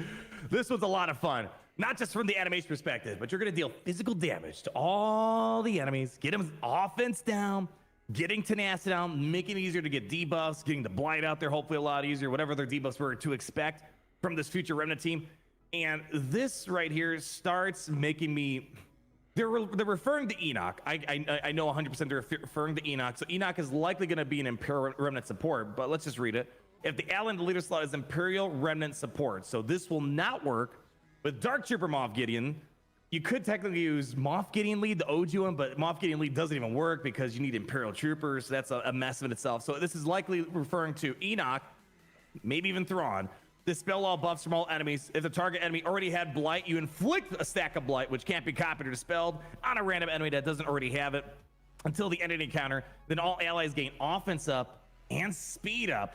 This was a lot of fun, not just from the animation perspective, but you're gonna deal physical damage to all the enemies, get them offense down, getting tenacity down, making it easier to get debuffs, getting the Blight out there, hopefully a lot easier, whatever their debuffs were to expect from this future Remnant team. And this right here starts making me. They're referring to Enoch. I know 100% they're referring to Enoch. So Enoch is likely going to be an Imperial Remnant support, but let's just read it. If the ally in the leader slot is Imperial Remnant support, so this will not work with Dark Trooper Moff Gideon. You could technically use Moff Gideon lead, the OG one, but Moff Gideon lead doesn't even work because you need Imperial Troopers. So that's a mess in itself. So this is likely referring to Enoch, maybe even Thrawn. Dispel all buffs from all enemies. If the target enemy already had Blight, you inflict a stack of Blight, which can't be copied or dispelled, on a random enemy that doesn't already have it until the end of the encounter. Then all allies gain offense up and speed up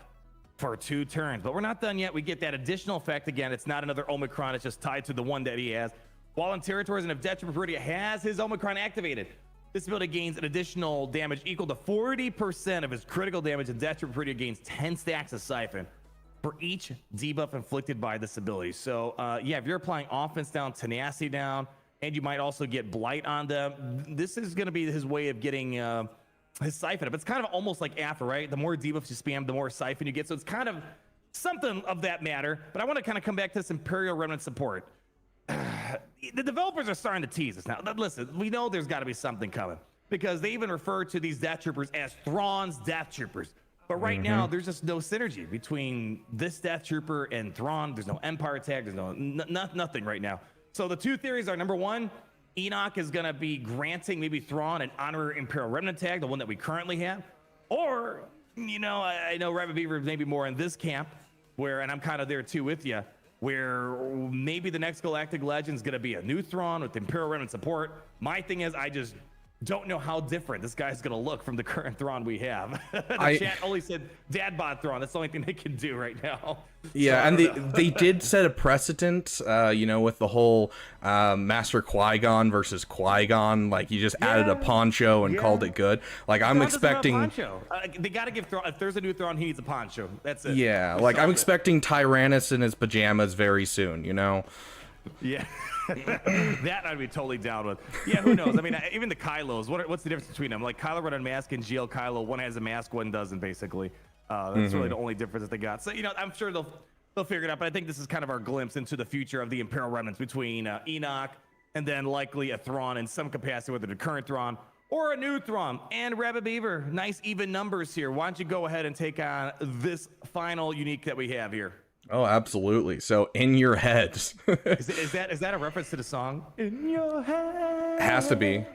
for 2 turns. But we're not done yet. We get that additional effect again. It's not another Omicron. It's just tied to the one that he has. While in Territories, and if Death Trooper Viridia has his Omicron activated, this ability gains an additional damage equal to 40% of his critical damage, and Death Trooper Viridia gains 10 stacks of Siphon for each debuff inflicted by this ability. So yeah, if you're applying offense down, tenacity down, and you might also get Blight on them, this is going to be his way of getting his Siphon up. It's kind of almost like After, right? The more debuffs you spam, the more Siphon you get. So it's kind of something of that matter. But I want to kind of come back to this Imperial Remnant support. The developers are starting to tease us now. Listen, we know there's got to be something coming because they even refer to these Death Troopers as Thrawn's Death Troopers. But right now, there's just no synergy between this Death Trooper and Thrawn. There's no Empire tag. There's nothing right now. So the 2 theories are, number 1, Enoch is going to be granting maybe Thrawn an Honorary Imperial Remnant tag, the one that we currently have. Or, I know Rabbit Beaver is maybe more in this camp, and I'm kind of there too with you, where maybe the next Galactic Legend is going to be a new Thrawn with Imperial Remnant support. My thing is, I just don't know how different this guy's going to look from the current Thrawn we have. The chat only said Dad bod Thrawn. That's the only thing they can do right now. Yeah, so and they did set a precedent, with the whole Master Qui-Gon versus Qui-Gon. Like, you just added a poncho and called it good. Like, I'm expecting... they got to give Thrawn... If there's a new Thrawn, he needs a poncho. That's it. Yeah, like, I'm expecting Tyrannus in his pajamas very soon, Yeah. That I'd be totally down with. Yeah, who knows? I mean, even the Kylos, what's the difference between them? Like, Kylo Ren unmasked and GL Kylo, one has a mask, one doesn't, basically. That's really the only difference that they got. So, I'm sure they'll figure it out, but I think this is kind of our glimpse into the future of the Imperial Remnants between Enoch and then likely a Thrawn in some capacity, whether the current Thrawn or a new Thrawn. And Rabbit Beaver, nice even numbers here. Why don't you go ahead and take on this final unique that we have here? Oh, absolutely. So in your head. is that a reference to the song? In your head. Has to be.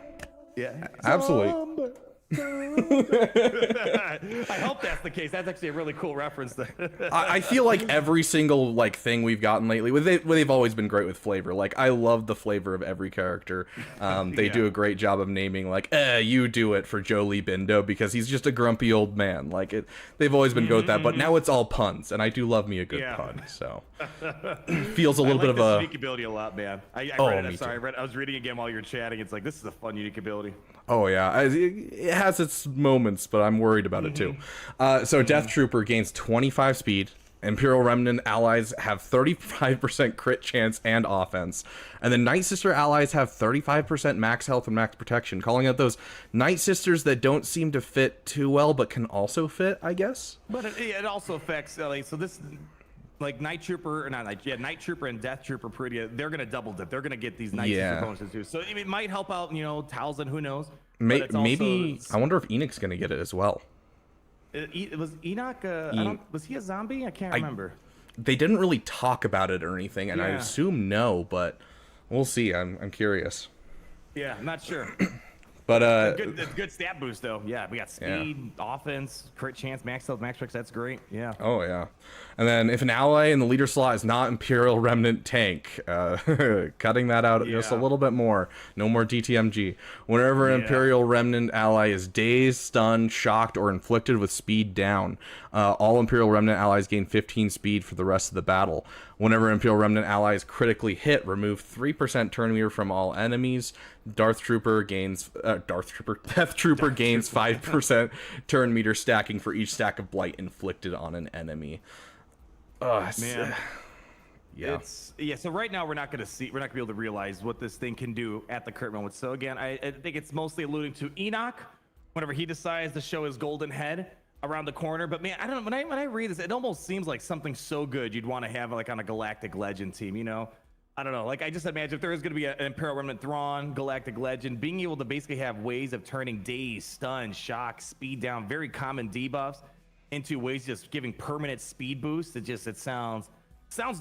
Yeah. Absolutely. I hope that's the case. That's actually a really cool reference. I feel like every single like thing we've gotten lately, they've always been great with flavor. Like I love the flavor of every character. They do a great job of naming like, you do it for Jolie Bindo because he's just a grumpy old man. Like it, they've always been good with that. But now it's all puns, and I do love me a good pun. So feels a little bit of a unique ability a lot, man. I read it. Sorry, I was reading again while you were chatting. It's like this is a fun unique ability. Oh yeah, it has its moments, but I'm worried about it too. So Death Trooper gains 25 speed. Imperial Remnant allies have 35% crit chance and offense, and the Night Sister allies have 35% max health and max protection. Calling out those Night Sisters that don't seem to fit too well, but can also fit, I guess. But it also affects like so this. Like Night Trooper, or not Night, Night Trooper and Death Trooper, they're gonna double dip. They're gonna get these Night Sister bonuses too. So it might help out, Talzin, who knows? Maybe I wonder if Enoch's gonna get it as well. Was Enoch? Was he a zombie? I can't remember. They didn't really talk about it or anything, and I assume no, but we'll see. I'm curious. Yeah, I'm not sure. But good stat boost though. Yeah, we got speed, offense, crit chance, max health, max tricks. That's great. Yeah. Oh yeah. And then if an ally in the leader slot is not Imperial Remnant tank, cutting that out just a little bit more. No more DTMG. Whenever an Imperial Remnant ally is dazed, stunned, shocked, or inflicted with speed down, all Imperial Remnant allies gain 15 speed for the rest of the battle. Whenever Imperial Remnant allies critically hit, remove 3% turn meter from all enemies. Death Trooper gains 5% turn meter stacking for each stack of blight inflicted on an enemy. Man. So right now we're not gonna be able to realize what this thing can do at the current moment. So again, I think it's mostly alluding to Enoch whenever he decides to show his golden head around the corner. But man, I don't know, when I read this, it almost seems like something so good you'd want to have like on a Galactic Legend team, I don't know, like I just imagine if there is going to be an Imperial Remnant Thrawn, Galactic Legend, being able to basically have ways of turning daze, stun, shock, speed down, very common debuffs into ways just giving permanent speed boost. It sounds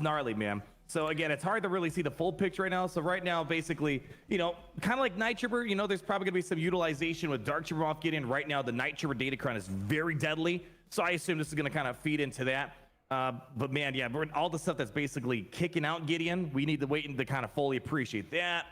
gnarly, man. So again, it's hard to really see the full picture right now. So right now, basically, kind of like Night Trooper, there's probably gonna be some utilization with Dark Trooper off Gideon. Right now, the Night Trooper Datacron is very deadly. So I assume this is gonna kind of feed into that. But man, yeah, all the stuff that's basically kicking out Gideon, we need to wait to kind of fully appreciate that.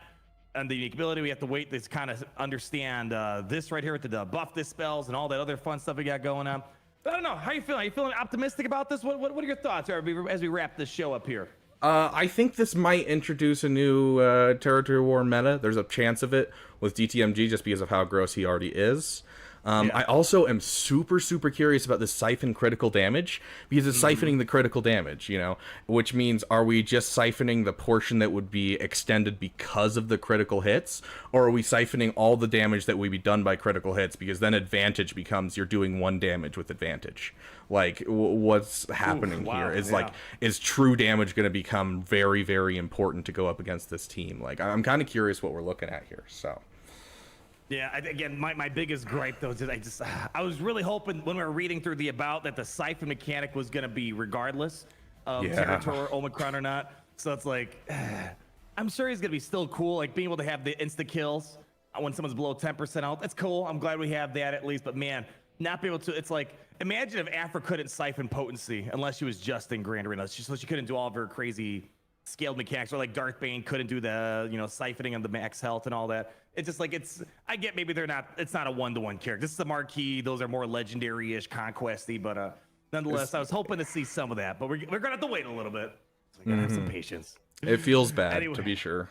And the unique ability, we have to wait to kind of understand this right here with the buff this spells and all that other fun stuff we got going on. But I don't know, how you feeling? Are you feeling optimistic about this? What are your thoughts as we wrap this show up here? I think this might introduce a new territory war meta. There's a chance of it with DTMG just because of how gross he already is. I also am super curious about this siphon critical damage because it's siphoning the critical damage, which means are we just siphoning the portion that would be extended because of the critical hits, or are we siphoning all the damage that would be done by critical hits, because then advantage becomes you're doing 1 damage with advantage. Like what's happening here is like, is true damage going to become very important to go up against this team? Like I'm kind of curious what we're looking at here. So yeah, again, my biggest gripe though is I was really hoping when we were reading through the about that the siphon mechanic was going to be regardless of territory, Omicron or not. So it's like, I'm sure he's going to be still cool, like being able to have the insta kills when someone's below 10% health. That's cool. I'm glad we have that at least. But man, not be able to. It's like, imagine if Afra couldn't siphon potency unless she was just in Grand Arena, so she couldn't do all of her crazy scaled mechanics, or like Darth Bane couldn't do the siphoning of the max health and all that. It's just like I get maybe it's not a 1-to-1 character. This is a marquee. Those are more legendary-ish, conquesty, but nonetheless, I was hoping to see some of that. But we're gonna have to wait a little bit. So we gotta have some patience. It feels bad, to be sure.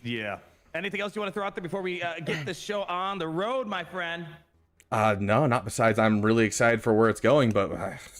Yeah. Anything else you want to throw out there before we get this show on the road, my friend? No, not besides I'm really excited for where it's going, but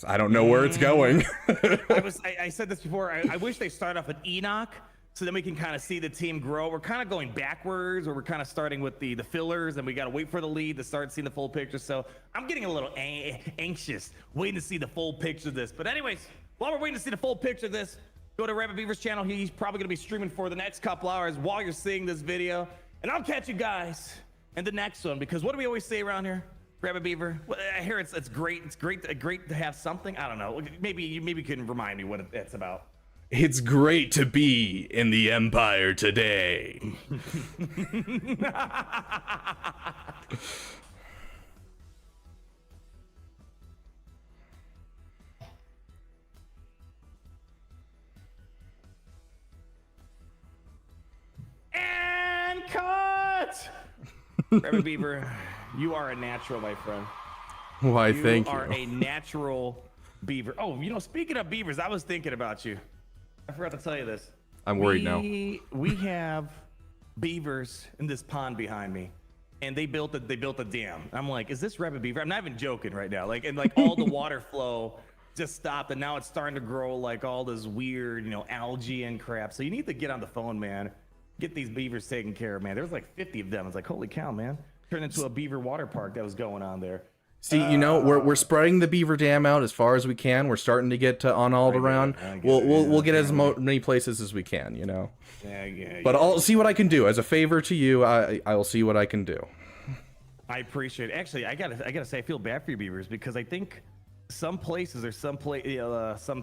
I don't know where it's going. I said this before. I wish they start off with Enoch, so then we can kind of see the team grow. We're kind of going backwards, or we're kind of starting with the fillers, and we got to wait for the lead to start seeing the full picture. So I'm getting a little anxious, waiting to see the full picture of this. But anyways, while we're waiting to see the full picture of this, go to Rabbit Beaver's channel. He's probably going to be streaming for the next couple hours while you're seeing this video. And I'll catch you guys in the next one, because what do we always say around here? Grab a beaver. Well, I hear it's great. It's great to have something. I don't know. Maybe you can remind me what it's about. It's great to be in the Empire today. And cut. Grab a beaver. You are a natural, my friend. Why, thank you. You are a natural beaver. Oh, speaking of beavers, I was thinking about you. I forgot to tell you this. I'm worried now. We have beavers in this pond behind me, and they built a dam. I'm like, is this rabbit beaver? I'm not even joking right now. Like, and like all the water flow just stopped, and now it's starting to grow like all this weird, algae and crap. So you need to get on the phone, man. Get these beavers taken care of, man. There's like 50 of them. It's like, holy cow, man. Turned into a beaver water park that was going on there. See, we're spreading the beaver dam out as far as we can. We're starting to get to all around. We'll get as many places as we can, Yeah. But I'll see what I can do as a favor to you. I will see what I can do. I appreciate it. Actually, I gotta say, I feel bad for you beavers, because I think some places or some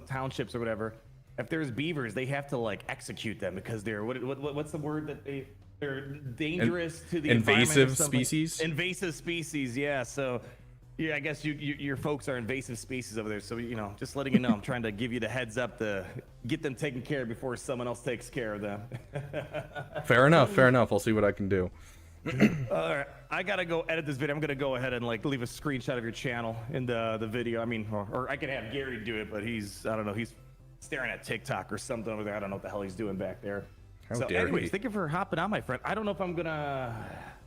townships or whatever, if there's beavers, they have to like execute them because they're what's the word that they're dangerous to the invasive species. Invasive species, yeah. So. Yeah, I guess your folks are invasive species over there. So, just letting you know, I'm trying to give you the heads up to get them taken care of before someone else takes care of them. Fair enough. I'll see what I can do. All right, I gotta go edit this video. I'm gonna go ahead and like leave a screenshot of your channel in the video. I mean, or I could have Gary do it, but I don't know, he's staring at TikTok or something over there. I don't know what the hell he's doing back there. How dare anyways, he? thank you for hopping on, my friend. I don't know if I'm gonna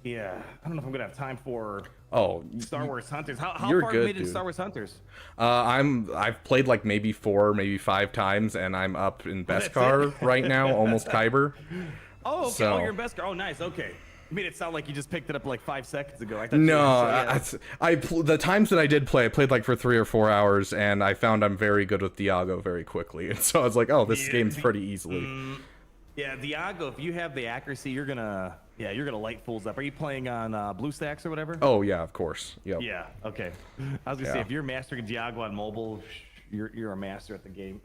have time for Star Wars Hunters. How far have you made in Star Wars Hunters? I've played like maybe 4, maybe 5 times, and I'm up in Beskar right now, almost Kyber. Oh, okay. So. Oh, you're in Beskar. Oh, nice. Okay. You made it sound like you just picked it up like 5 seconds ago. The times that I did play, I played like for 3 or 4 hours, and I found I'm very good with Diago very quickly, and so I was like, oh, this game's pretty easily. Yeah, Diago, if you have the accuracy, you're gonna light fools up. Are you playing on BlueStacks or whatever? Oh yeah, of course. Yep. Yeah. Okay. I was gonna say, if you're mastering Diago on mobile, you're a master at the game.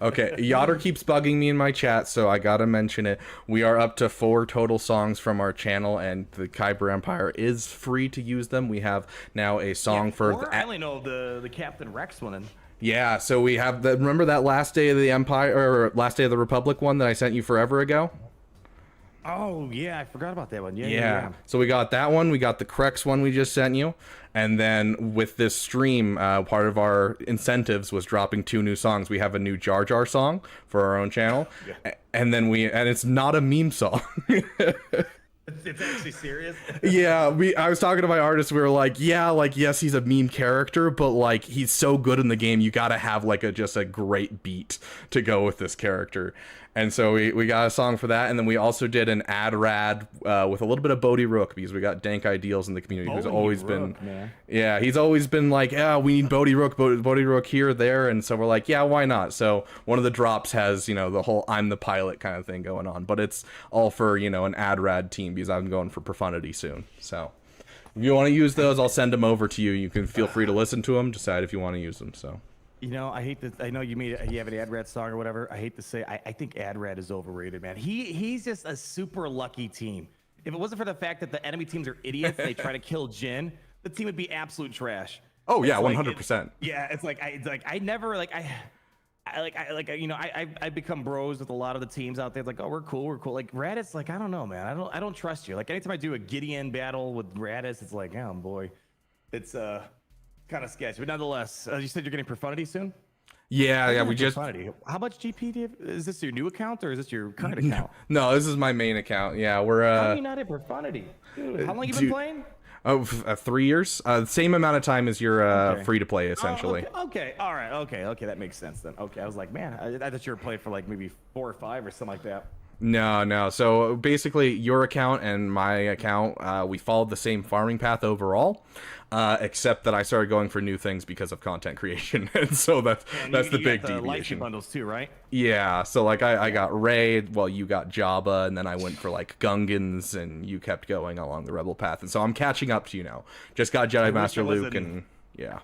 Okay, Yoder keeps bugging me in my chat, so I gotta mention it. We are up to 4 total songs from our channel, and the Kyber Empire is free to use them. We have now a song for. I only know the Captain Rex one. Yeah, so we have remember that last day of the Empire, or last day of the Republic one that I sent you forever ago? Oh yeah, I forgot about that one. Yeah. So we got that one, we got the Crex one we just sent you, and then with this stream, part of our incentives was dropping 2 new songs. We have a new Jar Jar song for our own channel, and then it's not a meme song. It's actually serious. Yeah, I was talking to my artist. We were like, yes, he's a meme character, but like he's so good in the game, you gotta have like just a great beat to go with this character. And so we got a song for that, and then we also did an ad rad with a little bit of Bodhi Rook, because we got Dank Ideals in the community, who's always been, yeah, he's always been like, yeah, we need Bodhi Rook here, there, and so we're like, yeah, why not? So one of the drops has the whole I'm the pilot kind of thing going on, but it's all for an ad rad team, because I'm going for Profundity soon. So if you want to use those, I'll send them over to you. You can feel free to listen to them, decide if you want to use them. So. I hate that. I know you have an Adrad song or whatever. I hate to say, I think Adrad is overrated, man. He's just a super lucky team. If it wasn't for the fact that the enemy teams are idiots, they try to kill Jin, the team would be absolute trash. Oh yeah, 100%. Yeah, it's like I never I become bros with a lot of the teams out there. It's like, oh, we're cool. Like Raditz, like I don't know, man. I don't trust you. Like anytime I do a Gideon battle with Raditz, it's like, oh boy, it's kind of sketchy, but nonetheless, you said you're getting Profundity soon. Yeah, we just. How much GP do you have? Is this your new account or is this your current account? No, this is my main account. Yeah, we're. How are you not in Profundity? Dude, how long you been playing? Oh, 3 years. Same amount of time as your free to play, essentially. Oh, okay. All right. Okay. That makes sense then. Okay. I was like, man, I thought you were playing for like maybe 4 or 5 or something like that. No. So basically, your account and my account, we followed the same farming path overall, except that I started going for new things because of content creation, and so that's the big deviation. Bundles too, right? Yeah. So like I got Raid, well you got Jabba, and then I went for like Gungans, and you kept going along the Rebel path, and so I'm catching up to you now. Just got Jedi Master Luke, and yeah.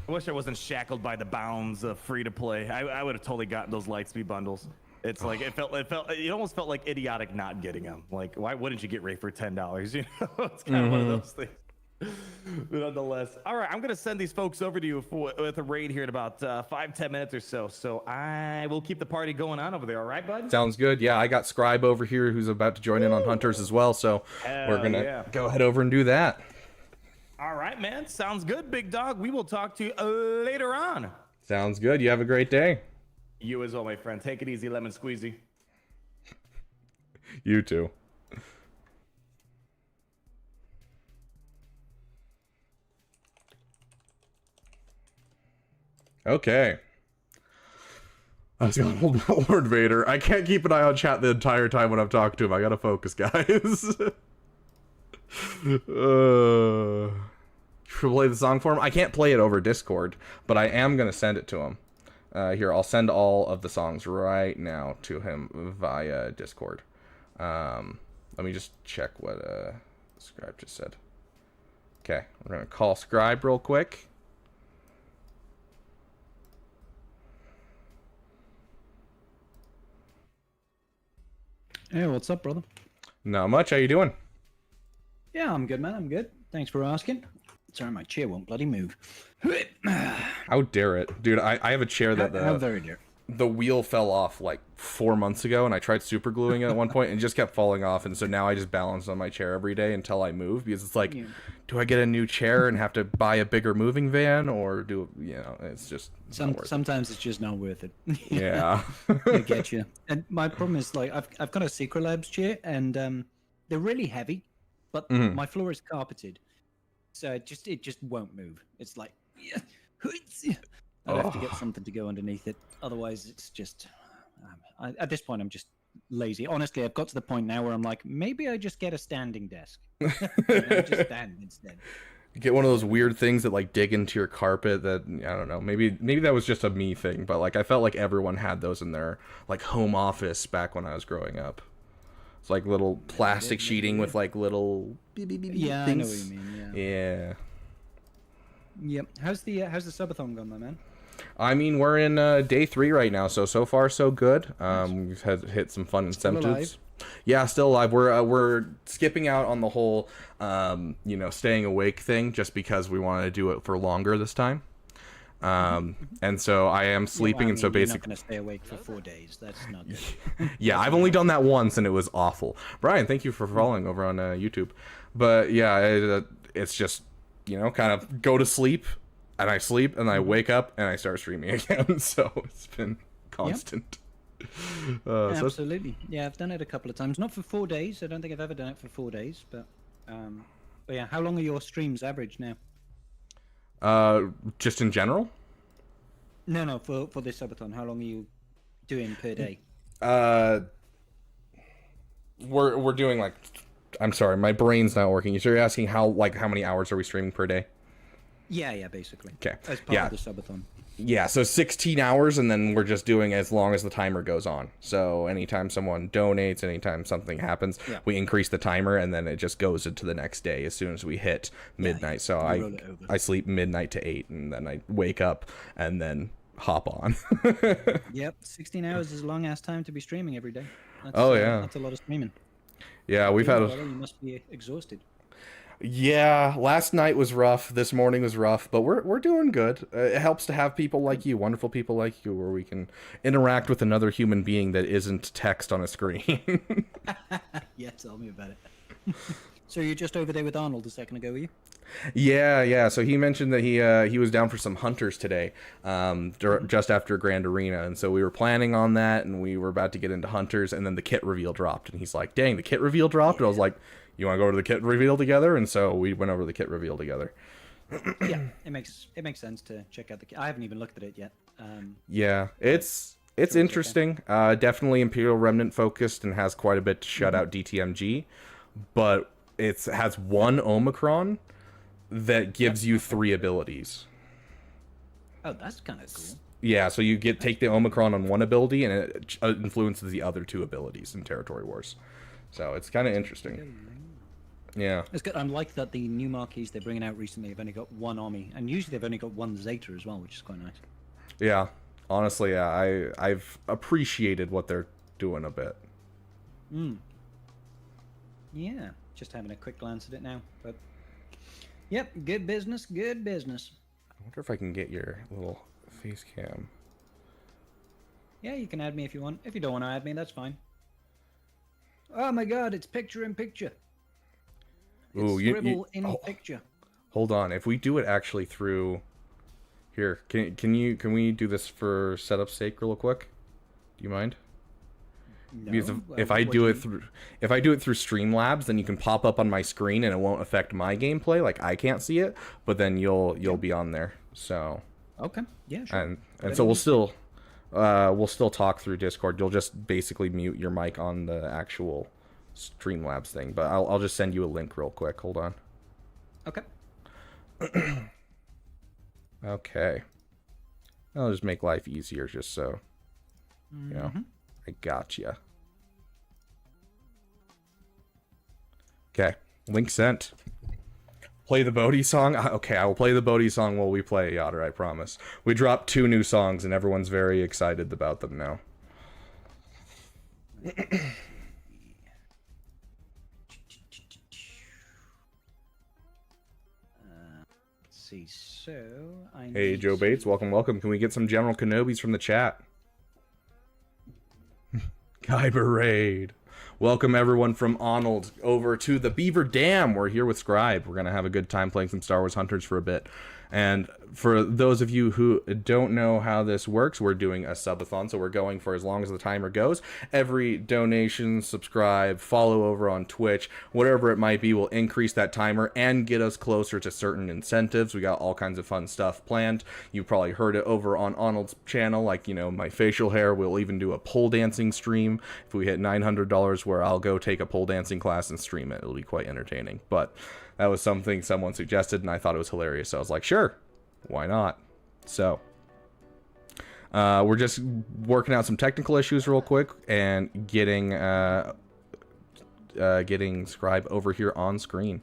I wish I wasn't shackled by the bounds of free to play. I would have totally gotten those Lightspeed bundles. It's like it almost felt like idiotic not getting them. Like, why wouldn't you get Ray for $10? You know, it's kind of one of those things. But nonetheless, all right, I'm gonna send these folks over to you with a raid here in about 5-10 minutes or so. So I will keep the party going on over there. All right, bud? Sounds good. Yeah, I got Scribe over here who's about to join in on Hunters as well. So we're gonna go ahead over and do that. All right, man. Sounds good, big dog. We will talk to you later on. Sounds good. You have a great day. You as well, my friend. Take it easy, lemon squeezy. You too. Okay. I was gonna hold out Lord Vader. I can't keep an eye on chat the entire time when I'm talking to him. I gotta focus, guys. Play the song for him. I can't play it over Discord, but I am gonna send it to him. Here, I'll send all of the songs right now to him via Discord. Let me just check what Scribe just said. Okay, we're gonna call Scribe real quick. Hey, what's up, brother? Not much. How you doing? Yeah, I'm good, man. I'm good. Thanks for asking. Sorry, my chair won't bloody move. How dare it, dude? I have a chair that How very dare. The wheel fell off like 4 months ago, and I tried super gluing it at one point and it just kept falling off, and so now I just balance on my chair every day until I move, because it's like, do I get a new chair and have to buy a bigger moving van, or do, you know, it's just sometimes it's just not worth it. Yeah. I get you. And my problem is, like, I've got a Secret Labs chair, and they're really heavy, but my floor is carpeted, so it just won't move. It's like, I'd have to get something to go underneath it. Otherwise, it's just... at this point, I'm just lazy. Honestly, I've got to the point now where I'm like, maybe I just get a standing desk. I just stand instead. Get one of those weird things that like dig into your carpet that, I don't know, maybe that was just a me thing, but like I felt like everyone had those in their like home office back when I was growing up. It's like little plastic sheeting with like little beep, beep, beep, yeah, things. I know what you mean. Yeah. Yep. How's the subathon going, my man? I mean, we're in day 3 right now, so far so good. We've hit some fun incentives. Yeah, still alive. We're skipping out on the whole, staying awake thing, just because we wanted to do it for longer this time. And so I am sleeping, and so basically, you're not going to stay awake for 4 days. That's not good. Yeah, I've only done that once, and it was awful. Brian, thank you for following over on YouTube. But yeah, it's just, kind of go to sleep, and I sleep, and I wake up, and I start streaming again. So it's been constant. Yep. Absolutely. Yeah, I've done it a couple of times. Not for 4 days. I don't think I've ever done it for 4 days. But yeah, how long are your streams average now? Just in general? No, for this subathon, how long are you doing per day? We're doing like, I'm sorry, my brain's not working. You're asking how many hours are we streaming per day? Yeah, basically. Okay. As part of the subathon. Yeah, so 16 hours, and then we're just doing as long as the timer goes on. So anytime someone donates, anytime something happens, we increase the timer, and then it just goes into the next day as soon as we hit midnight. So I sleep midnight to 8, and then I wake up and then hop on. Yep, 16 hours is a long ass time to be streaming every day. That's, that's a lot of streaming. Yeah, we've had. You must be exhausted. Yeah, last night was rough. This morning was rough, but we're doing good. It helps to have people like you, wonderful people like you, where we can interact with another human being that isn't text on a screen. Yeah, tell me about it. So you're just over there with Arnold a second ago, were you? Yeah. So he mentioned that he was down for some hunters today, just after Grand Arena, and so we were planning on that, and we were about to get into hunters, and then the kit reveal dropped, and he's like, "Dang, the kit reveal dropped!" And I was like, "You want to go to the kit reveal together?" And so we went over to the kit reveal together. Yeah, it makes sense to check out the kit. I haven't even looked at it yet. Yeah, it's It's interesting. Definitely Imperial Remnant focused and has quite a bit to shut out DTMG, but it has one Omicron that gives you 3 abilities. Oh, that's kind of cool. Yeah, so you take the Omicron on one ability and it influences the other 2 abilities in Territory Wars. So it's kind of interesting. Yeah. It's good. I like that the new marquees they're bringing out recently have only got 1 Omi, and usually they've only got 1 Zeta as well, which is quite nice. Yeah. Honestly, yeah, I've appreciated what they're doing a bit. Yeah, just having a quick glance at it now. But yep, good business, good business. I wonder if I can get your little face cam. Yeah, you can add me if you want. If you don't want to add me, that's fine. Oh my god, it's picture in picture. Ooh, scribble in picture. Hold on, if we do it actually through here, can we do this for setup's sake real quick? Do you mind? No. Because if I do it through Streamlabs, then you can pop up on my screen and it won't affect my gameplay. Like I can't see it, but then you'll be on there. So okay, yeah, sure. And so we'll still talk through Discord. You'll just basically mute your mic on the actual Streamlabs thing. But I'll just send you a link real quick. Hold on. Okay. Okay. I'll just make life easier, just so you know. I gotcha. Okay, link sent. Play the Bodhi song? Okay, I will play the Bodhi song while we play Yotter, I promise. We dropped 2 new songs and everyone's very excited about them now. Let's see, so Hey, Joe Bates, welcome. Can we get some General Kenobis from the chat? Kyber Raid. Welcome everyone from Arnold over to the Beaver Dam. We're here with Scribe. We're going to have a good time playing some Star Wars Hunters for a bit. And for those of you who don't know how this works, we're doing a subathon, so we're going for as long as the timer goes. Every donation, subscribe, follow over on Twitch, whatever it might be will increase that timer and get us closer to certain incentives. We got all kinds of fun stuff planned. You probably heard it over on Arnold's channel, like, you know, my facial hair. We'll even do a pole dancing stream if we hit $900, where I'll go take a pole dancing class and stream it. It'll be quite entertaining. But that was something someone suggested, and I thought it was hilarious. So I was like, sure, why not? So we're just working out some technical issues real quick and getting Scribe over here on screen.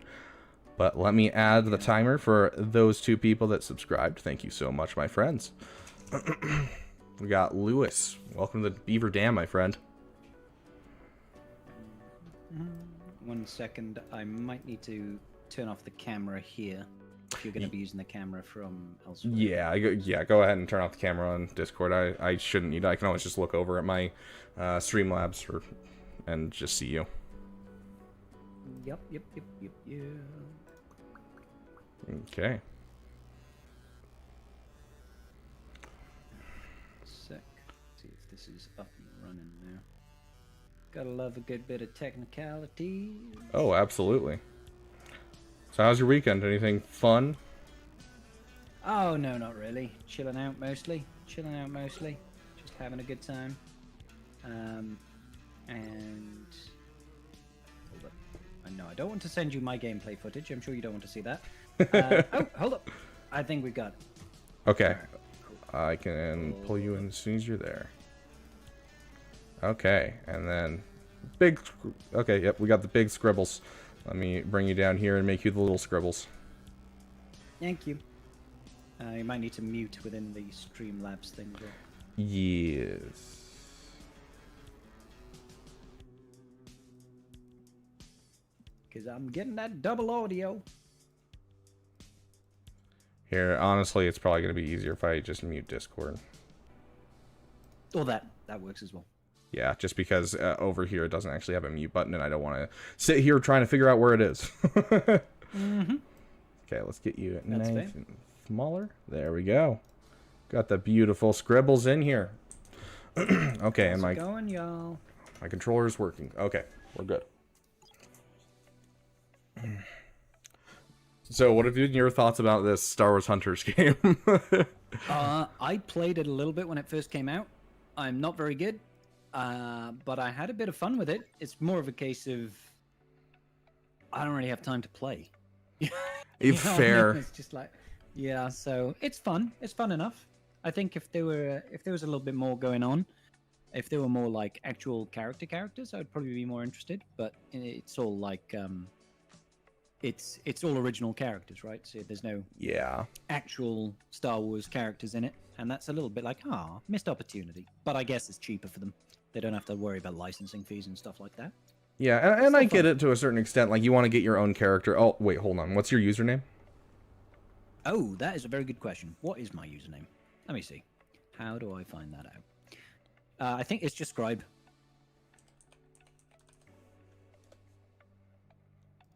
But let me add the timer for those 2 people that subscribed. Thank you so much, my friends. We got Lewis. Welcome to the Beaver Dam, my friend. 1 second, I might need to turn off the camera here if you're going to be using the camera from elsewhere. Yeah, go ahead and turn off the camera on Discord. I shouldn't need it. I can always just look over at my Streamlabs and just see you. Yep. Okay. Sec. See if this is up and running now. Gotta love a good bit of technicality. Oh, absolutely. So how's your weekend? Anything fun? Oh, no, not really. Chilling out mostly. Just having a good time. And... Hold up. No, I don't want to send you my gameplay footage. I'm sure you don't want to see that. Oh, hold up. I think we got it. Okay. Right, cool. I can pull you in as soon as you're there. Okay, and then okay, yep, we got the big scribbles. Let me bring you down here and make you the little scribbles. Thank you. You might need to mute within the Streamlabs thing there. Yes. Because I'm getting that double audio. Here, honestly, it's probably going to be easier if I just mute Discord. Oh, that works as well. Yeah, just because over here it doesn't actually have a mute button, and I don't want to sit here trying to figure out where it is. Mm-hmm. Okay, let's get you nice and smaller. There we go. Got the beautiful scribbles in here. Okay, and my going, y'all? My controller is working. Okay, we're good. So, what have been your thoughts about this Star Wars Hunters game? I played it a little bit when it first came out. I'm not very good, but I had a bit of fun with it. It's more of a case of I don't really have time to play. You know what I Fair. mean? It's just like, yeah. So it's fun. It's fun enough. I think if there was a little bit more going on, if there were more like actual characters, I'd probably be more interested. But it's all like it's all original characters, right? So there's no actual Star Wars characters in it, and that's a little bit like missed opportunity. But I guess it's cheaper for them. They don't have to worry about licensing fees and stuff like that. Yeah, and I get it to a certain extent. Like, you want to get your own character. Oh, wait, hold on. What's your username? Oh, that is a very good question. What is my username? Let me see. How do I find that out? I think it's just Scribe.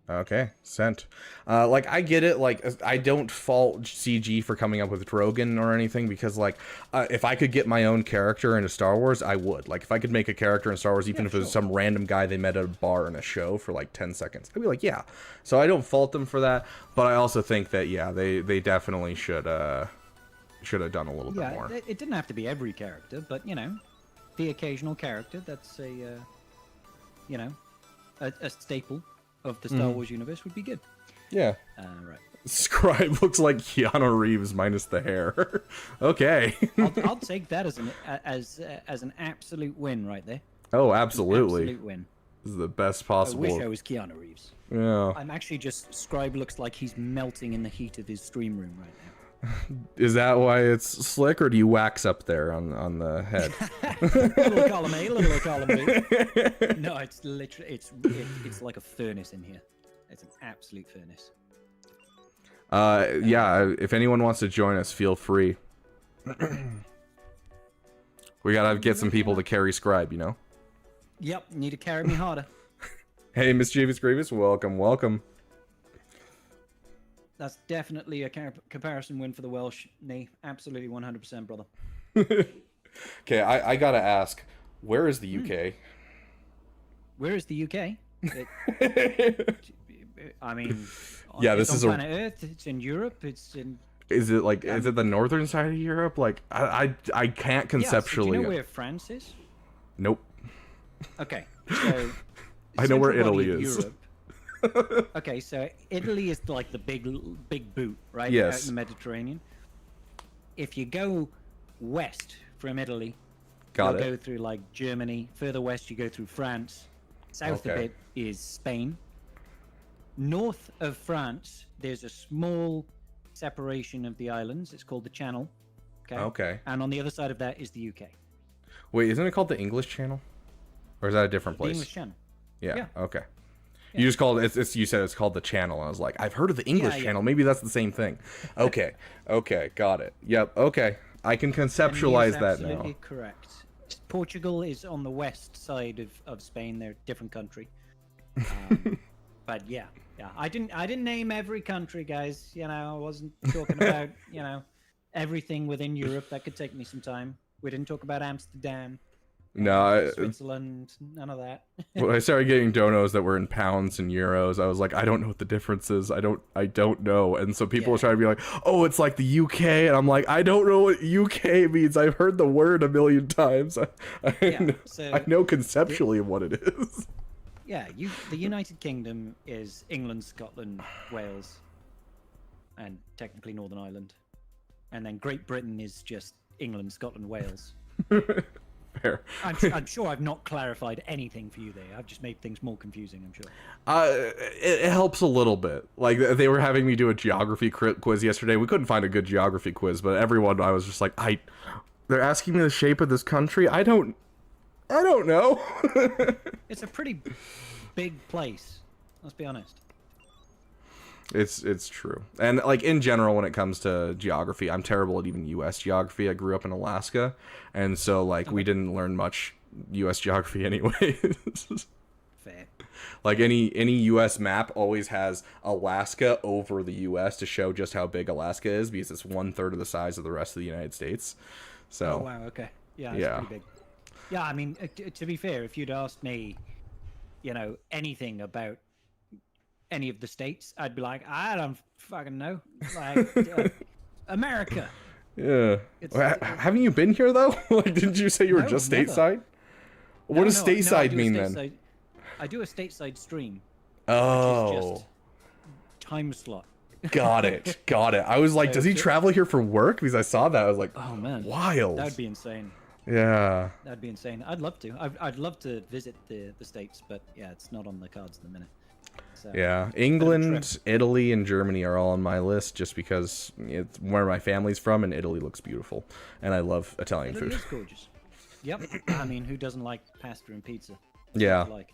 Okay, sent. Like, I get it. Like, I don't fault CG for coming up with Drogon or anything, because, like, if I could get my own character into Star Wars, I would. Like, if I could make a character in Star Wars, even if it was some random guy they met at a bar in a show for, like, 10 seconds, I'd be like, yeah. So I don't fault them for that, but I also think that, yeah, they definitely should have done a little bit more. It didn't have to be every character, but, you know, the occasional character that's a staple of the Star Wars universe would be good. Yeah. Right. Scribe looks like Keanu Reeves minus the hair. Okay. I'll take that as an absolute win right there. Oh, absolutely. Absolute win. This is the best possible. I wish I was Keanu Reeves. Yeah. I'm actually just Scribe looks like he's melting in the heat of his stream room right now. Is that why it's slick, or do you wax up there on the head? Little column A, little column B. No, it's literally it's like a furnace in here. It's an absolute furnace. Yeah, if anyone wants to join us, feel free. We gotta get some people to carry Scribe, you know? Yep, need to carry me harder. Hey, Mischievous Grievous, welcome. That's definitely a comparison win for the Welsh. Nay, absolutely 100%, brother. Okay, I gotta ask, where is the UK? Where is the UK? I mean, yeah, this is on planet Earth. It's in Europe. It's in. Is it like? Is it the northern side of Europe? Like, I can't conceptually. Yeah, so do you know where France is? Nope. Okay, so I know where Italy is. Europe. Okay, so Italy is like the big boot, right? Yes. Out in the Mediterranean. If you go west from Italy, you'll go through like Germany. Further west, you go through France. South of it is Spain. North of France, there's a small separation of the islands. It's called the Channel. Okay. And on the other side of that is the UK. Wait, isn't it called the English Channel? Or is that a different place? The English Channel. Yeah. Okay. You just called it. You said it's called the Channel. And I was like, I've heard of the English Channel. Maybe that's the same thing. Okay. Okay. Got it. Yep. Okay. I can conceptualize that now. Absolutely correct. Portugal is on the west side of Spain. They're a different country. But yeah. I didn't name every country, guys. You know, I wasn't talking about everything within Europe. That could take me some time. We didn't talk about Amsterdam. No, Switzerland, none of that. When I started getting donos that were in pounds and euros, I was like, I don't know what the difference is. I don't know. And so people were trying to be like, oh, it's like the UK, and I'm like, I don't know what UK means. I've heard the word a million times. I know conceptually what it is. Yeah, the United Kingdom is England, Scotland, Wales, and technically Northern Ireland, and then Great Britain is just England, Scotland, Wales. Fair. I'm sure I've not clarified anything for you there. I've just made things more confusing, I'm sure. It helps a little bit. Like, they were having me do a geography quiz yesterday. We couldn't find a good geography quiz, but everyone, I was just like, they're asking me the shape of this country? I don't know. It's a pretty big place. Let's be honest. It's true. And like in general, when it comes to geography, I'm terrible at even U.S. geography. I grew up in Alaska, and so like we didn't learn much U.S. geography anyway. Fair. Like any U.S. map always has Alaska over the U.S. to show just how big Alaska is, because it's 1/3 of the size of the rest of the United States. So. Oh wow. Okay. Yeah. That's pretty big. Yeah. I mean, to be fair, if you'd asked me, anything about any of the states, I'd be like, I don't fucking know. Like, America. Yeah. It's- Haven't you been here though? Like, didn't you say you were No, just never. stateside? What does No, I stateside do a mean stateside- then? I do a stateside stream. Oh. Which is just time slot. Got it. Got it. I was like, So does he ju- travel here for work? Because I saw that. I was like, Oh man, wild. That would be insane. Yeah. That'd be insane. I'd love to. I'd love to visit the states, but yeah, it's not on the cards at the minute. So, Yeah. bit of a England, trip. Italy, and Germany are all on my list just because it's where my family's from, and Italy looks beautiful, and I love Italian It food. is gorgeous. Yep. I mean, who doesn't like pasta and pizza? That's Yeah. what I like.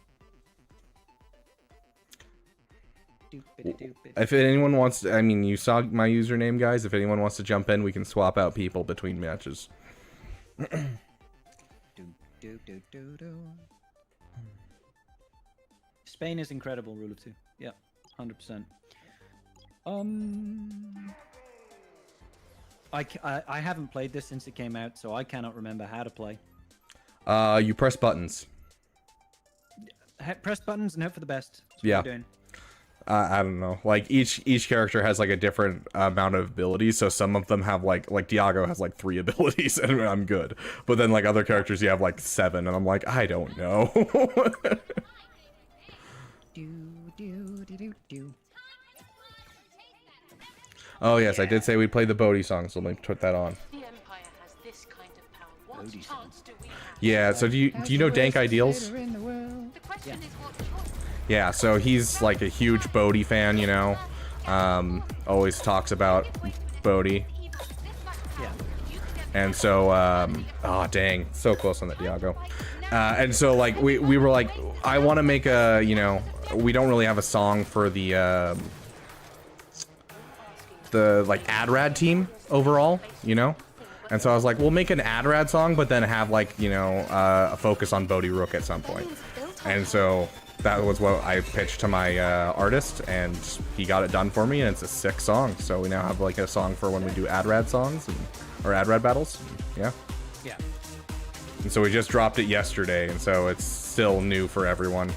If anyone wants to, I mean, you saw my username, guys. If anyone wants to jump in, we can swap out people between matches. Spain is incredible, rule of two. Yep, 100%. I haven't played this since it came out, so I cannot remember how to play. You press buttons. Press buttons and hope for the best. That's what Yeah. we're doing. I don't know. Like each character has like a different amount of abilities. So some of them have like Diago has like 3 abilities, and I'm good. But then like other characters, you have like 7, and I'm like, I don't know. Oh yes, I did say we'd play the Bodhi song, so let me put that on. The Empire has this kind of power. What chance do we have? Yeah. So do you know Dank Ideals? The question is what choice? Yeah, so he's like a huge Bodhi fan, you know. Always talks about Bodhi. Yeah. And so, oh dang, so close on that Diago. And so like we were like, I want to make a, you know, we don't really have a song for the like Adrad team overall, you know. And so I was like, we'll make an Adrad song, but then have like, you know, a focus on Bodhi Rook at some point. And so that was what I pitched to my artist, and he got it done for me, and it's a sick song. So we now have like a song for when we do Adrad songs or Adrad battles. Yeah. Yeah. And so we just dropped it yesterday, and so it's still new for everyone.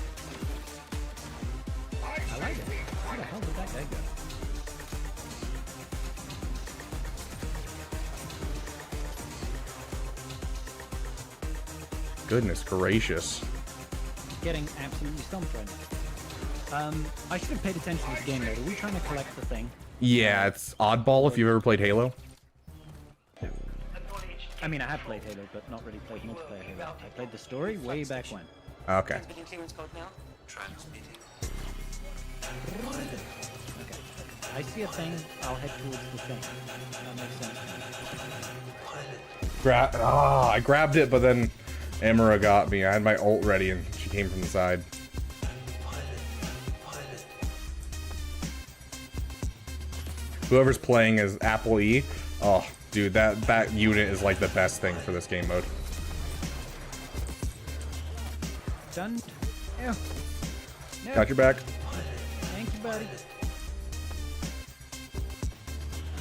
I like it. Where the hell did that guy go? Goodness gracious. Getting absolutely stumped right now. I should have paid attention to the game mode. Are we trying to collect the thing? Yeah, it's Oddball if you've ever played Halo. I mean, I have played Halo, but not really played multiplayer Halo. I played the story way back when. Okay. Okay. I see a thing, I'll head towards the thing. That makes sense. I grabbed it, but then Amara got me. I had my ult ready, and she came from the side. Whoever's playing as Apple E, oh, dude, that unit is like the best thing for this game mode. Done. Yeah. No. Got your back. Thank you, buddy.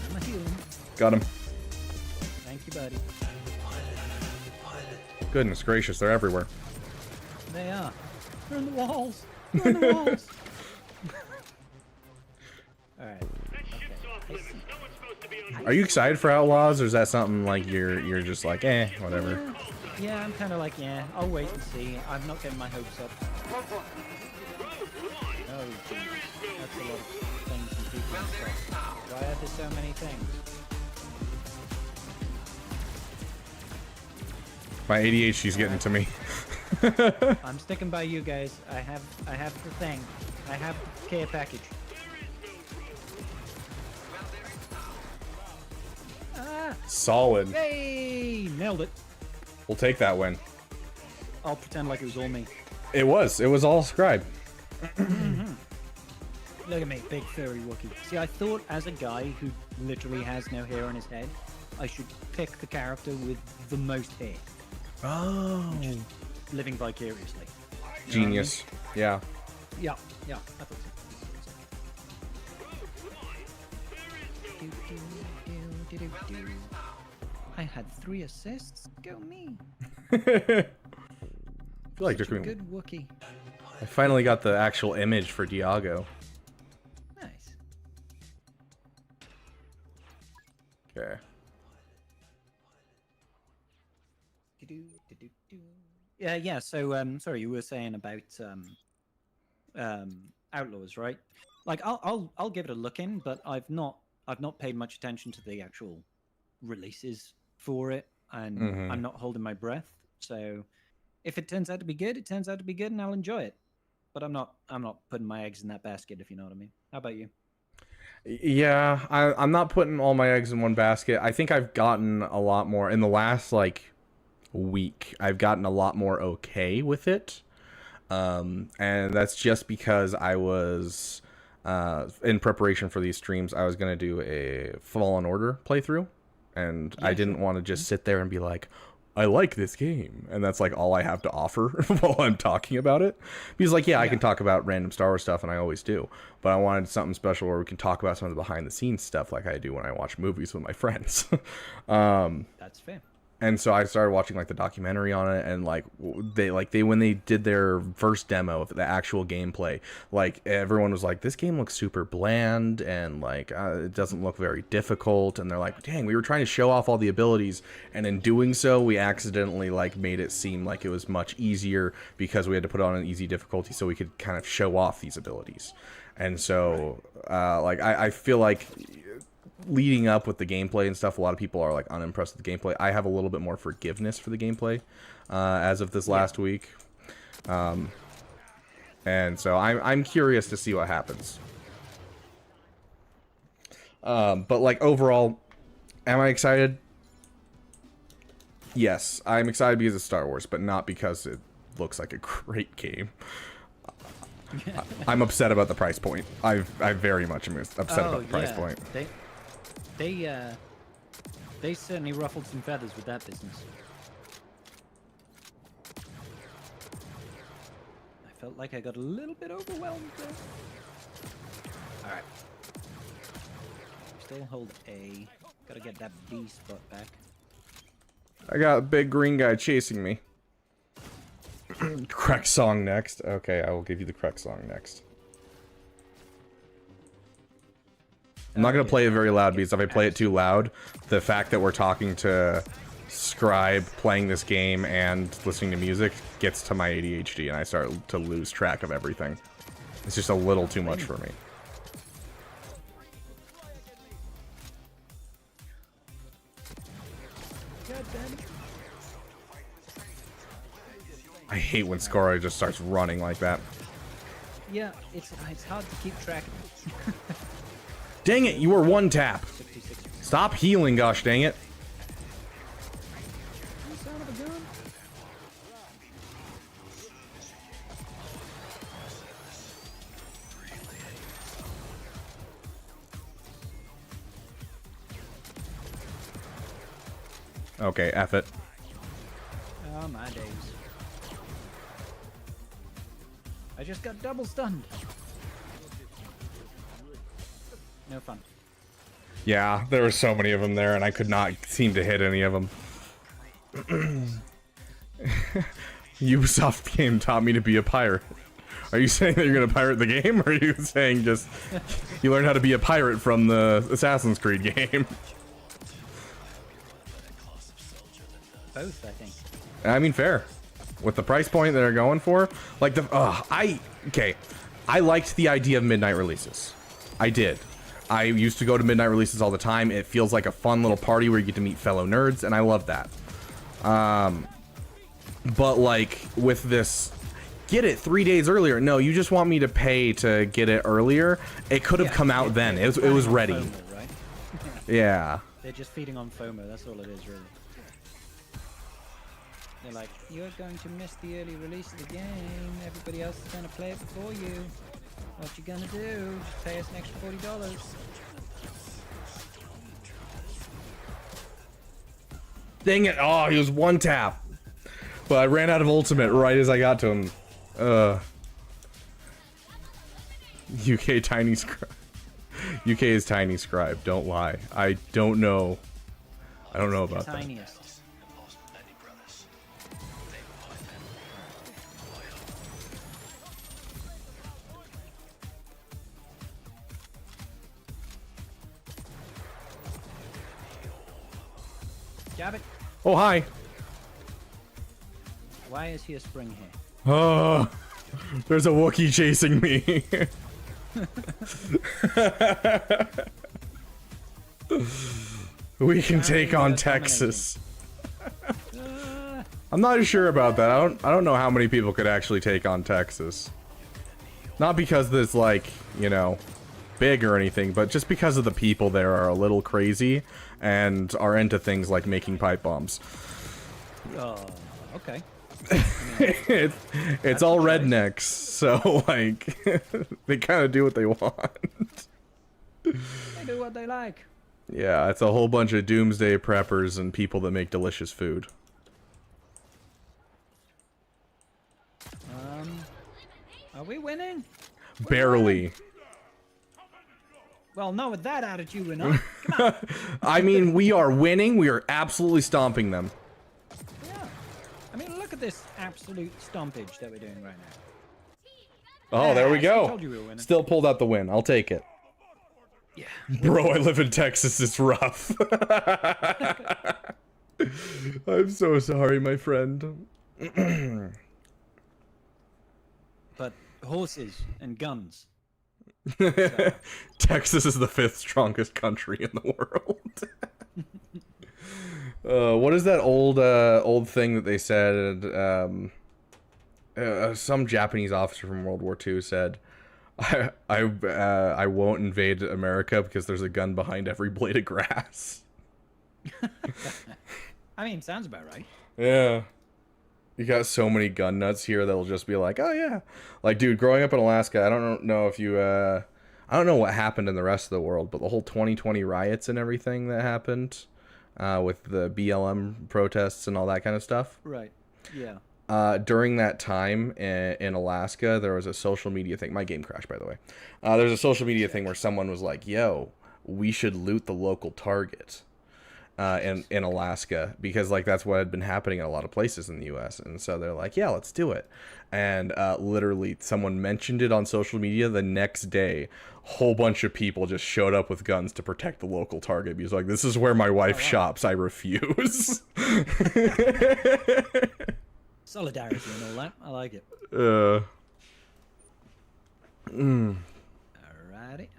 I'm a healing. Got him. Thank you, buddy. Goodness gracious, they're everywhere. They are. They're in the walls. They're in the walls. Alright. Are you excited for Outlaws, or is that something like you're just like, eh, whatever? Yeah, I'm kind of like, yeah, I'll wait and see. I'm not getting my hopes up. Oh, jeez. That's a lot of things and people and stuff. Why are there so many things? My ADHD's getting to me. I'm sticking by you guys. I have the thing. I have the care package. Ah! Solid. Hey! Nailed it. We'll take that win. I'll pretend like it was all me. It was all Scribe. Look at me, big furry Wookiee. See, I thought as a guy who literally has no hair on his head, I should pick the character with the most hair. Oh. Living vicariously. You know Genius. Yeah. what I mean? Yeah, I thought so. I had 3 assists. Go me. I feel like Such there a could be- good Wookiee. I finally got the actual image for Diago. Nice. Okay. Yeah. So, sorry, you were saying about Outlaws, right? Like, I'll give it a look in, but I've not paid much attention to the actual releases for it, and I'm not holding my breath. So, if it turns out to be good, it turns out to be good, and I'll enjoy it. But I'm not putting my eggs in that basket, if you know what I mean. How about you? Yeah, I'm not putting all my eggs in one basket. I think I've gotten a lot more in the last like week. I've gotten a lot more okay with it, and that's just because I was in preparation for these streams. I was gonna do a Fallen Order playthrough, and I didn't want to just sit there and be like, I like this game, and that's like all I have to offer while I'm talking about it. Because like, I can talk about random Star Wars stuff, and I always do, but I wanted something special where we can talk about some of the behind the scenes stuff like I do when I watch movies with my friends. That's fair. And so I started watching like the documentary on it, and like they when they did their first demo of the actual gameplay, like everyone was like, this game looks super bland, and like it doesn't look very difficult, and they're like, dang, we were trying to show off all the abilities, and in doing so we accidentally like made it seem like it was much easier because we had to put on an easy difficulty so we could kind of show off these abilities. And so like I feel like leading up with the gameplay and stuff, a lot of people are like unimpressed with the gameplay. I have a little bit more forgiveness for the gameplay as of this last week, and so I'm curious to see what happens. But like overall, am I excited? Yes, I'm excited because it's Star Wars, but not because it looks like a great game. I'm upset about the price point. I very much am upset about the price point. They certainly ruffled some feathers with that business. I felt like I got a little bit overwhelmed there. Alright. Still hold A. Gotta get that B spot back. I got a big green guy chasing me. Correct song next. Okay, I will give you the correct song next. I'm not going to play it very loud because if I play it too loud, the fact that we're talking to Scribe, playing this game, and listening to music gets to my ADHD and I start to lose track of everything. It's just a little too much for me. I hate when Skora just starts running like that. Yeah, it's hard to keep track of it. Dang it, you were one tap. Stop healing, gosh dang it. Son of a gun. Okay, F it. Oh my days. I just got double stunned. No fun. Yeah, there were so many of them there, and I could not seem to hit any of them. Ubisoft game taught me to be a pirate. Are you saying that you're gonna pirate the game, or are you saying just you learned how to be a pirate from the Assassin's Creed game? Both, I think. I mean, fair. With the price point that they're going for, like I liked the idea of midnight releases. I did. I used to go to midnight releases all the time. It feels like a fun little party where you get to meet fellow nerds, and I love that. But like with this, get it 3 days earlier. No, you just want me to pay to get it earlier. It could have come out then. It was ready. FOMO, right? Yeah. They're just feeding on FOMO. That's all it is, really. They're like, you're going to miss the early release of the game. Everybody else is going to play it before you. What you gonna do? Just pay us an extra $40. Dang it! Oh, he was one tap, but I ran out of ultimate right as I got to him. UK tiny scribe. UK is tiny scribe. Don't lie. I don't know. I don't know about that. Tiniest. Jab it. Oh, hi. Why is he a spring here? Oh, there's a Wookiee chasing me. We can take on Texas. I'm not sure about that. I don't know how many people could actually take on Texas. Not because it's like, you know, big or anything, but just because of the people there are a little crazy and are into things like making pipe bombs. Okay. It's all rednecks, so like they kind of do what they want. They do what they like. Yeah, it's a whole bunch of doomsday preppers and people that make delicious food. Are we winning? Barely. Well, not with that attitude, we're not. Come on. I mean, we are winning. We are absolutely stomping them. Yeah. I mean, look at this absolute stompage that we're doing right now. Oh, there we I go. told you we were winning. Still pulled out the win. I'll take it. Yeah. Bro, I live in Texas. It's rough. I'm so sorry, my friend. But horses and guns. Texas is the 5th strongest country in the world. What is that old thing that they said? Some Japanese officer from World War II said, "I won't invade America because there's a gun behind every blade of grass." I mean, sounds about right. Yeah. You got so many gun nuts here that'll just be like, oh yeah. Like, dude, growing up in Alaska, I don't know if you, I don't know what happened in the rest of the world, but the whole 2020 riots and everything that happened with the BLM protests and all that kind of stuff. Right, yeah. During that time in Alaska, there was a social media thing. My game crashed, by the way. There's a social media thing where someone was like, yo, we should loot the local Target. In Alaska, because like that's what had been happening in a lot of places in the US, and so they're like, yeah, let's do it. And literally someone mentioned it on social media. The next day, whole bunch of people just showed up with guns to protect the local Target. Because like, this is where my wife shops, I refuse. Solidarity and all that, I like it. Alrighty,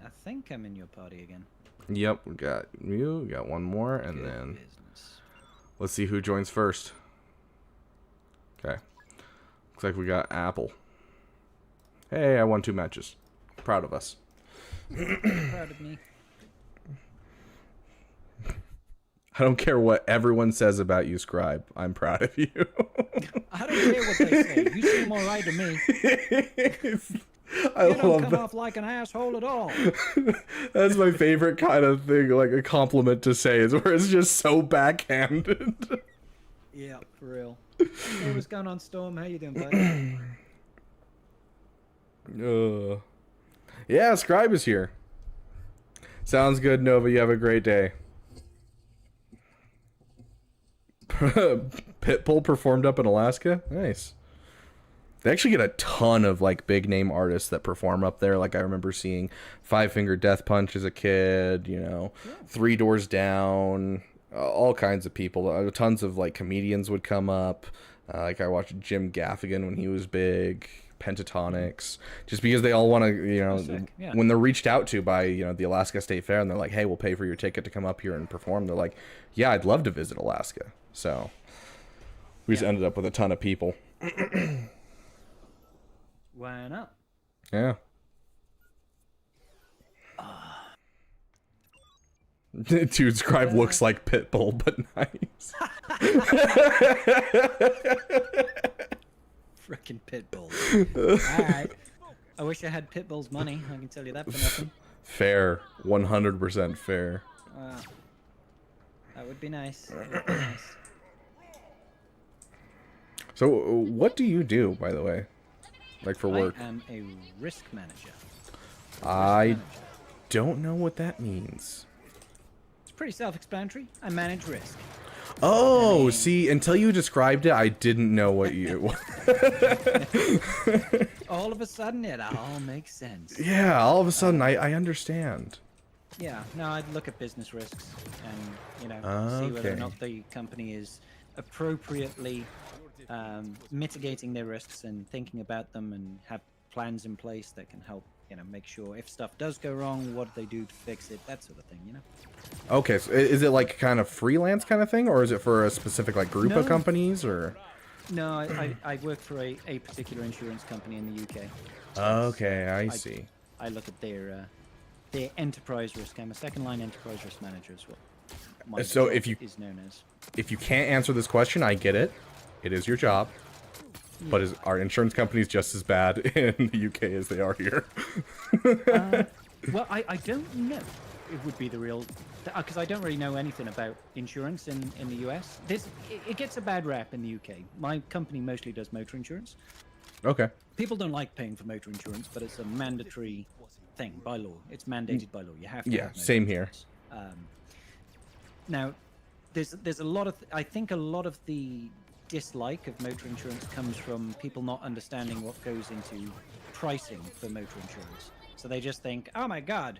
I think I'm in your party again. Yep, we got you. We got one more, and Good then business. Let's see who joins first. Okay, looks like we got Apple. Hey, I won 2 matches. Proud of us. Proud of me. I don't care what everyone says about you, Scribe. I'm proud of you. I don't care what they say. You seem alright to me. I you don't love come that. off like an asshole at all. That's my favorite kind of thing, like a compliment to say, is where it's just so backhanded. Yeah, for real. Hey, what's going on, Storm? How you doing, buddy? Yeah, Scribe is here. Sounds good, Nova. You have a great day. Pitbull performed up in Alaska? Nice. They actually get a ton of like big name artists that perform up there. Like I remember seeing Five Finger Death Punch as a kid, you know, yeah. 3 Doors Down, all kinds of people. Tons of like comedians would come up. Like I watched Jim Gaffigan when he was big, Pentatonics, just because they all want to, you know, yeah. When they're reached out to by, you know, the Alaska State Fair and they're like, hey, we'll pay for your ticket to come up here and perform. They're like, yeah, I'd love to visit Alaska. So we just ended up with a ton of people. Why not? Yeah. Dude, Scribe looks like Pitbull, but nice. Frickin' Pitbull. Alright. I wish I had Pitbull's money. I can tell you that for nothing. Fair. 100% fair. That would be nice. That would be nice. So, what do you do, by the way? Like for work? I am a risk manager. I don't know what that means. It's pretty self-explanatory. I manage risk. Oh, see, until you described it, I didn't know what you... All of a sudden, it all makes sense. Yeah, all of a sudden, I understand. Yeah, no, I'd look at business risks and, you know, see whether or not the company is appropriately mitigating their risks and thinking about them, and have plans in place that can help, make sure if stuff does go wrong, what do they do to fix it, that sort of thing, Okay, so is it like kind of freelance kind of thing, or is it for a specific like group of companies, or? No, I work for a particular insurance company in the UK. Okay, I see. I look at their enterprise risk. I'm a second line enterprise risk manager as well. My So job if you is known as. If you can't answer this question, I get it. It is your job. But is our insurance companies just as bad in the UK as they are here? Well, I don't know. It would be the real, because I don't really know anything about insurance in the US. It gets a bad rap in the UK. My company mostly does motor insurance. Okay. People don't like paying for motor insurance, but it's a mandatory thing by law. It's mandated by law. You have to. Yeah, have motor same here. Now, there's a lot of I think a lot of the dislike of motor insurance comes from people not understanding what goes into pricing for motor insurance. So they just think, oh my god,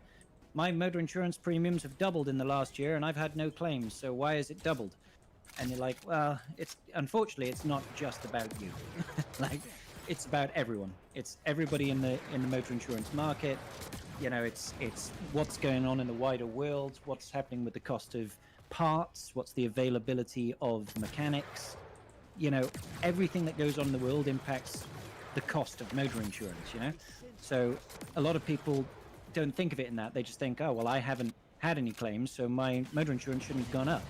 my motor insurance premiums have doubled in the last year and I've had no claims, so why is it doubled? And you're like, well, unfortunately it's not just about you. Like, it's about everyone. It's everybody in the motor insurance market. It's what's going on in the wider world, what's happening with the cost of parts, what's the availability of mechanics. Everything that goes on in the world impacts the cost of motor insurance, So a lot of people don't think of it in that. They just think, oh, well, I haven't had any claims, so my motor insurance shouldn't have gone up.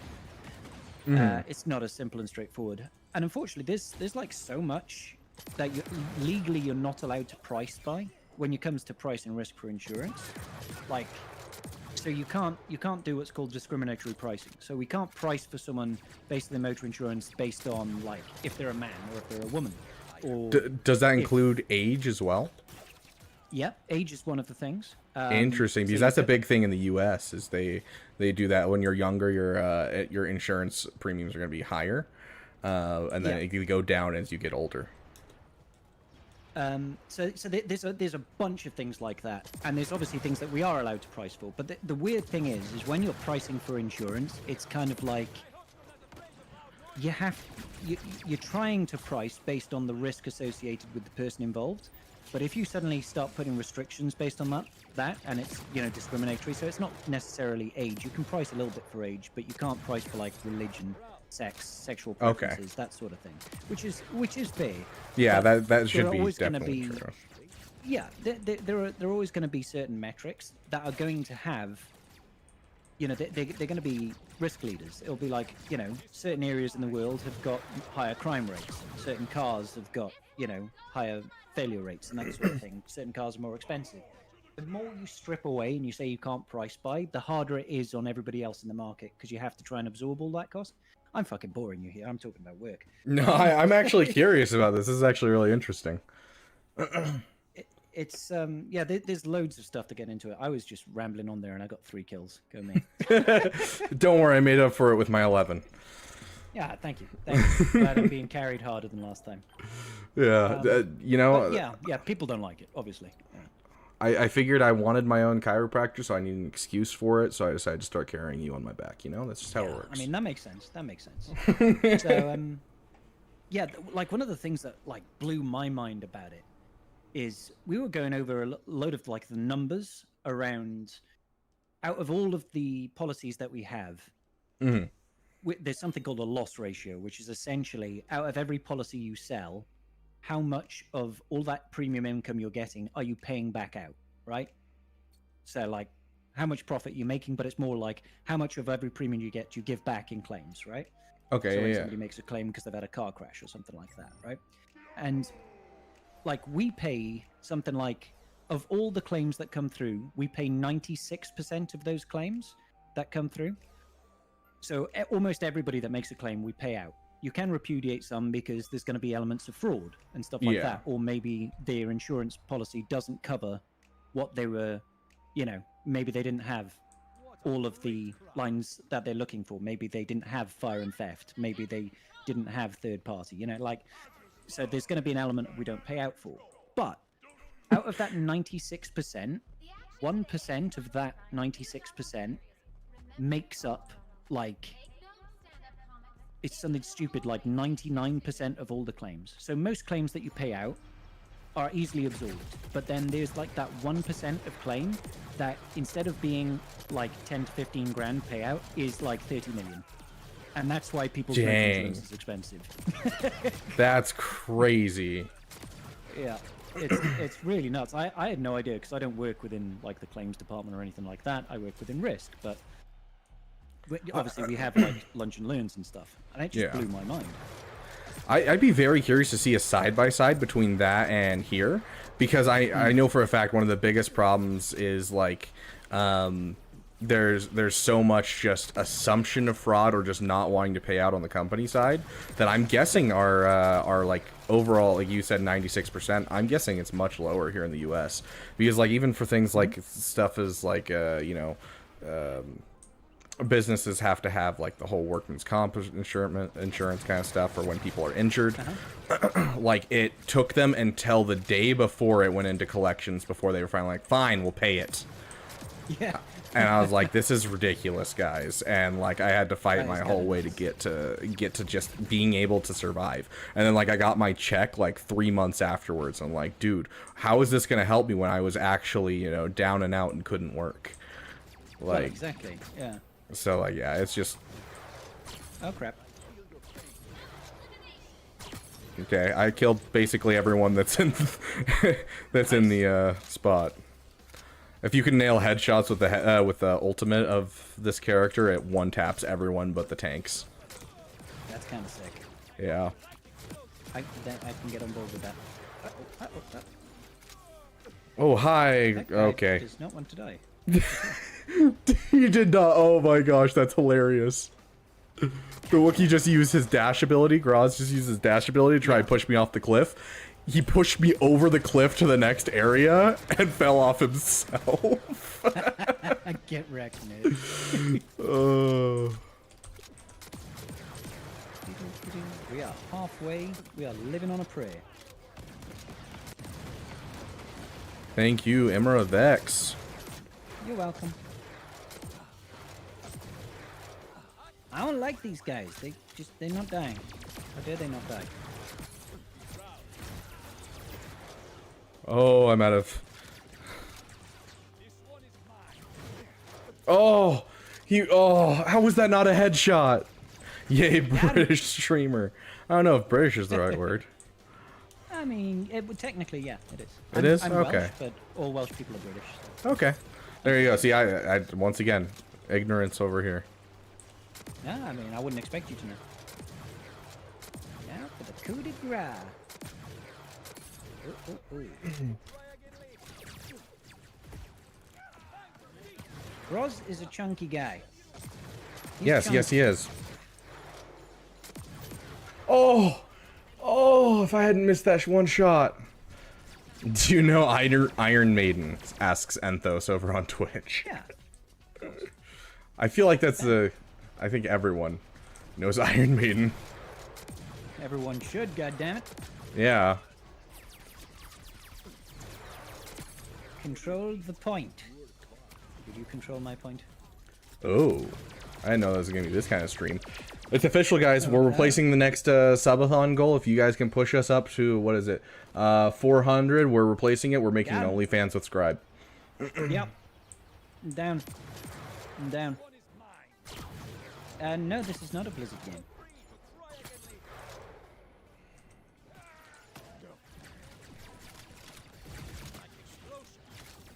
It's not as simple and straightforward. And unfortunately, there's like so much that legally you're not allowed to price by when it comes to price and risk for insurance. Like, so you can't do what's called discriminatory pricing. So we can't price for someone based on their motor insurance based on like if they're a man or if they're a woman. Or does that include age as well? Yeah, age is one of the things. Interesting, because that's a big thing in the U.S. is they do that when you're younger. Your insurance premiums are going to be higher, and then you go down as you get older. So there's a bunch of things like that, and there's obviously things that we are allowed to price for. But the weird thing is when you're pricing for insurance, it's kind of like you're trying to price based on the risk associated with the person involved. But if you suddenly start putting restrictions based on that, and it's discriminatory, so it's not necessarily age. You can price a little bit for age, but you can't price for like religion, sex, sexual preferences, that sort of thing, which is fair. Yeah, that should be definitely true. Yeah, there are always going to be certain metrics that are going to have, they're going to be risk leaders. It'll be like, certain areas in the world have got higher crime rates. Certain cars have got, higher failure rates and that sort of thing. Certain cars are more expensive. The more you strip away and you say you can't price by, the harder it is on everybody else in the market because you have to try and absorb all that cost. I'm fucking boring you here. I'm talking about work. No, I'm actually curious about this. This is actually really interesting. There's loads of stuff to get into it. I was just rambling on there and I got 3 kills. Go me. Don't worry, I made up for it with my 11. Yeah, thank you. Glad I'm being carried harder than last time. Yeah, yeah, people don't like it, obviously. Yeah. I figured I wanted my own chiropractor, so I need an excuse for it, so I decided to start carrying you on my back. That's just how it works. I mean, that makes sense. So, like one of the things that like blew my mind about it is we were going over a load of like the numbers around out of all of the policies that we have. There's something called a loss ratio, which is essentially out of every policy you sell, how much of all that premium income you're getting are you paying back out, right? So like how much profit you're making, but it's more like how much of every premium you get you give back in claims, right? Okay, so when somebody makes a claim because they've had a car crash or something like that, right? And like we pay something like, of all the claims that come through, we pay 96% of those claims that come through. So almost everybody that makes a claim, we pay out. You can repudiate some because there's going to be elements of fraud and stuff like that. Or maybe their insurance policy doesn't cover what they were, maybe they didn't have all of the lines that they're looking for. Maybe they didn't have fire and theft. Maybe they didn't have third party, so there's going to be an element we don't pay out for. But out of that 96%, 1% of that 96% makes up like it's something stupid like 99% of all the claims. So most claims that you pay out are easily absorbed, but then there's like that 1% of claim that instead of being like 10 to 15 grand payout is like 30 million. And that's why people's life insurance is expensive. That's crazy. Yeah, it's really nuts. I had no idea because I don't work within like the claims department or anything like that. I work within risk, but obviously we have like lunch and learns and stuff, and it just blew my mind. I'd be very curious to see a side-by-side between that and here, because I know for a fact one of the biggest problems is like there's so much just assumption of fraud or just not wanting to pay out on the company side that I'm guessing are like overall, like you said, 96%. I'm guessing it's much lower here in the U.S. because like even for things like stuff is like businesses have to have like the whole workman's comp insurance kind of stuff for when people are injured. Like it took them until the day before it went into collections before they were finally like, fine, we'll pay it. Yeah. And I was like, this is ridiculous, guys. And like I had to fight my whole way to get to just being able to survive. And then like I got my check like 3 months afterwards. I'm like, dude, how is this gonna help me when I was actually, you know, down and out and couldn't work? Like, well, exactly. Yeah. So like, yeah, it's just. Oh crap. Okay, I killed basically everyone that's in in the spot. If you can nail headshots with the ultimate of this character, it one taps everyone but the tanks. That's kind of sick. Yeah. I can get on board with that. Oh hi. That guy Okay. does not want to die. You did not. Oh my gosh, that's hilarious. The Wookiee just used his dash ability. Graz just used his dash ability to try and push me off the cliff. He pushed me over the cliff to the next area and fell off himself. Get wrecked, mate. We are halfway. We are living on a prayer. Thank you, Emera Vex. You're welcome. I don't like these guys. They're not dying. How dare they not die? Oh, I'm out of. Oh, how was that not a headshot? Yay, British streamer. I don't know if British is the right word. I mean, it would technically, yeah, it is. It is? I'm Okay. Welsh, but all Welsh people are British. So. Okay. There you go. See, I once again, ignorance over here. Yeah, I mean, I wouldn't expect you to know. Now for the coup de grace. Roz is a chunky guy. He's Yes, chunky. yes, he is. Oh, if I hadn't missed that one shot. Do you know Iron Maiden? Asks Enthos over on Twitch. Yeah. I feel like that's I think everyone knows Iron Maiden. Everyone should, goddammit. Yeah. Control the point. Did you control my point? Oh, I didn't know that was gonna be this kind of stream. It's official, guys. We're replacing the next Subathon goal. If you guys can push us up to, what is it, 400, we're replacing it. We're making an OnlyFans subscribe. Yep. I'm down. I'm down. No, this is not a Blizzard game.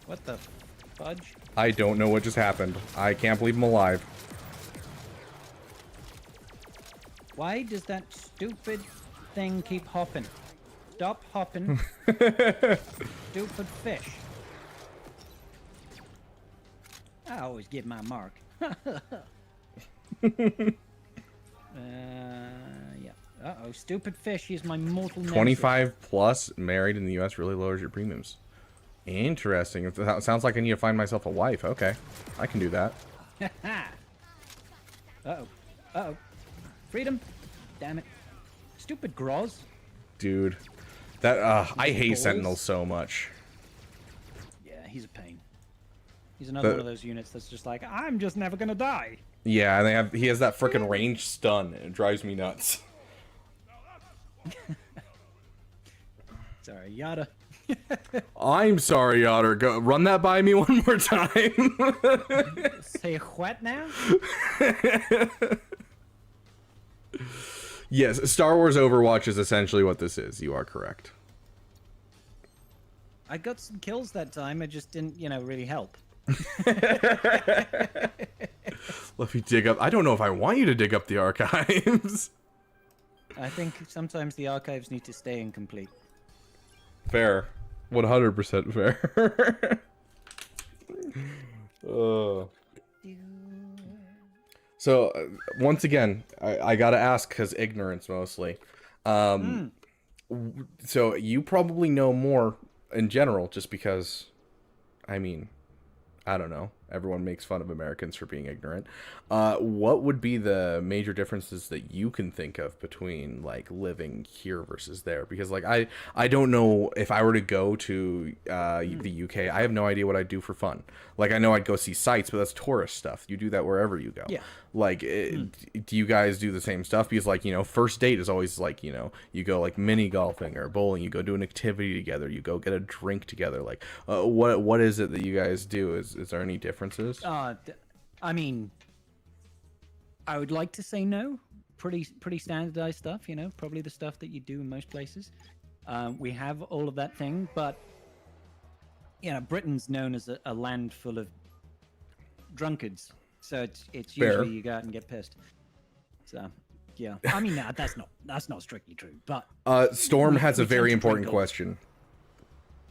What the fudge? I don't know what just happened. I can't believe I'm alive. Why does that stupid thing keep hopping? Stop hopping. Stupid fish. I always give my mark. Yeah. Uh-oh, stupid fish is my mortal nemesis. 25 plus married in the US really lowers your premiums. Interesting. It sounds like I need to find myself a wife. Okay, I can do that. Uh-oh. Uh-oh. Freedom. Damn it. Stupid Groz. Dude, that I hate balls. Sentinels so much. Yeah, he's a pain. He's another one of those units that's just like, I'm just never gonna die. Yeah, and he has that freaking range stun, and it drives me nuts. Sorry, Yada. I'm sorry, Otter. Go run that by me one more time. Say what now? Yes, Star Wars Overwatch is essentially what this is. You are correct. I got some kills that time. I just didn't, really help. Let me dig up. I don't know if I want you to dig up the archives. I think sometimes the archives need to stay incomplete. Fair. 100% fair. So, once again, I gotta ask, because ignorance mostly. So, you probably know more in general, just because, I mean, I don't know. Everyone makes fun of Americans for being ignorant. What would be the major differences that you can think of between like living here versus there? Because like I don't know if I were to go to the UK, I have no idea what I'd do for fun. Like I know I'd go see sights, but that's tourist stuff. You do that wherever you go. Yeah. Like, do you guys do the same stuff? Because like first date is always like you go like mini golfing or bowling. You go do an activity together. You go get a drink together. Like, what is it that you guys do? Is there any differences? I mean, I would like to say no. Pretty standardized stuff, probably the stuff that you do in most places. We have all of that thing, but Britain's known as a land full of drunkards, so it's usually you go out and get pissed. So yeah, I mean that's not strictly true, but Storm has a very important question.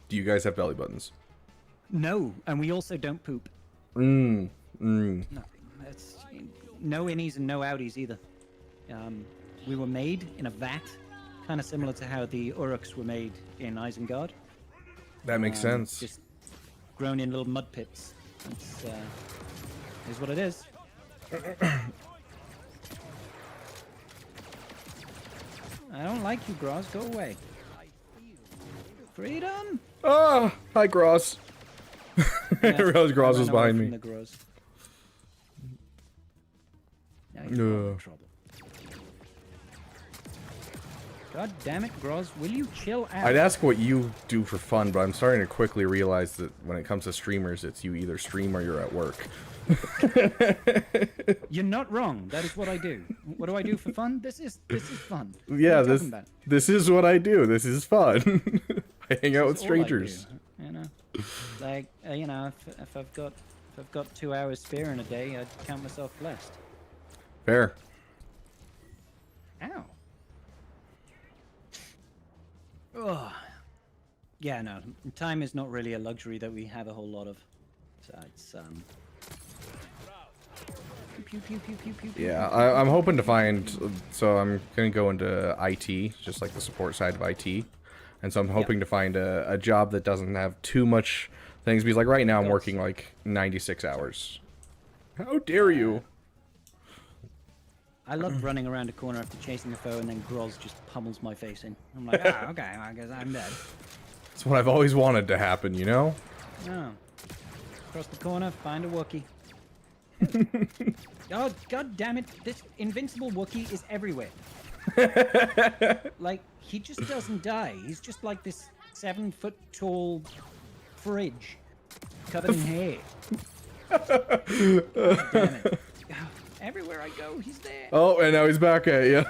Do you guys have belly buttons? No, and we also don't poop. No, it's no innies and no outies either. We were made in a vat, kind of similar to how the Uruks were made in Isengard. That makes sense. Just grown in little mud pits. Is what it is. I don't like you, Groz. Go away. Freedom. Ah, hi, Groz. I realized Groz was behind me. Now you're in trouble. God damn it, Groz. Will you chill out? I'd ask what you do for fun, but I'm starting to quickly realize that when it comes to streamers, it's you either stream or you're at work. You're not wrong. That is what I do. What do I do for fun? This is fun. Yeah, this is what I do. This is fun. I hang out with strangers. Like if I've got 2 hours spare in a day, I'd count myself blessed. Fair. Ow. Ugh. Yeah, no. Time is not really a luxury that we have a whole lot of. So it's Pew, pew, pew, pew, pew, yeah, I'm hoping to find. So I'm gonna go into IT, just like the support side of IT, and so I'm hoping to find a job that doesn't have too much things. Because like right now I'm working like 96 hours. How dare you? I love running around a corner after chasing a foe, and then Groz just pummels my face in. I'm like, okay, I guess I'm dead. It's what I've always wanted to happen, Oh. Across the corner, find a Wookiee. Oh, god damn it. This invincible Wookiee is everywhere. Like, he just doesn't die. He's just like this 7-foot tall fridge covered in hair. God damn it. Everywhere I go, he's there. Oh, and now he's back at you.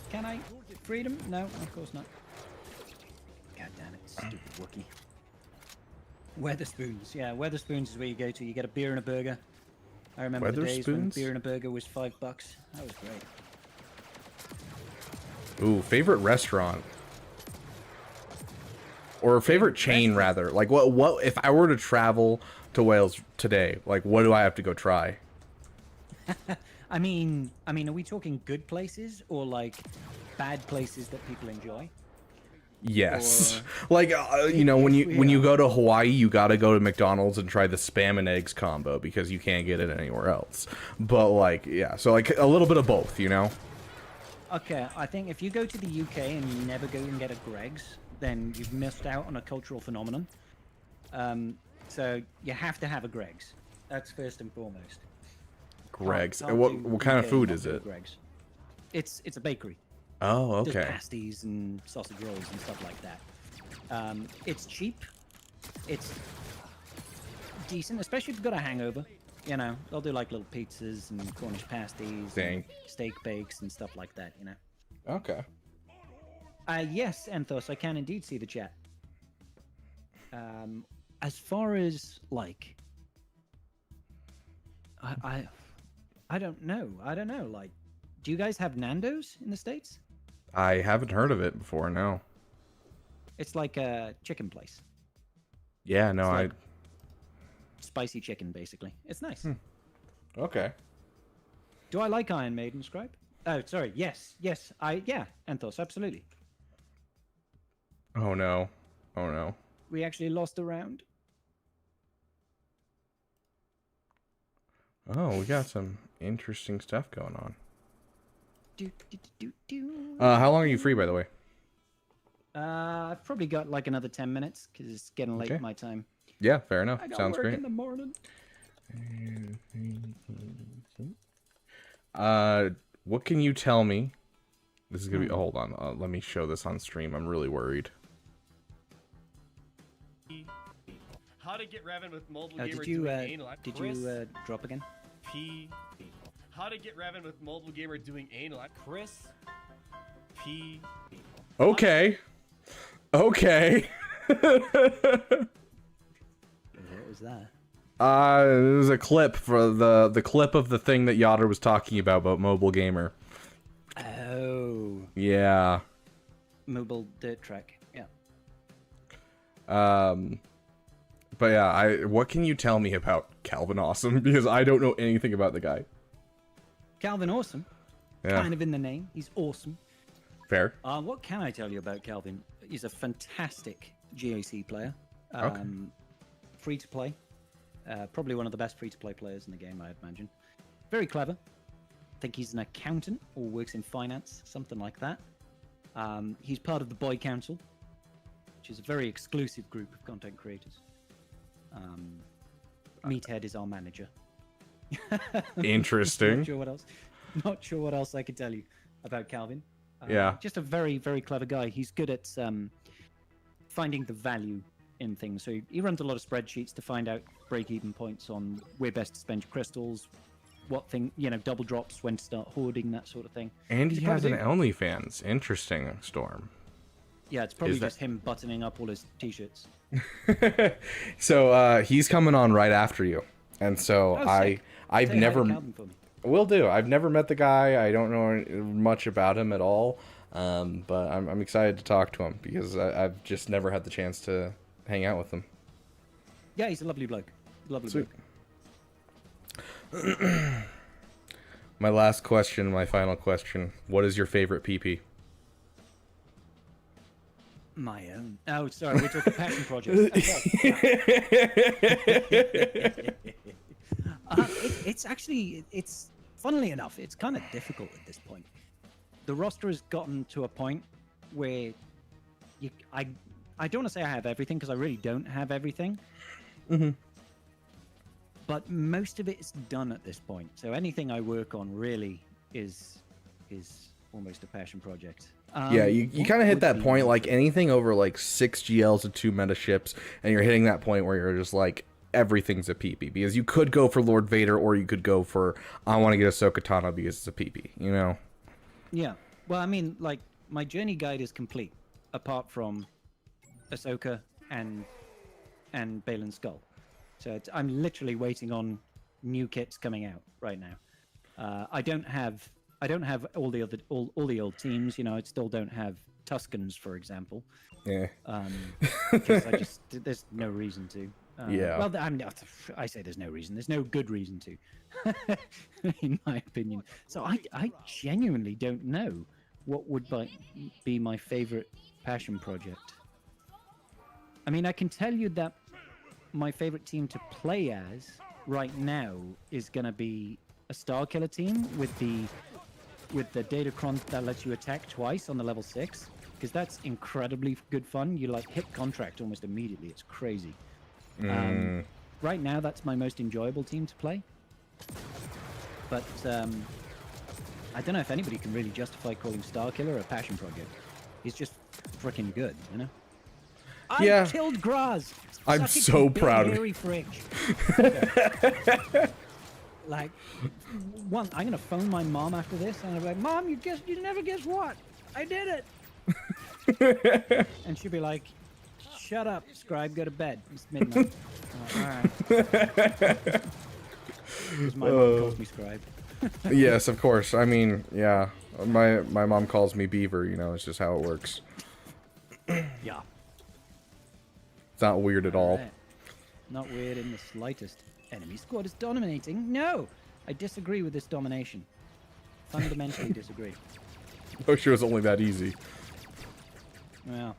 Can I? Freedom? No, of course not. God damn it, stupid Wookiee. Weatherspoons. Yeah, Weatherspoons is where you go to. You get a beer and a burger. I remember the days when beer and a burger was $5. That was great. Ooh, favorite restaurant. Or favorite chain, rather. Like, what if I were to travel to Wales today? Like, what do I have to go try? I mean, are we talking good places or like bad places that people enjoy? Yes. Or, like, when you go to Hawaii, you gotta go to McDonald's and try the Spam and Eggs combo because you can't get it anywhere else. But, like, yeah. So, like, a little bit of both, Okay, I think if you go to the UK and you never go and get a Greg's, then you've missed out on a cultural phenomenon. So you have to have a Greg's. That's first and foremost. Greg's. Can't And do what kind of UK, food not is do it? Greg's. It's a bakery. Oh, Does okay. pasties and sausage rolls and stuff like that. It's cheap. It's decent, especially if you've got a hangover. You know, they'll do like little pizzas and Cornish pasties, and steak bakes and stuff like that. You know. Okay. Yes, Anthos, I can indeed see the chat. As far as like, I don't know. I don't know. Like, do you guys have Nando's in the States? I haven't heard of it before. No. It's like a chicken place. Yeah. No. It's like spicy chicken, basically. It's nice. Okay. Do I like Iron Maiden, Scribe? Oh, sorry. Yes. Yes. Yeah. Anthos, absolutely. Oh no. Oh no. We actually lost a round. Oh, we got some interesting stuff going on. Do, do, do, do. How long are you free, by the way? I've probably got like another 10 minutes because it's getting late Okay. my time. Yeah, fair enough. I got Sounds work great. in the morning. What can you tell me? This is gonna be. Hold on. Let me show this on stream. I'm really worried. How to get Revan with mobile Oh, gamer did you doing anal at did Chris you drop again? P. How to get Revan with mobile gamer doing anal at Chris P. Okay. Okay. What was that? It was a clip for the clip of the thing that Yoder was talking about mobile gamer. Oh. Yeah. Mobile dirt track. Yeah. But yeah, what can you tell me about Calvin Awesome? Because I don't know anything about the guy. Calvin Awesome. Yeah. Kind of in the name. He's awesome. Fair. What can I tell you about Calvin? He's a fantastic GAC player. Okay. Free to play. Probably one of the best free to play players in the game, I'd imagine. Very clever. I think he's an accountant or works in finance, something like that. He's part of the Boy Council, which is a very exclusive group of content creators. Meathead is our manager. Interesting. Not sure what else I could tell you about Calvin. Yeah. Just a very, very clever guy. He's good at finding the value in things. So he runs a lot of spreadsheets to find out break-even points on where best to spend your crystals, what thing, double drops, when to start hoarding, that sort of thing. And he He's has an probably- OnlyFans. Interesting, Storm. Yeah, it's probably Is that- just him buttoning up all his t-shirts. So he's coming on right after you, and so sick. I've Say hi never to Calvin for me. will do. I've never met the guy. I don't know much about him at all, but I'm excited to talk to him because I've just never had the chance to hang out with him. Yeah, he's a lovely bloke. Lovely Sweet. bloke. My last question, my final question. What is your favorite PP? My own. Oh, sorry, we're talking passion projects. It's actually, funnily enough, it's kind of difficult at this point. The roster has gotten to a point where I don't want to say I have everything because I really don't have everything. Mm-hmm. But most of it is done at this point. So anything I work on really is almost a passion project. Yeah, you kind of hit would that be- point, like anything over like 6 GLs and 2 meta ships, and you're hitting that point where you're just like, everything's a PP. Because you could go for Lord Vader, or you could go for, I want to get Ahsoka Tano because it's a PP, you know? Yeah. Well, I mean, like, my journey guide is complete, apart from Ahsoka and Balin's Skull. So I'm literally waiting on new kits coming out right now. I don't have all the old teams. I still don't have Tuscans, for example. Yeah. Because there's no reason to. Yeah. Well, I say there's no reason. There's no good reason to, in my opinion. So I genuinely don't know what would be my favorite passion project. I mean, I can tell you that my favorite team to play as right now is going to be a Starkiller team with the Datacron that lets you attack twice on the level 6, because that's incredibly good fun. You hit contract almost immediately. It's crazy. Right now, that's my most enjoyable team to play. But I don't know if anybody can really justify calling Starkiller a passion project. He's just freaking good, you know? Yeah. I killed Graz! I'm Suck it, so you big proud of hairy fridge. Like, I'm gonna phone my mom after this, and I'm like, Mom, you never guess what? I did it! And she'll be like, shut up, scribe, go to bed. It's midnight. Alright. Because my mom calls me scribe. Yes, of course. I mean, yeah. My mom calls me Beaver, you know, it's just how it works. Yeah. It's not weird at all. Right. Not weird in the slightest. Enemy squad is dominating. No! I disagree with this domination. Fundamentally disagree. Oh, sure, it's only that easy. Well,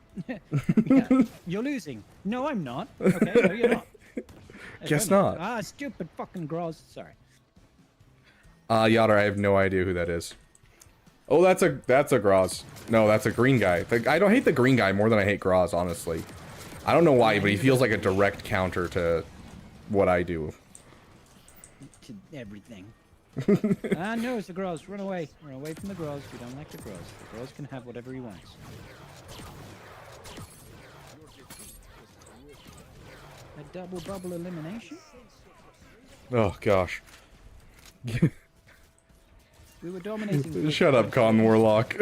yeah. You're losing. No, I'm not. Okay, no, you're not. Guess not. Ah, stupid fucking Groz. Sorry. Yadar, I have no idea who that is. Oh, that's a Groz. No, that's a green guy. I don't hate the green guy more than I hate Groz, honestly. I don't know why, but he feels like a direct counter to what I do. To everything. No, it's the Groz. Run away. Run away from the Groz. We don't like the Groz. The Groz can have whatever he wants. A double bubble elimination? Oh, gosh. We were dominating. Shut up, Con Warlock.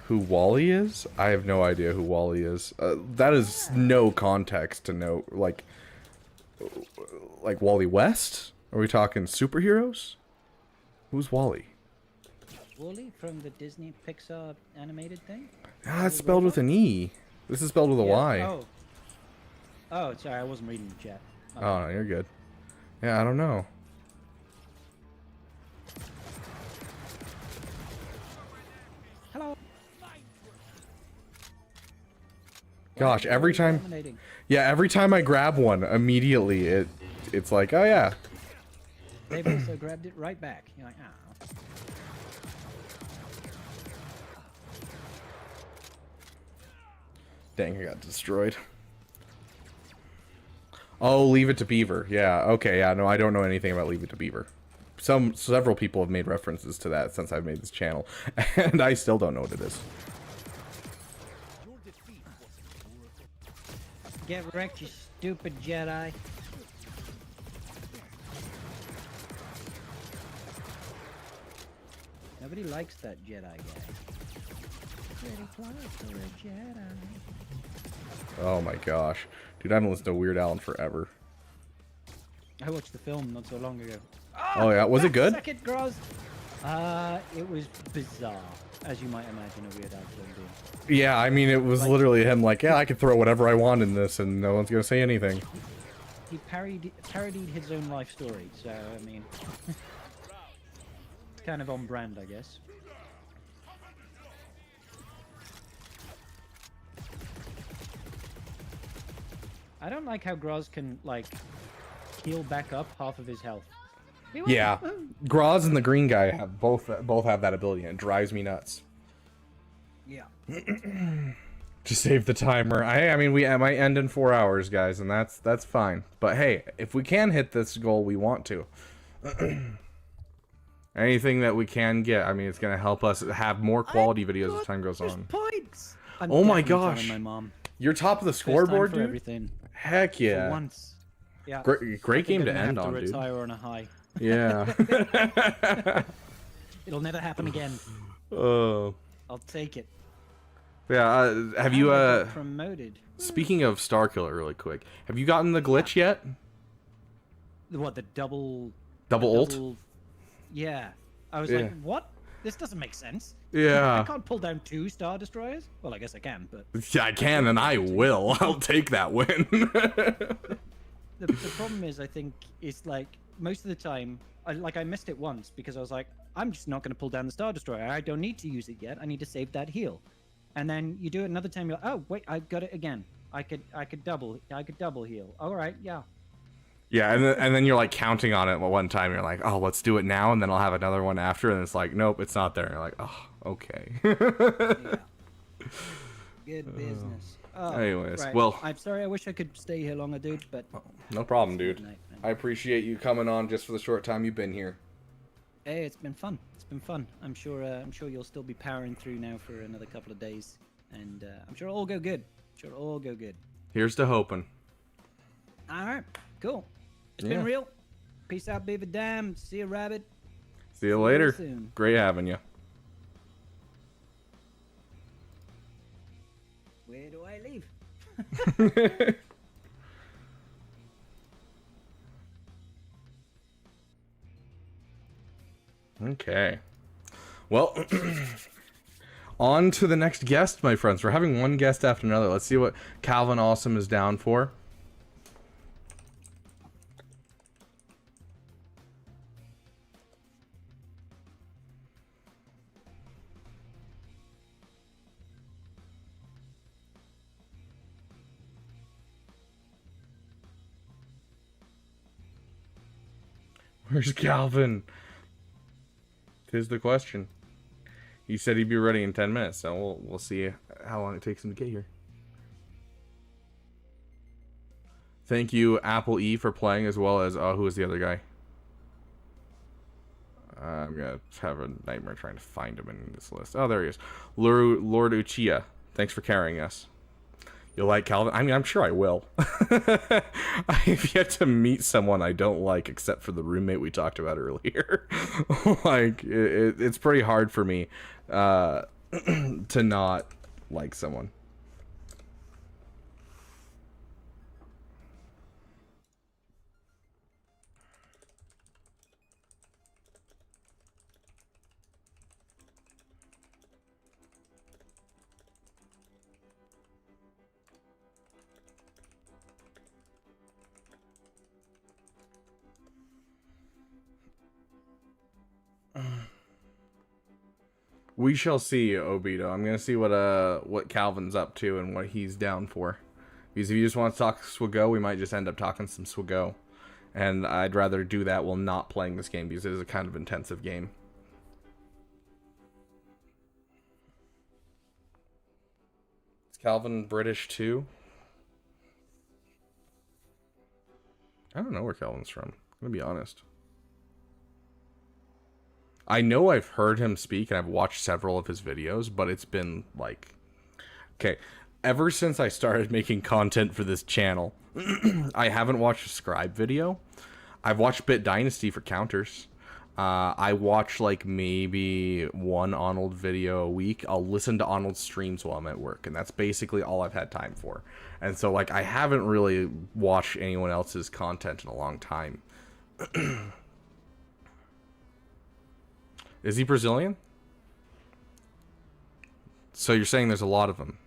Who Wally is? I have no idea who Wally is. That is no context to know. Like Wally West? Are we talking superheroes? Who's Wally? Wally from the Disney Pixar animated thing? Ah, it's spelled with an E. This is spelled with a Y. Oh, sorry, I wasn't reading the chat. Oh, no, you're good. Yeah, I don't know. Hello. Gosh, every time. Yeah, every time I grab one, immediately it's like, oh yeah. They've also grabbed it right back. You're like, ah. Dang, I got destroyed. Oh, Leave It to Beaver. Yeah, okay, yeah, no, I don't know anything about Leave It to Beaver. Several people have made references to that since I've made this channel, and I still don't know what it is. Get wrecked, you stupid Jedi. Nobody likes that Jedi guy. Pretty close to a Jedi. Oh my gosh. Dude, I haven't listened to Weird Al in forever. I watched the film not so long ago. Oh yeah, was it good? Second Groz. It was bizarre, as you might imagine a Weird Al film being. Yeah, I mean, it was literally him like, yeah, I could throw whatever I want in this and no one's gonna say anything. He parodied his own life story, so, I mean... it's kind of on brand, I guess. I don't like how Groz can, like, heal back up half of his health. Yeah, Groz and the green guy have both have that ability, and it drives me nuts. Yeah. To save the timer, I mean, we might end in 4 hours, guys, and that's fine. But hey, if we can hit this goal, we want to. Anything that we can get, I mean, it's gonna help us have more quality videos as time goes on. Points. Oh my gosh! My mom. You're top of the scoreboard, dude. Everything. Heck yeah! For once. Yeah. Great game to end on, dude. Retire on a high. Yeah. It'll never happen again. Oh. I'll take it. Yeah. Have you promoted? Speaking of Starkiller, really quick, have you gotten the glitch yet? What, the double ult? Yeah. I was like, what? This doesn't make sense. Yeah. I can't pull down 2 Star Destroyers? Well, I guess I can, but... Yeah, I can, and I will. I'll take that win. The problem is, I think, it's like, most of the time, I missed it once, because I was like, I'm just not going to pull down the Star Destroyer. I don't need to use it yet. I need to save that heal. And then you do it another time, you're like, oh, wait, I got it again. I could double heal. All right, yeah. Yeah, and then you're like counting on it one time. You're like, oh, let's do it now, and then I'll have another one after, and it's like, nope, it's not there. And you're like, oh, okay. Good business. Oh, Anyways, right. well, I'm sorry. I wish I could stay here longer, dude. But no problem, dude. midnight, man. I appreciate you coming on just for the short time you've been here. Hey, it's been fun. It's been fun. I'm sure you'll still be powering through now for another couple of days, and I'm sure it'll all go good. Sure, it'll all go good. Here's to hoping. All right, cool. It's Yeah. been real. Peace out, Beaver Dam. See you, Rabbit. See you later. soon. Great having you. Where do I leave? Okay. Well, on to the next guest, my friends. We're having one guest after another. Let's see what Calvin Awesome is down for. Where's Calvin? Here's the question. He said he'd be ready in 10 minutes, so we'll see how long it takes him to get here. Thank you, Apple E, for playing, as well as who was the other guy? I'm gonna have a nightmare trying to find him in this list. Oh, there he is. Lord Uchiha. Thanks for carrying us. You'll like Calvin? I mean, I'm sure I will. I've yet to meet someone I don't like, except for the roommate we talked about earlier. Like, it's pretty hard for me to not like someone. We shall see, Obito. I'm gonna see what Calvin's up to and what he's down for. Because if you just want to talk Swago, we might just end up talking some Swago. And I'd rather do that while not playing this game, because it is a kind of intensive game. Is Calvin British too? I don't know where Calvin's from. I'm gonna be honest. I know I've heard him speak and I've watched several of his videos, but it's been like... Okay, ever since I started making content for this channel, I haven't watched a Scribe video. I've watched Bit Dynasty for counters. I watch like maybe one Arnold video a week. I'll listen to Arnold's streams while I'm at work, and that's basically all I've had time for. And so like I haven't really watched anyone else's content in a long time. Is he Brazilian? So you're saying there's a lot of them.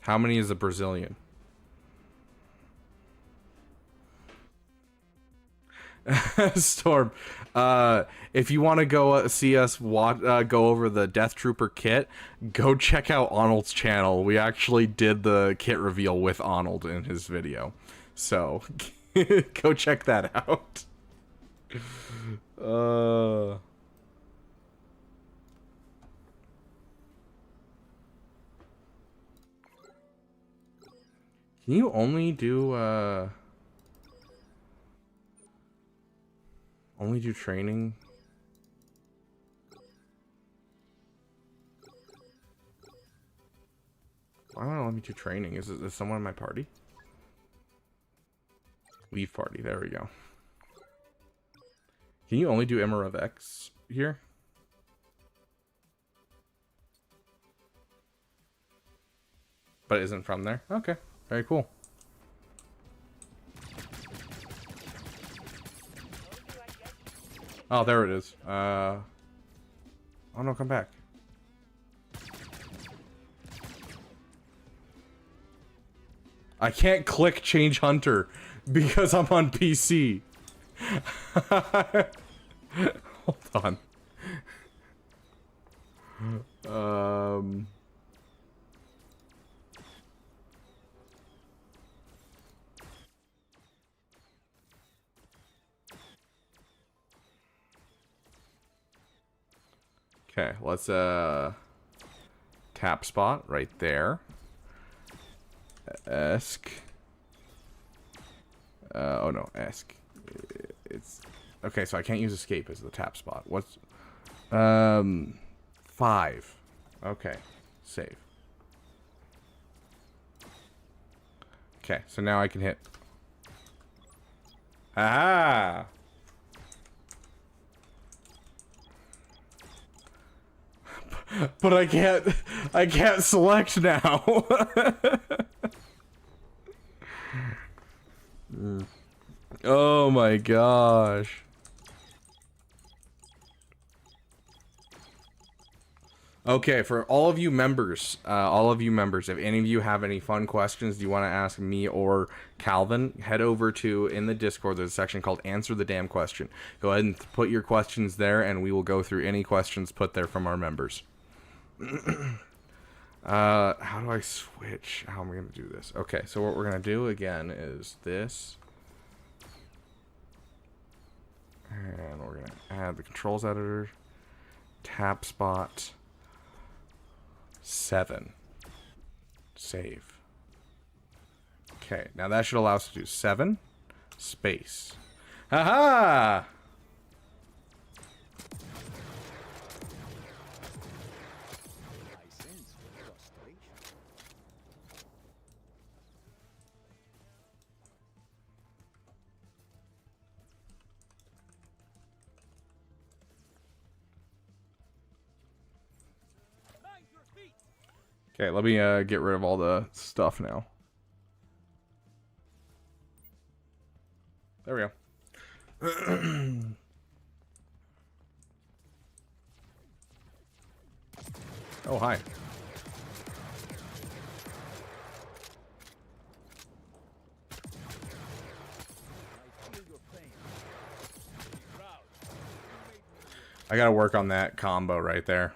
How many is a Brazilian? Storm, if you want to go see us go over the Death Trooper kit, go check out Arnold's channel. We actually did the kit reveal with Arnold in his video. So, go check that out. Can you only do training? Why won't it let me do training? Is someone in my party? Leave party, there we go. Can you only do Emperor of X here? But it isn't from there? Okay. Very cool. Oh, there it is. Oh no, come back. I can't click change hunter because I'm on PC. Hold on. Okay, let's 10 tap spot right there. Esk. Oh no, Esk. It's okay. So I can't use escape as the tap spot. What's 5? Okay, save. Okay, so now I can hit. Ah. But I can't select now. Oh my gosh. Okay, for all of you members, if any of you have any fun questions you want to ask me or Calvin, head over to, in the Discord, there's a section called Answer the Damn Question. Go ahead and put your questions there, and we will go through any questions put there from our members. How do I switch? How am I going to do this? Okay, so what we're going to do again is this. And we're going to add the controls editor. Tap spot. 7. Save. Okay, now that should allow us to do 7 space. Haha! Okay, let me get rid of all the stuff now. There we go. Oh, hi. I gotta work on that combo right there.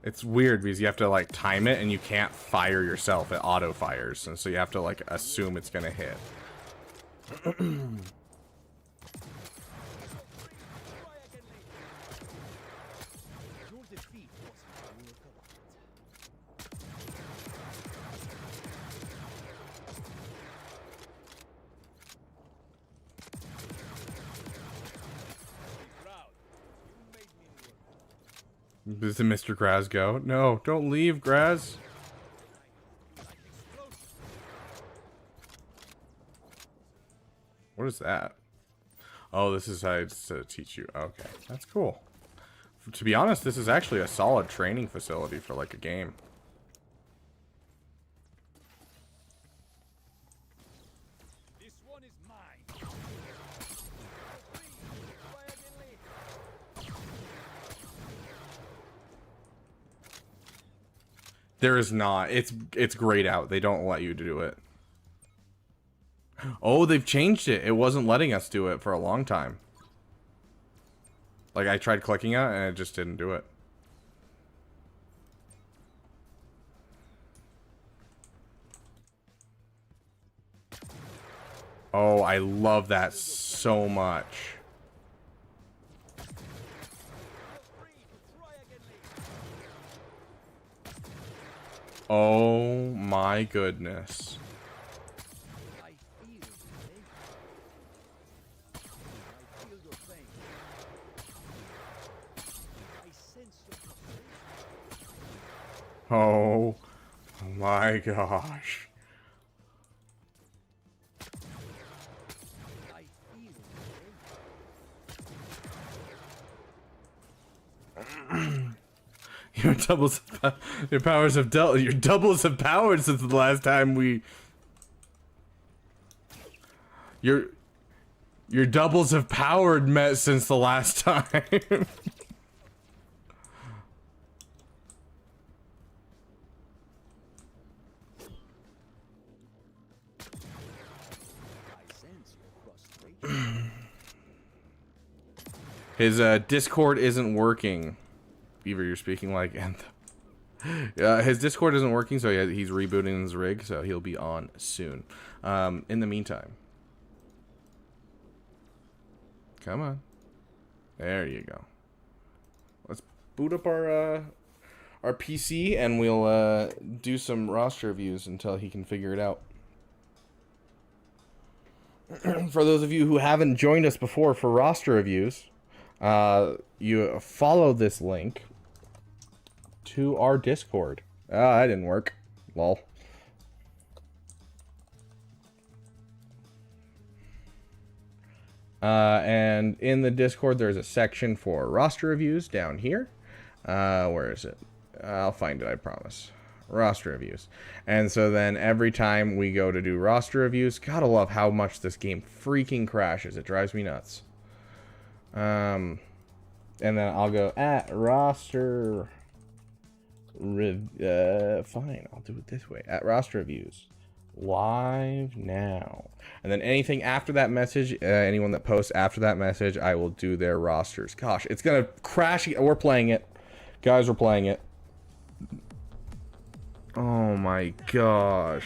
It's weird because you have to like time it and you can't fire yourself. It auto fires, and so you have to like assume it's gonna hit. Does Mr. Graz go? No, don't leave, Graz. What is that? Oh, this is how it's to teach you. Okay, that's cool. To be honest, this is actually a solid training facility for like a game. This one is mine. There is not. It's grayed out. They don't let you do it. Oh, they've changed it. It wasn't letting us do it for a long time. Like, I tried clicking on it and it just didn't do it. Oh, I love that so much. Oh my goodness. Oh my gosh. Your doubles, your powers have dealt. Your doubles have powered since the last time we. Your doubles have powered met since the last time. His Discord isn't working. Beaver, you're speaking like Anthem. His Discord isn't working, so he's rebooting his rig, so he'll be on soon. In the meantime, come on. There you go. Let's boot up our PC, and we'll do some roster reviews until he can figure it out. For those of you who haven't joined us before for roster reviews, you follow this link to our Discord. Ah, that didn't work. Lol. And in the Discord, there's a section for roster reviews down here. Where is it? I'll find it, I promise. Roster reviews. And so then every time we go to do roster reviews, gotta love how much this game freaking crashes. It drives me nuts. And then I'll go at roster fine, I'll do it this way. At roster reviews. Live now. And then anything after that message, anyone that posts after that message, I will do their rosters. Gosh, it's gonna crash. We're playing it. Guys, we're playing it. Oh my gosh.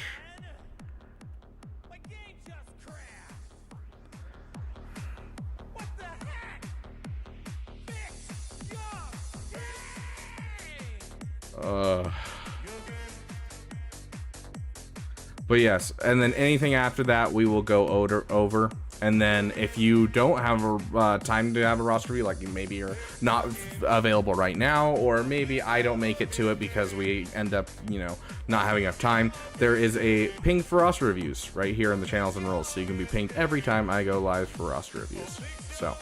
But yes, and then anything after that we will go over. And then if you don't have time to have a roster review, like maybe you're not available right now, or maybe I don't make it to it because we end up, not having enough time, there is a ping for roster reviews right here in the channels and rules. So you can be pinged every time I go live for roster reviews. So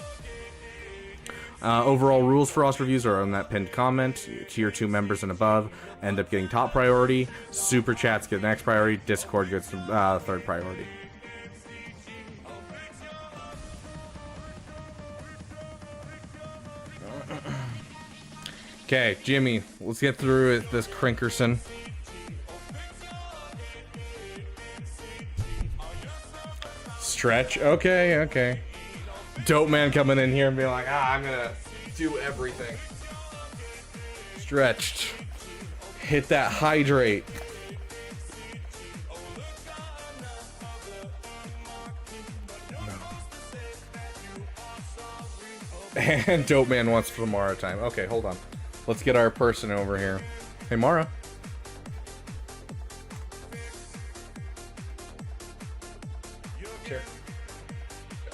overall rules for roster reviews are on that pinned comment. Tier 2 members and above end up getting top priority. Super chats get next priority. Discord gets third priority. Okay, Jimmy, let's get through it, this Crinkerson. Stretch, okay. Dope man coming in here and being like, I'm gonna do everything. Stretched. Hit that hydrate. And Dope man wants for Mara time. Okay, hold on. Let's get our person over here. Hey, Mara. Sure.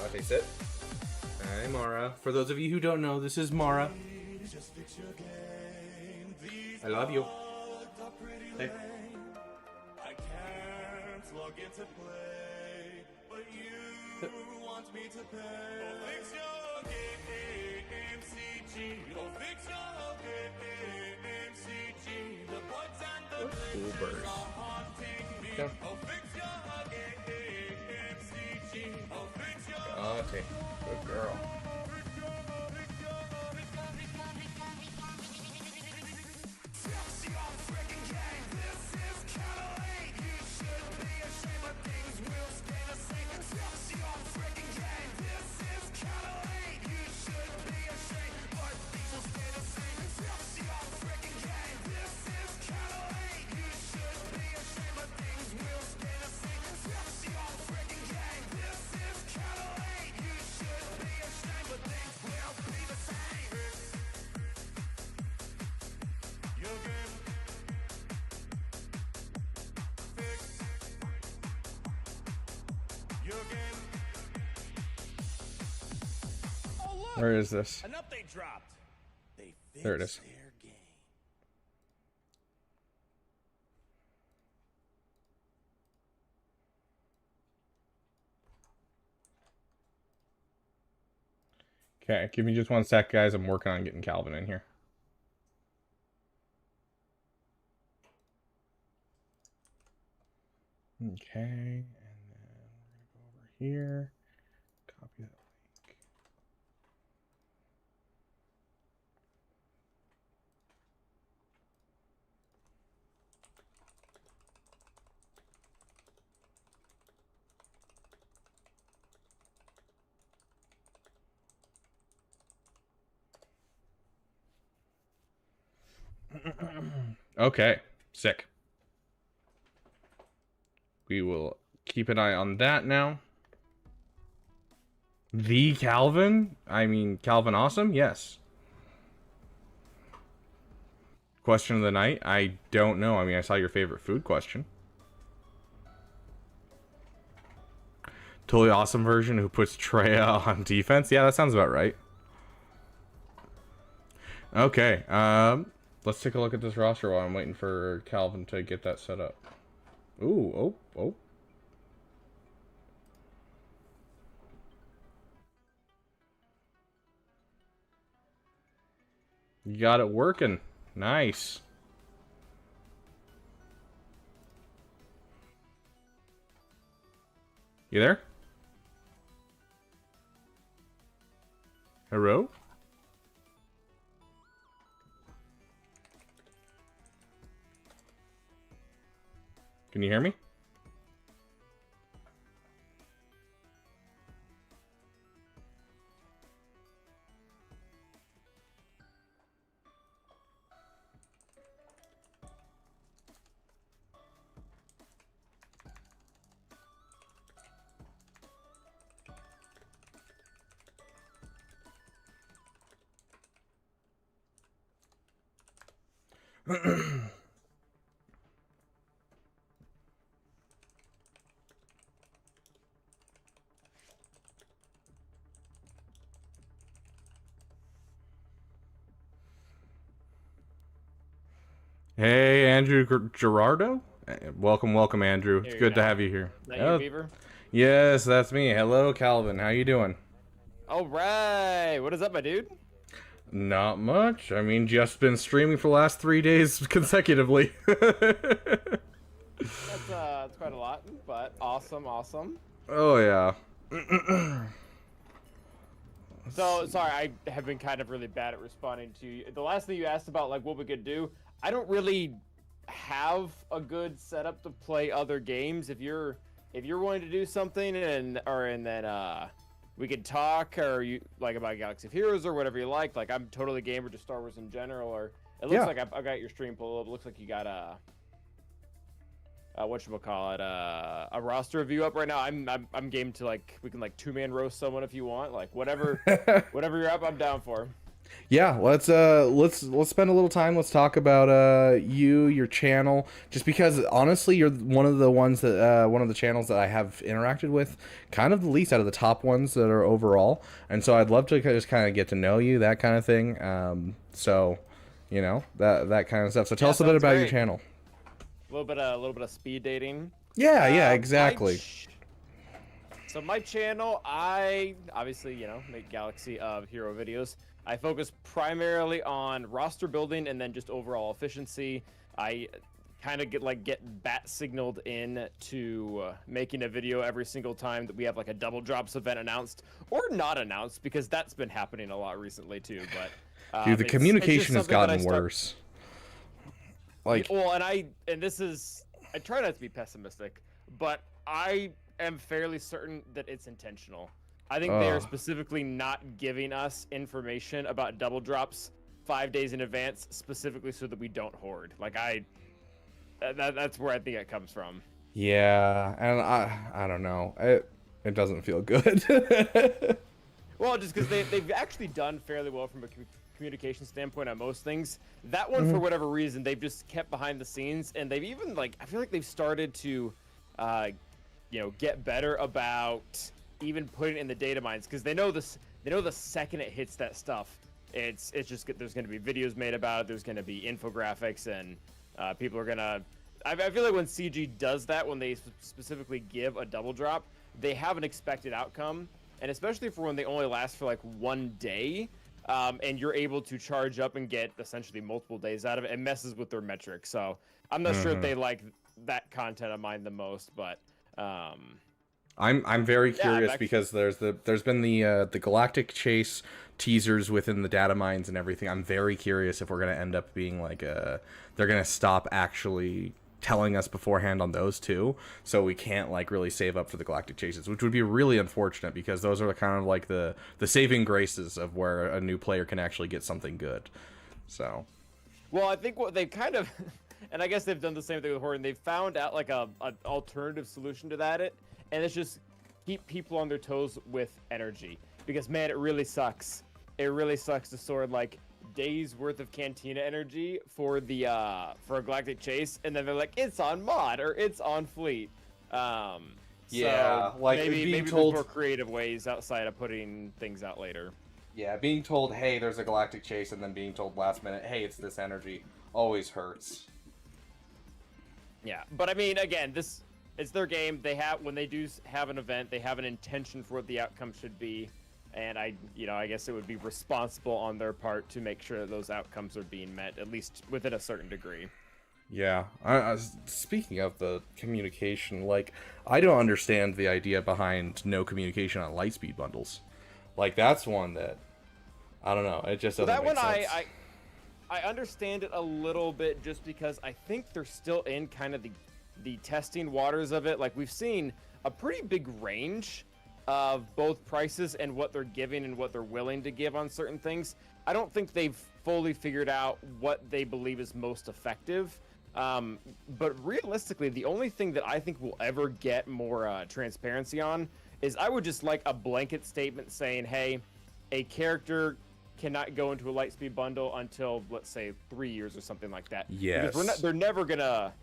Okay, sit. Hey, Mara. For those of you who don't know, this is Mara. I love you. Hey. Ubers. Down. Okay, good girl. Where is this? An update dropped. There it is. Okay, give me just one sec, guys. I'm working on getting Calvin in here. Okay, and then we're gonna go over here. Copy that link. Okay, sick. We will keep an eye on that now. The Calvin? I mean, Calvin Awesome? Yes. Question of the night? I don't know. I mean, I saw your favorite food question. Totally Awesome version who puts Treya on defense? Yeah, that sounds about right. Okay, let's take a look at this roster while I'm waiting for Calvin to get that set up. Ooh, oh. You got it working. Nice. You there? Hello? Can you hear me? Hey, Andrew Gerardo? Welcome, Andrew. It's good to have you here. Is that you, Beaver? Yes, that's me. Hello, Calvin. How you doing? All right. What is up, my dude? Not much. I mean, just been streaming for the last 3 days consecutively. That's quite a lot, but awesome. Oh, yeah. So, sorry, I have been kind of really bad at responding to you. The last thing you asked about, like, what we could do, I don't really have a good setup to play other games. If you're wanting to do something and then we could talk, or you like about Galaxy of Heroes or whatever you like. Like, I'm totally game for just Star Wars in general. Or it looks like I got your stream pulled up. It looks like you got a a roster review up right now. I'm game to, like, we can, like, 2-man roast someone if you want. Like, whatever you're up, I'm down for. Yeah, let's spend a little time. Let's talk about your channel. Just because honestly, you're one of the ones that one of the channels that I have interacted with, kind of the least out of the top ones that are overall. And so I'd love to just kind of get to know you, that kind of thing. So, you know, that kind of stuff. So tell us a bit about your channel. A little bit of speed dating. Yeah, exactly. So my channel, I obviously, make Galaxy of Hero videos. I focus primarily on roster building and then just overall efficiency. I kind of get bat signaled in to making a video every single time that we have, like, a double drops event announced or not announced, because that's been happening a lot recently too. But dude, the communication has gotten worse. Like, well, and this is, I try not to be pessimistic, but I am fairly certain that it's intentional. I think they are specifically not giving us information about double drops 5 days in advance, specifically so that we don't hoard. Like, that's where I think it comes from. Yeah, and I don't know. It doesn't feel good. Well, just because they've actually done fairly well from a communication standpoint on most things. That one, for whatever reason, they've just kept behind the scenes, and they've even, like, I feel like they've started to, get better about even putting it in the data mines, because they know the second it hits that stuff, it's just, there's going to be videos made about it, there's going to be infographics, and people are going to, I feel like when CG does that, when they specifically give a double drop, they have an expected outcome, and especially for when they only last for, like, 1 day, and you're able to charge up and get essentially multiple days out of it, it messes with their metrics. So I'm not sure if they like that content of mine the most, but I'm very curious, because there's been the Galactic Chase teasers within the data mines and everything. I'm very curious if we're gonna end up being like they're gonna stop actually telling us beforehand on those two, so we can't, like, really save up for the Galactic Chases, which would be really unfortunate, because those are kind of like the saving graces of where a new player can actually get something good. So, well, I think what they kind of And I guess they've done the same thing with Horde, and they've found out like a alternative solution to that. And it's just keep people on their toes with energy, because man, it really sucks. It really sucks to sword like days worth of Cantina energy for the for a Galactic Chase, and then they're like, it's on mod or it's on fleet. Yeah, so like maybe being there's told more creative ways outside of putting things out later. Yeah, being told, hey, there's a Galactic Chase, and then being told last minute, hey, it's this energy, always hurts. Yeah, but I mean, again, it's their game. They have, when they do have an event, they have an intention for what the outcome should be, and I guess it would be responsible on their part to make sure that those outcomes are being met, at least within a certain degree. Yeah, speaking of the communication, like, I don't understand the idea behind no communication on Lightspeed bundles. Like, that's one that, I don't know, it just doesn't That make one, sense. I understand it a little bit, just because I think they're still in kind of the testing waters of it. Like, we've seen a pretty big range of both prices and what they're giving and what they're willing to give on certain things. I don't think they've fully figured out what they believe is most effective. But realistically, the only thing that I think will ever get more transparency on is I would just like a blanket statement saying, hey, a character cannot go into a Lightspeed bundle until, let's say, 3 years or something like that. Yes. Because they're never gonna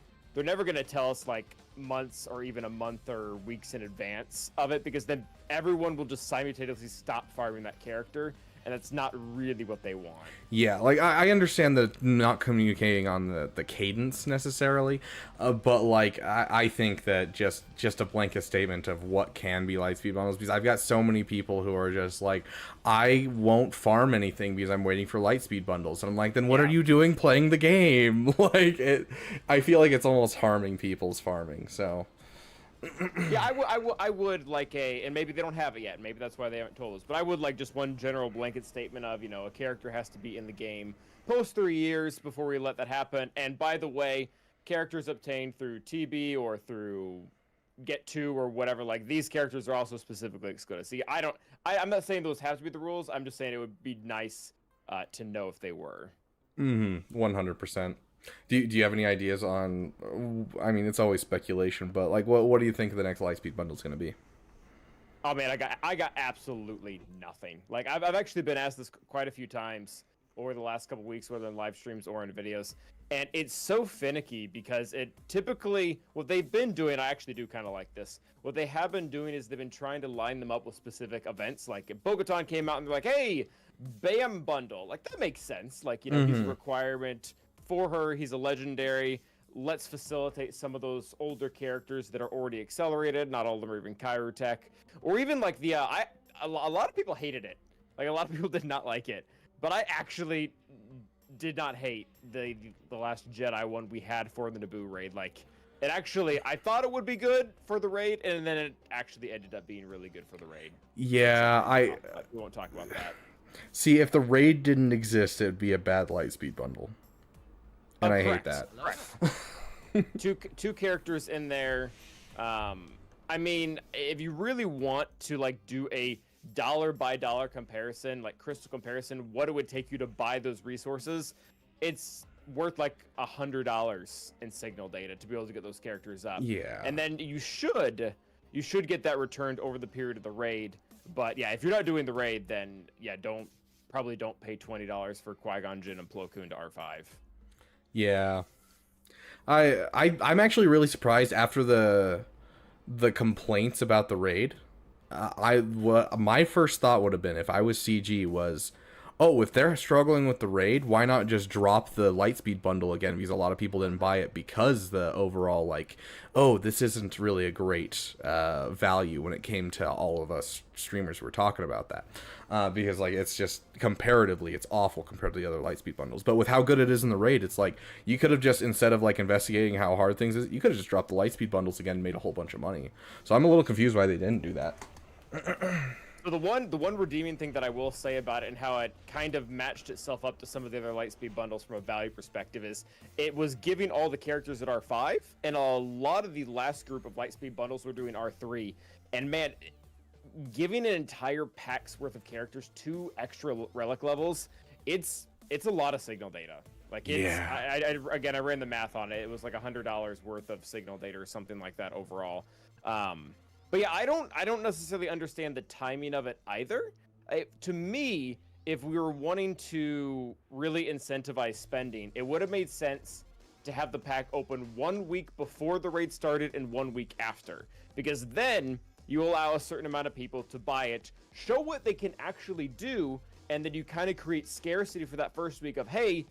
tell us like months or even a month or weeks in advance of it, because then everyone will just simultaneously stop farming that character, and that's not really what they want. Yeah, like, I understand the not communicating on the cadence necessarily, but, like, I think that just a blanket statement of what can be Lightspeed bundles, because I've got so many people who are just like, I won't farm anything because I'm waiting for Lightspeed bundles, and I'm like, then what are you doing playing the game? Like, I feel like it's almost harming people's farming, so... Yeah, I would like and maybe they don't have it yet, maybe that's why they haven't told us, but I would like just one general blanket statement of, a character has to be in the game post 3 years before we let that happen. And by the way, characters obtained through TB or through Get 2 or whatever, like, these characters are also specifically excluded. See, I'm not saying those have to be the rules, I'm just saying it would be nice to know if they were. 100%. Do you have any ideas on, I mean, it's always speculation, but, like, what do you think the next Lightspeed bundle is going to be? Oh man, I got absolutely nothing. Like, I've actually been asked this quite a few times over the last couple weeks, whether in live streams or in videos, and it's so finicky because it typically, what they've been doing, I actually do kind of like this. What they have been doing is they've been trying to line them up with specific events. Like, Bogaton came out and they're like, hey, BAM bundle. Like, that makes sense. Like, he's a requirement for her, he's a legendary. Let's facilitate some of those older characters that are already accelerated. Not all of them are even Kairu tech, or even like a lot of people hated it. Like, a lot of people did not like it, but I actually did not hate the last Jedi one we had for the Naboo raid. Like, it actually, I thought it would be good for the raid, and then it actually ended up being really good for the raid. Yeah, we won't talk about that. See, if the raid didn't exist, it'd be a bad Lightspeed bundle. And I hate that. two characters in there. I mean, if you really want to like do a dollar by dollar comparison, like crystal comparison, what it would take you to buy those resources, it's worth like $100 in signal data to be able to get those characters up. Yeah. And then you should get that returned over the period of the raid. But yeah, if you're not doing the raid, then yeah, probably don't pay $20 for Qui-Gon Jinn and Plo Koon to R5. Yeah, I'm actually really surprised after the complaints about the raid. My first thought would have been, if I was CG, was, oh, if they're struggling with the raid, why not just drop the Lightspeed bundle again? Because a lot of people didn't buy it because the overall, like, oh, this isn't really a great value when it came to all of us streamers who were talking about that. Because, like, it's just, comparatively, it's awful compared to the other Lightspeed bundles. But with how good it is in the raid, it's like, you could have just, instead of, like, investigating how hard things is, you could have just dropped the Lightspeed bundles again and made a whole bunch of money. So I'm a little confused why they didn't do that. So the one redeeming thing that I will say about it, and how it kind of matched itself up to some of the other Lightspeed bundles from a value perspective, is it was giving all the characters at R5, and a lot of the last group of Lightspeed bundles were doing R3. And man, giving an entire pack's worth of characters 2 extra relic levels, it's a lot of signal data. Like it's, again, I ran the math on it. It was like $100 worth of signal data or something like that overall. But yeah, I don't necessarily understand the timing of it either. To me, if we were wanting to really incentivize spending, it would have made sense to have the pack open 1 week before the raid started and 1 week after, because then you allow a certain amount of people to buy it, show what they can actually do, and then you kind of create scarcity for that first week of, hey,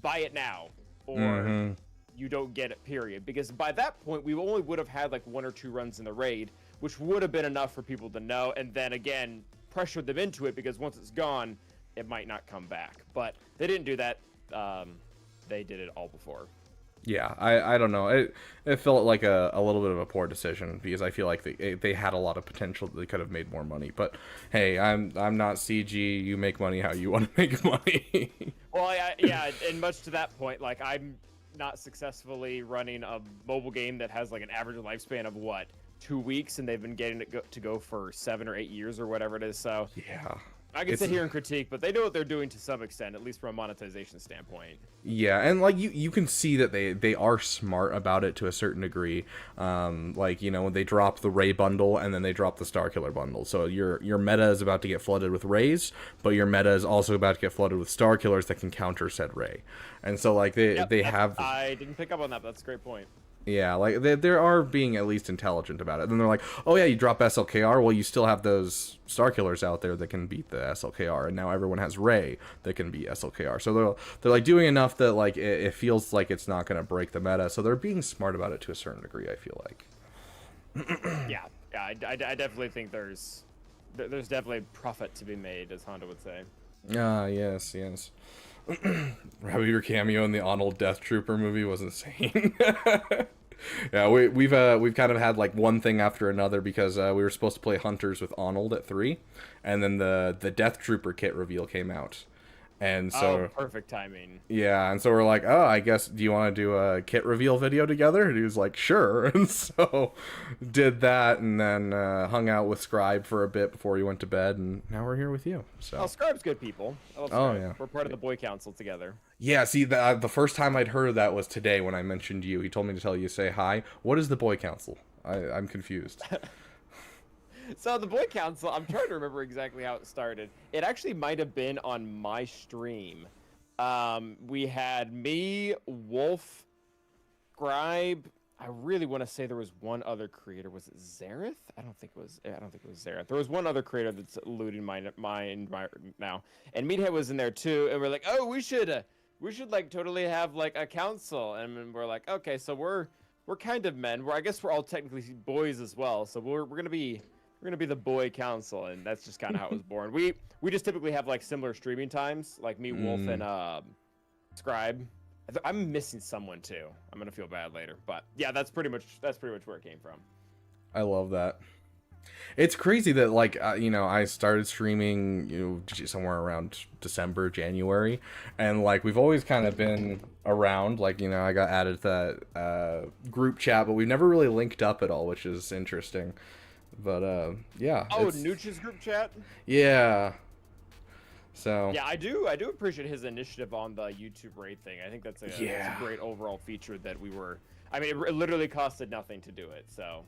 buy it now, or you don't get it, period. Because by that point, we only would have had like 1 or 2 runs in the raid, which would have been enough for people to know, and then again, pressured them into it, because once it's gone, it might not come back. But they didn't do that. They did it all before. Yeah, I don't know. It felt like a little bit of a poor decision, because I feel like they had a lot of potential. They could have made more money. But hey, I'm not CG. You make money how you want to make money. Well, yeah, and much to that point, like I'm not successfully running a mobile game that has like an average lifespan of what, 2 weeks, and they've been getting it to go for 7 or 8 years or whatever it is. So yeah. I can sit here and critique, but they know what they're doing to some extent, at least from a monetization standpoint. Yeah, and like you can see that they are smart about it to a certain degree. Like, you know, they drop the Ray bundle and then they drop the Starkiller bundle. So your meta is about to get flooded with Rays, but your meta is also about to get flooded with Starkillers that can counter said Ray. And so like they have. I didn't pick up on that. But that's a great point. Yeah, like they are being at least intelligent about it. Then they're like, oh yeah, you drop SLKR, well you still have those Starkillers out there that can beat the SLKR, and now everyone has Ray that can beat SLKR. So they're like doing enough that like it feels like it's not going to break the meta. So they're being smart about it to a certain degree, I feel like. yeah, I definitely think there's definitely profit to be made, as Hondo would say. Ah, yes. Your cameo in the Arnold Death Trooper movie was insane. Yeah, we've kind of had like one thing after another, because we were supposed to play Hunters with Arnold at 3, and then the Death Trooper kit reveal came out. And so perfect timing. Yeah, and so we're like, oh, I guess, do you want to do a kit reveal video together? And he was like, sure. And so did that, and then hung out with Scribe for a bit before he went to bed, and now we're here with you. So Scribe's good people. I love Scribe. Oh yeah, we're part of the Boy Council together. Yeah, see, the first time I'd heard of that was today when I mentioned you. He told me to tell you, say hi. What is the Boy Council? I'm confused. So the Boy Council, I'm trying to remember exactly how it started. It actually might have been on my stream. We had me, Wolf, Scribe. I really want to say there was one other creator. Was it Zareth? I don't think it was Zareth. There was one other creator that's eluding my now. And Meathead was in there too. And we're like, oh, we should like totally have like a council. And we're like, okay, so we're kind of men. I guess we're all technically boys as well. So we're gonna be the Boy Council, and that's just kind of how it was born. We just typically have like similar streaming times, like me, Wolf, and Scribe. I'm missing someone too. I'm gonna feel bad later, but yeah, that's pretty much where it came from. I love that. It's crazy that like you know, I started streaming somewhere around December, January, and like we've always kind of been around. Like, you know, I got added to that group chat, but we've never really linked up at all, which is interesting. But yeah. Oh, Nooch's group chat? Yeah. So yeah, I do appreciate his initiative on the YouTube raid thing. I think that's a great overall feature that I mean, it literally costed nothing to do it, so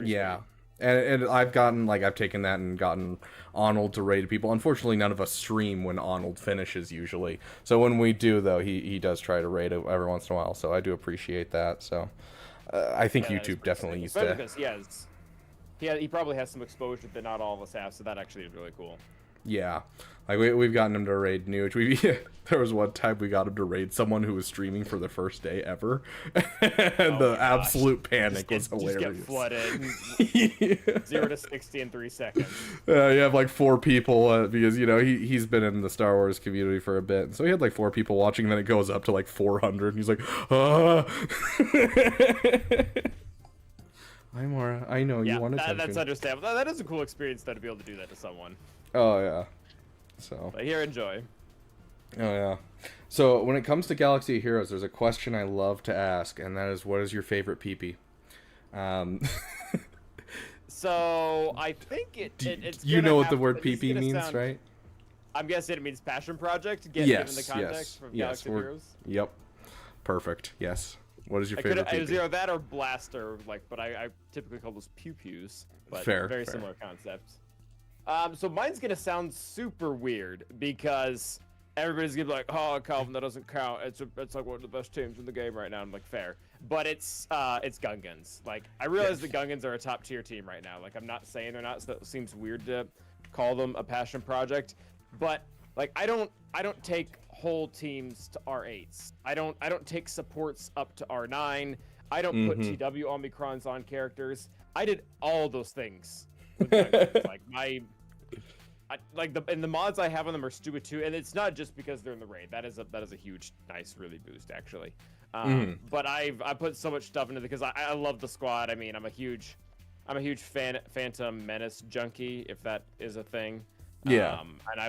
yeah. And I've taken that and gotten Arnold to raid people. Unfortunately, none of us stream when Arnold finishes usually. So when we do, though, he does try to raid every once in a while. So I do appreciate that. So I think YouTube definitely needs to. Because he probably has some exposure that not all of us have. So that actually is really cool. Yeah, like we've gotten him to raid Nooch. There was one time we got him to raid someone who was streaming for the first day ever, and the absolute panic was hilarious. Just get flooded. 0 to 60 in 3 seconds. You have like 4 people because you know he's been in the Star Wars community for a bit, and so he had like 4 people watching. And then it goes up to like 400, and he's like, ah. Imora, I know you want attention. That's understandable. That is a cool experience though, to be able to do that to someone. Oh yeah. So. But here, enjoy. Oh yeah. So when it comes to Galaxy of Heroes, there's a question I love to ask, and that is, what is your favorite PP? So I think it's. You know what the word PP means, right? I'm guessing it means passion project. Given the context from Galaxy of Heroes. Yep. Perfect. Yes. What is your favorite? It was either that or blaster, but I typically call those pew pews. But very similar concepts. So mine's gonna sound super weird because everybody's gonna be like, "Oh, Calvin, that doesn't count. It's like one of the best teams in the game right now." I'm like, fair, but it's Gungans. Like, I realize the Gungans are a top tier team right now. Like, I'm not saying they're not. So it seems weird to call them a passion project, but like, I don't take whole teams to R8s. I don't take supports up to R9. I don't put TW Omicrons on characters. I did all those things with Gungans. And the mods I have on them are stupid too, and it's not just because they're in the raid. That is a huge, nice, really boost actually. But I put so much stuff into it because I love the squad. I mean, I'm a huge Phantom Menace junkie, if that is a thing. Yeah. And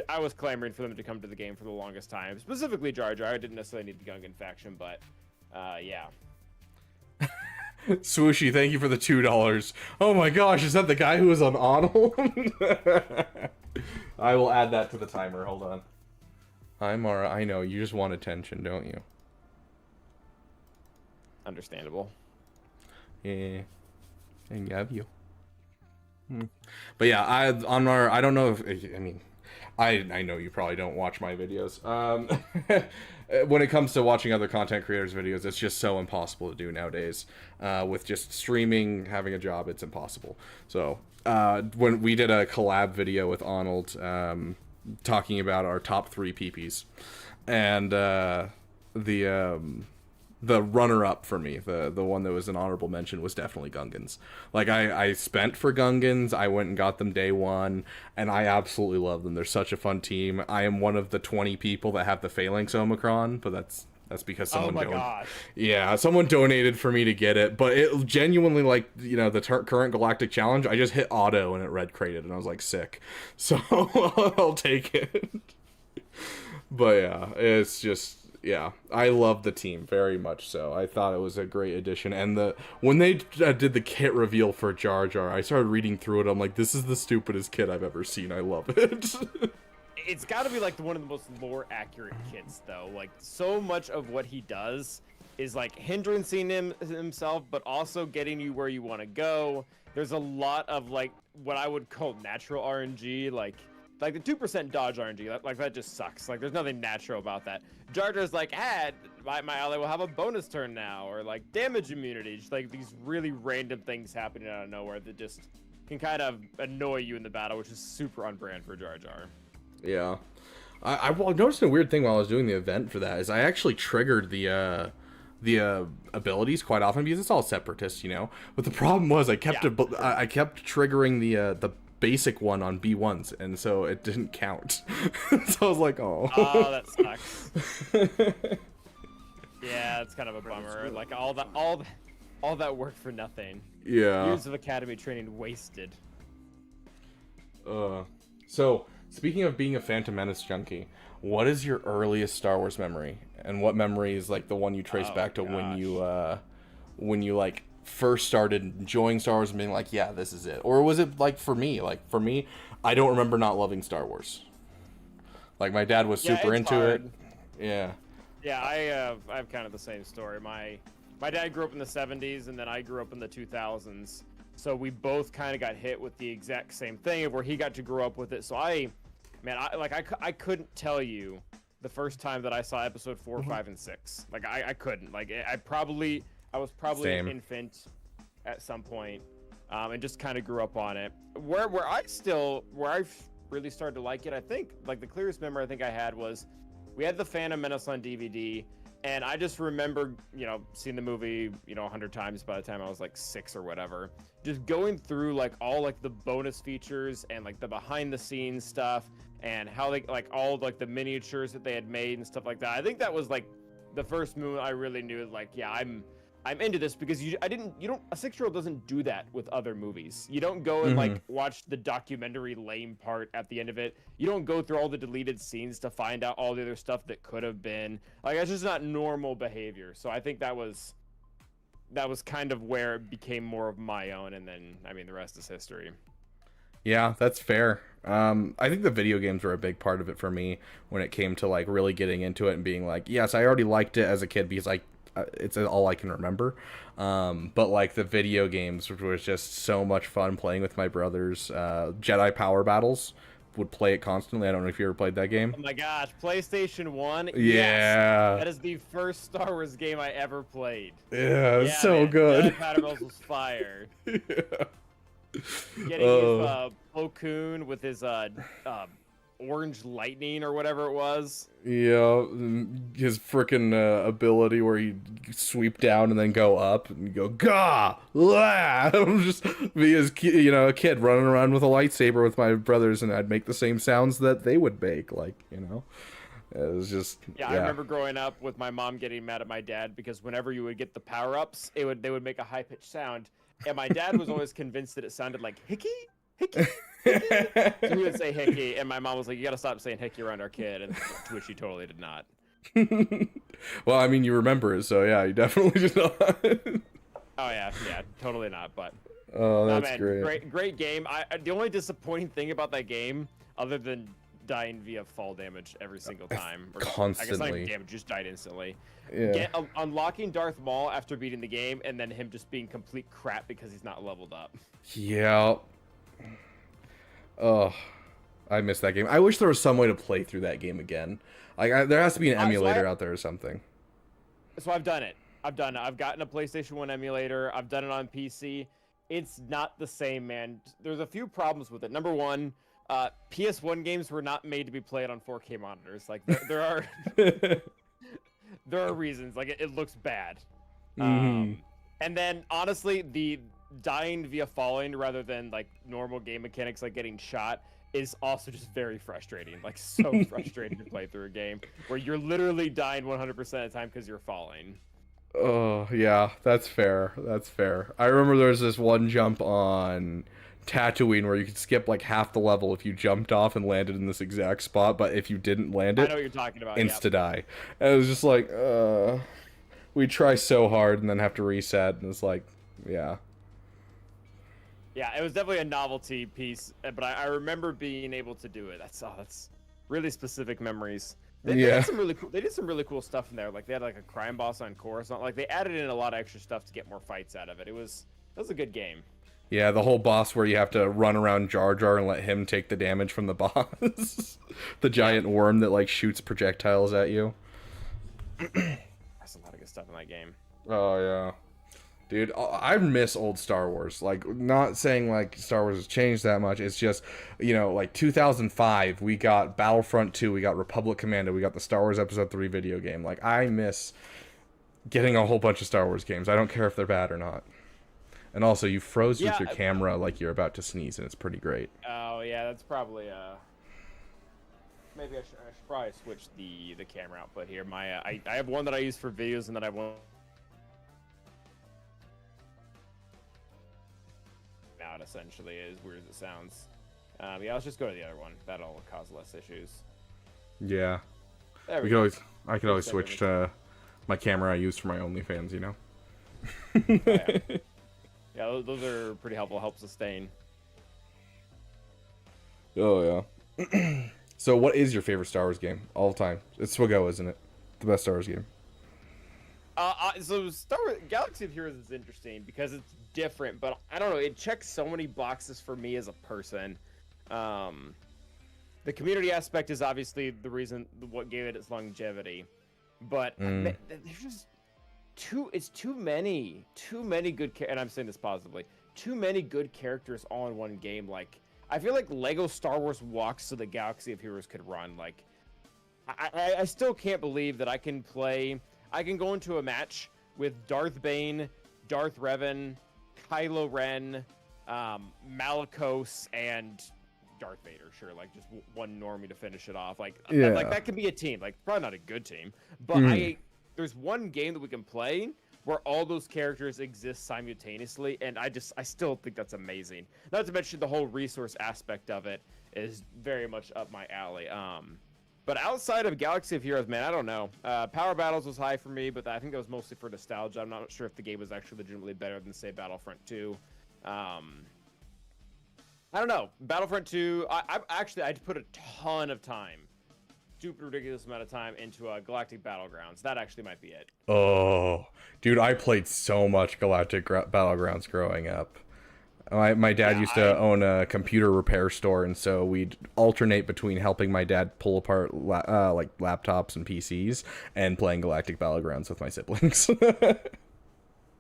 I was clamoring for them to come to the game for the longest time. Specifically Jar Jar. I didn't necessarily need the Gungan faction, but yeah. Swooshy, thank you for the $2. Oh my gosh, is that the guy who was on Arnold? I will add that to the timer. Hold on. Hi, Mara. I know, you just want attention, don't you? Understandable. Yeah. I love you. But yeah, I don't know if, I mean, I know you probably don't watch my videos. When it comes to watching other content creators' videos, it's just so impossible to do nowadays. With just streaming, having a job, it's impossible. So when we did a collab video with Arnold, talking about our top 3 PPs, and the runner-up for me, the one that was an honorable mention, was definitely Gungans. Like, I spent for Gungans, I went and got them day one, and I absolutely love them. They're such a fun team. I am one of the 20 people that have the Phalanx Omicron, but that's because someone someone donated for me to get it. But it genuinely, like, you know, the current Galactic Challenge, I just hit auto and it red crated, and I was like, sick. So I'll take it. But yeah, it's just... Yeah, I love the team very much so. I thought it was a great addition, and when they did the kit reveal for Jar Jar, I started reading through it. I'm like, this is the stupidest kit I've ever seen. I love it. It's got to be like one of the most lore accurate kits, though. Like, so much of what he does is like hindrancing himself, but also getting you where you want to go. There's a lot of like what I would call natural RNG, like the 2% dodge RNG, like that just sucks. Like, there's nothing natural about that. Jar Jar's like, my ally will have a bonus turn now, or like damage immunity. Just like these really random things happening out of nowhere that just can kind of annoy you in the battle, which is super on brand for Jar Jar. Yeah. I noticed a weird thing while I was doing the event for that is I actually triggered the abilities quite often because it's all separatist, you know. But the problem was I kept triggering the basic one on B1s, and so it didn't count. So I was like, oh. Oh, that sucks. Yeah, it's kind of a bummer. Like all that work for nothing. Yeah. Years of academy training wasted. So speaking of being a Phantom Menace junkie, what is your earliest Star Wars memory, and what memory is like the one you trace back to when you like first started enjoying Star Wars and being like, yeah, this is it? Or was it like for me, I don't remember not loving Star Wars. Like, my dad was super into it. Yeah. Yeah, I have kind of the same story. My dad grew up in the 70s, and then I grew up in the 2000s. So we both kind of got hit with the exact same thing of where he got to grow up with it. So I I couldn't tell you the first time that I saw episode 4, 5, and 6. Like, I couldn't. Like, I was probably an infant at some point, and just kind of grew up on it. Where I really started to like it, I think, like, the clearest memory I think I had was we had the Phantom Menace on DVD, and I just remember, you know, seeing the movie, you know, 100 times by the time I was like 6 or whatever. Just going through like all like the bonus features and like the behind the scenes stuff and how they like all like the miniatures that they had made and stuff like that. I think that was like the first moment I really knew, like, yeah, I'm into this, because a 6-year-old doesn't do that with other movies. You don't go and like watch the documentary lame part at the end of it. You don't go through all the deleted scenes to find out all the other stuff that could have been. Like, that's just not normal behavior. So I think that was kind of where it became more of my own, and then, I mean, the rest is history. Yeah, that's fair. I think the video games were a big part of it for me when it came to like really getting into it and being like, yes, I already liked it as a kid because like it's all I can remember. But like the video games was just so much fun playing with my brothers. Jedi Power Battles, would play it constantly. I don't know if you ever played that game. Oh my gosh, PlayStation 1? Yeah. Yes. That is the first Star Wars game I ever played. Yeah, it's so good. Jedi Power Battles was fire. Getting his Plo Koon with his orange lightning or whatever it was. Yeah, his freaking ability where he'd sweep down and then go up and go gah, lah. I'm just be as a kid running around with a lightsaber with my brothers, and I'd make the same sounds that they would make. Like it was just I remember growing up with my mom getting mad at my dad because whenever you would get the power ups, they would make a high pitched sound, and my dad was always convinced that it sounded like hickey. Hickey. So he would say hickey, and my mom was like, "You gotta stop saying hickey around our kid," and to which she totally did not. Well, I mean, you remember it, so yeah, you definitely did not. Oh yeah, totally not. But that's great game. The only disappointing thing about that game, other than dying via fall damage every single time, or constantly, I guess not even damage, just died instantly. Yeah. Unlocking Darth Maul after beating the game, and then him just being complete crap because he's not leveled up. Yeah. Oh, I missed that game. I wish there was some way to play through that game again. Like, there has to be an emulator out there or something. So I've done it. I've gotten a PlayStation 1 emulator. I've done it on PC. It's not the same, man. There's a few problems with it. Number one, PS1 games were not made to be played on 4K monitors. Like, there are there are reasons. Like, it looks bad. And then, honestly, the dying via falling rather than like normal game mechanics like getting shot is also just very frustrating. Like, so frustrating to play through a game where you're literally dying 100% of the time because you're falling. Oh yeah, that's fair. I remember there was this one jump on Tatooine where you could skip like half the level if you jumped off and landed in this exact spot, but if you didn't land it, I know what you're talking about. insta die. And it was just like we try so hard and then have to reset, and it's like Yeah, it was definitely a novelty piece, but I remember being able to do it. That's really specific memories. They did some really cool stuff in there. Like, they had like a crime boss on Coruscant. Like, they added in a lot of extra stuff to get more fights out of it. It was a good game. Yeah, the whole boss where you have to run around Jar Jar and let him take the damage from the boss. The giant worm that like shoots projectiles at you. That's a lot of good stuff in that game. Oh yeah. Dude, I miss old Star Wars. Like, not saying like Star Wars has changed that much. It's just, like 2005, we got Battlefront 2, we got Republic Commando, we got the Star Wars Episode 3 video game. Like, I miss getting a whole bunch of Star Wars games. I don't care if they're bad or not. And also, you froze with your camera like you're about to sneeze, and it's pretty great. Oh yeah, that's probably maybe I should probably switch the camera output here. My I have one that I use for videos, and then I have one out, essentially, as weird as it sounds. Yeah, let's just go to the other one. That'll cause less issues. Yeah. There we go. I could always switch to my camera I use for my OnlyFans, Yeah, those are pretty helpful. Help sustain. Oh yeah. So what is your favorite Star Wars game all the time? It's Swago, isn't it? The best Star Wars game. So Star Wars Galaxy of Heroes is interesting because it's different, but I don't know, it checks so many boxes for me as a person. The community aspect is obviously the reason what gave it its longevity, but there's just too many good and I'm saying this positively, too many good characters all in one game. Like, I feel like Lego Star Wars Walks to the Galaxy of Heroes could run. Like, I still can't believe that I can go into a match with Darth Bane, Darth Revan, Kylo Ren, Malicos, and Darth Vader. Sure, like just one normie to finish it off. Like that could be a team. Like, probably not a good team, but there's one game that we can play where all those characters exist simultaneously, and I still think that's amazing. Not to mention the whole resource aspect of it is very much up my alley. But outside of Galaxy of Heroes, man, I don't know. Power Battles was high for me, but I think that was mostly for nostalgia. I'm not sure if the game was actually legitimately better than, say, Battlefront 2. I don't know. Battlefront 2. I'd put a ton of time, stupid ridiculous amount of time into Galactic Battlegrounds. That actually might be it. Oh, dude, I played so much Galactic Battlegrounds growing up. My dad used to own a computer repair store, and so we'd alternate between helping my dad pull apart like laptops and PCs and playing Galactic Battlegrounds with my siblings.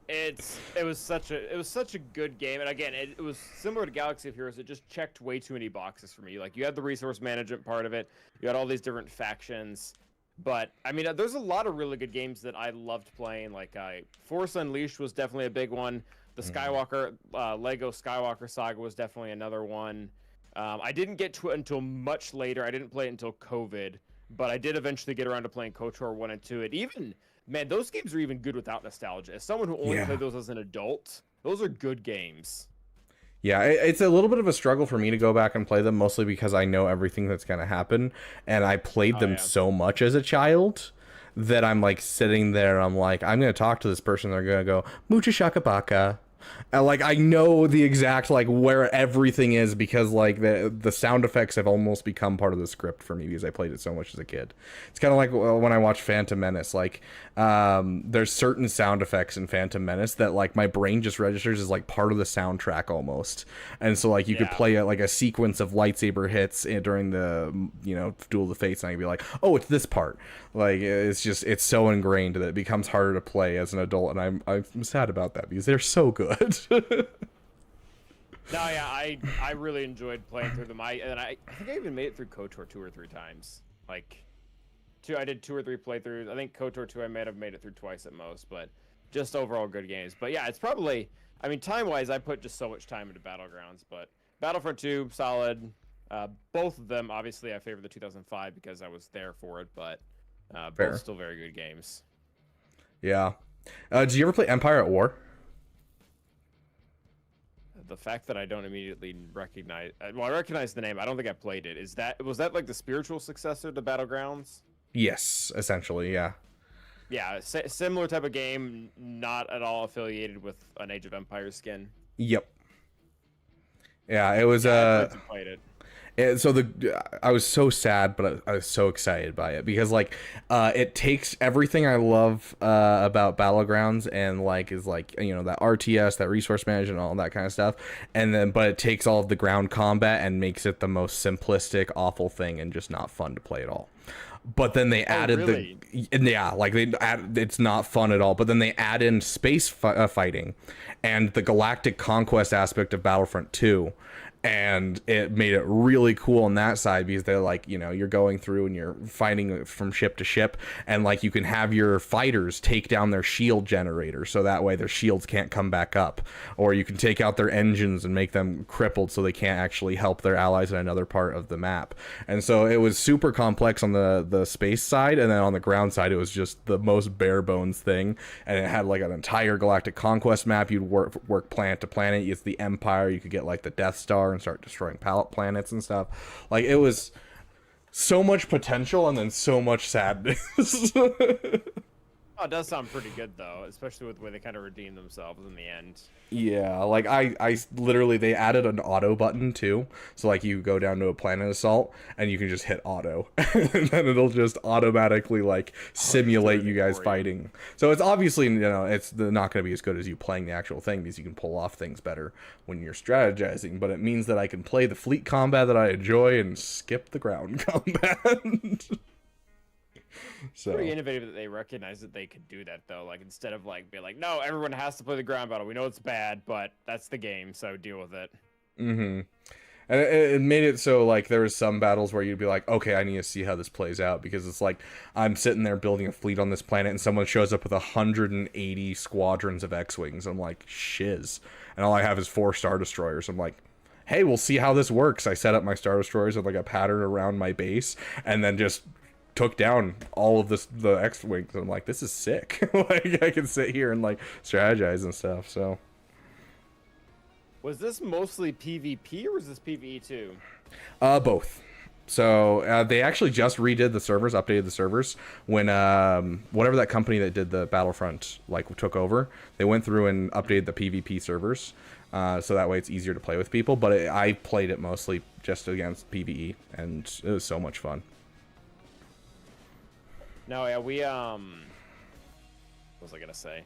It was such a good game, and again, it was similar to Galaxy of Heroes. It just checked way too many boxes for me. Like, you had the resource management part of it, you had all these different factions, but I mean, there's a lot of really good games that I loved playing. Like, Force Unleashed was definitely a big one. The Skywalker, Lego Skywalker Saga was definitely another one. I didn't get to it until much later. I didn't play it until COVID, but I did eventually get around to playing KOTOR 1 and 2. Man, those games are even good without nostalgia. As someone who only played those as an adult, those are good games. Yeah, it's a little bit of a struggle for me to go back and play them, mostly because I know everything that's going to happen, and I played them so much as a child that I'm like sitting there, I'm like, I'm going to talk to this person, they're going to go, Mucha Shaka Baka. And like, I know the exact like where everything is, because like the sound effects have almost become part of the script for me because I played it so much as a kid. It's kind of like when I watch Phantom Menace, like there's certain sound effects in Phantom Menace that like my brain just registers as like part of the soundtrack almost. And so like you could play a sequence of lightsaber hits during the Duel of the Fates, and I'd be like, oh, it's this part. Like, it's so ingrained that it becomes harder to play as an adult, and I'm sad about that because they're so good. I really enjoyed playing through them. I think I even made it through KOTOR 2 or 3 times. Like, I did 2 or 3 playthroughs. I think KOTOR 2 I may have made it through twice at most, but just overall good games. But yeah, it's probably, I mean, time-wise, I put just so much time into Battlegrounds, but Battlefront 2, solid. Both of them, obviously, I favor the 2005 because I was there for it, but both still very good games. Yeah. Did you ever play Empire at War? The fact that I don't immediately recognize, well, I recognize the name. I don't think I played it. Was that like the spiritual successor to Battlegrounds? Yes, essentially, yeah. Yeah, similar type of game, not at all affiliated with an Age of Empires skin. Yep. Yeah, it was I played it. I was so sad, but I was so excited by it because like it takes everything I love about Battlegrounds and like is like that RTS, that resource management, and all that kind of stuff, but it takes all of the ground combat and makes it the most simplistic, awful thing and just not fun to play at all. But then they added it's not fun at all. But then they add in space fighting and the galactic conquest aspect of Battlefront 2. And it made it really cool on that side because they're like, you're going through and you're fighting from ship to ship, and like you can have your fighters take down their shield generator so that way their shields can't come back up, or you can take out their engines and make them crippled so they can't actually help their allies in another part of the map. And so it was super complex on the space side, and then on the ground side it was just the most bare bones thing, and it had like an entire galactic conquest map. You'd work planet to planet. It's the Empire. You could get like the Death Star and start destroying planets and stuff. Like, it was so much potential and then so much sadness. Oh, it does sound pretty good though, especially with the way they kind of redeem themselves in the end. Yeah, like I literally, they added an auto button too, so like you go down to a planet assault and you can just hit auto and then it'll just automatically like simulate you guys fighting. So it's obviously it's not going to be as good as you playing the actual thing because you can pull off things better when you're strategizing, but it means that I can play the fleet combat that I enjoy and skip the ground combat. So pretty innovative that they recognize that they could do that though. Like, instead of like being like, no, everyone has to play the ground battle. We know it's bad, but that's the game, so deal with it. Mm-hmm. And it made it so like there was some battles where you'd be like, okay, I need to see how this plays out, because it's like I'm sitting there building a fleet on this planet and someone shows up with 180 squadrons of X-Wings. I'm like, shiz. And all I have is 4 Star Destroyers. I'm like, hey, we'll see how this works. I set up my Star Destroyers with like a pattern around my base and then just took down all of the X-Wings. I'm like, this is sick. Like, I can sit here and like strategize and stuff. So was this mostly PvP or was this PvE too? Both. So they actually just redid the servers, updated the servers when whatever that company that did the Battlefront like took over. They went through and updated the PvP servers. so that way it's easier to play with people. But I played it mostly just against PvE, and it was so much fun. No, yeah, we what was I gonna say?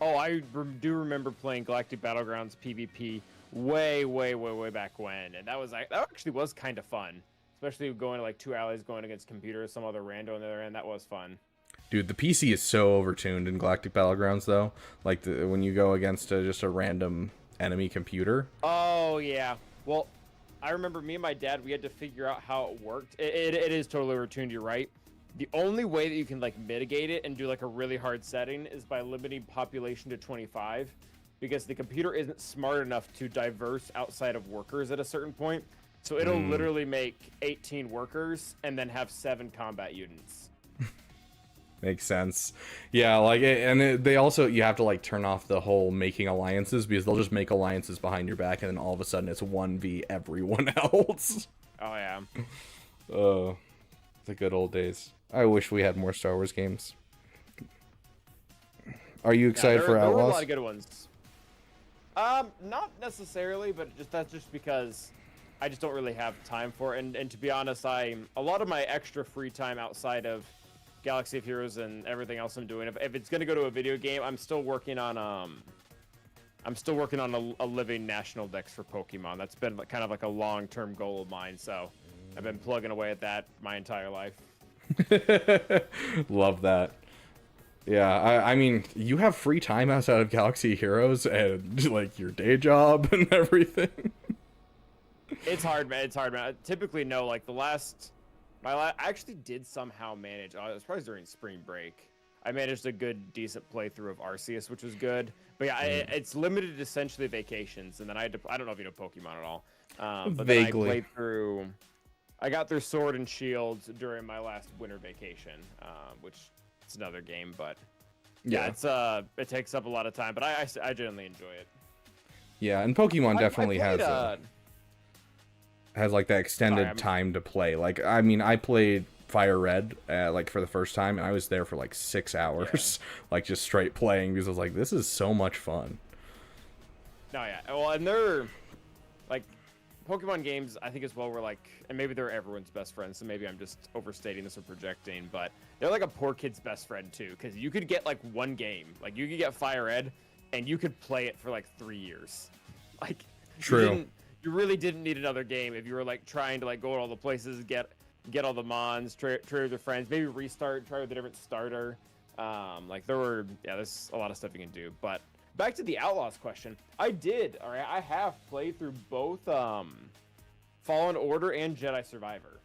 Oh, I do remember playing Galactic Battlegrounds PvP way back when, and that actually was kind of fun, especially going to like 2 allies going against computers, some other rando on the other end. That was fun. Dude, the PC is so overtuned in Galactic Battlegrounds, though. Like, when you go against just a random enemy computer. Oh, yeah. Well, I remember me and my dad, we had to figure out how it worked. It is totally overtuned, you're right. The only way that you can, like, mitigate it and do, like, a really hard setting is by limiting population to 25. Because the computer isn't smart enough to diverse outside of workers at a certain point. So it'll literally make 18 workers and then have 7 combat units. Makes sense. Yeah, like, they also, you have to like turn off the whole making alliances, because they'll just make alliances behind your back, and then all of a sudden it's 1v everyone else. Oh yeah. The good old days. I wish we had more Star Wars games. Are you excited for Outlaws? There were a lot of good ones. Not necessarily, but that's just because I just don't really have time for it. And to be honest, a lot of my extra free time outside of Galaxy of Heroes and everything else I'm doing, if it's gonna go to a video game, I'm still working on a living national dex for Pokemon. That's been kind of like a long-term goal of mine, so I've been plugging away at that my entire life. Love that. Yeah, I mean, you have free time outside of Galaxy Heroes and like your day job and everything. It's hard, man. It's hard, man. Typically, no. Like I actually did somehow manage. It was probably during spring break. I managed a good, decent playthrough of Arceus, which was good. But yeah, it's limited to essentially vacations, and then I don't know if you know Pokemon at all. But Vaguely. Then I got through Sword and Shield during my last winter vacation, which it's another game, but yeah, it takes up a lot of time. But I generally enjoy it. Yeah, and Pokemon definitely has like that extended time to play. Like, I mean, I played Fire Red like for the first time, and I was there for like 6 hours, like just straight playing, because I was like, this is so much fun. No, yeah, well, and they're like Pokemon games, I think as well, were like, and maybe they're everyone's best friend, so maybe I'm just overstating this or projecting, but they're like a poor kid's best friend too, because you could get like one game, like you could get Fire Red, and you could play it for like 3 years. Like, true. You really didn't need another game if you were like trying to like go to all the places, get all the mons, trade with your friends, maybe restart, try with a different starter. Like there's a lot of stuff you can do. But back to the Outlaws question, I have played through both Fallen Order and Jedi Survivor.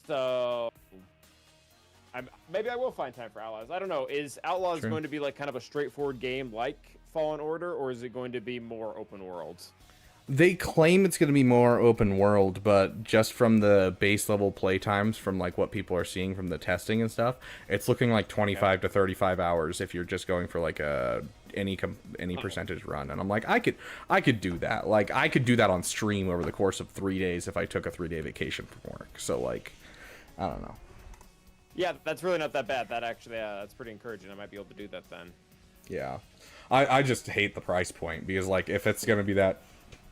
So maybe I will find time for Outlaws. I don't know. Is Outlaws going to be like kind of a straightforward game like Fallen Order, or is it going to be more open world? They claim it's going to be more open world, but just from the base level play times, from like what people are seeing from the testing and stuff, it's looking like 25 to 35 hours if you're just going for like any percentage run. And I'm like, I could do that. Like, I could do that on stream over the course of 3 days if I took a 3-day vacation from work. So like, I don't know. Yeah, that's really not that bad. That actually, that's pretty encouraging. I might be able to do that then. Yeah, I just hate the price point, because like if it's going to be that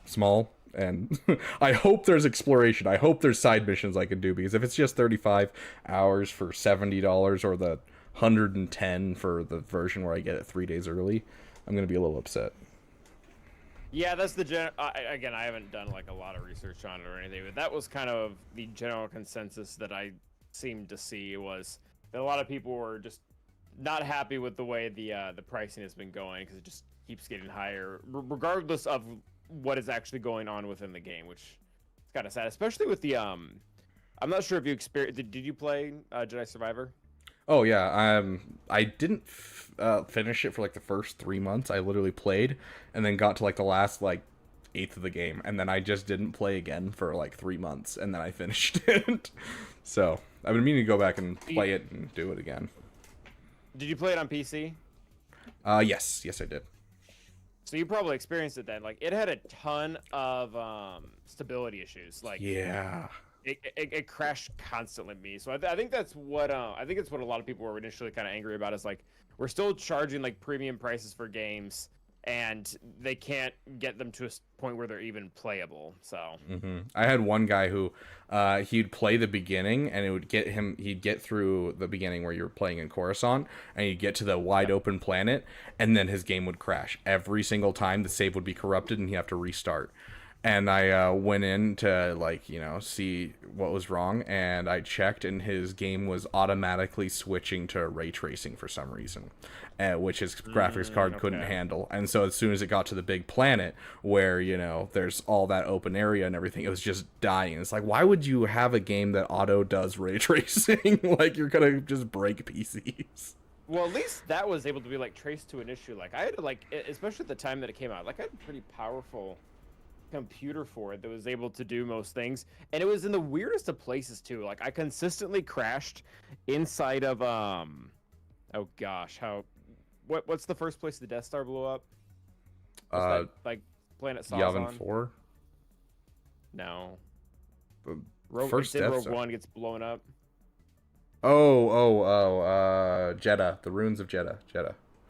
small, and I hope there's exploration, I hope there's side missions I can do, because if it's just 35 hours for $70 or the 110 for the version where I get it 3 days early, I'm gonna be a little upset. Yeah, that's the again, I haven't done like a lot of research on it or anything, but that was kind of the general consensus that I seemed to see, was that a lot of people were just not happy with the way the pricing has been going, because it just keeps getting higher regardless of what is actually going on within the game, which is kind of sad, especially with the I'm not sure if you experienced. Did you play Jedi Survivor? Oh yeah, I didn't finish it for like the first 3 months. I literally played and then got to like the last like 1/8 of the game, and then I just didn't play again for like 3 months, and then I finished it. So I've been meaning to go back and play it and do it again. Did you play it on PC? Yes, I did. So you probably experienced it then. Like, it had a ton of stability issues. Like, yeah, it crashed constantly with me. So I think that's what I think it's what a lot of people were initially kind of angry about. Is like, we're still charging like premium prices for games, and they can't get them to a point where they're even playable. So I had one guy who he'd play the beginning, and it would get him. He'd get through the beginning where you're playing in Coruscant, and he'd get to the wide open planet, and then his game would crash every single time. The save would be corrupted, and he'd have to restart. And I went in to, like, you know, see what was wrong, and I checked, and his game was automatically switching to ray tracing for some reason, which his graphics card couldn't handle. And so as soon as it got to the big planet where, you know, there's all that open area and everything, it was just dying. It's like, why would you have a game that auto does ray tracing? Like, you're gonna just break PCs. Well, at least that was able to be, like, traced to an issue. Like, I had to, like, especially at the time that it came out, like, I had a pretty powerful computer for it that was able to do most things, and it was in the weirdest of places too. Like, I consistently crashed inside of oh gosh, what's the first place the Death Star blew up? That, like, planet Yavin Subathon? 4? No. First Death Rogue Star. One gets blown up. Jeddah, the ruins of Jeddah.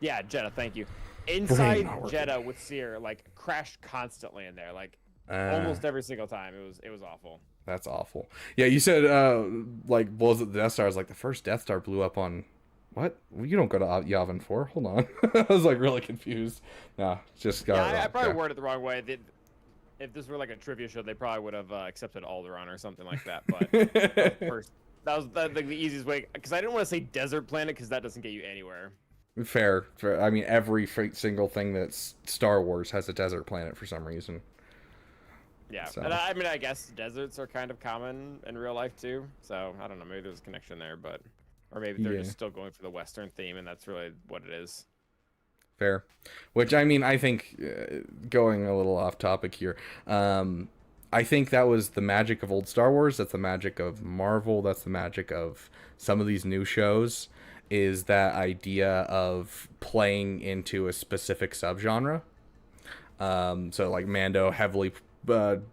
Yeah, Jeddah, thank you. Inside Jeddah with Seer, like, crashed constantly in there, like, almost every single time. It was awful. That's awful. Yeah, you said like, blows up the Death Star. I was like, the first Death Star blew up on what? You don't go to Yavin 4. Hold on. I was like really confused. Nah, just got it wrong. I probably worded it the wrong way. If this were like a trivia show, they probably would have accepted Alderaan or something like that. But that was the easiest way, because I didn't want to say desert planet because that doesn't get you anywhere. Fair. I mean, every single thing that's Star Wars has a desert planet for some reason. Yeah, So. and I mean, I guess deserts are kind of common in real life too. So I don't know, maybe there's a connection there, but or maybe they're just still going for the Western theme, and that's really what it is. Fair. Which, I mean, I think, going a little off topic here, I think that was the magic of old Star Wars. That's the magic of Marvel. That's the magic of some of these new shows, is that idea of playing into a specific subgenre. So, like, Mando heavily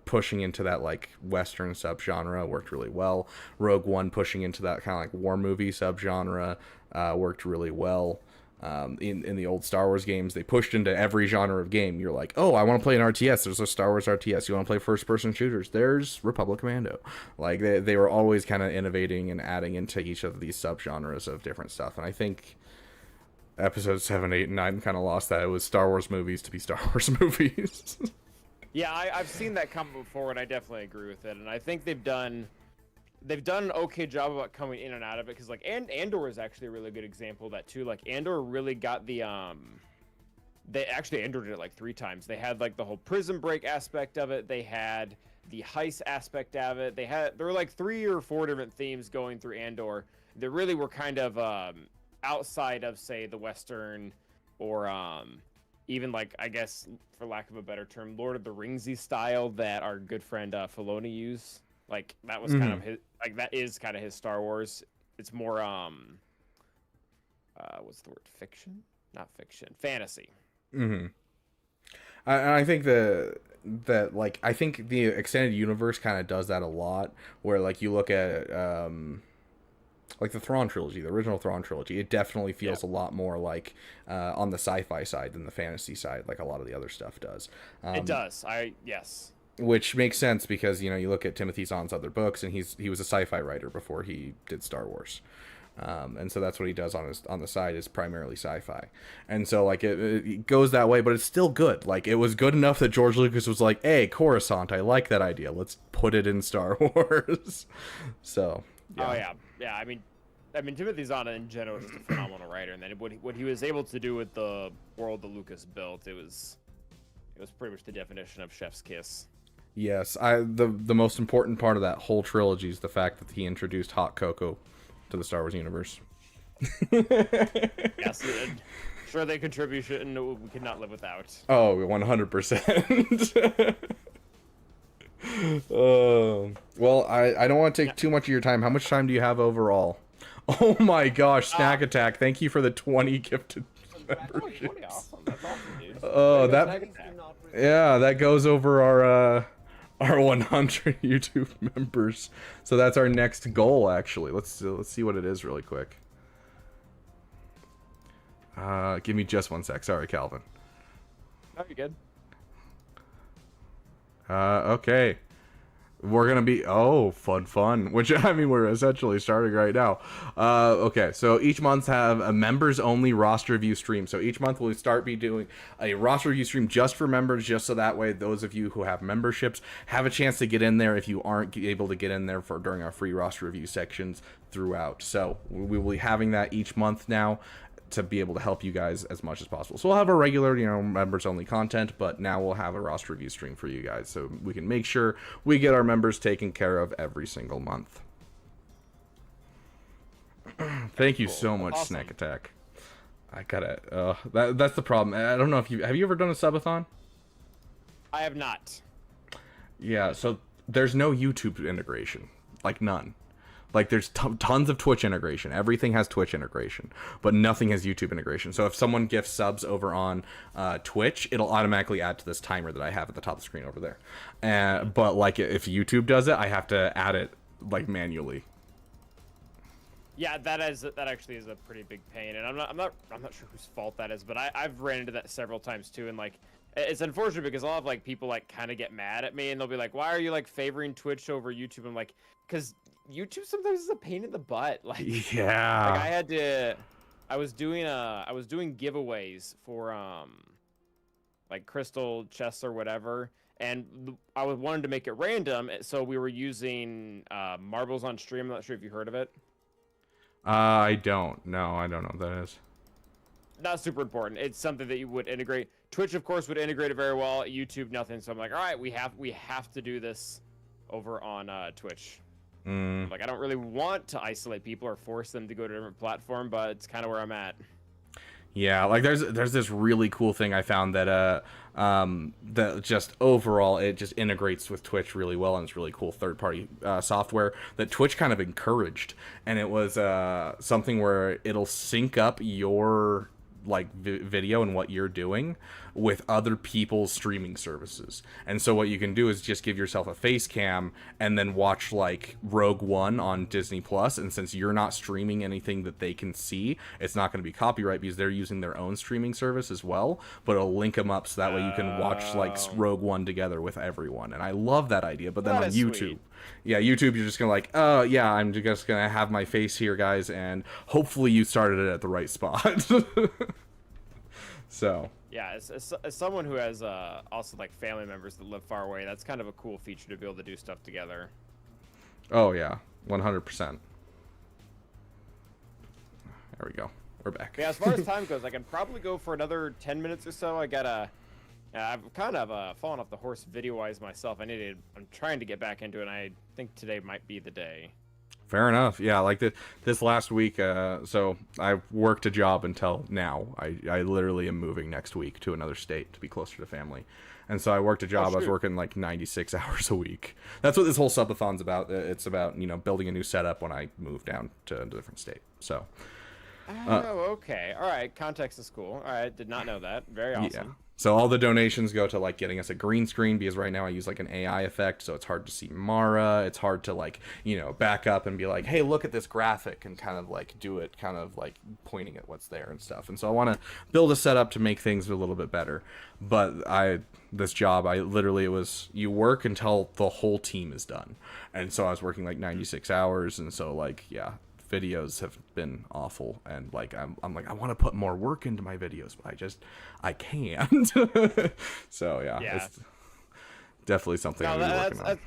pushing into that, like, Western subgenre worked really well. Rogue One pushing into that kind of, like, war movie subgenre worked really well. In the old Star Wars games, they pushed into every genre of game. You're like, oh, I want to play an RTS. There's a Star Wars RTS. You want to play first-person shooters? There's Republic Commando. Like, they were always kind of innovating and adding into each of these subgenres of different stuff. And I think episodes 7, 8, and 9 kind of lost that. It was Star Wars movies to be Star Wars movies. Yeah, I've seen that come before, and I definitely agree with it. And I think they've done an okay job about coming in and out of it, because, like, Andor is actually a really good example of that too. Like, Andor really got the Andor did it like 3 times. They had, like, the whole prison break aspect of it. They had the heist aspect of it. There were like 3 or 4 different themes going through Andor that really were kind of outside of, say, the Western, or even, like, I guess, for lack of a better term, Lord of the Ringsy style that our good friend Filoni used. Like, that was kind of his, like, that is kind of his Star Wars. It's more, what's the word? Fiction? Not fiction. Fantasy. Mm-hmm. I think like, I think the extended universe kind of does that a lot, where, like, you look at, like, the Thrawn trilogy, the original Thrawn trilogy, it definitely feels a lot more like on the sci-fi side than the fantasy side, like a lot of the other stuff does. It does. Yes. Which makes sense, because, you know, you look at Timothy Zahn's other books, and he was a sci-fi writer before he did Star Wars. And so that's what he does on the side, is primarily sci-fi. And so, like, it goes that way, but it's still good. Like, it was good enough that George Lucas was like, hey, Coruscant, I like that idea. Let's put it in Star Wars. So, yeah. Oh, yeah. Yeah, I mean, Timothy Zahn in general is just a phenomenal writer, and then what he was able to do with the world that Lucas built, it was pretty much the definition of chef's kiss. Yes, the most important part of that whole trilogy is the fact that he introduced hot cocoa to the Star Wars universe. Yes, sure, their contribution we could not live without. Oh, 100%. Well, I don't want to take too much of your time. How much time do you have overall? Oh my gosh, Snack Attack! Thank you for the 20 gifted memberships. Awesome. That's awesome, dude. Oh, that goes over our 100 YouTube members. So that's our next goal, actually. Let's see what it is really quick. Give me just 1 sec. Sorry, Calvin. Oh, you're good. Okay. We're gonna be fun, which I mean we're essentially starting right now. Okay, so each month have a members only roster review stream. So each month we'll be doing a roster review stream just for members, just so that way those of you who have memberships have a chance to get in there if you aren't able to get in there during our free roster review sections throughout. So we will be having that each month now, to be able to help you guys as much as possible. So we'll have our regular, members only content, but now we'll have a roster review stream for you guys, so we can make sure we get our members taken care of every single month. Thank you so much, Awesome. Snack Attack. I gotta, that's the problem. I don't know if have you ever done a subathon? I have not. Yeah, so there's no YouTube integration, like none. Like, there's tons of Twitch integration. Everything has Twitch integration, but nothing has YouTube integration. So if someone gifts subs over on Twitch, it'll automatically add to this timer that I have at the top of the screen over there. But like, if YouTube does it, I have to add it like manually. Yeah, that actually is a pretty big pain, and I'm not sure whose fault that is, but I've ran into that several times too, and like, it's unfortunate because a lot of like people like kind of get mad at me, and they'll be like, "Why are you like favoring Twitch over YouTube?" I'm like, because YouTube sometimes is a pain in the butt. Like, yeah. Like I was doing giveaways for like crystal chests or whatever, and I wanted to make it random, so we were using marbles on stream. I'm not sure if you heard of it. I don't. No, I don't know what that is. Not super important. It's something that you would integrate. Twitch, of course, would integrate it very well. YouTube, nothing. So I'm like, all right, we have to do this over on Twitch. Like, I don't really want to isolate people or force them to go to a different platform, but it's kind of where I'm at. Yeah, like there's this really cool thing I found that that just overall it just integrates with Twitch really well, and it's really cool third-party software that Twitch kind of encouraged, and it was something where it'll sync up your like video and what you're doing with other people's streaming services. And so what you can do is just give yourself a face cam and then watch like Rogue One on Disney Plus, and since you're not streaming anything that they can see, it's not going to be copyright because they're using their own streaming service as well, but it'll link them up so that way you can watch like Rogue One together with everyone. And I love that idea. But then on YouTube, sweet. Yeah, YouTube, you're just gonna like, oh yeah, I'm just gonna have my face here, guys, and hopefully you started it at the right spot. So yeah, as someone who has also like family members that live far away, that's kind of a cool feature to be able to do stuff together. Oh yeah, 100%. There we go. We're back. Yeah, as far as time goes, I can probably go for another 10 minutes or so. I've kind of fallen off the horse video-wise myself. I'm trying to get back into it, and I think today might be the day. Fair enough. Yeah, like this last week, so I worked a job until now. I literally am moving next week to another state to be closer to family. And so I worked a job. I was working like 96 hours a week. That's what this whole subathon's about. It's about, building a new setup when I move down to a different state. So. Okay. All right. Context is cool. All right. Did not know that. Very awesome. Yeah. So all the donations go to like getting us a green screen, because right now I use like an AI effect, so it's hard to see Mara. It's hard to like, back up and be like, hey, look at this graphic, and kind of like do it kind of like pointing at what's there and stuff. And so I want to build a setup to make things a little bit better. But this job, it was you work until the whole team is done. And so I was working like 96 hours. And so like, yeah, videos have been awful, and like I'm like, I want to put more work into my videos, but I can't. So yeah, it's definally something I'm working on.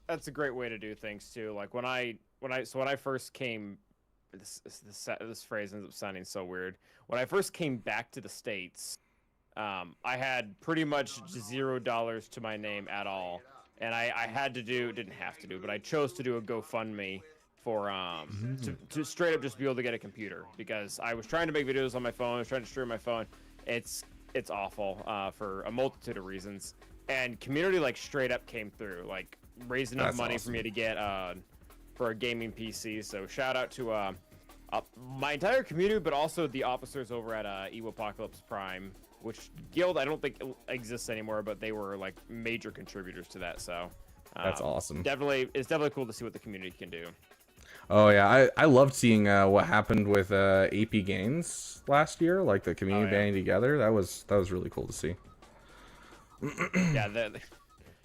That's a great way to do things too. Like when I first came, this phrase ends up sounding so weird. When I first came back to the States, I had pretty much $0 to my name at all, and I but I chose to do a GoFundMe for to straight up just be able to get a computer, because I was trying to make videos on my phone. I was trying to stream my phone. It's awful for a multitude of reasons. And community like straight up came through, like raised enough money for me to get for a gaming PC. So shout out to my entire community, but also the officers over at Evo Apocalypse Prime, which guild I don't think exists anymore, but they were like major contributors to that. So that's awesome. It's definitely cool to see what the community can do. Oh yeah, I loved seeing what happened with AP Games last year, like the community banding together. That was really cool to see. Yeah,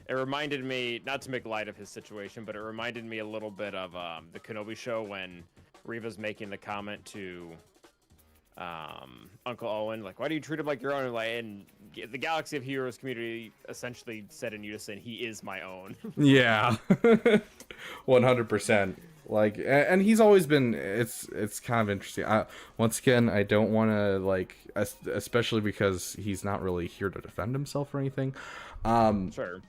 it reminded me, not to make light of his situation, but it reminded me a little bit of the Kenobi show when Reva's making the comment to Uncle Owen, like, why do you treat him like your own? And the Galaxy of Heroes community essentially said in unison, he is my own. Yeah, 100%. Like, and he's always been. It's kind of interesting. Once again, I don't want to like, especially because he's not really here to defend himself or anything. Sure.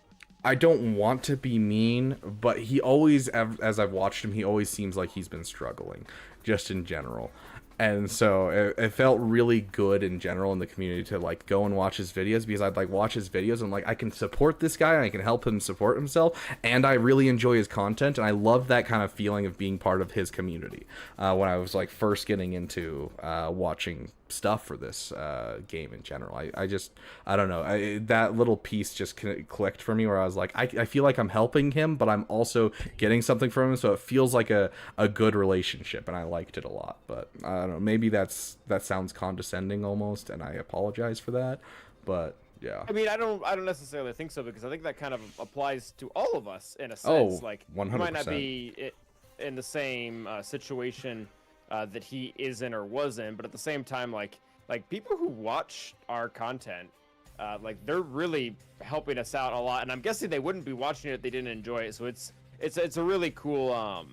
I don't want to be mean, but he always, as I've watched him, he always seems like he's been struggling, just in general. And so it felt really good in general in the community to like go and watch his videos, because I'd like watch his videos and like I can support this guy and I can help him support himself, and I really enjoy his content, and I love that kind of feeling of being part of his community when I was like first getting into watching stuff for this game in general. I don't know, that little piece just clicked for me where I was like, I feel like I'm helping him, but I'm also getting something from him, so it feels like a good relationship, and I liked it a lot. But I don't know, maybe that sounds condescending almost, and I apologize for that, but yeah. I mean, I don't necessarily think so, because I think that kind of applies to all of us in a sense. Oh, like 100%. You might not be in the same situation that he is in or was in, but at the same time, like people who watch our content, like they're really helping us out a lot, and I'm guessing they wouldn't be watching it if they didn't enjoy it. So it's a really cool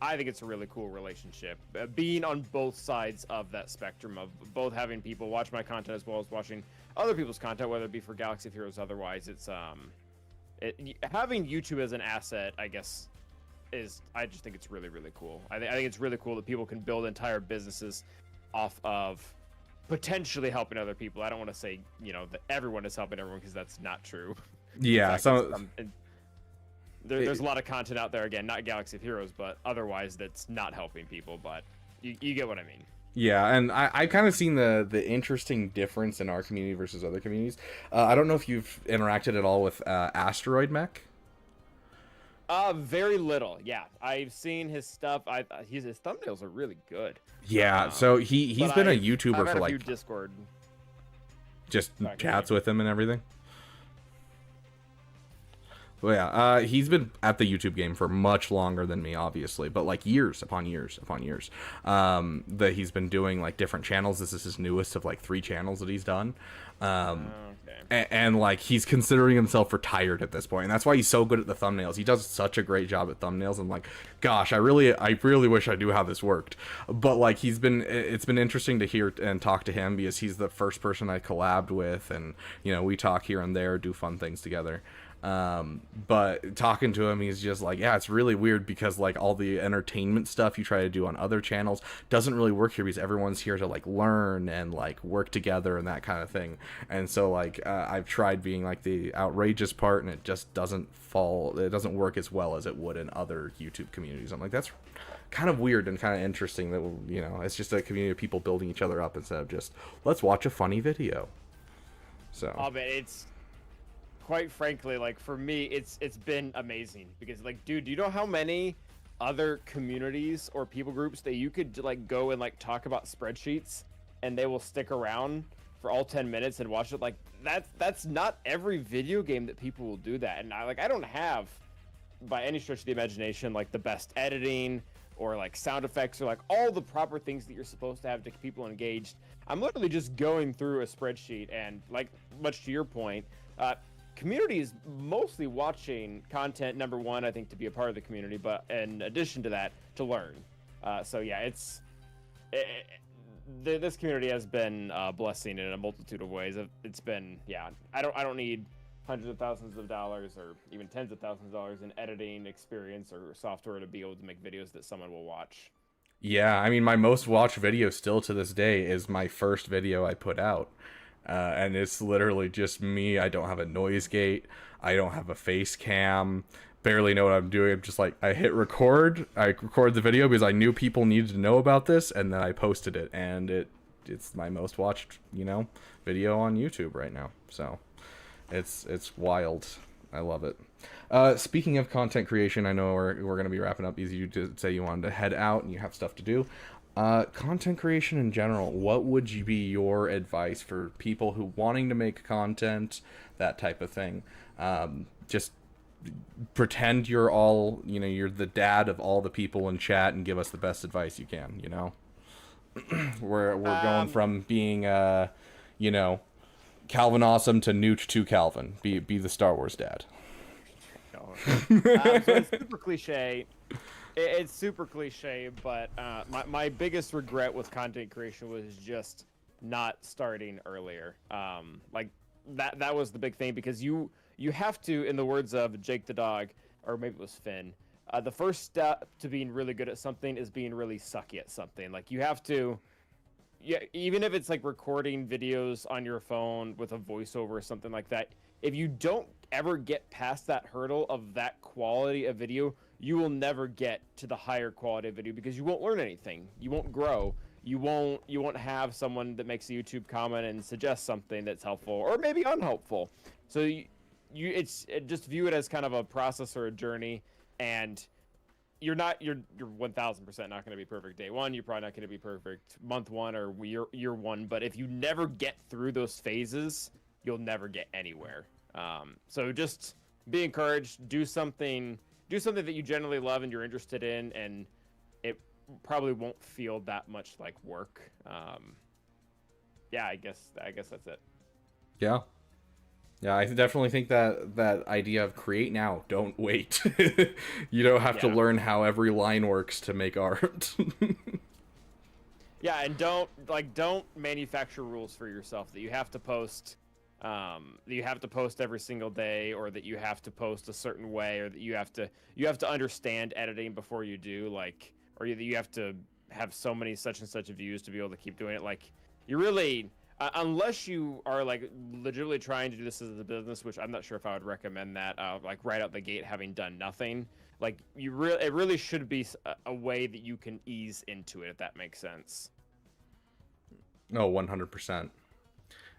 I think it's a really cool relationship, being on both sides of that spectrum of both having people watch my content as well as watching other people's content, whether it be for Galaxy of Heroes or otherwise. It's having YouTube as an asset, I guess, I just think it's really, really cool. I think it's really cool that people can build entire businesses off of potentially helping other people. I don't want to say, that everyone is helping everyone, because that's not true. Yeah, there's a lot of content out there, again, not Galaxy of Heroes, but otherwise that's not helping people, but you get what I mean. Yeah, and I've kind of seen the interesting difference in our community versus other communities. I don't know if you've interacted at all with Asteroid Mech. Very little. Yeah, I've seen his stuff. His thumbnails are really good. Yeah, so he's been a YouTuber I've had for a like few Discord. Just chats with him and everything. Well, yeah, he's been at the YouTube game for much longer than me, obviously, but like years upon years upon years. That he's been doing like different channels. This is his newest of like 3 channels that he's done. And like he's considering himself retired at this point, and that's why he's so good at the thumbnails. He does such a great job at thumbnails, and like, gosh, I really wish I knew how this worked. But like it's been interesting to hear and talk to him, because he's the first person I collabed with, and we talk here and there, do fun things together. But talking to him, he's just like, yeah, it's really weird, because like all the entertainment stuff you try to do on other channels doesn't really work here, because everyone's here to like learn and like work together and that kind of thing. And so like I've tried being like the outrageous part, and it just doesn't work as well as it would in other YouTube communities. I'm like, that's kind of weird and kind of interesting that it's just a community of people building each other up instead of just, let's watch a funny video. So but it's, quite frankly, like for me, it's been amazing, because like, dude, do you know how many other communities or people groups that you could like go and like talk about spreadsheets, and they will stick around for all 10 minutes and watch it? Like that's not every video game that people will do that. And I don't have, by any stretch of the imagination, like the best editing or like sound effects or like all the proper things that you're supposed to have to keep people engaged. I'm literally just going through a spreadsheet, and like, much to your point, community is mostly watching content, number one, I think, to be a part of the community, but in addition to that, to learn. So yeah, this community has been a blessing in a multitude of ways. It's been, yeah, I don't need hundreds of thousands of dollars or even tens of thousands of dollars in editing experience or software to be able to make videos that someone will watch. Yeah, I mean, my most watched video still to this day is my first video I put out. And it's literally just me. I don't have a noise gate. I don't have a face cam. Barely know what I'm doing. I'm just like, I hit record. I record the video because I knew people needed to know about this, and then I posted it. And it's my most watched, video on YouTube right now. So it's wild. I love it. Speaking of content creation, I know we're going to be wrapping up. You did say you wanted to head out and you have stuff to do. Content creation in general, what would be your advice for people who wanting to make content, that type of thing? Just pretend you're all, you're the dad of all the people in chat and give us the best advice you can, we're going from being, Calvin Awesome to Nooch to Calvin. Be the Star Wars dad. So it's super cliche. It's super cliche, but my biggest regret with content creation was just not starting earlier. Like that was the big thing, because you have to, in the words of Jake the dog, or maybe it was Finn, the first step to being really good at something is being really sucky at something. Like you have to, even if it's like recording videos on your phone with a voiceover or something like that, if you don't ever get past that hurdle of that quality of video, you will never get to the higher quality of video, because you won't learn anything. You won't grow. You won't have someone that makes a YouTube comment and suggests something that's helpful or maybe unhelpful. So just view it as kind of a process or a journey, and you're 1000% not going to be perfect day one. You're probably not going to be perfect month one or year one. But if you never get through those phases, you'll never get anywhere. So just be encouraged. Do something that you generally love and you're interested in, and it probably won't feel that much like work. I guess that's it. Yeah, I definitely think that idea of create now, don't wait. You don't have to learn how every line works to make art. Yeah, and don't manufacture rules for yourself that you have to post. That you have to post every single day, or that you have to post a certain way, or that you have to understand editing before you do, like, or that you have to have so many such and such views to be able to keep doing it. Like, you really, unless you are like legitimately trying to do this as a business, which I'm not sure if I would recommend that, like right out the gate having done nothing. Like, it really should be a way that you can ease into it, if that makes sense. No, 100%.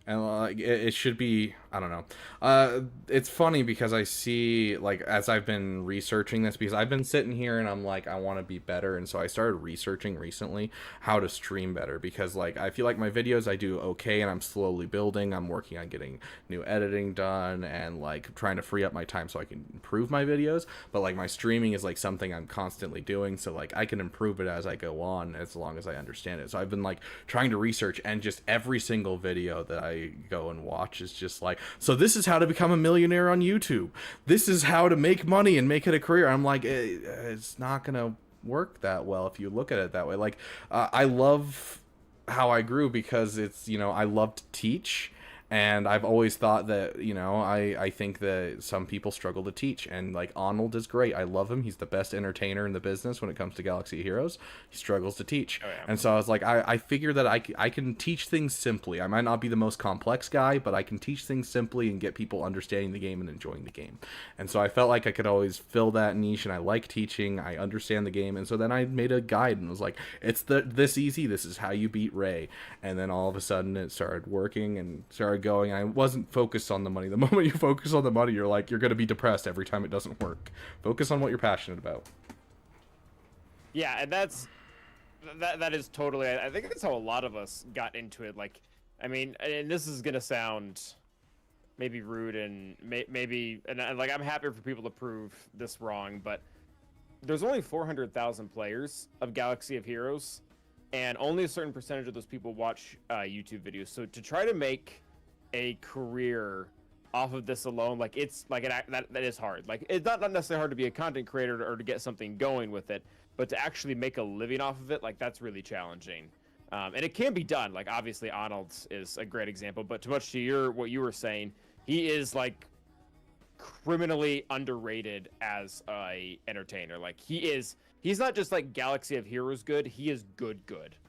And it should be, I don't know. It's funny because I see, like, as I've been researching this, because I've been sitting here and I'm like, I want to be better. And so I started researching recently how to stream better, because, like, I feel like my videos I do okay, and I'm slowly building. I'm working on getting new editing done and, like, trying to free up my time so I can improve my videos. But, like, my streaming is, like, something I'm constantly doing. So, like, I can improve it as I go on, as long as I understand it. So I've been, like, trying to research, and just every single video that I go and watch is just like, so this is how to become a millionaire on YouTube. This is how to make money and make it a career. I'm like, it's not gonna work that well if you look at it that way. Like, I love how I grew because it's, I love to teach. And I've always thought that, I think that some people struggle to teach. And, like, Arnold is great. I love him. He's the best entertainer in the business when it comes to Galaxy of Heroes. He struggles to teach. Oh, yeah. And so I was like, I figure that I can teach things simply. I might not be the most complex guy, but I can teach things simply and get people understanding the game and enjoying the game. And so I felt like I could always fill that niche, and I like teaching. I understand the game. And so then I made a guide and was like, it's this easy. This is how you beat Rey. And then all of a sudden it started working and started going. I wasn't focused on the money. The moment you focus on the money, you're going to be depressed every time it doesn't work. Focus on what you're passionate about. Yeah, and that is totally, I think that's how a lot of us got into it. Like, I mean, and this is gonna sound maybe rude and maybe, and like, I'm happy for people to prove this wrong, but there's only 400,000 players of Galaxy of Heroes, and only a certain percentage of those people watch YouTube videos. So to try to make a career off of this alone, like, it's like that is hard. Like, it's not necessarily hard to be a content creator or to get something going with it, but to actually make a living off of it, like, that's really challenging. And it can be done. Like, obviously Arnold's is a great example, but too much to what you were saying, he is, like, criminally underrated as a entertainer. Like, he's not just like Galaxy of Heroes good, he is good.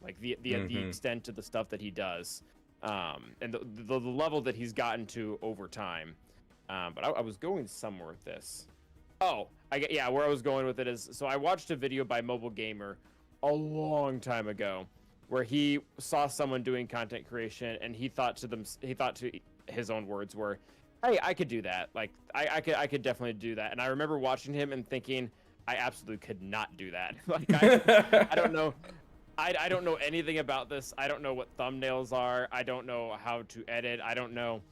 Like, the extent to the stuff that he does. And the level that he's gotten to over time. But I was going somewhere with this. Oh, where I was going with it is, so I watched a video by Mobile Gamer a long time ago where he saw someone doing content creation, and he thought to his own words were, I could do that. Like I could definitely do that. And I remember watching him and thinking, I absolutely could not do that. Like I don't know. I don't know anything about this. I don't know what thumbnails are. I don't know how to edit. I don't know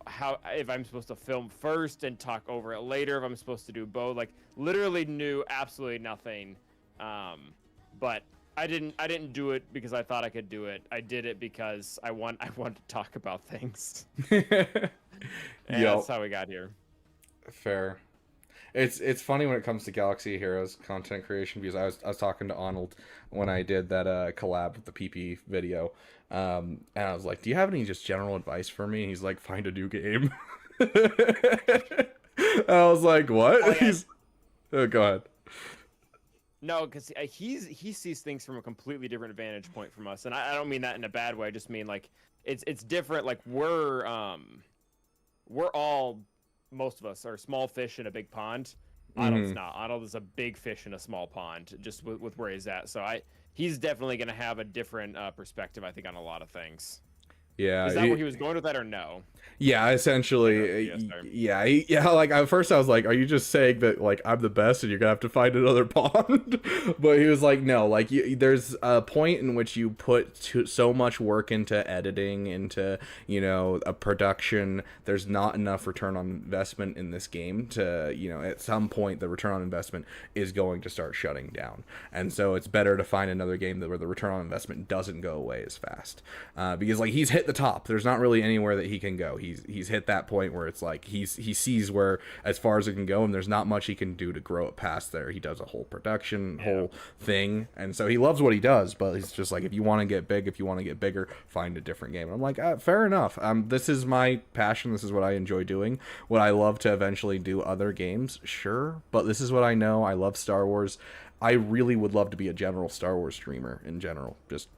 if I'm supposed to film first and talk over it later, if I'm supposed to do both. Like literally knew absolutely nothing. But I didn't do it because I thought I could do it. I did it because I wanted to talk about things. And that's how we got here. Fair. It's funny when it comes to Galaxy Heroes content creation, because I was talking to Arnold when I did that collab with the PP video, and I was like, do you have any just general advice for me? And he's like, find a new game. And I was like, what? Oh, yeah. Go ahead. No, because he sees things from a completely different vantage point from us, and I don't mean that in a bad way. I just mean like it's different. Like we're all, most of us are small fish in a big pond. Arnold's not. Arnold is a big fish in a small pond, just with where he's at. So he's definitely going to have a different perspective, I think, on a lot of things. Yeah. Is that where he was going with that, or no? Yeah, essentially. Yeah. Like at first I was like, are you just saying that like I'm the best and you're gonna have to find another pond? But he was like, no, like there's a point in which you put so much work into editing, into a production. There's not enough return on investment in this game to at some point the return on investment is going to start shutting down, and so it's better to find another game where the return on investment doesn't go away as fast, because like he's hit the top. There's not really anywhere that he can go. He's hit that point where it's like he sees where as far as it can go, and there's not much he can do to grow it past there. He does a whole production whole thing, and so he loves what he does, but he's just like, if you want to get big, if you want to get bigger, find a different game. And I'm like, fair enough. This is my passion. This is what I enjoy doing. Would I love to eventually do other games? Sure, but this is what I know. I love Star Wars. I really would love to be a general Star Wars streamer in general, just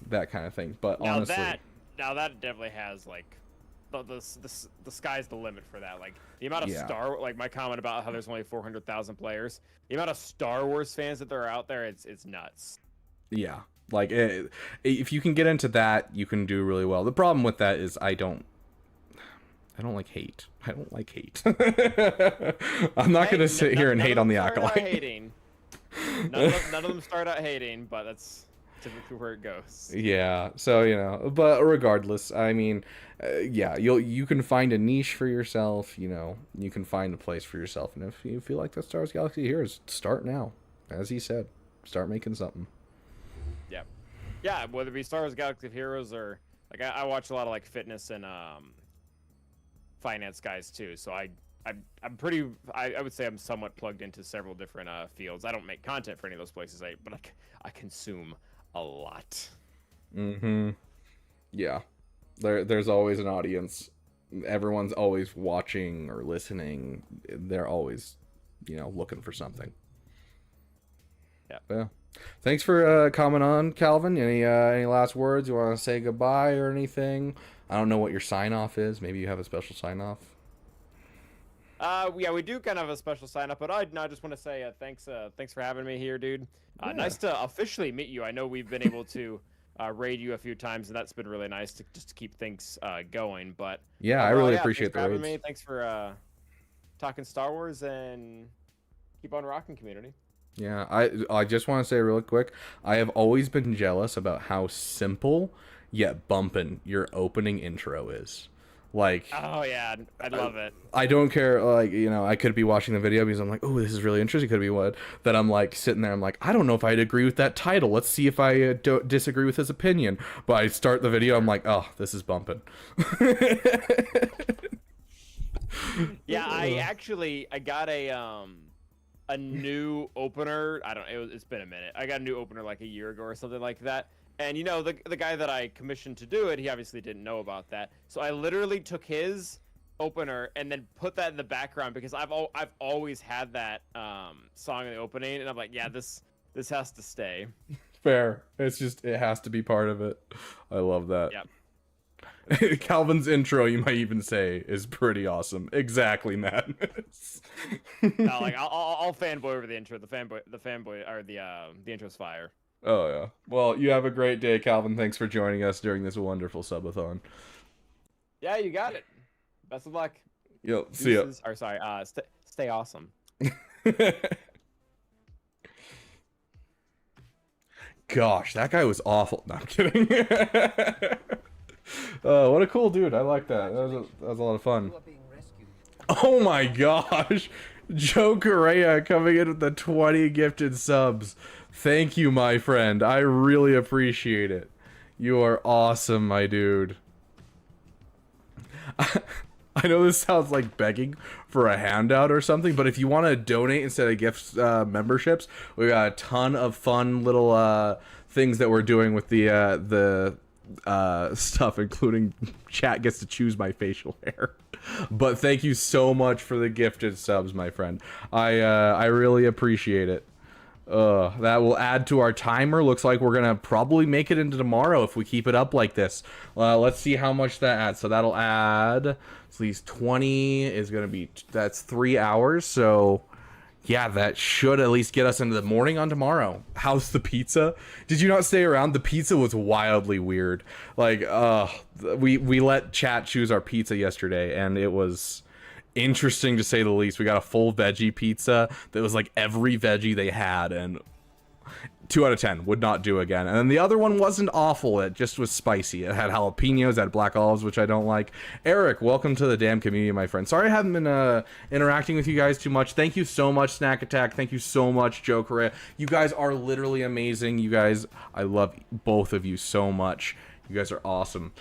that kind of thing. But honestly, now that definitely has like the sky's the limit for that. Like the amount of like my comment about how there's only 400,000 players, the amount of Star Wars fans that there are out there, it's nuts. Yeah, like if you can get into that, you can do really well. The problem with that is I don't like hate. I don't like hate. I'm not gonna sit here and hate on the Acolyte. None of them start out hating, but that's typically where it goes. Yeah, so but regardless, I mean, you can find a niche for yourself. You can find a place for yourself, and if you feel like that Star Wars Galaxy Heroes, start now. As he said, start making something. Yeah, whether it be Star Wars Galaxy of Heroes or like I watch a lot of like fitness and finance guys too, so I'm pretty. I would say I'm somewhat plugged into several different fields. I don't make content for any of those places, but I consume a lot. Yeah, there's always an audience. Everyone's always watching or listening. They're always looking for something. Yeah. Thanks for coming on, Calvin. Any last words? You want to say goodbye or anything? I don't know what your sign off is. Maybe you have a special sign off. Yeah, we do kind of have a special sign up, but I just want to say thanks for having me here, dude. Nice to officially meet you. I know we've been able to raid you a few times, and that's been really nice to keep things going. But yeah, I really appreciate the raids. Me. Thanks for talking Star Wars, and keep on rocking, community. Yeah, I just want to say really quick, I have always been jealous about how simple yet bumpin' your opening intro is. Like, oh yeah, I love it. I don't care, like, I could be watching the video because I'm like, oh, this is really interesting. Could be what that I'm like sitting there. I'm like, I don't know if I'd agree with that title. Let's see if I don't disagree with his opinion. But I start the video, I'm like, oh, this is bumping. Yeah, I got a new opener. It's been a minute. I got a new opener like a year ago or something like that. And the guy that I commissioned to do it, he obviously didn't know about that. So I literally took his opener and then put that in the background because I've always had that song in the opening, and I'm like, yeah, this has to stay. Fair. It's just, it has to be part of it. I love that. Yep. Calvin's intro, you might even say, is pretty awesome. Exactly, Madness. No, like I'll fanboy over the intro. The fanboy or the intro's fire. Oh yeah. Well, you have a great day, Calvin. Thanks for joining us during this wonderful subathon. Yeah, you got it. Best of luck. Yo, see ya. Or sorry, stay awesome. Gosh, that guy was awful. No, I'm kidding. What a cool dude. I like that. That was a lot of fun. Oh my gosh. Joe Correa coming in with the 20 gifted subs. Thank you, my friend. I really appreciate it. You are awesome, my dude. I know this sounds like begging for a handout or something, but if you want to donate instead of gift memberships, we got a ton of fun little things that we're doing with the stuff, including chat gets to choose my facial hair. But thank you so much for the gifted subs, my friend. I really appreciate it. That will add to our timer. Looks like we're gonna probably make it into tomorrow if we keep it up like this. Let's see how much that adds. So that'll add at least 20 is gonna be, that's 3 hours. So yeah, that should at least get us into the morning on tomorrow. How's the pizza? Did you not stay around? The pizza was wildly weird. Like, we let chat choose our pizza yesterday, and it was interesting to say the least. We got a full veggie pizza that was like every veggie they had, and 2 out of 10 would not do again. And then the other one wasn't awful, it just was spicy. It had jalapenos, it had black olives, which I don't like. Eric, welcome to the damn community, my friend. Sorry I haven't been interacting with you guys too much. Thank you so much, Snack Attack. Thank you so much, Joe Correa. You guys are literally amazing. You guys, I love both of you so much. You guys are awesome.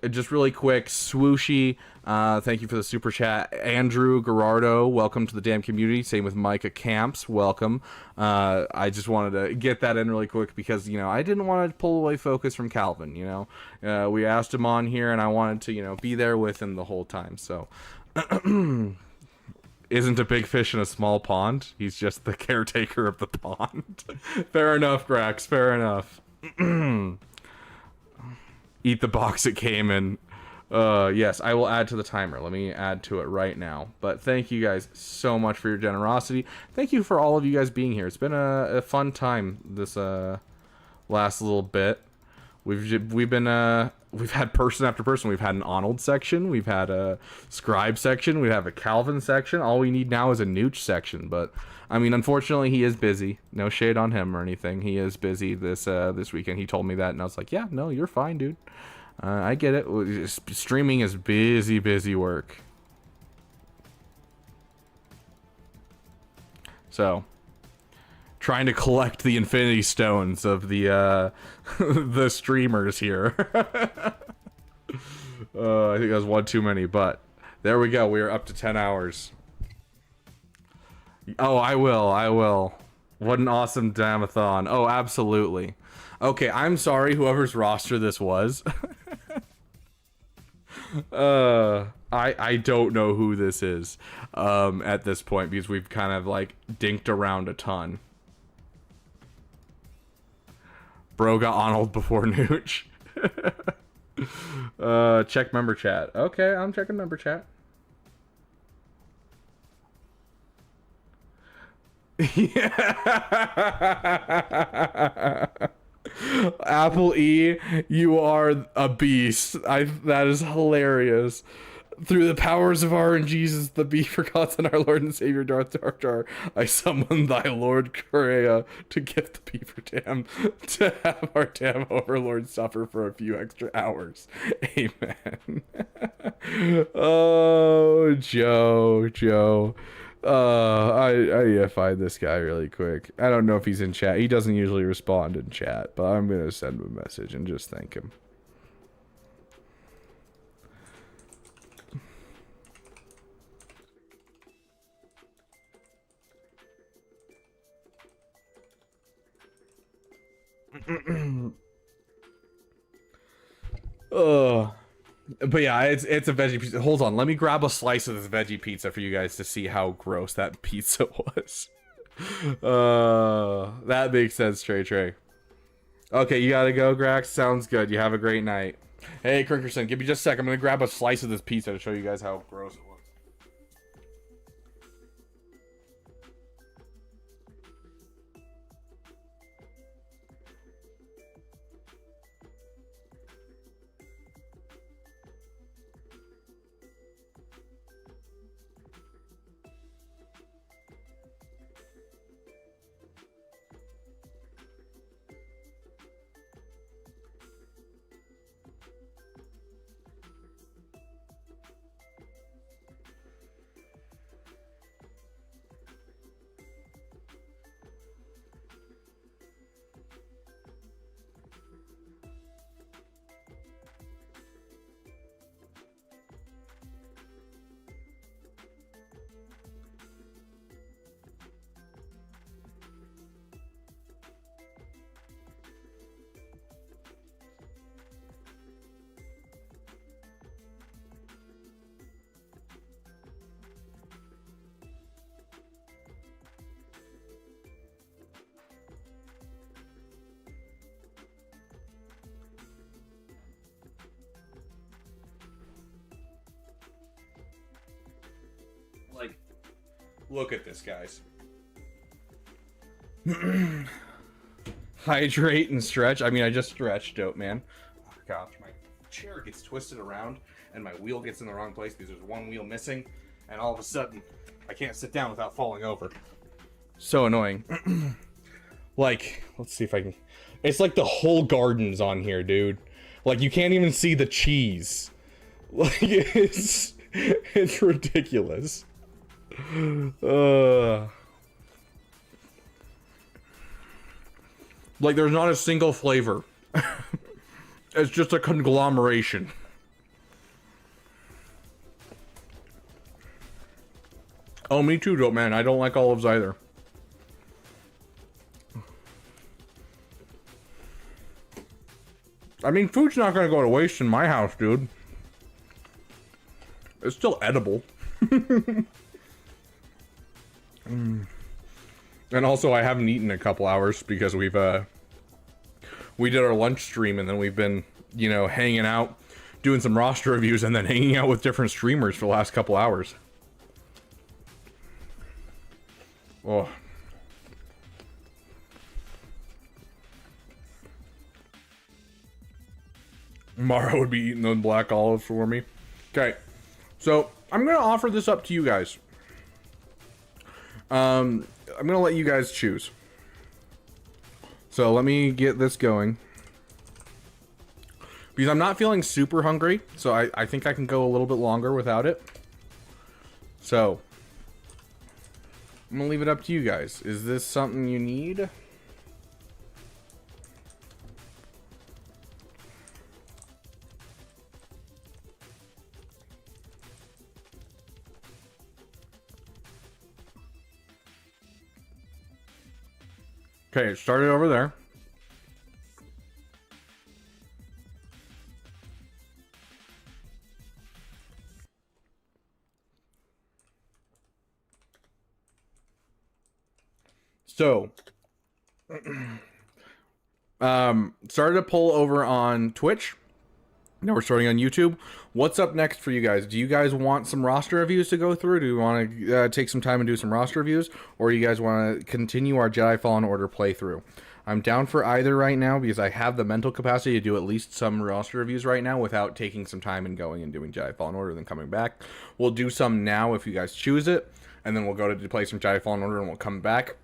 Just really quick, Swooshy, thank you for the super chat. Andrew Gerardo, welcome to the damn community. Same with Micah Camps, welcome. I just wanted to get that in really quick because, you know, I didn't want to pull away focus from Calvin, you know. We asked him on here and I wanted to, you know, be there with him the whole time, so. Isn't a big fish in a small pond. He's just the caretaker of the pond. Fair enough, Grax, fair enough. Eat the box it came in. Yes, I will add to the timer. Let me add to it right now. But thank you guys so much for your generosity. Thank you for all of you guys being here. It's been a fun time this last little bit. We've had person after person. We've had an Arnold section. We've had a Scribe section. We have a Calvin section. All we need now is a Nooch section. But I mean, unfortunately, he is busy. No shade on him or anything. He is busy this weekend. He told me that, and I was like, yeah, no, you're fine, dude. I get it. Streaming is busy work. So, trying to collect the Infinity Stones of the the streamers here. I think that was one too many, but there we go. We are up to 10 hours. Oh, I will. What an awesome Damathon. Oh, absolutely. Okay, I'm sorry whoever's roster this was. I don't know who this is at this point because we've kind of like dinked around a ton. Bro got Arnold before Nooch. Check member chat. Okay, I'm checking member chat. Yeah. Apple E, you are a beast. That is hilarious. Through the powers of RNGs, the Beaver gods and our Lord and Savior Darth Jar, I summon thy Lord Correa to give the Beaver Dam to have our damn overlord suffer for a few extra hours. Amen. Oh, Joe. I gotta find this guy really quick. I don't know if he's in chat. He doesn't usually respond in chat, but I'm gonna send him a message and just thank him. But yeah, it's a veggie pizza. Hold on, let me grab a slice of this veggie pizza for you guys to see how gross that pizza was. That makes sense, Trey. Okay, you gotta go, Grax. Sounds good. You have a great night. Hey, Crinkerson, give me just a sec. I'm gonna grab a slice of this pizza to show you guys how gross it was. Look at this, guys. Hydrate and stretch. I mean, I just stretched, dope man. Oh, gosh, my chair gets twisted around and my wheel gets in the wrong place because there's one wheel missing, and all of a sudden I can't sit down without falling over. So annoying. Like, let's see if I can. It's like the whole garden's on here, dude. Like, you can't even see the cheese. Like, it's ridiculous. Like, there's not a single flavor. It's just a conglomeration. Oh, me too, dope man. I don't like olives either. I mean, food's not gonna go to waste in my house, dude. It's still edible. And also, I haven't eaten in a couple hours because we did our lunch stream, and then we've been, you know, hanging out, doing some roster reviews, and then hanging out with different streamers for the last couple hours. Oh. Mara would be eating those black olives for me. Okay, so I'm gonna offer this up to you guys. I'm gonna let you guys choose. So let me get this going, because I'm not feeling super hungry, so I think I can go a little bit longer without it. So I'm gonna leave it up to you guys. Is this something you need? Okay, it started over there. So, started a poll over on Twitch. Now we're starting on YouTube. What's up next for you guys? Do you guys want some roster reviews to go through? Do you want to take some time and do some roster reviews? Or do you guys want to continue our Jedi Fallen Order playthrough? I'm down for either right now because I have the mental capacity to do at least some roster reviews right now without taking some time and going and doing Jedi Fallen Order and then coming back. We'll do some now if you guys choose it, and then we'll go to play some Jedi Fallen Order and we'll come back.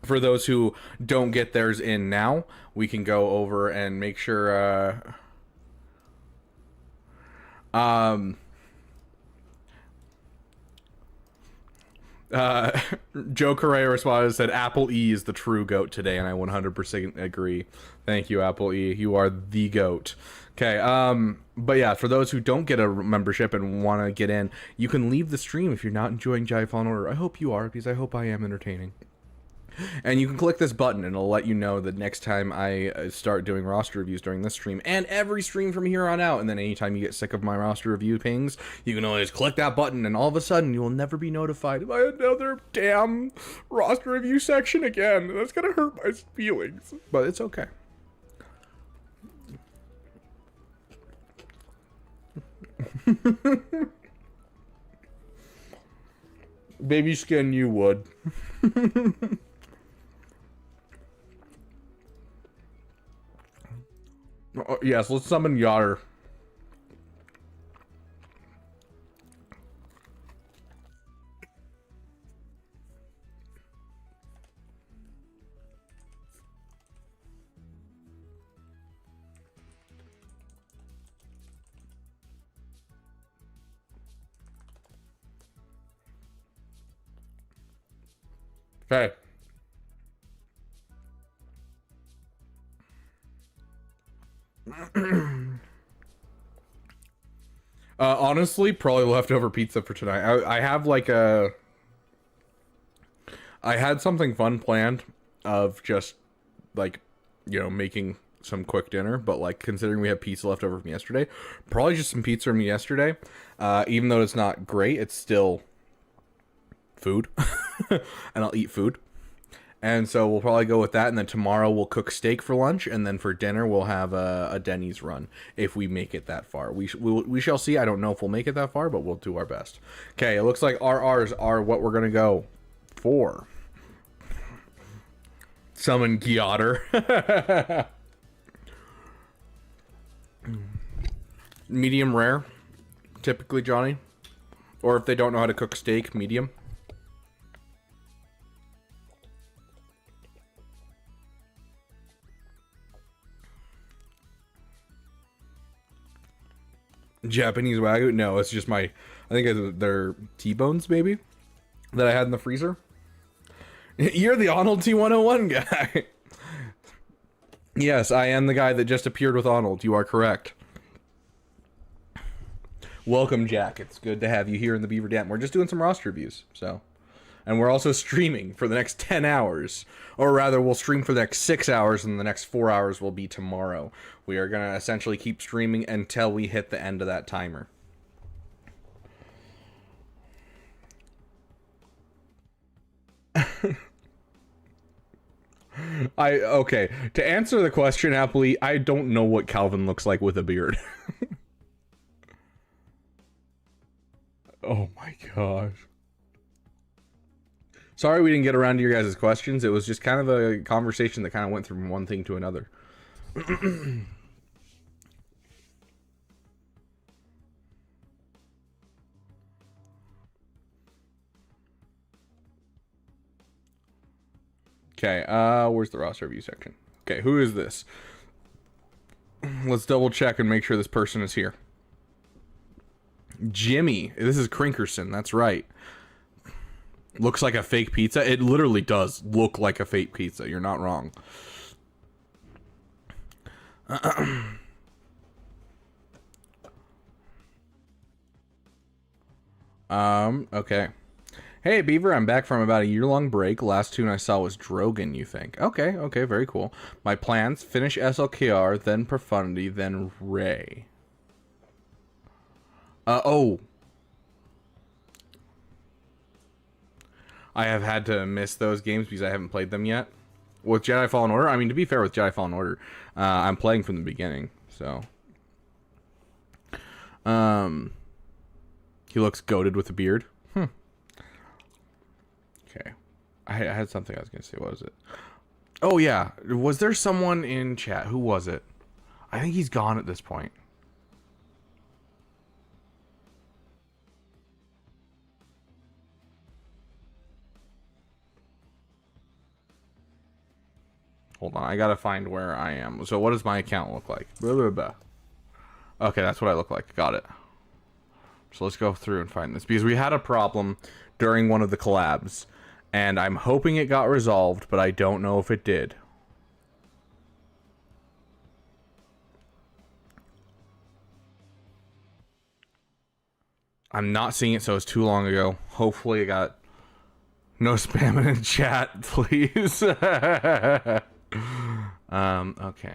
For those who don't get theirs in now, we can go over and make sure... Joe Correa responded and said, Apple E is the true GOAT today, and I 100% agree. Thank you, Apple E. You are the GOAT. Okay, but yeah, for those who don't get a membership and want to get in, you can leave the stream if you're not enjoying Jedi Fallen Order. I hope you are, because I hope I am entertaining. And you can click this button and it'll let you know that next time I start doing roster reviews during this stream and every stream from here on out. And then anytime you get sick of my roster review pings, you can always click that button and all of a sudden you will never be notified by another damn roster review section again. That's gonna hurt my feelings, but it's okay. Baby skin, you would. Yes, let's summon Yotter. Okay. Honestly, probably leftover pizza for tonight. I have like I had something fun planned of just like, you know, making some quick dinner, but like considering we have pizza left over from yesterday, probably just some pizza from yesterday. Even though it's not great, it's still food and I'll eat food. And so we'll probably go with that, and then tomorrow we'll cook steak for lunch, and then for dinner we'll have a Denny's run if we make it that far. We shall see. I don't know if we'll make it that far, but we'll do our best. Okay, it looks like RRs are what we're going to go for. Summon Gyotter. Medium rare, typically, Johnny. Or if they don't know how to cook steak, medium. Japanese Wagyu? No, it's just my... I think they're T-bones, maybe? That I had in the freezer? You're the Arnold T101 guy. Yes, I am the guy that just appeared with Arnold. You are correct. Welcome, Jack. It's good to have you here in the Beaver Dam. We're just doing some roster reviews, so... And we're also streaming for the next 10 hours. Or rather, we'll stream for the next 6 hours, and the next 4 hours will be tomorrow. We are going to essentially keep streaming until we hit the end of that timer. Okay, to answer the question happily, I don't know what Calvin looks like with a beard. Oh my gosh. Sorry we didn't get around to your guys' questions. It was just kind of a conversation that kind of went from one thing to another. Okay, where's the roster review section? Okay, who is this? Let's double check and make sure this person is here. Jimmy. This is Crinkerson, that's right. Looks like a fake pizza. It literally does look like a fake pizza. You're not wrong. Okay. Hey, Beaver, I'm back from about a year-long break. Last tune I saw was Drogon, you think? Okay, okay, very cool. My plans, finish SLKR, then Profundity, then Ray. Oh. I have had to miss those games because I haven't played them yet. With Jedi Fallen Order, I mean, to be fair with Jedi Fallen Order, I'm playing from the beginning, so. He looks goated with a beard. Okay. I had something I was going to say. What was it? Oh, yeah. Was there someone in chat? Who was it? I think he's gone at this point. Hold on, I gotta find where I am. So what does my account look like? Blah, blah, blah. Okay, that's what I look like. Got it. So let's go through and find this. Because we had a problem during one of the collabs. And I'm hoping it got resolved, but I don't know if it did. I'm not seeing it, so it's too long ago. Hopefully it got... No spamming in chat, please. Okay.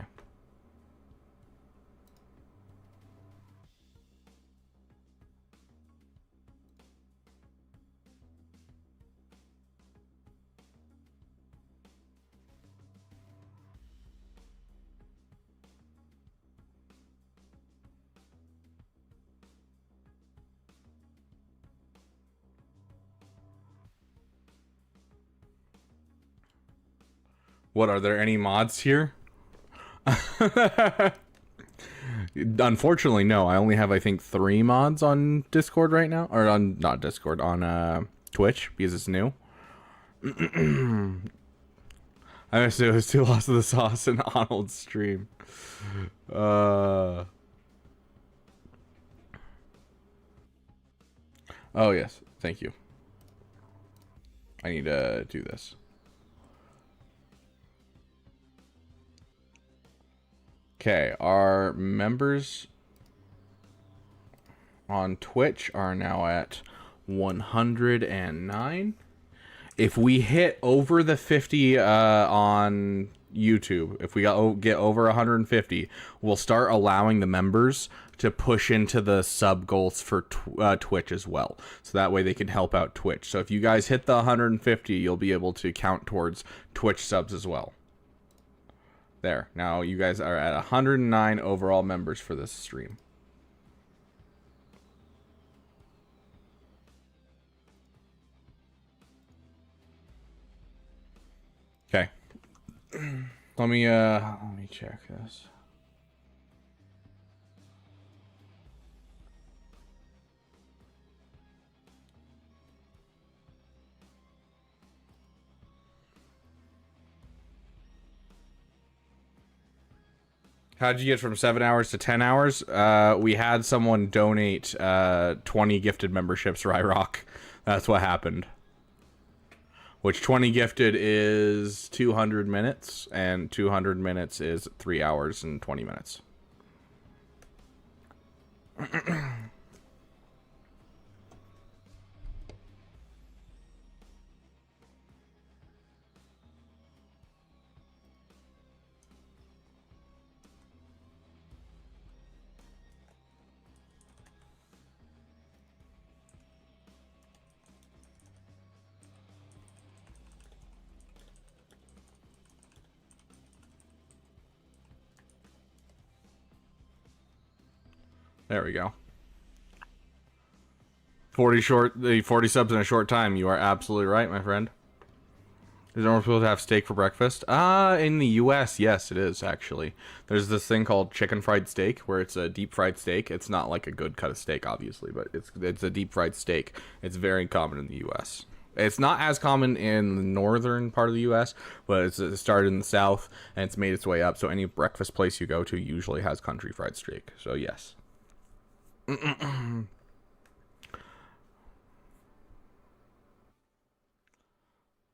What, are there any mods here? Unfortunately, no. I only have, I think, 3 mods on Discord right now. Or on, not Discord, on Twitch, because it's new. I missed it. It was too lost of the sauce in Arnold's stream. Oh, yes. Thank you. I need to do this. Okay, our members on Twitch are now at 109. If we hit over the 50 on YouTube, if we get over 150, we'll start allowing the members to push into the sub goals for Twitch as well. So that way they can help out Twitch. So if you guys hit the 150, you'll be able to count towards Twitch subs as well. There. Now you guys are at 109 overall members for this stream. Okay. Let me check this. How'd you get from 7 hours to 10 hours? We had someone donate 20 gifted memberships, Ryrock. That's what happened. Which 20 gifted is 200 minutes, and 200 minutes is 3 hours and 20 minutes. There we go. 40 subs in a short time. You are absolutely right, my friend. Is it normal people to have steak for breakfast? In the US, yes, it is actually. There's this thing called chicken fried steak, where it's a deep fried steak. It's not like a good cut of steak, obviously, but it's a deep fried steak. It's very common in the US. It's not as common in the northern part of the US, but it started in the south and it's made its way up. So any breakfast place you go to usually has country fried steak. So yes.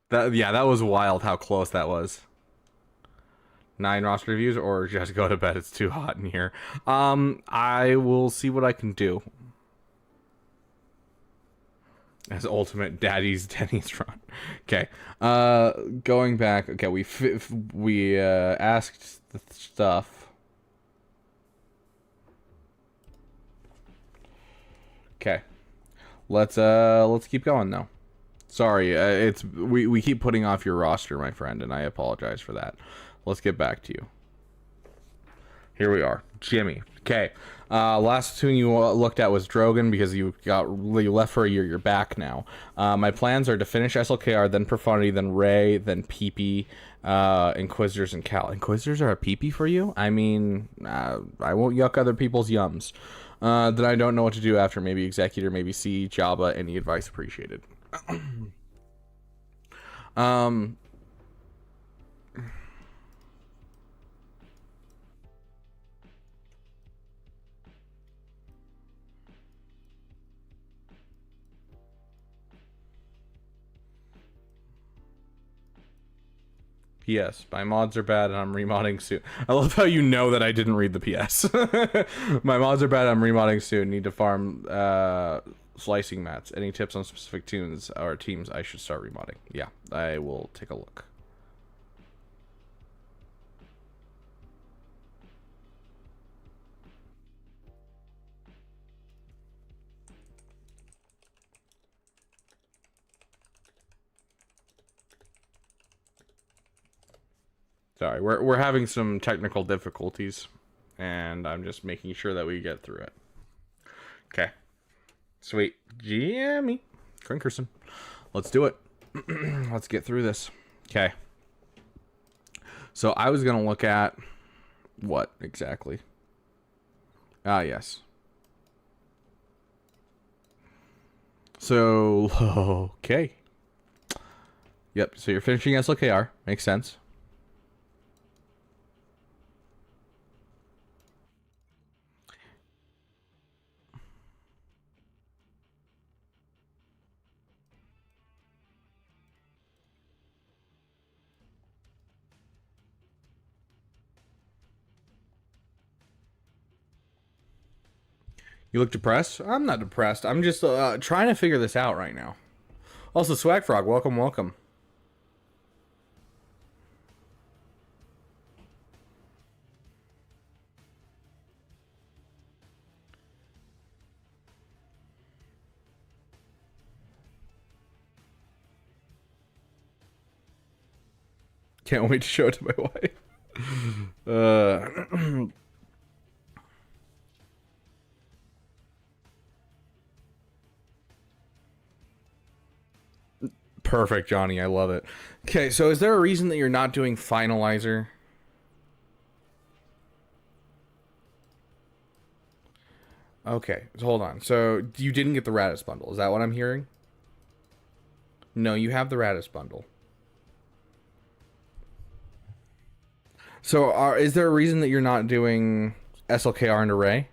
That was wild how close that was. 9 roster reviews, or just go to bed, it's too hot in here. I will see what I can do. As ultimate Denny's run. Okay. Going back. Okay, we asked the stuff. Okay, let's keep going though. Sorry, we keep putting off your roster, my friend, and I apologize for that. Let's get back to you. Here we are, Jimmy. Okay, last tune you looked at was Drogon because you left for a year. You're back now. My plans are to finish SLKR, then Profundity, then Ray, then PP, Inquisitors, and Cal. Inquisitors are a PP for you? I mean, I won't yuck other people's yums. Then I don't know what to do after. Maybe Executor, maybe C, Jabba. Any advice appreciated. PS. My mods are bad and I'm remodding soon. I love how you know that I didn't read the PS. My mods are bad, I'm remodding soon. Need to farm slicing mats. Any tips on specific tunes or teams I should start remodding? Yeah, I will take a look. Sorry, we're having some technical difficulties, and I'm just making sure that we get through it. Okay. Sweet. Jimmy. Crinkerson. Let's do it. Let's get through this. Okay. So I was going to look at what exactly? Yes. So, okay. Yep, so you're finishing SLKR. Makes sense. You look depressed? I'm not depressed. I'm just trying to figure this out right now. Also, Swag Frog, welcome, welcome. Can't wait to show it to my wife. Perfect, Johnny. I love it. Okay, so is there a reason that you're not doing Finalizer? Okay, so hold on. So you didn't get the Radis bundle. Is that what I'm hearing? No, you have the Radis bundle. So is there a reason that you're not doing SLKR and Array?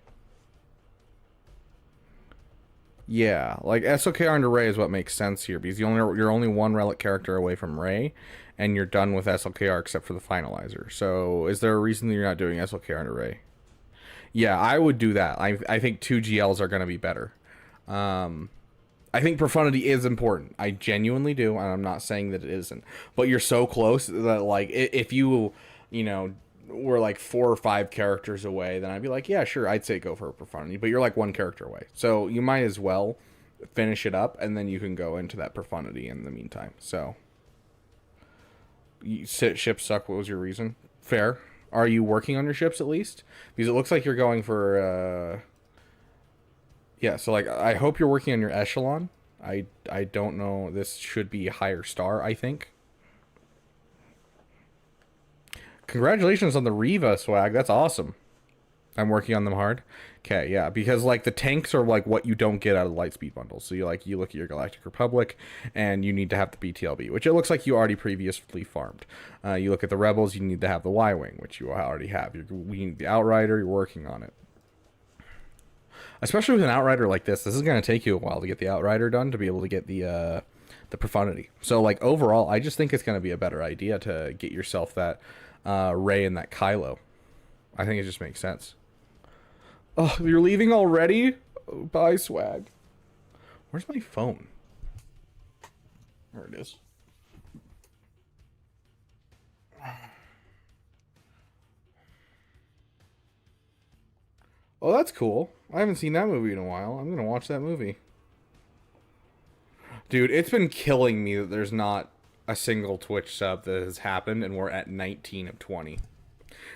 Yeah, like SLKR and Array is what makes sense here, because you're only one relic character away from Ray, and you're done with SLKR except for the Finalizer. So is there a reason that you're not doing SLKR and Array? Yeah, I would do that. I think 2 GLs are going to be better. I think profundity is important. I genuinely do, and I'm not saying that it isn't. But you're so close that, like, if you know, were like 4 or 5 characters away, then I'd be like, yeah, sure, I'd say go for a profundity. But you're like 1 character away. So you might as well finish it up, and then you can go into that profundity in the meantime. So, ships suck. What was your reason? Fair. Are you working on your ships at least? Because it looks like you're going for, yeah, so like, I hope you're working on your echelon. I don't know. This should be higher star, I think. Congratulations on the Riva swag. That's awesome. I'm working on them hard. Okay, yeah, because like the tanks are like what you don't get out of the Lightspeed bundles. So you look at your Galactic Republic, and you need to have the BTLB, which it looks like you already previously farmed. You look at the Rebels, you need to have the Y-wing, which you already have. You need the Outrider. You're working on it. Especially with an Outrider like this is going to take you a while to get the Outrider done to be able to get the Profundity. So like overall, I just think it's going to be a better idea to get yourself that Rey and that Kylo. I think it just makes sense. Oh, you're leaving already? Oh, bye, swag. Where's my phone? There it is. Oh, that's cool. I haven't seen that movie in a while. I'm gonna watch that movie. Dude, it's been killing me that there's not a single Twitch sub that has happened, and we're at 19 of 20.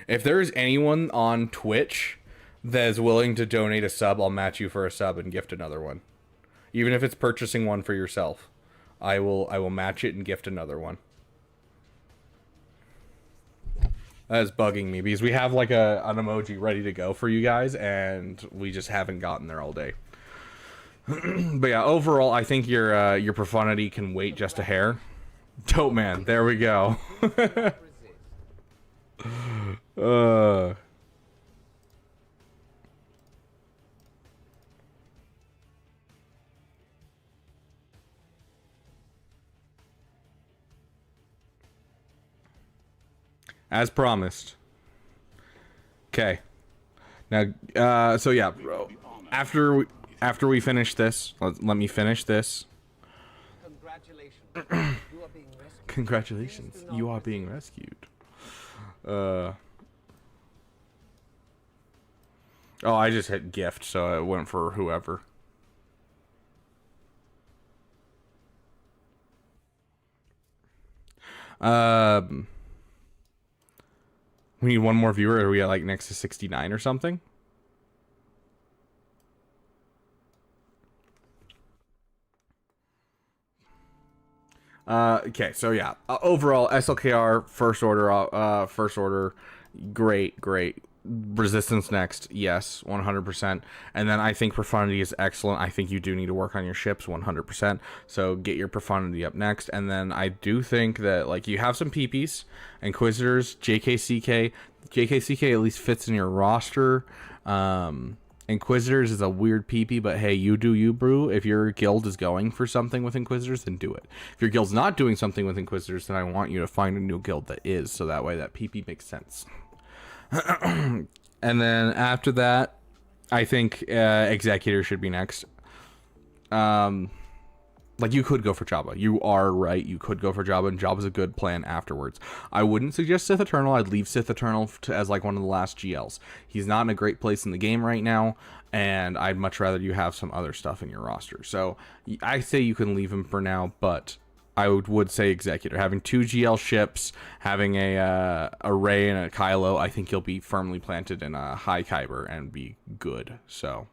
If there's anyone on Twitch that is willing to donate a sub, I'll match you for a sub and gift another one. Even if it's purchasing one for yourself. I will match it and gift another one. That is bugging me because we have like an emoji ready to go for you guys, and we just haven't gotten there all day. But yeah, overall, I think your profundity can wait just a hair. Dope, man. There we go. As promised. Okay. Now, so yeah, after we finish this, let me finish this. Congratulations, you are being rescued. Oh, I just hit gift, so it went for whoever. We need one more viewer. Are we at like next to 69 or something? Okay, so yeah, overall SLKR first order, great. Resistance next, yes, 100%. And then I think Profundity is excellent. I think you do need to work on your ships 100%. So get your Profundity up next. And then I do think that like you have some PPs, Inquisitors, JKCK at least fits in your roster. Inquisitors is a weird PP, but hey, you do you, brew. If your guild is going for something with Inquisitors, then do it. If your guild's not doing something with Inquisitors, then I want you to find a new guild that is, so that way that PP makes sense. And then after that, I think Executor should be next. Like you could go for Jabba. You are right. You could go for Jabba, and Jabba's a good plan afterwards. I wouldn't suggest Sith Eternal. I'd leave Sith Eternal as like one of the last GLs. He's not in a great place in the game right now, and I'd much rather you have some other stuff in your roster. So I say you can leave him for now, but I would say Executor. Having 2 GL ships, having a Ray and a Kylo, I think you'll be firmly planted in a high Kyber and be good. So,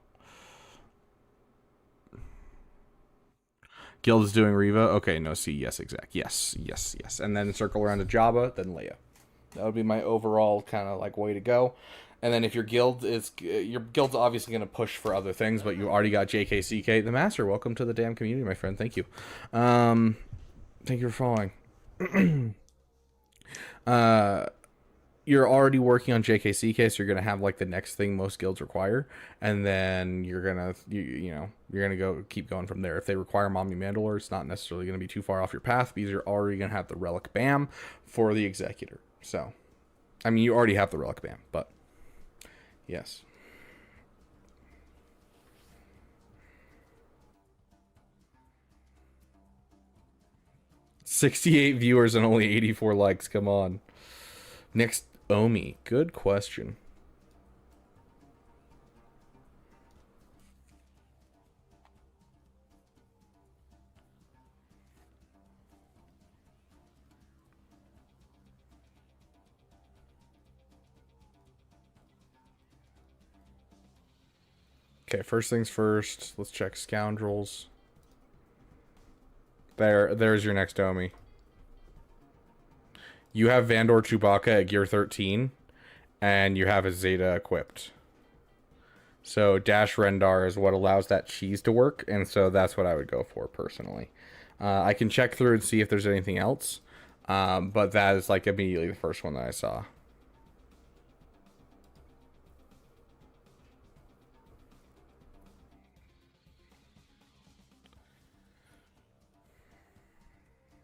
Guild is doing Reva. Okay, no, see, yes, Exec. Yes, yes, yes. And then circle around to Jabba, then Leia. That would be my overall kind of like way to go. And then if your guild's obviously going to push for other things, but you already got JKCK, the Master. Welcome to the damn community, my friend. Thank you. Thank you for following. You're already working on JKCK, so you're gonna have like the next thing most guilds require, and then you're gonna you're gonna go keep going from there. If they require Mommy Mandalore, it's not necessarily gonna be too far off your path because you're already gonna have the Relic Bam for the Executor. So, I mean, you already have the Relic Bam, but yes. $68 viewers and only 84 likes. Come on. Next, Omi. Good question. Okay, first things first. Let's check Scoundrels. There's your next Omi. You have Vandor Chewbacca at gear 13, and you have a Zeta equipped. So Dash Rendar is what allows that cheese to work, and so that's what I would go for personally. I can check through and see if there's anything else, but that is like immediately the first one that I saw.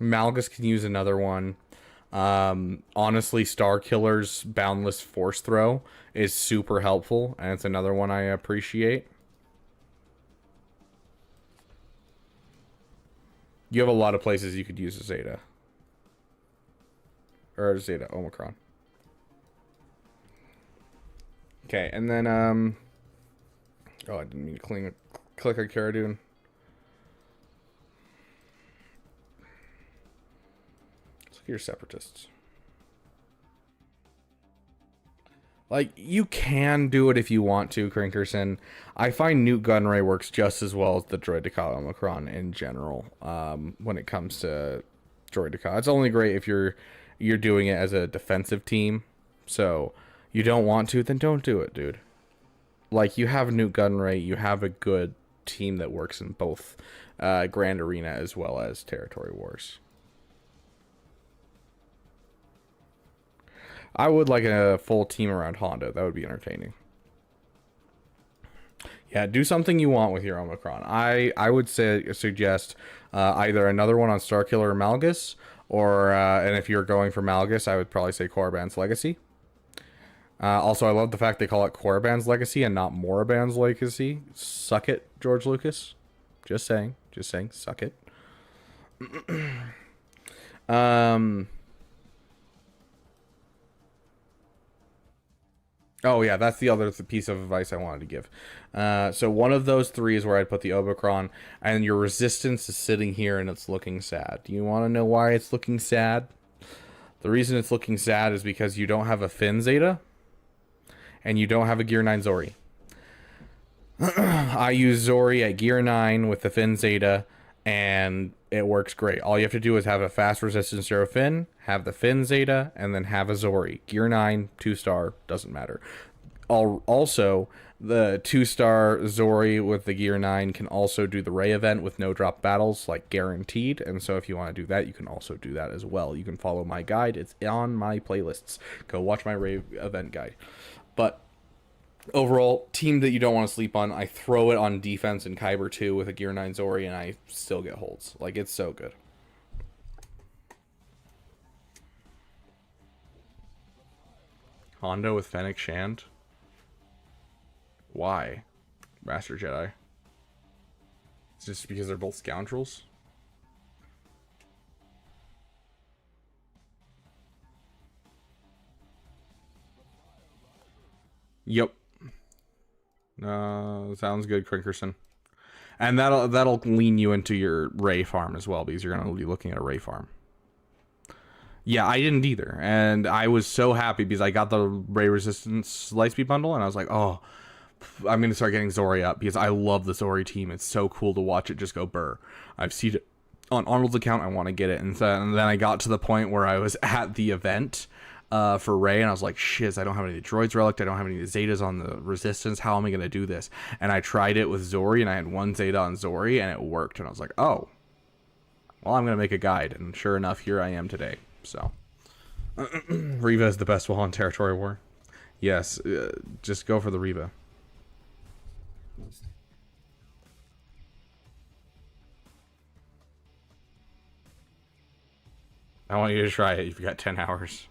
Malgus can use another one. Honestly, Star Killer's Boundless Force Throw is super helpful, and it's another one I appreciate. You have a lot of places you could use a Zeta. Or a Zeta Omicron. Okay, and then, oh, I didn't mean to click on Cara Dune. Your Separatists. Like, you can do it if you want to, Crinkerson. I find Newt Gunray works just as well as the Droideka Omicron in general, when it comes to Droideka. It's only great if you're doing it as a defensive team. So, you don't want to, then don't do it, dude. Like, you have Newt Gunray, you have a good team that works in both Grand Arena as well as Territory Wars. I would like a full team around Hondo. That would be entertaining. Yeah, do something you want with your Omicron. I would suggest either another one on Starkiller or Malgus, or and if you're going for Malgus, I would probably say Korriban's Legacy. Also, I love the fact they call it Korriban's Legacy and not Moraband's Legacy. Suck it, George Lucas. Just saying, suck it. Oh, yeah, that's the other piece of advice I wanted to give. So one of those three is where I'd put the Omicron, and your resistance is sitting here and it's looking sad. Do you want to know why it's looking sad? The reason it's looking sad is because you don't have a Finn Zeta, and you don't have a Gear 9 Zori. I use Zori at Gear 9 with the Finn Zeta, and it works great. All you have to do is have a fast resistance 0 Finn, have the Finn Zeta, and then have a Zori. Gear 9, 2-star, doesn't matter. Also, the 2-star Zori with the Gear 9 can also do the Ray event with no drop battles, like guaranteed. And so if you want to do that, you can also do that as well. You can follow my guide. It's on my playlists. Go watch my Ray event guide. But overall, team that you don't want to sleep on, I throw it on defense in Kyber 2 with a Gear 9 Zori, and I still get holds. Like, it's so good. Hondo with Fennec Shand? Why? Master Jedi. It's just because they're both scoundrels? Yep. Sounds good, Crinkerson. And that'll lean you into your Ray farm as well, because you're going to be looking at a Ray farm. Yeah, I didn't either. And I was so happy because I got the Ray Resistance Lightspeed bundle, and I was like, oh, I'm going to start getting Zori up because I love the Zori team. It's so cool to watch it just go burr. I've seen it on Arnold's account. I want to get it. And then I got to the point where I was at the event for Ray, and I was like, shiz, I don't have any of the droids relic, I don't have any of the Zetas on the Resistance, how am I going to do this? And I tried it with Zori, and I had one Zeta on Zori, and it worked, and I was like, oh, well, I'm going to make a guide, and sure enough, here I am today. So Reva is the best while on Territory War. Yes, just go for the Reva. I want you to try it. You've got 10 hours.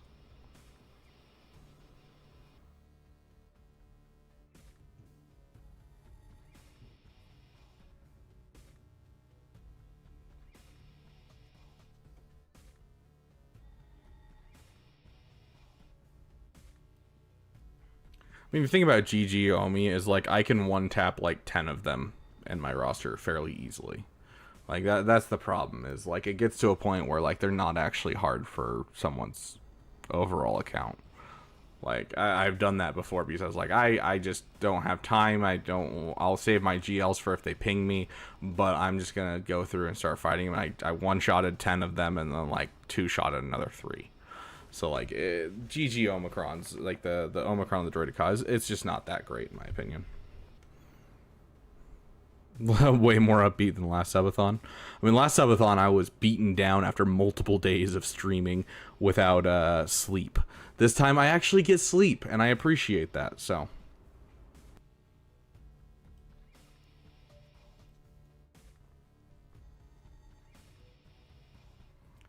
I mean, the thing about GG Omi is, like, I can one-tap, like, 10 of them in my roster fairly easily. Like, that's the problem, is, like, it gets to a point where, like, they're not actually hard for someone's overall account. Like, I've done that before because I was like, I just don't have time. I'll save my GLs for if they ping me, but I'm just going to go through and start fighting them. I one-shotted 10 of them and then, like, two-shotted another 3. So, like, GG Omicrons, like, the Omicron of the Droided Cause, it's just not that great, in my opinion. Way more upbeat than last Subathon. I mean, last Subathon, I was beaten down after multiple days of streaming without sleep. This time, I actually get sleep, and I appreciate that, so...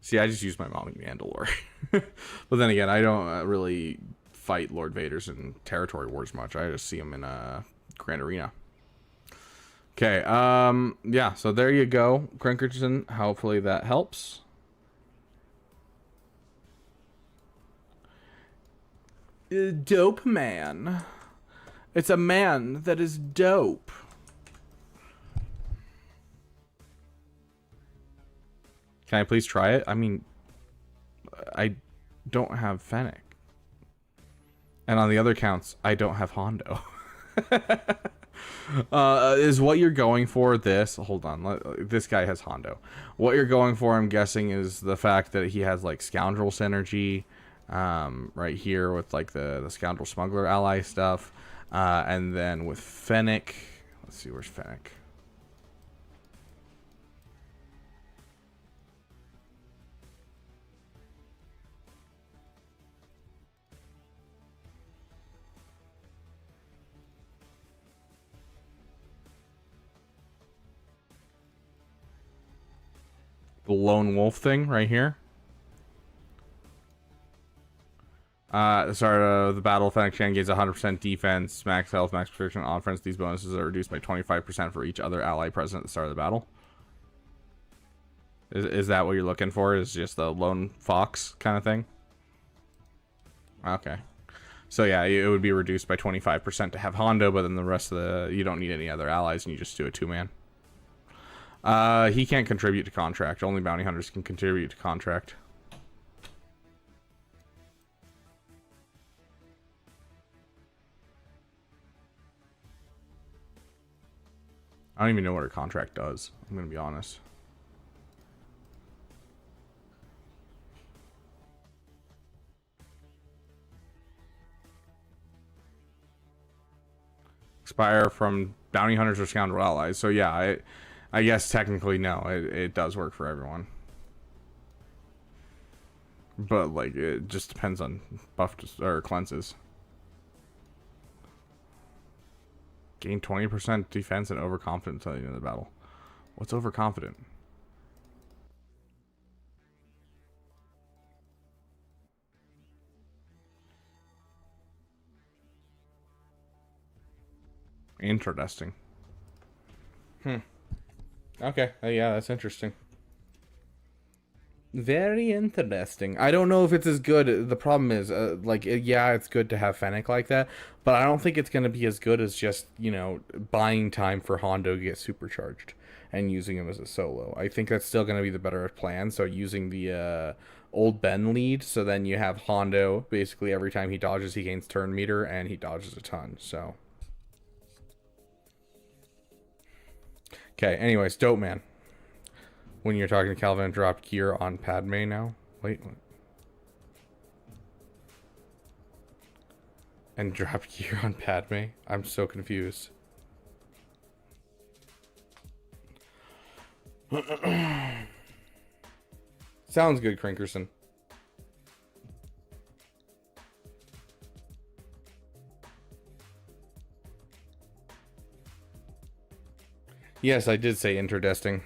See, I just use my mommy Mandalore. But then again, I don't really fight Lord Vaders in Territory Wars much. I just see them in Grand Arena. Okay, yeah, so there you go, Crinkerton. Hopefully that helps. Dope man. It's a man that is dope. Can I please try it? I mean, I don't have Fennec. And on the other counts, I don't have Hondo. Is what you're going for this? Hold on. This guy has Hondo. What you're going for, I'm guessing, is the fact that he has, like, Scoundrel Synergy right here with, like, the Scoundrel Smuggler ally stuff. And then with Fennec. Let's see, where's Fennec? The lone wolf thing right here. Start the battle. Fennec Shan gains 100% defense, max health, max protection, offense. These bonuses are reduced by 25% for each other ally present at the start of the battle. Is that what you're looking for? Is just the lone fox kind of thing? Okay. So yeah, it would be reduced by 25% to have Hondo, but then the rest of the you don't need any other allies, and you just do a 2-man. He can't contribute to contract. Only bounty hunters can contribute to contract. I don't even know what her contract does. I'm gonna be honest. Expire from bounty hunters or scoundrel allies. So yeah, I guess technically no, it does work for everyone. But like it just depends on buffs or cleanses. Gain 20% defense and overconfident until the end of the battle. What's overconfident? Interesting. Okay. Yeah, that's interesting. Very interesting. I don't know if it's as good. The problem is, yeah, it's good to have Fennec like that, but I don't think it's going to be as good as just, you know, buying time for Hondo to get supercharged and using him as a solo. I think that's still going to be the better plan. So using the old Ben lead, so then you have Hondo, basically every time he dodges, he gains turn meter, and he dodges a ton, so. Okay, anyways, Dope Man. When you're talking to Calvin, dropped gear on Padme now. Wait. And dropped gear on Padme? I'm so confused. Sounds good, Crinkerson. Yes, I did say interdesting.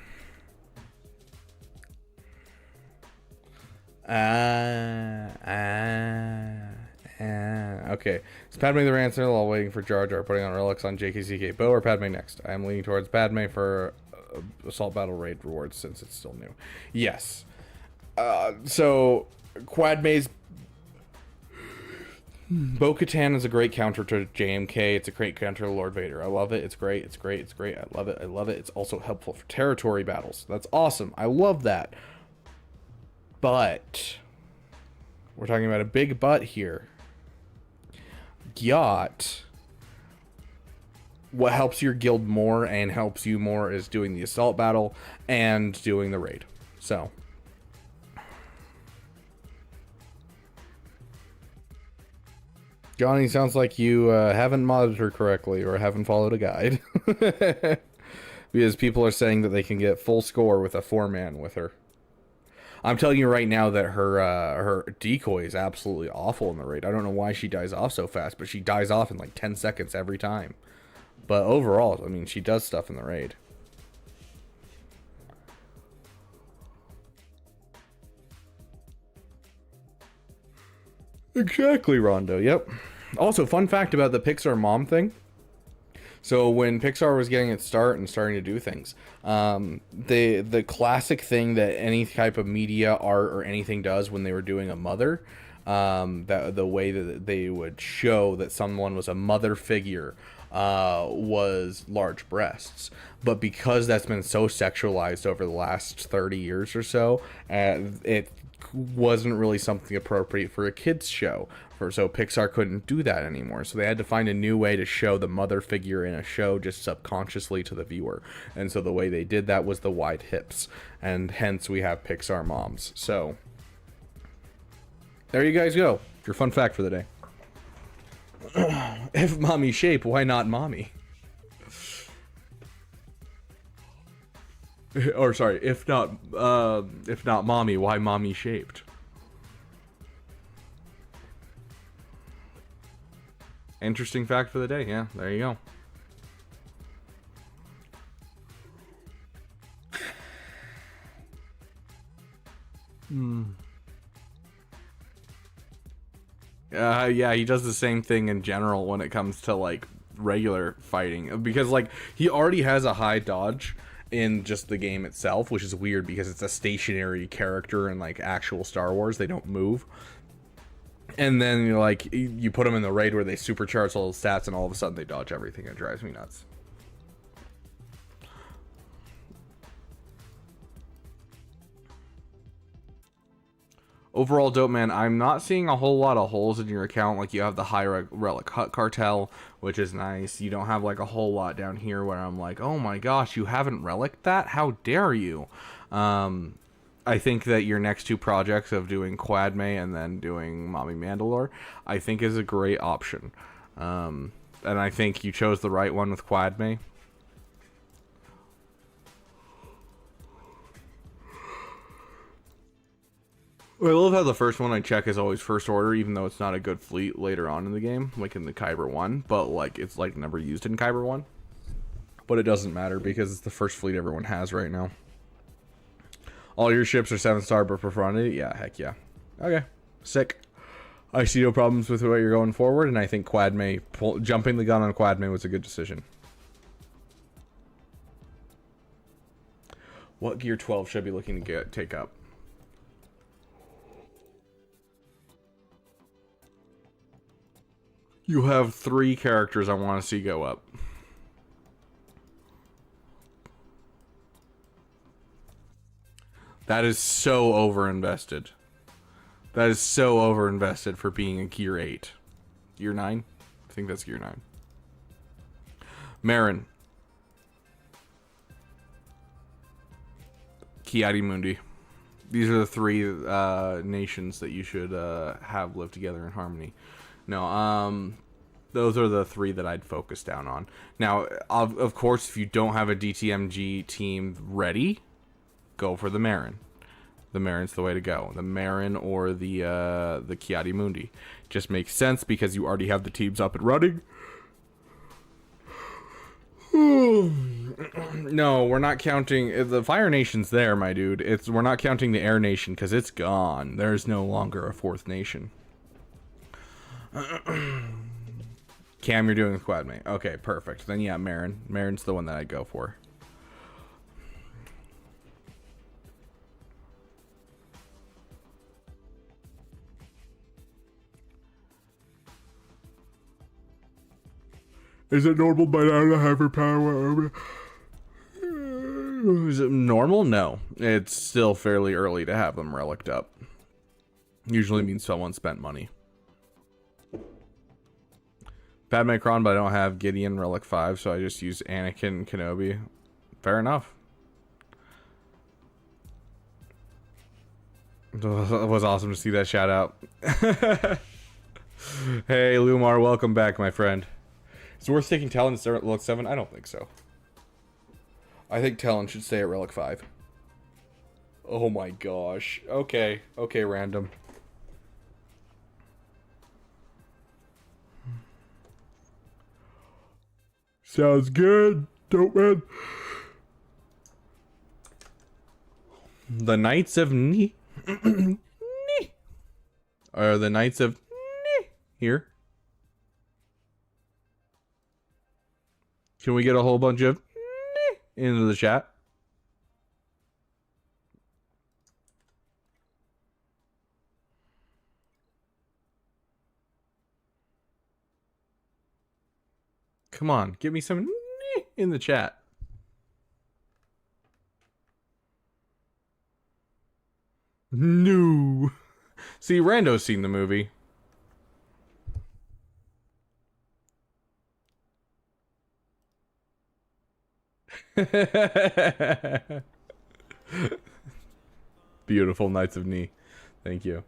Okay. Is Padme the Rancer while waiting for Jar Jar putting on relics on JKCK Bo or Padme next? I am leaning towards Padme for Assault Battle Raid rewards since it's still new. Yes. So Quadme's Bo-Katan is a great counter to JMK. It's a great counter to Lord Vader. I love it. It's great. It's great. It's great. I love it. I love it. It's also helpful for territory battles. That's awesome. I love that. But we're talking about a big but here. Yacht. What helps your guild more and helps you more is doing the assault battle and doing the raid. So Johnny, sounds like you haven't modded her correctly or haven't followed a guide. Because people are saying that they can get full score with a 4-man with her. I'm telling you right now that her decoy is absolutely awful in the raid. I don't know why she dies off so fast, but she dies off in like 10 seconds every time. But overall, I mean, she does stuff in the raid. Exactly, Rondo. Yep. Also, fun fact about the Pixar mom thing. So when Pixar was getting its start and starting to do things, the classic thing that any type of media, art, or anything does when they were doing a mother, that the way that they would show that someone was a mother figure was large breasts. But because that's been so sexualized over the last 30 years or so, it wasn't really something appropriate for a kids show. So Pixar couldn't do that anymore. So they had to find a new way to show the mother figure in a show just subconsciously to the viewer. And so the way they did that was the wide hips. And hence we have Pixar moms. So there you guys go. Your fun fact for the day. If mommy shape, why not mommy? Or sorry, if not mommy, why mommy shaped? Interesting fact for the day. Yeah, there you go. Yeah, he does the same thing in general when it comes to like regular fighting, because like he already has a high dodge in just the game itself, which is weird because it's a stationary character in like actual Star Wars. They don't move. And then you put them in the raid where they supercharge all the stats and all of a sudden they dodge everything. It drives me nuts. Overall, Dope Man, I'm not seeing a whole lot of holes in your account. Like, you have the high Relic Hut Cartel, which is nice. You don't have like a whole lot down here where I'm like, oh my gosh, you haven't Relic that? How dare you? I think that your next two projects of doing Quadme and then doing Mommy Mandalore, I think is a great option. And I think you chose the right one with Quadme. I love how the first one I check is always first order, even though it's not a good fleet later on in the game, like in the Kyber 1, but like it's like never used in Kyber 1. But it doesn't matter because it's the first fleet everyone has right now. All your ships are 7-star but profundity? Yeah, heck yeah. Okay, sick. I see no problems with the way you're going forward, and I think Quadme, jumping the gun on Quadme was a good decision. What gear 12 should I be looking to take up? You have 3 characters I want to see go up. That is so overinvested. That is so overinvested for being a Gear 8. Gear 9? I think that's Gear 9. Marin. Kiadi-Mundi. These are the 3 nations that you should have live together in harmony. No, those are the 3 that I'd focus down on. Now, of course, if you don't have a DTMG team ready, go for the Marin. The Marin's the way to go. The Marin or the Kiadi-Mundi. Just makes sense because you already have the teams up and running. No, we're not counting the Fire Nation's there, my dude. We're not counting the Air Nation because it's gone. There's no longer a 4th nation. Cam, you're doing the quad mate. Okay, perfect. Then yeah, Marin. Marin's the one that I'd go for. Is it normal by now to have her power? Is it normal? No. It's still fairly early to have them reliced up. Usually means someone spent money. Padme Kron, but I don't have Gideon Relic 5, so I just use Anakin and Kenobi. Fair enough. It was awesome to see that shout out. Hey, Lumar, welcome back, my friend. Is it worth taking Talon instead of Relic 7? I don't think so. I think Talon should stay at Relic 5. Oh my gosh. Okay. Okay, random. Sounds good. Dope, man. The Knights of Ni. Are the Knights of Ni here? Can we get a whole bunch of into the chat? Come on, give me some in the chat. No. See, Rando's seen the movie. Beautiful Knights of Ni. Thank you.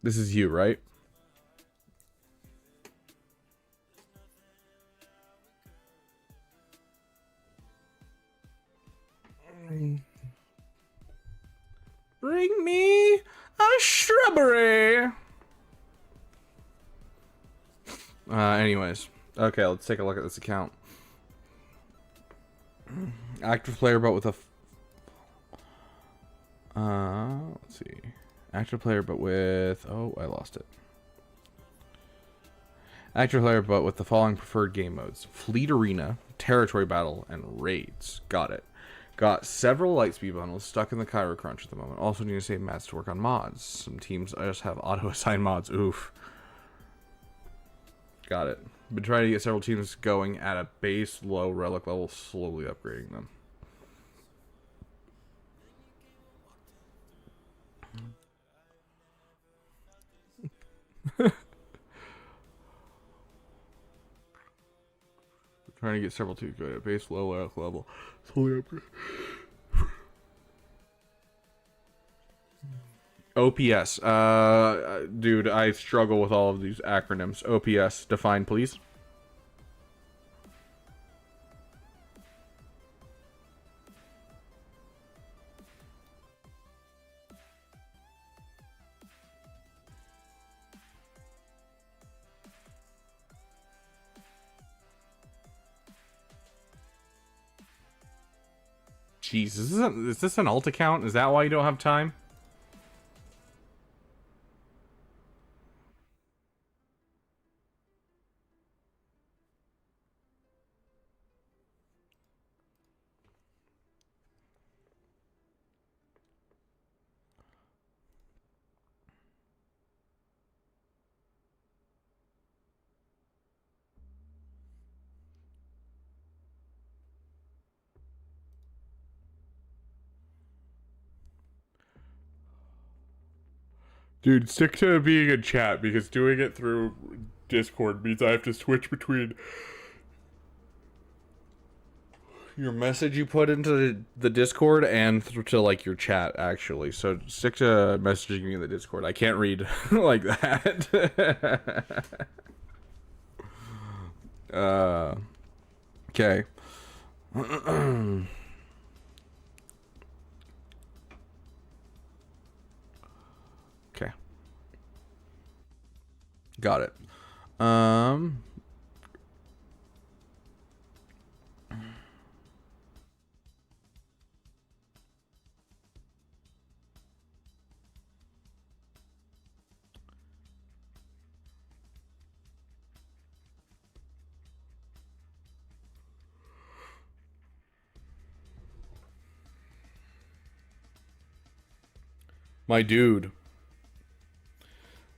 This is you, right? Bring me a shrubbery. Anyways. Okay, let's take a look at this account. Active player, but with a... let's see. Active player, but with... Oh, I lost it. Active player, but with the following preferred game modes. Fleet Arena, Territory Battle, and Raids. Got it. Got several Lightspeed bundles stuck in the Cairo Crunch at the moment. Also need to save mats to work on mods. Some teams just have auto-assign mods. Oof. Got it. Been trying to get several teams going at a base, low relic level, slowly upgrading them. Trying to get several teams going at base, low relic level, slowly upgrade. OPS. Dude, I struggle with all of these acronyms. OPS, define, please. Jeez, is this an alt account? Is that why you don't have time? Dude, stick to being in chat, because doing it through Discord means I have to switch between your message you put into the Discord and to like your chat, actually. So stick to messaging me in the Discord. I can't read like that. Okay. Okay. Got it. My dude.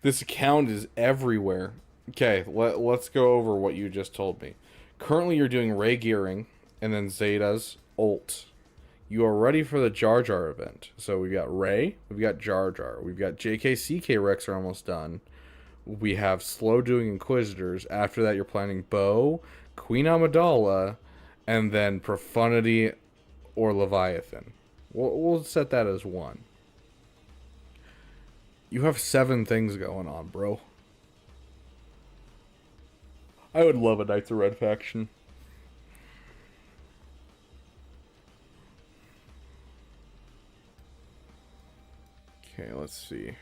This account is everywhere. Okay, let's go over what you just told me. Currently, you're doing Ray Gearing, and then Zetas, ult. You are ready for the Jar Jar event. So we got Ray, we've got Jar Jar, we've got JKCK Rex are almost done. We have slow doing Inquisitors. After that, you're planning Bo, Queen Amidala, and then Profundity or Leviathan. We'll set that as one. You have 7 things going on, bro. I would love a Knights of Red faction. Okay, let's see.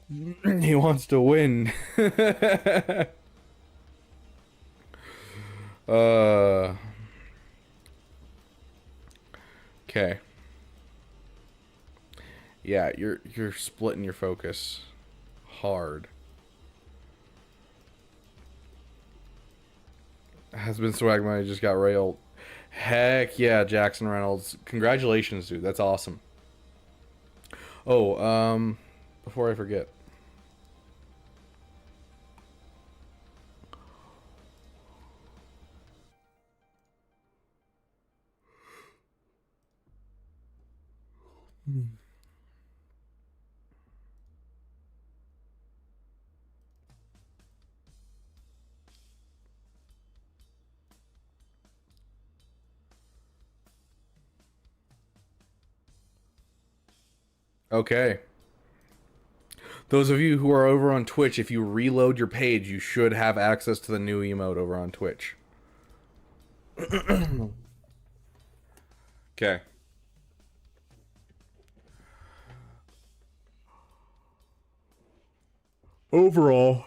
He wants to win. Okay. Yeah, you're splitting your focus hard. Has been swag money, just got railed. Heck yeah, Jackson Reynolds. Congratulations, dude. That's awesome. Oh, before I forget. Okay. Those of you who are over on Twitch, if you reload your page, you should have access to the new emote over on Twitch. Okay. Overall,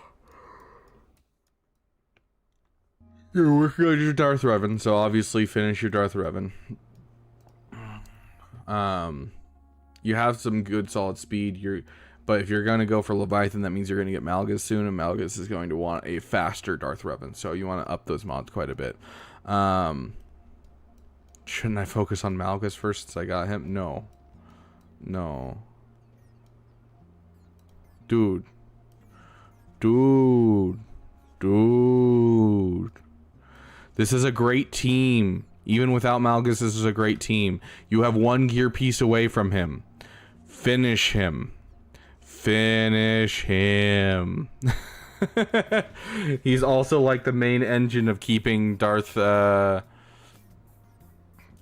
you're working on your Darth Revan, so obviously finish your Darth Revan. You have some good solid speed. But if you're gonna go for Leviathan, that means you're gonna get Malgus soon, and Malgus is going to want a faster Darth Revan, so you want to up those mods quite a bit. Shouldn't I focus on Malgus first since I got him? No. Dude. This is a great team. Even without Malgus, this is a great team. You have 1 gear piece away from him. Finish him. He's also like the main engine of keeping Darth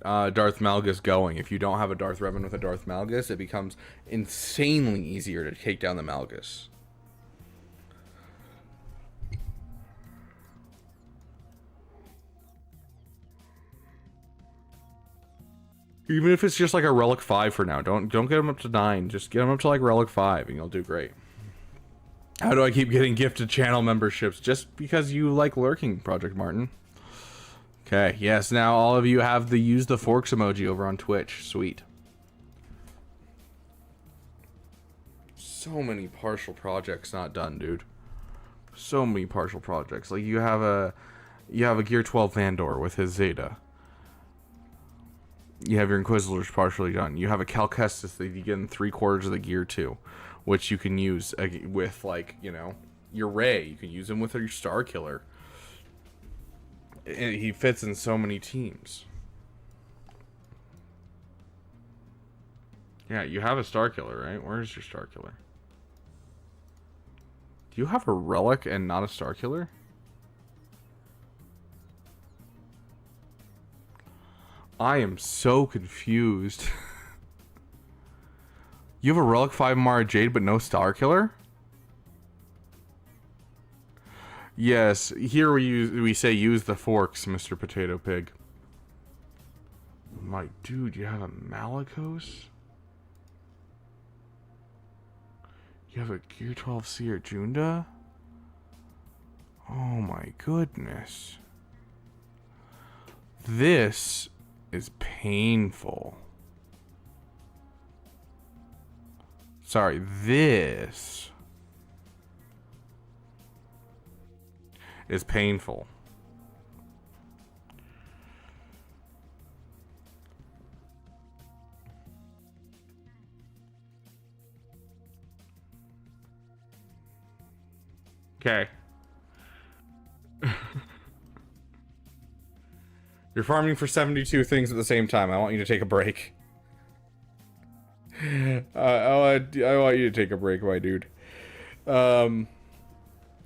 Malgus going. If you don't have a Darth Revan with a Darth Malgus, it becomes insanely easier to take down the Malgus. Even if it's just like a Relic 5 for now. Don't get him up to 9. Just get him up to like Relic 5 and you'll do great. How do I keep getting gifted channel memberships? Just because you like lurking, Project Martin. Okay, yes, now all of you have the use the forks emoji over on Twitch. Sweet. So many partial projects not done, dude. So many partial projects. Like you have a Gear 12 Vandor with his Zeta. You have your Inquisitors partially done. You have a Cal Kestis that you get in 3/4 of the gear too, which you can use with, like, you know, your Ray. You can use them with your Star Killer. He fits in so many teams. Yeah, you have a Star Killer, right? Where's your Star Killer? Do you have a Relic and not a Star Killer? I am so confused. You have a Relic 5 Mara Jade but no Star Killer? Yes, here we say use the forks, Mr. Potato Pig. My dude, you have a Malicos? You have a Gear 12 Seer Junda? Oh my goodness. This is painful. Sorry, this is painful. Okay. You're farming for 72 things at the same time. I want you to take a break. I want you to take a break, my dude. Don't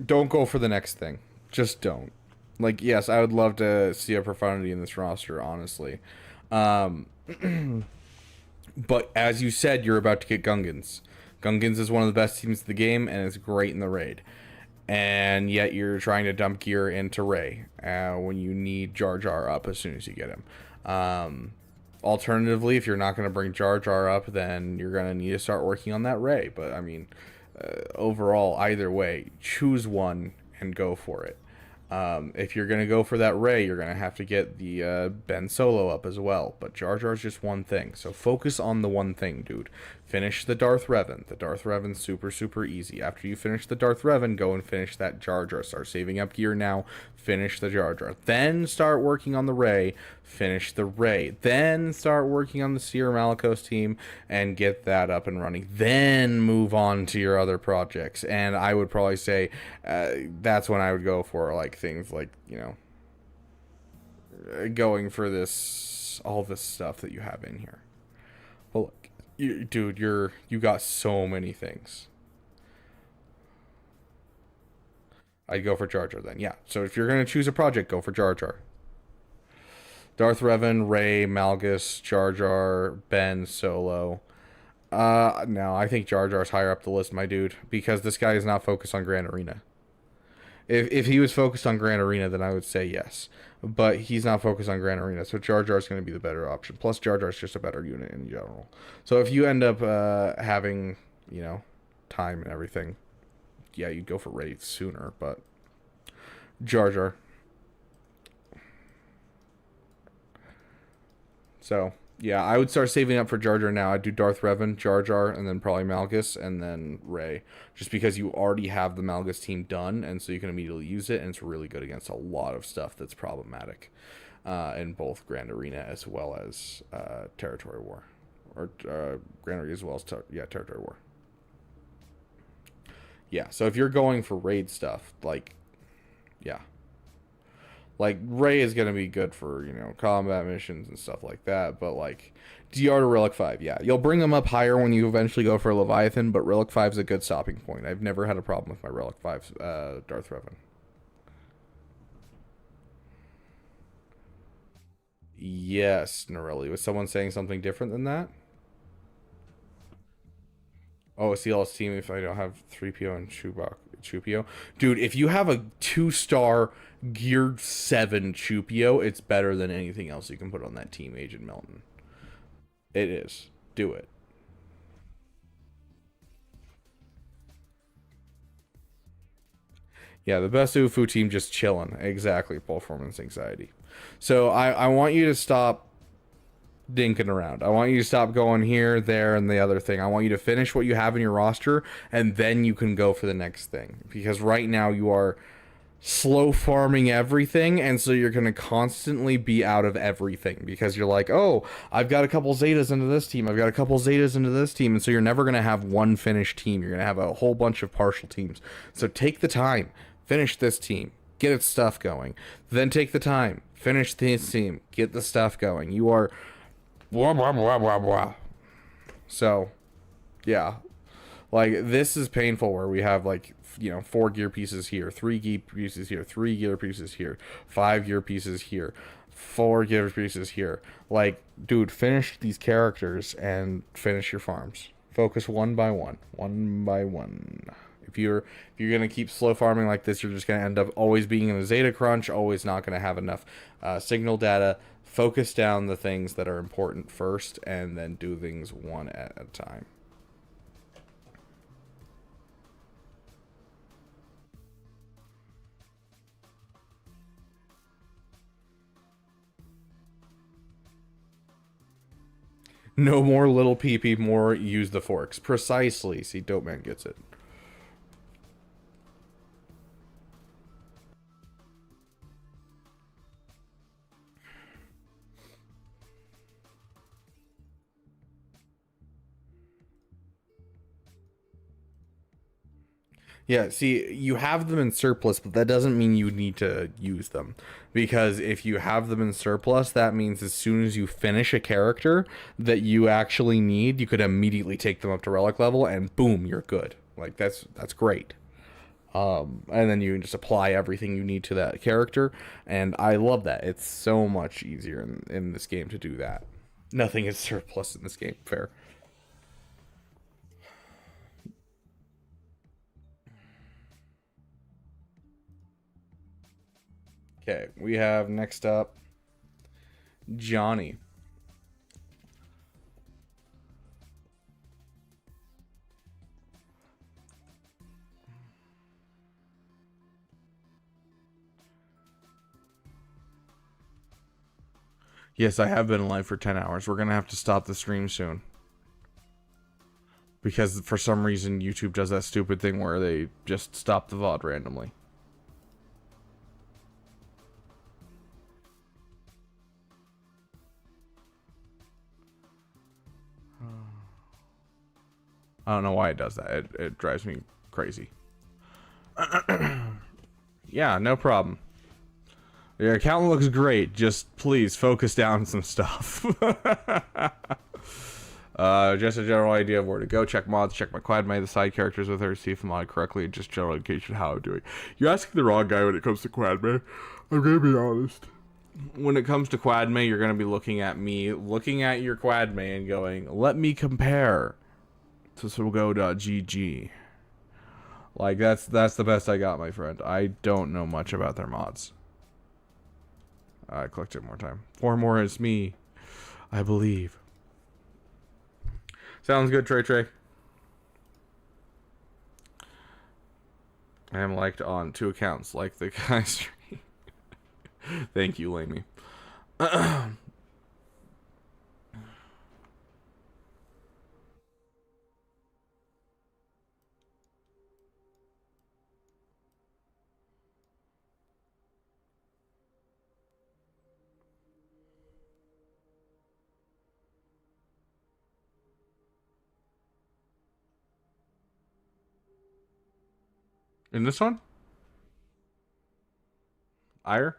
go for the next thing. Just don't. Like, yes, I would love to see a profundity in this roster, honestly. But as you said, you're about to get Gungans. Gungans is one of the best teams in the game, and it's great in the raid. And yet you're trying to dump gear into Rey when you need Jar Jar up as soon as you get him. Alternatively, if you're not going to bring Jar Jar up, then you're going to need to start working on that Rey. But, I mean, overall, either way, choose one and go for it. If you're going to go for that Rey, you're going to have to get the Ben Solo up as well. But Jar Jar's just one thing. So focus on the one thing, dude. Finish the Darth Revan. The Darth Revan's super, super easy. After you finish the Darth Revan, go and finish that Jar Jar. Start saving up gear now. Finish the Jar Jar. Then start working on the Rey. Finish the Rey. Then start working on the Seer Malicos team and get that up and running. Then move on to your other projects. And I would probably say that's when I would go for like things like, you know, going for this, all this stuff that you have in here. Well, look, dude, you got so many things. I'd go for Jar Jar then. Yeah. So if you're going to choose a project, go for Jar Jar. Darth Revan, Rey, Malgus, Jar Jar, Ben, Solo. No, I think Jar Jar's higher up the list, my dude, because this guy is not focused on Grand Arena. If he was focused on Grand Arena, then I would say yes. But he's not focused on Grand Arena, so Jar Jar's going to be the better option. Plus, Jar Jar's just a better unit in general. So if you end up having, you know, time and everything, yeah, you'd go for Rey sooner, but Jar Jar. So, yeah, I would start saving up for Jar Jar now. I'd do Darth Revan, Jar Jar, and then probably Malgus, and then Rey. Just because you already have the Malgus team done, and so you can immediately use it, and it's really good against a lot of stuff that's problematic in both Grand Arena as well as Territory War. Or Grand Arena as well as, Territory War. Yeah, so if you're going for raid stuff, like, yeah. Like, Rey is going to be good for, you know, combat missions and stuff like that, but, like, DR to Relic 5, yeah. You'll bring them up higher when you eventually go for Leviathan, but Relic 5 is a good stopping point. I've never had a problem with my Relic 5 Darth Revan. Yes, Norelli. Was someone saying something different than that? Oh, CLS team if I don't have 3PO and Chewpio. Dude, if you have a 2-star Geared 7 Chewpio, it's better than anything else you can put on that team, Agent Melton. It is. Do it. Yeah, the best UFO team just chilling. Exactly, performance anxiety. So I want you to stop dinking around. I want you to stop going here, there, and the other thing. I want you to finish what you have in your roster, and then you can go for the next thing. Because right now you are slow farming everything, and so you're going to constantly be out of everything. Because you're like, oh, I've got a couple Zetas into this team. I've got a couple Zetas into this team. And so you're never going to have one finished team. You're going to have a whole bunch of partial teams. So take the time. Finish this team. get its stuff going. Then take the time, finish the theme, get the stuff going. You are blah blah blah blah blah. So, yeah, like this is painful where we have like 4 gear pieces here, 3 gear pieces here, 3 gear pieces here, 5 gear pieces here, 4 gear pieces here. Like, dude, finish these characters and finish your farms. Focus one by one. If you're gonna keep slow farming like this, you're just gonna end up always being in a Zeta crunch, always not gonna have enough signal data. Focus down the things that are important first, and then do things one at a time. No more little peepee, more use the forks. Precisely. See, Dope Man gets it. Yeah, see, you have them in surplus, but that doesn't mean you need to use them. Because if you have them in surplus, that means as soon as you finish a character that you actually need, you could immediately take them up to relic level, and boom, you're good. Like, that's great. And then you can just apply everything you need to that character, and I love that. It's so much easier in this game to do that. Nothing is surplus in this game, fair. Okay, we have next up Johnny. Yes, I have been live for 10 hours. We're going to have to stop the stream soon. Because for some reason YouTube does that stupid thing where they just stop the VOD randomly. I don't know why it does that. It drives me crazy. Yeah, no problem. Your account looks great. Just please focus down some stuff. Just a general idea of where to go. Check mods, check my quadmate, the side characters with her, see if the mod correctly, and just general indication of how I'm doing. You're asking the wrong guy when it comes to quadmate. I'm gonna be honest. When it comes to quadmate, you're gonna be looking at me, looking at your quadmate and going, let me compare to Sogo.gg. Like, that's the best I got, my friend. I don't know much about their mods. I clicked it more time. 4 more is me, I believe. Sounds good, Trey. I am liked on 2 accounts, like the guy stream. Thank you, Lamey. In this one? Ire?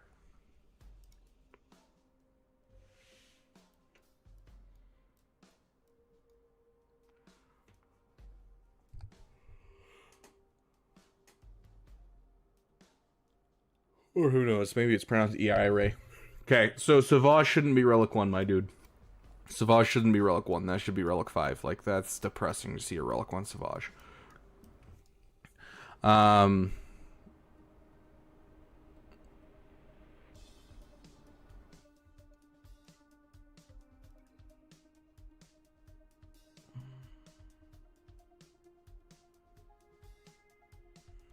Or who knows? Maybe it's pronounced E-I-R-A. Okay, so Savage shouldn't be Relic 1, my dude. Savage shouldn't be Relic 1. That should be Relic 5. Like, that's depressing to see a Relic 1 Savage.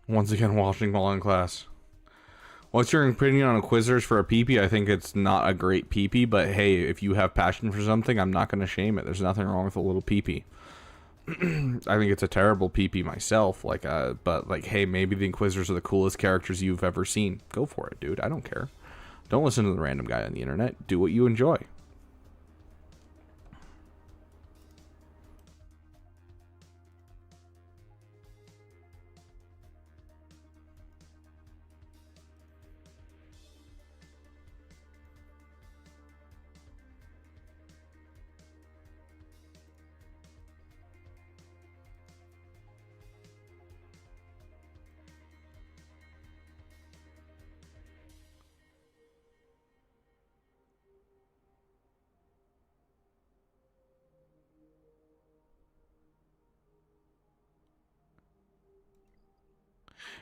Once again, watching while in class. What's your opinion on Inquisitors for a PP? I think it's not a great PP, but hey, if you have passion for something, I'm not going to shame it. There's nothing wrong with a little PP. I think it's a terrible PP myself, but like, hey, maybe the Inquisitors are the coolest characters you've ever seen. Go for it, dude. I don't care. Don't listen to the random guy on the internet. Do what you enjoy.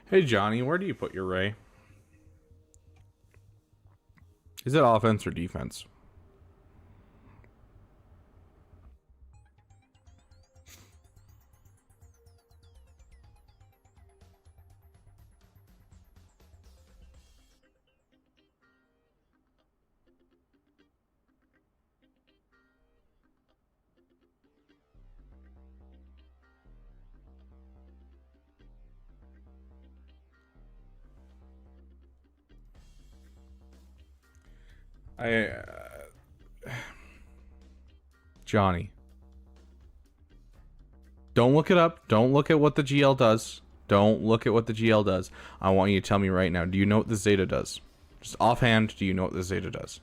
Hey Johnny, where do you put your Ray? Is it offense or defense? Johnny. Don't look it up. Don't look at what the GL does. Don't look at what the GL does. I want you to tell me right now. Do you know what the Zeta does? Just offhand, do you know what the Zeta does?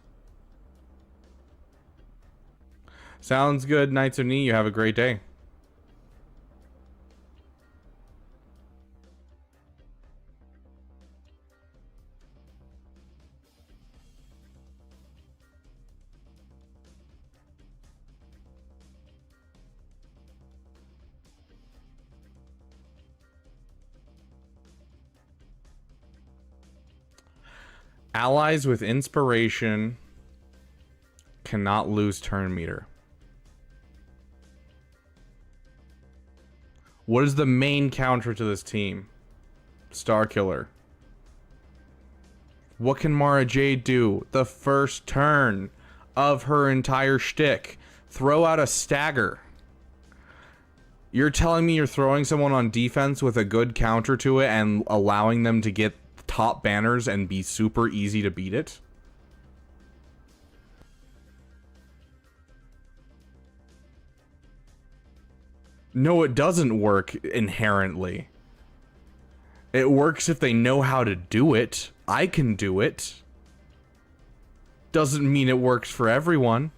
Sounds good, Knights of Knee. You have a great day. Allies with inspiration cannot lose turn meter. What is the main counter to this team? Starkiller. What can Mara Jade do? The first turn of her entire shtick. Throw out a stagger. You're telling me you're throwing someone on defense with a good counter to it and allowing them to get top banners and be super easy to beat it? No, it doesn't work inherently. It works if they know how to do it. I can do it. Doesn't mean it works for everyone.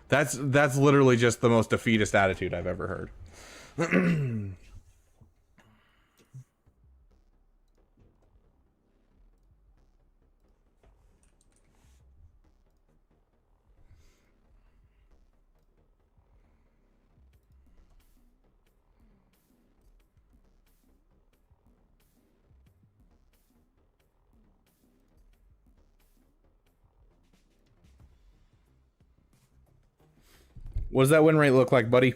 That's literally just the most defeatist attitude I've ever heard. What does that win rate look like, buddy?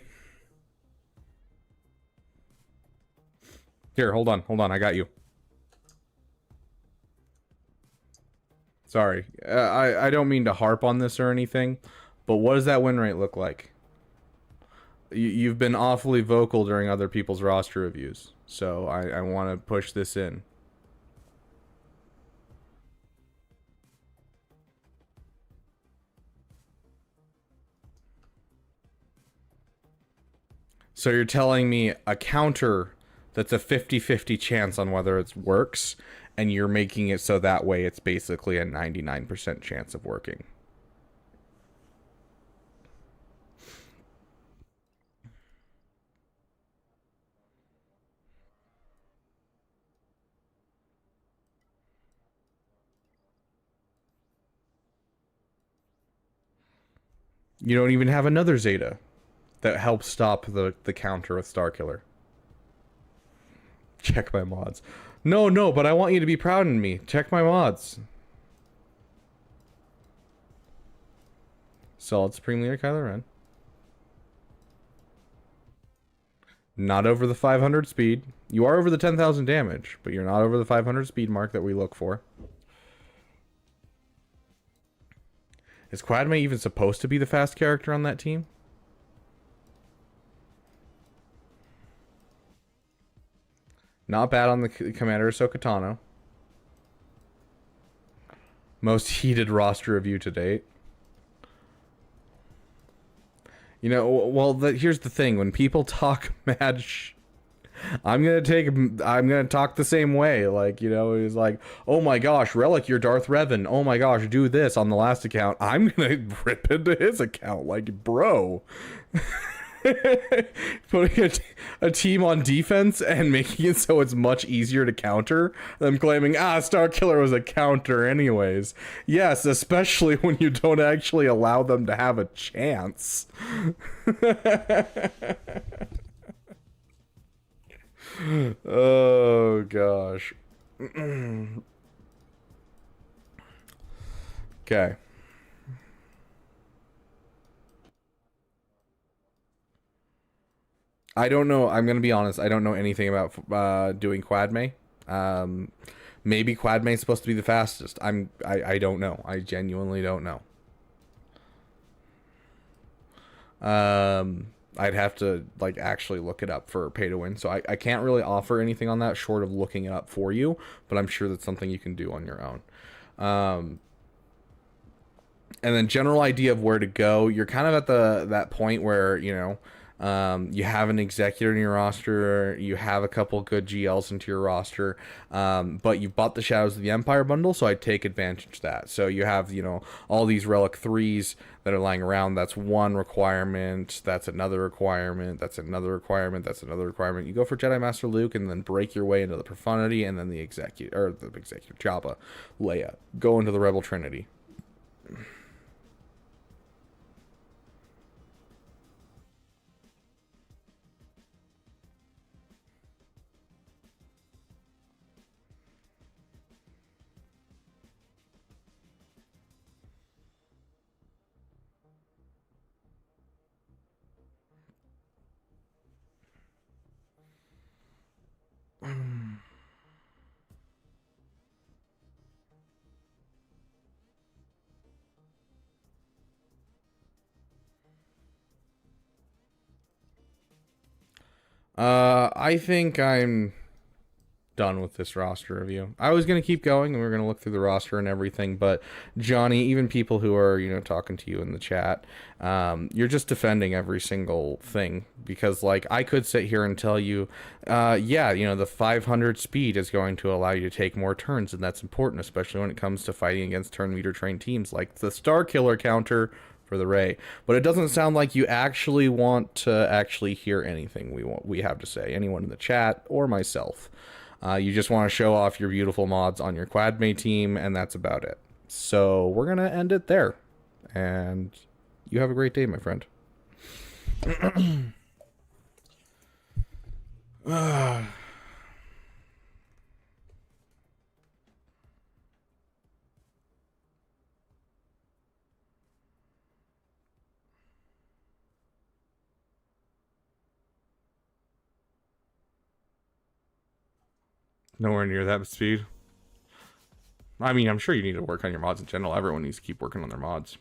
Here, hold on, I got you. Sorry, I don't mean to harp on this or anything, but what does that win rate look like? You've been awfully vocal during other people's roster reviews, so I want to push this in. So you're telling me a counter that's a 50-50 chance on whether it works, and you're making it so that way it's basically a 99% chance of working. You don't even have another Zeta that helps stop the counter with Starkiller. Check my mods. No, but I want you to be proud of me. Check my mods. Solid Supreme Leader Kylo Ren. Not over the 500 speed. You are over the 10,000 damage, but you're not over the 500 speed mark that we look for. Is Quadme even supposed to be the fast character on that team? Not bad on the Commander Ahsoka Tano. Most heated roster review to date. You know, well, here's the thing. When people talk mad I'm gonna talk the same way. Like, you know, it's like, oh my gosh, Relic, you're Darth Revan. Oh my gosh, do this on the last account. I'm gonna rip into his account. Like, bro. Putting a team on defense and making it so it's much easier to counter than claiming, Starkiller was a counter anyways. Yes, especially when you don't actually allow them to have a chance. Oh gosh. Okay. I don't know. I'm gonna be honest. I don't know anything about doing quad May. Maybe quad May is supposed to be the fastest. I don't know. I genuinely don't know. I'd have to like actually look it up for pay to win. So I can't really offer anything on that short of looking it up for you, but I'm sure that's something you can do on your own. And then general idea of where to go. You're kind of at that point where, you know, you have an executor in your roster, you have a couple good GLs into your roster, but you bought the Shadows of the Empire bundle, so I'd take advantage of that. So you have, you know, all these Relic 3s that are lying around. That's one requirement, that's another requirement, that's another requirement, that's another requirement. You go for Jedi Master Luke and then break your way into the Profundity, and then the executor, Jabba, Leia. Go into the Rebel Trinity. I think I'm done with this roster review. I was going to keep going and we are going to look through the roster and everything, but Johnny, even people who are, you know, talking to you in the chat, you're just defending every single thing, because like I could sit here and tell you, yeah, you know, the 500 speed is going to allow you to take more turns, and that's important, especially when it comes to fighting against turn meter trained teams like the Star Killer counter for the Ray. But it doesn't sound like you actually want to actually hear anything we have to say, anyone in the chat or myself. You just want to show off your beautiful mods on your Quadmate team, and that's about it. So we're going to end it there. And you have a great day, my friend. Nowhere near that speed. I mean, I'm sure you need to work on your mods in general. Everyone needs to keep working on their mods.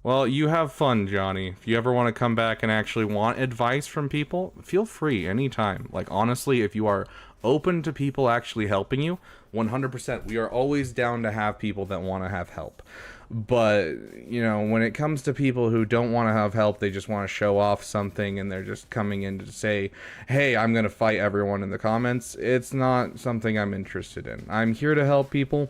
Well, you have fun, Johnny. If you ever want to come back and actually want advice from people, feel free anytime. Like, honestly, if you are open to people actually helping you, 100%. We are always down to have people that want to have help. But, you know, when it comes to people who don't want to have help, they just want to show off something and they're just coming in to say, hey, I'm going to fight everyone in the comments, it's not something I'm interested in. I'm here to help people,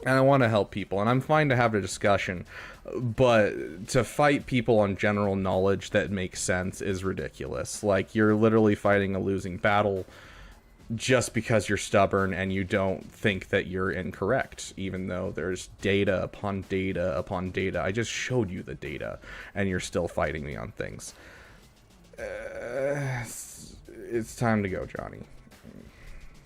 and I want to help people, and I'm fine to have a discussion. But to fight people on general knowledge that makes sense is ridiculous. Like, you're literally fighting a losing battle just because you're stubborn and you don't think that you're incorrect, even though there's data upon data upon data. I just showed you the data, and you're still fighting me on things. It's time to go, Johnny.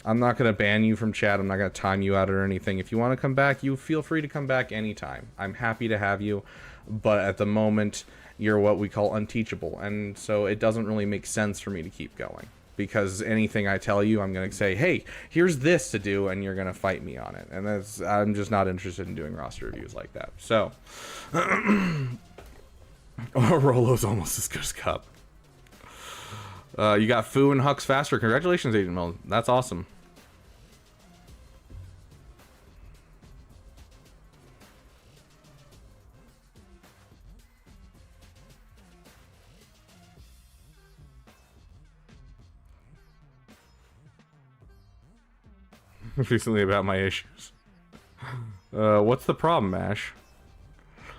I'm not going to ban you from chat. I'm not going to time you out or anything. If you want to come back, you feel free to come back anytime. I'm happy to have you, but at the moment, you're what we call unteachable, and so it doesn't really make sense for me to keep going. Because anything I tell you, I'm going to say, hey, here's this to do, and you're going to fight me on it. And I'm just not interested in doing roster reviews like that. So, Rolo's almost as good as Cup. You got Fu and Hux faster. Congratulations, Agent Mel. That's awesome. Recently about my issues. What's the problem, Ash?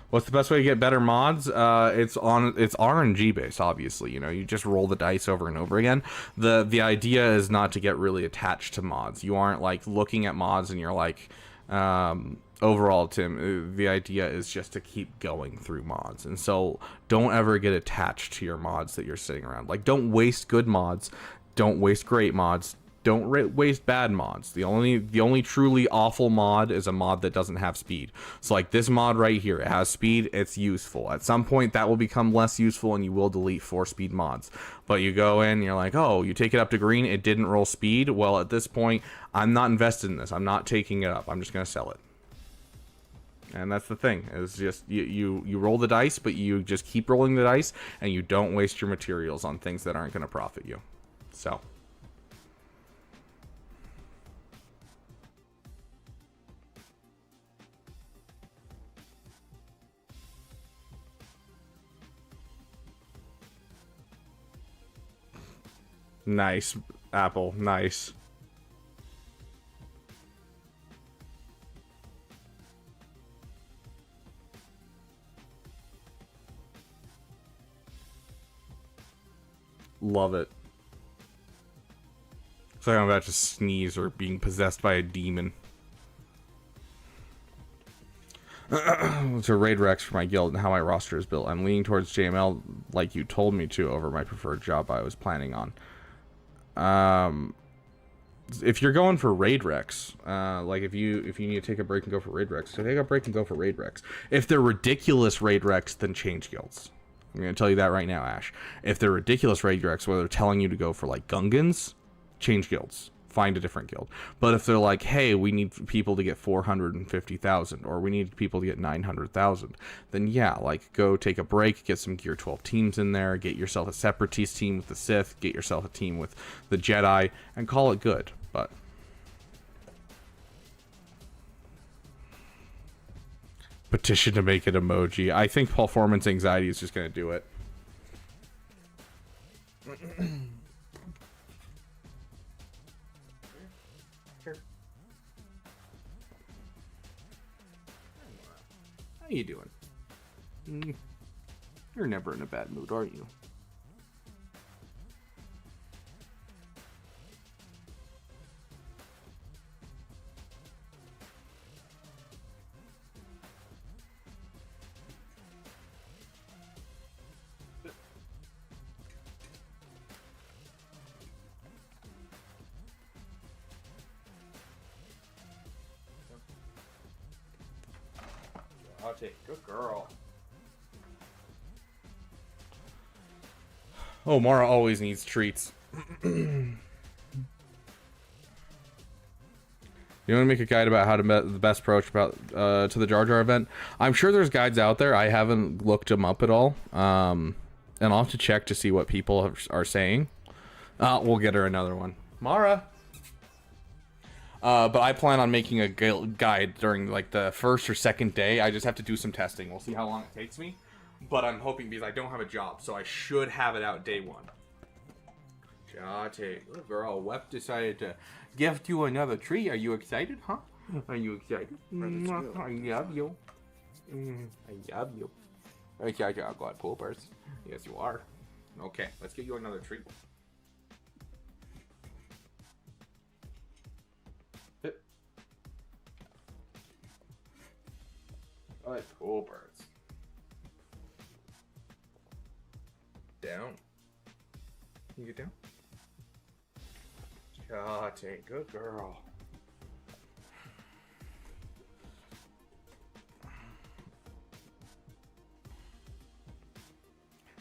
What's the best way to get better mods? It's RNG based, obviously. You know, you just roll the dice over and over again. The idea is not to get really attached to mods. You aren't like looking at mods and you're like, overall, Tim, the idea is just to keep going through mods. And so don't ever get attached to your mods that you're sitting around. Like, don't waste good mods. Don't waste great mods. Don't waste bad mods. The only truly awful mod is a mod that doesn't have speed. So like this mod right here, it has speed, it's useful. At some point that will become less useful and you will delete 4-speed mods. But you go in, you're like, oh, you take it up to green, it didn't roll speed. Well, at this point, I'm not invested in this. I'm not taking it up. I'm just gonna sell it. And that's the thing, is just you roll the dice, but you just keep rolling the dice and you don't waste your materials on things that aren't gonna profit you. So nice, Apple. Nice. Love it. It's like I'm about to sneeze or being possessed by a demon. To raid Rex for my guild and how my roster is built. I'm leaning towards JML like you told me to over my preferred job I was planning on. If you're going for raid Rex, like if you need to take a break and go for raid Rex, so take a break and go for raid Rex. If they're ridiculous raid Rex, then change guilds. I'm gonna tell you that right now, Ash. If they're ridiculous raid Rex, where they're telling you to go for like Gungans, change guilds. Find a different guild. But if they're like, hey, we need people to get 450,000 or we need people to get 900,000, then yeah, like go take a break, get some Gear 12 teams in there, get yourself a Separatist team with the Sith, get yourself a team with the Jedi, and call it good. But petition to make it emoji. I think performance anxiety is just going to do it. How you doing? You're never in a bad mood, are you? I'll take good girl. Oh, Mara always needs treats. You want to make a guide about how to the best approach about to the Jar Jar event? I'm sure there's guides out there. I haven't looked them up at all, and I'll have to check to see what people are saying. We'll get her another one, Mara. But I plan on making a guide during like the first or second day. I just have to do some testing. We'll see how long it takes me. But I'm hoping, because I don't have a job, so I should have it out day one. Jate, good girl. Wep decided to gift you another tree. Are you excited, huh? Are you excited? I love you. I love you. Okay, I got poopers. Yes, you are. Okay, let's get you another tree. I like poopers. Down. Can you get down? Jate, good girl.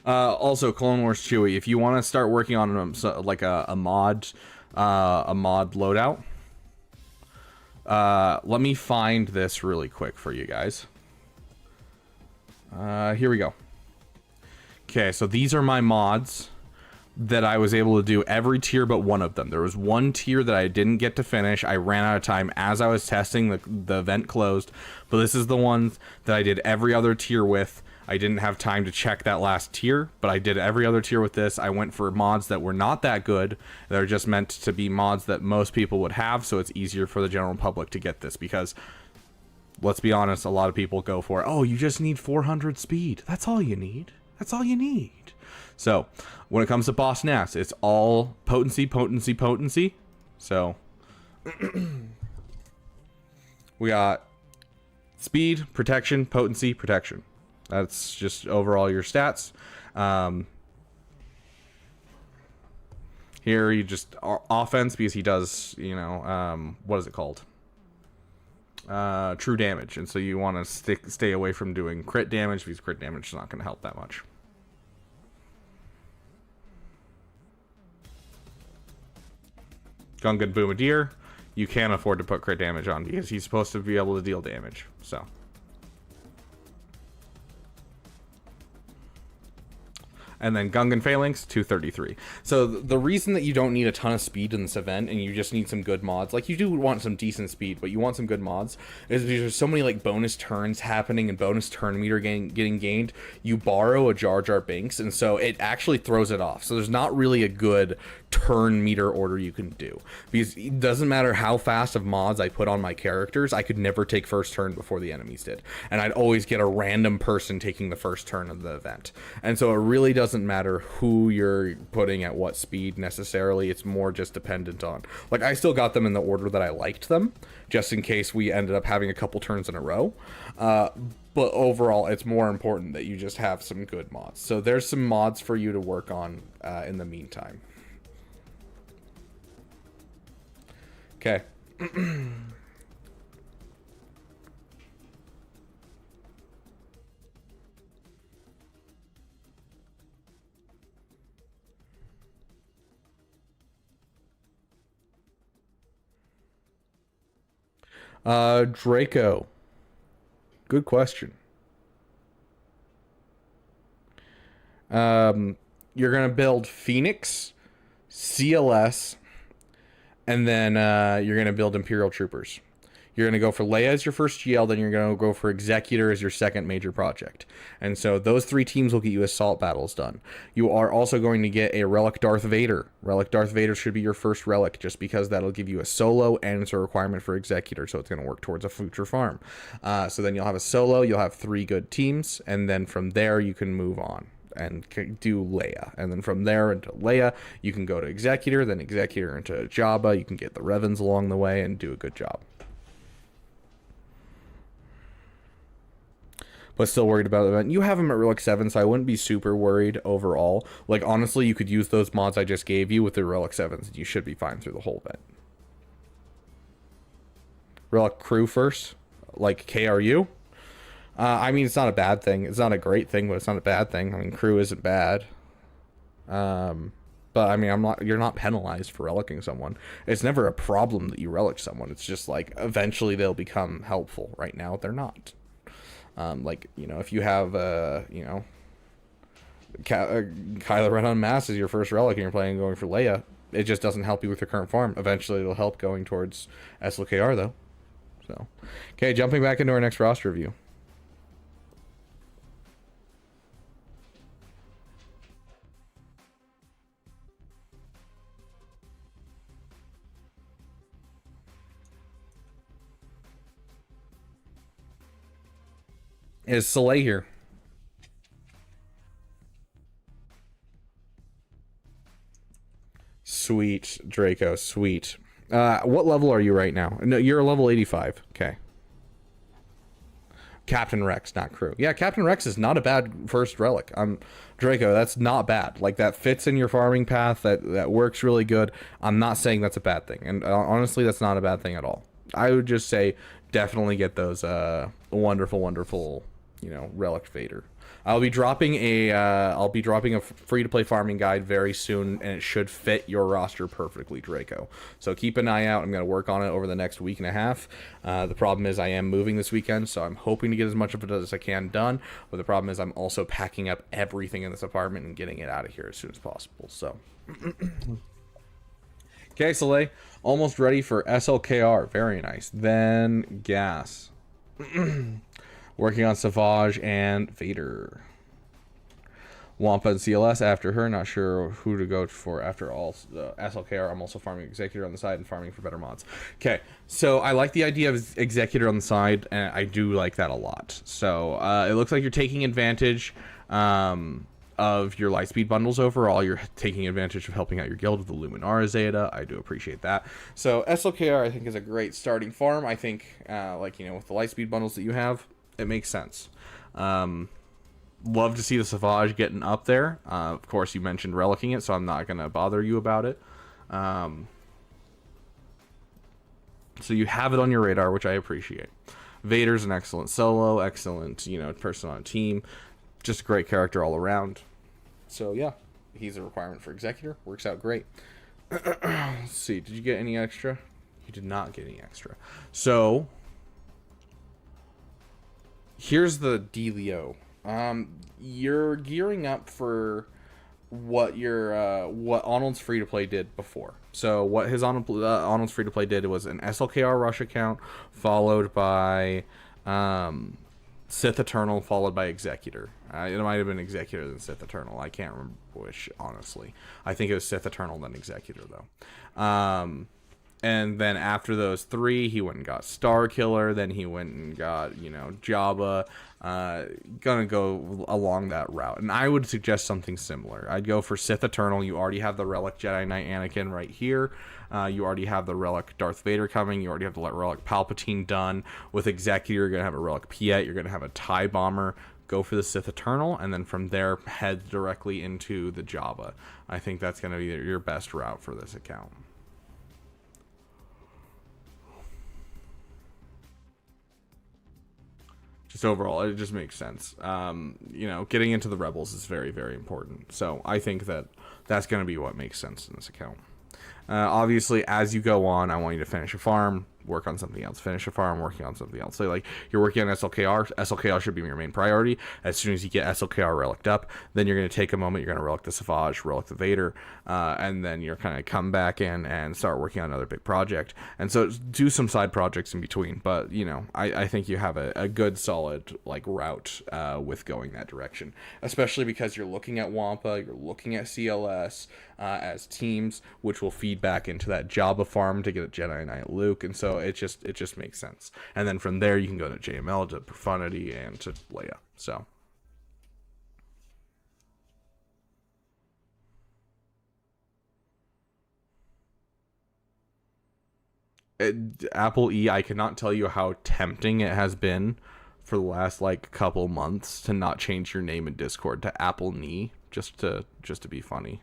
Also, Clone Wars Chewie, if you want to start working on like a mod loadout, let me find this really quick for you guys. Here we go. Okay, so these are my mods that I was able to do every tier but one of them. There was one tier that I didn't get to finish. I ran out of time as I was testing. The event closed, but this is the ones that I did every other tier with. I didn't have time to check that last tier, but I did every other tier with this. I went for mods that were not that good. They're just meant to be mods that most people would have, so it's easier for the general public to get this, because let's be honest, a lot of people go for, oh, you just need 400 speed. That's all you need. That's all you need. So when it comes to Boss Nass, it's all potency, potency, potency. So We got speed, protection, potency, protection. That's just overall your stats. Here you just offense because he does, you know, what is it called? True damage, and so you want to stay away from doing crit damage because crit damage is not going to help that much. Gungan Bombardier, you can't afford to put crit damage on because he's supposed to be able to deal damage. So. And then Gungan Phalanx, 233. So the reason that you don't need a ton of speed in this event and you just need some good mods, like you do want some decent speed, but you want some good mods, is because there's so many like bonus turns happening and bonus turn meter getting gained. You borrow a Jar Jar Binks, and so it actually throws it off. So there's not really a good turn meter order you can do, because it doesn't matter how fast of mods I put on my characters, I could never take first turn before the enemies did, and I'd always get a random person taking the first turn of the event. And so it really doesn't matter who you're putting at what speed necessarily. It's more just dependent on, like, I still got them in the order that I liked them, just in case we ended up having a couple turns in a row. But overall, it's more important that you just have some good mods. So there's some mods for you to work on in the meantime. Okay. Draco. Good question. You're gonna build Phoenix, CLS, and then you're going to build Imperial Troopers. You're going to go for Leia as your first GL, then you're going to go for Executor as your second major project. And so those 3 teams will get you assault battles done. You are also going to get a Relic Darth Vader. Relic Darth Vader should be your first Relic, just because that'll give you a solo, and it's a requirement for Executor, so it's going to work towards a future farm. So then you'll have a solo, you'll have 3 good teams, and then from there you can move on and do Leia, and then from there into Leia you can go to Executor, then Executor into Jabba. You can get the Revens along the way and do a good job. But still worried about the event. You have them at Relic 7, so I wouldn't be super worried overall. Like, honestly, you could use those mods I just gave you with the Relic 7s, and you should be fine through the whole event. Relic Crew first, like KRU. I mean, it's not a bad thing. It's not a great thing, but it's not a bad thing. I mean, crew isn't bad. But I mean, you're not penalized for relicking someone. It's never a problem that you relic someone. It's just like eventually they'll become helpful. Right now, they're not. Like, you know, if you have, you know, Kylo Ren on Mass as your first relic and you're playing going for Leia, it just doesn't help you with your current farm. Eventually, it'll help going towards SLKR though. So, okay, jumping back into our next roster review. Is Soleil here? Sweet, Draco, sweet. What level are you right now? No, you're level 85. Okay. Captain Rex, not crew. Yeah, Captain Rex is not a bad first relic. Draco, that's not bad. Like, that fits in your farming path. That works really good. I'm not saying that's a bad thing. And honestly, that's not a bad thing at all. I would just say definitely get those wonderful, you know, Relic Vader. I'll be dropping a free-to-play farming guide very soon, and it should fit your roster perfectly, Draco. So keep an eye out. I'm going to work on it over the next week and a half. The problem is I am moving this weekend, so I'm hoping to get as much of it as I can done. But the problem is I'm also packing up everything in this apartment and getting it out of here as soon as possible. So, okay, Soleil, almost ready for SLKR. Very nice. Then Gas. Working on Savage and Vader. Wampa and CLS after her. Not sure who to go for after all. SLKR, I'm also farming Executor on the side and farming for better mods. Okay, so I like the idea of Executor on the side, and I do like that a lot. So it looks like you're taking advantage of your Lightspeed bundles overall. You're taking advantage of helping out your guild with the Luminara Zeta. I do appreciate that. So SLKR, I think, is a great starting farm. I think, like, you know, with the Lightspeed bundles that you have, it makes sense. Love to see the Savage getting up there. Of course, you mentioned relicking it, so I'm not going to bother you about it. So you have it on your radar, which I appreciate. Vader's an excellent solo, excellent, you know, person on a team. Just a great character all around. So yeah, he's a requirement for Executor. Works out great. Let's see, did you get any extra? You did not get any extra. So here's the dealio. You're gearing up for what your what Arnold's free to play did before. So what his Arnold's free to play did was an SLKR Rush account, followed by Sith Eternal, followed by Executor. It might have been Executor than Sith Eternal. I can't remember which, honestly. I think it was Sith Eternal then Executor, though. And then after those three, he went and got Star Killer. Then he went and got, you know, Jabba. Gonna go along that route. And I would suggest something similar. I'd go for Sith Eternal. You already have the Relic Jedi Knight Anakin right here. You already have the Relic Darth Vader coming. You already have the Relic Palpatine done. With Executor, you're going to have a Relic Piet. You're going to have a TIE Bomber. Go for the Sith Eternal, and then from there, head directly into the Jabba. I think that's going to be your best route for this account. Just overall, it just makes sense. You know, getting into the Rebels is very, very important. So I think that that's going to be what makes sense in this account. Obviously, as you go on, I want you to finish a farm, work on something else, finish a farm, working on something else. So, like, you're working on SLKR. SLKR should be your main priority. As soon as you get SLKR reliced up, then you're going to take a moment, you're going to relic the Savage, relic the Vader, and then you're kind of come back in and start working on another big project. And so do some side projects in between. But, you know, I think you have a good, solid, like, route with going that direction. Especially because you're looking at Wampa, you're looking at CLS as teams, which will feed back into that Jabba farm to get a Jedi Knight Luke, and so it just makes sense. And then from there you can go to JML, to Profundity, and to Leia. So Apple E, I cannot tell you how tempting it has been for the last like couple months to not change your name in Discord to Apple Knee, just to be funny.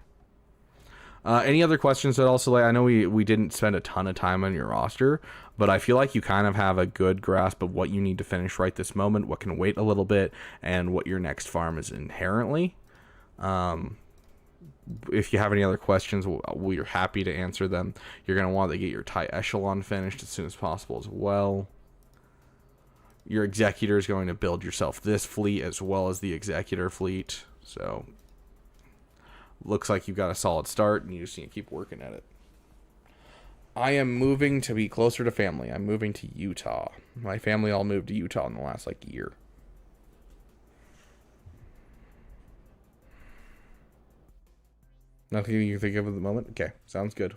Any other questions at all, Soleil? I know we didn't spend a ton of time on your roster, but I feel like you kind of have a good grasp of what you need to finish right this moment, what can wait a little bit, and what your next farm is inherently. If you have any other questions, we're happy to answer them. You're going to want to get your TIE Echelon finished as soon as possible as well. Your Executor is going to build yourself this fleet as well as the Executor fleet, so looks like you've got a solid start, and you just need to keep working at it. I am moving to be closer to family. I'm moving to Utah. My family all moved to Utah in the last, like, year. Nothing you can think of at the moment? Okay, sounds good.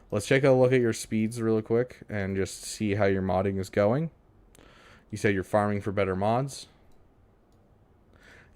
Let's take a look at your speeds really quick and just see how your modding is going. You said you're farming for better mods.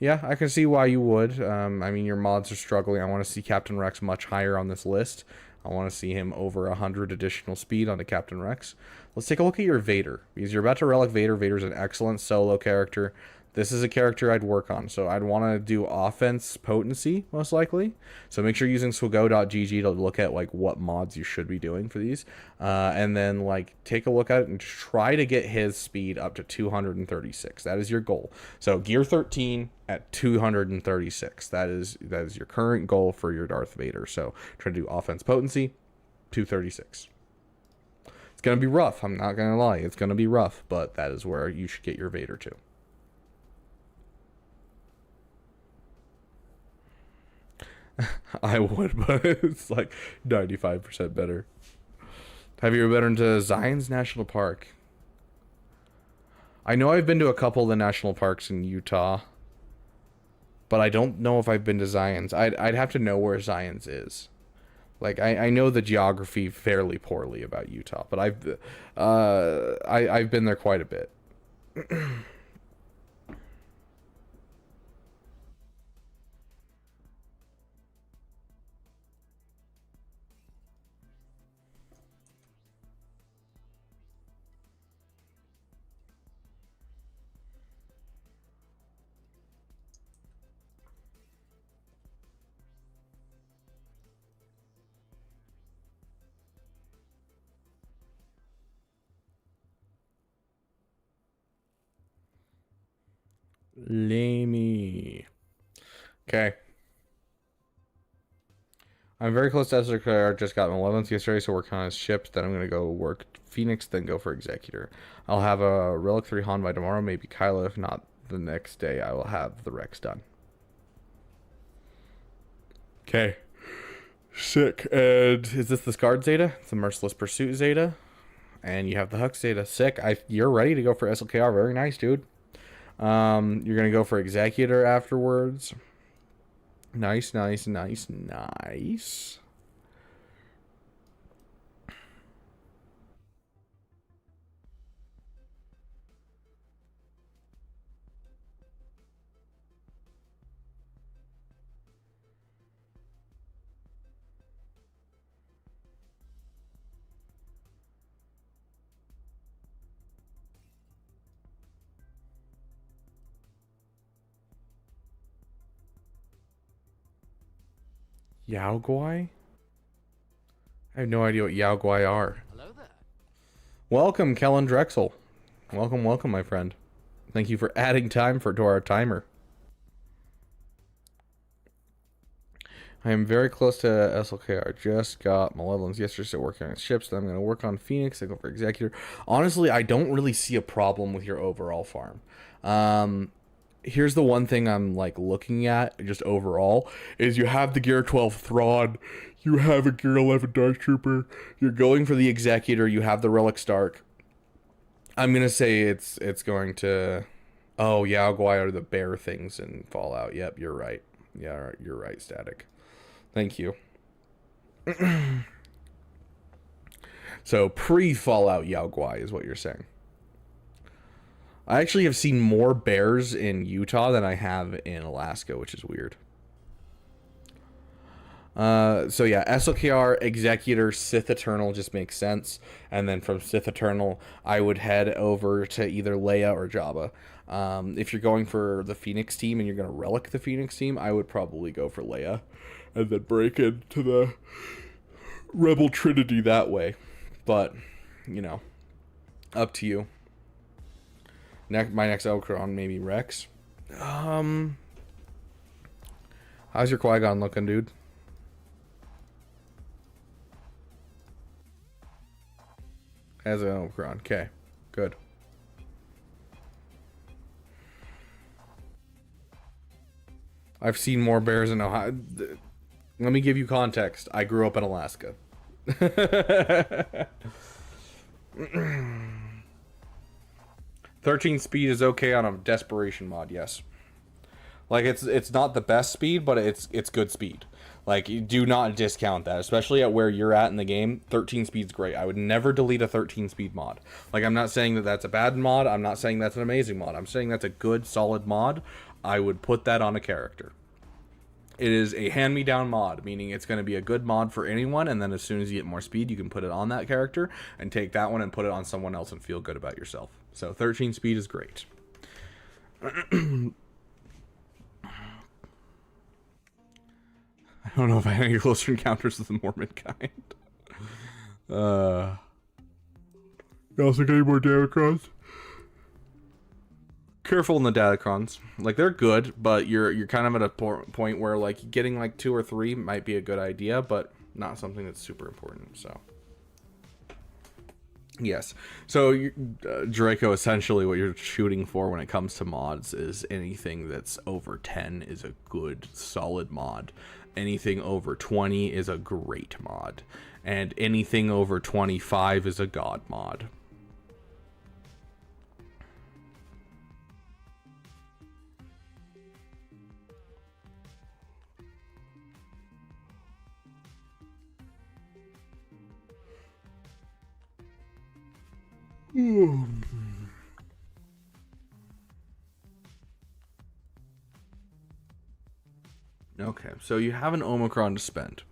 Yeah, I can see why you would. I mean, your mods are struggling. I want to see Captain Rex much higher on this list. I want to see him over 100 additional speed onto Captain Rex. Let's take a look at your Vader, because you're about to relic Vader. Vader's an excellent solo character. This is a character I'd work on. So I'd want to do offense potency, most likely. So make sure you're using swago.gg to look at like what mods you should be doing for these. And then like take a look at it and try to get his speed up to 236. That is your goal. So gear 13 at 236. That is your current goal for your Darth Vader. So try to do offense potency, 236. It's going to be rough. I'm not going to lie. It's going to be rough, but that is where you should get your Vader to. I would, but it's like 95% better. Have you ever been into Zion's National Park? I know I've been to a couple of the national parks in Utah, but I don't know if I've been to Zion's. I'd have to know where Zion's is. Like I know the geography fairly poorly about Utah, but I've been there quite a bit. Lamey. Okay. I'm very close to Executor. Just got Malevolence yesterday, so working on his ship. Then I'm going to go work Phoenix, then go for Executor. I'll have a Relic 3 Han by tomorrow, maybe Kylo. If not, the next day I will have the Rex done. Okay. Sick. And is this the Scarred Zeta? It's the Merciless Pursuit Zeta. And you have the Hux Zeta. Sick. You're ready to go for SLKR. Very nice, dude. You're going to go for Executor afterwards. Nice, nice, nice, nice. Yao Guai? I have no idea what Yao Guai are. Hello there. Welcome, Kellen Drexel. Welcome, welcome, my friend. Thank you for adding time to our timer. I am very close to SLKR. Just got Malevolence yesterday, so working on ships. Then I'm going to work on Phoenix. I go for Executor. Honestly, I don't really see a problem with your overall farm. Here's the one thing I'm like looking at just overall is you have the Gear 12 Thrawn, you have a Gear 11 Darth Trooper, you're going for the Executor, you have the Relic Stark. I'm gonna say it's going to, oh Yao Guai are the bear things in Fallout. Yep, you're right. Yeah, you're right, Static. Thank you. So pre-Fallout Yao Guai is what you're saying. I actually have seen more bears in Utah than I have in Alaska, which is weird. So yeah, SLKR, Executor, Sith Eternal just makes sense. And then from Sith Eternal, I would head over to either Leia or Jabba. If you're going for the Phoenix team and you're going to relic the Phoenix team, I would probably go for Leia. And then break into the Rebel Trinity that way. But, you know, up to you. My next Omicron, maybe Rex. How's your Qui-Gon looking, dude? As an Omicron. Okay, good. I've seen more bears in Ohio. Let me give you context. I grew up in Alaska. 13 speed is okay on a desperation mod, yes. Like it's not the best speed, but it's good speed. Like you do not discount that, especially at where you're at in the game. 13 speed's great. I would never delete a 13 speed mod. Like I'm not saying that that's a bad mod. I'm not saying that's an amazing mod. I'm saying that's a good solid mod. I would put that on a character. It is a hand-me-down mod, meaning it's going to be a good mod for anyone, and then as soon as you get more speed, you can put it on that character, and take that one and put it on someone else and feel good about yourself. So 13 speed is great. I don't know if I had any closer encounters with the Mormon kind. You also getting more Datacrons? Careful in the Datacrons. Like they're good, but you're kind of at a point where like getting like 2 or 3 might be a good idea, but not something that's super important. So yes. So Draco, essentially what you're shooting for when it comes to mods is anything that's over 10 is a good solid mod. Anything over 20 is a great mod, and anything over 25 is a god mod. Okay, so you have an Omicron to spend.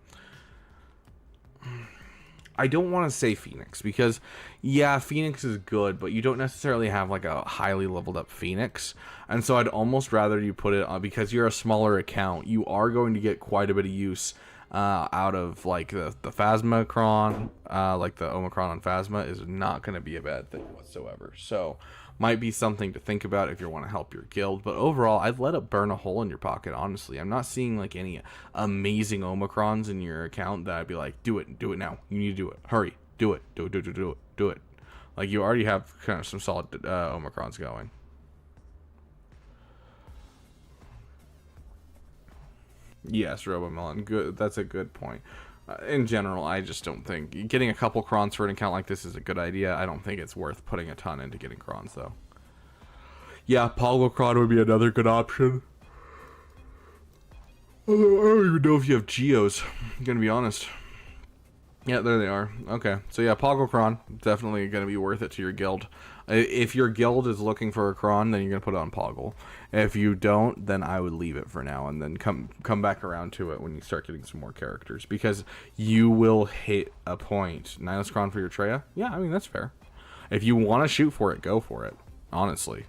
I don't want to say Phoenix because, yeah, Phoenix is good, but you don't necessarily have like a highly leveled up Phoenix. And so I'd almost rather you put it on, because you're a smaller account, you are going to get quite a bit of use out of like the Phasmacron, like the Omicron on Phasma, is not going to be a bad thing whatsoever. So might be something to think about if you want to help your guild. But overall, I'd let it burn a hole in your pocket, honestly. I'm not seeing like any amazing Omicrons in your account that I'd be like, do it now. You need to do it. Hurry, do it. Do it. Like, you already have kind of some solid Omicrons going. Yes, RoboMelon. Good. That's a good point. In general, I just don't think getting a couple crons for an account like this is a good idea. I don't think it's worth putting a ton into getting crons, though. Yeah, Polgocron would be another good option. Although I don't even know if you have Geos, I'm gonna be honest. Yeah, there they are. Okay, so yeah, Polgocron, definitely gonna be worth it to your guild. If your guild is looking for a cron, then you're gonna put it on Poggle. If you don't, then I would leave it for now and then come back around to it when you start getting some more characters, because you will hit a point. Nihilus Cron for your Treya? Yeah, I mean, that's fair. If you want to shoot for it, go for it. Honestly,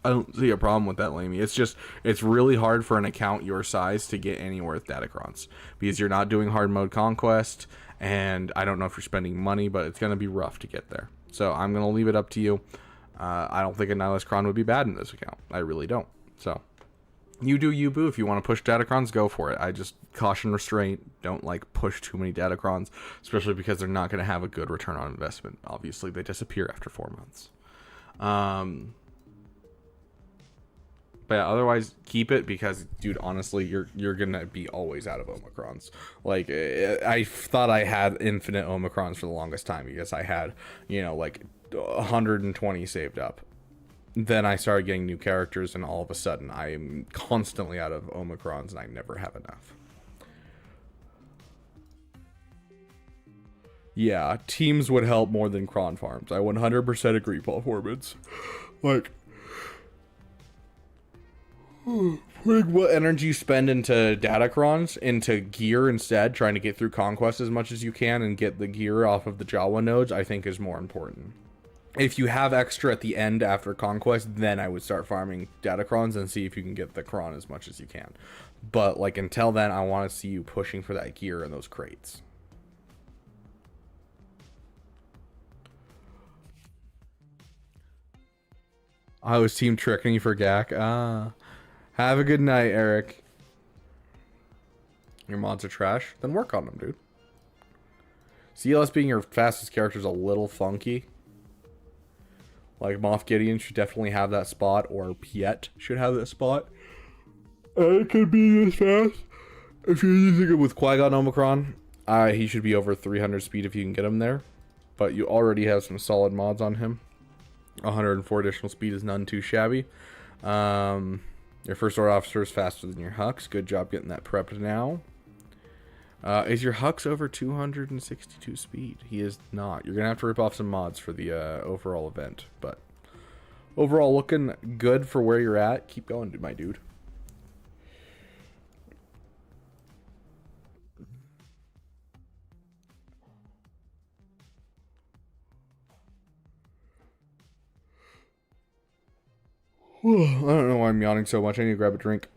I don't see a problem with that, Lamey. It's just, it's really hard for an account your size to get anywhere with Datacrons, because you're not doing hard mode conquest, and I don't know if you're spending money, but it's going to be rough to get there. So I'm going to leave it up to you. I don't think a Nihilus Cron would be bad in this account. I really don't. So you do you, boo. If you want to push Datacrons, go for it. I just caution restraint. Don't like push too many Datacrons, especially because they're not going to have a good return on investment. Obviously, they disappear after 4 months. But yeah, otherwise keep it, because, dude, honestly, you're gonna be always out of Omicrons. Like, I thought I had infinite Omicrons for the longest time, because I had, you know, like 120 saved up. Then I started getting new characters, and all of a sudden I am constantly out of Omicrons, and I never have enough. Yeah, teams would help more than cron farms. I 100% agree, Paul Forbins. Like, putting what energy you spend into Datacrons into gear instead, trying to get through conquest as much as you can and get the gear off of the Jawa nodes, I think is more important. If you have extra at the end after conquest, then I would start farming Datacrons and see if you can get the cron as much as you can. But like, until then, I want to see you pushing for that gear in those crates. I was team tricking you for Gak. Have a good night, Eric. Your mods are trash? Then work on them, dude. CLS being your fastest character is a little funky. Like, Moff Gideon should definitely have that spot, or Piet should have that spot. It could be this fast. If you're using it with Qui-Gon Omicron, he should be over 300 speed if you can get him there. But you already have some solid mods on him. 104 additional speed is none too shabby. Your first order officer is faster than your Hux. Good job getting that prepped now. Is your Hux over 262 speed? He is not. You're going to have to rip off some mods for the overall event. But overall, looking good for where you're at. Keep going, my dude. I don't know why I'm yawning so much. I need to grab a drink.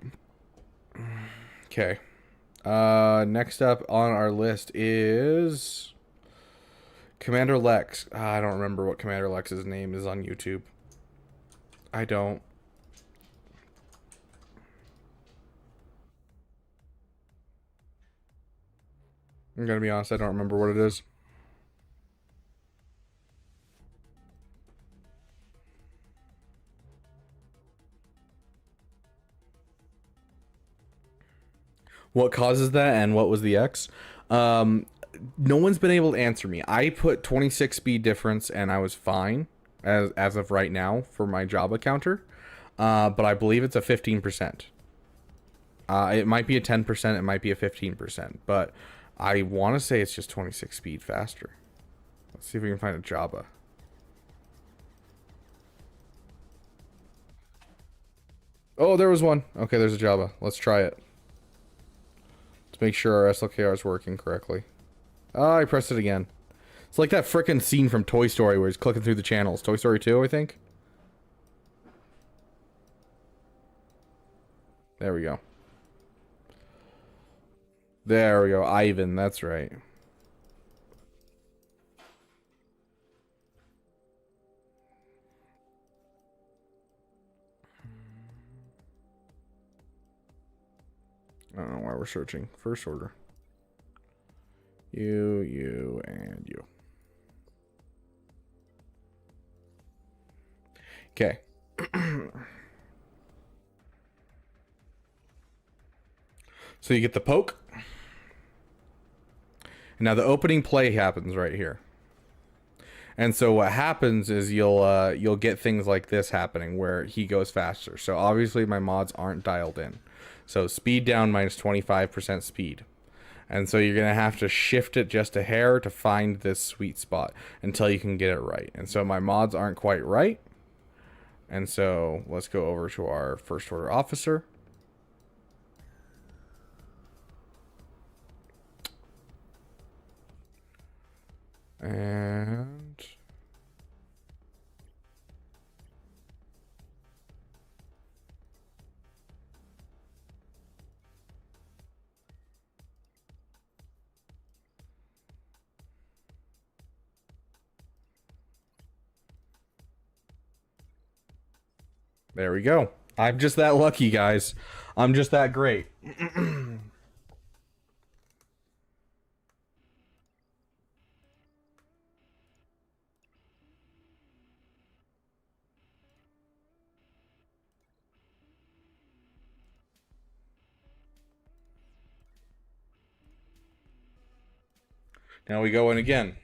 Okay. Next up on our list is Commander Lex. I don't remember what Commander Lex's name is on YouTube. I don't. I'm gonna be honest, I don't remember what it is. What causes that and what was the X? No one's been able to answer me. I put 26 speed difference and I was fine as of right now for my Jabba counter. But I believe it's a 15%. It might be a 10%, it might be a 15%, but I want to say it's just 26 speed faster. Let's see if we can find a Jabba. Oh, there was one. Okay, there's a Jabba. Let's try it. Make sure our SLKR is working correctly. Oh, I pressed it again. It's like that frickin' scene from Toy Story where he's clicking through the channels. Toy Story 2, I think. There we go. There we go. Ivan, that's right. I don't know why we're searching. First order. You, and you. Okay. So you get the poke. Now the opening play happens right here. And so what happens is you'll get things like this happening where he goes faster. So obviously my mods aren't dialed in. So speed down minus 25% speed. And so you're going to have to shift it just a hair to find this sweet spot until you can get it right. And so my mods aren't quite right. And so let's go over to our first order officer. And there we go. I'm just that lucky, guys. I'm just that great. Now we go in again.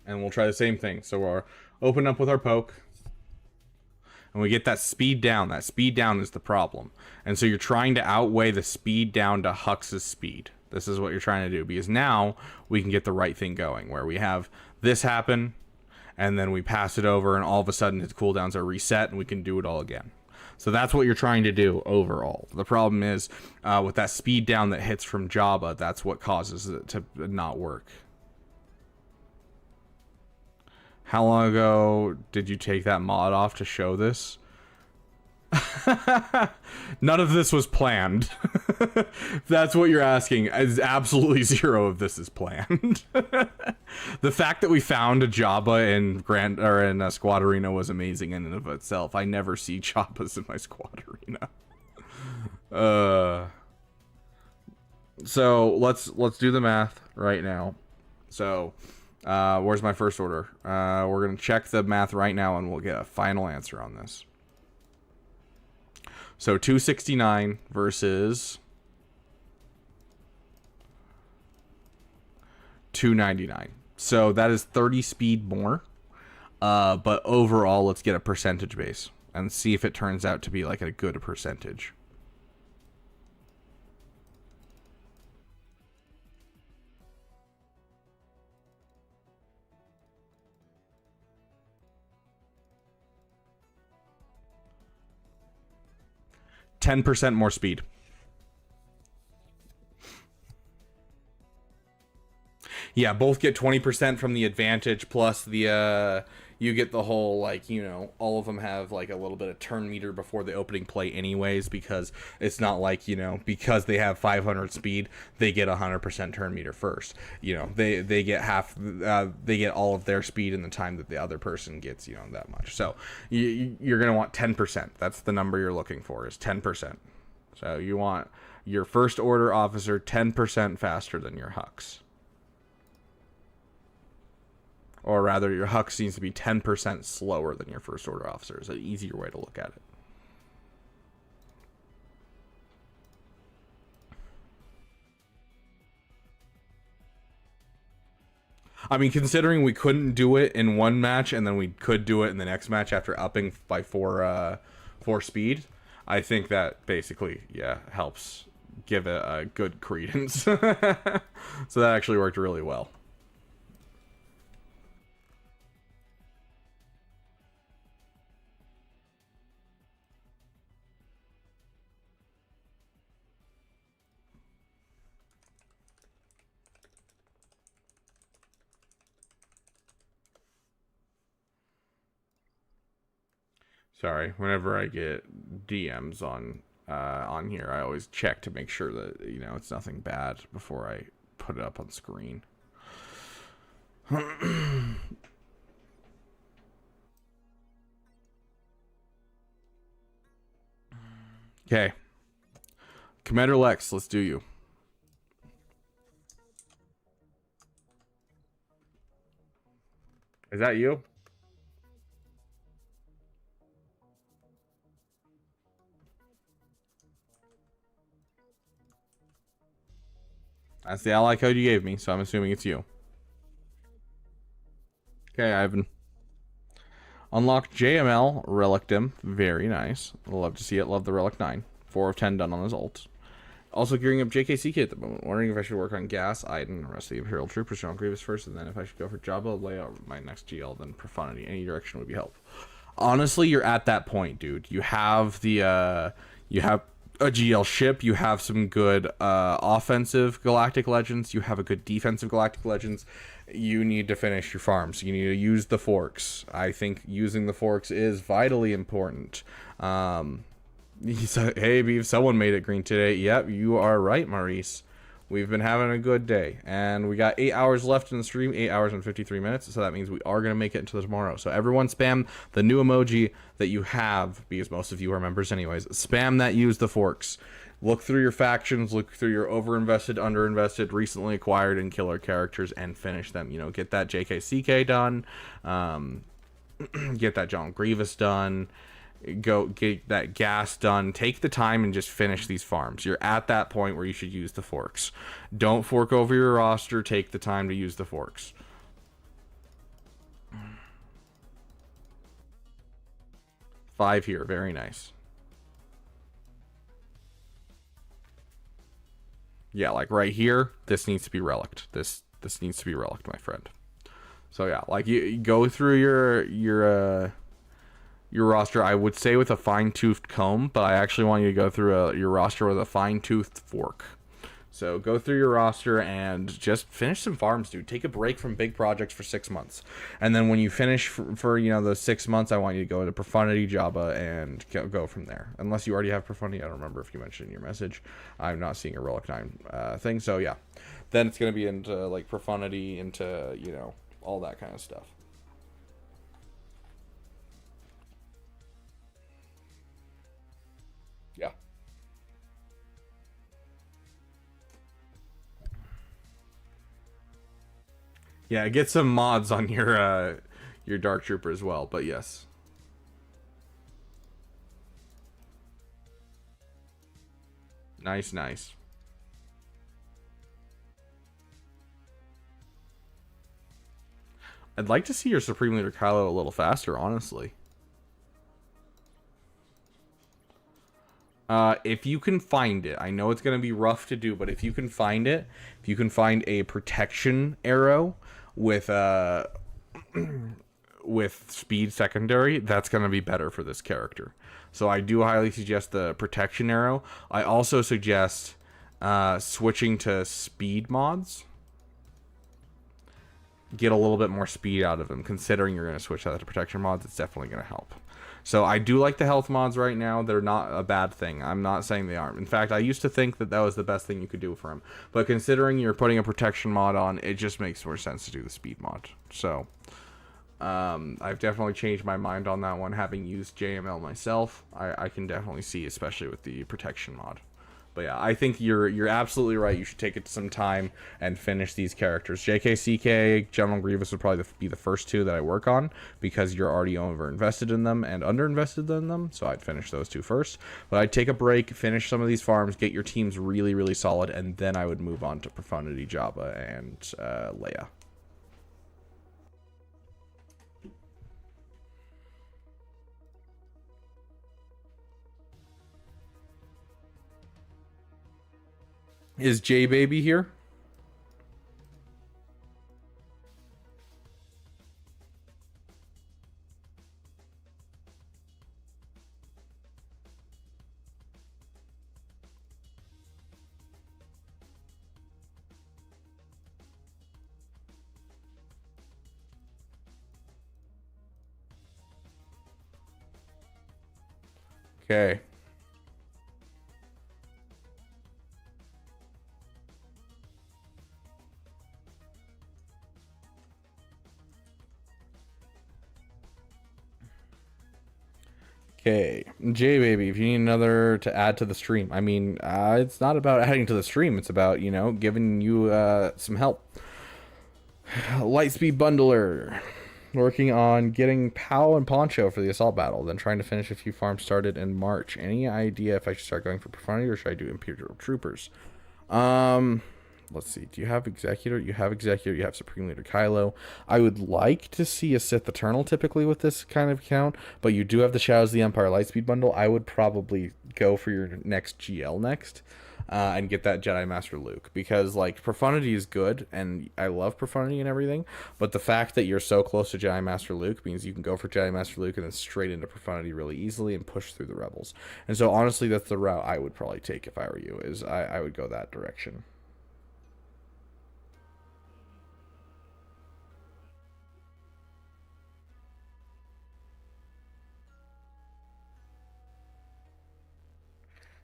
And we'll try the same thing. So we'll open up with our poke. And we get that speed down. That speed down is the problem. And so you're trying to outweigh the speed down to Hux's speed. This is what you're trying to do. Because now we can get the right thing going. Where we have this happen. And then we pass it over. And all of a sudden his cooldowns are reset. And we can do it all again. So that's what you're trying to do overall. The problem is with that speed down that hits from Jabba, that's what causes it to not work. How long ago did you take that mod off to show this? None of this was planned. That's what you're asking. Is absolutely zero of this is planned. The fact that we found a Jabba in Squad Arena was amazing in and of itself. I never see Jabbas in my Squad Arena. So let's do the math right now. So where's my first order? We're gonna check the math right now and we'll get a final answer on this. So 269 versus 299. So that is 30 speed more. But overall, let's get a percentage base and see if it turns out to be like a good percentage. %10 more speed. Yeah, both get 20% from the advantage, plus the you get the whole, like, you know, all of them have like a little bit of turn meter before the opening play anyways, because it's not like, you know, because they have 500 speed, they get 100% turn meter first. You know, they get half, they get all of their speed in the time that the other person gets, you know, that much. So you're going to want 10%. That's the number you're looking for, is 10%. So you want your first order officer 10% faster than your Hux. Or rather, your Hux needs to be 10% slower than your first order officer. Is an easier way to look at it. I mean, considering we couldn't do it in one match and then we could do it in the next match after upping by four speed, I think that basically, yeah, helps give it a good credence. So that actually worked really well. Sorry, whenever I get DMs on on here. I always check to make sure that, you know, it's nothing bad before I put it up on screen. Okay. Commander Lex, let's do you. Is that you? That's the ally code you gave me, so I'm assuming it's you. Okay, Ivan. Unlocked JML, Relic Dim. Very nice. Love to see it. Love the Relic 9. 4 of 10 done on his ult. Also gearing up JKCK at the moment. Wondering if I should work on Gas, Iden, and the rest of the Imperial Troopers, John Grievous first, and then if I should go for Jabba, layout my next GL, then Profundity. Any direction would be helpful. Honestly, you're at that point, dude. You have the, you have a GL ship, you have some good offensive Galactic Legends, you have a good defensive Galactic Legends. You need to finish your farms. You need to use the forks. I think using the forks is vitally important. He said, hey, Beav, someone made it green today. Yep, you are right, Maurice. We've been having a good day. And we got 8 hours left in the stream, 8 hours and 53 minutes. So that means we are going to make it into tomorrow. So everyone spam the new emoji that you have, because most of you are members anyways. Spam that, use the forks. Look through your factions, look through your overinvested, underinvested, recently acquired, and killer characters, and finish them. You know, get that JKCK done. Get that John Grievous done. Go get that Gas done. Take the time and just finish these farms. You're at that point where you should use the forks. Don't fork over your roster. Take the time to use the forks. Five here. Very nice. Yeah, like right here, this needs to be reliced. This needs to be reliced, my friend. So yeah, like you go through your roster, I would say with a fine-toothed comb, but I actually want you to go through your roster with a fine-toothed fork. So go through your roster and just finish some farms, dude. Take a break from big projects for 6 months. And then when you finish for you know, those 6 months, I want you to go to Profundity, Jabba, and go from there. Unless you already have Profundity. I don't remember if you mentioned in your message. I'm not seeing a Relic 9 thing. So yeah, then it's going to be into like Profundity, into, you know, all that kind of stuff. Yeah. Yeah, get some mods on your Dark Trooper as well, but yes. Nice, nice. I'd like to see your Supreme Leader Kylo a little faster, honestly. If you can find it, I know it's going to be rough to do, but if you can find it, if you can find a protection arrow with speed secondary, that's going to be better for this character. So I do highly suggest the protection arrow. I also suggest switching to speed mods. Get a little bit more speed out of them. Considering you're going to switch out to protection mods, it's definitely going to help. So I do like the health mods right now. They're not a bad thing. I'm not saying they aren't. In fact, I used to think that that was the best thing you could do for him. But considering you're putting a protection mod on, it just makes more sense to do the speed mod. So I've definitely changed my mind on that one, having used JML myself. I can definitely see, especially with the protection mod. But yeah, I think you're absolutely right. You should take it some time and finish these characters. JKCK, General Grievous would probably be the first two that I work on, because you're already over-invested in them and under-invested in them, so I'd finish those two first. But I'd take a break, finish some of these farms, get your teams really, really solid, and then I would move on to Profundity, Jabba, and Leia. Is J Baby here? Okay. Okay, J Baby, if you need another to add to the stream, I mean, it's not about adding to the stream. It's about, you know, giving you some help. Lightspeed Bundler, working on getting Pow and Poncho for the assault battle, then trying to finish a few farms started in March. Any idea if I should start going for Profundity or should I do Imperial Troopers? Let's see. Do you have Executor? You have Executor. You have Supreme Leader Kylo. I would like to see a Sith Eternal typically with this kind of account, but you do have the Shadows of the Empire Lightspeed bundle. I would probably go for your next GL next and get that Jedi Master Luke, because like Profundity is good and I love Profundity and everything, but the fact that you're so close to Jedi Master Luke means you can go for Jedi Master Luke and then straight into Profundity really easily and push through the Rebels. And so honestly, that's the route I would probably take if I were you, is I would go that direction.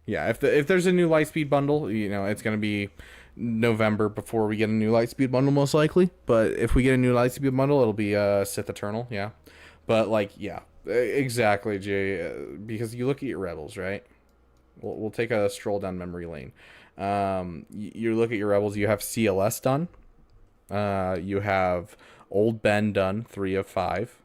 Yeah, if there's a new Lightspeed bundle, you know, it's going to be November before we get a new Lightspeed bundle, most likely. But if we get a new Lightspeed bundle, it'll be Sith Eternal, yeah. But, like, yeah, exactly, Jay. Because you look at your Rebels, right? We'll take a stroll down memory lane. You look at your Rebels, you have CLS done. You have Old Ben done, 3 of 5.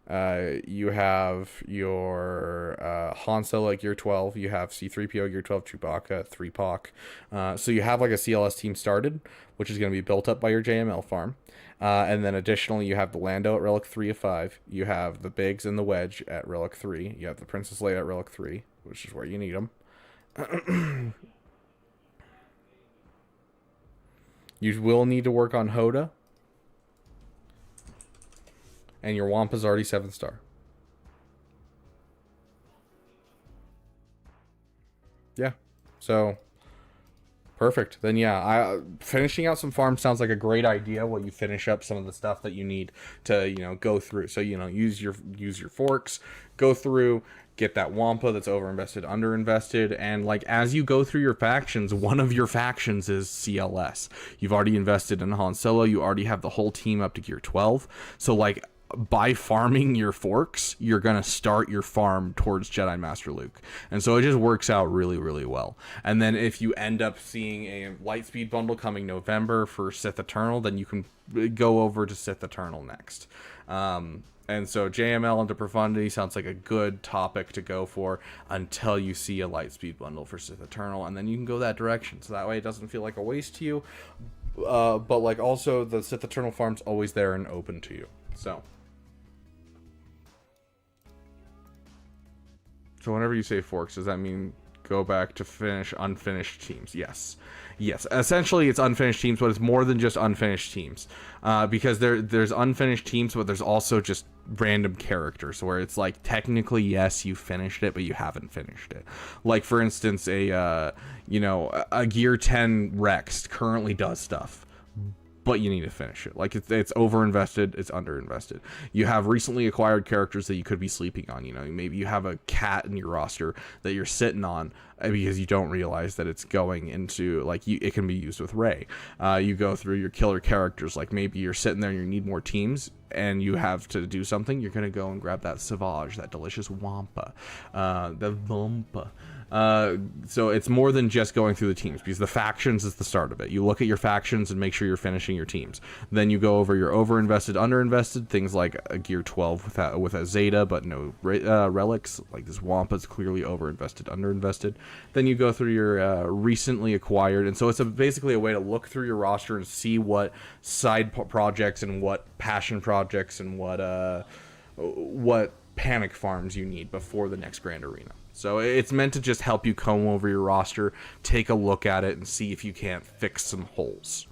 You have your Han Solo Gear 12, you have C-3PO Gear 12, Chewbacca, 3POC. So you have like a CLS team started, which is going to be built up by your JML farm. And then additionally, you have the Lando at Relic 3 of 5. You have the Biggs and the Wedge at Relic 3. You have the Princess Leia at Relic 3, which is where you need them. You will need to work on Hoda. And your Wampa's already 7-star. Yeah. So, perfect. Then yeah, finishing out some farms sounds like a great idea while you finish up some of the stuff that you need to, you know, go through. So, you know, use your forks, go through, get that Wampa that's overinvested, underinvested, and like as you go through your factions, one of your factions is CLS. You've already invested in Han Solo, you already have the whole team up to Gear 12. So like by farming your forks, you're going to start your farm towards Jedi Master Luke. And so it just works out really, really well. And then if you end up seeing a Lightspeed bundle coming November for Sith Eternal, then you can go over to Sith Eternal next. And so JML into Profundity sounds like a good topic to go for until you see a Lightspeed bundle for Sith Eternal. And then you can go that direction. So that way it doesn't feel like a waste to you. But like also the Sith Eternal farm's always there and open to you. So whenever you say forks, does that mean go back to finish unfinished teams? Yes. Essentially, it's unfinished teams, but it's more than just unfinished teams. Because there's unfinished teams, but there's also just random characters where it's like technically yes, you finished it, but you haven't finished it. Like for instance, a Gear 10 Rex currently does stuff, but you need to finish it. Like it's overinvested, it's underinvested. You have recently acquired characters that you could be sleeping on. You know, maybe you have a cat in your roster that you're sitting on because you don't realize that it's going into like it can be used with Rey. You go through your killer characters, like maybe you're sitting there and you need more teams and you have to do something. You're gonna go and grab that Savage, that delicious Wampa, the Vampa. So it's more than just going through the teams, because the factions is the start of it. You look at your factions and make sure you're finishing your teams. Then you go over your overinvested, underinvested, things like a Gear 12 with a Zeta, but no relics. Like this Wampa's clearly overinvested, underinvested. Then you go through your recently acquired, and so it's basically a way to look through your roster and see what side projects and what passion projects and what panic farms you need before the next Grand Arena. So it's meant to just help you comb over your roster, take a look at it, and see if you can't fix some holes.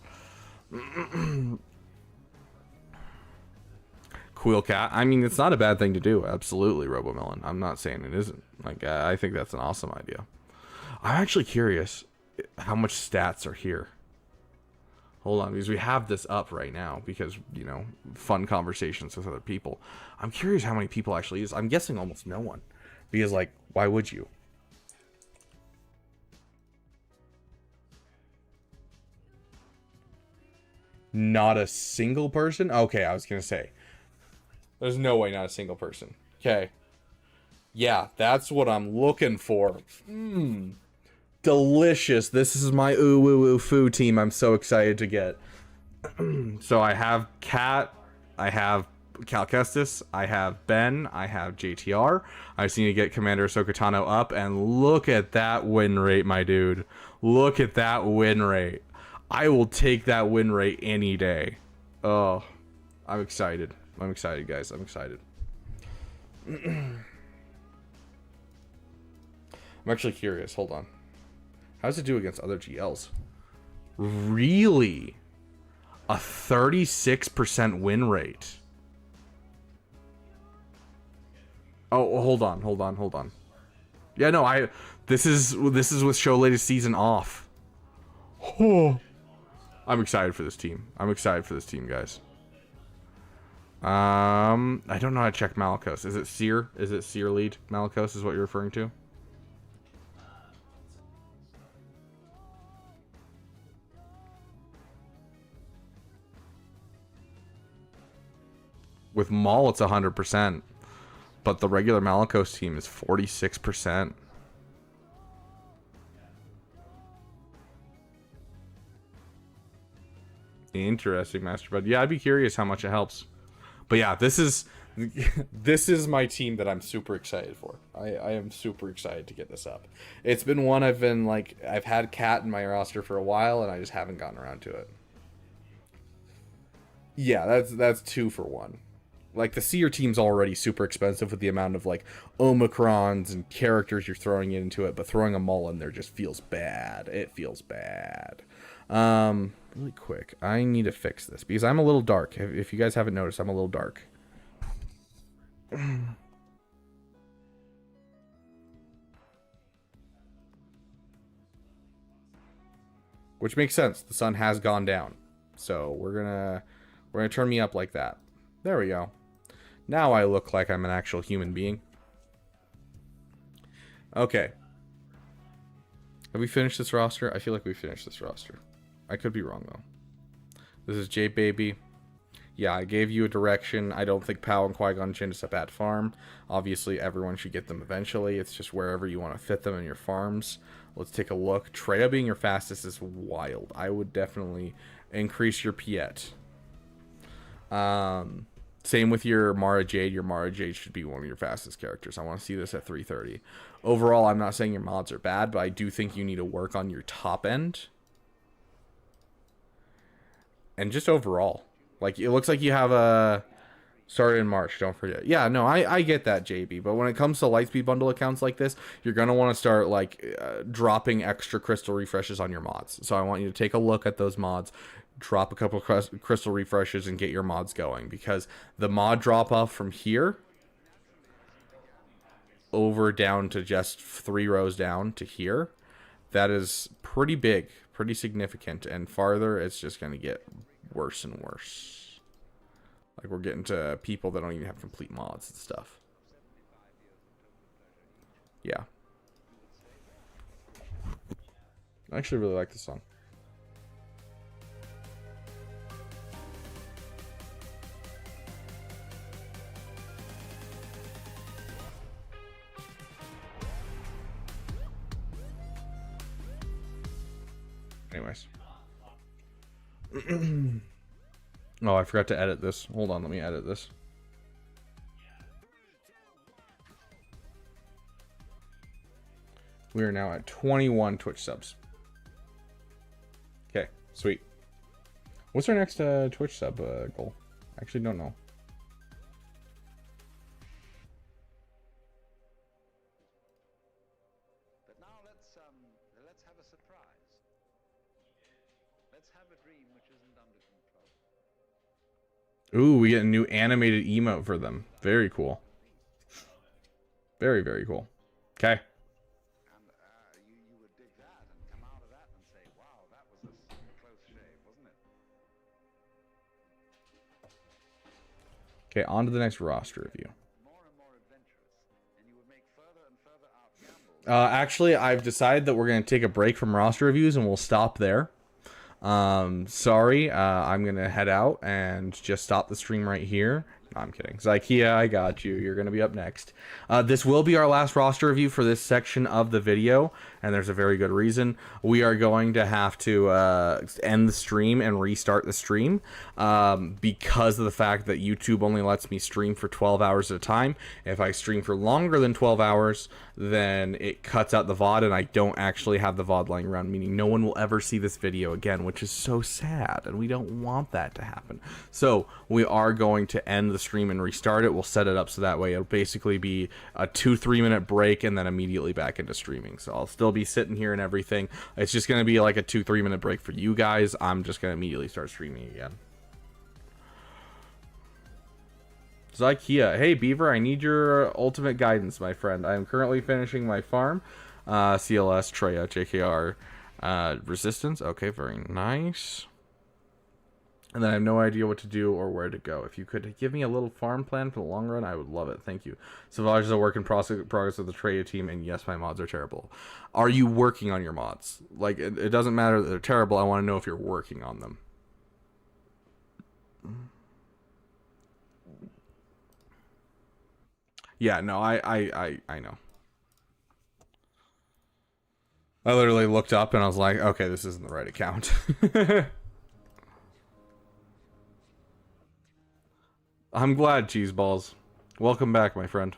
Quill Cat. I mean, it's not a bad thing to do. Absolutely, RoboMelon. I'm not saying it isn't. Like, I think that's an awesome idea. I'm actually curious how much stats are here. Hold on, because we have this up right now because, you know, fun conversations with other people. I'm curious how many people actually use. I'm guessing almost no one. Because, like, why would you? Not a single person? Okay, I was going to say. There's no way not a single person. Okay. Yeah, that's what I'm looking for. Mmm. Delicious. This is my ooh woo woo foo team I'm so excited to get. So I have Cat, I have Cal Kestis, I have Ben, I have JTR. I just need to get Commander Ahsoka Tano up, and look at that win rate, my dude. Look at that win rate. I will take that win rate any day. Oh, I'm excited. I'm excited, guys. I'm excited. I'm actually curious. Hold on. How does it do against other GLs? Really? A 36% win rate. Oh, hold on. Yeah, no, this is with show latest season off. Oh, I'm excited for this team. Guys. I don't know how to check Malicos. Is it Seer? Is it Seer lead? Malicos is what you're referring to? With Maul, it's 100%, but the regular Malicos team is 46%. Interesting, Master Bud. Yeah, I'd be curious how much it helps. But yeah, this is my team that I'm super excited for. I am super excited to get this up. It's been one I've had Cat in my roster for a while, and I just haven't gotten around to it. Yeah, that's 2 for 1. Like, the Seer team's already super expensive with the amount of, like, Omicrons and characters you're throwing into it, but throwing a Maul in there just feels bad. It feels bad. Really quick, I need to fix this, because I'm a little dark. If you guys haven't noticed, I'm a little dark. Which makes sense. The sun has gone down. So, we're gonna turn me up like that. There we go. Now I look like I'm an actual human being. Okay. Have we finished this roster? I feel like we finished this roster. I could be wrong, though. This is J-Baby. Yeah, I gave you a direction. I don't think Pow and Qui-Gon Jinn is a bad farm. Obviously, everyone should get them eventually. It's just wherever you want to fit them in your farms. Let's take a look. Treya being your fastest is wild. I would definitely increase your Piet. Same with your Mara Jade. Your Mara Jade should be one of your fastest characters. I want to see this at 330. Overall, I'm not saying your mods are bad, but I do think you need to work on your top end. And just overall. Like, it looks like you have a... Started in March, don't forget. Yeah, no, I get that, JB. But when it comes to Lightspeed bundle accounts like this, you're going to want to start, like, dropping extra crystal refreshes on your mods. So I want you to take a look at those mods. Drop a couple crystal refreshes and get your mods going, because the mod drop off from here over down to just 3 rows down to here, that is pretty big, pretty significant, and farther it's just going to get worse and worse. Like, we're getting to people that don't even have complete mods and stuff. Yeah, I actually really like this song. Anyways. Oh, I forgot to edit this. Hold on, let me edit this. We are now at 21 Twitch subs. Okay, sweet. What's our next Twitch sub goal? I actually don't know. But now let's have a surprise. Let's have a dream which isn't under control. Ooh, we get a new animated emote for them. Very cool. Very, very cool. Okay. You would dig that and come out of that and say, wow, that was a close shave, wasn't it? Okay, on to the next roster review. Actually, I've decided that we're going to take a break from roster reviews and we'll stop there. Sorry, I'm going to head out and just stop the stream right here. No, I'm kidding. Zykia, I got you. You're going to be up next. This will be our last roster review for this section of the video, and there's a very good reason. We are going to have to end the stream and restart the stream because of the fact that YouTube only lets me stream for 12 hours at a time. If I stream for longer than 12 hours, then it cuts out the VOD, and I don't actually have the VOD lying around, meaning no one will ever see this video again, which is so sad, and we don't want that to happen. So we are going to end the stream and restart it. We'll set it up so that way it'll basically be a 2-3 minute break and then immediately back into streaming. So I'll still be sitting here and everything. It's just going to be like a 2-3 minute break for you guys. I'm just going to immediately start streaming again. Zykia, hey Beaver, I need your ultimate guidance, my friend. I am currently finishing my farm. CLS, Treya, JKR, Resistance. Okay, very nice. And then I have no idea what to do or where to go. If you could give me a little farm plan for the long run, I would love it. Thank you. Savage is a work in progress of the Treya team, and yes, my mods are terrible. Are you working on your mods? Like, it doesn't matter that they're terrible. I want to know if you're working on them. Yeah, no, I know. I literally looked up and I was like, okay, this isn't the right account. I'm glad, Cheeseballs. Welcome back, my friend.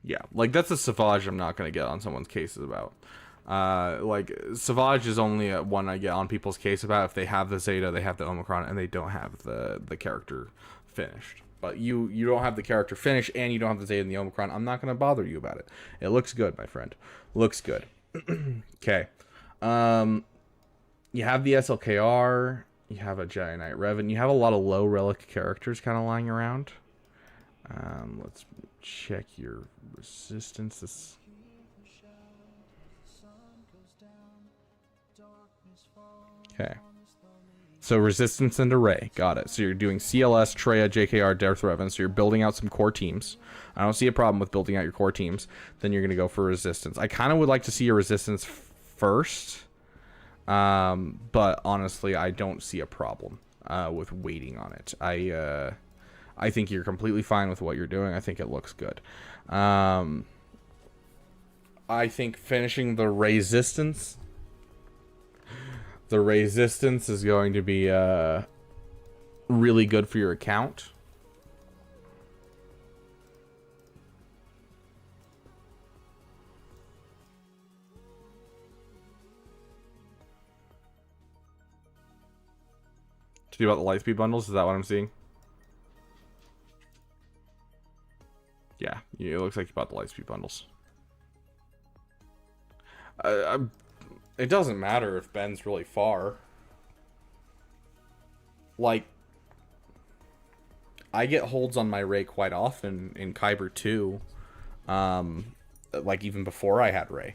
Yeah, like that's a Savage I'm not going to get on someone's cases about. Like, Savage is only one I get on people's case about if they have the Zeta, they have the Omicron, and they don't have the character finished. But you don't have the character finished, and you don't have the Zeta and the Omicron. I'm not going to bother you about it. It looks good, my friend. Looks good. Okay. You have the SLKR. You have a Giant Knight Revan. You have a lot of low relic characters kind of lying around. Let's check your resistance. Okay. So resistance and array. Got it. So you're doing CLS, Treya, JKR, Darth Revan. So you're building out some core teams. I don't see a problem with building out your core teams. Then you're going to go for resistance. I kind of would like to see your resistance first. But honestly, I don't see a problem with waiting on it. I think you're completely fine with what you're doing. I think it looks good. I think finishing the resistance is going to be really good for your account. To do about the Lightspeed bundles, is that what I'm seeing? Yeah, it looks like you bought the Lightspeed bundles. It doesn't matter if Ben's really far. Like, I get holds on my Ray quite often in Kyber 2. Like, even before I had Ray.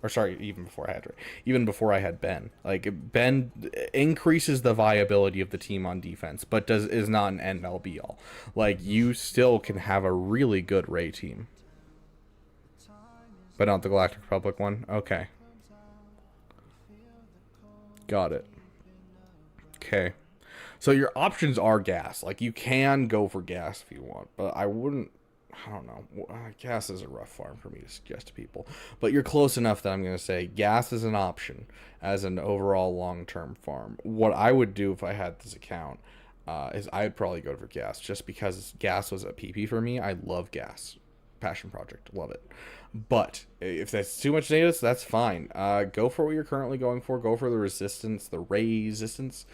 Or sorry, even before I had Ray. Even before I had Ben. Like, Ben increases the viability of the team on defense, but is not an end-all be-all. Like, you still can have a really good Ray team. But not the Galactic Republic one? Okay. Got it. Okay. So your options are gas. Like, you can go for gas if you want, but I wouldn't... I don't know. Gas is a rough farm for me to suggest to people. But you're close enough that I'm going to say gas is an option as an overall long-term farm. What I would do if I had this account is I'd probably go for gas, just because gas was a PP for me. I love gas. Passion project. Love it. But if that's too much data, that's fine. Go for what you're currently going for. Go for the resistance, the resistance.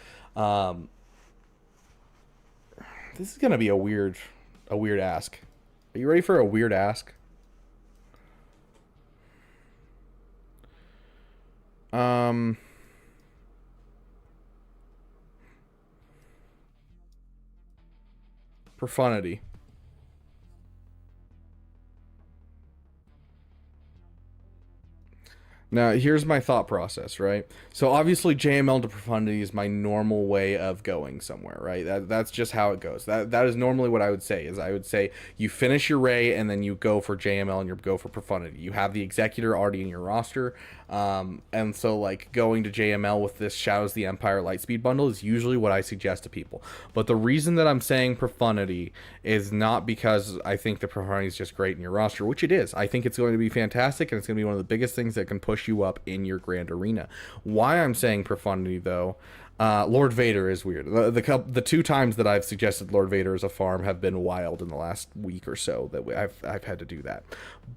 This is going to be a weird ask. Are you ready for a weird ask? Profundity. Now, here's my thought process, right? So obviously JML to Profundity is my normal way of going somewhere, right? That's just how it goes. That is normally what I would say, is I would say you finish your Ray and then you go for JML and you go for Profundity. You have the Executor already in your roster, and so like going to JML with this Shadows of the Empire Lightspeed bundle is usually what I suggest to people. But the reason that I'm saying Profundity is not because I think the Profundity is just great in your roster, which it is. I think it's going to be fantastic, and it's going to be one of the biggest things that can push you up in your Grand Arena. Why I'm saying Profundity, though, Lord Vader is weird. The 2 times that I've suggested Lord Vader as a farm have been wild in the last week or so that I've had to do that.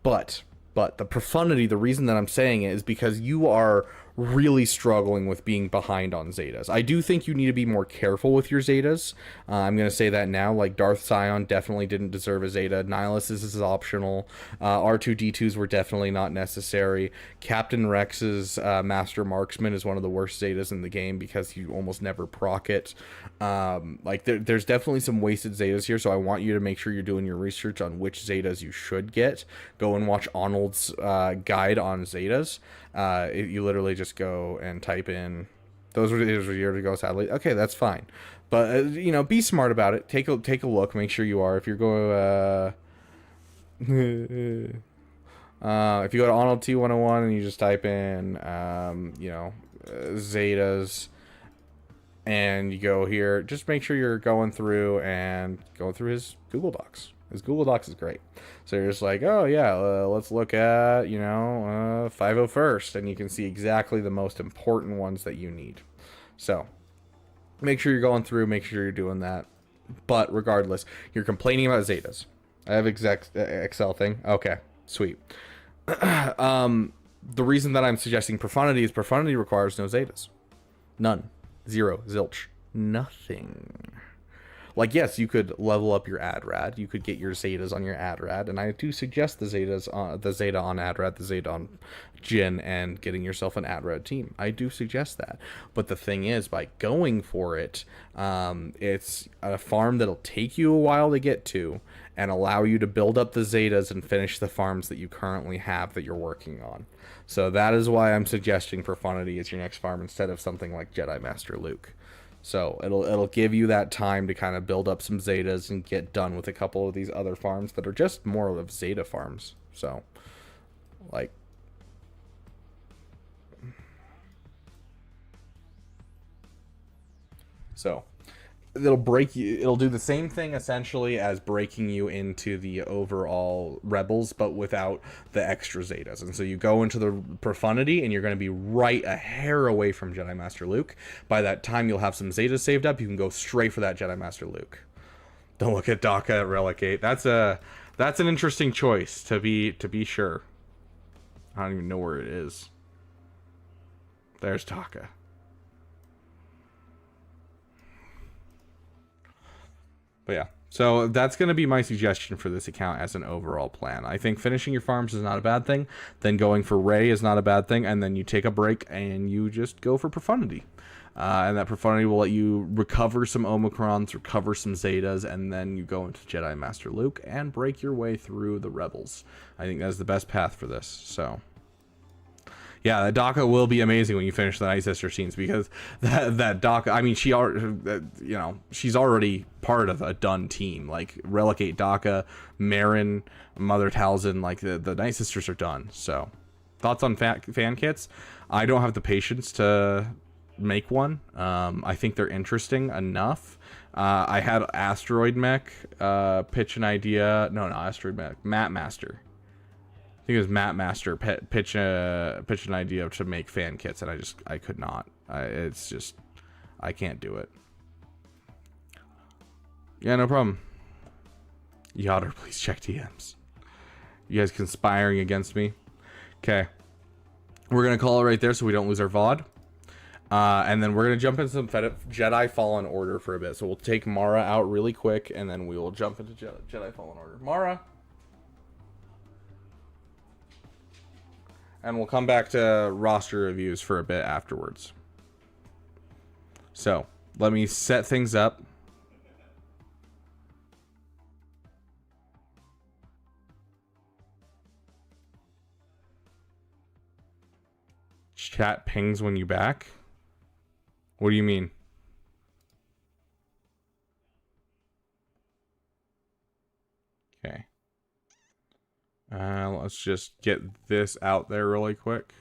But the Profundity, the reason that I'm saying it is because you are really struggling with being behind on Zetas. I do think you need to be more careful with your Zetas. I'm going to say that now. Like, Darth Scion definitely didn't deserve a Zeta. Nihilus is optional. R2-D2s were definitely not necessary. Captain Rex's Master Marksman is one of the worst Zetas in the game because you almost never proc it. There's definitely some wasted Zetas here, so I want you to make sure you're doing your research on which Zetas you should get. Go and watch Arnold's guide on Zetas. You literally just go and type in, those were years ago, sadly. Okay, that's fine. But, be smart about it. Take a look. Make sure you are. If you go, if you go to Arnold T101 and you just type in, Zetas, and you go here, just make sure you're going through his Google Docs. His Google Docs is great. So you're just like, oh yeah, let's look at, 501st, and you can see exactly the most important ones that you need. So make sure you're going through, make sure you're doing that. But regardless, you're complaining about Zetas. I have Excel thing. Okay, sweet. The reason that I'm suggesting Profundity is Profundity requires no Zetas. None. Zero. Zilch. Nothing. Like, yes, you could level up your Adrad. You could get your Zetas on your Adrad. And I do suggest the Zeta on Adrad, the Zeta on Jin, and getting yourself an Adrad team. I do suggest that. But the thing is, by going for it, it's a farm that'll take you a while to get to and allow you to build up the Zetas and finish the farms that you currently have that you're working on. So that is why I'm suggesting Profundity as your next farm instead of something like Jedi Master Luke. So it'll give you that time to kind of build up some Zetas and get done with a couple of these other farms that are just more of Zeta farms. So, like, it'll break you. It'll do the same thing essentially as breaking you into the overall Rebels, but without the extra Zetas. And so you go into the Profundity, and you're going to be right a hair away from Jedi Master Luke. By that time, you'll have some Zetas saved up. You can go straight for that Jedi Master Luke. Don't look at Daka at Relic 8. That's an interesting choice to be sure. I don't even know where it is. There's Daka. But yeah, so that's going to be my suggestion for this account as an overall plan. I think finishing your farms is not a bad thing. Then going for Ray is not a bad thing. And then you take a break and you just go for Profundity. And that Profundity will let you recover some Omicrons, recover some Zetas, and then you go into Jedi Master Luke and break your way through the Rebels. I think that's the best path for this. So yeah, that Daka will be amazing when you finish the Night Sister scenes, because that Daka, I mean, she's already part of a done team. Like Relic 8 Daka, Marin, Mother Talzin, like the Night Sisters are done. So thoughts on fan kits? I don't have the patience to make one. I think they're interesting enough. I had Asteroid Mech pitch an idea. No, not Asteroid Mech. Map Master. I think it was Matt Master pitch an idea to make fan kits, and I could not. I can't do it. Yeah, no problem. Yoder, please check DMs. You guys conspiring against me? Okay. We're going to call it right there so we don't lose our VOD. And then we're going to jump into some Jedi Fallen Order for a bit. So we'll take Mara out really quick, and then we will jump into Jedi Fallen Order. Mara! And we'll come back to roster reviews for a bit afterwards. So, let me set things up. Chat pings when you back? What do you mean? Okay. Let's just get this out there really quick.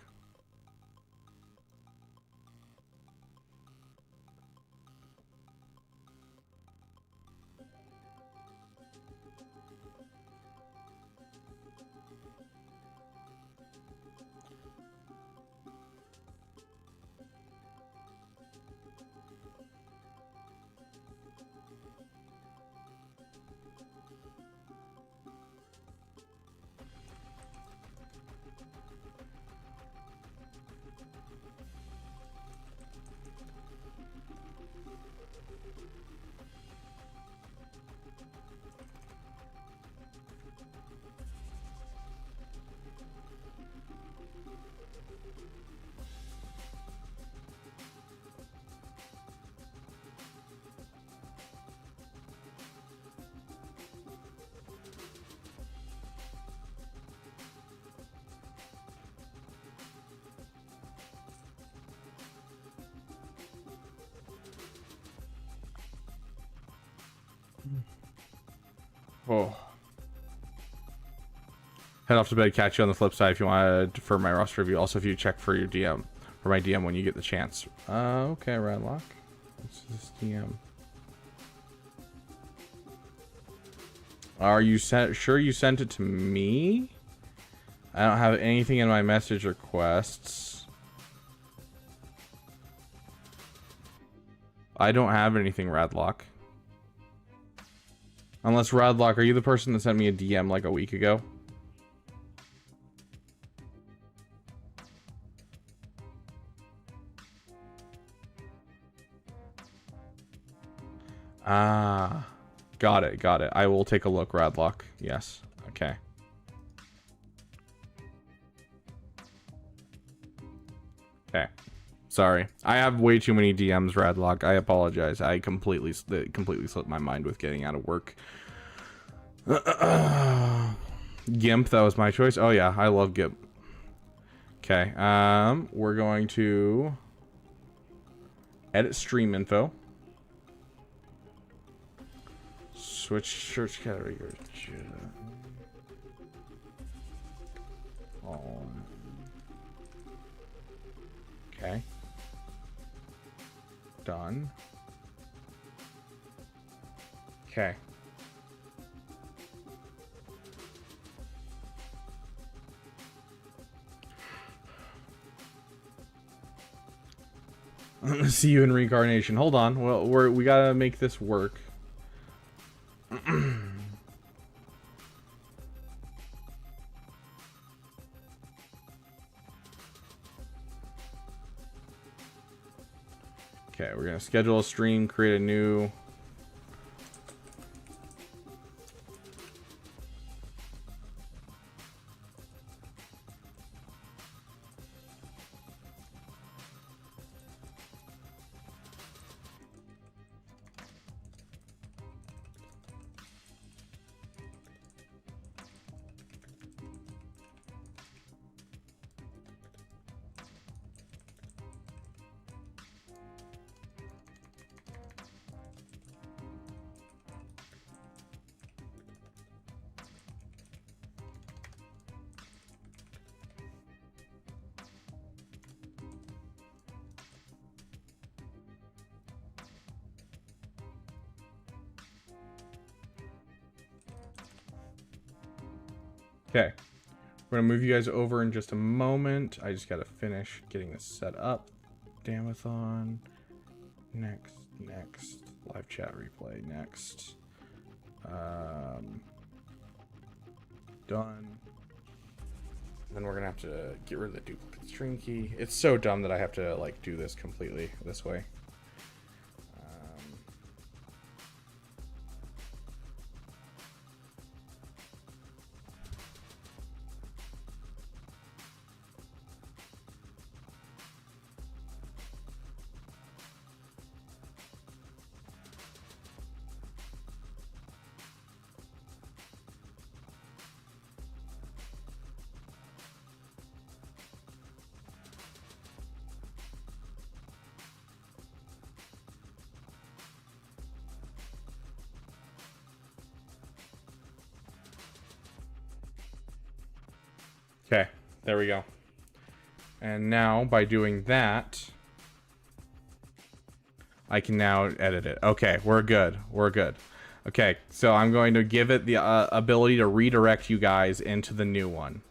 Oh. Head off to bed. Catch you on the flip side if you want to defer my roster review. Also, if you check for your DM, for my DM when you get the chance. Okay, Radlock. What's this DM? Are you sure you sent it to me? I don't have anything in my message requests. I don't have anything, Radlock. Unless, Radlock, are you the person that sent me a DM like a week ago? Ah, got it, got it. I will take a look, Radlock. Yes, okay. Okay, sorry. I have way too many DMs, Radlock. I apologize. I completely slipped my mind with getting out of work. Gimp, that was my choice. Oh yeah, I love Gimp. Okay, we're going to edit stream info. Switch search category. Okay. Done. Okay. See you in reincarnation. Hold on. Well, we gotta make this work. Okay, we're gonna schedule a stream, create a new. Okay, we're gonna move you guys over in just a moment. I just gotta finish getting this set up. Damathon, next, live chat replay, next. Done. And then we're gonna have to get rid of the duplicate stream key. It's so dumb that I have to like do this completely this way. Okay, there we go. And now, by doing that, I can now edit it. Okay, we're good. We're good. Okay, so I'm going to give it the ability to redirect you guys into the new one.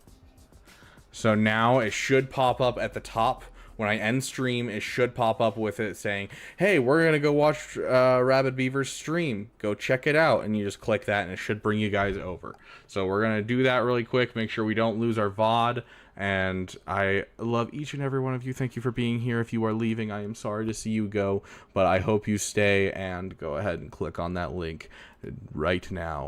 So now it should pop up at the top. When I end stream, it should pop up with it saying, hey, we're going to go watch Rabid Beaver's stream. Go check it out. And you just click that and it should bring you guys over. So we're going to do that really quick. Make sure we don't lose our VOD. And I love each and every one of you. Thank you for being here. If you are leaving, I am sorry to see you go. But I hope you stay and go ahead and click on that link right now.